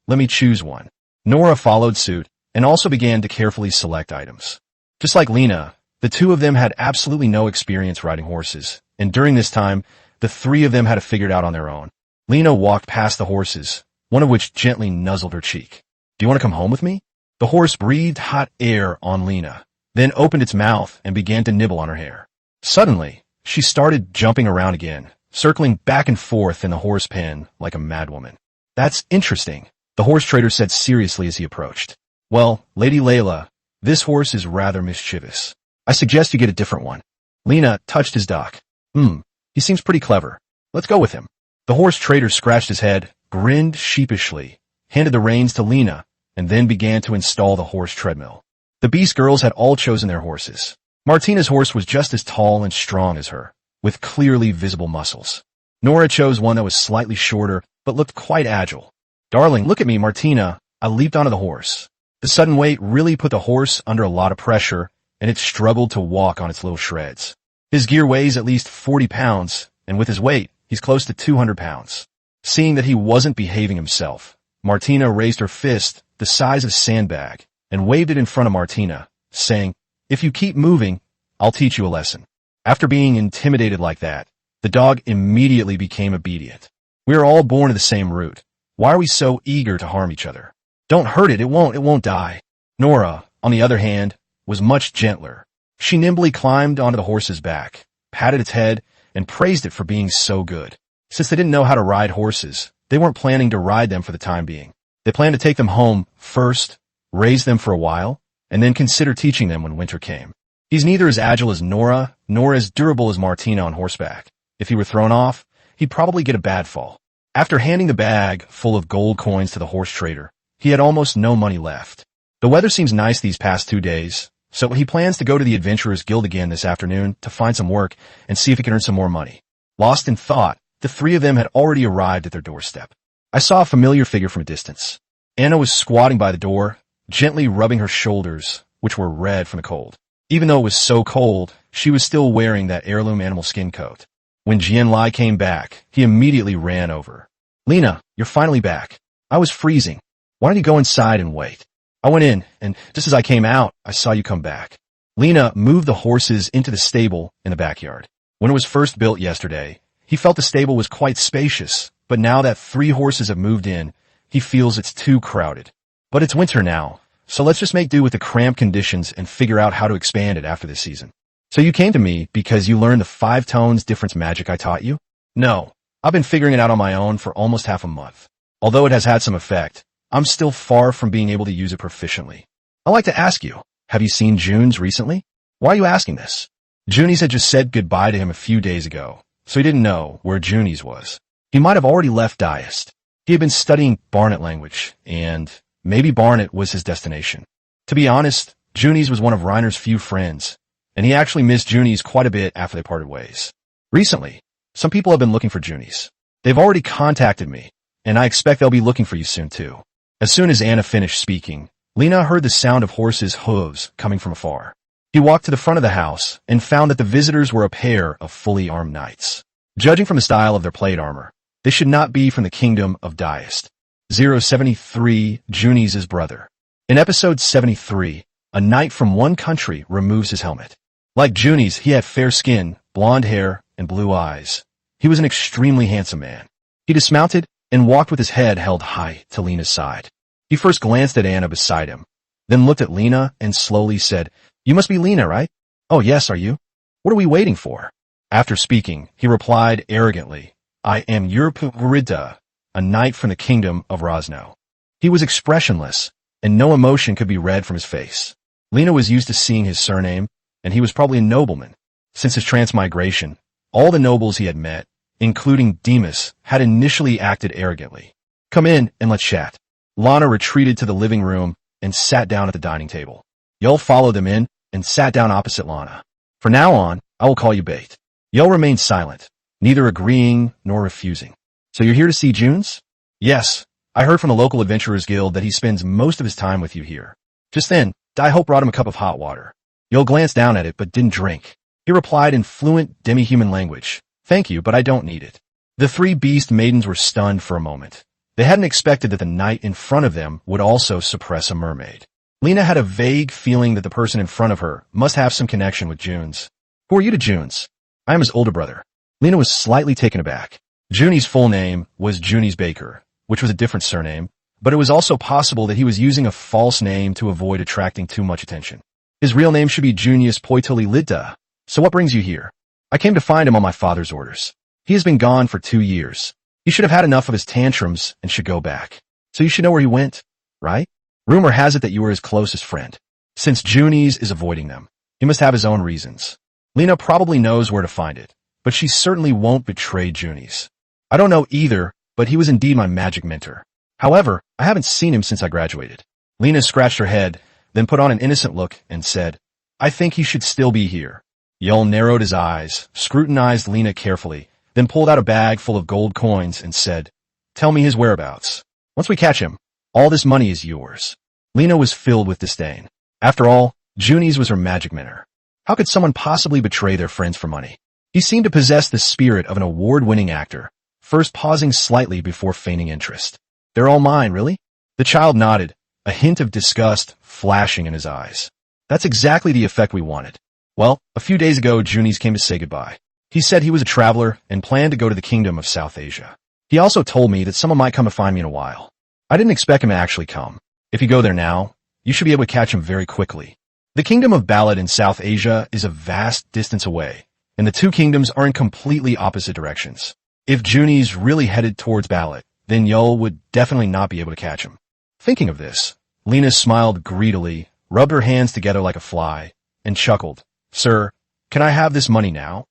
let me choose one. Nora followed suit and also began to carefully select items. Just like Lena, the two of them had absolutely no experience riding horses, and during this time, the 3 of them had it figured out on their own. Lena walked past the horses, one of which gently nuzzled her cheek. Do you want to come home with me? The horse breathed hot air on Lena, then opened its mouth and began to nibble on her hair. Suddenly, she started jumping around again, circling back and forth in the horse pen like a madwoman. That's interesting, the horse trader said seriously as he approached. Well, Lady Layla, this horse is rather mischievous. I suggest you get a different one. Lena touched his dock. He seems pretty clever. Let's go with him. The horse trader scratched his head, grinned sheepishly, handed the reins to Lena, and then began to install the horse treadmill. The Beast girls had all chosen their horses. Martina's horse was just as tall and strong as her, with clearly visible muscles. Nora chose one that was slightly shorter, but looked quite agile. Darling, look at me, Martina. I leaped onto the horse. The sudden weight really put the horse under a lot of pressure, and it struggled to walk on its little shreds. His gear weighs at least 40 pounds, and with his weight, he's close to 200 pounds. Seeing that he wasn't behaving himself, Martina raised her fist, the size of a sandbag, and waved it in front of Martina, saying, if you keep moving, I'll teach you a lesson. After being intimidated like that, the dog immediately became obedient. We are all born of the same root. Why are we so eager to harm each other? Don't hurt it, it won't die. Nora, on the other hand, was much gentler. She nimbly climbed onto the horse's back, patted its head, and praised it for being so good. Since they didn't know how to ride horses, they weren't planning to ride them for the time being. They planned to take them home first, raise them for a while, and then consider teaching them when winter came. He's neither as agile as Nora, nor as durable as Martina on horseback. If he were thrown off, he'd probably get a bad fall. After handing the bag full of gold coins to the horse trader, he had almost no money left. The weather seems nice these past 2 days, so he plans to go to the Adventurers Guild again this afternoon to find some work and see if he can earn some more money. Lost in thought, the 3 of them had already arrived at their doorstep. I saw a familiar figure from a distance. Anna was squatting by the door, gently rubbing her shoulders, which were red from the cold. Even though it was so cold, she was still wearing that heirloom animal skin coat. When Jian Lai came back, he immediately ran over. Lena, you're finally back. I was freezing. Why don't you go inside and wait? I went in, and just as I came out, I saw you come back. Lena moved the horses into the stable in the backyard. When it was first built yesterday, he felt the stable was quite spacious, but now that 3 horses have moved in, he feels it's too crowded. But it's winter now, so let's just make do with the cramped conditions and figure out how to expand it after this season. So you came to me because you learned the 5 tones difference magic I taught you? No, I've been figuring it out on my own for almost half a month. Although it has had some effect, I'm still far from being able to use it proficiently. I'd like to ask you, Have you seen Junes recently? Why are you asking this? Junies had just said goodbye to him a few days ago, so he didn't know where Junies was. He might have already left Diest. He had been studying Barnet language, and maybe Barnet was his destination. To be honest, Junies was one of Reiner's few friends, and he actually missed Junies quite a bit after they parted ways. Recently, some people have been looking for Junies. They've already contacted me, and I expect they'll be looking for you soon too. As soon as Anna finished speaking, Lena heard the sound of horses' hooves coming from afar. He walked to the front of the house and found that the visitors were a pair of fully armed knights. Judging from the style of their plate armor, they should not be from the kingdom of Diest. 073, Junies' brother. In episode 73, a knight from one country removes his helmet. Like Junies, he had fair skin, blonde hair, and blue eyes. He was an extremely handsome man. He dismounted and walked with his head held high to Lena's side. He first glanced at Anna beside him, then looked at Lena and slowly said, "You must be Lena, right?" "Oh yes, are you? What are we waiting for?" After speaking, he replied arrogantly, "I am Urpurida, a knight from the kingdom of Rosno." He was expressionless, and no emotion could be read from his face. Lena was used to seeing his surname, and he was probably a nobleman. Since his transmigration, all the nobles he had met, including Demas, had initially acted arrogantly. "Come in and let's chat." Lana retreated to the living room and sat down at the dining table. Yul followed them in and sat down opposite Lana. "For now on, I will call you Bait." Yul remained silent, neither agreeing nor refusing. "So you're here to see Junes?" "Yes. I heard from the local adventurers guild that he spends most of his time with you here." Just then, Dai-Hope brought him a cup of hot water. Yul glanced down at it but didn't drink. He replied in fluent demi-human language, "Thank you, but I don't need it." The three beast maidens were stunned for a moment. They hadn't expected that the knight in front of them would also suppress a mermaid. Lena had a vague feeling that the person in front of her must have some connection with Junes. "Who are you to Junes?" "I am his older brother." Lena was slightly taken aback. Junie's full name was Junies Baker, which was a different surname, but it was also possible that he was using a false name to avoid attracting too much attention. His real name should be Junius Poitoli Lidda. "So what brings you here?" "I came to find him on my father's orders. He has been gone for 2 years. He should have had enough of his tantrums and should go back. So you should know where he went, right? Rumor has it that you were his closest friend. Since Junies is avoiding them, he must have his own reasons. Lena probably knows where to find it, but she certainly won't betray Junies. I don't know either, but he was indeed my magic mentor. However, I haven't seen him since I graduated." Lena scratched her head, then put on an innocent look and said, "I think he should still be here." Yul narrowed his eyes, scrutinized Lena carefully, then pulled out a bag full of gold coins and said, "Tell me his whereabouts. Once we catch him, all this money is yours." Lena was filled with disdain. After all, Junies was her magic mentor. How could someone possibly betray their friends for money? He seemed to possess the spirit of an award-winning actor, first pausing slightly before feigning interest. "They're all mine, really?" The child nodded, a hint of disgust flashing in his eyes. "That's exactly the effect we wanted. Well, a few days ago, Junies came to say goodbye. He said he was a traveler and planned to go to the kingdom of South Asia. He also told me that someone might come to find me in a while. I didn't expect him to actually come. If you go there now, you should be able to catch him very quickly. The kingdom of Ballad in South Asia is a vast distance away, and the two kingdoms are in completely opposite directions. If Junies really headed towards Ballad, then Yul would definitely not be able to catch him." Thinking of this, Lena smiled greedily, rubbed her hands together like a fly, and chuckled. "Sir, can I have this money now?"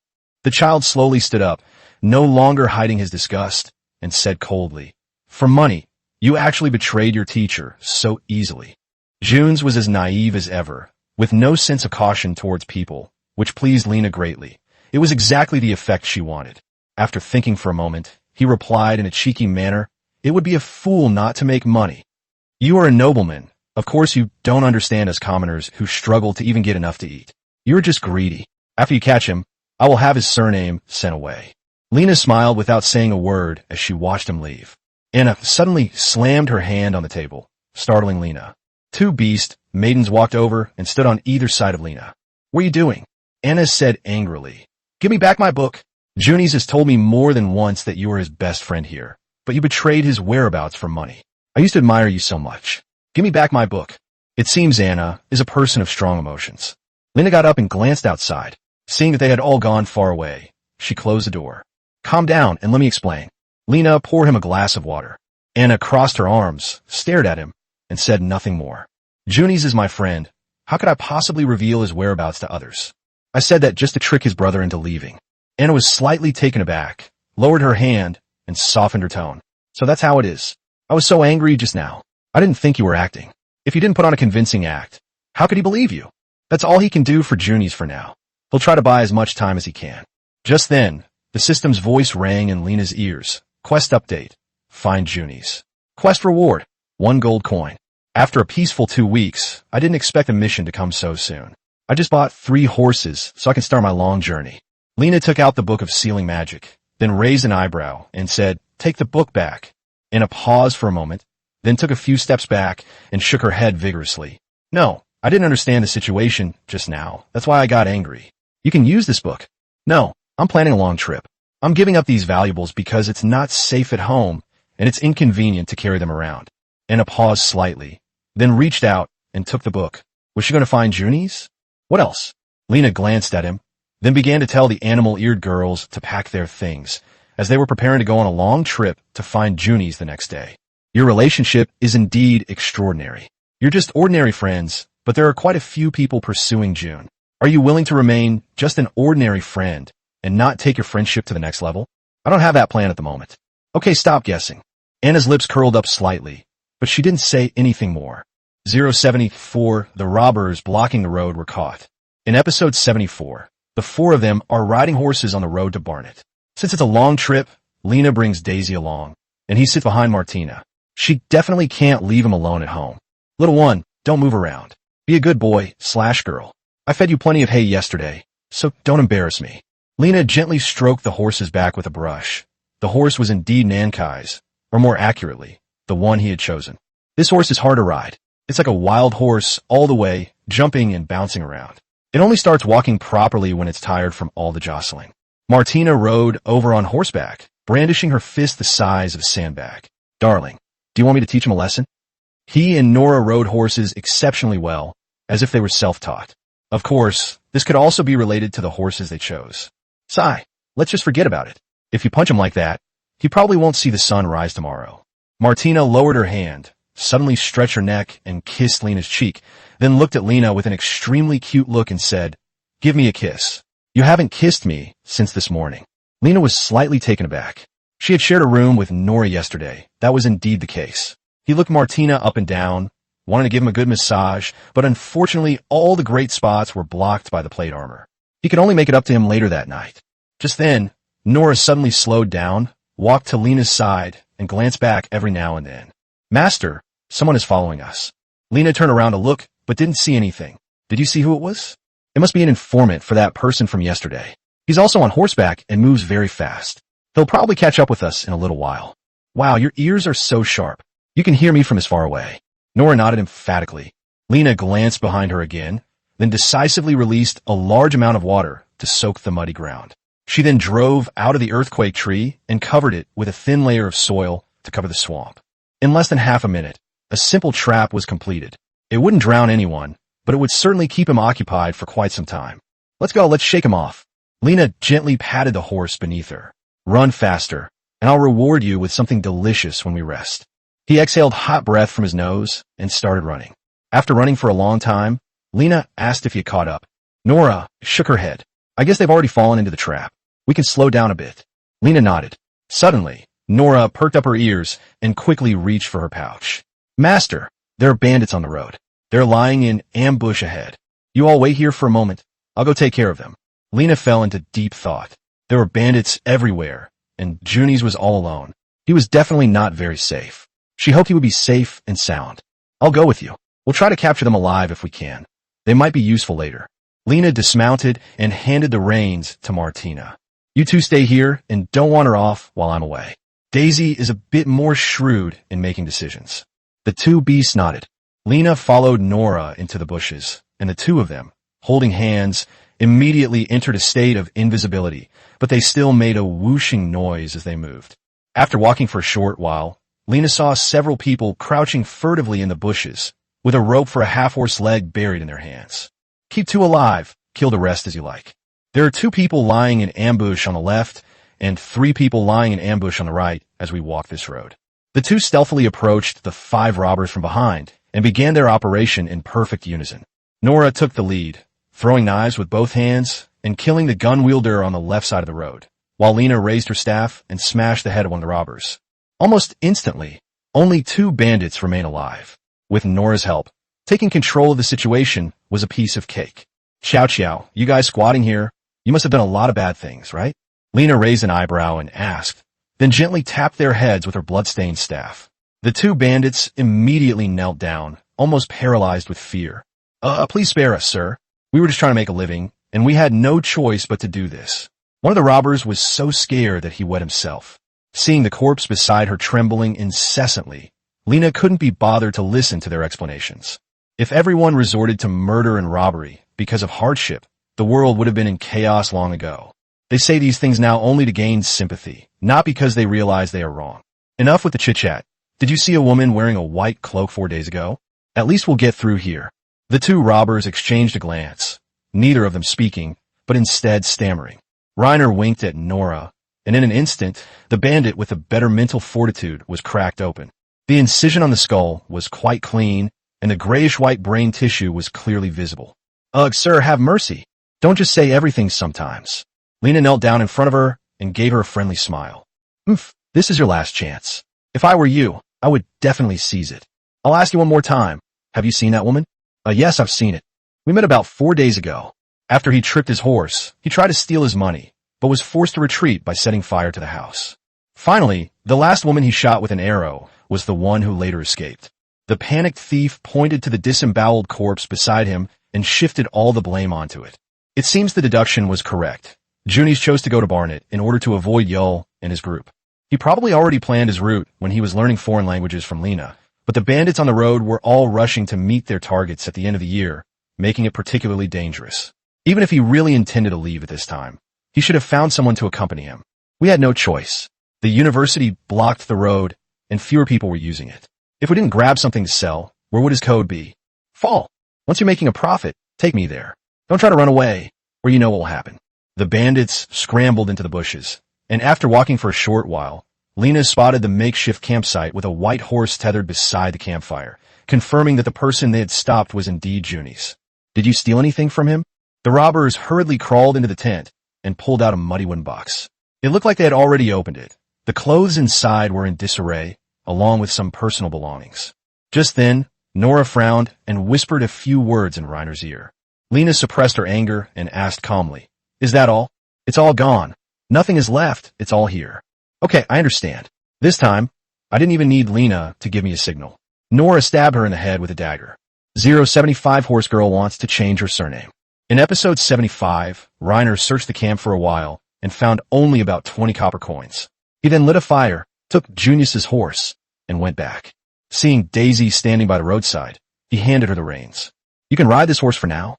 The child slowly stood up, no longer hiding his disgust, and said coldly, "For money, you actually betrayed your teacher so easily." Junes was as naive as ever, with no sense of caution towards people, which pleased Lena greatly. It was exactly the effect she wanted. After thinking for a moment, he replied in a cheeky manner, "It would be a fool not to make money. You are a nobleman. Of course you don't understand us commoners who struggle to even get enough to eat. You're just greedy. After you catch him, I will have his surname sent away." Lena smiled without saying a word as she watched him leave. Anna suddenly slammed her hand on the table, startling Lena. Two beast maidens walked over and stood on either side of Lena. "What are you doing?" Anna said angrily. "Give me back my book. Junies has told me more than once that you are his best friend here, but you betrayed his whereabouts for money. I used to admire you so much. Give me back my book." It seems Anna is a person of strong emotions. Lena got up and glanced outside. Seeing that they had all gone far away, she closed the door. "Calm down and let me explain." Lena poured him a glass of water. Anna crossed her arms, stared at him, and said nothing more. "Junies is my friend. How could I possibly reveal his whereabouts to others? I said that just to trick his brother into leaving. Anna was slightly taken aback, lowered her hand, and softened her tone. So that's how it is. I was so angry just now. I didn't think you were acting. If you didn't put on a convincing act, how could he believe you? That's all he can do for Junies for now. He'll try to buy as much time as he can. Just then, the system's voice rang in Lena's ears. Quest update. Find Junies. Quest reward. 1 gold coin. After a peaceful 2 weeks, I didn't expect a mission to come so soon. I just bought 3 horses so I can start my long journey. Lena took out the book of sealing magic, then raised an eyebrow and said, "Take the book back." Anna paused for a moment, then took a few steps back and shook her head vigorously. "No, I didn't understand the situation just now. That's why I got angry. You can use this book." "No, I'm planning a long trip. I'm giving up these valuables because it's not safe at home and it's inconvenient to carry them around." Anna paused slightly, then reached out and took the book. Was she going to find Junies? What else? Lena glanced at him, then began to tell the animal-eared girls to pack their things, as they were preparing to go on a long trip to find Junies the next day. Your relationship is indeed extraordinary. You're just ordinary friends, but there are quite a few people pursuing June. Are you willing to remain just an ordinary friend and not take your friendship to the next level? I don't have that plan at the moment. Okay, stop guessing. Anna's lips curled up slightly, but she didn't say anything more. 074, the robbers blocking the road were caught. In episode 74, the 4 of them are riding horses on the road to Barnet. Since it's a long trip, Lena brings Daisy along, and he sits behind Martina. She definitely can't leave him alone at home. "Little one, don't move around. Be a good boy/girl. I fed you plenty of hay yesterday, so don't embarrass me." Lena gently stroked the horse's back with a brush. The horse was indeed Nankai's, or more accurately, the one he had chosen. This horse is hard to ride. It's like a wild horse all the way, jumping and bouncing around. It only starts walking properly when it's tired from all the jostling. Martina rode over on horseback, brandishing her fist the size of a sandbag. "Darling, do you want me to teach him a lesson?" He and Nora rode horses exceptionally well, as if they were self-taught. Of course, this could also be related to the horses they chose. "Sigh, let's just forget about it. If you punch him like that, he probably won't see the sun rise tomorrow." Martina lowered her hand, suddenly stretched her neck and kissed Lena's cheek, then looked at Lena with an extremely cute look and said, "Give me a kiss. You haven't kissed me since this morning." Lena was slightly taken aback. She had shared a room with Nora yesterday. That was indeed the case. He looked Martina up and down, wanted to give him a good massage, but unfortunately all the great spots were blocked by the plate armor. He could only make it up to him later that night. Just then, Nora suddenly slowed down, walked to Lena's side, and glanced back every now and then. "Master, someone is following us." Lena turned around to look, but didn't see anything. "Did you see who it was?" "It must be an informant for that person from yesterday. He's also on horseback and moves very fast. He'll probably catch up with us in a little while." "Wow, your ears are so sharp. You can hear me from as far away." Nora nodded emphatically. Lena glanced behind her again, then decisively released a large amount of water to soak the muddy ground. She then drove out of the earthquake tree and covered it with a thin layer of soil to cover the swamp. In less than half a minute, a simple trap was completed. It wouldn't drown anyone, but it would certainly keep him occupied for quite some time. "Let's go, let's shake him off." Lena gently patted the horse beneath her. "Run faster, and I'll reward you with something delicious when we rest." He exhaled hot breath from his nose and started running. After running for a long time, Lena asked if he had caught up. Nora shook her head. "I guess they've already fallen into the trap. We can slow down a bit." Lena nodded. Suddenly, Nora perked up her ears and quickly reached for her pouch. "Master, there are bandits on the road. They're lying in ambush ahead. You all wait here for a moment. I'll go take care of them." Lena fell into deep thought. There were bandits everywhere, and Junies was all alone. He was definitely not very safe. She hoped he would be safe and sound. "I'll go with you. We'll try to capture them alive if we can. They might be useful later." Lena dismounted and handed the reins to Martina. "You two stay here and don't wander off while I'm away." Daisy is a bit more shrewd in making decisions. The two beasts nodded. Lena followed Nora into the bushes, and the two of them, holding hands, immediately entered a state of invisibility, but they still made a whooshing noise as they moved. After walking for a short while, Lena saw several people crouching furtively in the bushes, with a rope for a half-horse leg buried in their hands. "Keep 2 alive, kill the rest as you like." There are 2 people lying in ambush on the left, and 3 people lying in ambush on the right as we walk this road. The 2 stealthily approached the 5 robbers from behind and began their operation in perfect unison. Nora took the lead, throwing knives with both hands and killing the gun wielder on the left side of the road, while Lena raised her staff and smashed the head of one of the robbers. Almost instantly, only 2 bandits remain alive. With Nora's help, taking control of the situation was a piece of cake. Chow, you guys squatting here, you must have done a lot of bad things, right? Lena raised an eyebrow and asked, then gently tapped their heads with her blood-stained staff. The 2 bandits immediately knelt down, almost paralyzed with fear. Please spare us, sir. We were just trying to make a living, and we had no choice but to do this. One of the robbers was so scared that he wet himself. Seeing the corpse beside her trembling incessantly, Lena couldn't be bothered to listen to their explanations. If everyone resorted to murder and robbery because of hardship, the world would have been in chaos long ago. They say these things now only to gain sympathy, not because they realize they are wrong. Enough with the chit-chat. Did you see a woman wearing a white cloak 4 days ago? At least we'll get through here. The 2 robbers exchanged a glance, neither of them speaking, but instead stammering. Reiner winked at Nora, and in an instant, the bandit with a better mental fortitude was cracked open. The incision on the skull was quite clean, and the grayish-white brain tissue was clearly visible. Ugh, sir, have mercy. Don't just say everything sometimes. Lena knelt down in front of her and gave her a friendly smile. This is your last chance. If I were you, I would definitely seize it. I'll ask you one more time. Have you seen that woman? Yes, I've seen it. We met about 4 days ago. After he tripped his horse, he tried to steal his money, but was forced to retreat by setting fire to the house. Finally, the last woman he shot with an arrow was the one who later escaped. The panicked thief pointed to the disemboweled corpse beside him and shifted all the blame onto it. It seems the deduction was correct. Junies chose to go to Barnet in order to avoid Yul and his group. He probably already planned his route when he was learning foreign languages from Lena, but the bandits on the road were all rushing to meet their targets at the end of the year, making it particularly dangerous. Even if he really intended to leave at this time, he should have found someone to accompany him. We had no choice. The university blocked the road, and fewer people were using it. If we didn't grab something to sell, where would his code be? Fall. Once you're making a profit, take me there. Don't try to run away, or you know what will happen. The bandits scrambled into the bushes, and after walking for a short while, Lena spotted the makeshift campsite with a white horse tethered beside the campfire, confirming that the person they had stopped was indeed Junies. Did you steal anything from him? The robbers hurriedly crawled into the tent and pulled out a muddy wooden box. It looked like they had already opened it. The clothes inside were in disarray, along with some personal belongings. Just then, Nora frowned and whispered a few words in Reiner's ear. Lena suppressed her anger and asked calmly, "Is that all? It's all gone. Nothing is left. It's all here." Okay, I understand. This time, I didn't even need Lena to give me a signal. Nora stabbed her in the head with a dagger. 075 Horse Girl wants to change her surname. In episode 75, Reiner searched the camp for a while and found only about 20 copper coins. He then lit a fire, took Junius's horse, and went back. Seeing Daisy standing by the roadside, he handed her the reins. "You can ride this horse for now."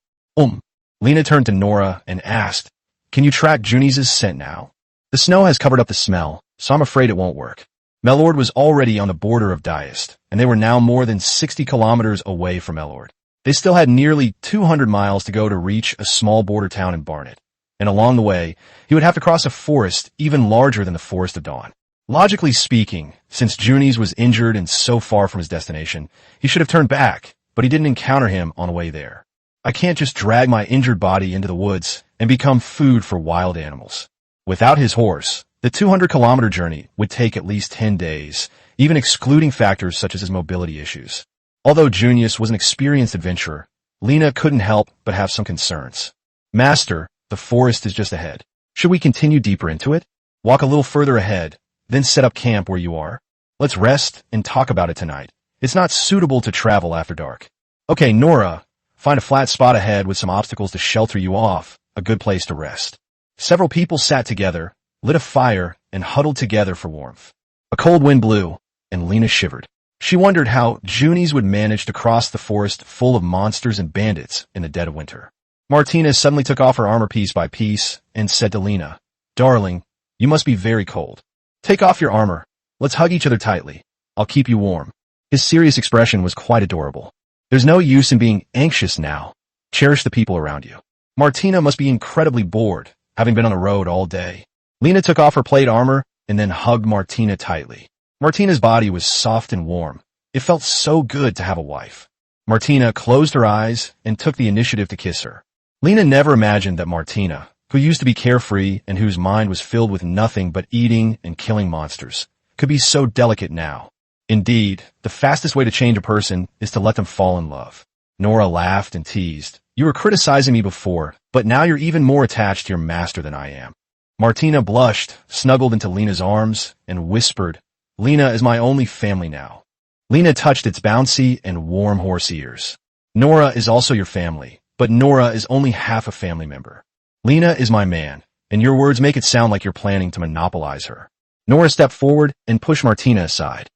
Lena turned to Nora and asked, "Can you track Junius's scent now? The snow has covered up the smell, so I'm afraid it won't work." Melord was already on the border of Diest, and they were now more than 60 kilometers away from Melord. They still had nearly 200 miles to go to reach a small border town in Barnet, and along the way, he would have to cross a forest even larger than the Forest of Dawn. Logically speaking, since Junies was injured and so far from his destination, he should have turned back, but he didn't encounter him on the way there. I can't just drag my injured body into the woods and become food for wild animals. Without his horse, the 200-kilometer journey would take at least 10 days, even excluding factors such as his mobility issues. Although Junius was an experienced adventurer, Lena couldn't help but have some concerns. "Master, the forest is just ahead. Should we continue deeper into it? Walk a little further ahead, then set up camp where you are? Let's rest and talk about it tonight. It's not suitable to travel after dark." "Okay, Nora, find a flat spot ahead with some obstacles to shelter you off, a good place to rest." Several people sat together, lit a fire, and huddled together for warmth. A cold wind blew, and Lena shivered. She wondered how Junies would manage to cross the forest full of monsters and bandits in the dead of winter. Martina suddenly took off her armor piece by piece and said to Lena, "Darling, you must be very cold. Take off your armor. Let's hug each other tightly. I'll keep you warm." His serious expression was quite adorable. "There's no use in being anxious now. Cherish the people around you." Martina must be incredibly bored, having been on the road all day. Lena took off her plate armor and then hugged Martina tightly. Martina's body was soft and warm. It felt so good to have a wife. Martina closed her eyes and took the initiative to kiss her. Lena never imagined that Martina, who used to be carefree and whose mind was filled with nothing but eating and killing monsters, could be so delicate now. Indeed, the fastest way to change a person is to let them fall in love. Nora laughed and teased. You were criticizing me before, but now you're even more attached to your master than I am. Martina blushed, snuggled into Lena's arms, and whispered, Lena is my only family now. Lena touched its bouncy and warm horse ears. Nora is also your family, but Nora is only half a family member. Lena is my man, and your words make it sound like you're planning to monopolize her. Nora stepped forward and pushed Martina aside.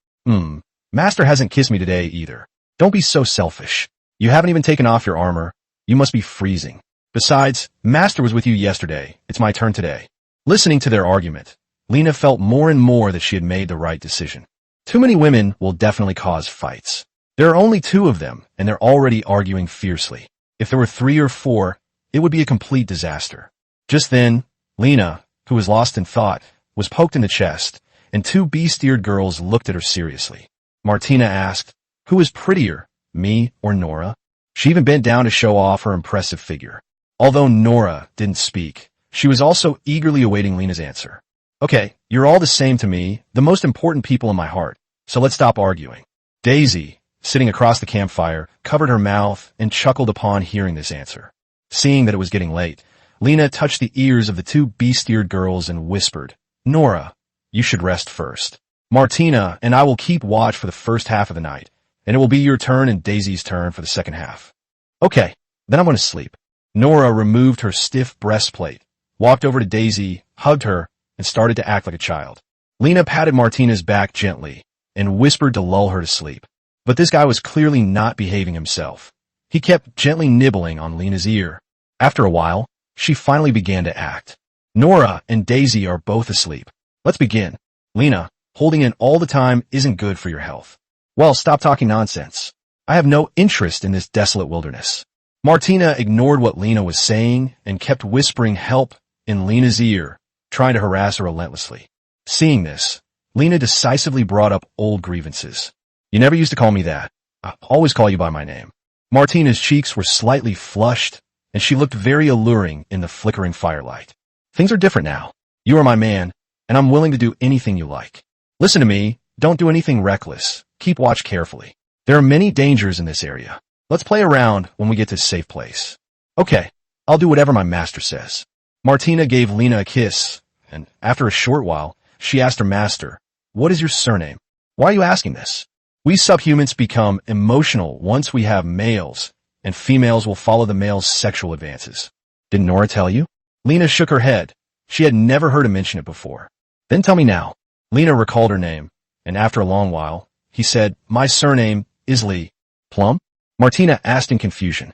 Master hasn't kissed me today either. Don't be so selfish. You haven't even taken off your armor. You must be freezing. Besides, Master was with you yesterday. It's my turn today. Listening to their argument, Lena felt more and more that she had made the right decision. Too many women will definitely cause fights. There are only 2 of them, and they're already arguing fiercely. If there were 3 or 4, it would be a complete disaster. Just then, Lena, who was lost in thought, was poked in the chest, and 2 bee-steered girls looked at her seriously. Martina asked, who is prettier, me or Nora? She even bent down to show off her impressive figure. Although Nora didn't speak, she was also eagerly awaiting Lena's answer. Okay, you're all the same to me, the most important people in my heart, so let's stop arguing. Daisy, sitting across the campfire, covered her mouth and chuckled upon hearing this answer. Seeing that it was getting late, Lena touched the ears of the 2 bee-steered girls and whispered, Nora, you should rest first. Martina and I will keep watch for the first half of the night, and it will be your turn and Daisy's turn for the second half. Okay, then I'm going to sleep. Nora removed her stiff breastplate, walked over to Daisy, hugged her, and started to act like a child. Lena patted Martina's back gently and whispered to lull her to sleep. But this guy was clearly not behaving himself. He kept gently nibbling on Lena's ear. After a while, she finally began to act. Nora and Daisy are both asleep. Let's begin. Lena, holding in all the time isn't good for your health. Well, stop talking nonsense. I have no interest in this desolate wilderness. Martina ignored what Lena was saying and kept whispering help in Lena's ear, trying to harass her relentlessly. Seeing this, Lena decisively brought up old grievances. You never used to call me that. I always call you by my name. Martina's cheeks were slightly flushed, and she looked very alluring in the flickering firelight. Things are different now. You are my man, and I'm willing to do anything you like. Listen to me, don't do anything reckless. Keep watch carefully. There are many dangers in this area. Let's play around when we get to a safe place. Okay, I'll do whatever my master says. Martina gave Lena a kiss, and after a short while, she asked her master, what is your surname? Why are you asking this? We subhumans become emotional once we have males, and females will follow the male's sexual advances. Didn't Nora tell you? Lena shook her head. She had never heard him mention it before. Then tell me now. Lena recalled her name, and after a long while, he said, my surname is Lee. Plum? Martina asked in confusion.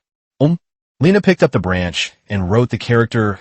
Lena picked up the branch and wrote the character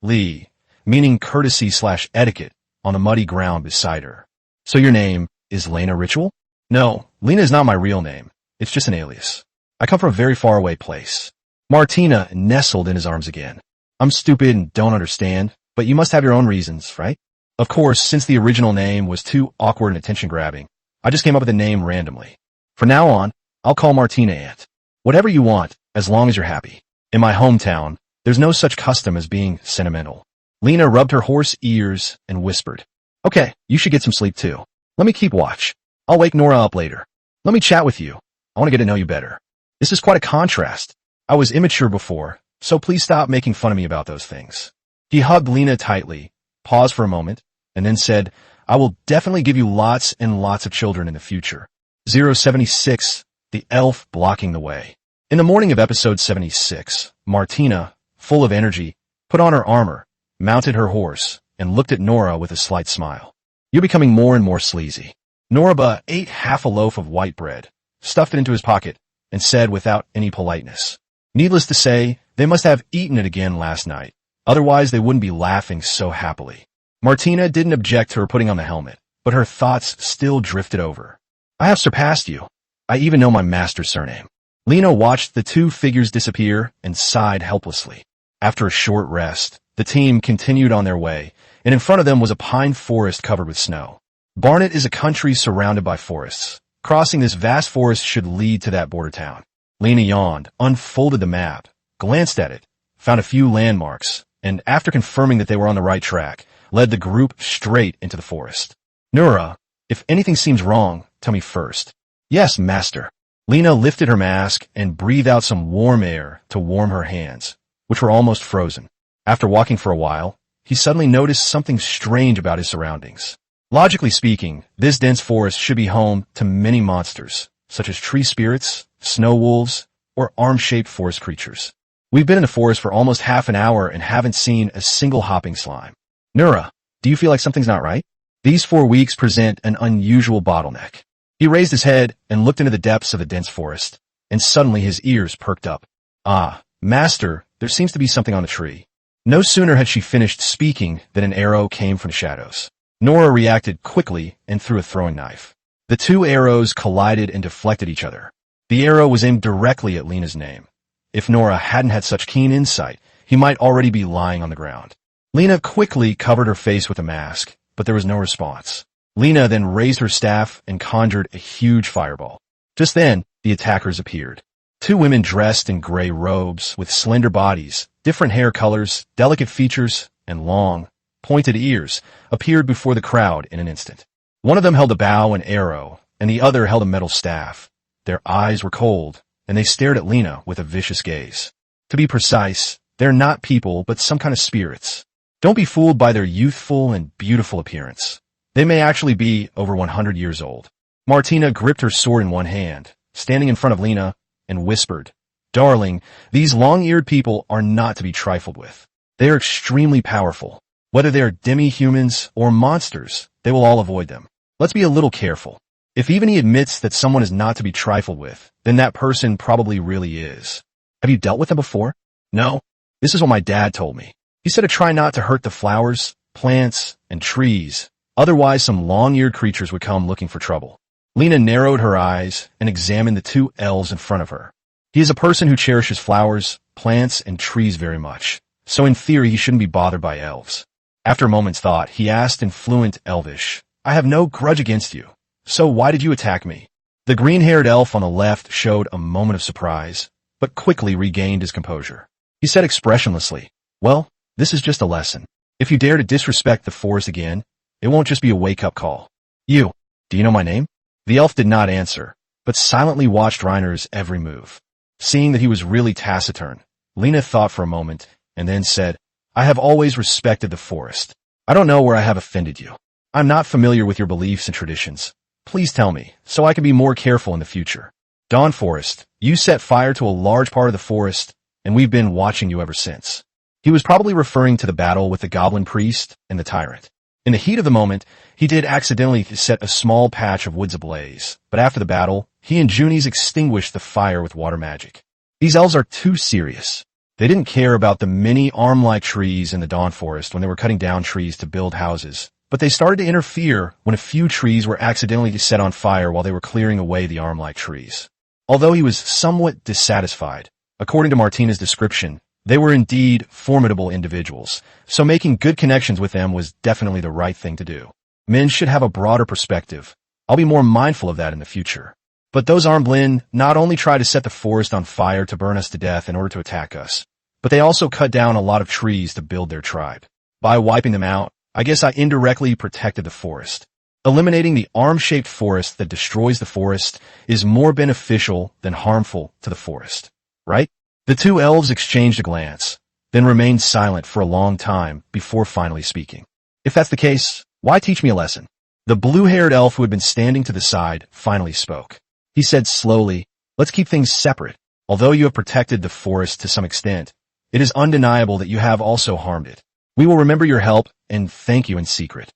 Lee, meaning courtesy/etiquette, on the muddy ground beside her. So your name is Lena Ritual? No, Lena is not my real name. It's just an alias. I come from a very far away place. Martina nestled in his arms again. I'm stupid and don't understand, but you must have your own reasons, right? Of course, since the original name was too awkward and attention-grabbing, I just came up with a name randomly. From now on, I'll call Martina Aunt. Whatever you want, as long as you're happy. In my hometown, there's no such custom as being sentimental. Lena rubbed her horse ears and whispered, okay, you should get some sleep too. Let me keep watch. I'll wake Nora up later. Let me chat with you. I want to get to know you better. This is quite a contrast. I was immature before, so please stop making fun of me about those things. He hugged Lena tightly, paused for a moment, and then said, I will definitely give you lots and lots of children in the future. 076, the elf blocking the way. In the morning of episode 76, Martina, full of energy, put on her armor, mounted her horse, and looked at Nora with a slight smile. You're becoming more and more sleazy. Norba ate half a loaf of white bread, stuffed it into his pocket, and said without any politeness, needless to say, they must have eaten it again last night. Otherwise, they wouldn't be laughing so happily. Martina didn't object to her putting on the helmet, but her thoughts still drifted over. I have surpassed you. I even know my master's surname. Lena watched the 2 figures disappear and sighed helplessly. After a short rest, the team continued on their way, and in front of them was a pine forest covered with snow. Barnet is a country surrounded by forests, Crossing this vast forest should lead to that border town. Lena yawned, unfolded the map, glanced at it, found a few landmarks, and after confirming that they were on the right track, led the group straight into the forest. Nura, if anything seems wrong, tell me first. Yes, master. Lena lifted her mask and breathed out some warm air to warm her hands, which were almost frozen. After walking for a while, he suddenly noticed something strange about his surroundings. Logically speaking, this dense forest should be home to many monsters, such as tree spirits, snow wolves, or arm-shaped forest creatures. We've been in the forest for almost half an hour and haven't seen a single hopping slime. Nura, do you feel like something's not right? These 4 weeks present an unusual bottleneck. He raised his head and looked into the depths of the dense forest, and suddenly his ears perked up. Ah, master, there seems to be something on the tree. No sooner had she finished speaking than an arrow came from the shadows. Nora reacted quickly and threw a throwing knife. The 2 arrows collided and deflected each other. The arrow was aimed directly at Lena's name. If Nora hadn't had such keen insight, he might already be lying on the ground. Lena quickly covered her face with a mask, but there was no response. Lena then raised her staff and conjured a huge fireball. Just then, the attackers appeared. 2 women dressed in gray robes with slender bodies, different hair colors, delicate features, and long, pointed ears appeared before the crowd in an instant. One of them held a bow and arrow, and the other held a metal staff. Their eyes were cold, and they stared at Lena with a vicious gaze. To be precise, they're not people, but some kind of spirits. Don't be fooled by their youthful and beautiful appearance. They may actually be over 100 years old. Martina gripped her sword in one hand, standing in front of Lena, and whispered, "Darling, these long-eared people are not to be trifled with. They are extremely powerful. Whether they are demi-humans or monsters, they will all avoid them. Let's be a little careful. If even he admits that someone is not to be trifled with, then that person probably really is. Have you dealt with them before?" "No. This is what my dad told me. He said to try not to hurt the flowers, plants, and trees. Otherwise, some long-eared creatures would come looking for trouble." Lena narrowed her eyes and examined the 2 elves in front of her. He is a person who cherishes flowers, plants, and trees very much, so in theory he shouldn't be bothered by elves. After a moment's thought, he asked in fluent Elvish, "I have no grudge against you, so why did you attack me?" The green-haired elf on the left showed a moment of surprise, but quickly regained his composure. He said expressionlessly, "Well, this is just a lesson. If you dare to disrespect the forest again, it won't just be a wake-up call. You, do you know my name?" The elf did not answer, but silently watched Reiner's every move. Seeing that he was really taciturn, Lena thought for a moment, and then said, "I have always respected the forest. I don't know where I have offended you. I'm not familiar with your beliefs and traditions. Please tell me, so I can be more careful in the future. Dawn Forest, you set fire to a large part of the forest, and we've been watching you ever since." He was probably referring to the battle with the goblin priest and the tyrant. In the heat of the moment, he did accidentally set a small patch of woods ablaze, but after the battle, he and Junies extinguished the fire with water magic. These elves are too serious. They didn't care about the many arm-like trees in the Dawn Forest when they were cutting down trees to build houses, but they started to interfere when a few trees were accidentally set on fire while they were clearing away the arm-like trees. Although he was somewhat dissatisfied, according to Martina's description, they were indeed formidable individuals, so making good connections with them was definitely the right thing to do. Men should have a broader perspective. I'll be more mindful of that in the future. But those armed men not only tried to set the forest on fire to burn us to death in order to attack us, but they also cut down a lot of trees to build their tribe. By wiping them out, I guess I indirectly protected the forest. Eliminating the arm-shaped forest that destroys the forest is more beneficial than harmful to the forest, right? The 2 elves exchanged a glance, then remained silent for a long time before finally speaking. "If that's the case, why teach me a lesson?" The blue-haired elf who had been standing to the side finally spoke. He said slowly, "Let's keep things separate. Although you have protected the forest to some extent, it is undeniable that you have also harmed it. We will remember your help and thank you in secret."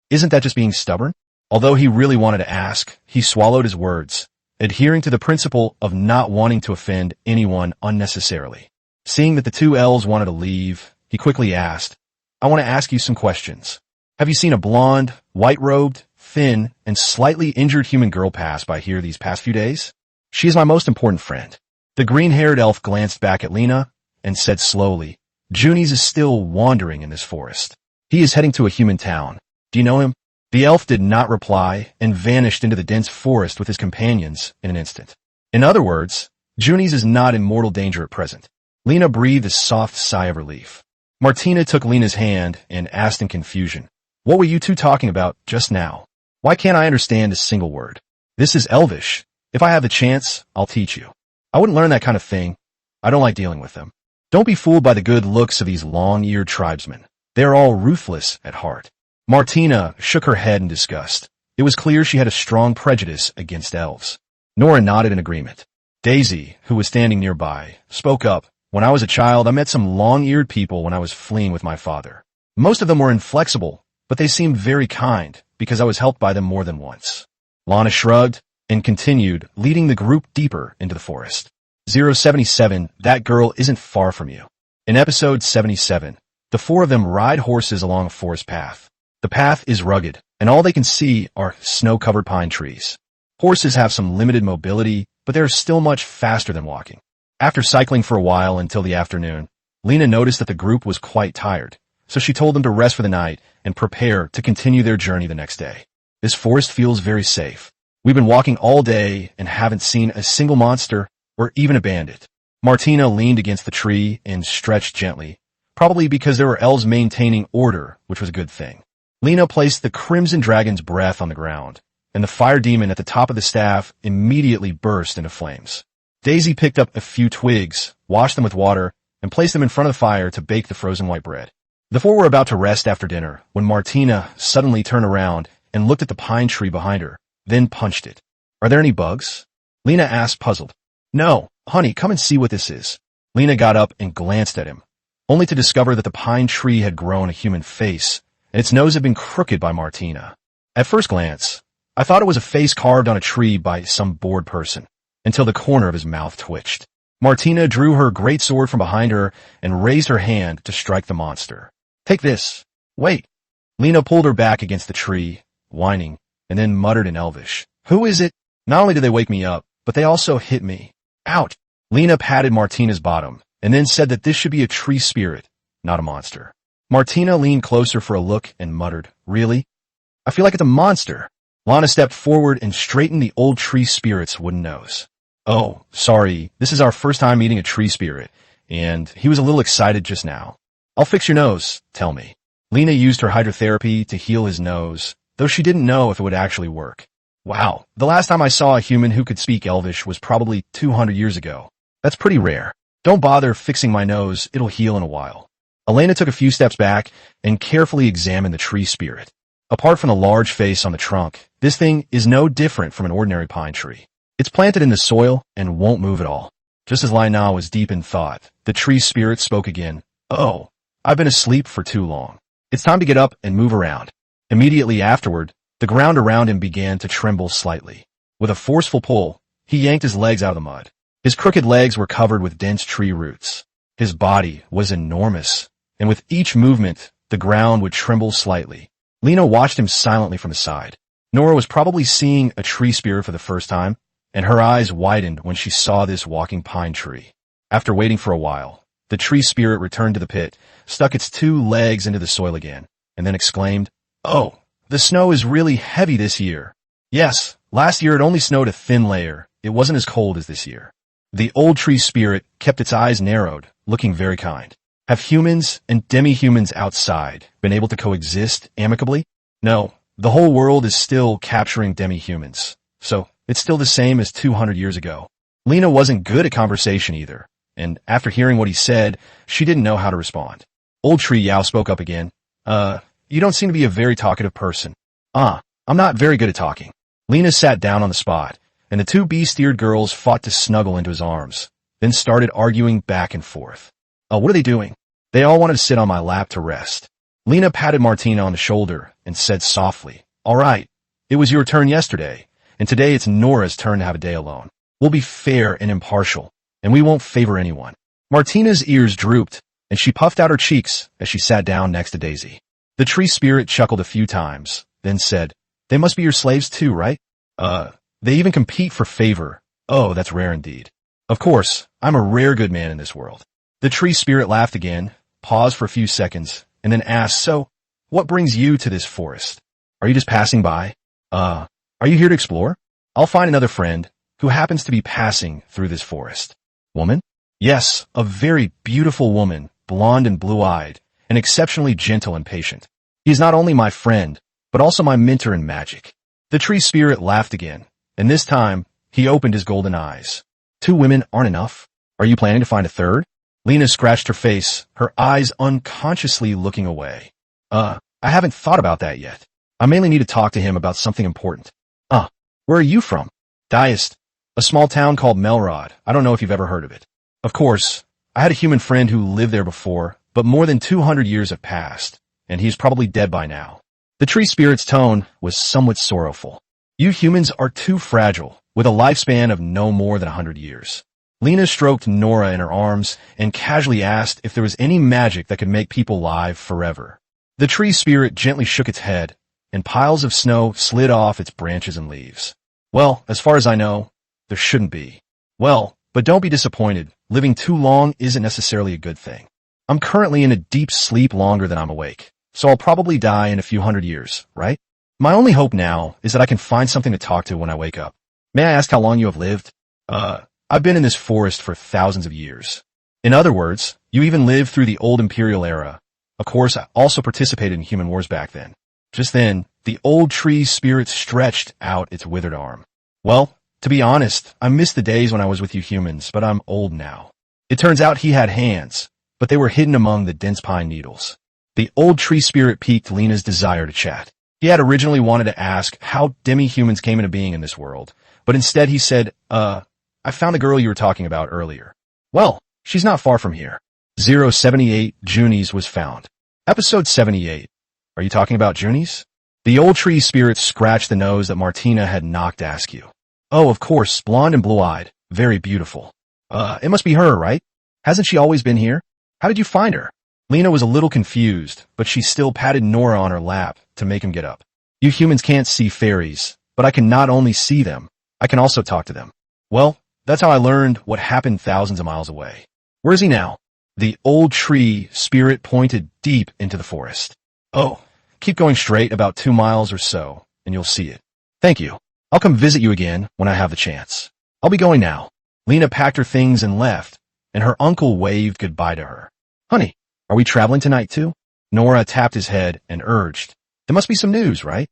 Isn't that just being stubborn? Although he really wanted to ask, he swallowed his words, adhering to the principle of not wanting to offend anyone unnecessarily. Seeing that the 2 elves wanted to leave, he quickly asked, "I want to ask you some questions. Have you seen a blonde, white-robed, thin, and slightly injured human girl pass by here these past few days? She is my most important friend." The green-haired elf glanced back at Lena and said slowly, "Junies is still wandering in this forest. He is heading to a human town. Do you know him?" The elf did not reply and vanished into the dense forest with his companions in an instant. In other words, Junies is not in mortal danger at present. Lena breathed a soft sigh of relief. Martina took Lena's hand and asked in confusion, "What were you two talking about just now? Why can't I understand a single word? This is Elvish. If I have the chance, I'll teach you." "I wouldn't learn that kind of thing. I don't like dealing with them." "Don't be fooled by the good looks of these long-eared tribesmen. They're all ruthless at heart." Martina shook her head in disgust. It was clear she had a strong prejudice against elves. Nora nodded in agreement. Daisy, who was standing nearby, spoke up. "When I was a child, I met some long-eared people when I was fleeing with my father. Most of them were inflexible, but they seemed very kind because I was helped by them more than once." Lana shrugged and continued, leading the group deeper into the forest. 077, that girl isn't far from you. In episode 77, the four of them ride horses along a forest path. The path is rugged, and all they can see are snow-covered pine trees. Horses have some limited mobility, but they're still much faster than walking. After cycling for a while until the afternoon, Lena noticed that the group was quite tired, so she told them to rest for the night and prepare to continue their journey the next day. "This forest feels very safe. We've been walking all day and haven't seen a single monster or even a bandit." Martina leaned against the tree and stretched gently, probably because there were elves maintaining order, which was a good thing. Lena placed the Crimson Dragon's breath on the ground, and the fire demon at the top of the staff immediately burst into flames. Daisy picked up a few twigs, washed them with water, and placed them in front of the fire to bake the frozen white bread. The four were about to rest after dinner when Martina suddenly turned around and looked at the pine tree behind her, then punched it. "Are there any bugs?" Lena asked, puzzled. "No, honey, come and see what this is." Lena got up and glanced at him, only to discover that the pine tree had grown a human face, and its nose had been crooked by Martina. At first glance, I thought it was a face carved on a tree by some bored person, until the corner of his mouth twitched. Martina drew her great sword from behind her and raised her hand to strike the monster. "Take this." "Wait." Lena pulled her back against the tree, whining, and then muttered in Elvish, "Who is it? Not only did they wake me up, but they also hit me. Ouch." Lena patted Martina's bottom, and then said that this should be a tree spirit, not a monster. Martina leaned closer for a look and muttered, "Really? I feel like it's a monster." Lana stepped forward and straightened the old tree spirit's wooden nose. "Oh, sorry, this is our first time meeting a tree spirit, and he was a little excited just now. I'll fix your nose, tell me." Lena used her hydrotherapy to heal his nose, though she didn't know if it would actually work. "Wow, the last time I saw a human who could speak Elvish was probably 200 years ago. That's pretty rare. Don't bother fixing my nose, it'll heal in a while." Elena took a few steps back and carefully examined the tree spirit. Apart from the large face on the trunk, this thing is no different from an ordinary pine tree. It's planted in the soil and won't move at all. Just as Lina was deep in thought, the tree spirit spoke again. "Oh, I've been asleep for too long. It's time to get up and move around." Immediately afterward, the ground around him began to tremble slightly. With a forceful pull, he yanked his legs out of the mud. His crooked legs were covered with dense tree roots. His body was enormous, and with each movement, the ground would tremble slightly. Lena watched him silently from the side. Nora was probably seeing a tree spirit for the first time, and her eyes widened when she saw this walking pine tree. After waiting for a while, the tree spirit returned to the pit, stuck its two legs into the soil again, and then exclaimed, "Oh, the snow is really heavy this year." "Yes, last year it only snowed a thin layer. It wasn't as cold as this year." The old tree spirit kept its eyes narrowed, looking very kind. Have humans and demi-humans outside been able to coexist amicably? No, the whole world is still capturing demi-humans, so it's still the same as 200 years ago. Lena wasn't good at conversation either, and after hearing what he said, she didn't know how to respond. Old Tree Yao spoke up again. You don't seem to be a very talkative person." I'm not very good at talking." Lena sat down on the spot, and the two bee-steered girls fought to snuggle into his arms, then started arguing back and forth. What are they doing?" "They all wanted to sit on my lap to rest." Lena patted Martina on the shoulder and said softly, "All right, it was your turn yesterday, and today it's Nora's turn to have a day alone. We'll be fair and impartial, and we won't favor anyone." Martina's ears drooped, and she puffed out her cheeks as she sat down next to Daisy. The tree spirit chuckled a few times, then said, "They must be your slaves too, right? They even compete for favor. Oh, that's rare indeed. Of course, I'm a rare good man in this world." The tree spirit laughed again, paused for a few seconds, and then asked, "So, what brings you to this forest?" Are you just passing by? Are you here to explore? I'll find another friend who happens to be passing through this forest. Woman? Yes, a very beautiful woman, blonde and blue-eyed, and exceptionally gentle and patient. He is not only my friend, but also my mentor in magic. The tree spirit laughed again, and this time, he opened his golden eyes. 2 women aren't enough? Are you planning to find a third? Lena scratched her face, her eyes unconsciously looking away. I haven't thought about that yet. I mainly need to talk to him about something important. Where are you from? Diest, a small town called Melrod. I don't know if you've ever heard of it. Of course, I had a human friend who lived there before, but more than 200 years have passed, and he's probably dead by now. The tree spirit's tone was somewhat sorrowful. You humans are too fragile, with a lifespan of no more than 100 years. Lena stroked Nora in her arms and casually asked if there was any magic that could make people live forever. The tree spirit gently shook its head, and piles of snow slid off its branches and leaves. Well, as far as I know, there shouldn't be. Well, but don't be disappointed. Living too long isn't necessarily a good thing. I'm currently in a deep sleep longer than I'm awake, so I'll probably die in a few hundred years, right? My only hope now is that I can find something to talk to when I wake up. May I ask how long you have lived? I've been in this forest for thousands of years. In other words, you even lived through the old imperial era. Of course, I also participated in human wars back then. Just then, the old tree spirit stretched out its withered arm. Well, to be honest, I miss the days when I was with you humans, but I'm old now. It turns out he had hands, but they were hidden among the dense pine needles. The old tree spirit piqued Lena's desire to chat. He had originally wanted to ask how demi-humans came into being in this world, but instead he said, I found the girl you were talking about earlier. Well, she's not far from here. 078 Junies was found. Episode 78. Are you talking about Junies? The old tree spirit scratched the nose that Martina had knocked askew. Oh, of course, blonde and blue-eyed. Very beautiful. It must be her, right? Hasn't she always been here? How did you find her? Lena was a little confused, but she still patted Nora on her lap to make him get up. You humans can't see fairies, but I can not only see them, I can also talk to them. Well, that's how I learned what happened thousands of miles away. Where is he now? The old tree spirit pointed deep into the forest. Oh, keep going straight about 2 miles or so, and you'll see it. Thank you. I'll come visit you again when I have the chance. I'll be going now. Lena packed her things and left, and her uncle waved goodbye to her. Honey, are we traveling tonight too? Nora tapped his head and urged. There must be some news, right?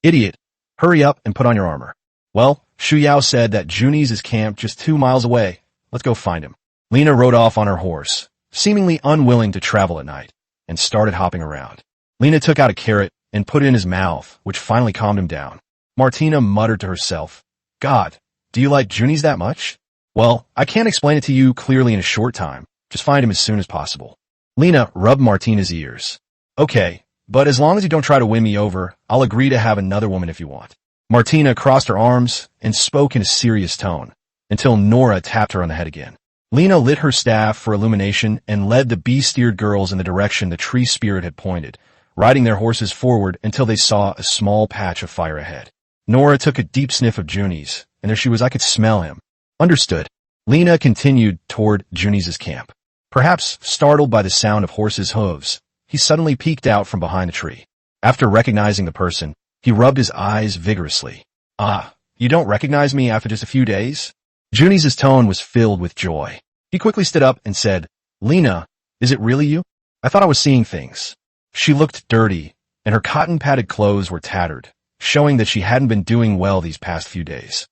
Idiot. Hurry up and put on your armor. Well, Shu Yao said that Junies is camped just 2 miles away. Let's go find him. Lena rode off on her horse, seemingly unwilling to travel at night, and started hopping around. Lena took out a carrot and put it in his mouth, which finally calmed him down. Martina muttered to herself, God, do you like Junies that much? Well, I can't explain it to you clearly in a short time. Just find him as soon as possible. Lena rubbed Martina's ears. Okay, but as long as you don't try to win me over, I'll agree to have another woman if you want. Martina crossed her arms and spoke in a serious tone, until Nora tapped her on the head again. Lena lit her staff for illumination and led the bee-steered girls in the direction the tree spirit had pointed, riding their horses forward until they saw a small patch of fire ahead. Nora took a deep sniff of Junies, and there she was. I could smell him. Understood. Lena continued toward Junies' camp. Perhaps startled by the sound of horses' hooves, he suddenly peeked out from behind a tree. After recognizing the person, he rubbed his eyes vigorously. Ah, you don't recognize me after just a few days? Junies' tone was filled with joy. He quickly stood up and said, Lena, is it really you? I thought I was seeing things. She looked dirty, and her cotton-padded clothes were tattered, showing that she hadn't been doing well these past few days.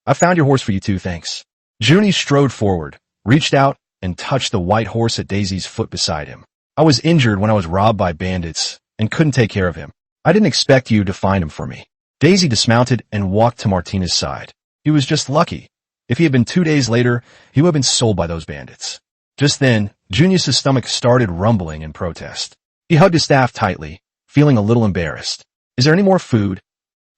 I found your horse for you too, thanks. Junies strode forward, reached out, and touched the white horse at Daisy's foot beside him. I was injured when I was robbed by bandits, and couldn't take care of him. I didn't expect you to find him for me. Daisy dismounted and walked to Martina's side. He was just lucky. If he had been 2 days later, he would have been sold by those bandits. Just then, Junius' stomach started rumbling in protest. He hugged his staff tightly, feeling a little embarrassed. Is there any more food?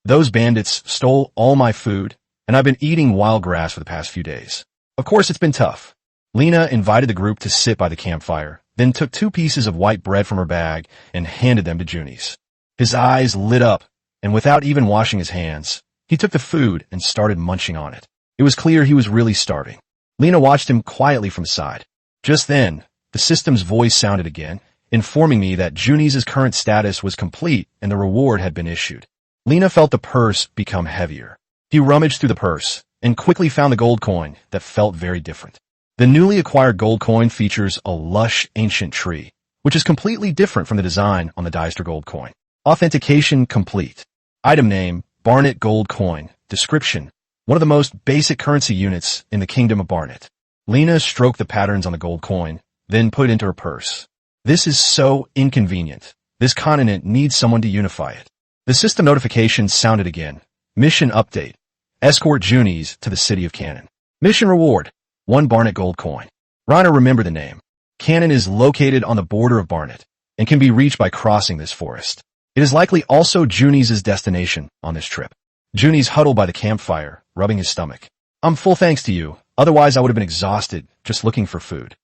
Those bandits stole all my food, and I've been eating wild grass for the past few days. Of course, it's been tough. Lena invited the group to sit by the campfire, then took 2 pieces of white bread from her bag and handed them to Junies. His eyes lit up, and without even washing his hands, he took the food and started munching on it. It was clear he was really starving. Lena watched him quietly from the side. Just then, the system's voice sounded again, informing me that Juni's current status was complete and the reward had been issued. Lena felt the purse become heavier. He rummaged through the purse and quickly found the gold coin that felt very different. The newly acquired gold coin features a lush, ancient tree, which is completely different from the design on the Deister gold coin. Authentication complete. Item name, Barnet gold coin. Description, one of the most basic currency units in the Kingdom of Barnet. Lena stroked the patterns on the gold coin, then put it into her purse. This is so inconvenient. This continent needs someone to unify it. The system notification sounded again. Mission update. Escort Junies to the city of Cannon. Mission reward. 1 Barnet gold coin. Reiner remembered the name. Cannon is located on the border of Barnet and can be reached by crossing this forest. It is likely also Juni's destination on this trip. Juni's huddled by the campfire, rubbing his stomach. I'm full thanks to you. Otherwise I would have been exhausted just looking for food.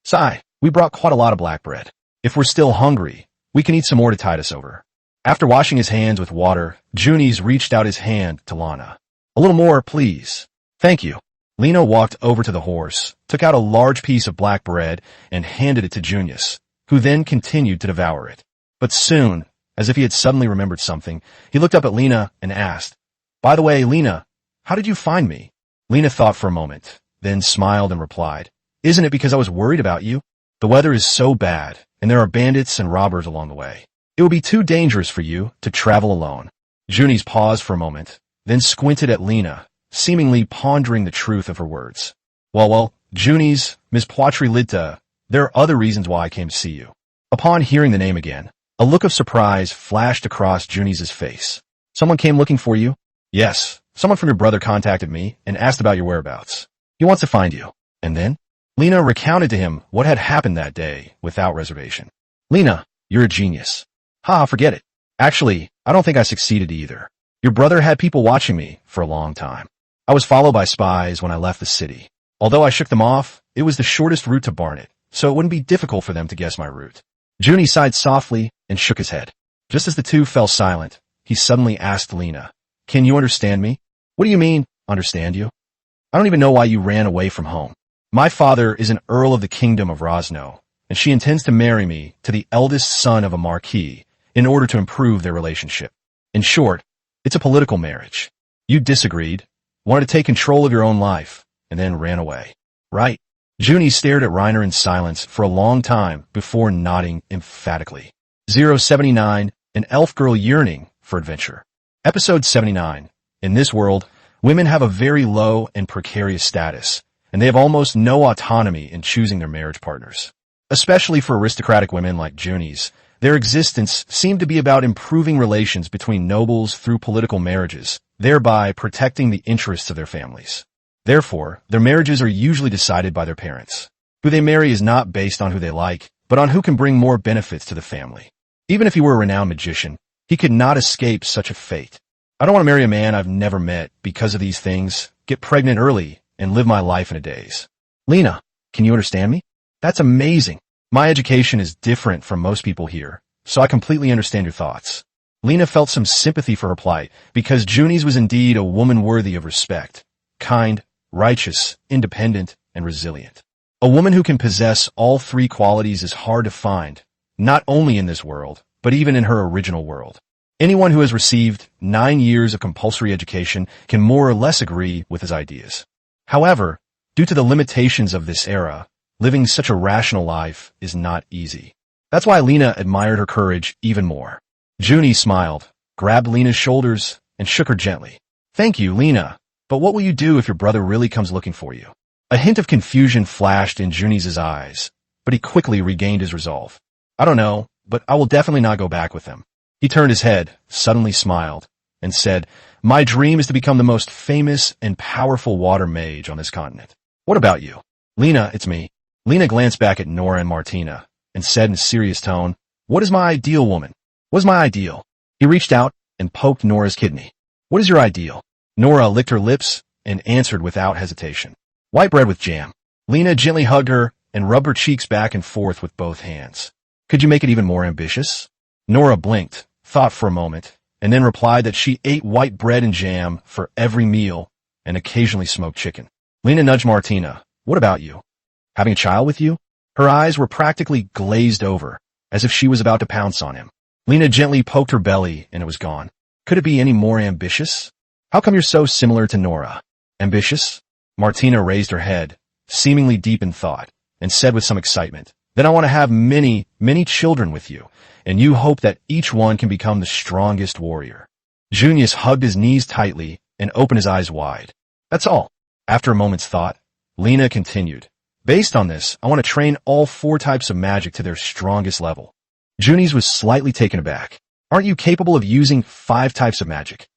Sigh, we brought quite a lot of black bread. If we're still hungry, we can eat some more to tide us over. After washing his hands with water, Juni's reached out his hand to Lana. A little more, please. Thank you. Lena walked over to the horse, took out a large piece of black bread, and handed it to Junius, who then continued to devour it. But soon, as if he had suddenly remembered something, he looked up at Lena and asked, By the way, Lena, how did you find me? Lena thought for a moment, then smiled and replied, Isn't it because I was worried about you? The weather is so bad, and there are bandits and robbers along the way. It would be too dangerous for you to travel alone. Juni's paused for a moment, then squinted at Lena, seemingly pondering the truth of her words. Well, Juni's, Miss Poitry-Lidta, there are other reasons why I came to see you. Upon hearing the name again, a look of surprise flashed across Juni's face. Someone came looking for you? Yes, someone from your brother contacted me and asked about your whereabouts. He wants to find you. And then? Lena recounted to him what had happened that day without reservation. Lena, you're a genius. Ha, forget it. Actually, I don't think I succeeded either. Your brother had people watching me for a long time. I was followed by spies when I left the city. Although I shook them off, it was the shortest route to Barnet, so it wouldn't be difficult for them to guess my route. Juni sighed softly and shook his head. Just as the two fell silent, he suddenly asked Lena, Can you understand me? What do you mean, understand you? I don't even know why you ran away from home. My father is an Earl of the Kingdom of Rosno, and she intends to marry me to the eldest son of a marquis in order to improve their relationship. In short, it's a political marriage. You disagreed, wanted to take control of your own life, and then ran away. Right? Juni stared at Reiner in silence for a long time before nodding emphatically. 079, an elf girl yearning for adventure. Episode 79. In this world, women have a very low and precarious status, and they have almost no autonomy in choosing their marriage partners. Especially for aristocratic women like Juni's, their existence seemed to be about improving relations between nobles through political marriages, thereby protecting the interests of their families. Therefore, their marriages are usually decided by their parents. Who they marry is not based on who they like, but on who can bring more benefits to the family. Even if he were a renowned magician, he could not escape such a fate. I don't want to marry a man I've never met because of these things, get pregnant early, and live my life in a daze. Lena, can you understand me? That's amazing. My education is different from most people here, so I completely understand your thoughts. Lena felt some sympathy for her plight because Juni's was indeed a woman worthy of respect, kind, righteous, independent, and resilient. A woman who can possess all three qualities is hard to find, not only in this world, but even in her original world. Anyone who has received 9 years of compulsory education can more or less agree with his ideas. However, due to the limitations of this era, living such a rational life is not easy. That's why Lena admired her courage even more. Juni smiled, grabbed Lena's shoulders, and shook her gently. Thank you, Lena. But what will you do if your brother really comes looking for you? A hint of confusion flashed in Juni's eyes, but he quickly regained his resolve. I don't know, but I will definitely not go back with him. He turned his head, suddenly smiled, and said, My dream is to become the most famous and powerful water mage on this continent. What about you? Lena, it's me. Lena glanced back at Nora and Martina, and said in a serious tone, What is my ideal woman? What is my ideal? He reached out and poked Nora's kidney. What is your ideal? Nora licked her lips and answered without hesitation. White bread with jam. Lena gently hugged her and rubbed her cheeks back and forth with both hands. Could you make it even more ambitious? Nora blinked, thought for a moment, and then replied that she ate white bread and jam for every meal and occasionally smoked chicken. Lena nudged Martina. What about you? Having a child with you? Her eyes were practically glazed over, as if she was about to pounce on him. Lena gently poked her belly, and it was gone. Could it be any more ambitious? How come you're so similar to Nora? Ambitious? Martina raised her head, seemingly deep in thought, and said with some excitement, Then I want to have many, many children with you, and you hope that each one can become the strongest warrior. Junius hugged his knees tightly and opened his eyes wide. That's all. After a moment's thought, Lena continued, Based on this, I want to train all 4 types of magic to their strongest level. Junius was slightly taken aback. Aren't you capable of using 5 types of magic?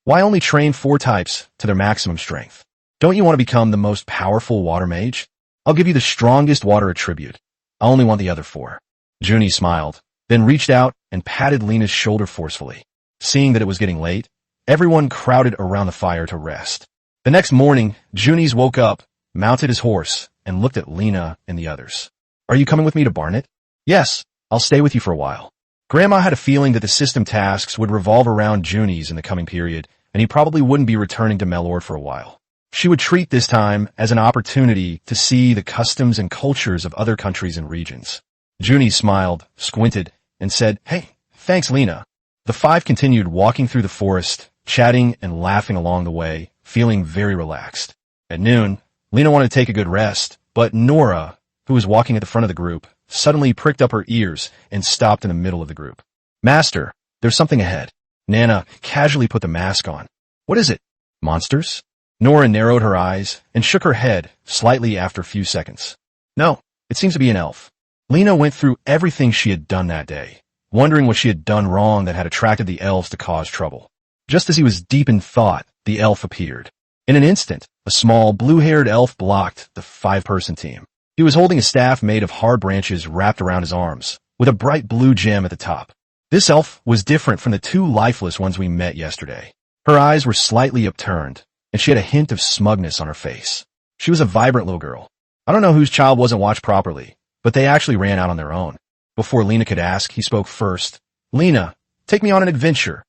Why only train 4 types to their maximum strength? Don't you want to become the most powerful water mage? I'll give you the strongest water attribute. I only want the other 4. Junie smiled, then reached out and patted Lena's shoulder forcefully. Seeing that it was getting late, everyone crowded around the fire to rest. The next morning, Junies woke up, mounted his horse, and looked at Lena and the others. Are you coming with me to Barnet? Yes, I'll stay with you for a while. Grandma had a feeling that the system tasks would revolve around Junies in the coming period, and he probably wouldn't be returning to Melord for a while. She would treat this time as an opportunity to see the customs and cultures of other countries and regions. Junie smiled, squinted, and said, Hey, thanks, Lena. The 5 continued walking through the forest, chatting and laughing along the way, feeling very relaxed. At noon, Lena wanted to take a good rest, but Nora, who was walking at the front of the group, suddenly pricked up her ears and stopped in the middle of the group. Master, there's something ahead. Nana casually put the mask on. What is it? Monsters? Nora narrowed her eyes and shook her head slightly after a few seconds. No, it seems to be an elf. Lena went through everything she had done that day, wondering what she had done wrong that had attracted the elves to cause trouble. Just as he was deep in thought, the elf appeared. In an instant, a small, blue-haired elf blocked the 5-person team. He was holding a staff made of hard branches wrapped around his arms, with a bright blue gem at the top. This elf was different from the 2 lifeless ones we met yesterday. Her eyes were slightly upturned, and she had a hint of smugness on her face. She was a vibrant little girl. I don't know whose child wasn't watched properly, but they actually ran out on their own. Before Lena could ask, he spoke first. Lena, take me on an adventure.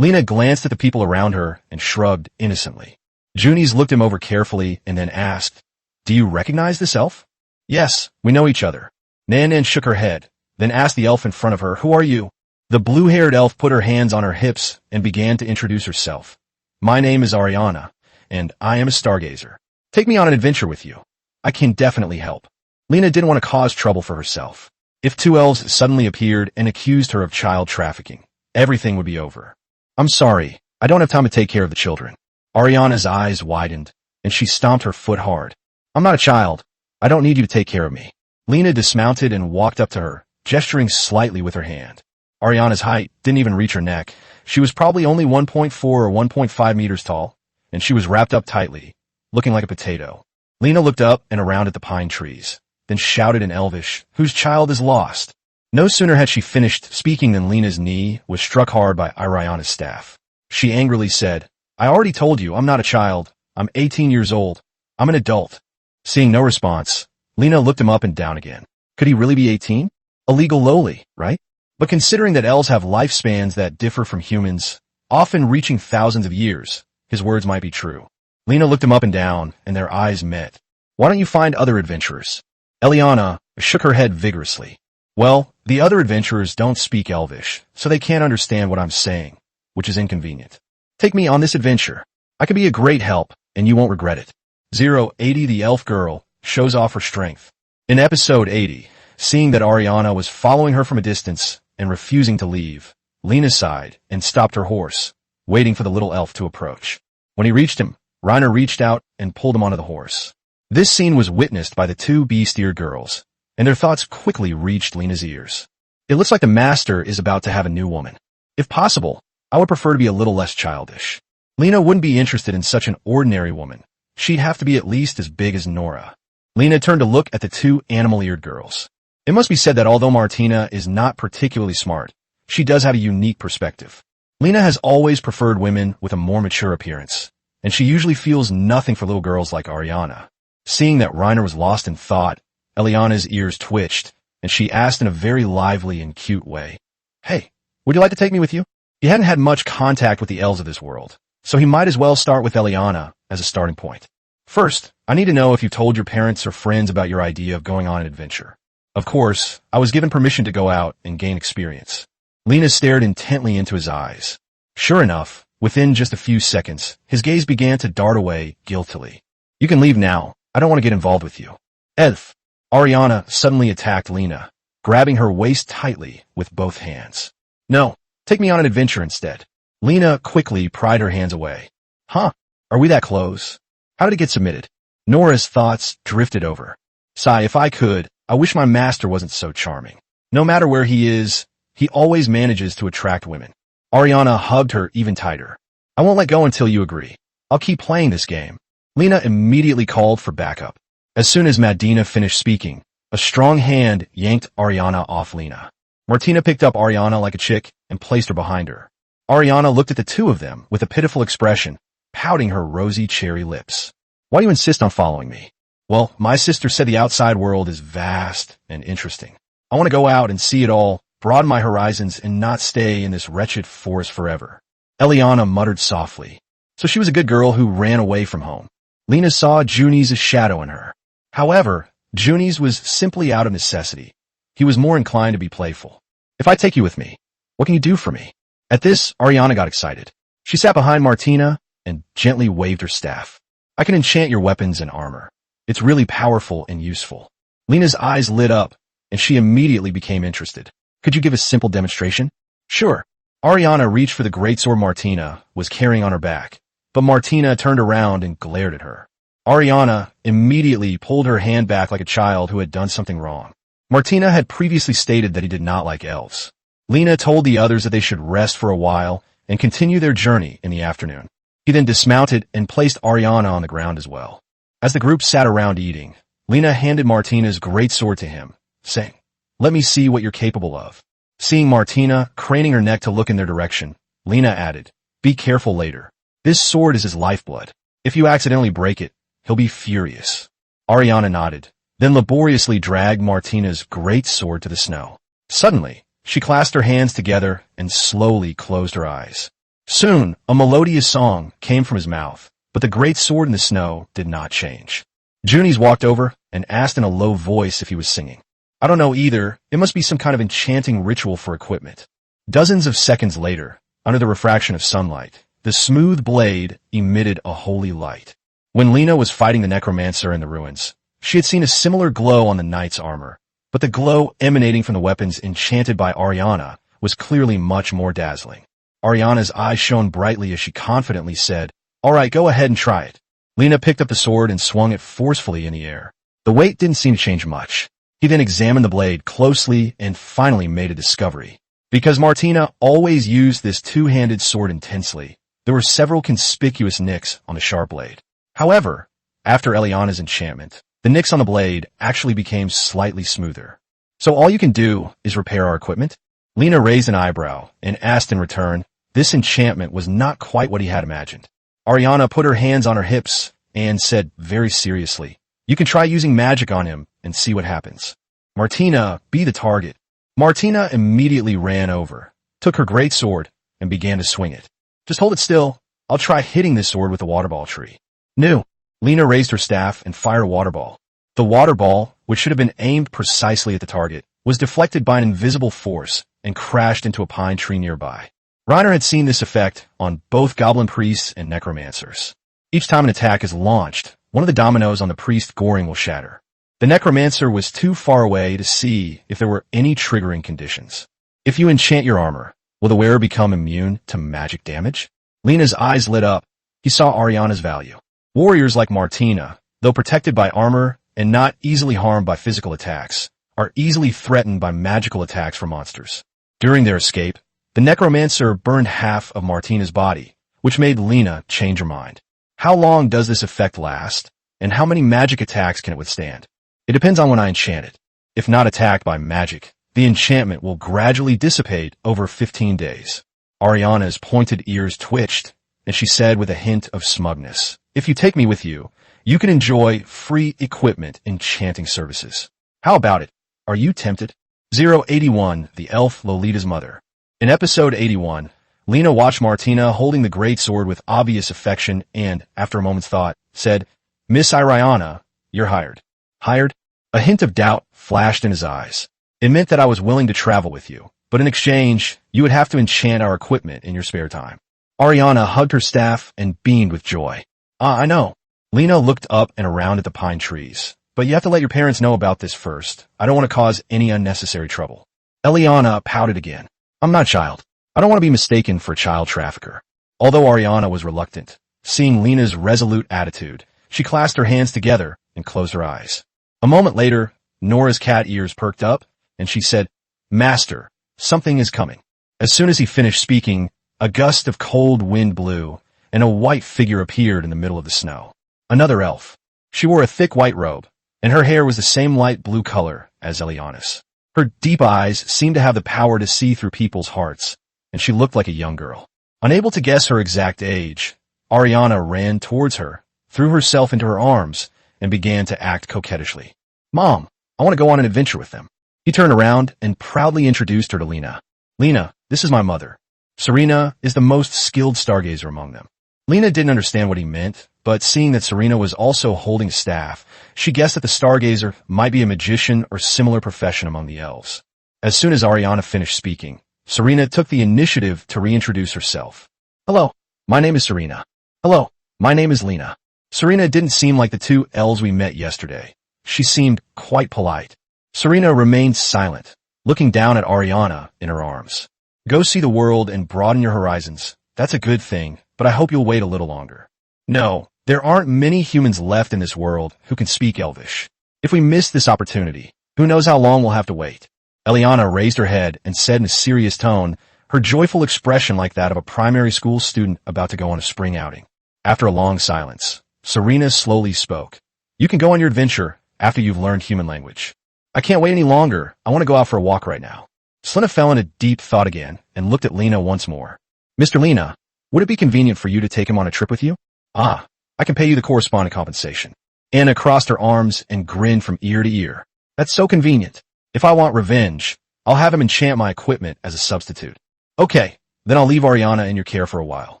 Lena glanced at the people around her and shrugged innocently. Junies looked him over carefully and then asked, Do you recognize this elf? Yes, we know each other. Nan shook her head, then asked the elf in front of her, Who are you? The blue-haired elf put her hands on her hips and began to introduce herself. My name is Ariana, and I am a stargazer. Take me on an adventure with you. I can definitely help. Lena didn't want to cause trouble for herself. If 2 elves suddenly appeared and accused her of child trafficking, everything would be over. I'm sorry, I don't have time to take care of the children. Ariana's eyes widened, and she stomped her foot hard. I'm not a child. I don't need you to take care of me. Lena dismounted and walked up to her, gesturing slightly with her hand. Ariana's height didn't even reach her neck. She was probably only 1.4 or 1.5 meters tall, and she was wrapped up tightly, looking like a potato. Lena looked up and around at the pine trees, then shouted in Elvish, Whose child is lost? No sooner had she finished speaking than Lena's knee was struck hard by Ariana's staff. She angrily said, I already told you I'm not a child. I'm 18 years old. I'm an adult. Seeing no response, Lena looked him up and down again. Could he really be 18? A legal lowly, right? But considering that elves have lifespans that differ from humans, often reaching thousands of years, his words might be true. Lena looked him up and down, and their eyes met. Why don't you find other adventurers? Eliana shook her head vigorously. Well, the other adventurers don't speak Elvish, so they can't understand what I'm saying, which is inconvenient. Take me on this adventure. I could be a great help, and you won't regret it. 080 The elf girl shows off her strength. In episode 80, seeing that Ariana was following her from a distance and refusing to leave, Lena sighed and stopped her horse, waiting for the little elf to approach. When he reached him, Reiner reached out and pulled him onto the horse. This scene was witnessed by the 2 beast-eared girls, and their thoughts quickly reached Lena's ears. It looks like the master is about to have a new woman. If possible, I would prefer to be a little less childish. Lena wouldn't be interested in such an ordinary woman. She'd have to be at least as big as Nora. Lena turned to look at the 2 animal-eared girls. It must be said that although Martina is not particularly smart, she does have a unique perspective. Lena has always preferred women with a more mature appearance, and she usually feels nothing for little girls like Ariana. Seeing that Reiner was lost in thought, Eliana's ears twitched, and she asked in a very lively and cute way, Hey, would you like to take me with you? He hadn't had much contact with the elves of this world, so he might as well start with Eliana as a starting point. First, I need to know if you told your parents or friends about your idea of going on an adventure. Of course, I was given permission to go out and gain experience. Lena stared intently into his eyes. Sure enough, within just a few seconds, his gaze began to dart away guiltily. You can leave now. I don't want to get involved with you. Edf. Ariana suddenly attacked Lena, grabbing her waist tightly with both hands. No, take me on an adventure instead. Lena quickly pried her hands away. Huh? Are we that close? How did it get submitted? Nora's thoughts drifted over. Sigh, if I could, I wish my master wasn't so charming. No matter where he is, he always manages to attract women. Ariana hugged her even tighter. I won't let go until you agree. I'll keep playing this game. Lena immediately called for backup. As soon as Madina finished speaking, a strong hand yanked Ariana off Lena. Martina picked up Ariana like a chick and placed her behind her. Ariana looked at the two of them with a pitiful expression, pouting her rosy cherry lips. Why do you insist on following me? Well, my sister said the outside world is vast and interesting. I want to go out and see it all, broaden my horizons, and not stay in this wretched forest forever. Eliana muttered softly. So she was a good girl who ran away from home. Lena saw Juni's shadow in her. However, Juni's was simply out of necessity. He was more inclined to be playful. If I take you with me, what can you do for me? At this, Ariana got excited. She sat behind Martina and gently waved her staff. I can enchant your weapons and armor. It's really powerful and useful. Lena's eyes lit up, and she immediately became interested. Could you give a simple demonstration? Sure. Ariana reached for the greatsword Martina was carrying on her back, but Martina turned around and glared at her. Ariana immediately pulled her hand back like a child who had done something wrong. Martina had previously stated that he did not like elves. Lena told the others that they should rest for a while and continue their journey in the afternoon. He then dismounted and placed Ariana on the ground as well. As the group sat around eating, Lena handed Martina's greatsword to him, saying, "Let me see what you're capable of." Seeing Martina craning her neck to look in their direction, Lena added, "Be careful later. This sword is his lifeblood. If you accidentally break it, he'll be furious." Ariana nodded, then laboriously dragged Martina's greatsword to the snow. Suddenly, she clasped her hands together and slowly closed her eyes. Soon, a melodious song came from his mouth, but the great sword in the snow did not change. Juni's walked over and asked in a low voice if he was singing. I don't know either. It must be some kind of enchanting ritual for equipment. Dozens of seconds later, under the refraction of sunlight, the smooth blade emitted a holy light. When Lena was fighting the necromancer in the ruins, she had seen a similar glow on the knight's armor, but the glow emanating from the weapons enchanted by Ariana was clearly much more dazzling. Ariana's eyes shone brightly as she confidently said, "All right, go ahead and try it." Lena picked up the sword and swung it forcefully in the air. The weight didn't seem to change much. He then examined the blade closely and finally made a discovery. Because Martina always used this two-handed sword intensely, there were several conspicuous nicks on the sharp blade. However, after Eliana's enchantment, the nicks on the blade actually became slightly smoother. So all you can do is repair our equipment? Lena raised an eyebrow and asked in return. This enchantment was not quite what he had imagined. Ariana put her hands on her hips and said very seriously, "You can try using magic on him and see what happens. Martina, be the target." Martina immediately ran over, took her great sword, and began to swing it. "Just hold it still. I'll try hitting this sword with the water ball tree." No. Lena raised her staff and fired a water ball. The water ball, which should have been aimed precisely at the target, was deflected by an invisible force and crashed into a pine tree nearby. Reiner had seen this effect on both goblin priests and necromancers. Each time an attack is launched, one of the dominoes on the priest goring will shatter. The necromancer was too far away to see if there were any triggering conditions. If you enchant your armor, will the wearer become immune to magic damage? Lena's eyes lit up. He saw Ariana's value. Warriors like Martina, though protected by armor and not easily harmed by physical attacks, are easily threatened by magical attacks from monsters. During their escape, the necromancer burned half of Martina's body, which made Lena change her mind. How long does this effect last, and how many magic attacks can it withstand? It depends on when I enchant it. If not attacked by magic, the enchantment will gradually dissipate over 15 days. Ariana's pointed ears twitched, and she said with a hint of smugness, "If you take me with you, you can enjoy free equipment enchanting services. How about it? Are you tempted?" 081, the elf Lolita's mother. In episode 81, Lena watched Martina holding the greatsword with obvious affection and, after a moment's thought, said, "Miss Ariana, you're hired." Hired? A hint of doubt flashed in his eyes. It meant that I was willing to travel with you, but in exchange, you would have to enchant our equipment in your spare time. Ariana hugged her staff and beamed with joy. I know. Lena looked up and around at the pine trees. But you have to let your parents know about this first. I don't want to cause any unnecessary trouble. Eliana pouted again. I'm not a child. I don't want to be mistaken for a child trafficker. Although Ariana was reluctant, seeing Lena's resolute attitude, she clasped her hands together and closed her eyes. A moment later, Nora's cat ears perked up, and she said, Master, something is coming. As soon as he finished speaking, a gust of cold wind blew, and a white figure appeared in the middle of the snow. Another elf. She wore a thick white robe, and her hair was the same light blue color as Eliana's. Her deep eyes seemed to have the power to see through people's hearts, and she looked like a young girl. Unable to guess her exact age, Ariana ran towards her, threw herself into her arms, and began to act coquettishly. Mom, I want to go on an adventure with them. He turned around and proudly introduced her to Lena. Lena, this is my mother. Serena is the most skilled stargazer among them. Lena didn't understand what he meant, but seeing that Serena was also holding a staff, she guessed that the stargazer might be a magician or similar profession among the elves. As soon as Ariana finished speaking, Serena took the initiative to reintroduce herself. Hello, my name is Serena. Hello, my name is Lena. Serena didn't seem like the two elves we met yesterday. She seemed quite polite. Serena remained silent, looking down at Ariana in her arms. Go see the world and broaden your horizons. That's a good thing, but I hope you'll wait a little longer. No, there aren't many humans left in this world who can speak Elvish. If we miss this opportunity, who knows how long we'll have to wait. Eliana raised her head and said in a serious tone, her joyful expression like that of a primary school student about to go on a spring outing. After a long silence, Serena slowly spoke. You can go on your adventure after you've learned human language. I can't wait any longer. I want to go out for a walk right now. Selena fell into deep thought again and looked at Lena once more. Mr. Lena, would it be convenient for you to take him on a trip with you? Ah, I can pay you the corresponding compensation. Anna crossed her arms and grinned from ear to ear. That's so convenient. If I want revenge, I'll have him enchant my equipment as a substitute. Okay, then I'll leave Ariana in your care for a while.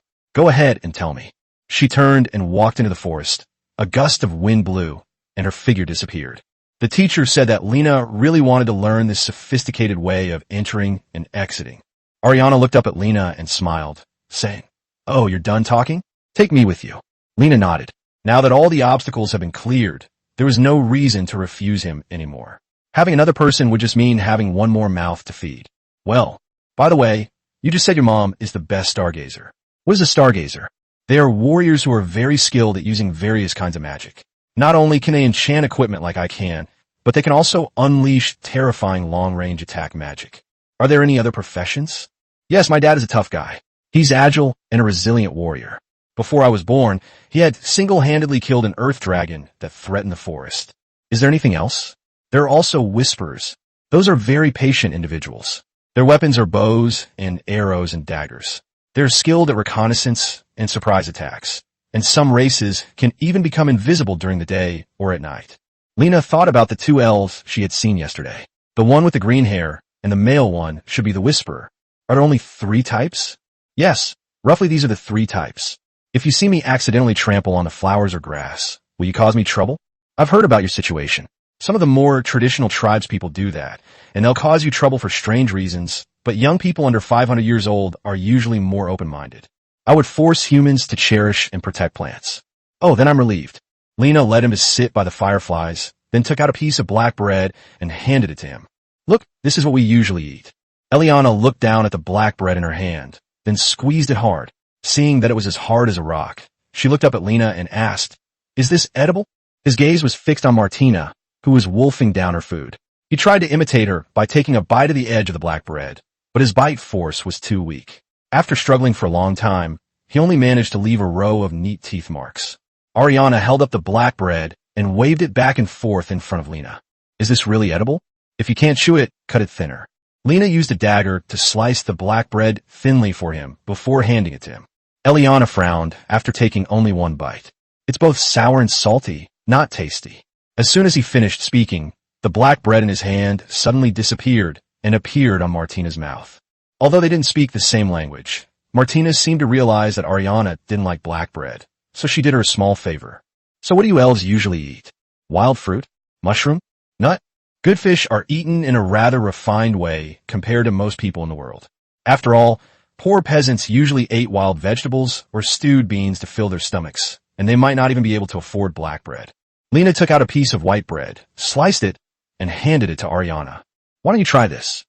Go ahead and tell me. She turned and walked into the forest. A gust of wind blew, and her figure disappeared. The teacher said that Lena really wanted to learn this sophisticated way of entering and exiting. Ariana looked up at Lena and smiled, saying, Oh, you're done talking? Take me with you. Lena nodded. Now that all the obstacles have been cleared, there was no reason to refuse him anymore. Having another person would just mean having one more mouth to feed. Well, by the way, you just said your mom is the best stargazer. What is a stargazer? They are warriors who are very skilled at using various kinds of magic. Not only can they enchant equipment like I can, but they can also unleash terrifying long-range attack magic. Are there any other professions? Yes, my dad is a tough guy. He's agile and a resilient warrior. Before I was born, he had single-handedly killed an earth dragon that threatened the forest. Is there anything else? There are also whisperers. Those are very patient individuals. Their weapons are bows and arrows and daggers. They're skilled at reconnaissance and surprise attacks, and some races can even become invisible during the day or at night. Lena thought about the two elves she had seen yesterday. The one with the green hair and the male one should be the whisperer. Are there only 3 types? Yes, roughly these are the 3 types. If you see me accidentally trample on the flowers or grass, will you cause me trouble? I've heard about your situation. Some of the more traditional tribes people do that, and they'll cause you trouble for strange reasons, but young people under 500 years old are usually more open-minded. I would force humans to cherish and protect plants. Oh, then I'm relieved. Lena led him to sit by the fireflies, then took out a piece of black bread and handed it to him. Look, this is what we usually eat. Eliana looked down at the black bread in her hand, then squeezed it hard. Seeing that it was as hard as a rock, she looked up at Lena and asked, Is this edible? His gaze was fixed on Martina, who was wolfing down her food. He tried to imitate her by taking a bite of the edge of the black bread, but his bite force was too weak. After struggling for a long time, he only managed to leave a row of neat teeth marks. Ariana held up the black bread and waved it back and forth in front of Lena. Is this really edible? If you can't chew it, cut it thinner. Lena used a dagger to slice the black bread thinly for him before handing it to him. Eliana frowned after taking only one bite. It's both sour and salty, not tasty. As soon as he finished speaking, the black bread in his hand suddenly disappeared and appeared on Martina's mouth. Although they didn't speak the same language, Martina seemed to realize that Ariana didn't like black bread, so she did her a small favor. So what do you elves usually eat? Wild fruit? Mushroom? Nut. Good fish are eaten in a rather refined way compared to most people in the world. After all, poor peasants usually ate wild vegetables or stewed beans to fill their stomachs, and they might not even be able to afford black bread. Lena took out a piece of white bread, sliced it, and handed it to Ariana. Why don't you try this?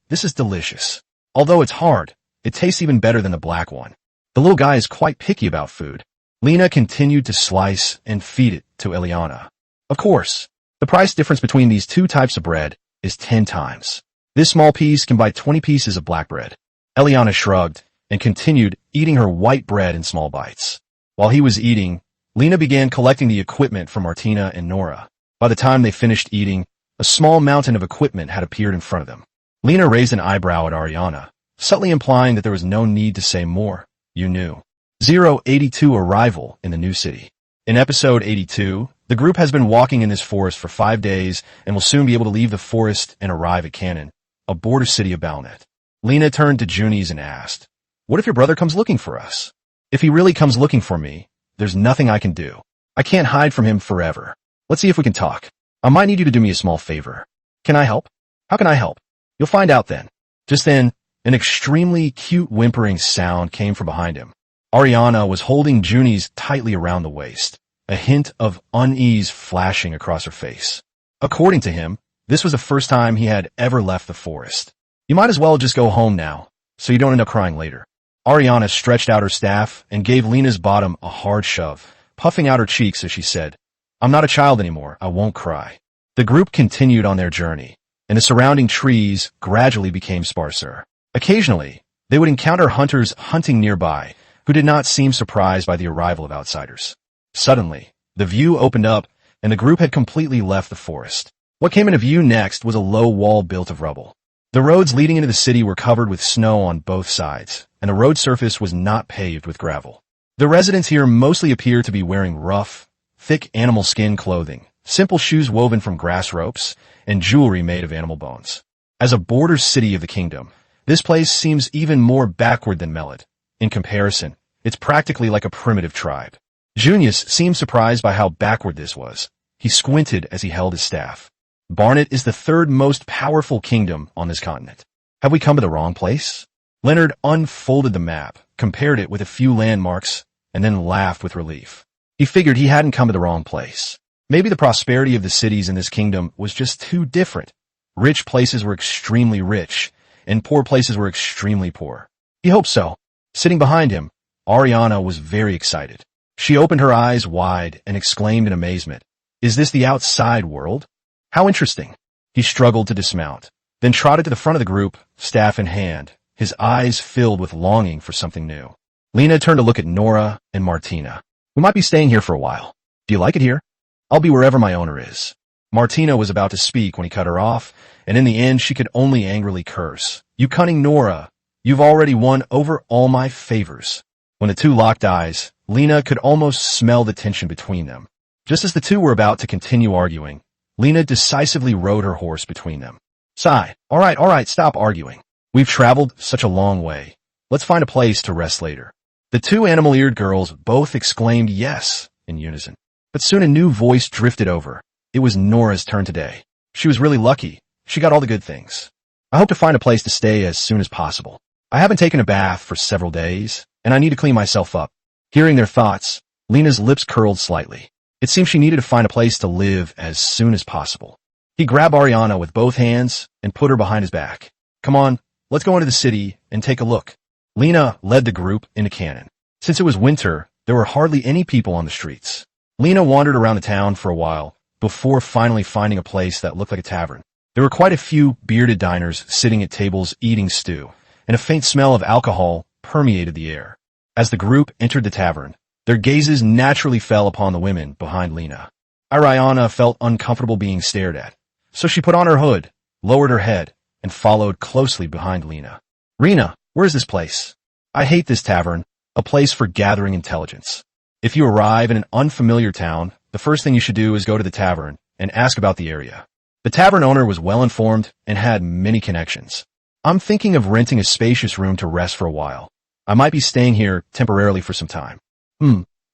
This is delicious. Although it's hard, it tastes even better than the black one. The little guy is quite picky about food. Lena continued to slice and feed it to Eliana. Of course, the price difference between these two types of bread is 10 times. This small piece can buy 20 pieces of black bread. Eliana shrugged and continued eating her white bread in small bites. While he was eating, Lena began collecting the equipment from Martina and Nora. By the time they finished eating, a small mountain of equipment had appeared in front of them. Lena raised an eyebrow at Ariana, subtly implying that there was no need to say more. You knew. 082 Arrival in the new city. In episode 82, the group has been walking in this forest for 5 days and will soon be able to leave the forest and arrive at Cannon, a border city of Balnet. Lena turned to Junies and asked, "What if your brother comes looking for us? If he really comes looking for me, there's nothing I can do. I can't hide from him forever. Let's see if we can talk. I might need you to do me a small favor. Can I help? How can I help? You'll find out then." Just then, an extremely cute whimpering sound came from behind him. Ariana was holding Junies tightly around the waist, a hint of unease flashing across her face. According to him, this was the first time he had ever left the forest. "You might as well just go home now, so you don't end up crying later." Ariana stretched out her staff and gave Lena's bottom a hard shove, puffing out her cheeks as she said, "I'm not a child anymore. I won't cry." The group continued on their journey, and the surrounding trees gradually became sparser. Occasionally, they would encounter hunters hunting nearby who did not seem surprised by the arrival of outsiders. Suddenly, the view opened up, and the group had completely left the forest. What came into view next was a low wall built of rubble. The roads leading into the city were covered with snow on both sides, and the road surface was not paved with gravel. The residents here mostly appear to be wearing rough, thick animal skin clothing, simple shoes woven from grass ropes, and jewelry made of animal bones. As a border city of the kingdom, this place seems even more backward than Melid. In comparison, it's practically like a primitive tribe. Junius seemed surprised by how backward this was. He squinted as he held his staff. Barnet is the third most powerful kingdom on this continent. Have we come to the wrong place? Leonard unfolded the map, compared it with a few landmarks, and then laughed with relief. He figured he hadn't come to the wrong place. Maybe the prosperity of the cities in this kingdom was just too different. Rich places were extremely rich, and poor places were extremely poor. He hoped so. Sitting behind him, Ariana was very excited. She opened her eyes wide and exclaimed in amazement, "Is this the outside world? How interesting." He struggled to dismount, then trotted to the front of the group, staff in hand, his eyes filled with longing for something new. Lena turned to look at Nora and Martina. "We might be staying here for a while. Do you like it here?" "I'll be wherever my owner is." Martina was about to speak when he cut her off, and in the end she could only angrily curse. "You cunning Nora, you've already won over all my favors." When the two locked eyes, Lena could almost smell the tension between them. Just as the two were about to continue arguing, Lena decisively rode her horse between them. "Sigh, all right, stop arguing. We've traveled such a long way. Let's find a place to rest later." The two animal-eared girls both exclaimed yes in unison. But soon a new voice drifted over. It was Nora's turn today. She was really lucky. She got all the good things. "I hope to find a place to stay as soon as possible. I haven't taken a bath for several days, and I need to clean myself up." Hearing their thoughts, Lena's lips curled slightly. It seemed she needed to find a place to live as soon as possible. He grabbed Ariana with both hands and put her behind his back. "Come on, let's go into the city and take a look." Lena led the group into Cannon. Since it was winter, there were hardly any people on the streets. Lena wandered around the town for a while, before finally finding a place that looked like a tavern. There were quite a few bearded diners sitting at tables eating stew, and a faint smell of alcohol permeated the air. As the group entered the tavern, their gazes naturally fell upon the women behind Lena. Ariana felt uncomfortable being stared at, so she put on her hood, lowered her head, and followed closely behind Lena. "Rena, where's this place?" "I hate this tavern, a place for gathering intelligence. If you arrive in an unfamiliar town, the first thing you should do is go to the tavern and ask about the area." The tavern owner was well informed and had many connections. "I'm thinking of renting a spacious room to rest for a while. I might be staying here temporarily for some time."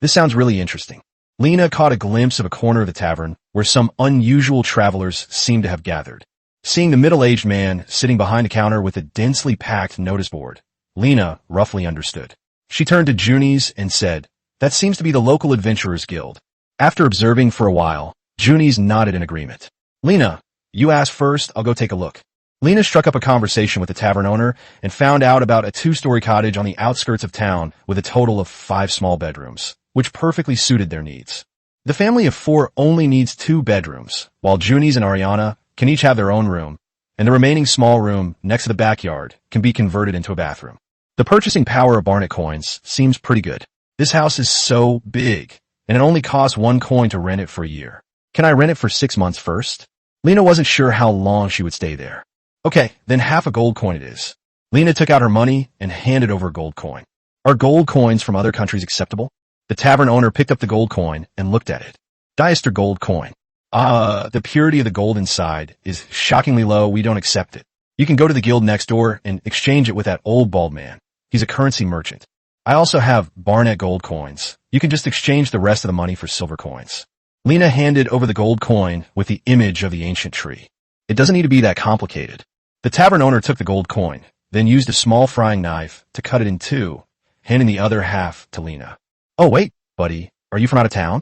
This sounds really interesting. Lena caught a glimpse of a corner of the tavern where some unusual travelers seemed to have gathered. Seeing the middle-aged man sitting behind a counter with a densely packed notice board, Lena roughly understood. She turned to Junies and said, "That seems to be the local adventurers guild." After observing for a while, Junies nodded in agreement. "Lena, you asked first, I'll go take a look." Lena struck up a conversation with the tavern owner and found out about a 2-story cottage on the outskirts of town with a total of 5 small bedrooms, which perfectly suited their needs. The family of 4 only needs 2 bedrooms, while Junies and Ariana can each have their own room, and the remaining small room next to the backyard can be converted into a bathroom. The purchasing power of Barnet coins seems pretty good. This house is so big, and it only costs 1 coin to rent it for a year. Can I rent it for 6 months first? Lena wasn't sure how long she would stay there. Okay, then half a gold coin it is. Lena took out her money and handed over a gold coin. Are gold coins from other countries acceptable? The tavern owner picked up the gold coin and looked at it. Diester gold coin. The purity of the gold inside is shockingly low. We don't accept it. You can go to the guild next door and exchange it with that old bald man. He's a currency merchant. I also have Barnet gold coins. You can just exchange the rest of the money for silver coins. Lena handed over the gold coin with the image of the ancient tree. It doesn't need to be that complicated. The tavern owner took the gold coin, then used a small frying knife to cut it in 2, handing the other half to Lena. "Oh wait, buddy, are you from out of town?"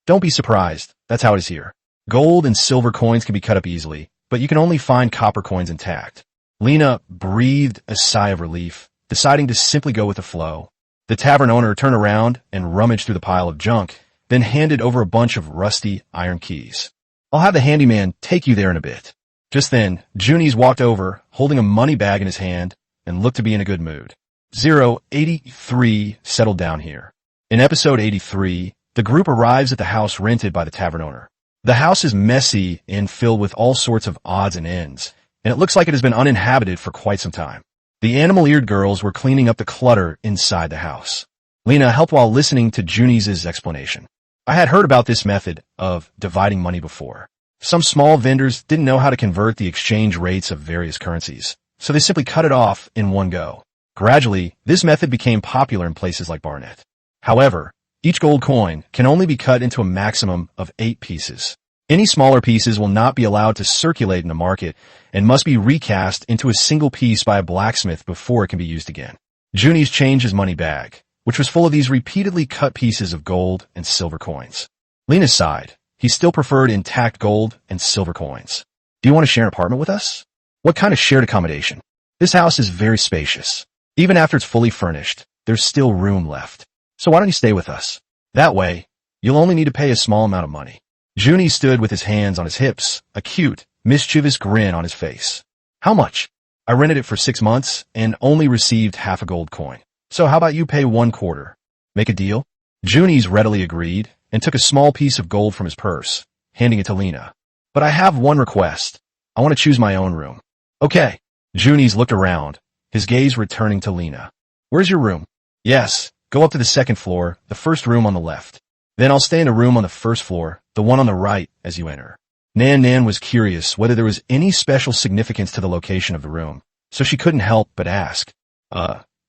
Don't be surprised. That's how it is here. Gold and silver coins can be cut up easily, but you can only find copper coins intact. Lena breathed a sigh of relief, deciding to simply go with the flow. The tavern owner turned around and rummaged through the pile of junk, then handed over a bunch of rusty iron keys. "I'll have the handyman take you there in a bit." Just then, Junies walked over, holding a money bag in his hand, and looked to be in a good mood. 083 settled down here. In episode 83, the group arrives at the house rented by the tavern owner. The house is messy and filled with all sorts of odds and ends, and it looks like it has been uninhabited for quite some time. The animal-eared girls were cleaning up the clutter inside the house. Lena helped while listening to Junies' explanation. I had heard about this method of dividing money before. Some small vendors didn't know how to convert the exchange rates of various currencies, so they simply cut it off in one go. Gradually, this method became popular in places like Barnet. However, each gold coin can only be cut into a maximum of 8 pieces. Any smaller pieces will not be allowed to circulate in the market and must be recast into a single piece by a blacksmith before it can be used again. Junies changed his money bag, which was full of these repeatedly cut pieces of gold and silver coins. Lena sighed. He still preferred intact gold and silver coins. "Do you want to share an apartment with us?" "What kind of shared accommodation?" "This house is very spacious. Even after it's fully furnished, there's still room left. So why don't you stay with us? That way, you'll only need to pay a small amount of money." Junie stood with his hands on his hips, a cute, mischievous grin on his face. "How much?" "I rented it for 6 months and only received half a gold coin. So how about you pay 1/4? Make a deal?" Junies readily agreed and took a small piece of gold from his purse, handing it to Lena. "But I have one request. I want to choose my own room." "Okay." Junies looked around, his gaze returning to Lena. "Where's your room?" "Yes, go up to the 2nd floor, the first room on the left. Then I'll stay in a room on the 1st floor, the one on the right as you enter." Nan was curious whether there was any special significance to the location of the room, so she couldn't help but ask,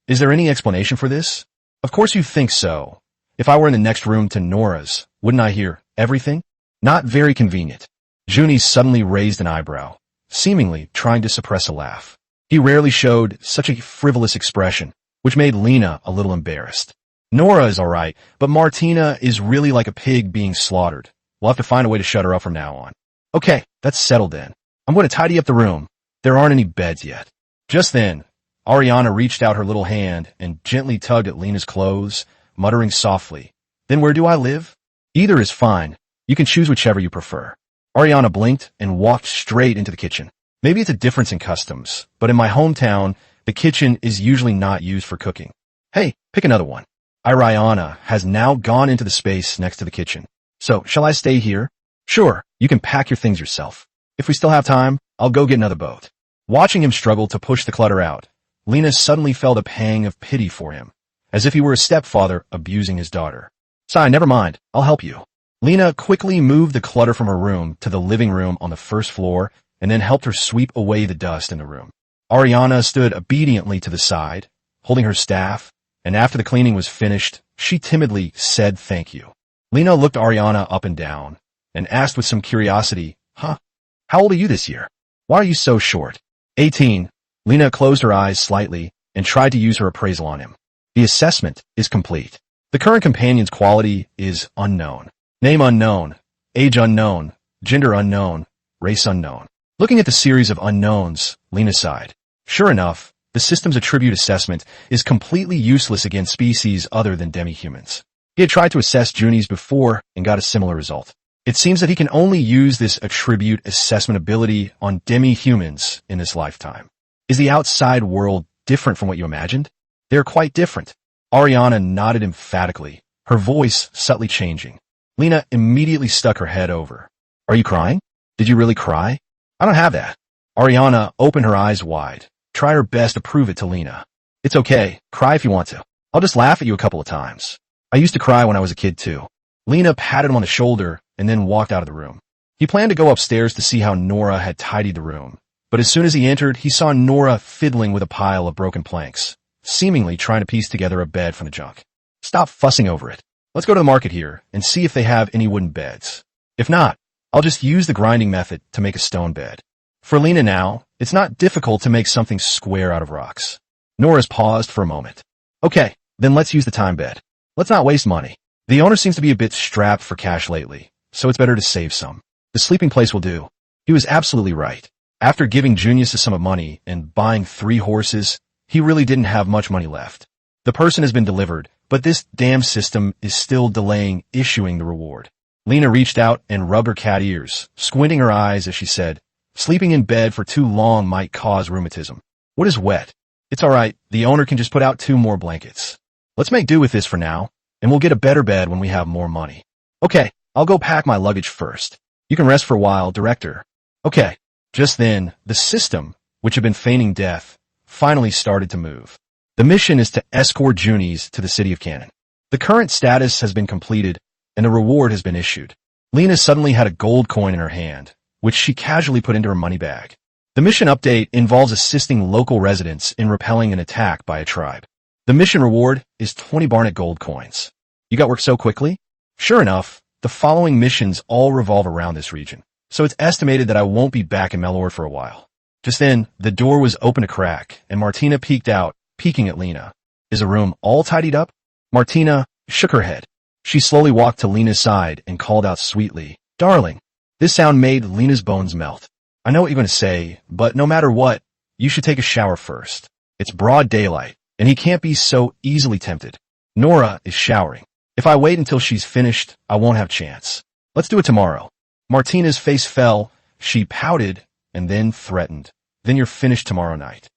Is there any explanation for this?" "Of course you think so. If I were in the next room to Nora's, wouldn't I hear everything?" "Not very convenient." Junie suddenly raised an eyebrow, seemingly trying to suppress a laugh. He rarely showed such a frivolous expression, which made Lena a little embarrassed. "Nora is all right, but Martina is really like a pig being slaughtered. We'll have to find a way to shut her up from now on." "Okay, that's settled then. I'm going to tidy up the room. There aren't any beds yet." Just then, Ariana reached out her little hand and gently tugged at Lena's clothes, muttering softly, "Then where do I live?" "Either is fine. You can choose whichever you prefer." Ariana blinked and walked straight into the kitchen. Maybe it's a difference in customs, but in my hometown, the kitchen is usually not used for cooking. "Hey, pick another one." Ariana has now gone into the space next to the kitchen. "So, shall I stay here?" "Sure, you can pack your things yourself. If we still have time, I'll go get another boat." Watching him struggle to push the clutter out, Lena suddenly felt a pang of pity for him, as if he were a stepfather abusing his daughter. "Sigh, never mind, I'll help you." Lena quickly moved the clutter from her room to the living room on the 1st floor and then helped her sweep away the dust in the room. Ariana stood obediently to the side, holding her staff, and after the cleaning was finished, she timidly said thank you. Lena looked Ariana up and down and asked with some curiosity, "Huh? How old are you this year? Why are you so short?" 18. Lena closed her eyes slightly and tried to use her appraisal on him. The assessment is complete. The current companion's quality is unknown. Name unknown. Age unknown. Gender unknown. Race unknown. Looking at the series of unknowns, Lena sighed. Sure enough, the system's attribute assessment is completely useless against species other than demi-humans. He had tried to assess Junies before and got a similar result. It seems that he can only use this attribute assessment ability on demi-humans in this lifetime. Is the outside world different from what you imagined? They're quite different. Ariana nodded emphatically, her voice subtly changing. Lena immediately stuck her head over. Are you crying? Did you really cry? I don't have that. Ariana opened her eyes wide, tried her best to prove it to Lena. It's okay, cry if you want to. I'll just laugh at you a couple of times. I used to cry when I was a kid too. Lena patted him on the shoulder and then walked out of the room. He planned to go upstairs to see how Nora had tidied the room, but as soon as he entered, he saw Nora fiddling with a pile of broken planks, seemingly trying to piece together a bed from the junk. Stop fussing over it. Let's go to the market here and see if they have any wooden beds. If not, I'll just use the grinding method to make a stone bed. For Lena now, it's not difficult to make something square out of rocks. Nora's paused for a moment. Okay, then let's use the time bed. Let's not waste money. The owner seems to be a bit strapped for cash lately, so it's better to save some. The sleeping place will do. He was absolutely right. After giving Junius a sum of money and buying 3 horses, he really didn't have much money left. The person has been delivered, but this damn system is still delaying issuing the reward. Lena reached out and rubbed her cat ears, squinting her eyes as she said, sleeping in bed for too long might cause rheumatism. What is wet? It's all right. The owner can just put out 2 more blankets. Let's make do with this for now, and we'll get a better bed when we have more money. Okay, I'll go pack my luggage first. You can rest for a while, director. Okay. Just then, the system, which had been feigning death, finally started to move. The mission is to escort Junies to the city of Cannon. The current status has been completed, and a reward has been issued. Lena suddenly had a gold coin in her hand, which she casually put into her money bag. The mission update involves assisting local residents in repelling an attack by a tribe. The mission reward is 20 Barnet gold coins. You got work so quickly? Sure enough, the following missions all revolve around this region, so it's estimated that I won't be back in Melor for a while. Just then, the door was open a crack, and Martina peeked out, peeking at Lena. Is the room all tidied up? Martina shook her head. She slowly walked to Lena's side and called out sweetly, Darling. This sound made Lena's bones melt. I know what you're going to say, but no matter what, you should take a shower first. It's broad daylight, and he can't be so easily tempted. Nora is showering. If I wait until she's finished, I won't have a chance. Let's do it tomorrow. Martina's face fell, she pouted, and then threatened. Then you're finished tomorrow night.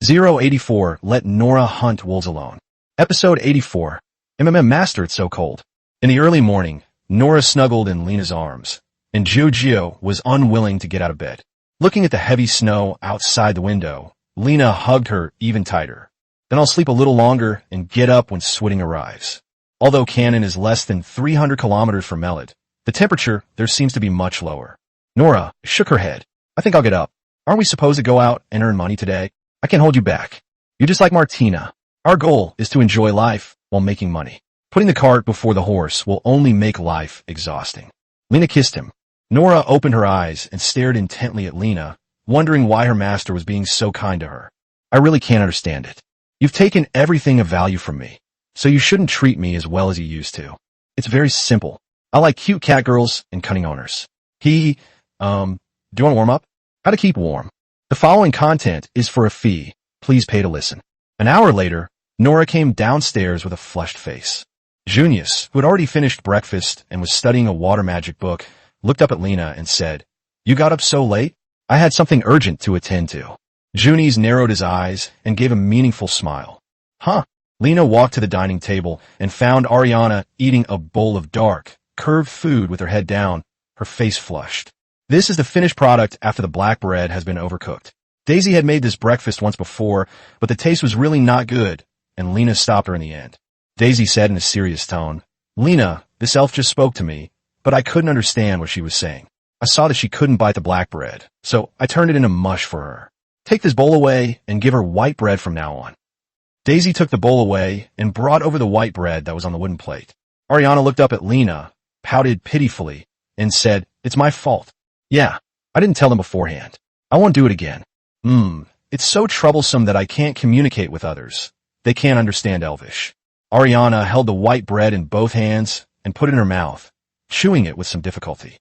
084, let Nora hunt wolves alone. Episode 84. Master, it's so cold. In the early morning, Nora snuggled in Lena's arms, and Giorgio was unwilling to get out of bed. Looking at the heavy snow outside the window, Lena hugged her even tighter. Then I'll sleep a little longer and get up when sweating arrives. Although Cannon is less than 300 kilometers from Melid, the temperature there seems to be much lower. Nora shook her head. I think I'll get up. Aren't we supposed to go out and earn money today? I can't hold you back. You're just like Martina. Our goal is to enjoy life while making money. Putting the cart before the horse will only make life exhausting. Lena kissed him. Nora opened her eyes and stared intently at Lena, wondering why her master was being so kind to her. I really can't understand it. You've taken everything of value from me, so you shouldn't treat me as well as you used to. It's very simple. I like cute catgirls and cunning owners. Do you want to warm up? How to keep warm. The following content is for a fee. Please pay to listen. An hour later, Nora came downstairs with a flushed face. Junius, who had already finished breakfast and was studying a water magic book, looked up at Lena and said, You got up so late? I had something urgent to attend to. Junius narrowed his eyes and gave a meaningful smile. Huh? Lena walked to the dining table and found Ariana eating a bowl of dark, curved food with her head down, her face flushed. This is the finished product after the black bread has been overcooked. Daisy had made this breakfast once before, but the taste was really not good, and Lena stopped her in the end. Daisy said in a serious tone, Lena, this elf just spoke to me, but I couldn't understand what she was saying. I saw that she couldn't bite the black bread, so I turned it into mush for her. Take this bowl away and give her white bread from now on. Daisy took the bowl away and brought over the white bread that was on the wooden plate. Ariana looked up at Lena, pouted pitifully, and said, "It's my fault. Yeah, I didn't tell them beforehand. I won't do it again. It's so troublesome that I can't communicate with others. They can't understand Elvish." Ariana held the white bread in both hands and put it in her mouth, chewing it with some difficulty.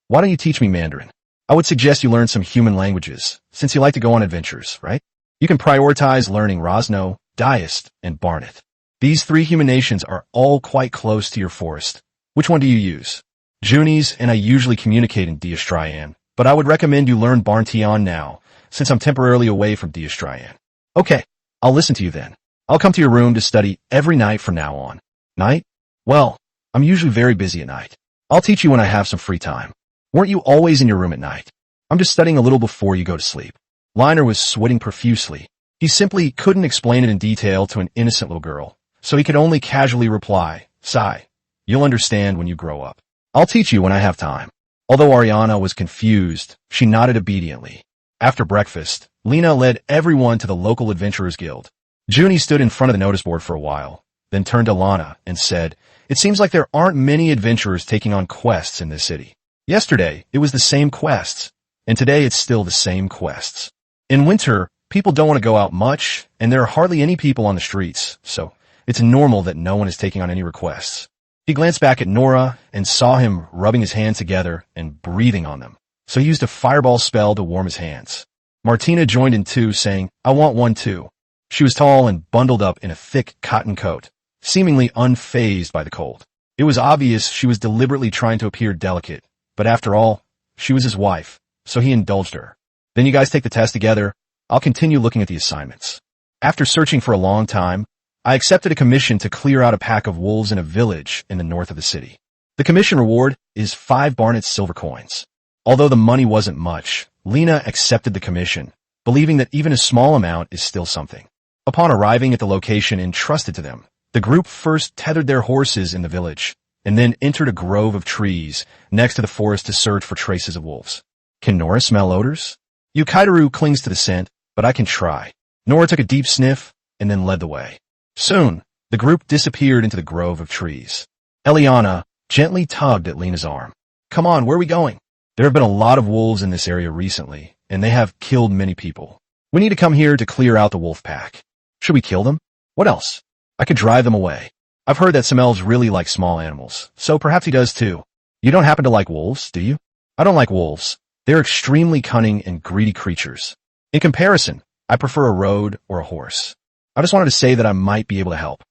Why don't you teach me Mandarin? I would suggest you learn some human languages, since you like to go on adventures, right? You can prioritize learning Rosno, Diest, and Barnet. These 3 human nations are all quite close to your forest. Which one do you use? Junies and I usually communicate in Diastrian, but I would recommend you learn Barntion now, since I'm temporarily away from Diastrian. Okay, I'll listen to you then. I'll come to your room to study every night from now on. Night? Well, I'm usually very busy at night. I'll teach you when I have some free time. Weren't you always in your room at night? I'm just studying a little before you go to sleep. Reiner was sweating profusely. He simply couldn't explain it in detail to an innocent little girl, so he could only casually reply, "Sigh, you'll understand when you grow up. I'll teach you when I have time." Although Ariana was confused, she nodded obediently. After breakfast, Lena led everyone to the local Adventurers Guild. Junie stood in front of the notice board for a while, then turned to Lana and said, "It seems like there aren't many adventurers taking on quests in this city. Yesterday, it was the same quests, and today it's still the same quests. In winter, people don't want to go out much, and there are hardly any people on the streets, so it's normal that no one is taking on any requests." He glanced back at Nora and saw him rubbing his hands together and breathing on them, so he used a fireball spell to warm his hands. Martina joined in too, saying, "I want one too." She was tall and bundled up in a thick cotton coat, seemingly unfazed by the cold. It was obvious she was deliberately trying to appear delicate, but after all, she was his wife, so he indulged her. "Then you guys take the test together. I'll continue looking at the assignments." After searching for a long time, I accepted a commission to clear out a pack of wolves in a village in the north of the city. The commission reward is 5 Barnet silver coins. Although the money wasn't much, Lena accepted the commission, believing that even a small amount is still something. Upon arriving at the location entrusted to them, the group first tethered their horses in the village, and then entered a grove of trees next to the forest to search for traces of wolves. Can Nora smell odors? Yukaitaru clings to the scent, but I can try. Nora took a deep sniff and then led the way. Soon, the group disappeared into the grove of trees. Eliana gently tugged at Lena's arm. "Come on, where are we going? There have been a lot of wolves in this area recently, and they have killed many people. We need to come here to clear out the wolf pack. Should we kill them? What else? I could drive them away. I've heard that some elves really like small animals, so perhaps he does too. You don't happen to like wolves, do you?" "I don't like wolves. They're extremely cunning and greedy creatures. In comparison, I prefer a road or a horse. I just wanted to say that I might be able to help."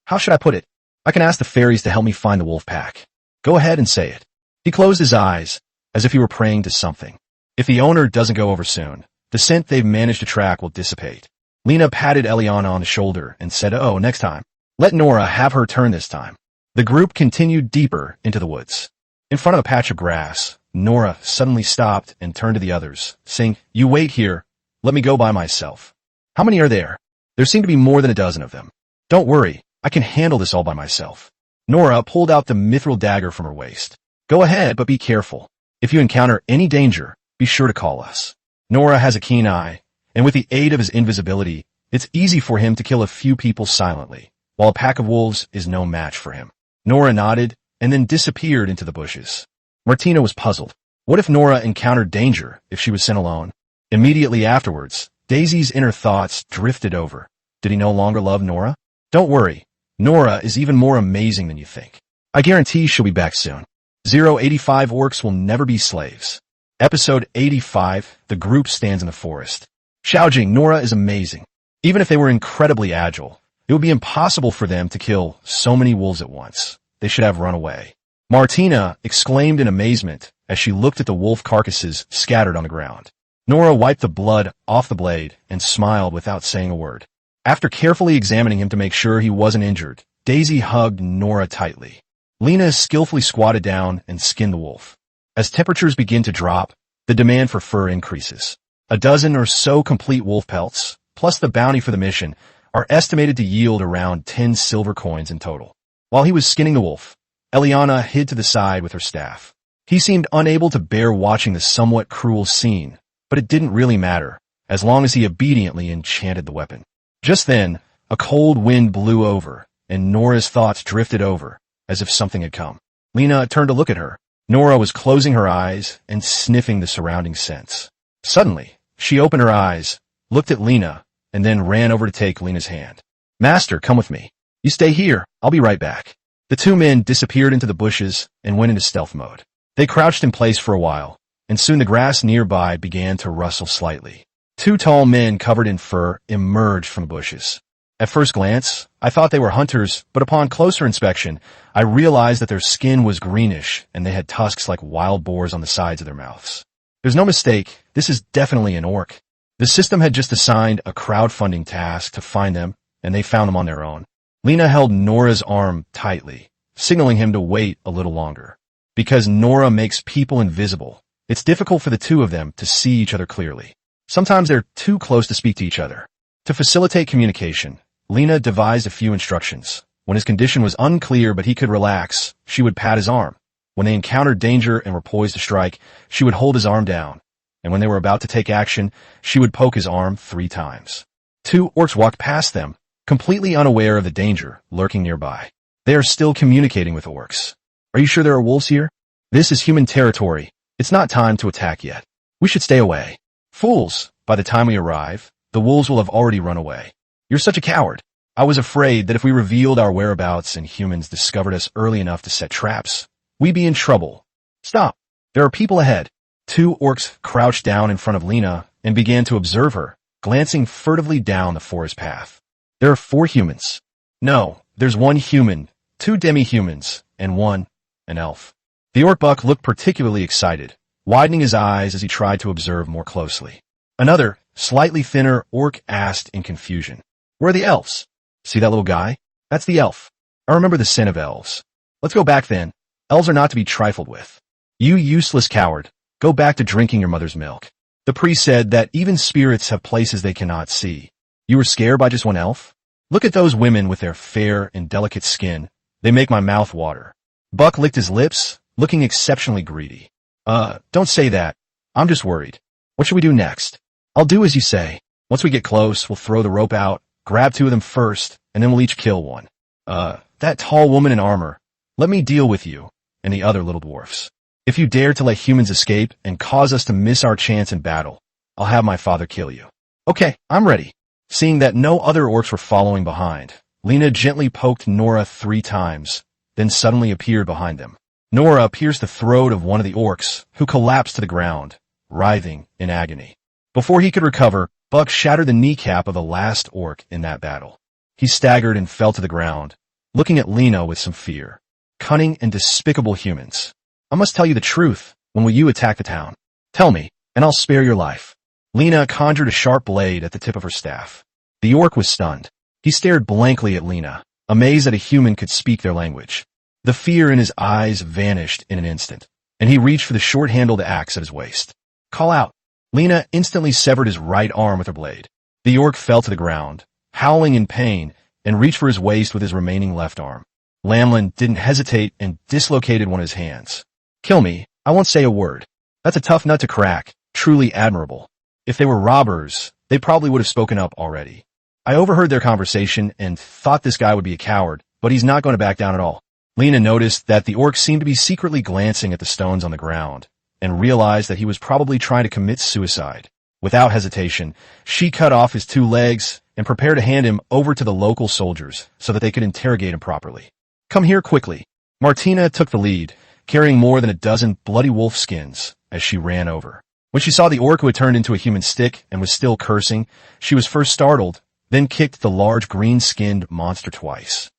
How should I put it? "I can ask the fairies to help me find the wolf pack." "Go ahead and say it." He closed his eyes, as if he were praying to something. If the owner doesn't go over soon, the scent they've managed to track will dissipate. Lena patted Eliana on the shoulder and said, "Oh, next time. Let Nora have her turn this time." The group continued deeper into the woods. In front of a patch of grass, Nora suddenly stopped and turned to the others, saying, "You wait here. Let me go by myself." "How many are there?" "There seem to be more than a dozen of them." "Don't worry. I can handle this all by myself." Nora pulled out the mithril dagger from her waist. "Go ahead, but be careful. If you encounter any danger, be sure to call us." Nora has a keen eye, and with the aid of his invisibility, it's easy for him to kill a few people silently, while a pack of wolves is no match for him. Nora nodded and then disappeared into the bushes. Martina was puzzled. What if Nora encountered danger if she was sent alone? Immediately afterwards, Daisy's inner thoughts drifted over. Did he no longer love Nora? Don't worry, Nora is even more amazing than you think. I guarantee she'll be back soon. 085 orcs will never be slaves. Episode 85, The Group Stands in the Forest. Xiaojing, Nora is amazing. Even if they were incredibly agile, it would be impossible for them to kill so many wolves at once. They should have run away. Martina exclaimed in amazement as she looked at the wolf carcasses scattered on the ground. Nora wiped the blood off the blade and smiled without saying a word. After carefully examining him to make sure he wasn't injured, Daisy hugged Nora tightly. Lena skillfully squatted down and skinned the wolf. As temperatures begin to drop, the demand for fur increases. A dozen or so complete wolf pelts, plus the bounty for the mission, are estimated to yield around 10 silver coins in total. While he was skinning the wolf, Eliana hid to the side with her staff. He seemed unable to bear watching the somewhat cruel scene, but it didn't really matter, as long as he obediently enchanted the weapon. Just then, a cold wind blew over, and Nora's thoughts drifted over, as if something had come. Lena turned to look at her. Nora was closing her eyes and sniffing the surrounding scents. Suddenly, she opened her eyes, looked at Lena, and then ran over to take Lena's hand. Master, come with me. You stay here. I'll be right back. The two men disappeared into the bushes and went into stealth mode. They crouched in place for a while, and soon the grass nearby began to rustle slightly. Two tall men covered in fur emerged from the bushes. At first glance, I thought they were hunters, but upon closer inspection, I realized that their skin was greenish and they had tusks like wild boars on the sides of their mouths. There's no mistake, this is definitely an orc. The system had just assigned a crowdfunding task to find them, and they found them on their own. Lena held Nora's arm tightly, signaling him to wait a little longer. Because Nora makes people invisible, it's difficult for the two of them to see each other clearly. Sometimes they're too close to speak to each other. To facilitate communication, Lena devised a few instructions. When his condition was unclear but he could relax, she would pat his arm. When they encountered danger and were poised to strike, she would hold his arm down. And when they were about to take action, she would poke his arm 3 times. 2 orcs walked past them, completely unaware of the danger lurking nearby. They are still communicating with orcs. Are you sure there are wolves here? This is human territory. It's not time to attack yet. We should stay away. Fools! By the time we arrive, the wolves will have already run away. You're such a coward. I was afraid that if we revealed our whereabouts and humans discovered us early enough to set traps, we'd be in trouble. Stop. There are people ahead. 2 orcs crouched down in front of Lena and began to observe her, glancing furtively down the forest path. There are 4 humans. No, there's 1 human, 2 demi-humans, and 1, an elf. The orc buck looked particularly excited, widening his eyes as he tried to observe more closely. Another, slightly thinner orc asked in confusion, "Where are the elves?" "See that little guy? That's the elf. I remember the sin of elves. Let's go back then. Elves are not to be trifled with." "You useless coward. Go back to drinking your mother's milk." The priest said that even spirits have places they cannot see. You were scared by just 1 elf? Look at those women with their fair and delicate skin. They make my mouth water. Buck licked his lips, looking exceptionally greedy. Don't say that. I'm just worried. What should we do next?" "I'll do as you say. Once we get close, we'll throw the rope out, grab 2 of them first, and then we'll each kill 1. That tall woman in armor. Let me deal with you, and the other little dwarfs. If you dare to let humans escape and cause us to miss our chance in battle, I'll have my father kill you." "Okay, I'm ready." Seeing that no other orcs were following behind, Lena gently poked Nora 3 times, then suddenly appeared behind them. Nora pierced the throat of one of the orcs, who collapsed to the ground, writhing in agony. Before he could recover, Buck shattered the kneecap of the last orc in that battle. He staggered and fell to the ground, looking at Lena with some fear. Cunning and despicable humans. "I must tell you the truth. When will you attack the town? Tell me, and I'll spare your life." Lena conjured a sharp blade at the tip of her staff. The orc was stunned. He stared blankly at Lena, amazed that a human could speak their language. The fear in his eyes vanished in an instant, and he reached for the short-handled axe at his waist. "Call out." Lena instantly severed his right arm with her blade. The orc fell to the ground, howling in pain, and reached for his waist with his remaining left arm. Lamlin didn't hesitate and dislocated one of his hands. "Kill me. I won't say a word." That's a tough nut to crack. Truly admirable. If they were robbers, they probably would have spoken up already. I overheard their conversation and thought this guy would be a coward, but he's not going to back down at all. Lena noticed that the orc seemed to be secretly glancing at the stones on the ground, and realized that he was probably trying to commit suicide. Without hesitation, she cut off his 2 legs and prepared to hand him over to the local soldiers so that they could interrogate him properly. "Come here quickly." Martina took the lead, carrying more than a dozen bloody wolf skins as she ran over. When she saw the orc who had turned into a human stick and was still cursing, she was first startled, then kicked the large green-skinned monster twice.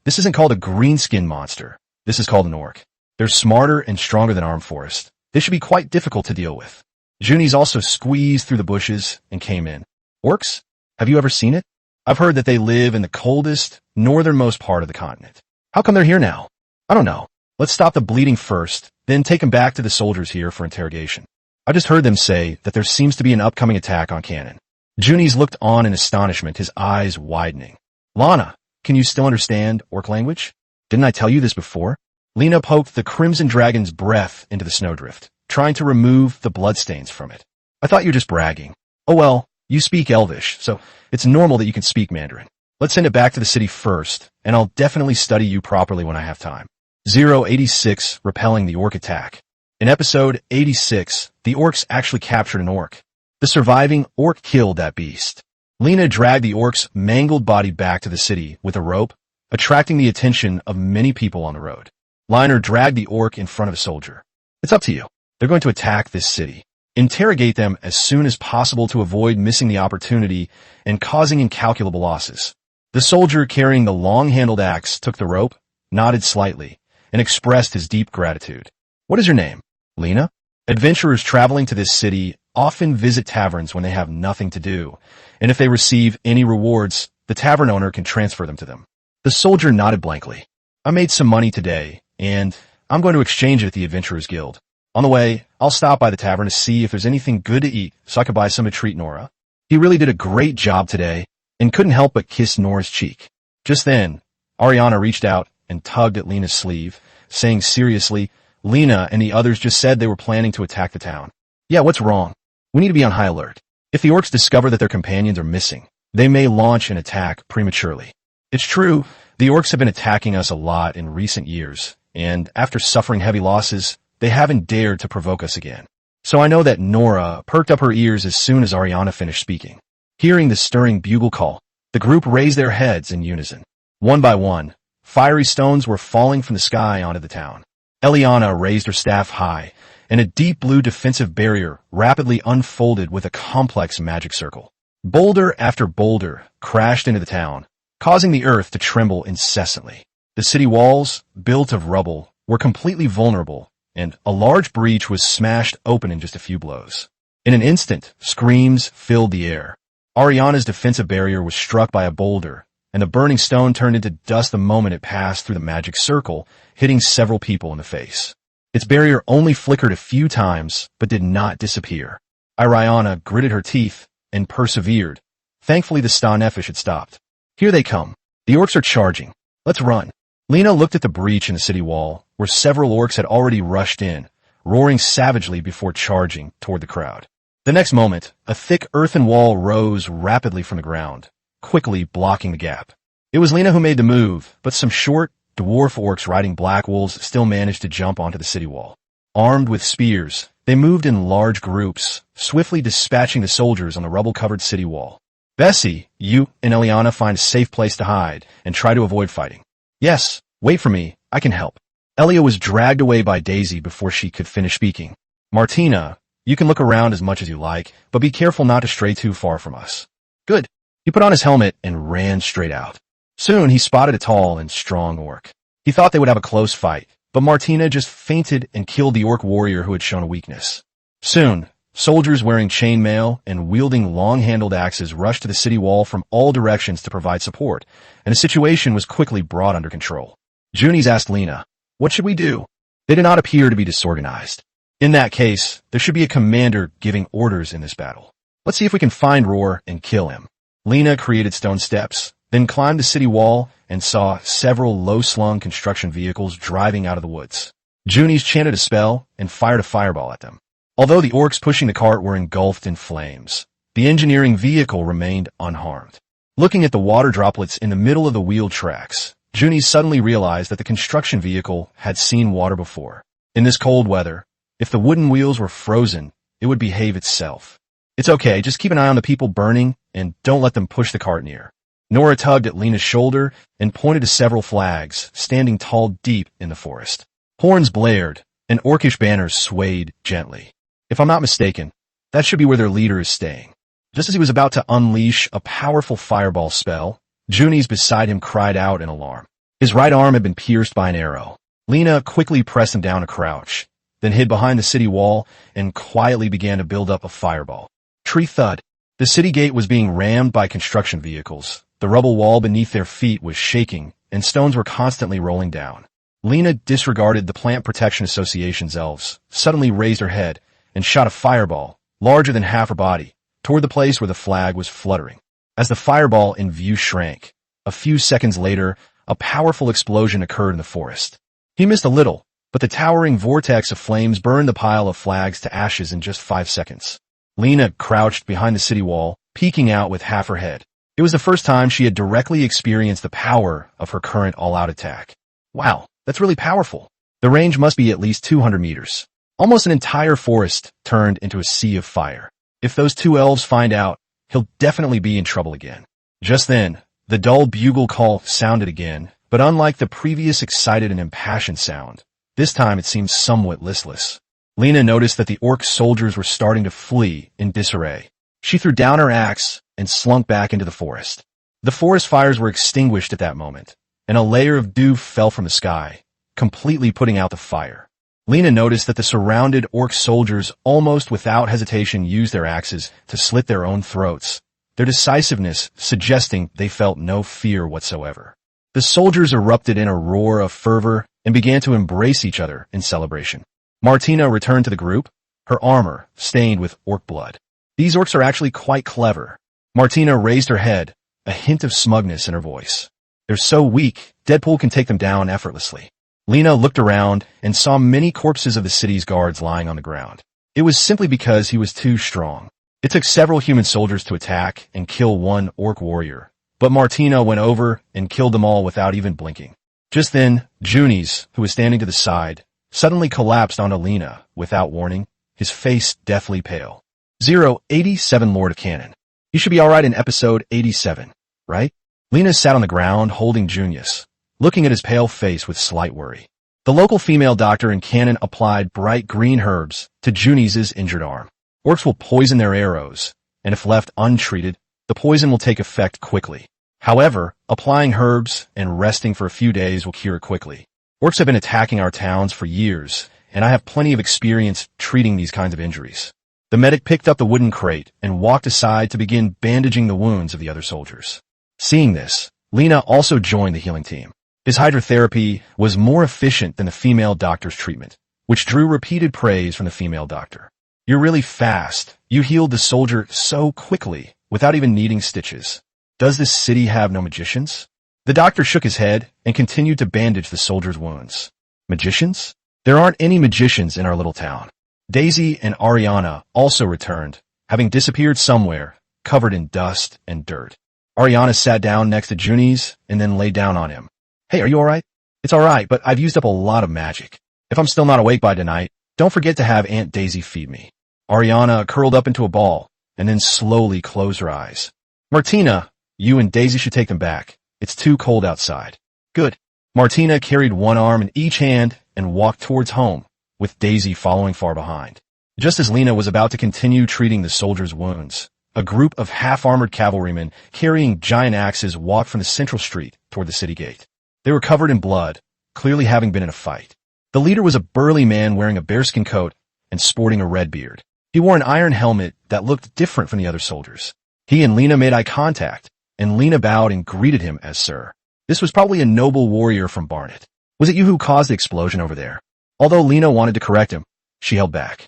This isn't called a green-skinned monster. This is called an orc. They're smarter and stronger than Armed Forest. This should be quite difficult to deal with. Junies also squeezed through the bushes and came in. "Orcs? Have you ever seen it? I've heard that they live in the coldest, northernmost part of the continent. How come they're here now?" "I don't know. Let's stop the bleeding first, then take them back to the soldiers here for interrogation. I just heard them say that there seems to be an upcoming attack on Cannon." Junies looked on in astonishment, his eyes widening. "Lana, can you still understand orc language? Didn't I tell you this before?" Lena poked the crimson dragon's breath into the snowdrift, trying to remove the bloodstains from it. "I thought you were just bragging." "Oh well, you speak Elvish, so it's normal that you can speak Mandarin. Let's send it back to the city first, and I'll definitely study you properly when I have time." 086 Repelling the Orc Attack. In episode 86, the orcs actually captured an orc. The surviving orc killed that beast. Lena dragged the orc's mangled body back to the city with a rope, attracting the attention of many people on the road. Reiner dragged the orc in front of a soldier. It's up to you. They're going to attack this city. Interrogate them as soon as possible to avoid missing the opportunity and causing incalculable losses. The soldier carrying the long-handled axe took the rope, nodded slightly, and expressed his deep gratitude. What is your name? Lena? Adventurers traveling to this city often visit taverns when they have nothing to do, and if they receive any rewards, the tavern owner can transfer them to them. The soldier nodded blankly. I made some money today, and I'm going to exchange it at the Adventurers Guild. On the way, I'll stop by the tavern to see if there's anything good to eat so I could buy some to treat Nora. He really did a great job today and couldn't help but kiss Nora's cheek. Just then, Ariana reached out and tugged at Lena's sleeve, saying seriously, Lena and the others just said they were planning to attack the town. Yeah, what's wrong? We need to be on high alert. If the orcs discover that their companions are missing, they may launch an attack prematurely. It's true, the orcs have been attacking us a lot in recent years, and after suffering heavy losses, they haven't dared to provoke us again. So I know that Nora perked up her ears as soon as Ariana finished speaking. Hearing the stirring bugle call, the group raised their heads in unison. One by one, fiery stones were falling from the sky onto the town. Eliana raised her staff high, and a deep blue defensive barrier rapidly unfolded with a complex magic circle. Boulder after boulder crashed into the town, causing the earth to tremble incessantly. The city walls, built of rubble, were completely vulnerable, and a large breach was smashed open in just a few blows. In an instant, screams filled the air. Ariana's defensive barrier was struck by a boulder, and the burning stone turned into dust the moment it passed through the magic circle, hitting several people in the face. Its barrier only flickered a few times, but did not disappear. Ariana gritted her teeth and persevered. Thankfully, the Staneffish had stopped. Here they come. The orcs are charging. Let's run. Lena looked at the breach in the city wall, where several orcs had already rushed in, roaring savagely before charging toward the crowd. The next moment, a thick earthen wall rose rapidly from the ground, quickly blocking the gap. It was Lena who made the move, but some short, dwarf orcs riding black wolves still managed to jump onto the city wall. Armed with spears, they moved in large groups, swiftly dispatching the soldiers on the rubble-covered city wall. Bessie, you and Eliana find a safe place to hide and try to avoid fighting. Yes, wait for me, I can help. Elia was dragged away by Daisy before she could finish speaking. Martina, you can look around as much as you like, but be careful not to stray too far from us. Good. He put on his helmet and ran straight out. Soon he spotted a tall and strong orc. He thought they would have a close fight, but Martina just fainted and killed the orc warrior who had shown a weakness. Soon, soldiers wearing chainmail and wielding long-handled axes rushed to the city wall from all directions to provide support, and the situation was quickly brought under control. Junies asked Lena, "What should we do?" They did not appear to be disorganized. In that case, there should be a commander giving orders in this battle. Let's see if we can find Roar and kill him. Lena created stone steps, then climbed the city wall and saw several low-slung construction vehicles driving out of the woods. Junies chanted a spell and fired a fireball at them. Although the orcs pushing the cart were engulfed in flames, the engineering vehicle remained unharmed. Looking at the water droplets in the middle of the wheel tracks, Junies suddenly realized that the construction vehicle had seen water before. In this cold weather, if the wooden wheels were frozen, it would behave itself. It's okay, just keep an eye on the people burning and don't let them push the cart near. Nora tugged at Lena's shoulder and pointed to several flags standing tall deep in the forest. Horns blared, and orcish banners swayed gently. If I'm not mistaken, that should be where their leader is staying. Just as he was about to unleash a powerful fireball spell, Junies beside him cried out in alarm. His right arm had been pierced by an arrow. Lena quickly pressed him down to crouch, then hid behind the city wall and quietly began to build up a fireball. Tree thud. The city gate was being rammed by construction vehicles. The rubble wall beneath their feet was shaking, and stones were constantly rolling down. Lena disregarded the Plant Protection Association's elves, suddenly raised her head, and shot a fireball, larger than half her body, toward the place where the flag was fluttering. As the fireball in view shrank, a few seconds later, a powerful explosion occurred in the forest. He missed a little, but the towering vortex of flames burned the pile of flags to ashes in just 5 seconds. Lena crouched behind the city wall, peeking out with half her head. It was the first time she had directly experienced the power of her current all-out attack. Wow, That's really powerful. The range must be at least 200 meters. Almost an entire forest turned into a sea of fire. If those two elves find out, he'll definitely be in trouble again. Just then, the dull bugle call sounded again, but unlike the previous excited and impassioned sound, this time it seemed somewhat listless. Lena noticed that the orc soldiers were starting to flee in disarray. She threw down her axe and slunk back into the forest. The forest fires were extinguished at that moment, and a layer of dew fell from the sky, completely putting out the fire. Lena noticed that the surrounded orc soldiers almost without hesitation used their axes to slit their own throats, their decisiveness suggesting they felt no fear whatsoever. The soldiers erupted in a roar of fervor and began to embrace each other in celebration. Martina returned to the group, her armor stained with orc blood. These orcs are actually quite clever. Martina raised her head, a hint of smugness in her voice. They're so weak, Deadpool can take them down effortlessly. Lena looked around and saw many corpses of the city's guards lying on the ground. It was simply because he was too strong. It took several human soldiers to attack and kill one orc warrior, but Martina went over and killed them all without even blinking. Just then, Junies, who was standing to the side, suddenly collapsed onto Lena without warning, his face deathly pale. 087 Lord of Cannon. You should be alright in episode 87, right? Lena sat on the ground holding Junius, looking at his pale face with slight worry. The local female doctor in Cannon applied bright green herbs to Junius's injured arm. Orcs will poison their arrows, and if left untreated, the poison will take effect quickly. However, applying herbs and resting for a few days will cure it quickly. Orcs have been attacking our towns for years, and I have plenty of experience treating these kinds of injuries. The medic picked up the wooden crate and walked aside to begin bandaging the wounds of the other soldiers. Seeing this, Lena also joined the healing team. His hydrotherapy was more efficient than the female doctor's treatment, which drew repeated praise from the female doctor. You're really fast. You healed the soldier so quickly, without even needing stitches. Does this city have no magicians? The doctor shook his head and continued to bandage the soldier's wounds. Magicians? There aren't any magicians in our little town. Daisy and Ariana also returned, having disappeared somewhere, covered in dust and dirt. Ariana sat down next to Junies and then lay down on him. Hey, are you alright? It's alright, but I've used up a lot of magic. If I'm still not awake by tonight, don't forget to have Aunt Daisy feed me. Ariana curled up into a ball and then slowly closed her eyes. Martina, you and Daisy should take them back. It's too cold outside. Good. Martina carried one arm in each hand and walked towards home, with Daisy following far behind. Just as Lena was about to continue treating the soldier's wounds, a group of half-armored cavalrymen carrying giant axes walked from the central street toward the city gate. They were covered in blood, clearly having been in a fight. The leader was a burly man wearing a bearskin coat and sporting a red beard. He wore an iron helmet that looked different from the other soldiers. He and Lena made eye contact, and Lena bowed and greeted him as Sir. This was probably a noble warrior from Barnet. Was it you who caused the explosion over there? Although Lena wanted to correct him, she held back.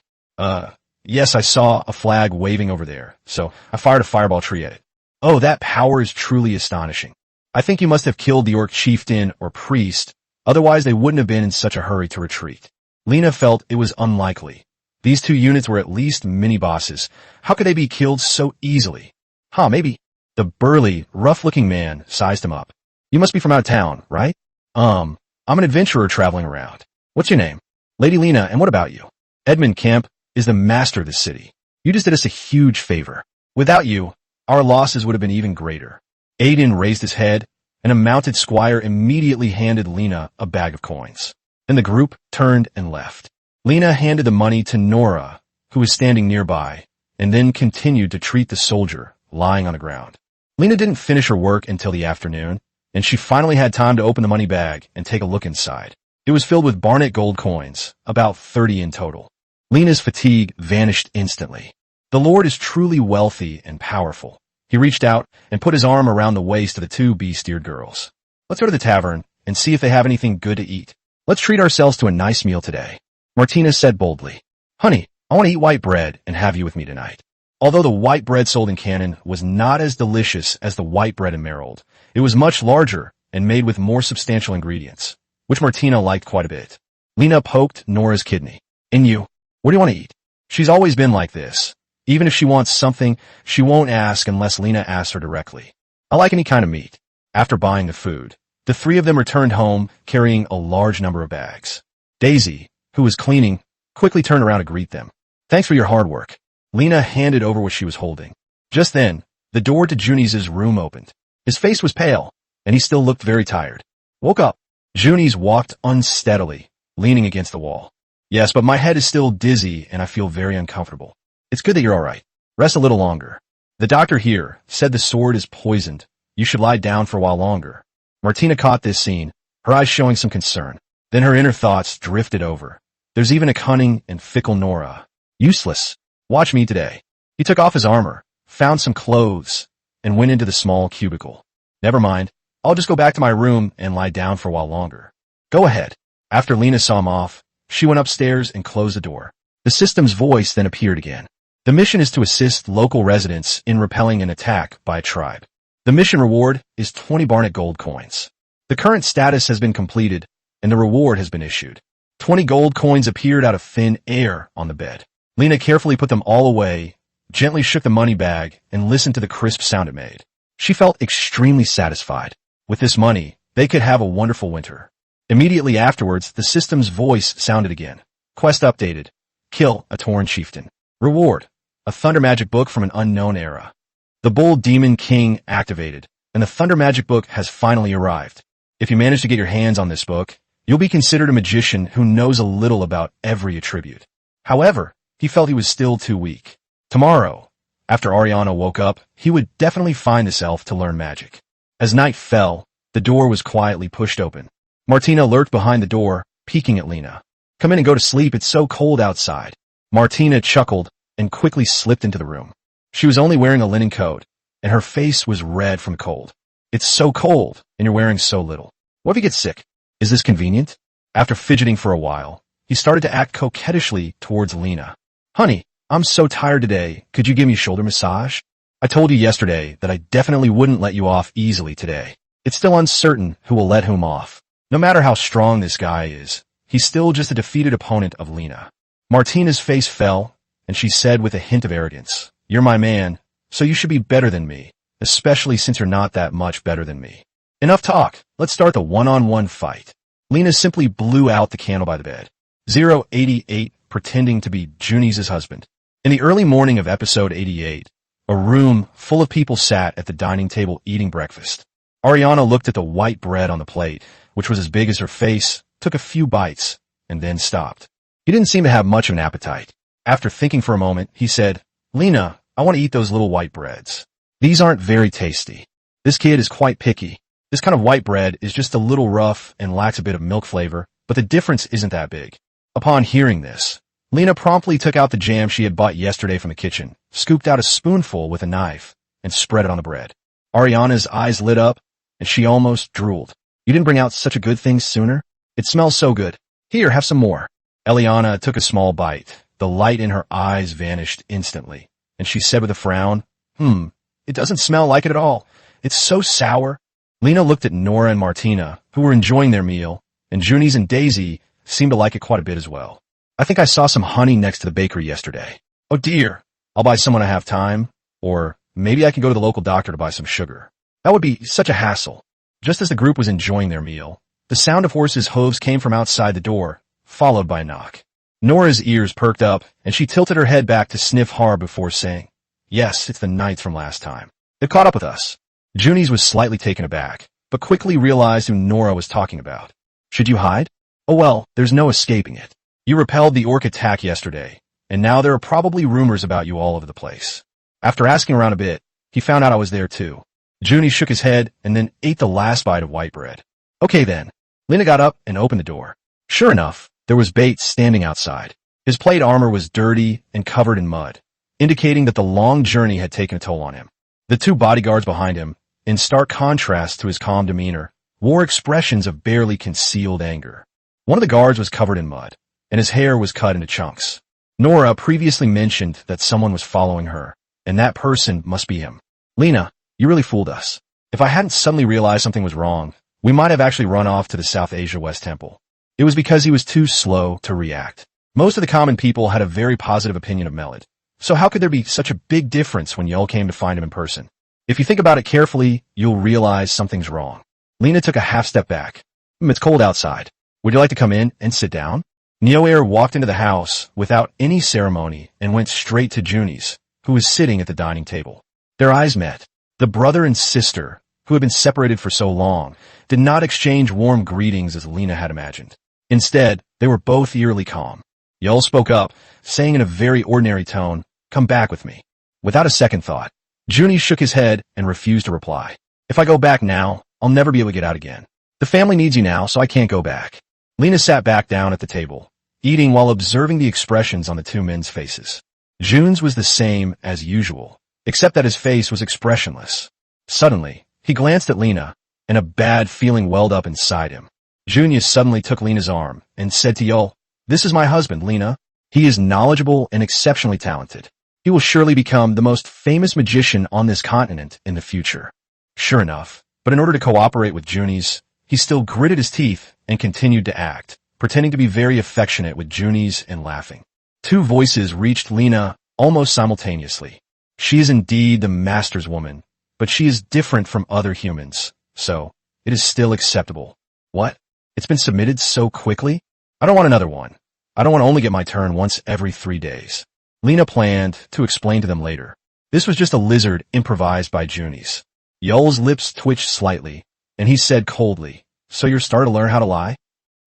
Yes, I saw a flag waving over there, so I fired a fireball tree at it. Oh, that power is truly astonishing. I think you must have killed the orc chieftain or priest, otherwise they wouldn't have been in such a hurry to retreat. Lena felt it was unlikely. These two units were at least mini-bosses. How could they be killed so easily? Maybe. The burly, rough-looking man sized him up. You must be from out of town, right? I'm an adventurer traveling around. What's your name? Lady Lena, and what about you? Edmund Kemp is the master of the city. You just did us a huge favor. Without you, our losses would have been even greater. Aiden raised his head, and a mounted squire immediately handed Lena a bag of coins. Then the group turned and left. Lena handed the money to Nora, who was standing nearby, and then continued to treat the soldier lying on the ground. Lena didn't finish her work until the afternoon, and she finally had time to open the money bag and take a look inside. It was filled with Barnet gold coins, about 30 in total. Lena's fatigue vanished instantly. The Lord is truly wealthy and powerful. He reached out and put his arm around the waist of the two bee-steered girls. Let's go to the tavern and see if they have anything good to eat. Let's treat ourselves to a nice meal today. Martina said boldly. Honey, I want to eat white bread and have you with me tonight. Although the white bread sold in Cannon was not as delicious as the white bread in Merrill, it was much larger and made with more substantial ingredients, which Martina liked quite a bit. Lena poked Nora's kidney. And you, what do you want to eat? She's always been like this. Even if she wants something, she won't ask unless Lena asks her directly. I like any kind of meat. After buying the food, The three of them returned home, carrying a large number of bags. Daisy, who was cleaning, quickly turned around to greet them. Thanks for your hard work. Lena handed over what she was holding. Just then, the door to Juni's room opened. His face was pale, and he still looked very tired. Woke up. Juni's walked unsteadily, leaning against the wall. Yes, but my head is still dizzy, and I feel very uncomfortable. It's good that you're all right. Rest a little longer. The doctor here said the sword is poisoned. You should lie down for a while longer. Martina caught this scene, her eyes showing some concern. Then her inner thoughts drifted over. There's even a cunning and fickle Nora. Useless. Watch me today. He took off his armor, found some clothes, and went into the small cubicle. Never mind. I'll just go back to my room and lie down for a while longer. Go ahead. After Lena saw him off, she went upstairs and closed the door. The system's voice then appeared again. The mission is to assist local residents in repelling an attack by a tribe. The mission reward is 20 Barnet gold coins. The current status has been completed, and the reward has been issued. 20 gold coins appeared out of thin air on the bed. Lena carefully put them all away, gently shook the money bag, and listened to the crisp sound it made. She felt extremely satisfied. With this money, they could have a wonderful winter. Immediately afterwards, the system's voice sounded again. Quest updated. Kill a Tauren chieftain. Reward. A Thunder Magic book from an unknown era. The Bull Demon King activated, and the Thunder Magic book has finally arrived. If you manage to get your hands on this book, you'll be considered a magician who knows a little about every attribute. However, he felt he was still too weak. Tomorrow, after Ariana woke up, he would definitely find this elf to learn magic. As night fell, the door was quietly pushed open. Martina lurked behind the door, peeking at Lena. Come in and go to sleep, it's so cold outside. Martina chuckled and quickly slipped into the room. She was only wearing a linen coat, and her face was red from cold. It's so cold, and you're wearing so little. What if you get sick? Is this convenient? After fidgeting for a while, he started to act coquettishly towards Lena. Honey, I'm so tired today, could you give me a shoulder massage? I told you yesterday that I definitely wouldn't let you off easily today. It's still uncertain who will let whom off. No matter how strong this guy is, he's still just a defeated opponent of Lena. Martina's face fell, and she said with a hint of arrogance, You're my man, so you should be better than me, especially since you're not that much better than me. Enough talk, let's start the one-on-one fight. Lena simply blew out the candle by the bed. 088 pretending to be Juni's husband. In the early morning of episode 88, a room full of people sat at the dining table eating breakfast. Ariana looked at the white bread on the plate, which was as big as her face, took a few bites, and then stopped. He didn't seem to have much of an appetite. After thinking for a moment, he said, Lena, I want to eat those little white breads. These aren't very tasty. This kid is quite picky. This kind of white bread is just a little rough and lacks a bit of milk flavor, but the difference isn't that big. Upon hearing this, Lena promptly took out the jam she had bought yesterday from the kitchen, scooped out a spoonful with a knife, and spread it on the bread. Ariana's eyes lit up, and she almost drooled. You didn't bring out such a good thing sooner? It smells so good. Here, have some more. Eliana took a small bite. The light in her eyes vanished instantly, and she said with a frown, it doesn't smell like it at all. It's so sour. Lena looked at Nora and Martina, who were enjoying their meal, and Juni's and Daisy seemed to like it quite a bit as well. I think I saw some honey next to the bakery yesterday. Oh dear. I'll buy some when I have time, or maybe I can go to the local doctor to buy some sugar. That would be such a hassle. Just as the group was enjoying their meal, the sound of horses' hooves came from outside the door, followed by a knock. Nora's ears perked up, and she tilted her head back to sniff hard before saying, Yes, it's the knights from last time. They've caught up with us. Juni's was slightly taken aback, but quickly realized who Nora was talking about. Should you hide? Oh well, there's no escaping it. You repelled the orc attack yesterday, and now there are probably rumors about you all over the place. After asking around a bit, he found out I was there too. Juni shook his head and then ate the last bite of white bread. Okay then. Lena got up and opened the door. Sure enough, there was Bates standing outside. His plate armor was dirty and covered in mud, indicating that the long journey had taken a toll on him. The two bodyguards behind him, in stark contrast to his calm demeanor, wore expressions of barely concealed anger. One of the guards was covered in mud, and his hair was cut into chunks. Nora previously mentioned that someone was following her, and that person must be him. Lena, you really fooled us. If I hadn't suddenly realized something was wrong, we might have actually run off to the South Asia West Temple. It was because he was too slow to react. Most of the common people had a very positive opinion of Melid. So how could there be such a big difference when y'all came to find him in person? If you think about it carefully, you'll realize something's wrong. Lena took a half step back. It's cold outside. Would you like to come in and sit down? Neo-air walked into the house without any ceremony and went straight to Junie's, who was sitting at the dining table. Their eyes met. The brother and sister, who had been separated for so long, did not exchange warm greetings as Lena had imagined. Instead, they were both eerily calm. Yul spoke up, saying in a very ordinary tone, "Come back with me." Without a second thought, Junie shook his head and refused to reply. "If I go back now, I'll never be able to get out again. The family needs you now, so I can't go back." Lena sat back down at the table, eating while observing the expressions on the two men's faces. June's was the same as usual, except that his face was expressionless. Suddenly, he glanced at Lena, and a bad feeling welled up inside him. Junius suddenly took Lena's arm and said to Yul, "This is my husband, Lena. He is knowledgeable and exceptionally talented. He will surely become the most famous magician on this continent in the future." Sure enough, but in order to cooperate with Junie's, he still gritted his teeth and continued to act, pretending to be very affectionate with Junie's and laughing. Two voices reached Lena almost simultaneously. She is indeed the master's woman, but she is different from other humans, so it is still acceptable. What? It's been submitted so quickly? I don't want another one. I don't want to only get my turn once every 3 days. Lena planned to explain to them later. This was just a lizard improvised by Junie's. Yul's lips twitched slightly, and he said coldly, "So you're starting to learn how to lie?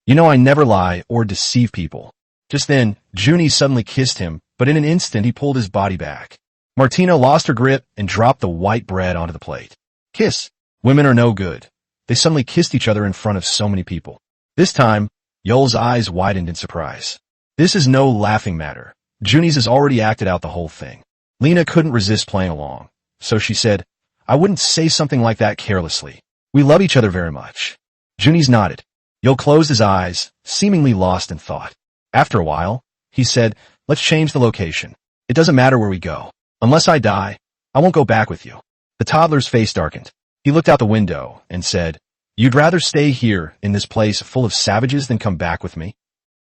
You know I never lie or deceive people." Just then, Junie suddenly kissed him, but in an instant he pulled his body back. Martina lost her grip and dropped the white bread onto the plate. Kiss. Women are no good. They suddenly kissed each other in front of so many people. This time, Yul's eyes widened in surprise. This is no laughing matter. Junie's has already acted out the whole thing. Lena couldn't resist playing along, so she said, "I wouldn't say something like that carelessly. We love each other very much." Junie's nodded. Yul closed his eyes, seemingly lost in thought. After a while, he said, "Let's change the location. It doesn't matter where we go. Unless I die, I won't go back with you." The toddler's face darkened. He looked out the window and said, "You'd rather stay here in this place full of savages than come back with me?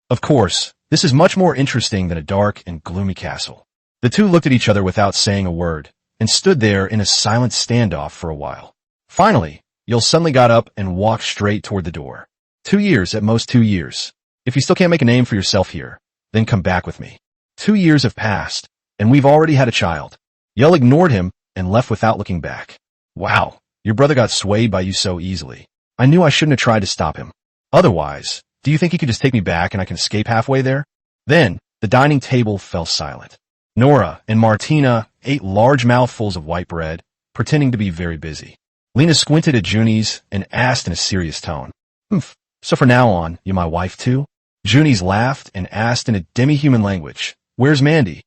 Of course, this is much more interesting than a dark and gloomy castle." The two looked at each other without saying a word and stood there in a silent standoff for a while. Finally, Yul suddenly got up and walked straight toward the door. 2 years, at most 2 years. If you still can't make a name for yourself here, then come back with me. 2 years have passed, and we've already had a child. Yul ignored him and left without looking back. Wow, your brother got swayed by you so easily. I knew I shouldn't have tried to stop him. Otherwise, do you think he could just take me back and I can escape halfway there? Then, the dining table fell silent. Nora and Martina ate large mouthfuls of white bread, pretending to be very busy. Lena squinted at Junie's and asked in a serious tone, "So from now on, you my wife too?" Junie's laughed and asked in a demi-human language, "Where's Mandy?"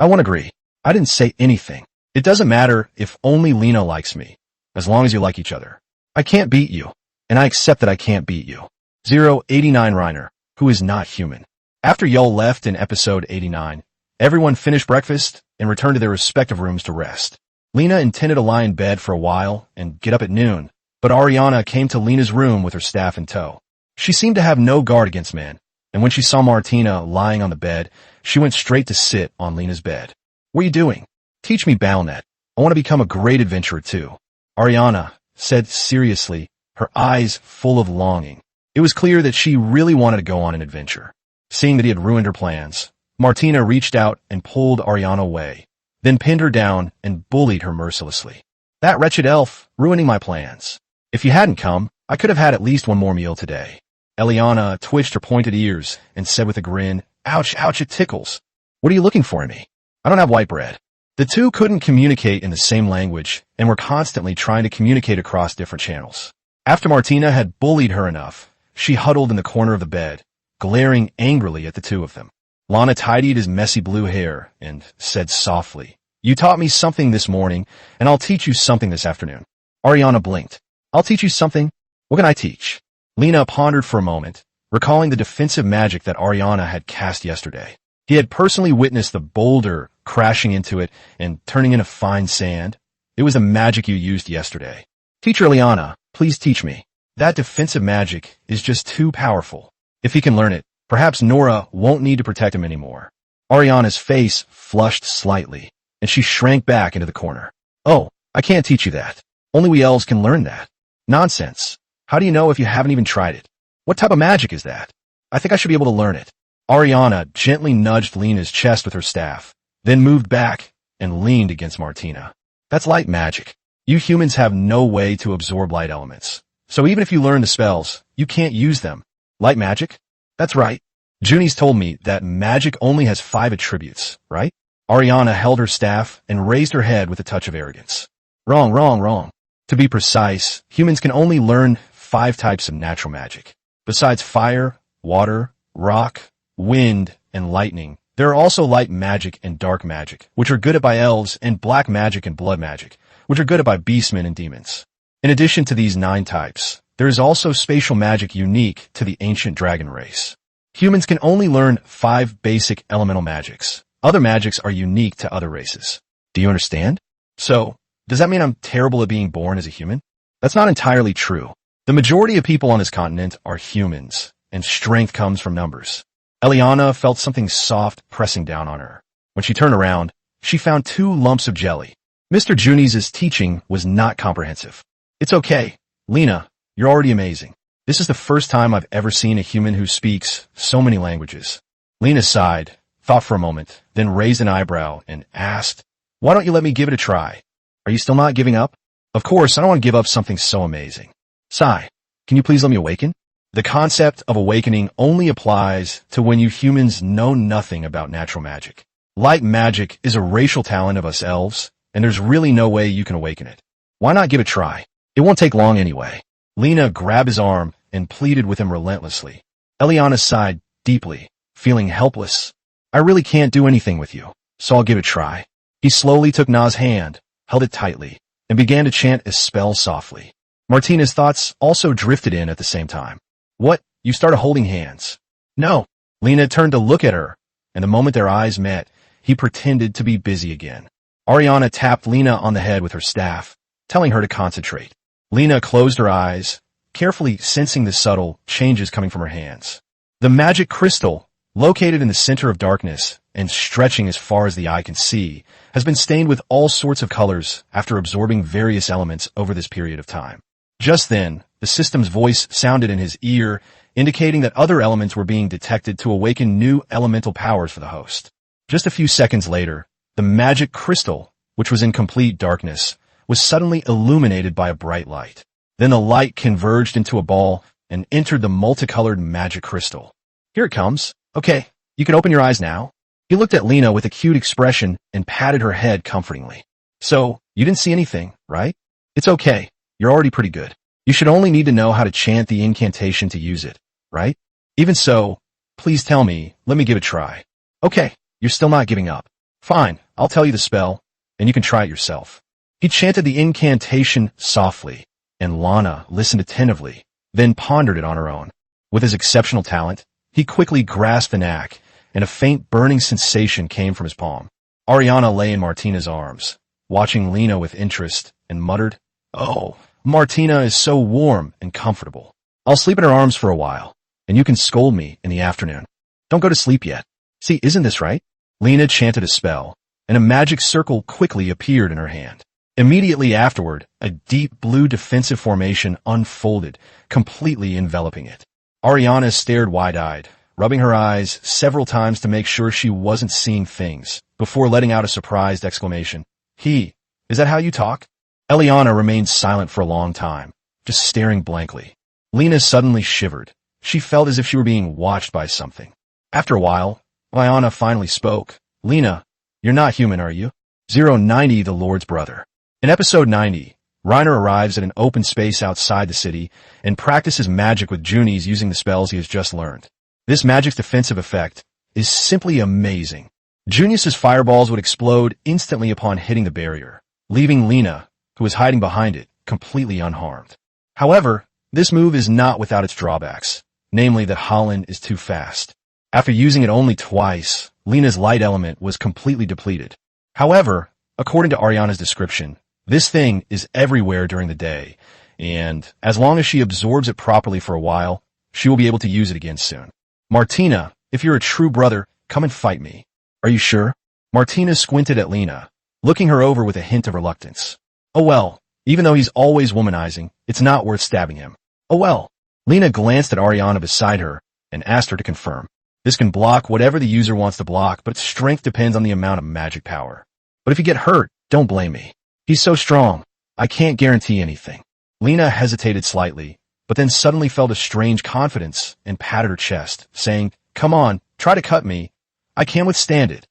"I won't agree. I didn't say anything. It doesn't matter if only Lena likes me, as long as you like each other. I can't beat you, and I accept that I can't beat you." 089 Reiner, who is not human. After Yul left in episode 89, everyone finished breakfast and returned to their respective rooms to rest. Lena intended to lie in bed for a while and get up at noon, but Ariana came to Lena's room with her staff in tow. She seemed to have no guard against men, and when she saw Martina lying on the bed, she went straight to sit on Lena's bed. "What are you doing? Teach me Balnet. I want to become a great adventurer too," Ariana said seriously, her eyes full of longing. It was clear that she really wanted to go on an adventure. Seeing that he had ruined her plans, Martina reached out and pulled Ariana away, then pinned her down and bullied her mercilessly. "That wretched elf, ruining my plans. If you hadn't come, I could have had at least one more meal today." Eliana twitched her pointed ears and said with a grin, "Ouch, ouch, it tickles. What are you looking for in me? I don't have white bread." The two couldn't communicate in the same language and were constantly trying to communicate across different channels. After Martina had bullied her enough, she huddled in the corner of the bed, glaring angrily at the two of them. Lana tidied his messy blue hair and said softly, "You taught me something this morning, and I'll teach you something this afternoon." Ariana blinked. "I'll teach you something? What can I teach?" Lena pondered for a moment, recalling the defensive magic that Ariana had cast yesterday. He had personally witnessed the boulder crashing into it and turning into fine sand. It was the magic you used yesterday. "Teacher Liana, please teach me. That defensive magic is just too powerful. If he can learn it, perhaps Nora won't need to protect him anymore." Ariana's face flushed slightly, and she shrank back into the corner. "Oh, I can't teach you that. Only we elves can learn that." "Nonsense. How do you know if you haven't even tried it? What type of magic is that? I think I should be able to learn it. Ariana gently nudged Lena's chest with her staff, then moved back and leaned against Martina. That's light magic. You humans have no way to absorb light elements. So even if you learn the spells, you can't use them. Light magic? That's right. Junie's told me that magic only has 5 attributes, right? Ariana held her staff and raised her head with a touch of arrogance. Wrong, wrong, wrong. To be precise, humans can only learn 5 types of natural magic. Besides fire, water, rock, wind, and lightning, there are also light magic and dark magic, which are good at by elves, and black magic and blood magic, which are good at by beastmen and demons. In addition to these 9 types, there is also spatial magic unique to the ancient dragon race. Humans can only learn 5 basic elemental magics. Other magics are unique to other races. Do you understand? So, does that mean I'm terrible at being born as a human? That's not entirely true. The majority of people on this continent are humans, and strength comes from numbers. Eliana felt something soft pressing down on her. When she turned around, she found 2 lumps of jelly. Mr. Junies' teaching was not comprehensive. It's okay. Lena, you're already amazing. This is the first time I've ever seen a human who speaks so many languages. Lena sighed, thought for a moment, then raised an eyebrow and asked, "Why don't you let me give it a try? Are you still not giving up?" Of course, I don't want to give up something so amazing. Sai, can you please let me awaken? The concept of awakening only applies to when you humans know nothing about natural magic. Light magic is a racial talent of us elves, and there's really no way you can awaken it. Why not give it a try? It won't take long anyway. Lena grabbed his arm and pleaded with him relentlessly. Eliana sighed deeply, feeling helpless. I really can't do anything with you, so I'll give it a try. He slowly took Na's hand, held it tightly, and began to chant a spell softly. Martina's thoughts also drifted in at the same time. What? You started holding hands? No. Lena turned to look at her, and the moment their eyes met, he pretended to be busy again. Ariana tapped Lena on the head with her staff, telling her to concentrate. Lena closed her eyes, carefully sensing the subtle changes coming from her hands. The magic crystal, located in the center of darkness and stretching as far as the eye can see, has been stained with all sorts of colors after absorbing various elements over this period of time. Just then, the system's voice sounded in his ear, indicating that other elements were being detected to awaken new elemental powers for the host. Just a few seconds later, the magic crystal, which was in complete darkness, was suddenly illuminated by a bright light. Then the light converged into a ball and entered the multicolored magic crystal. Here it comes. Okay, you can open your eyes now. He looked at Lena with a cute expression and patted her head comfortingly. So, you didn't see anything, right? It's okay. You're already pretty good. You should only need to know how to chant the incantation to use it, right? Even so, please tell me, let me give it a try. Okay, you're still not giving up. Fine, I'll tell you the spell, and you can try it yourself. He chanted the incantation softly, and Lana listened attentively, then pondered it on her own. With his exceptional talent, he quickly grasped the knack, and a faint burning sensation came from his palm. Ariana lay in Martina's arms, watching Lena with interest, and muttered, "Oh, Martina is so warm and comfortable. I'll sleep in her arms for a while, and you can scold me in the afternoon. Don't go to sleep yet. See, isn't this right?" Lena chanted a spell, and a magic circle quickly appeared in her hand. Immediately afterward, a deep blue defensive formation unfolded, completely enveloping it. Ariana stared wide-eyed, rubbing her eyes several times to make sure she wasn't seeing things, before letting out a surprised exclamation. Is that how you talk?" Eliana remained silent for a long time, just staring blankly. Lena suddenly shivered. She felt as if she were being watched by something. After a while, Eliana finally spoke. "Lena, you're not human, are you?" 090, the Lord's brother. In episode 90, Reiner arrives at an open space outside the city and practices magic with Junies using the spells he has just learned. This magic's defensive effect is simply amazing. Junius's fireballs would explode instantly upon hitting the barrier, leaving Lena, who was hiding behind it, completely unharmed. However, this move is not without its drawbacks, namely that Holland is too fast. After using it only twice, Lena's light element was completely depleted. However, according to Ariana's description, this thing is everywhere during the day, and as long as she absorbs it properly for a while, she will be able to use it again soon. "Martina, if you're a true brother, come and fight me." "Are you sure?" Martina squinted at Lena, looking her over with a hint of reluctance. "Oh well, even though he's always womanizing, it's not worth stabbing him. Oh well. Lena glanced at Ariana beside her and asked her to confirm. This can block whatever the user wants to block, but its strength depends on the amount of magic power. But if you get hurt, don't blame me. He's so strong. I can't guarantee anything. Lena hesitated slightly, but then suddenly felt a strange confidence and patted her chest, saying, "Come on, try to cut me. I can withstand it."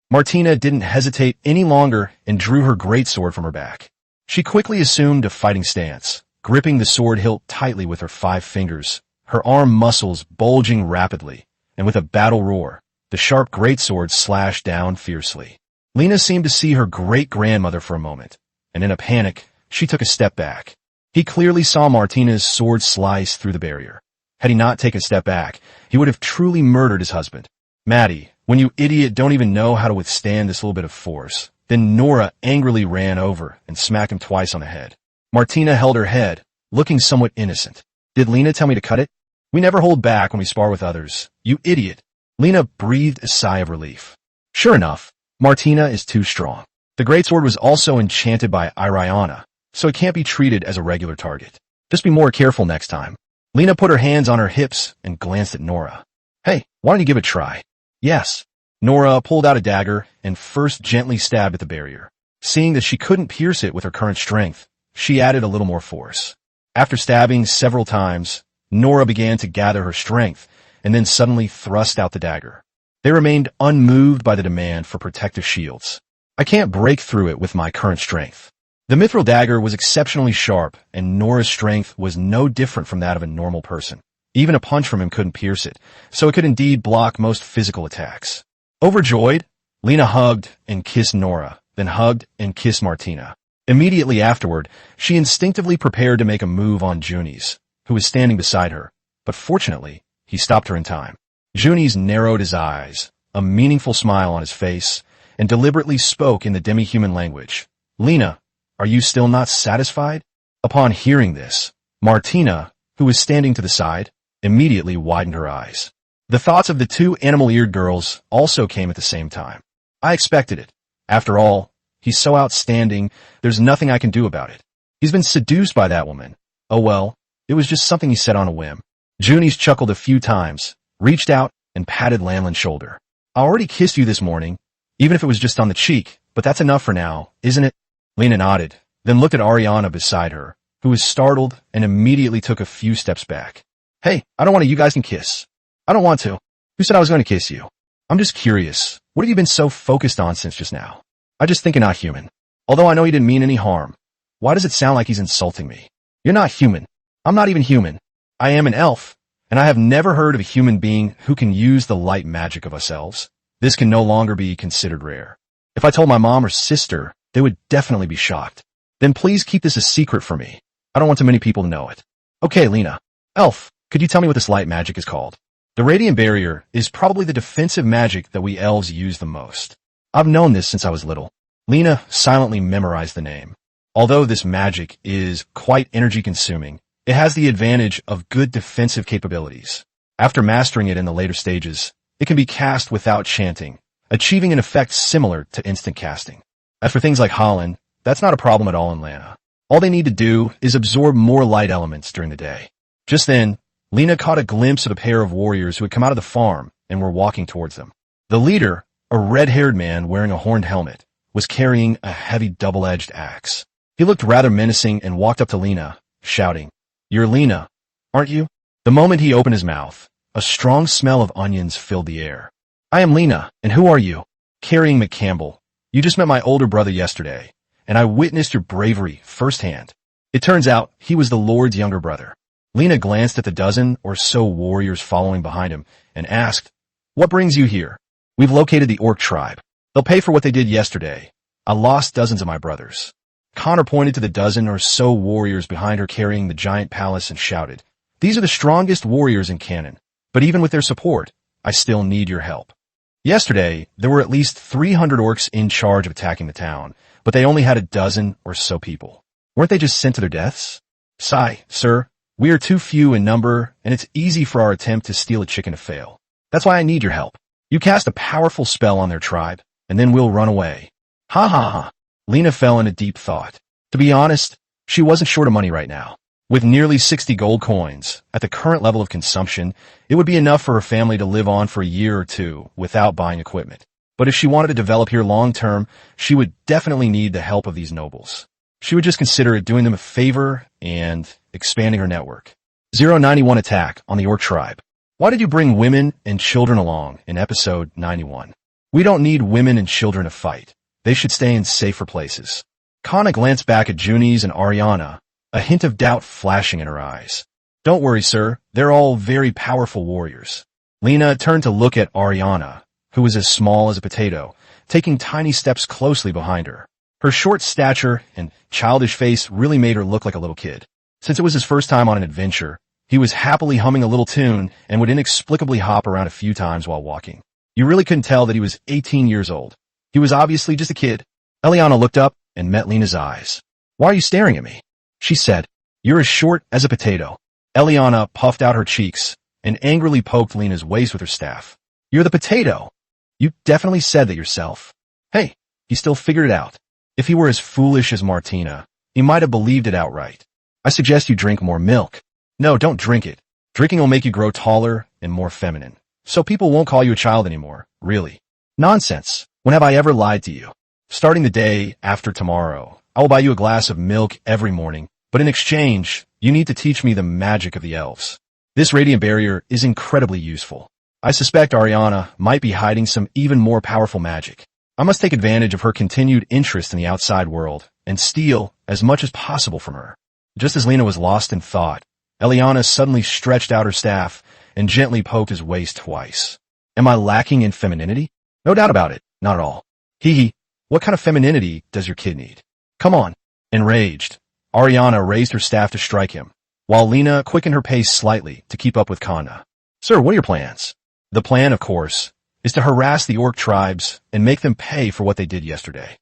Martina didn't hesitate any longer and drew her greatsword from her back. She quickly assumed a fighting stance, gripping the sword hilt tightly with her 5 fingers, her arm muscles bulging rapidly, and with a battle roar, the sharp greatsword slashed down fiercely. Lena seemed to see her great-grandmother for a moment, and in a panic, she took a step back. He clearly saw Martina's sword slice through the barrier. Had he not taken a step back, he would have truly murdered his husband. "Maddie, when you idiot don't even know how to withstand this little bit of force." Then Nora angrily ran over and smacked him twice on the head. Martina held her head, looking somewhat innocent. "Did Lena tell me to cut it? We never hold back when we spar with others. You idiot." Lena breathed a sigh of relief. Sure enough, Martina is too strong. The greatsword was also enchanted by Ariana, so it can't be treated as a regular target. Just be more careful next time. Lena put her hands on her hips and glanced at Nora. "Hey, why don't you give it a try?" "Yes." Nora pulled out a dagger and first gently stabbed at the barrier. Seeing that she couldn't pierce it with her current strength, she added a little more force. After stabbing several times, Nora began to gather her strength and then suddenly thrust out the dagger. They remained unmoved by the demand for protective shields. "I can't break through it with my current strength." The mithril dagger was exceptionally sharp, and Nora's strength was no different from that of a normal person. Even a punch from him couldn't pierce it, so it could indeed block most physical attacks. Overjoyed, Lena hugged and kissed Nora, then hugged and kissed Martina. Immediately afterward, she instinctively prepared to make a move on Junies, who was standing beside her, but fortunately, he stopped her in time. Junies narrowed his eyes, a meaningful smile on his face, and deliberately spoke in the demi-human language. "Lena, are you still not satisfied?" Upon hearing this, Martina, who was standing to the side, immediately widened her eyes. The thoughts of the 2 animal-eared girls also came at the same time. "I expected it. After all, he's so outstanding, there's nothing I can do about it. He's been seduced by that woman. Oh well, it was just something he said on a whim." Junies chuckled a few times, reached out, and patted Lanlin's shoulder. "I already kissed you this morning, even if it was just on the cheek, but that's enough for now, isn't it?" Lena nodded, then looked at Ariana beside her, who was startled and immediately took a few steps back. "Hey, I don't want to. You guys can kiss." "I don't want to. Who said I was going to kiss you?" "I'm just curious. What have you been so focused on since just now?" "I just think you're not human. Although I know you didn't mean any harm. Why does it sound like he's insulting me?" "You're not human. I'm not even human. I am an elf, and I have never heard of a human being who can use the light magic of us elves. This can no longer be considered rare. If I told my mom or sister, they would definitely be shocked. Then please keep this a secret for me. I don't want too many people to know it." "Okay, Lena. Elf, could you tell me what this light magic is called?" "The radiant barrier is probably the defensive magic that we elves use the most. I've known this since I was little." Lena silently memorized the name. Although this magic is quite energy-consuming, it has the advantage of good defensive capabilities. After mastering it in the later stages, it can be cast without chanting, achieving an effect similar to instant casting. As for things like Holland, that's not a problem at all in Lana. All they need to do is absorb more light elements during the day. Just then, Lena caught a glimpse of a pair of warriors who had come out of the farm and were walking towards them. The leader, a red-haired man wearing a horned helmet, was carrying a heavy double-edged axe. He looked rather menacing and walked up to Lena, shouting, "You're Lena, aren't you?" The moment he opened his mouth, a strong smell of onions filled the air. "I am Lena, and who are you?" "Carrying McCampbell. You just met my older brother yesterday, and I witnessed your bravery firsthand." It turns out he was the Lord's younger brother. Lena glanced at the dozen or so warriors following behind him and asked, "What brings you here?" "We've located the orc tribe. They'll pay for what they did yesterday. I lost dozens of my brothers." Connor pointed to the dozen or so warriors behind her carrying the giant palace and shouted, "These are the strongest warriors in canon, but even with their support, I still need your help." Yesterday, there were at least 300 orcs in charge of attacking the town, but they only had a dozen or so people. Weren't they just sent to their deaths? "Sigh, sir. We are too few in number, and it's easy for our attempt to steal a chicken to fail. That's why I need your help. You cast a powerful spell on their tribe, and then we'll run away." "Ha ha ha." Lena fell into deep thought. To be honest, she wasn't short of money right now. With nearly 60 gold coins, at the current level of consumption, it would be enough for her family to live on for a year or two without buying equipment. But if she wanted to develop here long-term, she would definitely need the help of these nobles. She would just consider it doing them a favor and expanding her network. 091 attack on the Orc tribe. Why did you bring women and children along in episode 91? We don't need women and children to fight. They should stay in safer places. Kana glanced back at Junis and Ariana, a hint of doubt flashing in her eyes. Don't worry, sir. They're all very powerful warriors. Lena turned to look at Ariana, who was as small as a potato, taking tiny steps closely behind her. Her short stature and childish face really made her look like a little kid. Since it was his first time on an adventure, he was happily humming a little tune and would inexplicably hop around a few times while walking. You really couldn't tell that he was 18 years old. He was obviously just a kid. Eliana looked up and met Lena's eyes. Why are you staring at me? She said. You're as short as a potato. Eliana puffed out her cheeks and angrily poked Lena's waist with her staff. You're the potato. You definitely said that yourself. Hey, he still figured it out. If he were as foolish as Martina, he might have believed it outright. I suggest you drink more milk. No, don't drink it. Drinking will make you grow taller and more feminine. So people won't call you a child anymore, really. Nonsense. When have I ever lied to you? Starting the day after tomorrow, I will buy you a glass of milk every morning, but in exchange, you need to teach me the magic of the elves. This radiant barrier is incredibly useful. I suspect Ariana might be hiding some even more powerful magic. I must take advantage of her continued interest in the outside world and steal as much as possible from her. Just as Lena was lost in thought, Eliana suddenly stretched out her staff and gently poked his waist twice. Am I lacking in femininity? No doubt about it, not at all. Hee hee, what kind of femininity does your kid need? Come on. Enraged, Ariana raised her staff to strike him, while Lena quickened her pace slightly to keep up with Kana. Sir, what are your plans? The plan, of course, is to harass the Orc tribes and make them pay for what they did yesterday.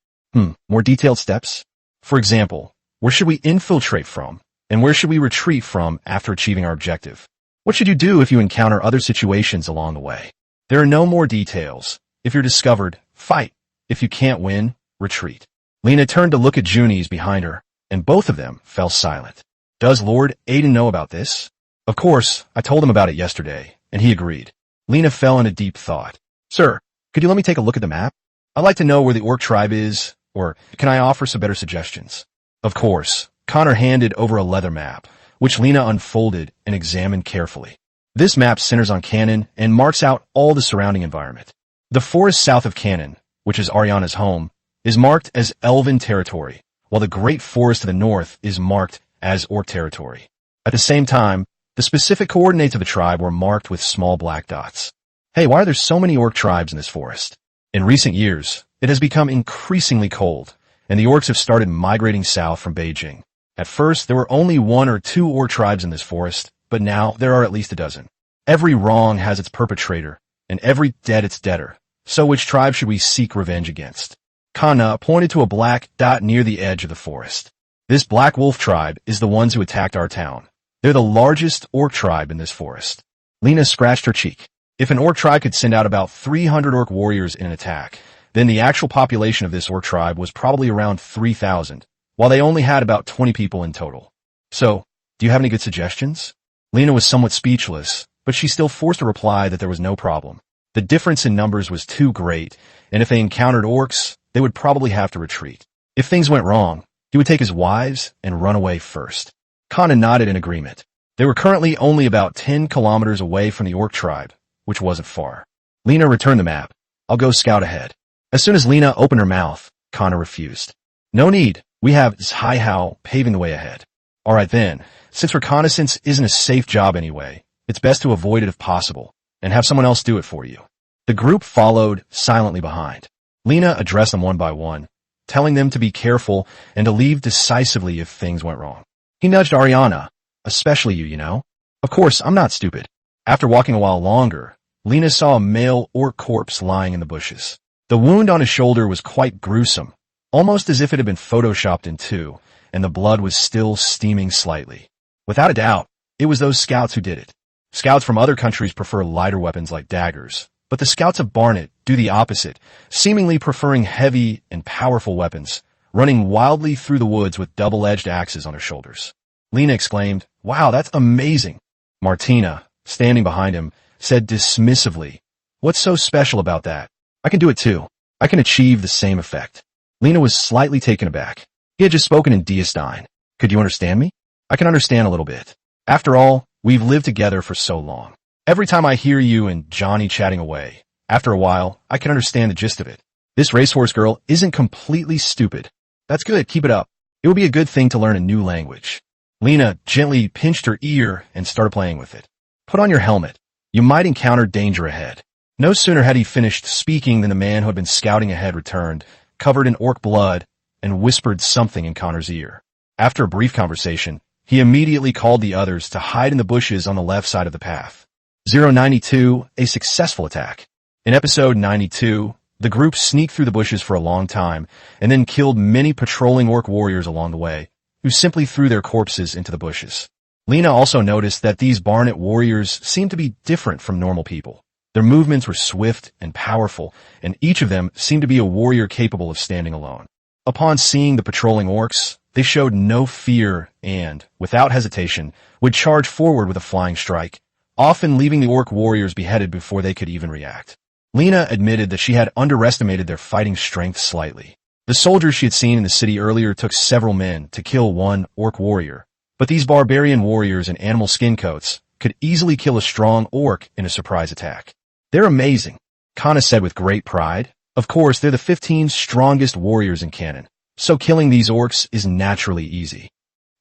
More detailed steps? For example, where should we infiltrate from, and where should we retreat from after achieving our objective? What should you do if you encounter other situations along the way? There are no more details. If you're discovered, fight. If you can't win, retreat. Lena turned to look at Junis behind her, and both of them fell silent. Does Lord Aiden know about this? Of course, I told him about it yesterday, and he agreed. Lena fell into deep thought. Sir, could you let me take a look at the map? I'd like to know where the Orc tribe is, or can I offer some better suggestions? Of course. Connor handed over a leather map, which Lena unfolded and examined carefully. This map centers on Cannon and marks out all the surrounding environment. The forest south of Cannon, which is Ariana's home, is marked as Elven territory, while the Great Forest to the north is marked as Orc territory. At the same time, the specific coordinates of the tribe were marked with small black dots. Hey, why are there so many Orc tribes in this forest? In recent years, it has become increasingly cold, and the Orcs have started migrating south from Beijing. At first, there were only 1 or 2 Orc tribes in this forest, but now there are at least a dozen. Every wrong has its perpetrator, and every debt its debtor. So which tribe should we seek revenge against? Kana pointed to a black dot near the edge of the forest. This Black Wolf tribe is the ones who attacked our town. They're the largest Orc tribe in this forest. Lena scratched her cheek. If an Orc tribe could send out about 300 Orc warriors in an attack, then the actual population of this Orc tribe was probably around 3,000, while they only had about 20 people in total. So, do you have any good suggestions? Lena was somewhat speechless, but she still forced a reply that there was no problem. The difference in numbers was too great, and if they encountered Orcs, they would probably have to retreat. If things went wrong, he would take his wives and run away first. Kana nodded in agreement. They were currently only about 10 kilometers away from the Orc tribe, which wasn't far. Lena returned the map. I'll go scout ahead. As soon as Lena opened her mouth, Kana refused. No need. We have Zhaihao paving the way ahead. All right then, since reconnaissance isn't a safe job anyway, it's best to avoid it if possible, and have someone else do it for you. The group followed silently behind. Lena addressed them one by one, telling them to be careful and to leave decisively if things went wrong. He nudged Ariana, especially you know. Of course, I'm not stupid. After walking a while longer, Lena saw a male Orc corpse lying in the bushes. The wound on his shoulder was quite gruesome, almost as if it had been photoshopped in two, and the blood was still steaming slightly. Without a doubt, it was those scouts who did it. Scouts from other countries prefer lighter weapons like daggers, but the scouts of Barnet do the opposite, seemingly preferring heavy and powerful weapons, running wildly through the woods with double-edged axes on their shoulders. Lena exclaimed, "Wow, that's amazing." Martina, standing behind him, said dismissively, "What's so special about that? I can do it too. I can achieve the same effect." Lena was slightly taken aback. He had just spoken in Diastine. "Could you understand me?" "I can understand a little bit. After all, we've lived together for so long. Every time I hear you and Johnny chatting away, after a while, I can understand the gist of it. This racehorse girl isn't completely stupid. That's good, keep it up. It would be a good thing to learn a new language." Lena gently pinched her ear and started playing with it. "Put on your helmet. You might encounter danger ahead." No sooner had he finished speaking than the man who had been scouting ahead returned, covered in orc blood, and whispered something in Connor's ear. After a brief conversation, he immediately called the others to hide in the bushes on the left side of the path. 092, a successful attack. In episode 92, the group sneaked through the bushes for a long time and then killed many patrolling orc warriors along the way, who simply threw their corpses into the bushes. Lena also noticed that these Barnet warriors seemed to be different from normal people. Their movements were swift and powerful, and each of them seemed to be a warrior capable of standing alone. Upon seeing the patrolling orcs, they showed no fear and, without hesitation, would charge forward with a flying strike, often leaving the orc warriors beheaded before they could even react. Lena admitted that she had underestimated their fighting strength slightly. The soldiers she had seen in the city earlier took several men to kill one orc warrior, but these barbarian warriors in animal skin coats could easily kill a strong orc in a surprise attack. "They're amazing," Kana said with great pride. "Of course, they're the 15 strongest warriors in canon, so killing these orcs is naturally easy."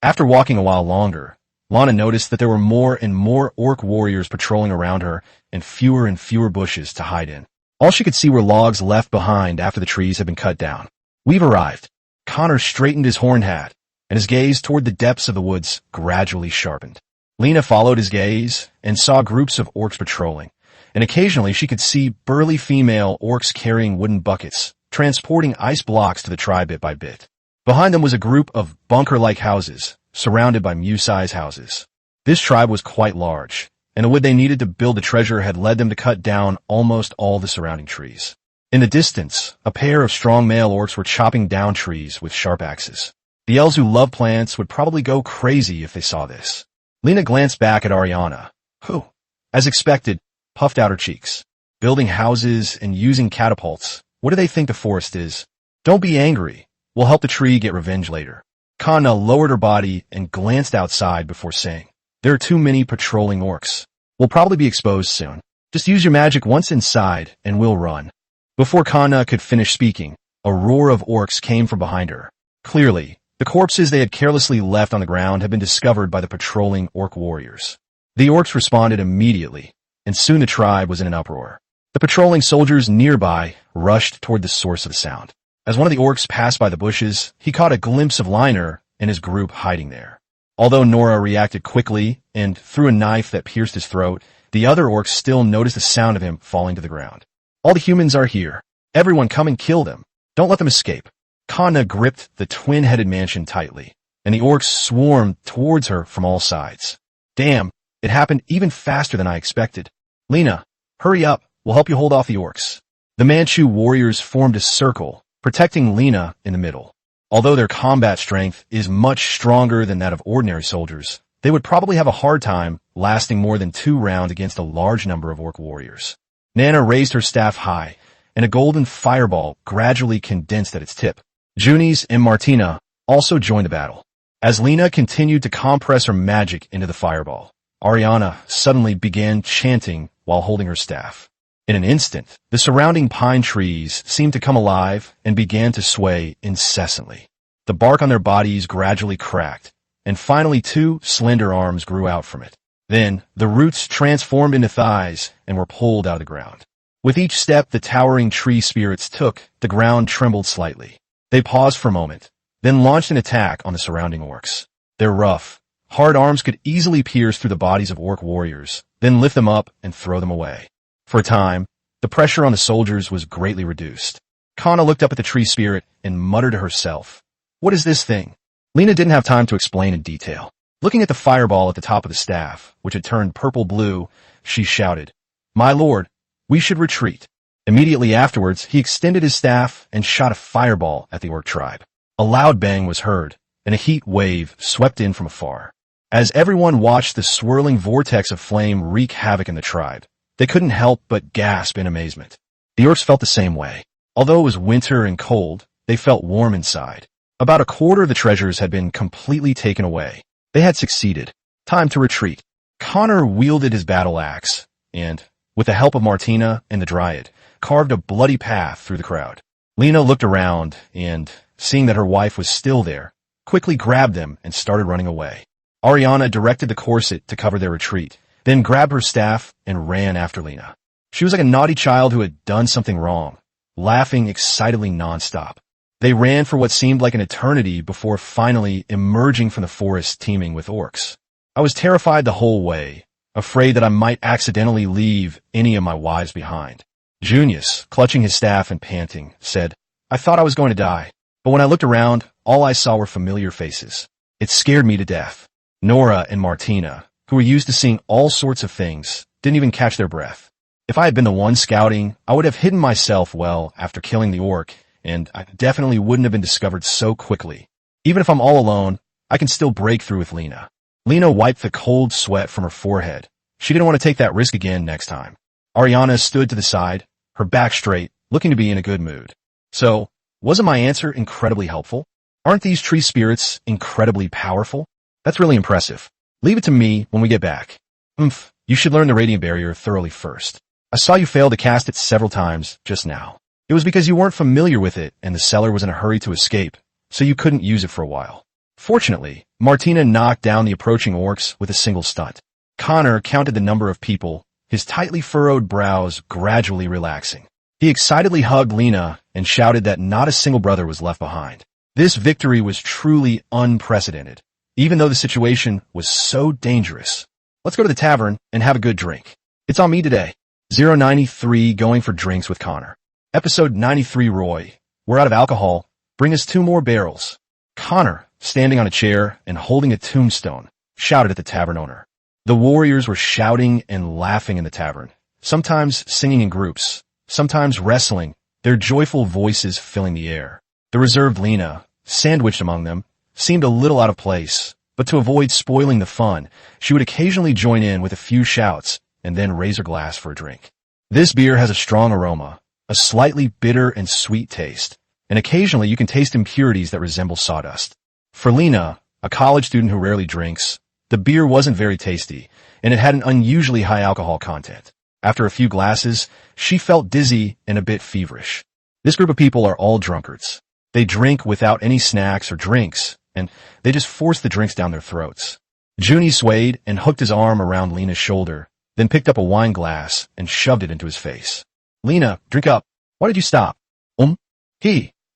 After walking a while longer, Lana noticed that there were more and more orc warriors patrolling around her and fewer bushes to hide in. All she could see were logs left behind after the trees had been cut down. "We've arrived." Connor straightened his horn hat, and his gaze toward the depths of the woods gradually sharpened. Lena followed his gaze and saw groups of orcs patrolling, and occasionally she could see burly female orcs carrying wooden buckets, transporting ice blocks to the tribe bit by bit. Behind them was a group of bunker-like houses, surrounded by Mu-size houses. This tribe was quite large, and the wood they needed to build the treasure had led them to cut down almost all the surrounding trees. In the distance, a pair of strong male orcs were chopping down trees with sharp axes. The elves who love plants would probably go crazy if they saw this. Lena glanced back at Ariana, who, as expected, puffed out her cheeks. Building houses and using catapults, what do they think the forest is? "Don't be angry. We'll help the tree get revenge later." Kana lowered her body and glanced outside before saying, "There are too many patrolling orcs. We'll probably be exposed soon. Just use your magic once inside and we'll run." Before Kana could finish speaking, a roar of orcs came from behind her. Clearly, the corpses they had carelessly left on the ground had been discovered by the patrolling orc warriors. The orcs responded immediately, and soon the tribe was in an uproar. The patrolling soldiers nearby rushed toward the source of the sound. As one of the orcs passed by the bushes, he caught a glimpse of Reiner and his group hiding there. Although Nora reacted quickly and threw a knife that pierced his throat, the other orcs still noticed the sound of him falling to the ground. "All the humans are here. Everyone come and kill them. Don't let them escape." Kana gripped the twin-headed mansion tightly, and the orcs swarmed towards her from all sides. "Damn, it happened even faster than I expected. Lena, hurry up. We'll help you hold off the orcs." The Manchu warriors formed a circle, protecting Lena in the middle. Although their combat strength is much stronger than that of ordinary soldiers, they would probably have a hard time lasting more than 2 rounds against a large number of orc warriors. Nana raised her staff high, and a golden fireball gradually condensed at its tip. Junies and Martina also joined the battle. As Lena continued to compress her magic into the fireball, Ariana suddenly began chanting while holding her staff. In an instant, the surrounding pine trees seemed to come alive and began to sway incessantly. The bark on their bodies gradually cracked, and finally 2 slender arms grew out from it. Then, the roots transformed into thighs and were pulled out of the ground. With each step the towering tree spirits took, the ground trembled slightly. They paused for a moment, then launched an attack on the surrounding orcs. Their rough, hard arms could easily pierce through the bodies of orc warriors, then lift them up and throw them away. For a time, the pressure on the soldiers was greatly reduced. Kana looked up at the tree spirit and muttered to herself, "What is this thing?" Lena didn't have time to explain in detail. Looking at the fireball at the top of the staff, which had turned purple-blue, she shouted, "My lord, we should retreat." Immediately afterwards, he extended his staff and shot a fireball at the orc tribe. A loud bang was heard, and a heat wave swept in from afar. As everyone watched the swirling vortex of flame wreak havoc in the tribe, they couldn't help but gasp in amazement. The orcs felt the same way. Although it was winter and cold, they felt warm inside. About a quarter of the treasures had been completely taken away. They had succeeded. Time to retreat. Connor wielded his battle axe and, with the help of Martina and the Dryad, carved a bloody path through the crowd. Lena looked around and, seeing that her wife was still there, quickly grabbed them and started running away. Ariana directed the corset to cover their retreat, then grabbed her staff and ran after Lena. She was like a naughty child who had done something wrong, laughing excitedly nonstop. They ran for what seemed like an eternity before finally emerging from the forest teeming with orcs. I was terrified the whole way, afraid that I might accidentally leave any of my wives behind. Junius, clutching his staff and panting, said, "I thought I was going to die, but when I looked around, all I saw were familiar faces. It scared me to death." Nora and Martina, who were used to seeing all sorts of things, didn't even catch their breath. If I had been the one scouting, I would have hidden myself well after killing the orc, and I definitely wouldn't have been discovered so quickly. Even if I'm all alone, I can still break through with Lena. Lena wiped the cold sweat from her forehead. She didn't want to take that risk again next time. Ariana stood to the side, her back straight, looking to be in a good mood. So, wasn't my answer incredibly helpful? Aren't these tree spirits incredibly powerful? That's really impressive. Leave it to me when we get back. You should learn the radiant barrier thoroughly first. I saw you fail to cast it several times just now. It was because you weren't familiar with it and the seller was in a hurry to escape, so you couldn't use it for a while. Fortunately, Martina knocked down the approaching orcs with a single stunt. Connor counted the number of people, his tightly furrowed brows gradually relaxing. He excitedly hugged Lena and shouted that not a single brother was left behind. This victory was truly unprecedented, even though the situation was so dangerous. Let's go to the tavern and have a good drink. It's on me today. 093 going for drinks with Connor. Episode 93 Roy. We're out of alcohol. Bring us 2 more barrels. Connor, standing on a chair and holding a tombstone, shouted at the tavern owner. The warriors were shouting and laughing in the tavern, sometimes singing in groups, sometimes wrestling, their joyful voices filling the air. The reserved Lena, sandwiched among them, seemed a little out of place, but to avoid spoiling the fun, she would occasionally join in with a few shouts and then raise her glass for a drink. This beer has a strong aroma, a slightly bitter and sweet taste, and occasionally you can taste impurities that resemble sawdust. For Lena, a college student who rarely drinks, the beer wasn't very tasty, and it had an unusually high alcohol content. After a few glasses, she felt dizzy and a bit feverish. This group of people are all drunkards. They drink without any snacks or drinks, and they just force the drinks down their throats. Junie swayed and hooked his arm around Lena's shoulder, then picked up a wine glass and shoved it into his face. "Lena, drink up. Why did you stop?"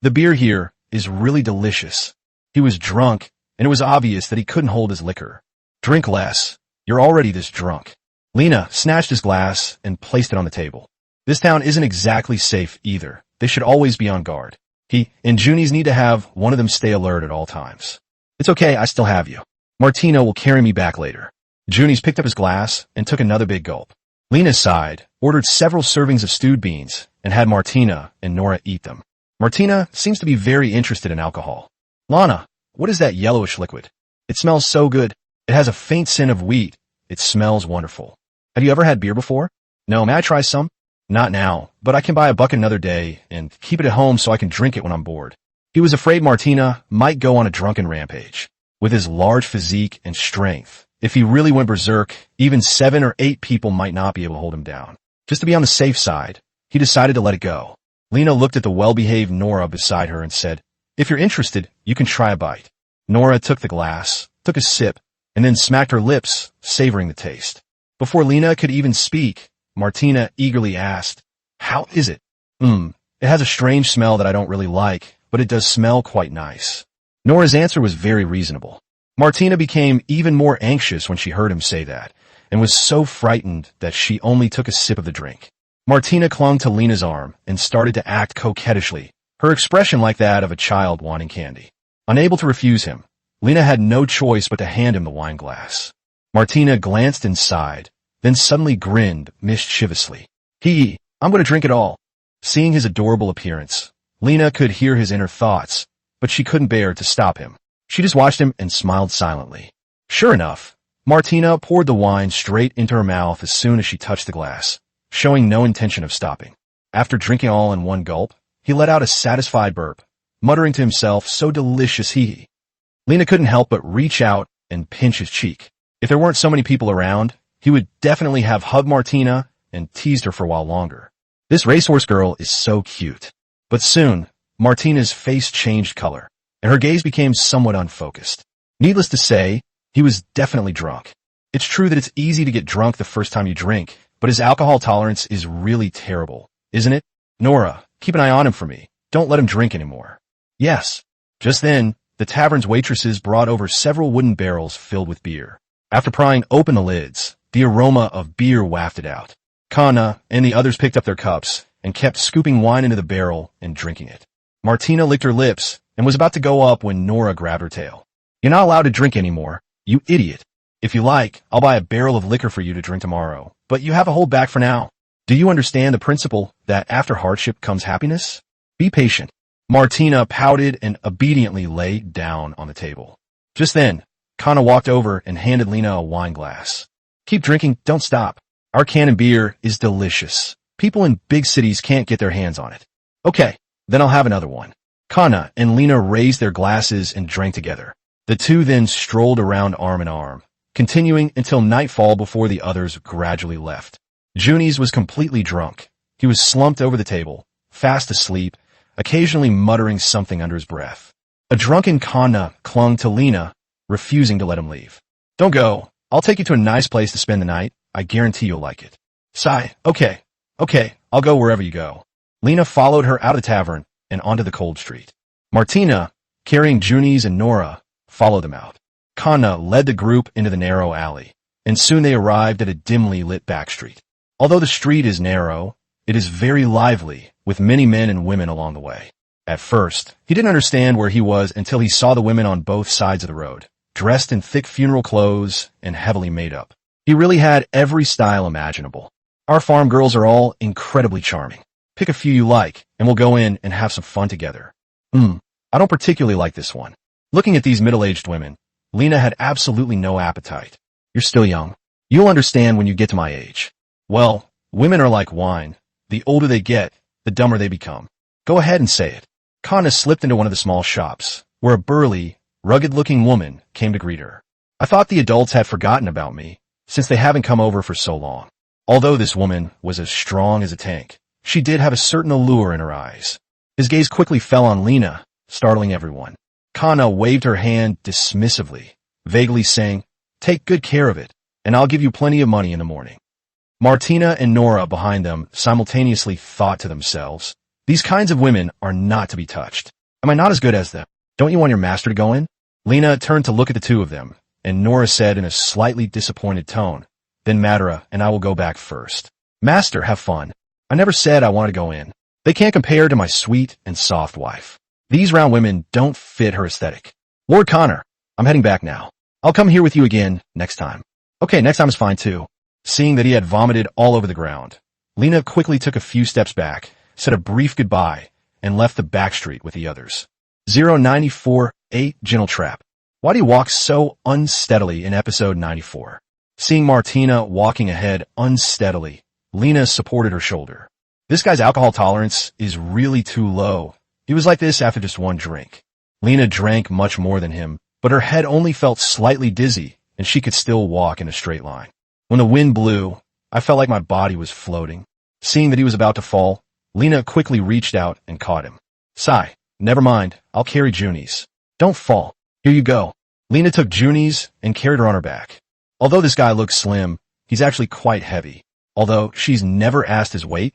The beer here is really delicious." He was drunk, and it was obvious that he couldn't hold his liquor. "Drink less. You're already this drunk." Lena snatched his glass and placed it on the table. "This town isn't exactly safe either. They should always be on guard. He and Junies need to have one of them stay alert at all times." "It's okay, I still have you. Martina will carry me back later." Junies picked up his glass and took another big gulp. Lena sighed, ordered several servings of stewed beans, and had Martina and Nora eat them. Martina seems to be very interested in alcohol. "Lana, what is that yellowish liquid? It smells so good. It has a faint scent of wheat. It smells wonderful. Have you ever had beer before?" "No, may I try some?" "Not now, but I can buy a bucket another day and keep it at home so I can drink it when I'm bored." He was afraid Martina might go on a drunken rampage. With his large physique and strength, if he really went berserk, even 7 or 8 people might not be able to hold him down. Just to be on the safe side, he decided to let it go. Lena looked at the well-behaved Nora beside her and said, "If you're interested, you can try a bite." Nora took the glass, took a sip, and then smacked her lips, savoring the taste. Before Lena could even speak, Martina eagerly asked, "How is it?" It has a strange smell that I don't really like, but it does smell quite nice." Nora's answer was very reasonable. Martina became even more anxious when she heard him say that, and was so frightened that she only took a sip of the drink. Martina clung to Lena's arm and started to act coquettishly, her expression like that of a child wanting candy. Unable to refuse him, Lena had no choice but to hand him the wine glass. Martina glanced and sighed, then suddenly grinned mischievously. I'm going to drink it all." Seeing his adorable appearance, Lena could hear his inner thoughts, but she couldn't bear to stop him. She just watched him and smiled silently. Sure enough, Martina poured the wine straight into her mouth as soon as she touched the glass, showing no intention of stopping. After drinking all in one gulp, he let out a satisfied burp, muttering to himself, "So delicious, hee." Lena couldn't help but reach out and pinch his cheek. If there weren't so many people around, he would definitely have hugged Martina and teased her for a while longer. This racehorse girl is so cute. But soon, Martina's face changed color, and her gaze became somewhat unfocused. Needless to say, he was definitely drunk. It's true that it's easy to get drunk the first time you drink, but his alcohol tolerance is really terrible, isn't it? Nora, keep an eye on him for me. Don't let him drink anymore. Yes. Just then, the tavern's waitresses brought over several wooden barrels filled with beer. After prying open the lids, the aroma of beer wafted out. Kana and the others picked up their cups and kept scooping wine into the barrel and drinking it. Martina licked her lips and was about to go up when Nora grabbed her tail. "You're not allowed to drink anymore, you idiot. If you like, I'll buy a barrel of liquor for you to drink tomorrow, but you have to hold back for now. Do you understand the principle that after hardship comes happiness? Be patient." Martina pouted and obediently lay down on the table. Just then, Kana walked over and handed Lena a wine glass. "Keep drinking, don't stop. Our cannon beer is delicious. People in big cities can't get their hands on it." "Okay, then I'll have another one." Kana and Lena raised their glasses and drank together. The two then strolled around arm in arm, continuing until nightfall before the others gradually left. Junies was completely drunk. He was slumped over the table, fast asleep, occasionally muttering something under his breath. A drunken Kana clung to Lena, refusing to let him leave. "Don't go. I'll take you to a nice place to spend the night. I guarantee you'll like it." Sigh. Okay, I'll go wherever you go." Lena followed her out of the tavern and onto the cold street. Martina, carrying Junies and Nora, followed them out. Kana led the group into the narrow alley, and soon they arrived at a dimly lit back street. Although the street is narrow, it is very lively, with many men and women along the way. At first, he didn't understand where he was until he saw the women on both sides of the road, dressed in thick funeral clothes and heavily made up. He really had every style imaginable. "Our farm girls are all incredibly charming. Pick a few you like, and we'll go in and have some fun together." I don't particularly like this one." Looking at these middle-aged women, Lena had absolutely no appetite. "You're still young. You'll understand when you get to my age." "Well, women are like wine. The older they get, the dumber they become. Go ahead and say it." Kana slipped into one of the small shops, where a burly, rugged-looking woman came to greet her. "I thought the adults had forgotten about me, since they haven't come over for so long." Although this woman was as strong as a tank, she did have a certain allure in her eyes. His gaze quickly fell on Lena, startling everyone. Kana waved her hand dismissively, vaguely saying, "Take good care of it, and I'll give you plenty of money in the morning." Martina and Nora behind them simultaneously thought to themselves, "These kinds of women are not to be touched. Am I not as good as them? Don't you want your master to go in?" Lena turned to look at the two of them, and Nora said in a slightly disappointed tone, "Then Madara and I will go back first." "Master, have fun. I never said I wanted to go in. They can't compare to my sweet and soft wife. These round women don't fit her aesthetic. Lord Connor, I'm heading back now. I'll come here with you again next time." "Okay, next time is fine too." Seeing that he had vomited all over the ground, Lena quickly took a few steps back, said a brief goodbye, and left the back street with the others. 094-8 Gentle Trap. Why do you walk so unsteadily in episode 94? Seeing Martina walking ahead unsteadily, Lena supported her shoulder. This guy's alcohol tolerance is really too low. He was like this after just one drink. Lena drank much more than him, but her head only felt slightly dizzy, and she could still walk in a straight line. When the wind blew, I felt like my body was floating. Seeing that he was about to fall, Lena quickly reached out and caught him. "Sigh, never mind, I'll carry Junies. Don't fall. Here you go." Lena took Junies and carried her on her back. Although this guy looks slim, he's actually quite heavy. Although she's never asked his weight,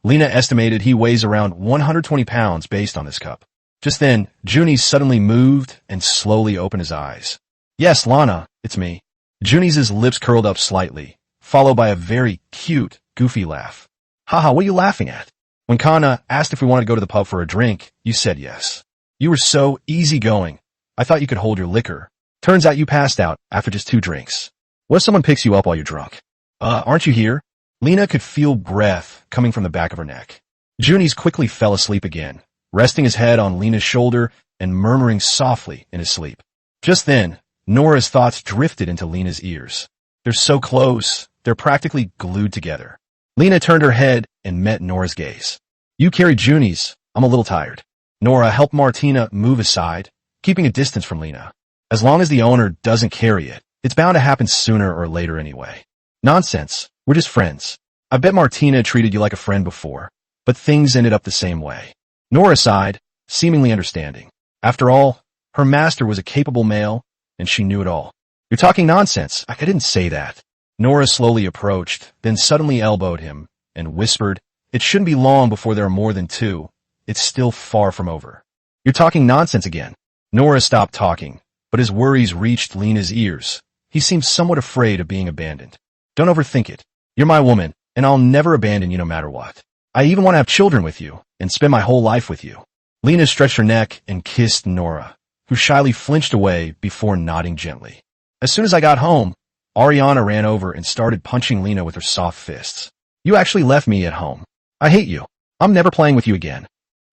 Lena estimated he weighs around 120 pounds based on this cup. Just then, Junies suddenly moved and slowly opened his eyes. "Yes, Lana, it's me." Junies' lips curled up slightly, followed by a very cute, goofy laugh. "Haha, what are you laughing at? When Kana asked if we wanted to go to the pub for a drink, you said yes. You were so easygoing. I thought you could hold your liquor. Turns out you passed out after just 2 drinks. What if someone picks you up while you're drunk? Aren't you here?" Lena could feel breath coming from the back of her neck. Junies quickly fell asleep again, resting his head on Lena's shoulder and murmuring softly in his sleep. Just then, Nora's thoughts drifted into Lena's ears. They're so close. They're practically glued together. Lena turned her head and met Nora's gaze. You carry Junies. I'm a little tired. Nora helped Martina move aside, keeping a distance from Lena. As long as the owner doesn't carry it, it's bound to happen sooner or later anyway. Nonsense. We're just friends. I bet Martina treated you like a friend before, but things ended up the same way. Nora sighed, seemingly understanding. After all, her master was a capable male, and she knew it all. You're talking nonsense. I didn't say that. Nora slowly approached, then suddenly elbowed him, and whispered, It shouldn't be long before there are more than two. It's still far from over. You're talking nonsense again. Nora stopped talking, but his worries reached Lena's ears. He seemed somewhat afraid of being abandoned. Don't overthink it. You're my woman, and I'll never abandon you no matter what. I even want to have children with you, and spend my whole life with you. Lena stretched her neck and kissed Nora, who shyly flinched away before nodding gently. As soon as I got home, Ariana ran over and started punching Lena with her soft fists. You actually left me at home. I hate you. I'm never playing with you again.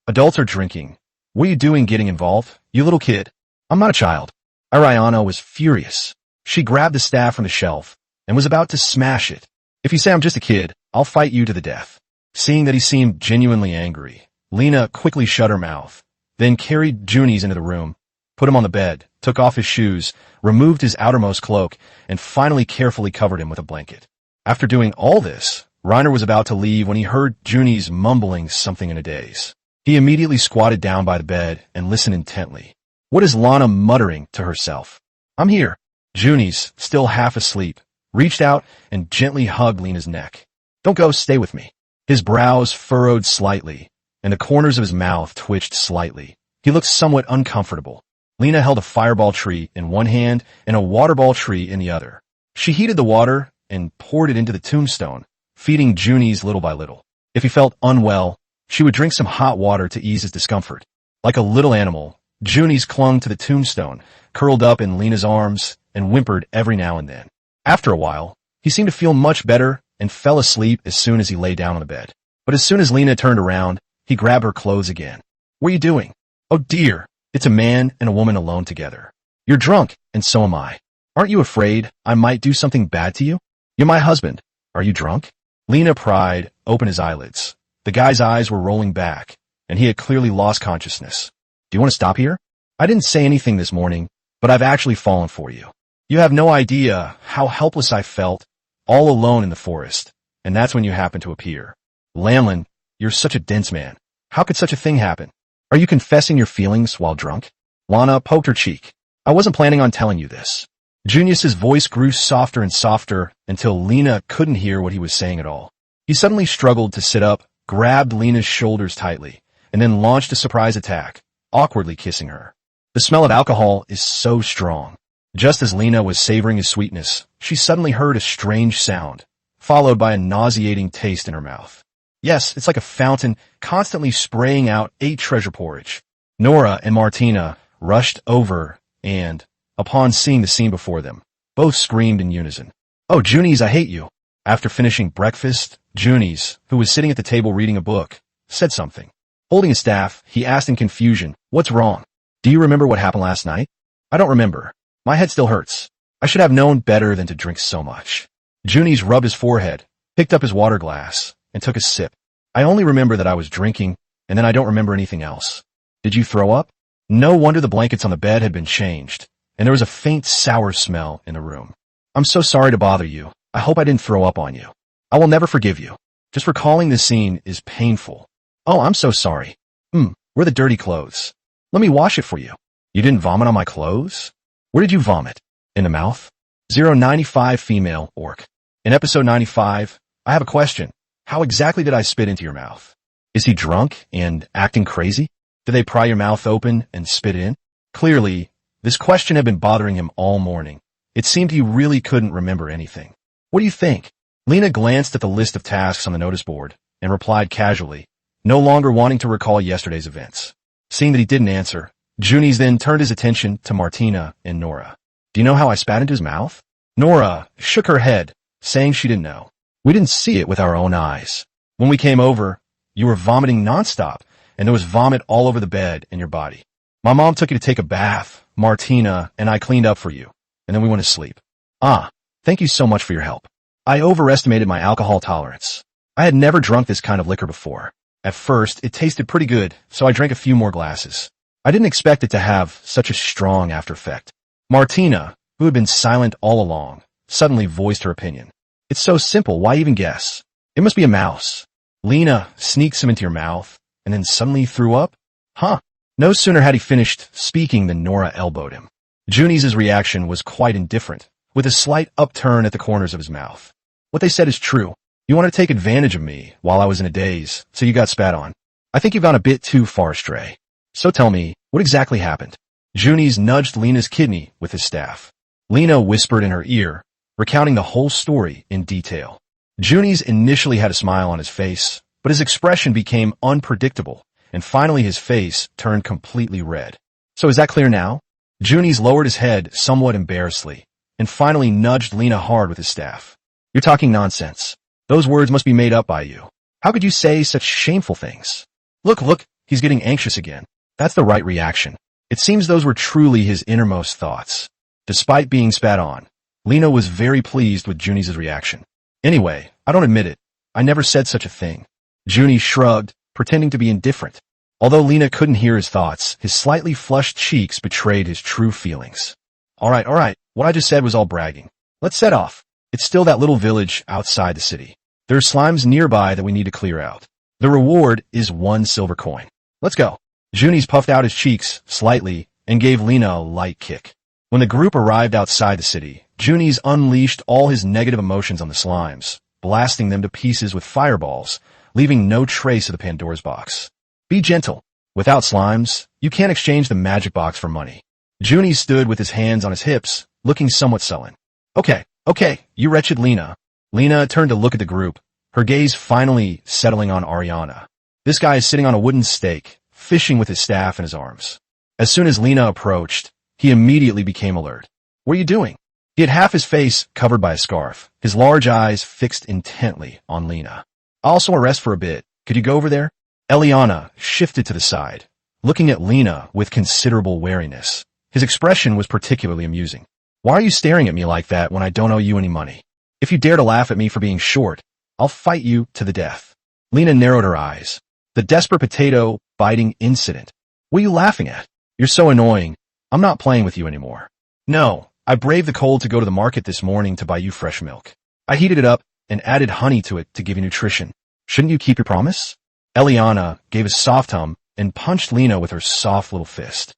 Adults are drinking. What are you doing getting involved? You little kid. I'm not a child. Ariana was furious. She grabbed the staff from the shelf and was about to smash it. If you say I'm just a kid, I'll fight you to the death. Seeing that he seemed genuinely angry, Lena quickly shut her mouth, then carried Junies into the room, put him on the bed, took off his shoes, removed his outermost cloak, and finally carefully covered him with a blanket. After doing all this, Reiner was about to leave when he heard Junies mumbling something in a daze. He immediately squatted down by the bed and listened intently. What is Lana muttering to herself? I'm here. Junies, still half asleep, reached out and gently hugged Lena's neck. Don't go, stay with me. His brows furrowed slightly, and the corners of his mouth twitched slightly. He looked somewhat uncomfortable. Lena held a fireball tree in one hand and a water ball tree in the other. She heated the water and poured it into the tombstone, feeding Junies little by little. If he felt unwell, she would drink some hot water to ease his discomfort. Like a little animal, Junies clung to the tombstone, curled up in Lena's arms, and whimpered every now and then. After a while, he seemed to feel much better and fell asleep as soon as he lay down on the bed. But as soon as Lena turned around, he grabbed her clothes again. What are you doing? Oh dear, it's a man and a woman alone together. You're drunk, and so am I. Aren't you afraid I might do something bad to you? You're my husband. Are you drunk? Lena pried open his eyelids. The guy's eyes were rolling back, and he had clearly lost consciousness. Do you want to stop here? I didn't say anything this morning, but I've actually fallen for you. You have no idea how helpless I felt, all alone in the forest, and that's when you happened to appear. Lanlin, you're such a dense man. How could such a thing happen? Are you confessing your feelings while drunk? Lana poked her cheek. I wasn't planning on telling you this. Junius's voice grew softer and softer until Lena couldn't hear what he was saying at all. He suddenly struggled to sit up, grabbed Lena's shoulders tightly, and then launched a surprise attack, awkwardly kissing her. The smell of alcohol is so strong. Just as Lena was savoring his sweetness, she suddenly heard a strange sound, followed by a nauseating taste in her mouth. Yes, it's like a fountain constantly spraying out 8 treasure porridge. Nora and Martina rushed over and, upon seeing the scene before them, both screamed in unison. Oh, Junies, I hate you. After finishing breakfast, Junies, who was sitting at the table reading a book, said something. Holding his staff, he asked in confusion, What's wrong? Do you remember what happened last night? I don't remember. My head still hurts. I should have known better than to drink so much. Junies rubbed his forehead, picked up his water glass, and took a sip. I only remember that I was drinking, and then I don't remember anything else. Did you throw up? No wonder the blankets on the bed had been changed, and there was a faint sour smell in the room. I'm so sorry to bother you. I hope I didn't throw up on you. I will never forgive you. Just recalling this scene is painful. Oh, I'm so sorry. Where are the dirty clothes? Let me wash it for you. You didn't vomit on my clothes? Where did you vomit? In the mouth? 095 female orc. In episode 95, I have a question. How exactly did I spit into your mouth? Is he drunk and acting crazy? Did they pry your mouth open and spit in? Clearly, this question had been bothering him all morning. It seemed he really couldn't remember anything. What do you think? Lena glanced at the list of tasks on the notice board and replied casually, no longer wanting to recall yesterday's events. Seeing that he didn't answer, Junies then turned his attention to Martina and Nora. Do you know how I spat into his mouth? Nora shook her head, saying she didn't know. We didn't see it with our own eyes. When we came over, you were vomiting nonstop, and there was vomit all over the bed and your body. My mom took you to take a bath. Martina and I cleaned up for you. and then we went to sleep. Ah, thank you so much for your help. I overestimated my alcohol tolerance. I had never drunk this kind of liquor before. At first, it tasted pretty good, so I drank a few more glasses. I didn't expect it to have such a strong after effect. Martina, who had been silent all along, suddenly voiced her opinion. It's so simple, why even guess? It must be a mouse. Lena sneaked some into your mouth, and then suddenly threw up? Huh. No sooner had he finished speaking than Nora elbowed him. Juni's reaction was quite indifferent, with a slight upturn at the corners of his mouth. What they said is true. You wanted to take advantage of me while I was in a daze, so you got spat on. I think you've gone a bit too far astray. So tell me, what exactly happened? Juni's nudged Lena's kidney with his staff. Lena whispered in her ear, recounting the whole story in detail. Juni's initially had a smile on his face, but his expression became unpredictable, and finally his face turned completely red. So is that clear now? Juni's lowered his head somewhat embarrassedly, and finally nudged Lena hard with his staff. You're talking nonsense. Those words must be made up by you. How could you say such shameful things? Look, he's getting anxious again. That's the right reaction. It seems those were truly his innermost thoughts. Despite being spat on, Lena was very pleased with Juni's reaction. Anyway, I don't admit it. I never said such a thing. Juni shrugged, pretending to be indifferent. Although Lena couldn't hear his thoughts, his slightly flushed cheeks betrayed his true feelings. All right. What I just said was all bragging. Let's set off. It's still that little village outside the city. There are slimes nearby that we need to clear out. The reward is 1 silver coin. Let's go. Juni's puffed out his cheeks slightly and gave Lena a light kick. When the group arrived outside the city, Juni's unleashed all his negative emotions on the slimes, blasting them to pieces with fireballs, leaving no trace of the Pandora's box. Be gentle. Without slimes, you can't exchange the magic box for money. Juni stood with his hands on his hips, looking somewhat sullen. Okay, you wretched Lena. Lena turned to look at the group, her gaze finally settling on Ariana. This guy is sitting on a wooden stake, fishing with his staff in his arms. As soon as Lena approached, he immediately became alert. What are you doing? He had half his face covered by a scarf, his large eyes fixed intently on Lena. I also want to rest for a bit. Could you go over there? Eliana shifted to the side, looking at Lena with considerable wariness. His expression was particularly amusing. Why are you staring at me like that when I don't owe you any money? If you dare to laugh at me for being short, I'll fight you to the death. Lena narrowed her eyes. The desperate potato biting incident. What are you laughing at? You're so annoying. I'm not playing with you anymore. No, I braved the cold to go to the market this morning to buy you fresh milk. I heated it up and added honey to it to give you nutrition. Shouldn't you keep your promise? Eliana gave a soft hum and punched Lena with her soft little fist.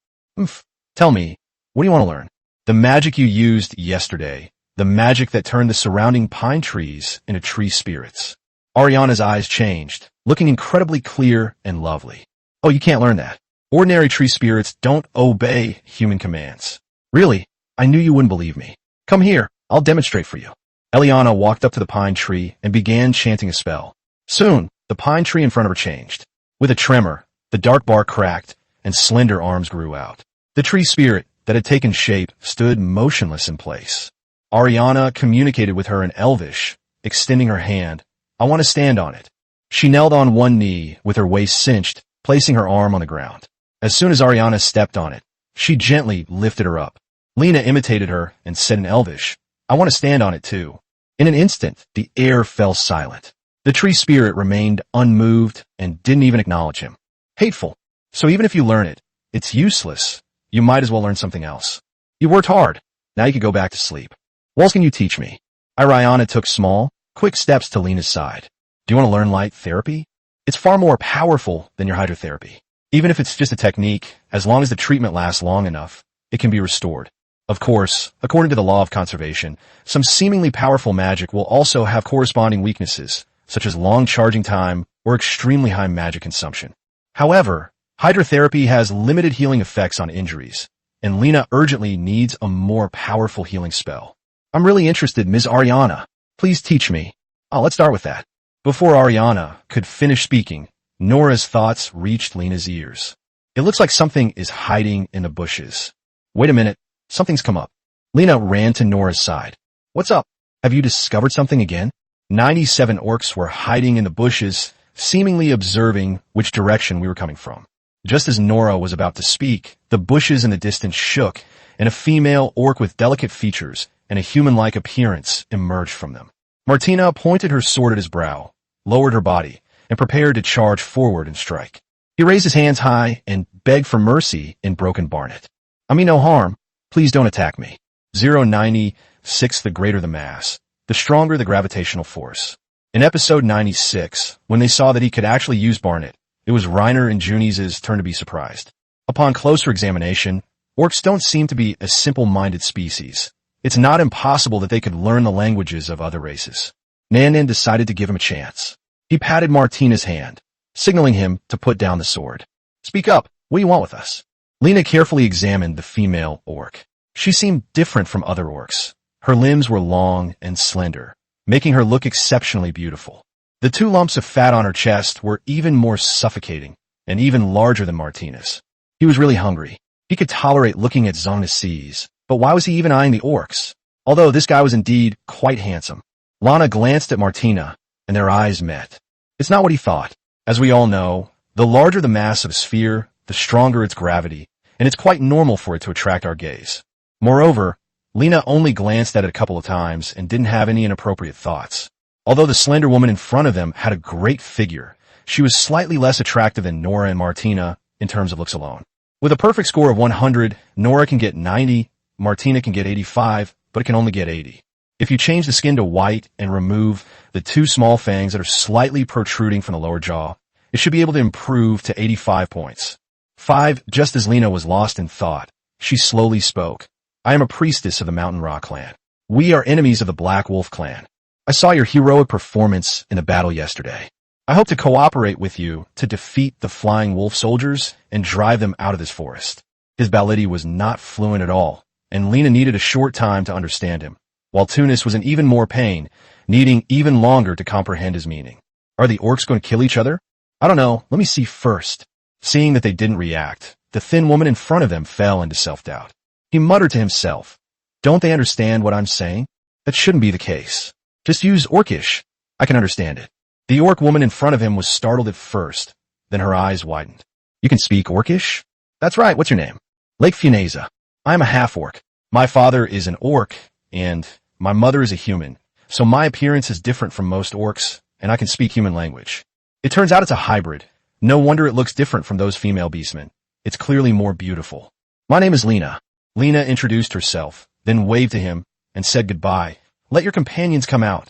Tell me, what do you want to learn? The magic you used yesterday. The magic that turned the surrounding pine trees into tree spirits. Ariana's eyes changed, looking incredibly clear and lovely. Oh, you can't learn that. Ordinary tree spirits don't obey human commands. Really? I knew you wouldn't believe me. Come here, I'll demonstrate for you. Eliana walked up to the pine tree and began chanting a spell. Soon, the pine tree in front of her changed. With a tremor, the dark bark cracked and slender arms grew out. The tree spirit that had taken shape stood motionless in place. Ariana communicated with her in Elvish, extending her hand. I want to stand on it. She knelt on one knee with her waist cinched, placing her arm on the ground. As soon as Ariana stepped on it, she gently lifted her up. Lena imitated her and said in Elvish, I want to stand on it too. In an instant, the air fell silent. The tree spirit remained unmoved and didn't even acknowledge him. Hateful. So even if you learn it, it's useless. You might as well learn something else. You worked hard. Now you can go back to sleep. What else can you teach me? Ariana took small, quick steps to Lena's side. Do you want to learn light therapy? It's far more powerful than your hydrotherapy. Even if it's just a technique, as long as the treatment lasts long enough, it can be restored. Of course, according to the law of conservation, some seemingly powerful magic will also have corresponding weaknesses, such as long charging time or extremely high magic consumption. However, hydrotherapy has limited healing effects on injuries, and Lena urgently needs a more powerful healing spell. I'm really interested, Ms. Ariana. Please teach me. Let's start with that. Before Ariana could finish speaking, Nora's thoughts reached Lena's ears. It looks like something is hiding in the bushes. Wait a minute. Something's come up. Lena ran to Nora's side. What's up? Have you discovered something again? 97 orcs were hiding in the bushes, seemingly observing which direction we were coming from. Just as Nora was about to speak, the bushes in the distance shook, and a female orc with delicate features and a human-like appearance emerged from them. Martina pointed her sword at his brow, lowered her body, and prepared to charge forward and strike. He raised his hands high and begged for mercy in broken Barnet. I mean no harm. Please don't attack me. 096. The greater the mass, the stronger the gravitational force. In episode 96, when they saw that he could actually use Barnet, it was Reiner and Juni's turn to be surprised. Upon closer examination, orcs don't seem to be a simple-minded species. It's not impossible that they could learn the languages of other races. Nanan decided to give him a chance. He patted Martina's hand, signaling him to put down the sword. Speak up. What do you want with us? Lena carefully examined the female orc. She seemed different from other orcs. Her limbs were long and slender, making her look exceptionally beautiful. The 2 lumps of fat on her chest were even more suffocating and even larger than Martina's. He was really hungry. He could tolerate looking at Zongnasees, but why was he even eyeing the orcs? Although this guy was indeed quite handsome. Lana glanced at Martina, and their eyes met. It's not what he thought. As we all know, the larger the mass of a sphere, the stronger its gravity, and it's quite normal for it to attract our gaze. Moreover, Lena only glanced at it a couple of times and didn't have any inappropriate thoughts. Although the slender woman in front of them had a great figure, she was slightly less attractive than Nora and Martina in terms of looks alone. With a perfect score of 100, Nora can get 90, Martina can get 85, but it can only get 80. If you change the skin to white and remove the 2 small fangs that are slightly protruding from the lower jaw, it should be able to improve to 85 points. 5. Just as Lena was lost in thought, she slowly spoke. I am a priestess of the Mountain Rock clan. We are enemies of the Black Wolf clan. I saw your heroic performance in the battle yesterday. I hope to cooperate with you to defeat the flying wolf soldiers and drive them out of this forest. His Baliti was not fluent at all, and Lena needed a short time to understand him, while Tunis was in even more pain, needing even longer to comprehend his meaning. Are the orcs going to kill each other? I don't know. Let me see first. Seeing that they didn't react, the thin woman in front of them fell into self-doubt. He muttered to himself, don't they understand what I'm saying? That shouldn't be the case. Just use Orcish. I can understand it. The orc woman in front of him was startled at first, then her eyes widened. You can speak Orcish? That's right, what's your name? Lake Funeza. I'm a half-orc. My father is an orc, and my mother is a human, so my appearance is different from most orcs, and I can speak human language. It turns out it's a hybrid. No wonder it looks different from those female beastmen. It's clearly more beautiful. My name is Lena. Lena introduced herself, then waved to him, and said goodbye. Let your companions come out.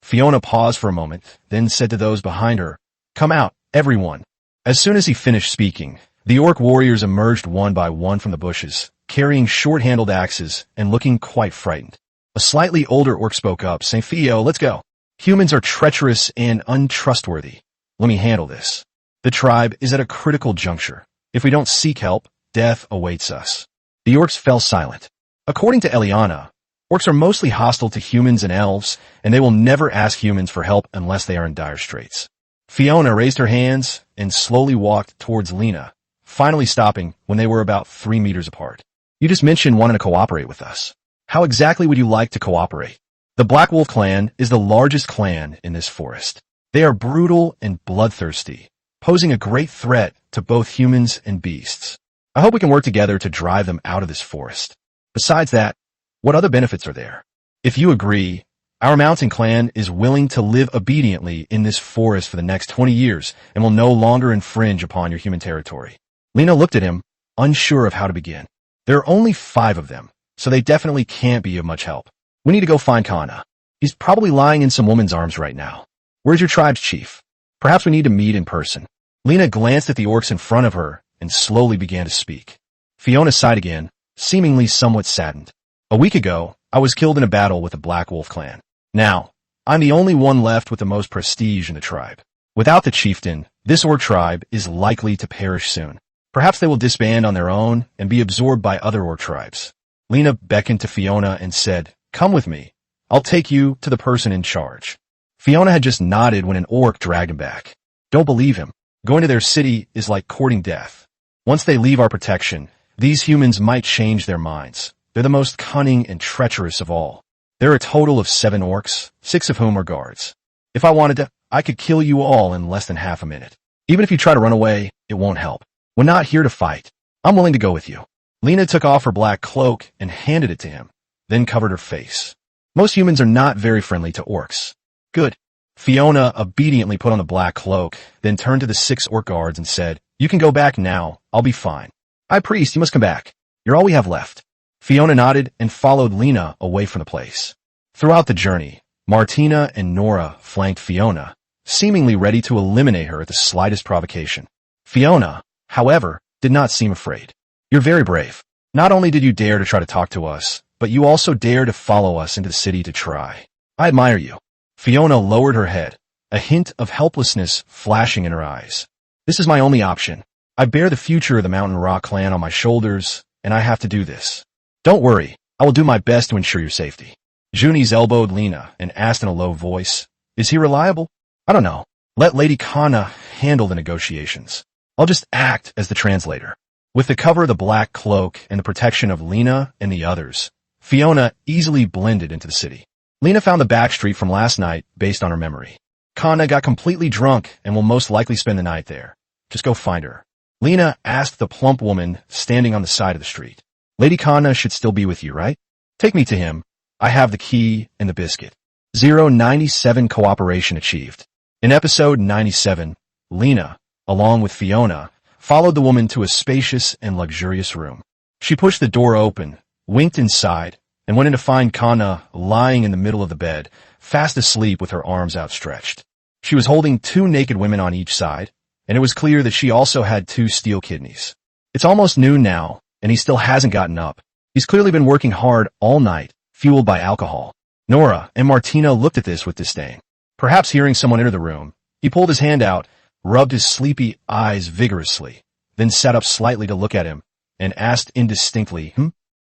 Fiona paused for a moment, then said to those behind her, come out, everyone. As soon as he finished speaking, the orc warriors emerged one by one from the bushes, carrying short-handled axes and looking quite frightened. A slightly older orc spoke up, saying, Theo, let's go. Humans are treacherous and untrustworthy. Let me handle this. The tribe is at a critical juncture. If we don't seek help, death awaits us. The orcs fell silent. According to Eliana, orcs are mostly hostile to humans and elves, and they will never ask humans for help unless they are in dire straits. Fiona raised her hands and slowly walked towards Lena, finally stopping when they were about 3 meters apart. You just mentioned wanting to cooperate with us. How exactly would you like to cooperate? The Black Wolf clan is the largest clan in this forest. They are brutal and bloodthirsty, posing a great threat to both humans and beasts. I hope we can work together to drive them out of this forest. Besides that, what other benefits are there? If you agree, our mountain clan is willing to live obediently in this forest for the next 20 years and will no longer infringe upon your human territory. Lena looked at him, unsure of how to begin. There are only 5 of them, so they definitely can't be of much help. We need to go find Kana. He's probably lying in some woman's arms right now. Where's your tribe's chief? Perhaps we need to meet in person. Lena glanced at the orcs in front of her and slowly began to speak. Fiona sighed again, seemingly somewhat saddened. A week ago, I was killed in a battle with the Black Wolf clan. Now, I'm the only one left with the most prestige in the tribe. Without the chieftain, this orc tribe is likely to perish soon. Perhaps they will disband on their own and be absorbed by other orc tribes. Lena beckoned to Fiona and said, come with me. I'll take you to the person in charge. Fiona had just nodded when an orc dragged him back. Don't believe him. Going to their city is like courting death. Once they leave our protection, these humans might change their minds. They're the most cunning and treacherous of all. There are a total of 7 orcs, 6 of whom are guards. If I wanted to, I could kill you all in less than half a minute. Even if you try to run away, it won't help. We're not here to fight. I'm willing to go with you. Lena took off her black cloak and handed it to him, then covered her face. Most humans are not very friendly to orcs. Good. Fiona obediently put on the black cloak, then turned to the 6 orc guards and said, "You can go back now. I'll be fine." "High Priest, you must come back. You're all we have left." Fiona nodded and followed Lena away from the place. Throughout the journey, Martina and Nora flanked Fiona, seemingly ready to eliminate her at the slightest provocation. Fiona, however, did not seem afraid. "You're very brave. Not only did you dare to try to talk to us, but you also dared to follow us into the city to try. I admire you." Fiona lowered her head, a hint of helplessness flashing in her eyes. "This is my only option. I bear the future of the Mountain Rock clan on my shoulders, and I have to do this. Don't worry, I will do my best to ensure your safety." Junis elbowed Lena and asked in a low voice, "Is he reliable?" "I don't know. Let Lady Kana handle the negotiations. I'll just act as the translator." With the cover of the black cloak and the protection of Lena and the others, Fiona easily blended into the city. Lena found the back street from last night based on her memory. Kana got completely drunk and will most likely spend the night there. Just go find her. Lena asked the plump woman standing on the side of the street. "Lady Kana should still be with you, right? Take me to him. I have the key and the biscuit." 097 cooperation achieved. In episode 97, Lena, along with Fiona, followed the woman to a spacious and luxurious room. She pushed the door open, winked inside, and went in to find Kana lying in the middle of the bed, fast asleep with her arms outstretched. She was holding 2 naked women on each side, and it was clear that she also had 2 steel kidneys. It's almost noon now, and he still hasn't gotten up. He's clearly been working hard all night, fueled by alcohol. Nora and Martina looked at this with disdain. Perhaps hearing someone enter the room, he pulled his hand out, rubbed his sleepy eyes vigorously, then sat up slightly to look at him, and asked indistinctly,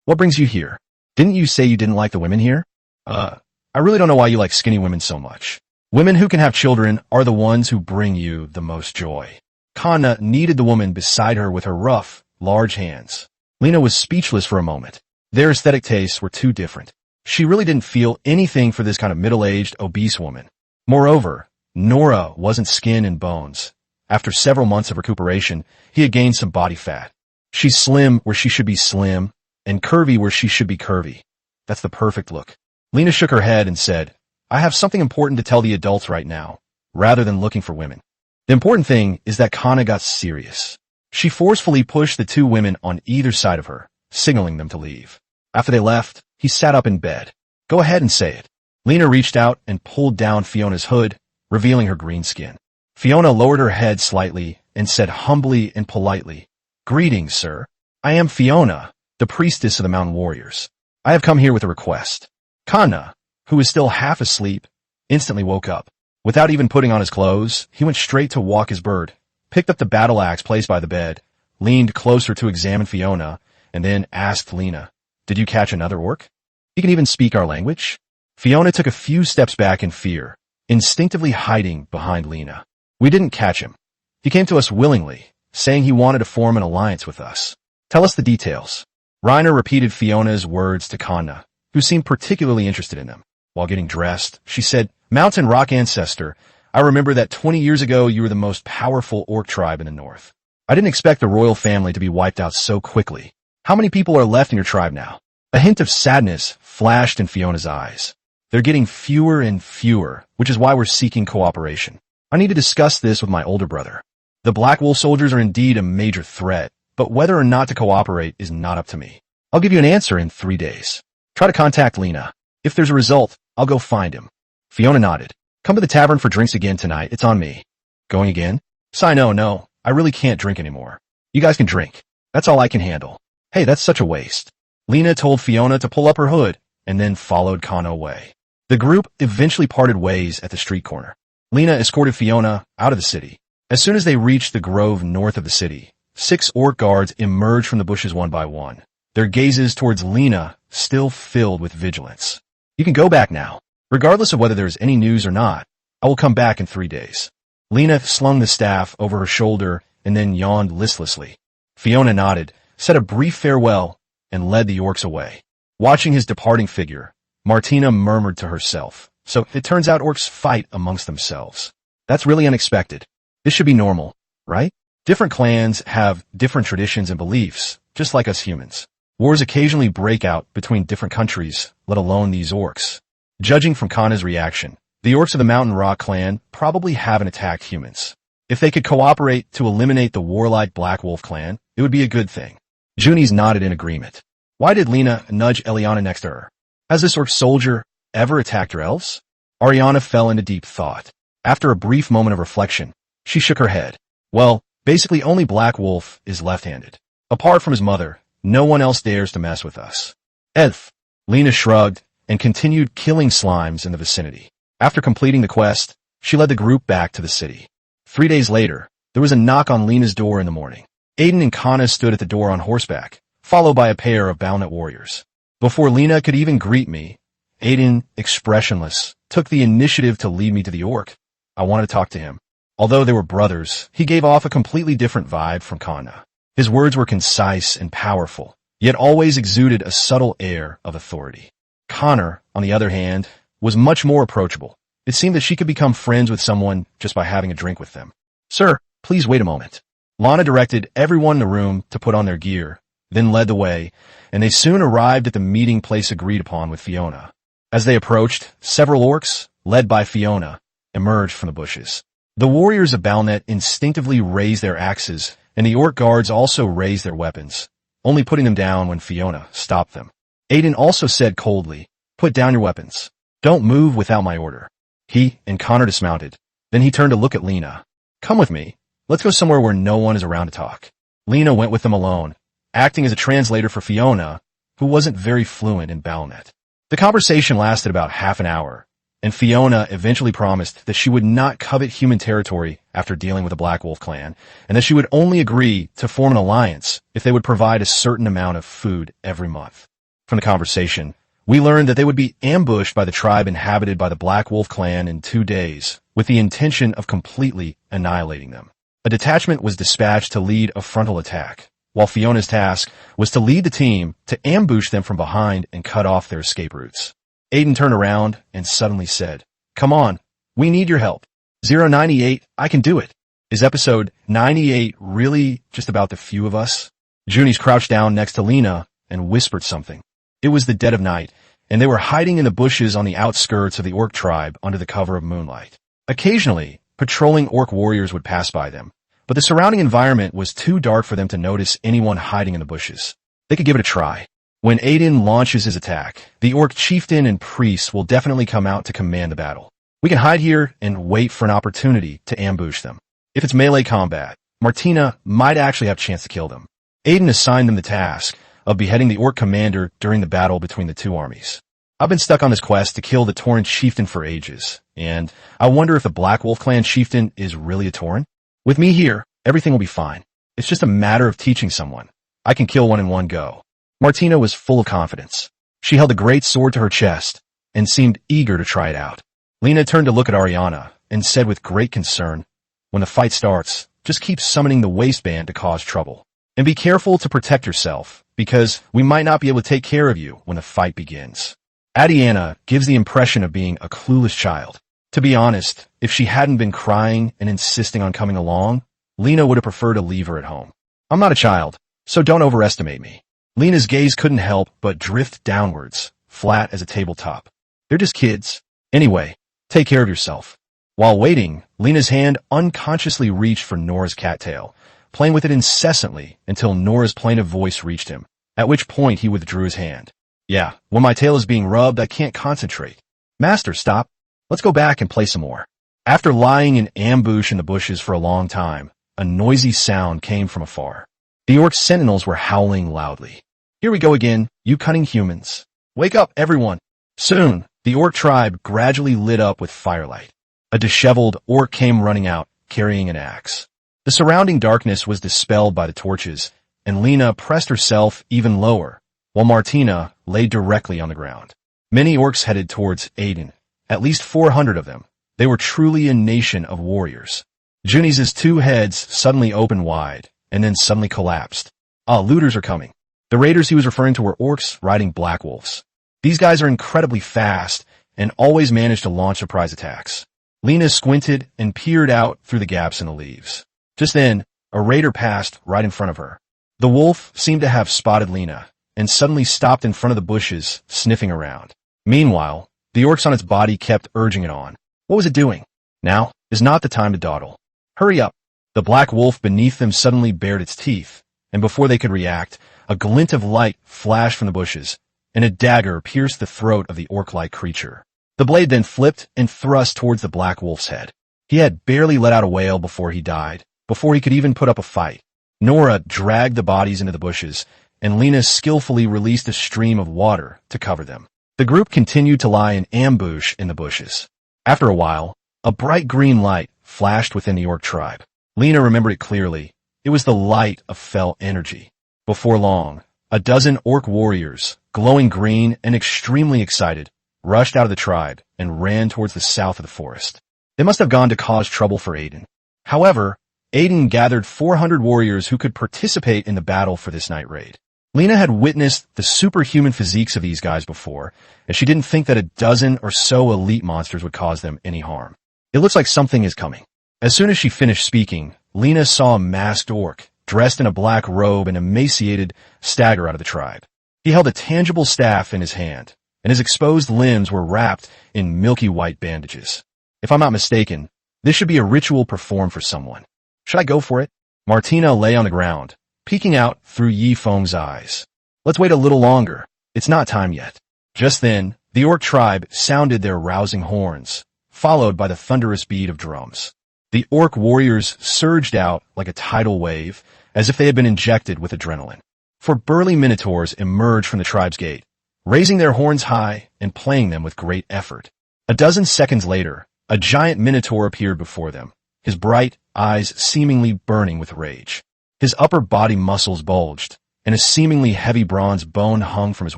"What brings you here? Didn't you say you didn't like the women here?" I really don't know why you like skinny women so much. Women who can have children are the ones who bring you the most joy." Kana kneaded the woman beside her with her rough, large hands. Lena was speechless for a moment. Their aesthetic tastes were too different. She really didn't feel anything for this kind of middle-aged, obese woman. Moreover, Nora wasn't skin and bones. After several months of recuperation, he had gained some body fat. She's slim where she should be slim, and curvy where she should be curvy. That's the perfect look. Lena shook her head and said, "I have something important to tell the adults right now, rather than looking for women." The important thing is that Kana got serious. She forcefully pushed the 2 women on either side of her, signaling them to leave. After they left, he sat up in bed. "Go ahead and say it." Lena reached out and pulled down Fiona's hood, revealing her green skin. Fiona lowered her head slightly and said humbly and politely, "Greetings, sir. I am Fiona, the priestess of the mountain warriors. I have come here with a request." Kana, who was still half asleep, instantly woke up. Without even putting on his clothes, he went straight to walk his bird, picked up the battle axe placed by the bed, leaned closer to examine Fiona, and then asked Lena, "Did you catch another orc? He can even speak our language?" Fiona took a few steps back in fear, instinctively hiding behind Lena. "We didn't catch him. He came to us willingly, saying he wanted to form an alliance with us. Tell us the details." Reiner repeated Fiona's words to Kana, who seemed particularly interested in them. While getting dressed, she said, "Mountain Rock ancestor, I remember that 20 years ago you were the most powerful orc tribe in the north. I didn't expect the royal family to be wiped out so quickly. How many people are left in your tribe now?" A hint of sadness flashed in Fiona's eyes. "They're getting fewer and fewer, which is why we're seeking cooperation. I need to discuss this with my older brother. The Black Wolf soldiers are indeed a major threat, but whether or not to cooperate is not up to me. I'll give you an answer in 3 days. Try to contact Lena. If there's a result, I'll go find him." Fiona nodded. "Come to the tavern for drinks again tonight. It's on me." "Going again?" "Sigh, no. I really can't drink anymore. You guys can drink. That's all I can handle." "Hey, that's such a waste." Lena told Fiona to pull up her hood, and then followed Kana away. The group eventually parted ways at the street corner. Lena escorted Fiona out of the city. As soon as they reached the grove north of the city, 6 orc guards emerged from the bushes one by one, their gazes towards Lena still filled with vigilance. "You can go back now. Regardless of whether there's any news or not, I will come back in 3 days." Lena slung the staff over her shoulder and then yawned listlessly. Fiona nodded, said a brief farewell, and led the orcs away. Watching his departing figure, Martina murmured to herself, "So it turns out orcs fight amongst themselves. That's really unexpected. This should be normal, right?" Different clans have different traditions and beliefs, just like us humans. Wars occasionally break out between different countries, let alone these orcs. Judging from Kana's reaction, the orcs of the Mountain Rock clan probably haven't attacked humans. If they could cooperate to eliminate the warlike Black Wolf clan, it would be a good thing. Junis nodded in agreement. Why did Lena nudge Eliana next to her? Has this orc soldier ever attacked her elves? Ariana fell into deep thought. After a brief moment of reflection, she shook her head. Well, basically only Black Wolf is left-handed. Apart from his mother, no one else dares to mess with us. Elf. Lena shrugged and continued killing slimes in the vicinity. After completing the quest, she led the group back to the city. 3 days later, there was a knock on Lena's door in the morning. Aiden and Kana stood at the door on horseback, followed by a pair of Balnet warriors. Before Lena could even greet me, Aiden, expressionless, took the initiative to lead me to the orc. I wanted to talk to him. Although they were brothers, he gave off a completely different vibe from Kana. His words were concise and powerful, yet always exuded a subtle air of authority. Connor, on the other hand, was much more approachable. It seemed that she could become friends with someone just by having a drink with them. Sir, please wait a moment. Lana directed everyone in the room to put on their gear, then led the way, and they soon arrived at the meeting place agreed upon with Fiona. As they approached, several orcs, led by Fiona, emerged from the bushes. The warriors of Balnet instinctively raised their axes, and the orc guards also raised their weapons, only putting them down when Fiona stopped them. Aiden also said coldly, "Put down your weapons. Don't move without my order." He and Connor dismounted. Then he turned to look at Lena. "Come with me. Let's go somewhere where no one is around to talk." Lena went with them alone, acting as a translator for Fiona, who wasn't very fluent in Balnet. The conversation lasted about half an hour, and Fiona eventually promised that she would not covet human territory after dealing with the Black Wolf clan, and that she would only agree to form an alliance if they would provide a certain amount of food every month. From the conversation, we learned that they would be ambushed by the tribe inhabited by the Black Wolf clan in 2 days, with the intention of completely annihilating them. A detachment was dispatched to lead a frontal attack, while Fiona's task was to lead the team to ambush them from behind and cut off their escape routes. Aiden turned around and suddenly said, "Come on, we need your help. 098, I can do it." Is episode 98 really just about the few of us? Junis crouched down next to Lena and whispered something. It was the dead of night, and they were hiding in the bushes on the outskirts of the orc tribe under the cover of moonlight. Occasionally, patrolling orc warriors would pass by them, but the surrounding environment was too dark for them to notice anyone hiding in the bushes. They could give it a try. When Aiden launches his attack, the orc chieftain and priest will definitely come out to command the battle. We can hide here and wait for an opportunity to ambush them. If it's melee combat, Martina might actually have a chance to kill them. Aiden assigned them the task of beheading the orc commander during the battle between the two armies. I've been stuck on this quest to kill the Tauren chieftain for ages, and I wonder if the Black Wolf clan chieftain is really a Tauren? With me here, everything will be fine. It's just a matter of teaching someone. I can kill one in one go. Martina was full of confidence. She held a great sword to her chest and seemed eager to try it out. Lena turned to look at Ariana and said with great concern, "When the fight starts, just keep summoning the waistband to cause trouble. And be careful to protect yourself, because we might not be able to take care of you when the fight begins." Adiana gives the impression of being a clueless child. To be honest, if she hadn't been crying and insisting on coming along, Lena would have preferred to leave her at home. I'm not a child, so don't overestimate me. Lena's gaze couldn't help but drift downwards, flat as a tabletop. They're just kids. Anyway, take care of yourself. While waiting, Lena's hand unconsciously reached for Nora's cattail, playing with it incessantly until Nora's plaintive voice reached him, at which point he withdrew his hand. "Yeah, when my tail is being rubbed, I can't concentrate. Master, stop. Let's go back and play some more." After lying in ambush in the bushes for a long time, a noisy sound came from afar. The orc sentinels were howling loudly. "Here we go again, you cunning humans. Wake up, everyone." Soon, the orc tribe gradually lit up with firelight. A disheveled orc came running out, carrying an axe. The surrounding darkness was dispelled by the torches, and Lena pressed herself even lower, while Martina lay directly on the ground. Many orcs headed towards Aiden, at least 400 of them. They were truly a nation of warriors. Junis' 2 heads suddenly opened wide, and then suddenly collapsed. Looters are coming. The raiders he was referring to were orcs riding black wolves. These guys are incredibly fast and always manage to launch surprise attacks. Lena squinted and peered out through the gaps in the leaves. Just then, A raider passed right in front of her. The wolf seemed to have spotted Lena, and suddenly stopped in front of the bushes, sniffing around. Meanwhile, the orcs on its body kept urging it on. What was it doing? Now is not the time to dawdle. Hurry up! The black wolf beneath them suddenly bared its teeth, and before they could react, a glint of light flashed from the bushes, and a dagger pierced the throat of the orc-like creature. The blade then flipped and thrust towards the black wolf's head. He had barely let out a wail before he died, before he could even put up a fight. Nora dragged the bodies into the bushes, and Lena skillfully released a stream of water to cover them. The group continued to lie in ambush in the bushes. After a while, a bright green light flashed within the orc tribe. Lena remembered it clearly. It was the light of fell energy. Before long, a dozen orc warriors, glowing green and extremely excited, rushed out of the tribe and ran towards the south of the forest. They must have gone to cause trouble for Aiden. However, Aiden gathered 400 warriors who could participate in the battle for this night raid. Lena had witnessed the superhuman physiques of these guys before, and she didn't think that a dozen or so elite monsters would cause them any harm. It looks like something is coming. As soon as she finished speaking, Lena saw a masked orc, dressed in a black robe and emaciated, stagger out of the tribe. He held a tangible staff in his hand, and his exposed limbs were wrapped in milky white bandages. If I'm not mistaken, this should be a ritual performed for someone. Should I go for it? Martina lay on the ground, peeking out through Yi Feng's eyes. Let's wait a little longer. It's not time yet. Just then, the orc tribe sounded their rousing horns, followed by the thunderous beat of drums. The orc warriors surged out like a tidal wave, as if they had been injected with adrenaline. Four burly minotaurs emerged from the tribe's gate, raising their horns high and playing them with great effort. A dozen seconds later, a giant minotaur appeared before them, his bright eyes seemingly burning with rage. His upper body muscles bulged, and a seemingly heavy bronze bone hung from his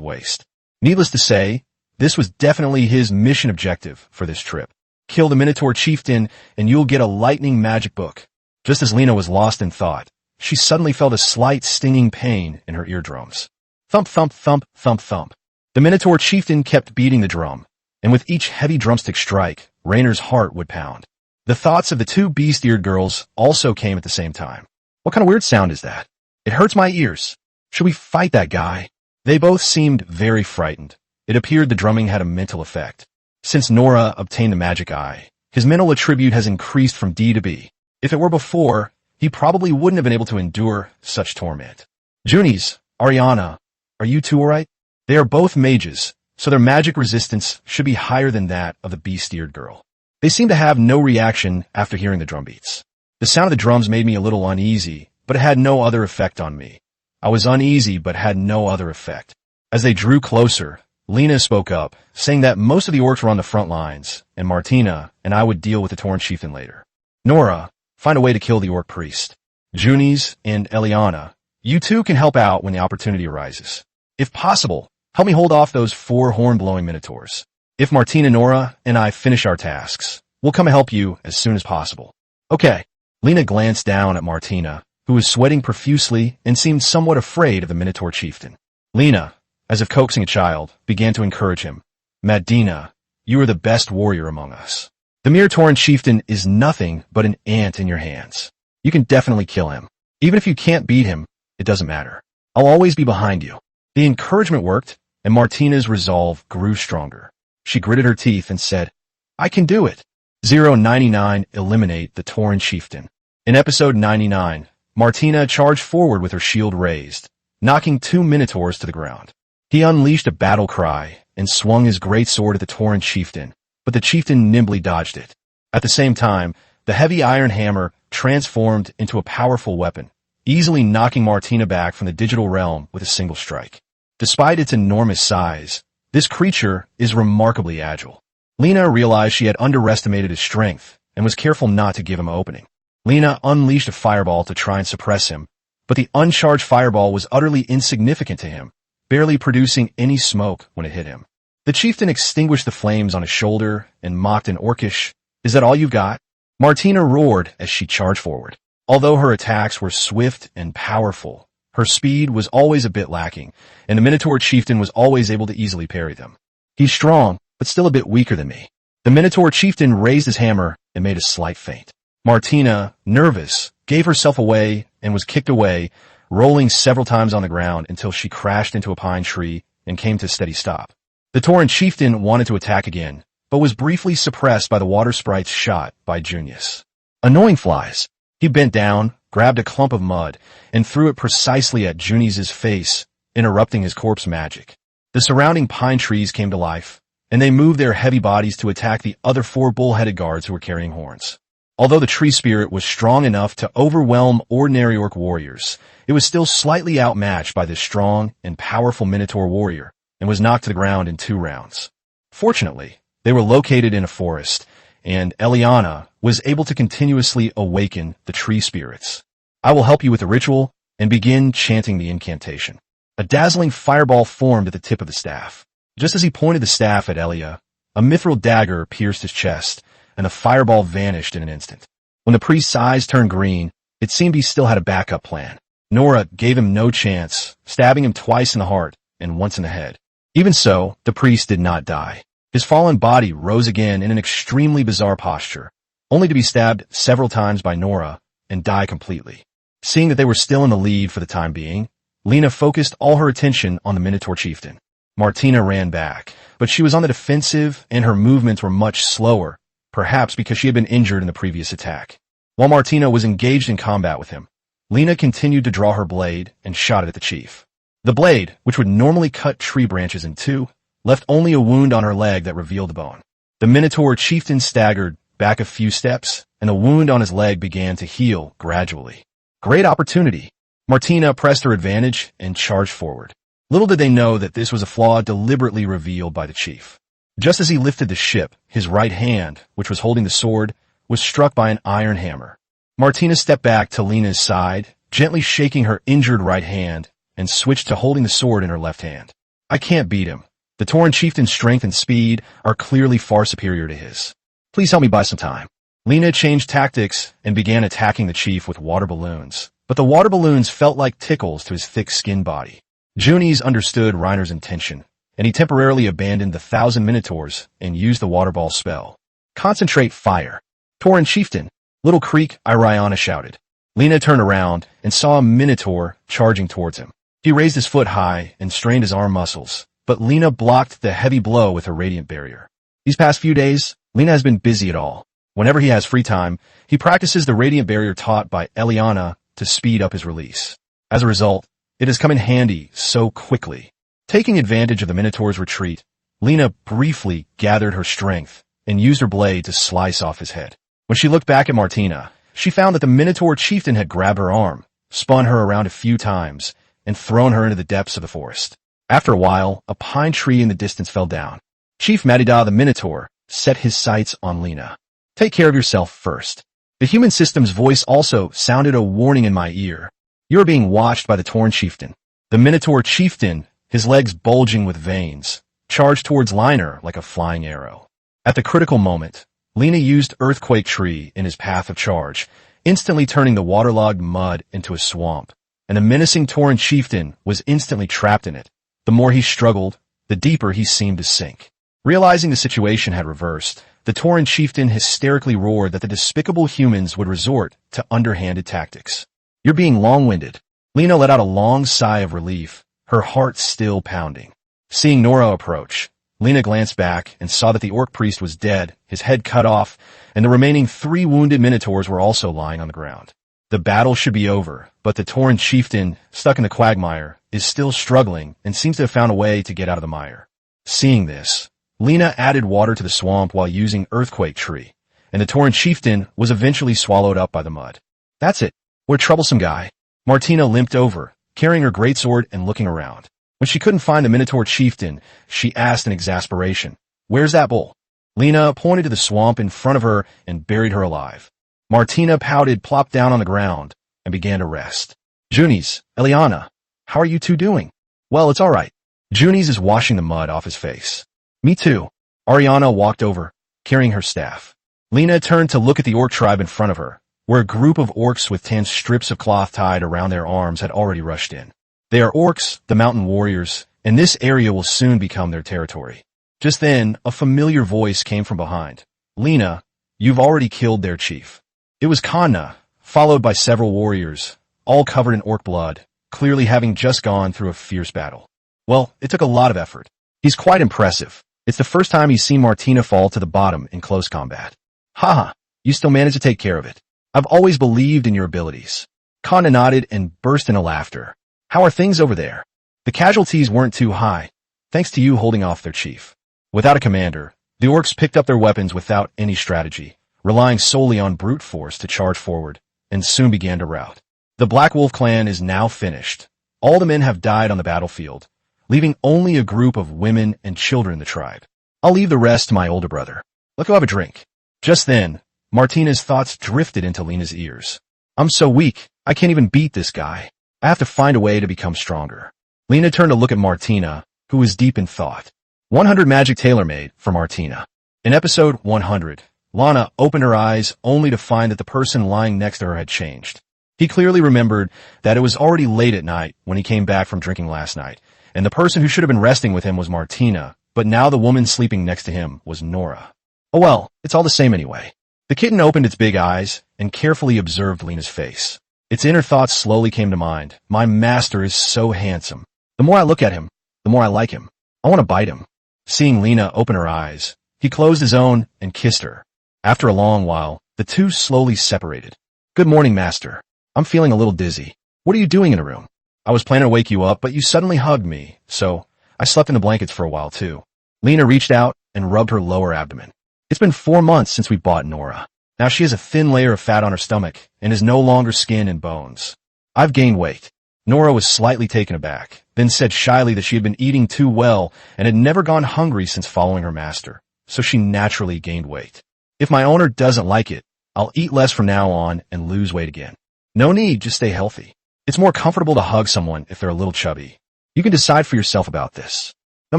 waist. Needless to say, this was definitely his mission objective for this trip. Kill the Minotaur chieftain, and you'll get a lightning magic book. Just as Lena was lost in thought, she suddenly felt a slight stinging pain in her eardrums. Thump, thump, thump, thump, thump. The Minotaur chieftain kept beating the drum, and with each heavy drumstick strike, Reiner's heart would pound. The thoughts of the two beast-eared girls also came at the same time. What kind of weird sound is that? It hurts my ears. Should we fight that guy? They both seemed very frightened. It appeared the drumming had a mental effect. Since Nora obtained the magic eye, his mental attribute has increased from D to B. If it were before, he probably wouldn't have been able to endure such torment. Junies, Ariana, are you two alright? They are both mages, so their magic resistance should be higher than that of the beast-eared girl. They seem to have no reaction after hearing the drum beats. The sound of the drums made me a little uneasy, but it had no other effect on me. I was uneasy but had no other effect. As they drew closer, Lena spoke up, saying that most of the orcs were on the front lines, and Martina and I would deal with the Torn Chieftain later. Nora, find a way to kill the orc priest. Junies and Eliana, you two can help out when the opportunity arises. If possible, help me hold off those 4 horn-blowing minotaurs. If Martina, Nora, and I finish our tasks, we'll come and help you as soon as possible. Okay. Lena glanced down at Martina, who was sweating profusely and seemed somewhat afraid of the Minotaur chieftain. Lena, as if coaxing a child, began to encourage him. Madina, you are the best warrior among us. The mere Torn chieftain is nothing but an ant in your hands. You can definitely kill him. Even if you can't beat him, it doesn't matter. I'll always be behind you. The encouragement worked, and Martina's resolve grew stronger. She gritted her teeth and said, I can do it. 099 Eliminate the Torn chieftain. In episode 99, Martina charged forward with her shield raised, knocking 2 minotaurs to the ground. He unleashed a battle cry and swung his great sword at the Torn chieftain, but the chieftain nimbly dodged it. At the same time, the heavy iron hammer transformed into a powerful weapon, easily knocking Martina back from the digital realm with a single strike. Despite its enormous size, this creature is remarkably agile. Lena realized she had underestimated his strength and was careful not to give him an opening. Lena unleashed a fireball to try and suppress him, but the uncharged fireball was utterly insignificant to him, barely producing any smoke when it hit him. The chieftain extinguished the flames on his shoulder and mocked in Orcish, "Is that all you've got?" Martina roared as she charged forward. Although her attacks were swift and powerful, her speed was always a bit lacking, and the Minotaur chieftain was always able to easily parry them. He's strong, but still a bit weaker than me. The Minotaur chieftain raised his hammer and made a slight feint. Martina, nervous, gave herself away, and was kicked away, rolling several times on the ground until she crashed into a pine tree and came to a steady stop. The Tauren chieftain wanted to attack again, but was briefly suppressed by the water sprite's shot by Junius. Annoying flies. He bent down, grabbed a clump of mud, and threw it precisely at Junius's face, interrupting his corpse magic. The surrounding pine trees came to life, and they moved their heavy bodies to attack the other 4 bull-headed guards who were carrying horns. Although the tree spirit was strong enough to overwhelm ordinary orc warriors, it was still slightly outmatched by this strong and powerful Minotaur warrior, and was knocked to the ground in 2 rounds. Fortunately, they were located in a forest, and Eliana was able to continuously awaken the tree spirits. I will help you with the ritual, and begin chanting the incantation. A dazzling fireball formed at the tip of the staff. Just as he pointed the staff at Elia, a mithril dagger pierced his chest, and the fireball vanished in an instant. When the priest's eyes turned green, it seemed he still had a backup plan. Nora gave him no chance, stabbing him twice in the heart and once in the head. Even so, the priest did not die. His fallen body rose again in an extremely bizarre posture, only to be stabbed several times by Nora and die completely. Seeing that they were still in the lead for the time being, Lena focused all her attention on the Minotaur chieftain. Martina ran back, but she was on the defensive and her movements were much slower, perhaps because she had been injured in the previous attack. While Martina was engaged in combat with him, Lena continued to draw her blade and shot it at the chief. The blade, which would normally cut tree branches in 2, left only a wound on her leg that revealed the bone. The Minotaur chieftain staggered back a few steps, and the wound on his leg began to heal gradually. Great opportunity. Martina pressed her advantage and charged forward. Little did they know that this was a flaw deliberately revealed by the chief. Just as he lifted the ship, his right hand, which was holding the sword, was struck by an iron hammer. Martina stepped back to Lena's side, gently shaking her injured right hand, and switched to holding the sword in her left hand. I can't beat him. The Tauren chieftain's strength and speed are clearly far superior to his. Please help me buy some time. Lena changed tactics and began attacking the chief with water balloons, but the water balloons felt like tickles to his thick skinned body. Junius understood Reiner's intention, and he temporarily abandoned the 1,000 Minotaurs and used the water ball spell. Concentrate fire. Tauren chieftain. Little Creek, Iriana shouted. Lena turned around and saw a Minotaur charging towards him. He raised his foot high and strained his arm muscles, but Lena blocked the heavy blow with her radiant barrier. These past few days, Lena has been busy at all. Whenever he has free time, he practices the radiant barrier taught by Eliana to speed up his release. As a result, it has come in handy so quickly. Taking advantage of the Minotaur's retreat, Lena briefly gathered her strength and used her blade to slice off his head. When she looked back at Martina, she found that the Minotaur chieftain had grabbed her arm, spun her around a few times, and thrown her into the depths of the forest. After a while, a pine tree in the distance fell down. Chief Madida the Minotaur set his sights on Lena. Take care of yourself first. The human system's voice also sounded a warning in my ear. You are being watched by the Tauren chieftain. The Minotaur chieftain, his legs bulging with veins, charged towards Reiner like a flying arrow. At the critical moment, Lena used Earthquake Tree in his path of charge, instantly turning the waterlogged mud into a swamp, and the menacing Tauren chieftain was instantly trapped in it. The more he struggled, the deeper he seemed to sink. Realizing the situation had reversed, the Tauren chieftain hysterically roared that the despicable humans would resort to underhanded tactics. You're being long-winded. Lena let out a long sigh of relief, her heart still pounding. Seeing Nora approach, Lena glanced back and saw that the orc priest was dead, his head cut off, and the remaining 3 wounded Minotaurs were also lying on the ground. The battle should be over, but the Tauren chieftain, stuck in the quagmire, is still struggling and seems to have found a way to get out of the mire. Seeing this, Lena added water to the swamp while using Earthquake Tree, and the Tauren chieftain was eventually swallowed up by the mud. That's it. What a troublesome guy. Martina limped over, carrying her greatsword and looking around. When she couldn't find the Minotaur chieftain, she asked in exasperation, "Where's that bull?" Lena pointed to the swamp in front of her and buried her alive. Martina pouted, plopped down on the ground, and began to rest. Junius, Eliana, how are you two doing? Well, it's all right. Junius is washing the mud off his face. Me too. Ariana walked over, carrying her staff. Lena turned to look at the orc tribe in front of her, where a group of orcs with tan strips of cloth tied around their arms had already rushed in. They are orcs, the mountain warriors, and this area will soon become their territory. Just then, a familiar voice came from behind. Lena, you've already killed their chief. It was Kanna, followed by several warriors, all covered in orc blood, clearly having just gone through a fierce battle. Well, it took a lot of effort. He's quite impressive. It's the first time he's seen Martina fall to the bottom in close combat. Haha, you still managed to take care of it. I've always believed in your abilities. Kana nodded and burst into laughter. How are things over there? The casualties weren't too high, thanks to you holding off their chief. Without a commander, the orcs picked up their weapons without any strategy, relying solely on brute force to charge forward, and soon began to rout. The Black Wolf clan is now finished. All the men have died on the battlefield, leaving only a group of women and children in the tribe. I'll leave the rest to my older brother. Let's go have a drink. Just then, Martina's thoughts drifted into Lena's ears. I'm so weak, I can't even beat this guy. I have to find a way to become stronger. Lena turned to look at Martina, who was deep in thought. 100 Magic Tailor-Made for Martina. In episode 100, Lana opened her eyes only to find that the person lying next to her had changed. He clearly remembered that it was already late at night when he came back from drinking last night, and the person who should have been resting with him was Martina, but now the woman sleeping next to him was Nora. Oh well, it's all the same anyway. The kitten opened its big eyes and carefully observed Lena's face. Its inner thoughts slowly came to mind. My master is so handsome. The more I look at him, the more I like him. I want to bite him. Seeing Lena open her eyes, he closed his own and kissed her. After a long while, the two slowly separated. Good morning, master. I'm feeling a little dizzy. What are you doing in a room? I was planning to wake you up, but you suddenly hugged me, so I slept in the blankets for a while too. Lena reached out and rubbed her lower abdomen. It's been 4 months since we bought Nora. Now she has a thin layer of fat on her stomach and is no longer skin and bones. I've gained weight. Nora was slightly taken aback, then said shyly that she had been eating too well and had never gone hungry since following her master, so she naturally gained weight. If my owner doesn't like it, I'll eat less from now on and lose weight again. No need, just stay healthy. It's more comfortable to hug someone if they're a little chubby. You can decide for yourself about this. No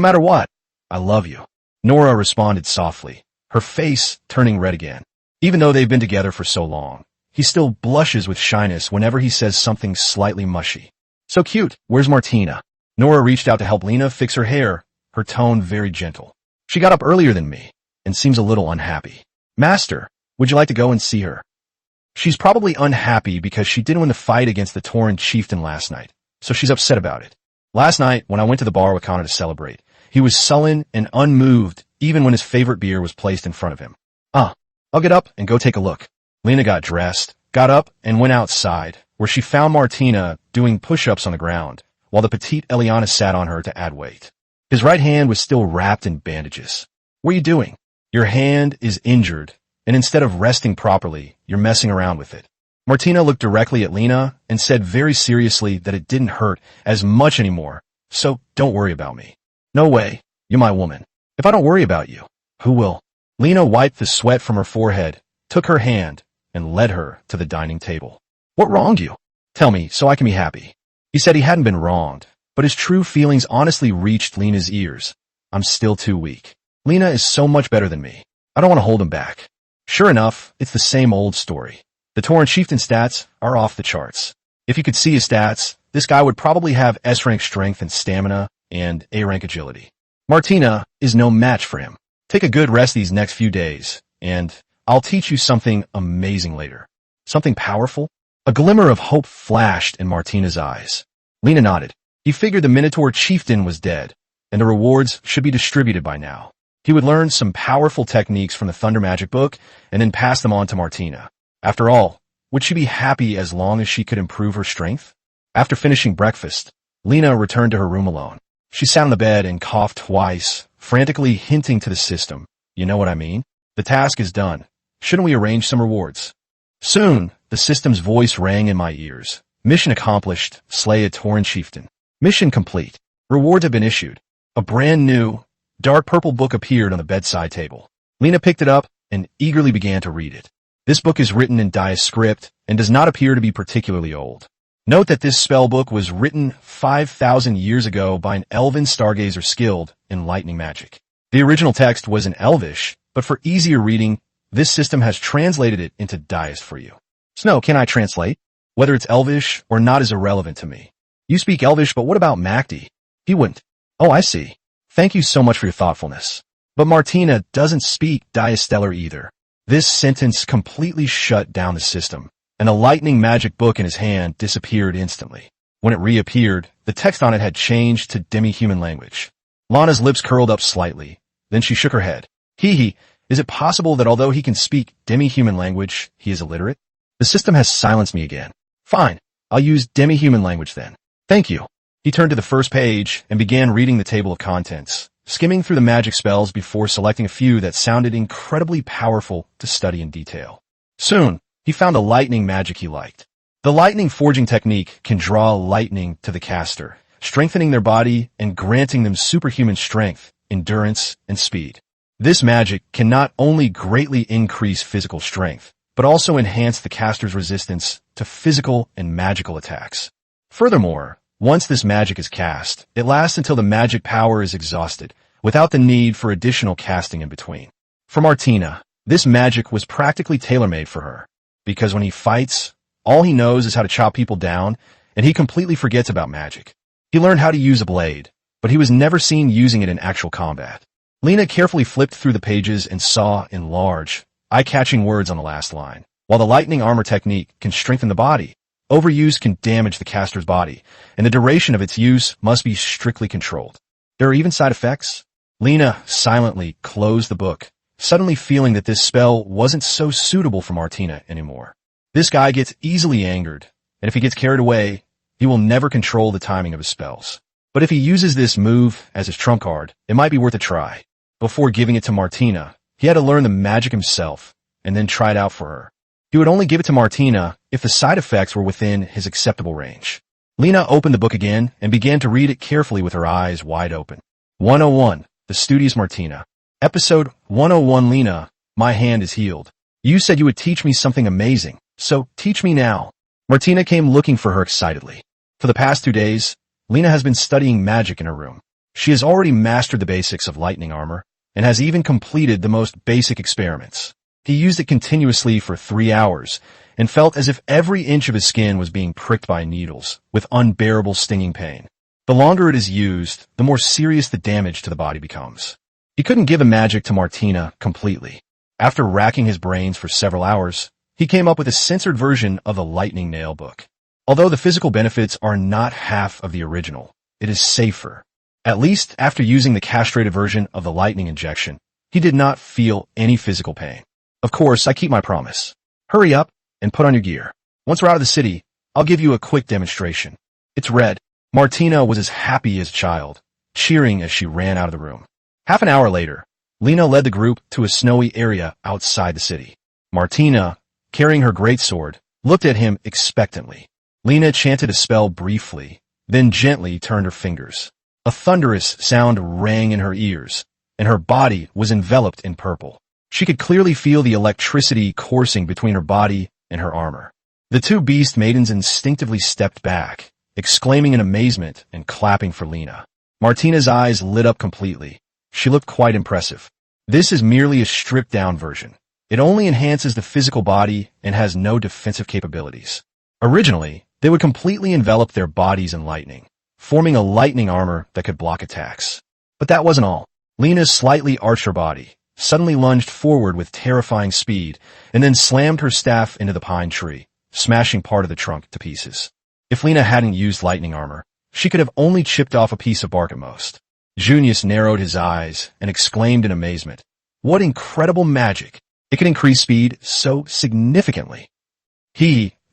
matter what, I love you. Nora responded softly, her face turning red again. Even though they've been together for so long, he still blushes with shyness whenever he says something slightly mushy. So cute. Where's Martina? Nora reached out to help Lena fix her hair, her tone very gentle. She got up earlier than me and seems a little unhappy. Master, would you like to go and see her? She's probably unhappy because she didn't win the fight against the Tauren chieftain last night, so she's upset about it. Last night, when I went to the bar with Connor to celebrate, he was sullen and unmoved even when his favorite beer was placed in front of him. I'll get up and go take a look. Lena got dressed, got up, and went outside, where she found Martina doing push-ups on the ground, while the petite Eliana sat on her to add weight. His right hand was still wrapped in bandages. What are you doing? Your hand is injured, and instead of resting properly, you're messing around with it. Martina looked directly at Lena and said very seriously that it didn't hurt as much anymore, so don't worry about me. No way, you're my woman. If I don't worry about you, who will? Lena wiped the sweat from her forehead, took her hand, and led her to the dining table. What wronged you? Tell me, so I can be happy. He said he hadn't been wronged, but his true feelings honestly reached Lena's ears. I'm still too weak. Lena is so much better than me. I don't want to hold him back. Sure enough, it's the same old story. The Tauren chieftain stats are off the charts. If you could see his stats, this guy would probably have S-rank strength and stamina and A-rank agility. Martina is no match for him. Take a good rest these next few days, and I'll teach you something amazing later. Something powerful? A glimmer of hope flashed in Martina's eyes. Lena nodded. He figured the Minotaur chieftain was dead, and the rewards should be distributed by now. He would learn some powerful techniques from the Thunder Magic book, and then pass them on to Martina. After all, would she be happy as long as she could improve her strength? After finishing breakfast, Lena returned to her room alone. She sat on the bed and coughed twice, frantically hinting to the system. You know what I mean? The task is done. Shouldn't we arrange some rewards? Soon, the system's voice rang in my ears. Mission accomplished. Slay a Tauren chieftain. Mission complete. Rewards have been issued. A brand new, dark purple book appeared on the bedside table. Lena picked it up and eagerly began to read it. This book is written in Daya script and does not appear to be particularly old. Note that this spell book was written 5,000 years ago by an elven stargazer skilled in lightning magic. The original text was in Elvish, but for easier reading, this system has translated it into Dais for you. Snow, can I translate? Whether it's Elvish or not is irrelevant to me. You speak Elvish, but what about Macdi? He wouldn't. Oh, I see. Thank you so much for your thoughtfulness. But Martina doesn't speak Daya Stellar either. This sentence completely shut down the system, and the lightning magic book in his hand disappeared instantly. When it reappeared, the text on it had changed to demi-human language. Lana's lips curled up slightly. Then she shook her head. Hee, is it possible that although he can speak demi-human language, he is illiterate? The system has silenced me again. Fine, I'll use demi-human language then. Thank you. He turned to the first page and began reading the table of contents, skimming through the magic spells before selecting a few that sounded incredibly powerful to study in detail. Soon, he found a lightning magic he liked. The lightning forging technique can draw lightning to the caster, strengthening their body and granting them superhuman strength, endurance, and speed. This magic can not only greatly increase physical strength, but also enhance the caster's resistance to physical and magical attacks. Furthermore, once this magic is cast, it lasts until the magic power is exhausted, without the need for additional casting in between. For Martina, this magic was practically tailor-made for her, because when he fights, all he knows is how to chop people down, and he completely forgets about magic. He learned how to use a blade, but he was never seen using it in actual combat. Lena carefully flipped through the pages and saw, in large, eye-catching words on the last line. While the lightning armor technique can strengthen the body, overuse can damage the caster's body, and the duration of its use must be strictly controlled. There are even side effects. Lena silently closed the book, suddenly feeling that this spell wasn't so suitable for Martina anymore. This guy gets easily angered, and if he gets carried away, he will never control the timing of his spells. But if he uses this move as his trump card, it might be worth a try. Before giving it to Martina, he had to learn the magic himself, and then try it out for her. He would only give it to Martina if the side effects were within his acceptable range. Lena opened the book again and began to read it carefully with her eyes wide open. 101. The Studious Martina. Episode 101. Lena, my hand is healed. You said you would teach me something amazing, so teach me now. Martina came looking for her excitedly. For the past 2 days, Lena has been studying magic in her room. She has already mastered the basics of lightning armor and has even completed the most basic experiments. He used it continuously for 3 hours and felt as if every inch of his skin was being pricked by needles with unbearable stinging pain. The longer it is used, the more serious the damage to the body becomes. He couldn't give the magic to Martina completely. After racking his brains for several hours, he came up with a censored version of the Lightning Nail book. Although the physical benefits are not half of the original, it is safer. At least after using the castrated version of the lightning injection, he did not feel any physical pain. Of course, I keep my promise. Hurry up and put on your gear. Once we're out of the city, I'll give you a quick demonstration. It's red. Martina was as happy as a child, cheering as she ran out of the room. Half an hour later, Lena led the group to a snowy area outside the city. Martina, carrying her greatsword, looked at him expectantly. Lena chanted a spell briefly, then gently turned her fingers. A thunderous sound rang in her ears, and her body was enveloped in purple. She could clearly feel the electricity coursing between her body and her armor. The two beast maidens instinctively stepped back, exclaiming in amazement and clapping for Lena. Martina's eyes lit up completely. She looked quite impressive. This is merely a stripped-down version. It only enhances the physical body and has no defensive capabilities. Originally, they would completely envelop their bodies in lightning, forming a lightning armor that could block attacks. But that wasn't all. Lena slightly arched her body, suddenly lunged forward with terrifying speed, and then slammed her staff into the pine tree, smashing part of the trunk to pieces. If Lena hadn't used lightning armor, she could have only chipped off a piece of bark at most. Junius narrowed his eyes and exclaimed in amazement, "What incredible magic! It can increase speed so significantly."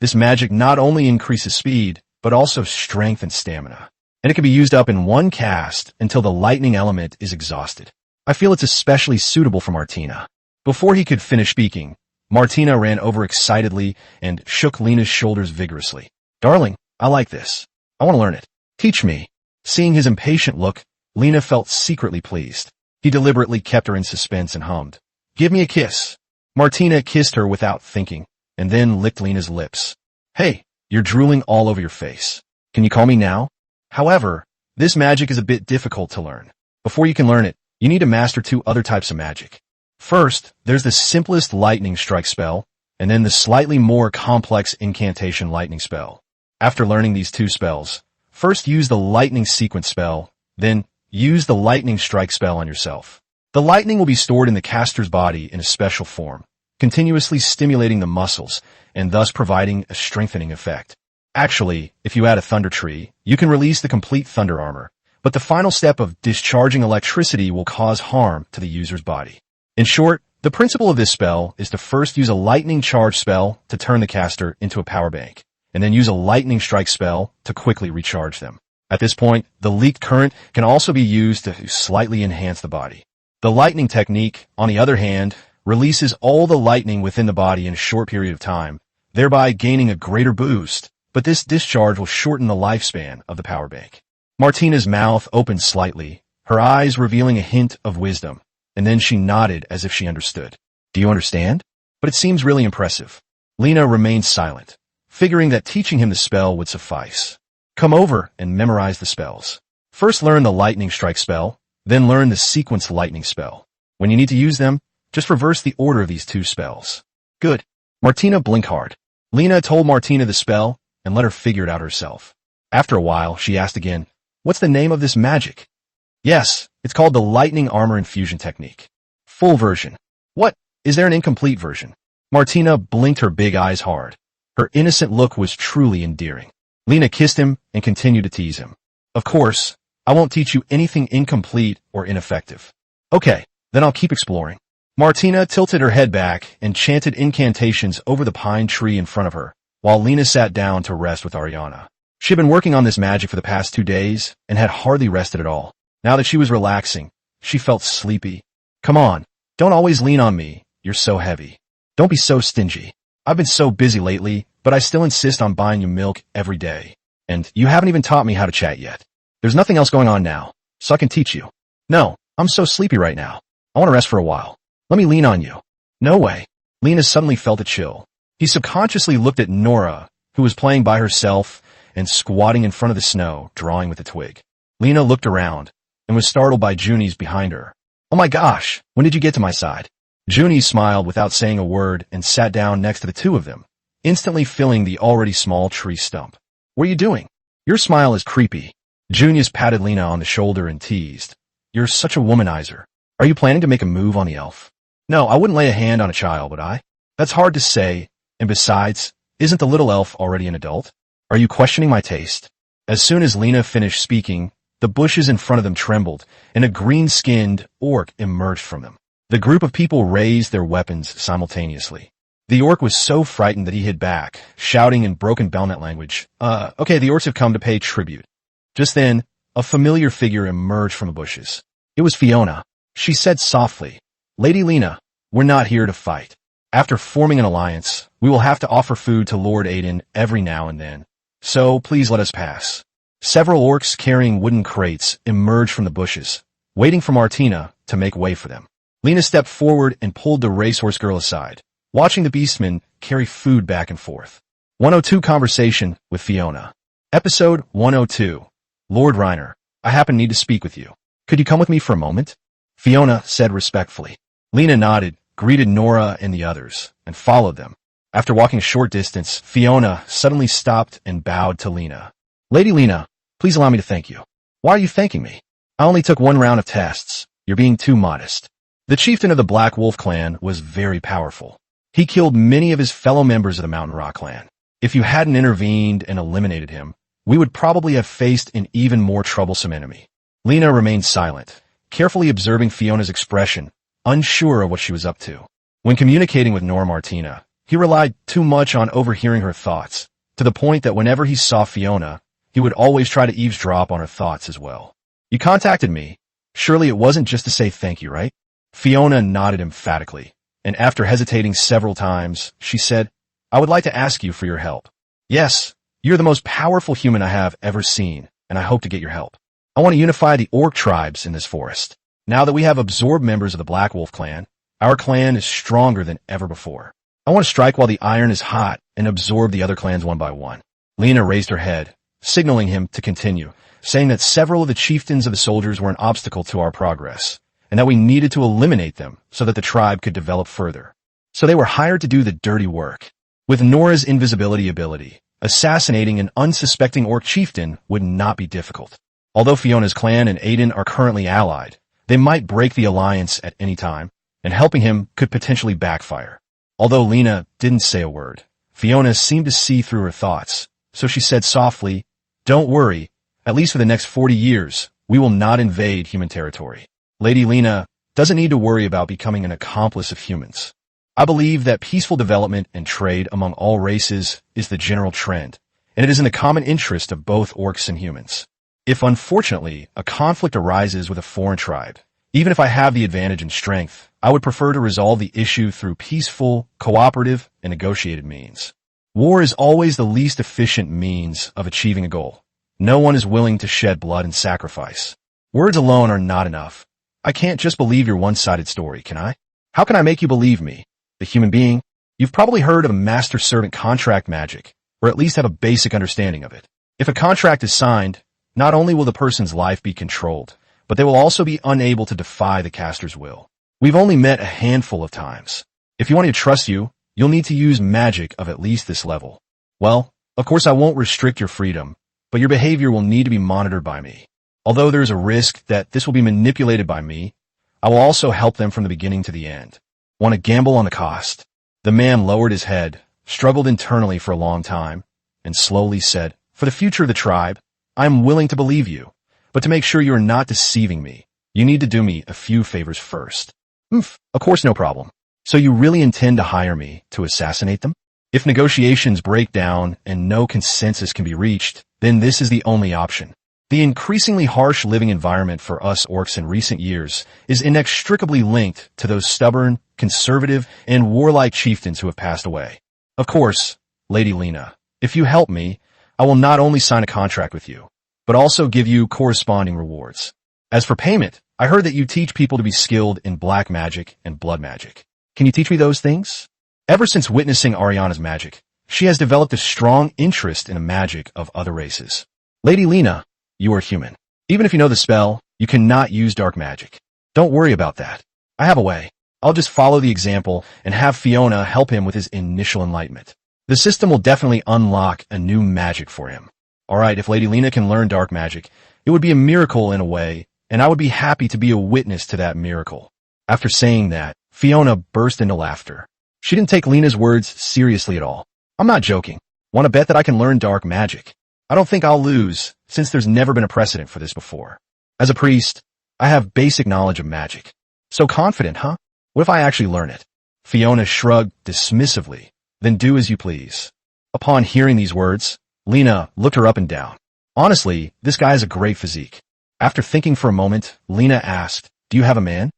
This magic not only increases speed, but also strength and stamina, and it can be used up in one cast until the lightning element is exhausted. I feel it's especially suitable for Martina. Before he could finish speaking, Martina ran over excitedly and shook Lena's shoulders vigorously. "Darling, I like this. I want to learn it. Teach me." Seeing his impatient look, Lena felt secretly pleased. He deliberately kept her in suspense and hummed, "Give me a kiss." Martina kissed her without thinking, and then licked Lena's lips. "Hey, you're drooling all over your face. Can you call me now?" However, this magic is a bit difficult to learn. Before you can learn it, you need to master 2 other types of magic. First, there's the simplest lightning strike spell, and then the slightly more complex incantation lightning spell. After learning these 2 spells, first use the lightning sequence spell, then use the lightning strike spell on yourself. The lightning will be stored in the caster's body in a special form, continuously stimulating the muscles and thus providing a strengthening effect. Actually, if you add a thunder tree, you can release the complete thunder armor, but the final step of discharging electricity will cause harm to the user's body. In short, the principle of this spell is to first use a lightning charge spell to turn the caster into a power bank, and then use a lightning strike spell to quickly recharge them. At this point, the leaked current can also be used to slightly enhance the body. The lightning technique, on the other hand, releases all the lightning within the body in a short period of time, thereby gaining a greater boost, but this discharge will shorten the lifespan of the power bank. Martina's mouth opened slightly, her eyes revealing a hint of wisdom, and then she nodded as if she understood. Do you understand? But it seems really impressive. Lena remained silent, figuring that teaching him the spell would suffice. Come over and memorize the spells. First learn the lightning strike spell, then learn the sequence lightning spell. When you need to use them, just reverse the order of these two spells. Good. Martina blinked hard. Lena told Martina the spell and let her figure it out herself. After a while, she asked again, "What's the name of this magic?" "Yes, it's called the lightning armor infusion technique. Full version." "What? Is there an incomplete version?" Martina blinked her big eyes hard. Her innocent look was truly endearing. Lena kissed him and continued to tease him. "Of course, I won't teach you anything incomplete or ineffective." "Okay, then I'll keep exploring." Martina tilted her head back and chanted incantations over the pine tree in front of her, while Lena sat down to rest with Ariana. She had been working on this magic for the past 2 days and had hardly rested at all. Now that she was relaxing, she felt sleepy. "Come on, don't always lean on me. You're so heavy. Don't be so stingy. I've been so busy lately, but I still insist on buying you milk every day. And you haven't even taught me how to chat yet. There's nothing else going on now, so I can teach you." "No, I'm so sleepy right now. I want to rest for a while. Let me lean on you." "No way." Lena suddenly felt a chill. He subconsciously looked at Nora, who was playing by herself and squatting in front of the snow, drawing with a twig. Lena looked around and was startled by Junie's behind her. "Oh my gosh, when did you get to my side?" Junie smiled without saying a word and sat down next to the two of them, instantly filling the already small tree stump. "What are you doing? Your smile is creepy." Junius patted Lena on the shoulder and teased. "You're such a womanizer. Are you planning to make a move on the elf?" "No, I wouldn't lay a hand on a child, would I? That's hard to say, and besides, isn't the little elf already an adult? Are you questioning my taste?" As soon as Lena finished speaking, the bushes in front of them trembled, and a green-skinned orc emerged from them. The group of people raised their weapons simultaneously. The orc was so frightened that he hid back, shouting in broken Belnet language, Okay, the orcs have come to pay tribute." Just then, a familiar figure emerged from the bushes. It was Fiona. She said softly, "Lady Lena, we're not here to fight. After forming an alliance, we will have to offer food to Lord Aiden every now and then. So please let us pass." Several orcs carrying wooden crates emerged from the bushes, waiting for Martina to make way for them. Lena stepped forward and pulled the racehorse girl aside, watching the beastmen carry food back and forth. 102 Conversation with Fiona. Episode 102. Lord Reiner, I happen to need to speak with you. Could you come with me for a moment? Fiona said respectfully. Lena nodded, greeted Nora and the others, and followed them. After walking a short distance, Fiona suddenly stopped and bowed to Lena. "Lady Lena, please allow me to thank you." "Why are you thanking me? I only took 1 round of tests. You're being too modest." The chieftain of the Black Wolf clan was very powerful. He killed many of his fellow members of the Mountain Rock clan. If you hadn't intervened and eliminated him, we would probably have faced an even more troublesome enemy. Lena remained silent, carefully observing Fiona's expression, unsure of what she was up to. When communicating with Nora Martina, he relied too much on overhearing her thoughts, to the point that whenever he saw Fiona, he would always try to eavesdrop on her thoughts as well. "You contacted me. Surely it wasn't just to say thank you, right?" Fiona nodded emphatically, and after hesitating several times, she said, "I would like to ask you for your help." "Yes, you're the most powerful human I have ever seen, and I hope to get your help. I want to unify the orc tribes in this forest. Now that we have absorbed members of the Black Wolf clan, our clan is stronger than ever before. I want to strike while the iron is hot and absorb the other clans one by one." Lena raised her head, signaling him to continue, saying that several of the chieftains of the soldiers were an obstacle to our progress, and that we needed to eliminate them so that the tribe could develop further. So they were hired to do the dirty work. With Nora's invisibility ability, assassinating an unsuspecting orc chieftain would not be difficult. Although Fiona's clan and Aiden are currently allied, they might break the alliance at any time, and helping him could potentially backfire. Although Lena didn't say a word, Fiona seemed to see through her thoughts, so she said softly, "Don't worry, at least for the next 40 years, we will not invade human territory. Lady Lena doesn't need to worry about becoming an accomplice of humans. I believe that peaceful development and trade among all races is the general trend, and it is in the common interest of both orcs and humans. If unfortunately a conflict arises with a foreign tribe, even if I have the advantage in strength, I would prefer to resolve the issue through peaceful, cooperative, and negotiated means. War is always the least efficient means of achieving a goal. No one is willing to shed blood and sacrifice. Words alone are not enough. I can't just believe your one-sided story, can I? How can I make you believe me? The human being? You've probably heard of master-servant contract magic, or at least have a basic understanding of it. If a contract is signed, not only will the person's life be controlled, but they will also be unable to defy the caster's will. We've only met a handful of times. If you want me to trust you, you'll need to use magic of at least this level. Well, of course I won't restrict your freedom, but your behavior will need to be monitored by me. Although there's a risk that this will be manipulated by me, I will also help them from the beginning to the end. Want to gamble on the cost? The man lowered his head, struggled internally for a long time, and slowly said, "For the future of the tribe, I am willing to believe you, but to make sure you are not deceiving me, you need to do me a few favors first." Of course, no problem. So you really intend to hire me to assassinate them? If negotiations break down and no consensus can be reached, then this is the only option. The increasingly harsh living environment for us orcs in recent years is inextricably linked to those stubborn, conservative, and warlike chieftains who have passed away. Of course, Lady Lena, if you help me, I will not only sign a contract with you, but also give you corresponding rewards. As for payment, I heard that you teach people to be skilled in black magic and blood magic. Can you teach me those things? Ever since witnessing Ariana's magic, she has developed a strong interest in the magic of other races. Lady Lena, you are human. Even if you know the spell, you cannot use dark magic. Don't worry about that. I have a way. I'll just follow the example and have Fiona help him with his initial enlightenment. The system will definitely unlock a new magic for him. Alright, if Lady Lena can learn dark magic, it would be a miracle in a way, and I would be happy to be a witness to that miracle. After saying that, Fiona burst into laughter. She didn't take Lena's words seriously at all. I'm not joking. Want to bet that I can learn dark magic? I don't think I'll lose, since there's never been a precedent for this before. As a priest, I have basic knowledge of magic. So confident, huh? What if I actually learn it? Fiona shrugged dismissively. Then do as you please. Upon hearing these words, Lena looked her up and down. Honestly, this guy has a great physique. After thinking for a moment, Lena asked, "Do you have a man?"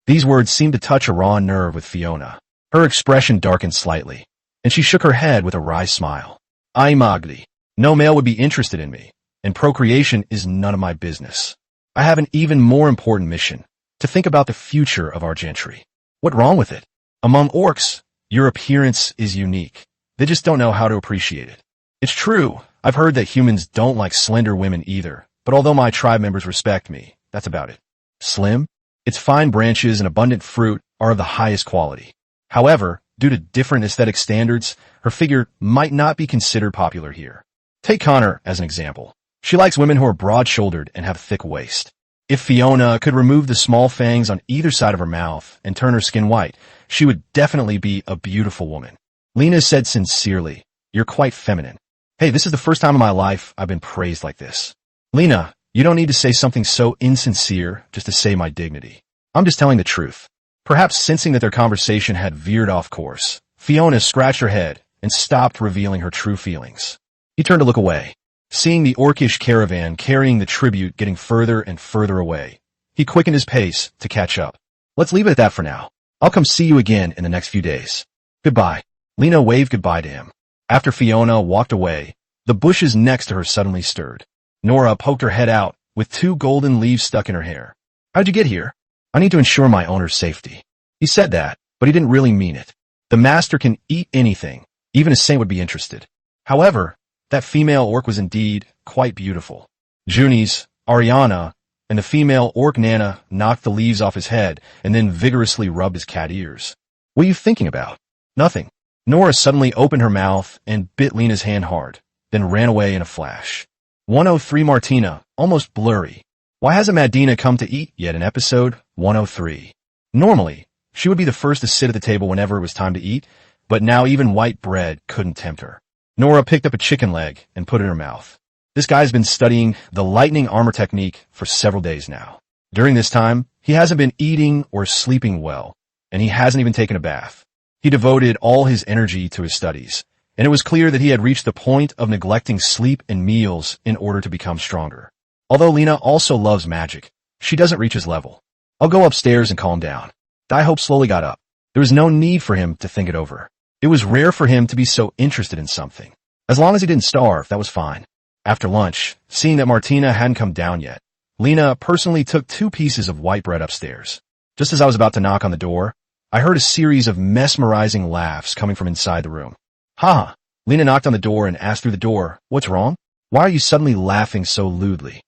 These words seemed to touch a raw nerve with Fiona. Her expression darkened slightly, and she shook her head with a wry smile. "I'm ugly. No male would be interested in me, and procreation is none of my business. I have an even more important mission, to think about the future of our gentry. What's wrong with it? Among orcs, your appearance is unique. They just don't know how to appreciate it. It's true, I've heard that humans don't like slender women either, but although my tribe members respect me, that's about it. Slim? Its fine branches and abundant fruit are of the highest quality. However, due to different aesthetic standards, her figure might not be considered popular here. Take Connor as an example. She likes women who are broad-shouldered and have a thick waist. If Fiona could remove the small fangs on either side of her mouth and turn her skin white, she would definitely be a beautiful woman. Lena said sincerely, "You're quite feminine." Hey, this is the first time in my life I've been praised like this. Lena, you don't need to say something so insincere just to save my dignity. I'm just telling the truth. Perhaps sensing that their conversation had veered off course, Fiona scratched her head and stopped revealing her true feelings. He turned to look away. Seeing the orcish caravan carrying the tribute getting further and further away, he quickened his pace to catch up. Let's leave it at that for now. I'll come see you again in the next few days. Goodbye. Lena waved goodbye to him. After Fiona walked away, the bushes next to her suddenly stirred. Nora poked her head out, with 2 golden leaves stuck in her hair. How'd you get here? I need to ensure my owner's safety. He said that, but he didn't really mean it. The master can eat anything, even a saint would be interested. However, that female orc was indeed quite beautiful. Junies, Ariana, and the female orc Nana knocked the leaves off his head and then vigorously rubbed his cat ears. What are you thinking about? Nothing. Nora suddenly opened her mouth and bit Lena's hand hard, then ran away in a flash. 103 Martina, almost blurry. Why hasn't Madina come to eat yet in episode 103? Normally, she would be the first to sit at the table whenever it was time to eat, But now even white bread couldn't tempt her. Nora picked up a chicken leg and put it in her mouth. This guy's been studying the lightning armor technique for several days now. During this time, he hasn't been eating or sleeping well, and he hasn't even taken a bath. He devoted all his energy to his studies, and it was clear that he had reached the point of neglecting sleep and meals in order to become stronger. Although Lena also loves magic, she doesn't reach his level. I'll go upstairs and calm down. Dai-Hope slowly got up. There was no need for him to think it over. It was rare for him to be so interested in something. As long as he didn't starve, that was fine. After lunch, seeing that Martina hadn't come down yet, Lena personally took 2 pieces of white bread upstairs. Just as I was about to knock on the door, I heard a series of mesmerizing laughs coming from inside the room. Ha! Lena knocked on the door and asked through the door, "What's wrong? Why are you suddenly laughing so lewdly?"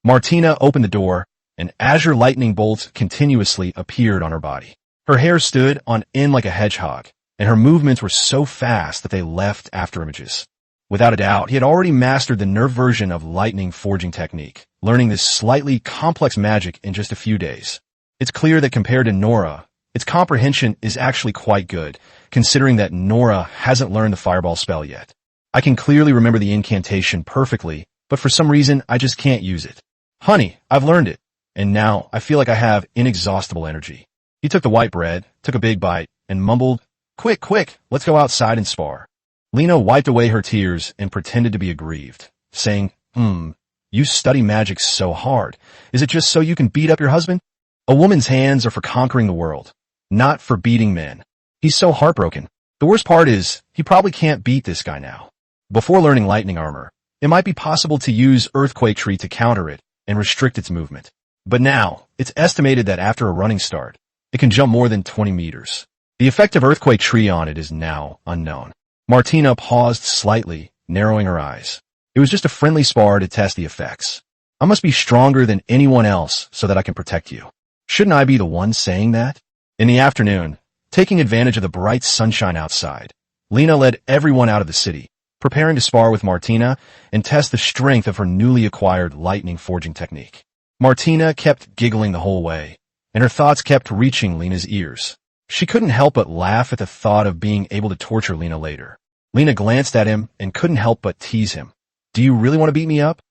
Martina opened the door, and azure lightning bolts continuously appeared on her body. Her hair stood on end like a hedgehog, and her movements were so fast that they left after images. Without a doubt, he had already mastered the nerve version of lightning forging technique, learning this slightly complex magic in just a few days. It's clear that compared to Nora, its comprehension is actually quite good, considering that Nora hasn't learned the fireball spell yet. I can clearly remember the incantation perfectly, but for some reason I just can't use it. Honey, I've learned it, and now I feel like I have inexhaustible energy. He took the white bread, took a big bite, and mumbled, Quick, quick, let's go outside and spar." Lena wiped away her tears and pretended to be aggrieved, saying, You study magic so hard. Is it just so you can beat up your husband? A woman's hands are for conquering the world, not for beating men. He's so heartbroken. The worst part is, he probably can't beat this guy now. Before learning lightning armor, it might be possible to use earthquake tree to counter it and restrict its movement. But now, it's estimated that after a running start, it can jump more than 20 meters. The effect of earthquake tree on it is now unknown. Martina paused slightly, narrowing her eyes. It was just a friendly spar to test the effects. I must be stronger than anyone else so that I can protect you. Shouldn't I be the one saying that? In the afternoon, taking advantage of the bright sunshine outside, Lena led everyone out of the city, preparing to spar with Martina and test the strength of her newly acquired lightning forging technique. Martina kept giggling the whole way, and her thoughts kept reaching Lena's ears. She couldn't help but laugh at the thought of being able to torture Lena later. Lena glanced at him and couldn't help but tease him. "Do you really want to beat me up?"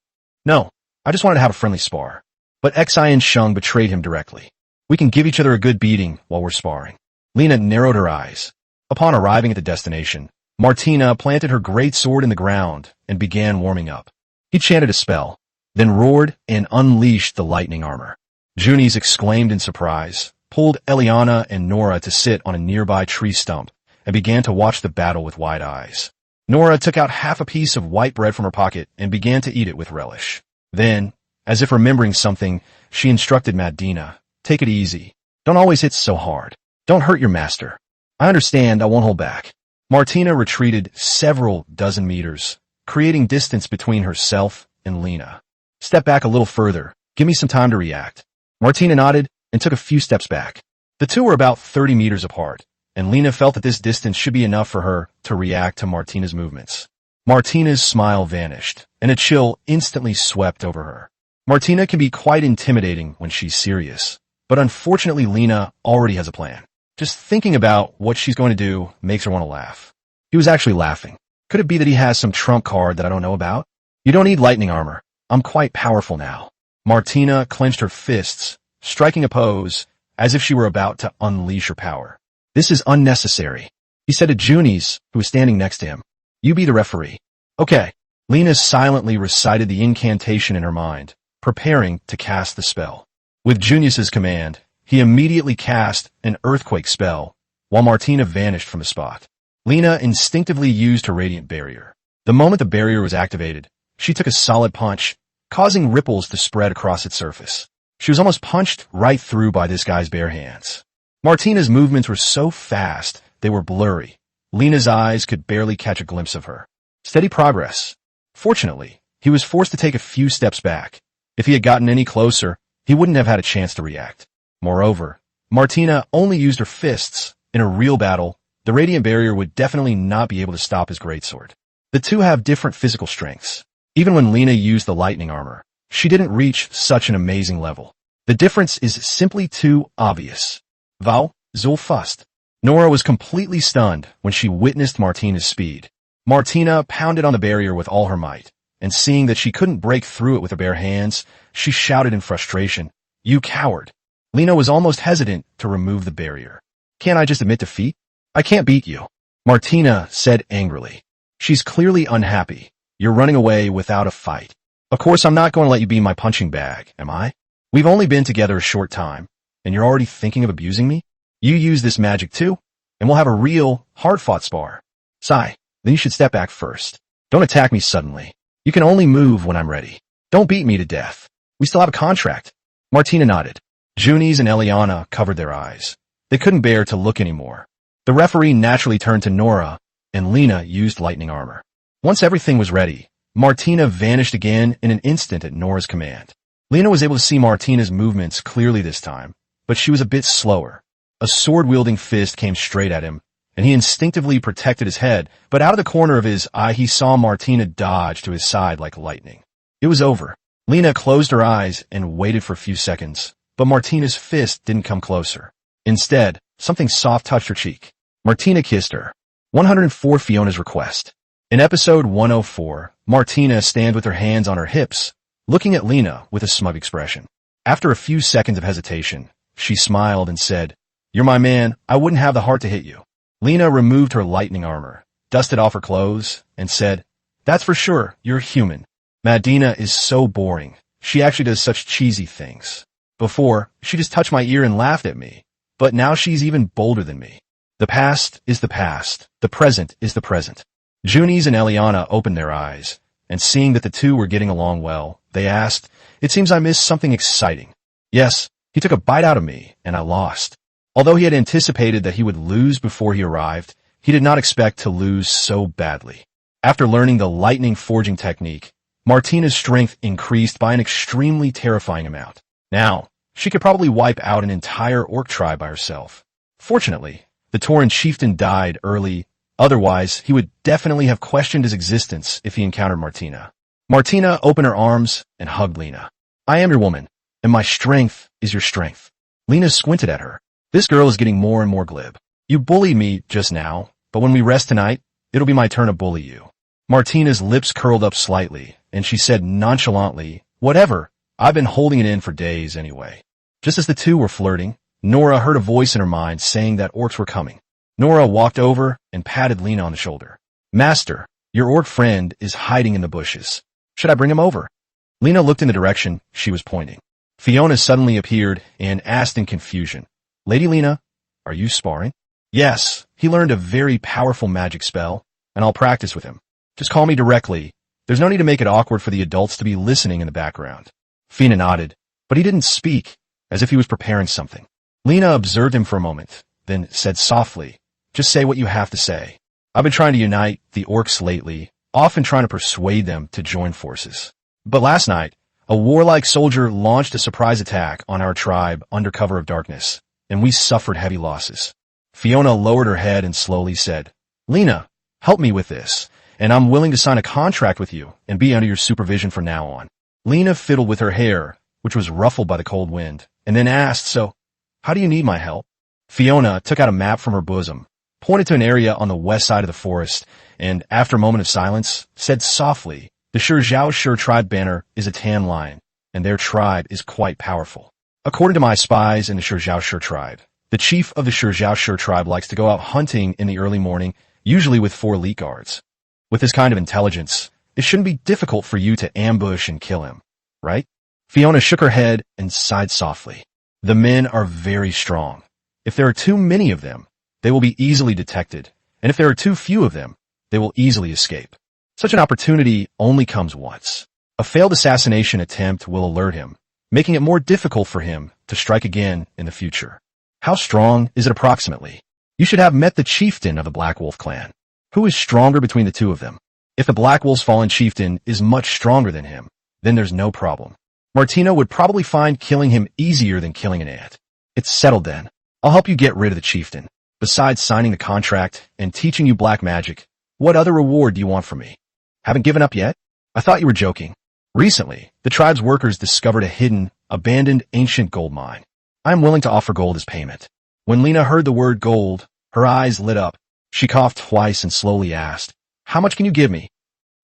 "No, I just wanted to have a friendly spar." But Xi and Sheng betrayed him directly. "We can give each other a good beating while we're sparring." Lena narrowed her eyes. Upon arriving at the destination, Martina planted her great sword in the ground and began warming up. He chanted a spell, then roared and unleashed the lightning armor. Junies exclaimed in surprise, pulled Eliana and Nora to sit on a nearby tree stump, and began to watch the battle with wide eyes. Nora took out half a piece of white bread from her pocket and began to eat it with relish. Then, as if remembering something, she instructed Madina, "Take it easy. Don't always hit so hard. Don't hurt your master." "I understand, I won't hold back." Martina retreated several dozen meters, creating distance between herself and Lena. "Step back a little further. Give me some time to react." Martina nodded and took a few steps back. The two were about 30 meters apart, and Lena felt that this distance should be enough for her to react to Martina's movements. Martina's smile vanished, and a chill instantly swept over her. Martina can be quite intimidating when she's serious, but unfortunately Lena already has a plan. Just thinking about what she's going to do makes her want to laugh. He was actually laughing. Could it be that he has some trump card that I don't know about? "You don't need lightning armor. I'm quite powerful now." Martina clenched her fists, striking a pose as if she were about to unleash her power. "This is unnecessary," he said to Junies, who was standing next to him. "You be the referee." "Okay." Lena silently recited the incantation in her mind, preparing to cast the spell. With Junius's command, he immediately cast an earthquake spell, while Martina vanished from the spot. Lena instinctively used her radiant barrier. The moment the barrier was activated, she took a solid punch, causing ripples to spread across its surface. She was almost punched right through by this guy's bare hands. Martina's movements were so fast, they were blurry. Lena's eyes could barely catch a glimpse of her. Steady progress. Fortunately, he was forced to take a few steps back. If he had gotten any closer, he wouldn't have had a chance to react. Moreover, Martina only used her fists. In a real battle, the radiant barrier would definitely not be able to stop his greatsword. The two have different physical strengths. Even when Lena used the lightning armor, she didn't reach such an amazing level. The difference is simply too obvious. "Val, so fast." Nora was completely stunned when she witnessed Martina's speed. Martina pounded on the barrier with all her might, and seeing that she couldn't break through it with her bare hands, she shouted in frustration, "You coward!" Lena was almost hesitant to remove the barrier. "Can't I just admit defeat? I can't beat you," Martina said angrily. "She's clearly unhappy. You're running away without a fight. Of course, I'm not going to let you be my punching bag, am I? We've only been together a short time, and you're already thinking of abusing me? You use this magic too, and we'll have a real, hard-fought spar. Sigh, then you should step back first. Don't attack me suddenly. You can only move when I'm ready. Don't beat me to death. We still have a contract." Martina nodded. Junies and Eliana covered their eyes. They couldn't bear to look anymore. The referee naturally turned to Nora, and Lena used lightning armor. Once everything was ready, Martina vanished again in an instant at Nora's command. Lena was able to see Martina's movements clearly this time, but she was a bit slower. A sword-wielding fist came straight at him, and he instinctively protected his head, but out of the corner of his eye he saw Martina dodge to his side like lightning. It was over. Lena closed her eyes and waited for a few seconds, but Martina's fist didn't come closer. Instead, something soft touched her cheek. Martina kissed her. 104 Fiona's request. In episode 104, Martina stands with her hands on her hips, looking at Lena with a smug expression. After a few seconds of hesitation, she smiled and said, "You're my man, I wouldn't have the heart to hit you." Lena removed her lightning armor, dusted off her clothes, and said, "That's for sure, you're human. Madina is so boring. She actually does such cheesy things. Before, she just touched my ear and laughed at me, but now she's even bolder than me. The past is the past. The present is the present." Junies and Eliana opened their eyes, and seeing that the two were getting along well, they asked, "It seems I missed something exciting." "Yes, he took a bite out of me, and I lost." Although he had anticipated that he would lose before he arrived, he did not expect to lose so badly. After learning the lightning forging technique, Martina's strength increased by an extremely terrifying amount. Now, she could probably wipe out an entire orc tribe by herself. Fortunately, the Tauren chieftain died early. Otherwise, he would definitely have questioned his existence if he encountered Martina. Martina opened her arms and hugged Lena. "I am your woman, and my strength is your strength." Lena squinted at her. "This girl is getting more and more glib. You bullied me just now, but when we rest tonight, it'll be my turn to bully you." Martina's lips curled up slightly, and she said nonchalantly, "Whatever, I've been holding it in for days anyway." Just as the two were flirting, Nora heard a voice in her mind saying that orcs were coming. Nora walked over and patted Lena on the shoulder. "Master, your orc friend is hiding in the bushes. Should I bring him over?" Lena looked in the direction she was pointing. Fiona suddenly appeared and asked in confusion, "Lady Lena, are you sparring?" "Yes, he learned a very powerful magic spell, and I'll practice with him. Just call me directly. There's no need to make it awkward for the adults to be listening in the background." Fiona nodded, but he didn't speak, as if he was preparing something. Lena observed him for a moment, then said softly, "Just say what you have to say. I've been trying to unite the orcs lately, often trying to persuade them to join forces. But last night, a warlike soldier launched a surprise attack on our tribe under cover of darkness, and we suffered heavy losses." Fiona lowered her head and slowly said, "Lena, help me with this, and I'm willing to sign a contract with you and be under your supervision from now on." Lena fiddled with her hair, which was ruffled by the cold wind, and then asked, "So, how do you need my help?" Fiona took out a map from her bosom, pointed to an area on the west side of the forest, and after a moment of silence, said softly, "The Shur tribe banner is a tan lion, and their tribe is quite powerful. According to my spies in the Shur tribe, the chief of the Shur tribe likes to go out hunting in the early morning, usually with 4 elite guards. With this kind of intelligence, it shouldn't be difficult for you to ambush and kill him, right?" Fiona shook her head and sighed softly. "The men are very strong. If there are too many of them, they will be easily detected, and if there are too few of them, they will easily escape. Such an opportunity only comes once. A failed assassination attempt will alert him, making it more difficult for him to strike again in the future. How strong is it approximately? You should have met the chieftain of the Black Wolf clan. Who is stronger between the two of them? If the Black Wolf's fallen chieftain is much stronger than him, then there's no problem. Martina would probably find killing him easier than killing an ant. It's settled then. I'll help you get rid of the chieftain. Besides signing the contract and teaching you black magic, what other reward do you want from me? Haven't given up yet? I thought you were joking. Recently, the tribe's workers discovered a hidden, abandoned ancient gold mine. I am willing to offer gold as payment." When Lena heard the word gold, Her eyes lit up. She coughed twice and slowly asked, "How much can you give me?"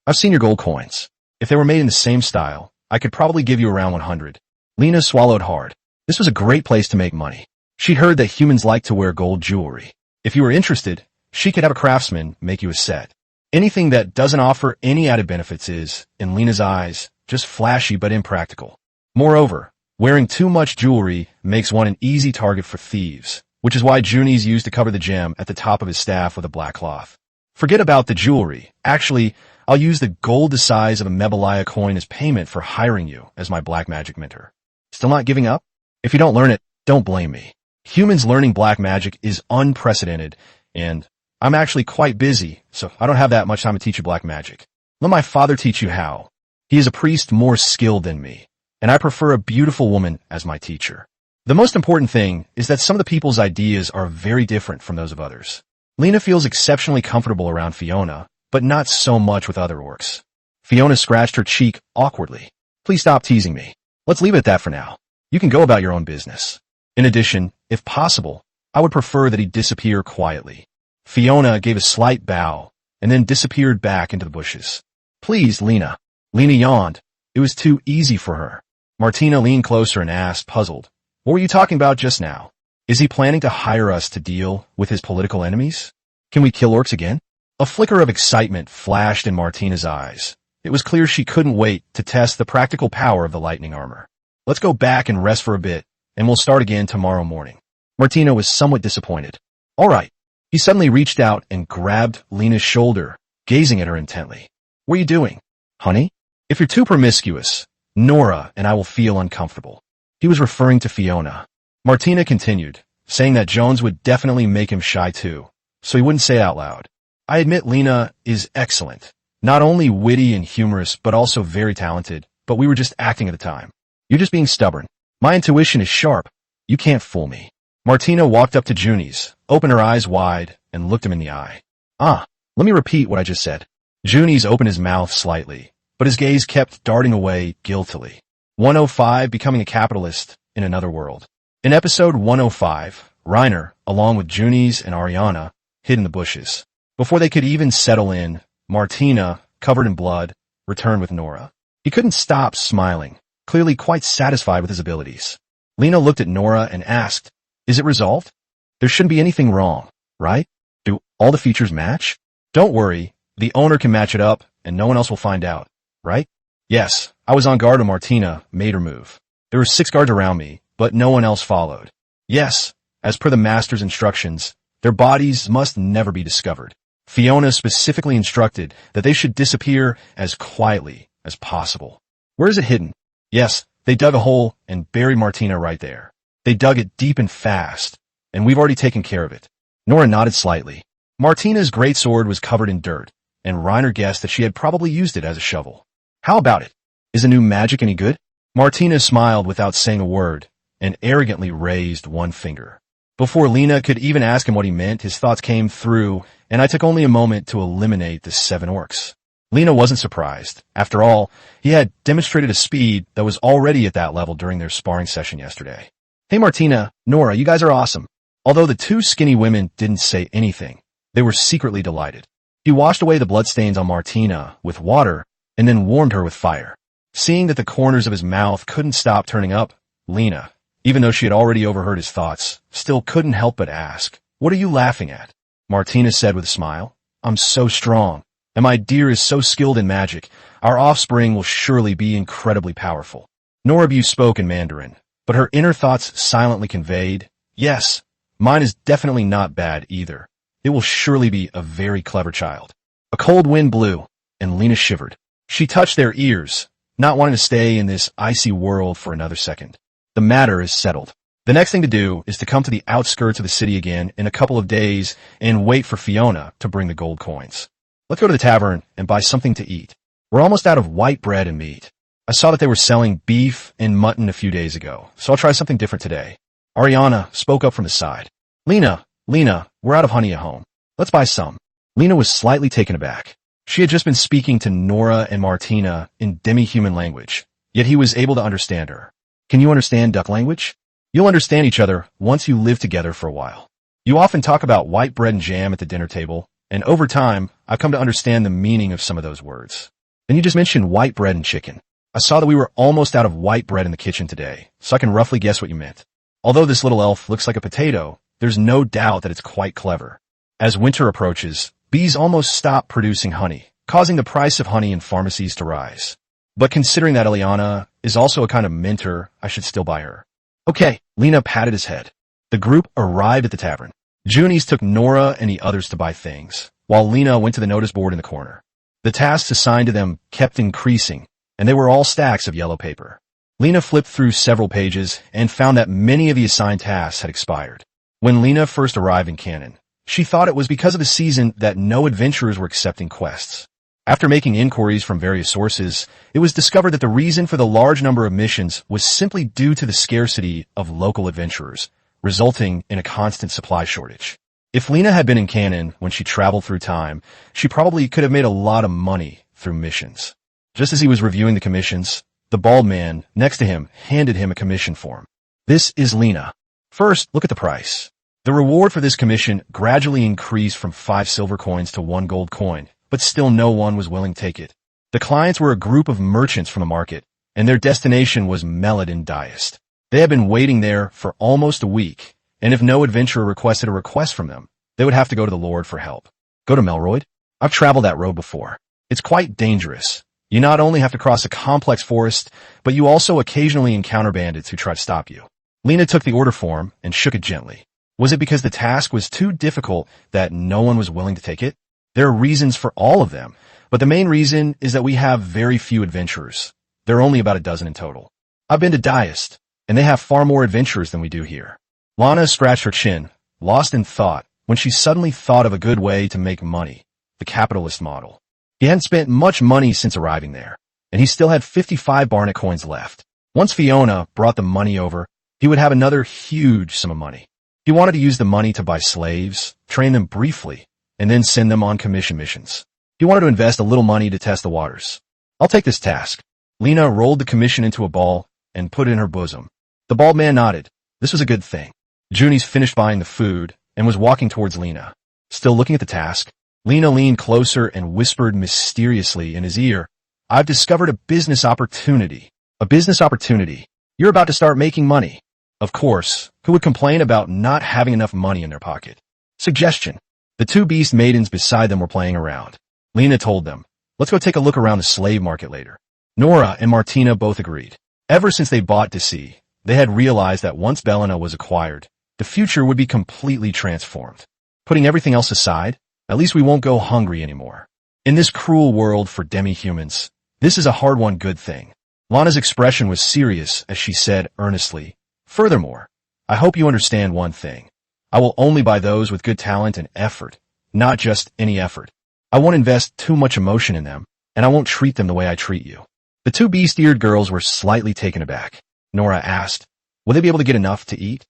"I've seen your gold coins. If they were made in the same style, I could probably give you around 100. Lena swallowed hard. This was a great place to make money. She'd heard that humans like to wear gold jewelry. If you were interested, she could have a craftsman make you a set. Anything that doesn't offer any added benefits is, in Lena's eyes, just flashy but impractical. Moreover, wearing too much jewelry makes one an easy target for thieves, which is why Junies used to cover the gem at the top of his staff with a black cloth. Forget about the jewelry. Actually, I'll use the gold the size of a Mebalaya coin as payment for hiring you as my black magic mentor. Still not giving up? If you don't learn it, don't blame me. Humans learning black magic is unprecedented, and I'm actually quite busy, so I don't have that much time to teach you black magic. Let my father teach you how. He is a priest more skilled than me, and I prefer a beautiful woman as my teacher. The most important thing is that some of the people's ideas are very different from those of others. Lena feels exceptionally comfortable around Fiona, but not so much with other orcs. Fiona scratched her cheek awkwardly. Please stop teasing me. Let's leave it at that for now. You can go about your own business. In addition, if possible, I would prefer that he disappear quietly. Fiona gave a slight bow, and then disappeared back into the bushes. Please, Lena. Lena yawned. It was too easy for her. Martina leaned closer and asked, puzzled, what were you talking about just now? Is he planning to hire us to deal with his political enemies? Can we kill orcs again? A flicker of excitement flashed in Martina's eyes. It was clear she couldn't wait to test the practical power of the lightning armor. Let's go back and rest for a bit, and we'll start again tomorrow morning. Martina was somewhat disappointed. All right. He suddenly reached out and grabbed Lena's shoulder, gazing at her intently. What are you doing? Honey? If you're too promiscuous, Nora and I will feel uncomfortable. He was referring to Fiona. Martina continued, saying that Jones would definitely make him shy too, so he wouldn't say it out loud. I admit Lena is excellent. Not only witty and humorous, but also very talented, but we were just acting at the time. You're just being stubborn. My intuition is sharp. You can't fool me. Martina walked up to Junies, opened her eyes wide, and looked him in the eye. Let me repeat what I just said. Junies opened his mouth slightly, but his gaze kept darting away guiltily. 105 Becoming a Capitalist in Another World. In episode 105, Reiner, along with Junies and Ariana, hid in the bushes. Before they could even settle in, Martina, covered in blood, returned with Nora. He couldn't stop smiling, clearly quite satisfied with his abilities. Lena looked at Nora and asked, is it resolved? There shouldn't be anything wrong, right? Do all the features match? Don't worry, the owner can match it up and no one else will find out, right? Yes, I was on guard when Martina made her move. There were 6 guards around me, but no one else followed. Yes, as per the master's instructions, their bodies must never be discovered. Fiona specifically instructed that they should disappear as quietly as possible. Where is it hidden? Yes, they dug a hole and buried Martina right there. They dug it deep and fast, and we've already taken care of it. Nora nodded slightly. Martina's greatsword was covered in dirt, and Reiner guessed that she had probably used it as a shovel. How about it? Is the new magic any good? Martina smiled without saying a word, and arrogantly raised one finger. Before Lena could even ask him what he meant, his thoughts came through, and I took only a moment to eliminate the 7 orcs. Lena wasn't surprised. After all, he had demonstrated a speed that was already at that level during their sparring session yesterday. Hey Martina, Nora, you guys are awesome. Although the 2 skinny women didn't say anything, they were secretly delighted. He washed away the bloodstains on Martina with water and then warmed her with fire. Seeing that the corners of his mouth couldn't stop turning up, Lena, even though she had already overheard his thoughts, still couldn't help but ask, what are you laughing at? Martina said with a smile, I'm so strong, and my dear is so skilled in magic, our offspring will surely be incredibly powerful. Norabu spoke in Mandarin, but her inner thoughts silently conveyed, yes, mine is definitely not bad either. It will surely be a very clever child. A cold wind blew, and Lena shivered. She touched their ears, not wanting to stay in this icy world for another second. The matter is settled. The next thing to do is to come to the outskirts of the city again in a couple of days and wait for Fiona to bring the gold coins. Let's go to the tavern and buy something to eat. We're almost out of white bread and meat. I saw that they were selling beef and mutton a few days ago, so I'll try something different today. Ariana spoke up from the side. Lena, we're out of honey at home. Let's buy some. Lena was slightly taken aback. She had just been speaking to Nora and Martina in demi-human language, yet he was able to understand her. Can you understand duck language? You'll understand each other once you live together for a while. You often talk about white bread and jam at the dinner table, and over time, I've come to understand the meaning of some of those words. Then you just mentioned white bread and chicken. I saw that we were almost out of white bread in the kitchen today, so I can roughly guess what you meant. Although this little elf looks like a potato, there's no doubt that it's quite clever. As winter approaches, bees almost stop producing honey, causing the price of honey in pharmacies to rise. But considering that Eliana is also a kind of mentor, I should still buy her. Okay, Lena patted his head. The group arrived at the tavern. Junies took Nora and the others to buy things, while Lena went to the notice board in the corner. The tasks assigned to them kept increasing, and they were all stacks of yellow paper. Lena flipped through several pages and found that many of the assigned tasks had expired. When Lena first arrived in Canon, she thought it was because of the season that no adventurers were accepting quests. After making inquiries from various sources, it was discovered that the reason for the large number of missions was simply due to the scarcity of local adventurers, resulting in a constant supply shortage. If Lena had been in Canon when she traveled through time, she probably could have made a lot of money through missions. Just as he was reviewing the commissions, the bald man next to him handed him a commission form. This is Lena. First, look at the price. The reward for this commission gradually increased from 5 silver coins to 1 gold coin, but still no one was willing to take it. The clients were a group of merchants from the market, and their destination was Melodin Diest. They had been waiting there for almost a week, and if no adventurer requested a request from them, they would have to go to the Lord for help. Go to Melroyd? I've traveled that road before. It's quite dangerous. You not only have to cross a complex forest, but you also occasionally encounter bandits who try to stop you. Lena took the order form and shook it gently. Was it because the task was too difficult that no one was willing to take it? There are reasons for all of them, but the main reason is that we have very few adventurers. There are only about a dozen in total. I've been to Diest, and they have far more adventurers than we do here. Lana scratched her chin, lost in thought, when she suddenly thought of a good way to make money, the capitalist model. He hadn't spent much money since arriving there, and he still had 55 Barnet coins left. Once Fiona brought the money over, he would have another huge sum of money. He wanted to use the money to buy slaves, train them briefly, and then send them on commission missions. He wanted to invest a little money to test the waters. I'll take this task. Lena rolled the commission into a ball and put it in her bosom. The bald man nodded. This was a good thing. Junies finished buying the food and was walking towards Lena. Still looking at the task, Lena leaned closer and whispered mysteriously in his ear, I've discovered a business opportunity. A business opportunity. You're about to start making money. Of course, who would complain about not having enough money in their pocket? Suggestion. The 2 beast maidens beside them were playing around. Lena told them, let's go take a look around the slave market later. Nora and Martina both agreed. Ever since they bought Desi, they had realized that once Belena was acquired, the future would be completely transformed. Putting everything else aside, at least we won't go hungry anymore. In this cruel world for demi-humans, this is a hard-won good thing. Lana's expression was serious as she said earnestly, furthermore, I hope you understand one thing. I will only buy those with good talent and effort, not just any effort. I won't invest too much emotion in them, and I won't treat them the way I treat you. The 2 beast-eared girls were slightly taken aback. Nora asked, will they be able to get enough to eat?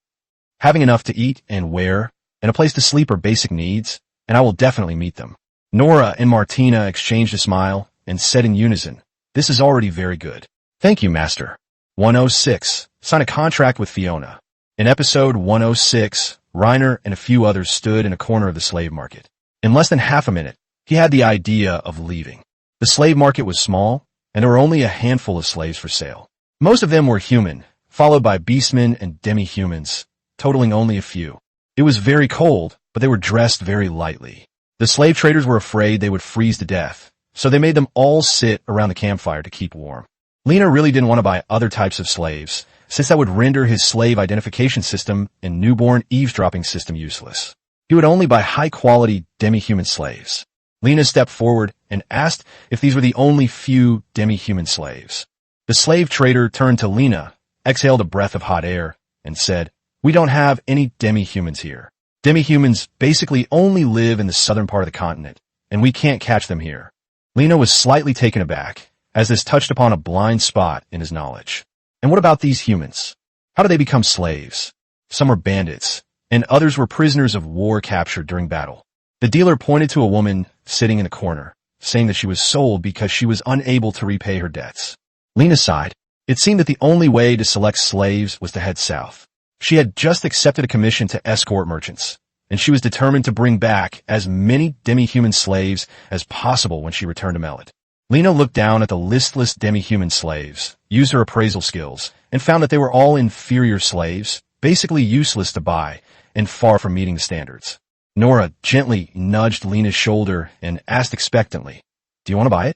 Having enough to eat and wear, and a place to sleep are basic needs, and I will definitely meet them. Nora and Martina exchanged a smile and said in unison, this is already very good. Thank you, Master. 106. Sign a contract with Fiona. In episode 106, Reiner and a few others stood in a corner of the slave market. In less than half a minute, he had the idea of leaving. The slave market was small, and there were only a handful of slaves for sale. Most of them were human, followed by beastmen and demi-humans, totaling only a few. It was very cold, but they were dressed very lightly. The slave traders were afraid they would freeze to death, so they made them all sit around the campfire to keep warm. Lena really didn't want to buy other types of slaves, since that would render his slave identification system and newborn eavesdropping system useless. He would only buy high-quality demi-human slaves. Lena stepped forward and asked if these were the only few demi-human slaves. The slave trader turned to Lena, exhaled a breath of hot air, and said, we don't have any demi-humans here. Demi-humans basically only live in the southern part of the continent, and we can't catch them here. Lena was slightly taken aback, as this touched upon a blind spot in his knowledge. And what about these humans? How did they become slaves? Some were bandits, and others were prisoners of war captured during battle. The dealer pointed to a woman sitting in a corner, saying that she was sold because she was unable to repay her debts. Lena sighed. It seemed that the only way to select slaves was to head south. She had just accepted a commission to escort merchants, and she was determined to bring back as many demi-human slaves as possible when she returned to Mellet. Lena looked down at the listless demi-human slaves, used her appraisal skills, and found that they were all inferior slaves, basically useless to buy, and far from meeting the standards. Nora gently nudged Lena's shoulder and asked expectantly, "Do you want to buy it?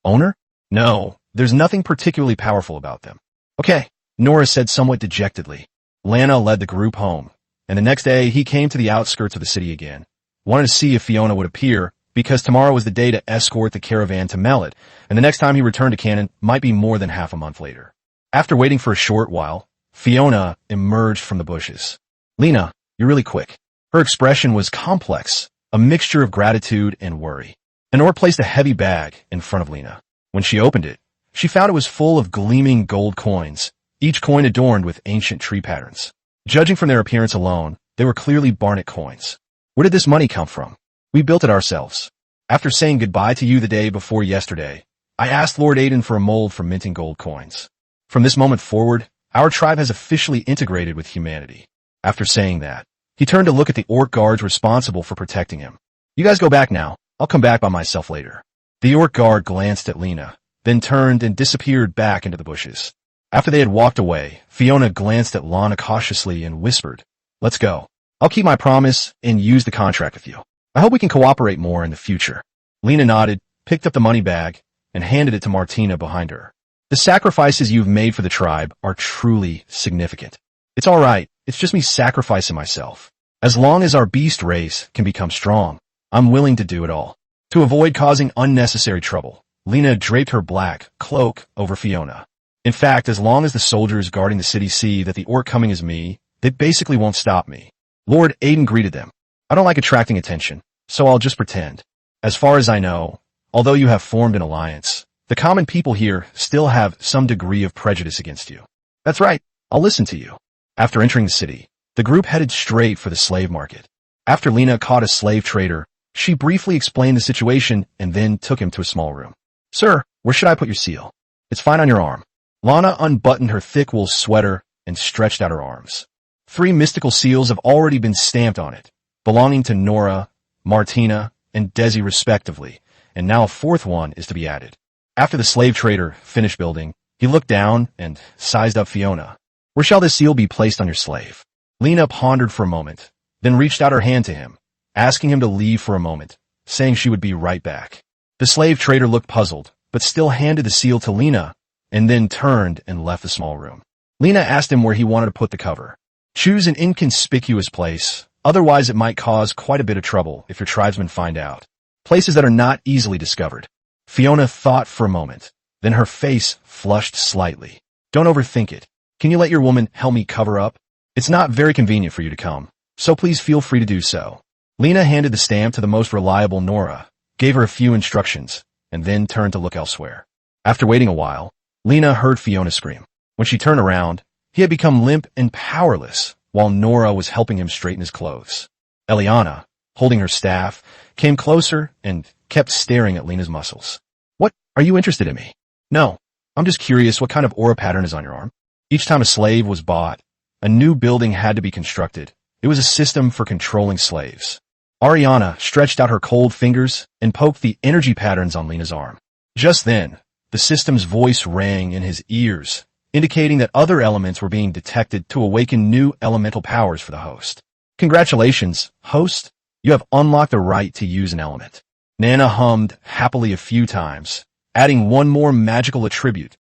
Owner?" "No, there's nothing particularly powerful about them." "Okay," Nora said somewhat dejectedly. Lana led the group home, and the next day he came to the outskirts of the city again. Wanted to see if Fiona would appear, because tomorrow was the day to escort the caravan to Mellet, and the next time he returned to Cannon might be more than half a month later. After waiting for a short while, Fiona emerged from the bushes. "Lena, you're really quick." Her expression was complex, a mixture of gratitude and worry. Honor placed a heavy bag in front of Lena. When she opened it, she found it was full of gleaming gold coins, each coin adorned with ancient tree patterns. Judging from their appearance alone, they were clearly Barnet coins. "Where did this money come from?" "We built it ourselves. After saying goodbye to you the day before yesterday, I asked Lord Aiden for a mold for minting gold coins. From this moment forward, our tribe has officially integrated with humanity." After saying that, he turned to look at the orc guards responsible for protecting him. "You guys go back now. I'll come back by myself later." The orc guard glanced at Lena, then turned and disappeared back into the bushes. After they had walked away, Fiona glanced at Lana cautiously and whispered, "Let's go. I'll keep my promise and use the contract with you. I hope we can cooperate more in the future." Lena nodded, picked up the money bag, and handed it to Martina behind her. "The sacrifices you've made for the tribe are truly significant. It's all right. It's just me sacrificing myself. As long as our beast race can become strong, I'm willing to do it all." To avoid causing unnecessary trouble, Lena draped her black cloak over Fiona. "In fact, as long as the soldiers guarding the city see that the orc coming is me, they basically won't stop me." Lord Aiden greeted them. "I don't like attracting attention, so I'll just pretend. As far as I know, although you have formed an alliance, the common people here still have some degree of prejudice against you." "That's right. I'll listen to you." After entering the city, the group headed straight for the slave market. After Lena caught a slave trader, she briefly explained the situation and then took him to a small room. "Sir, where should I put your seal?" "It's fine on your arm." Lana unbuttoned her thick wool sweater and stretched out her arms. 3 mystical seals have already been stamped on it, belonging to Nora, Martina, and Desi respectively, and now a 4th one is to be added. After the slave trader finished building, he looked down and sized up Fiona. "Where shall this seal be placed on your slave?" Lena pondered for a moment, then reached out her hand to him, asking him to leave for a moment, saying she would be right back. The slave trader looked puzzled, but still handed the seal to Lena, and then turned and left the small room. Lena asked him where he wanted to put the cover. "Choose an inconspicuous place, otherwise it might cause quite a bit of trouble if your tribesmen find out. Places that are not easily discovered." Fiona thought for a moment, then her face flushed slightly. "Don't overthink it. Can you let your woman help me cover up? It's not very convenient for you to come, so please feel free to do so." Lena handed the stamp to the most reliable Nora, gave her a few instructions, and then turned to look elsewhere. After waiting a while, Lena heard Fiona scream. When she turned around, he had become limp and powerless, while Nora was helping him straighten his clothes. Eliana, holding her staff, came closer and kept staring at Lena's muscles. "What, are you interested in me?" "No, I'm just curious what kind of aura pattern is on your arm." Each time a slave was bought, a new building had to be constructed. It was a system for controlling slaves. Ariana stretched out her cold fingers and poked the energy patterns on Lena's arm. Just then, the system's voice rang in his ears, indicating that other elements were being detected to awaken new elemental powers for the host. "Congratulations, host. You have unlocked the right to use an element." Nana hummed happily a few times, adding one more magical attribute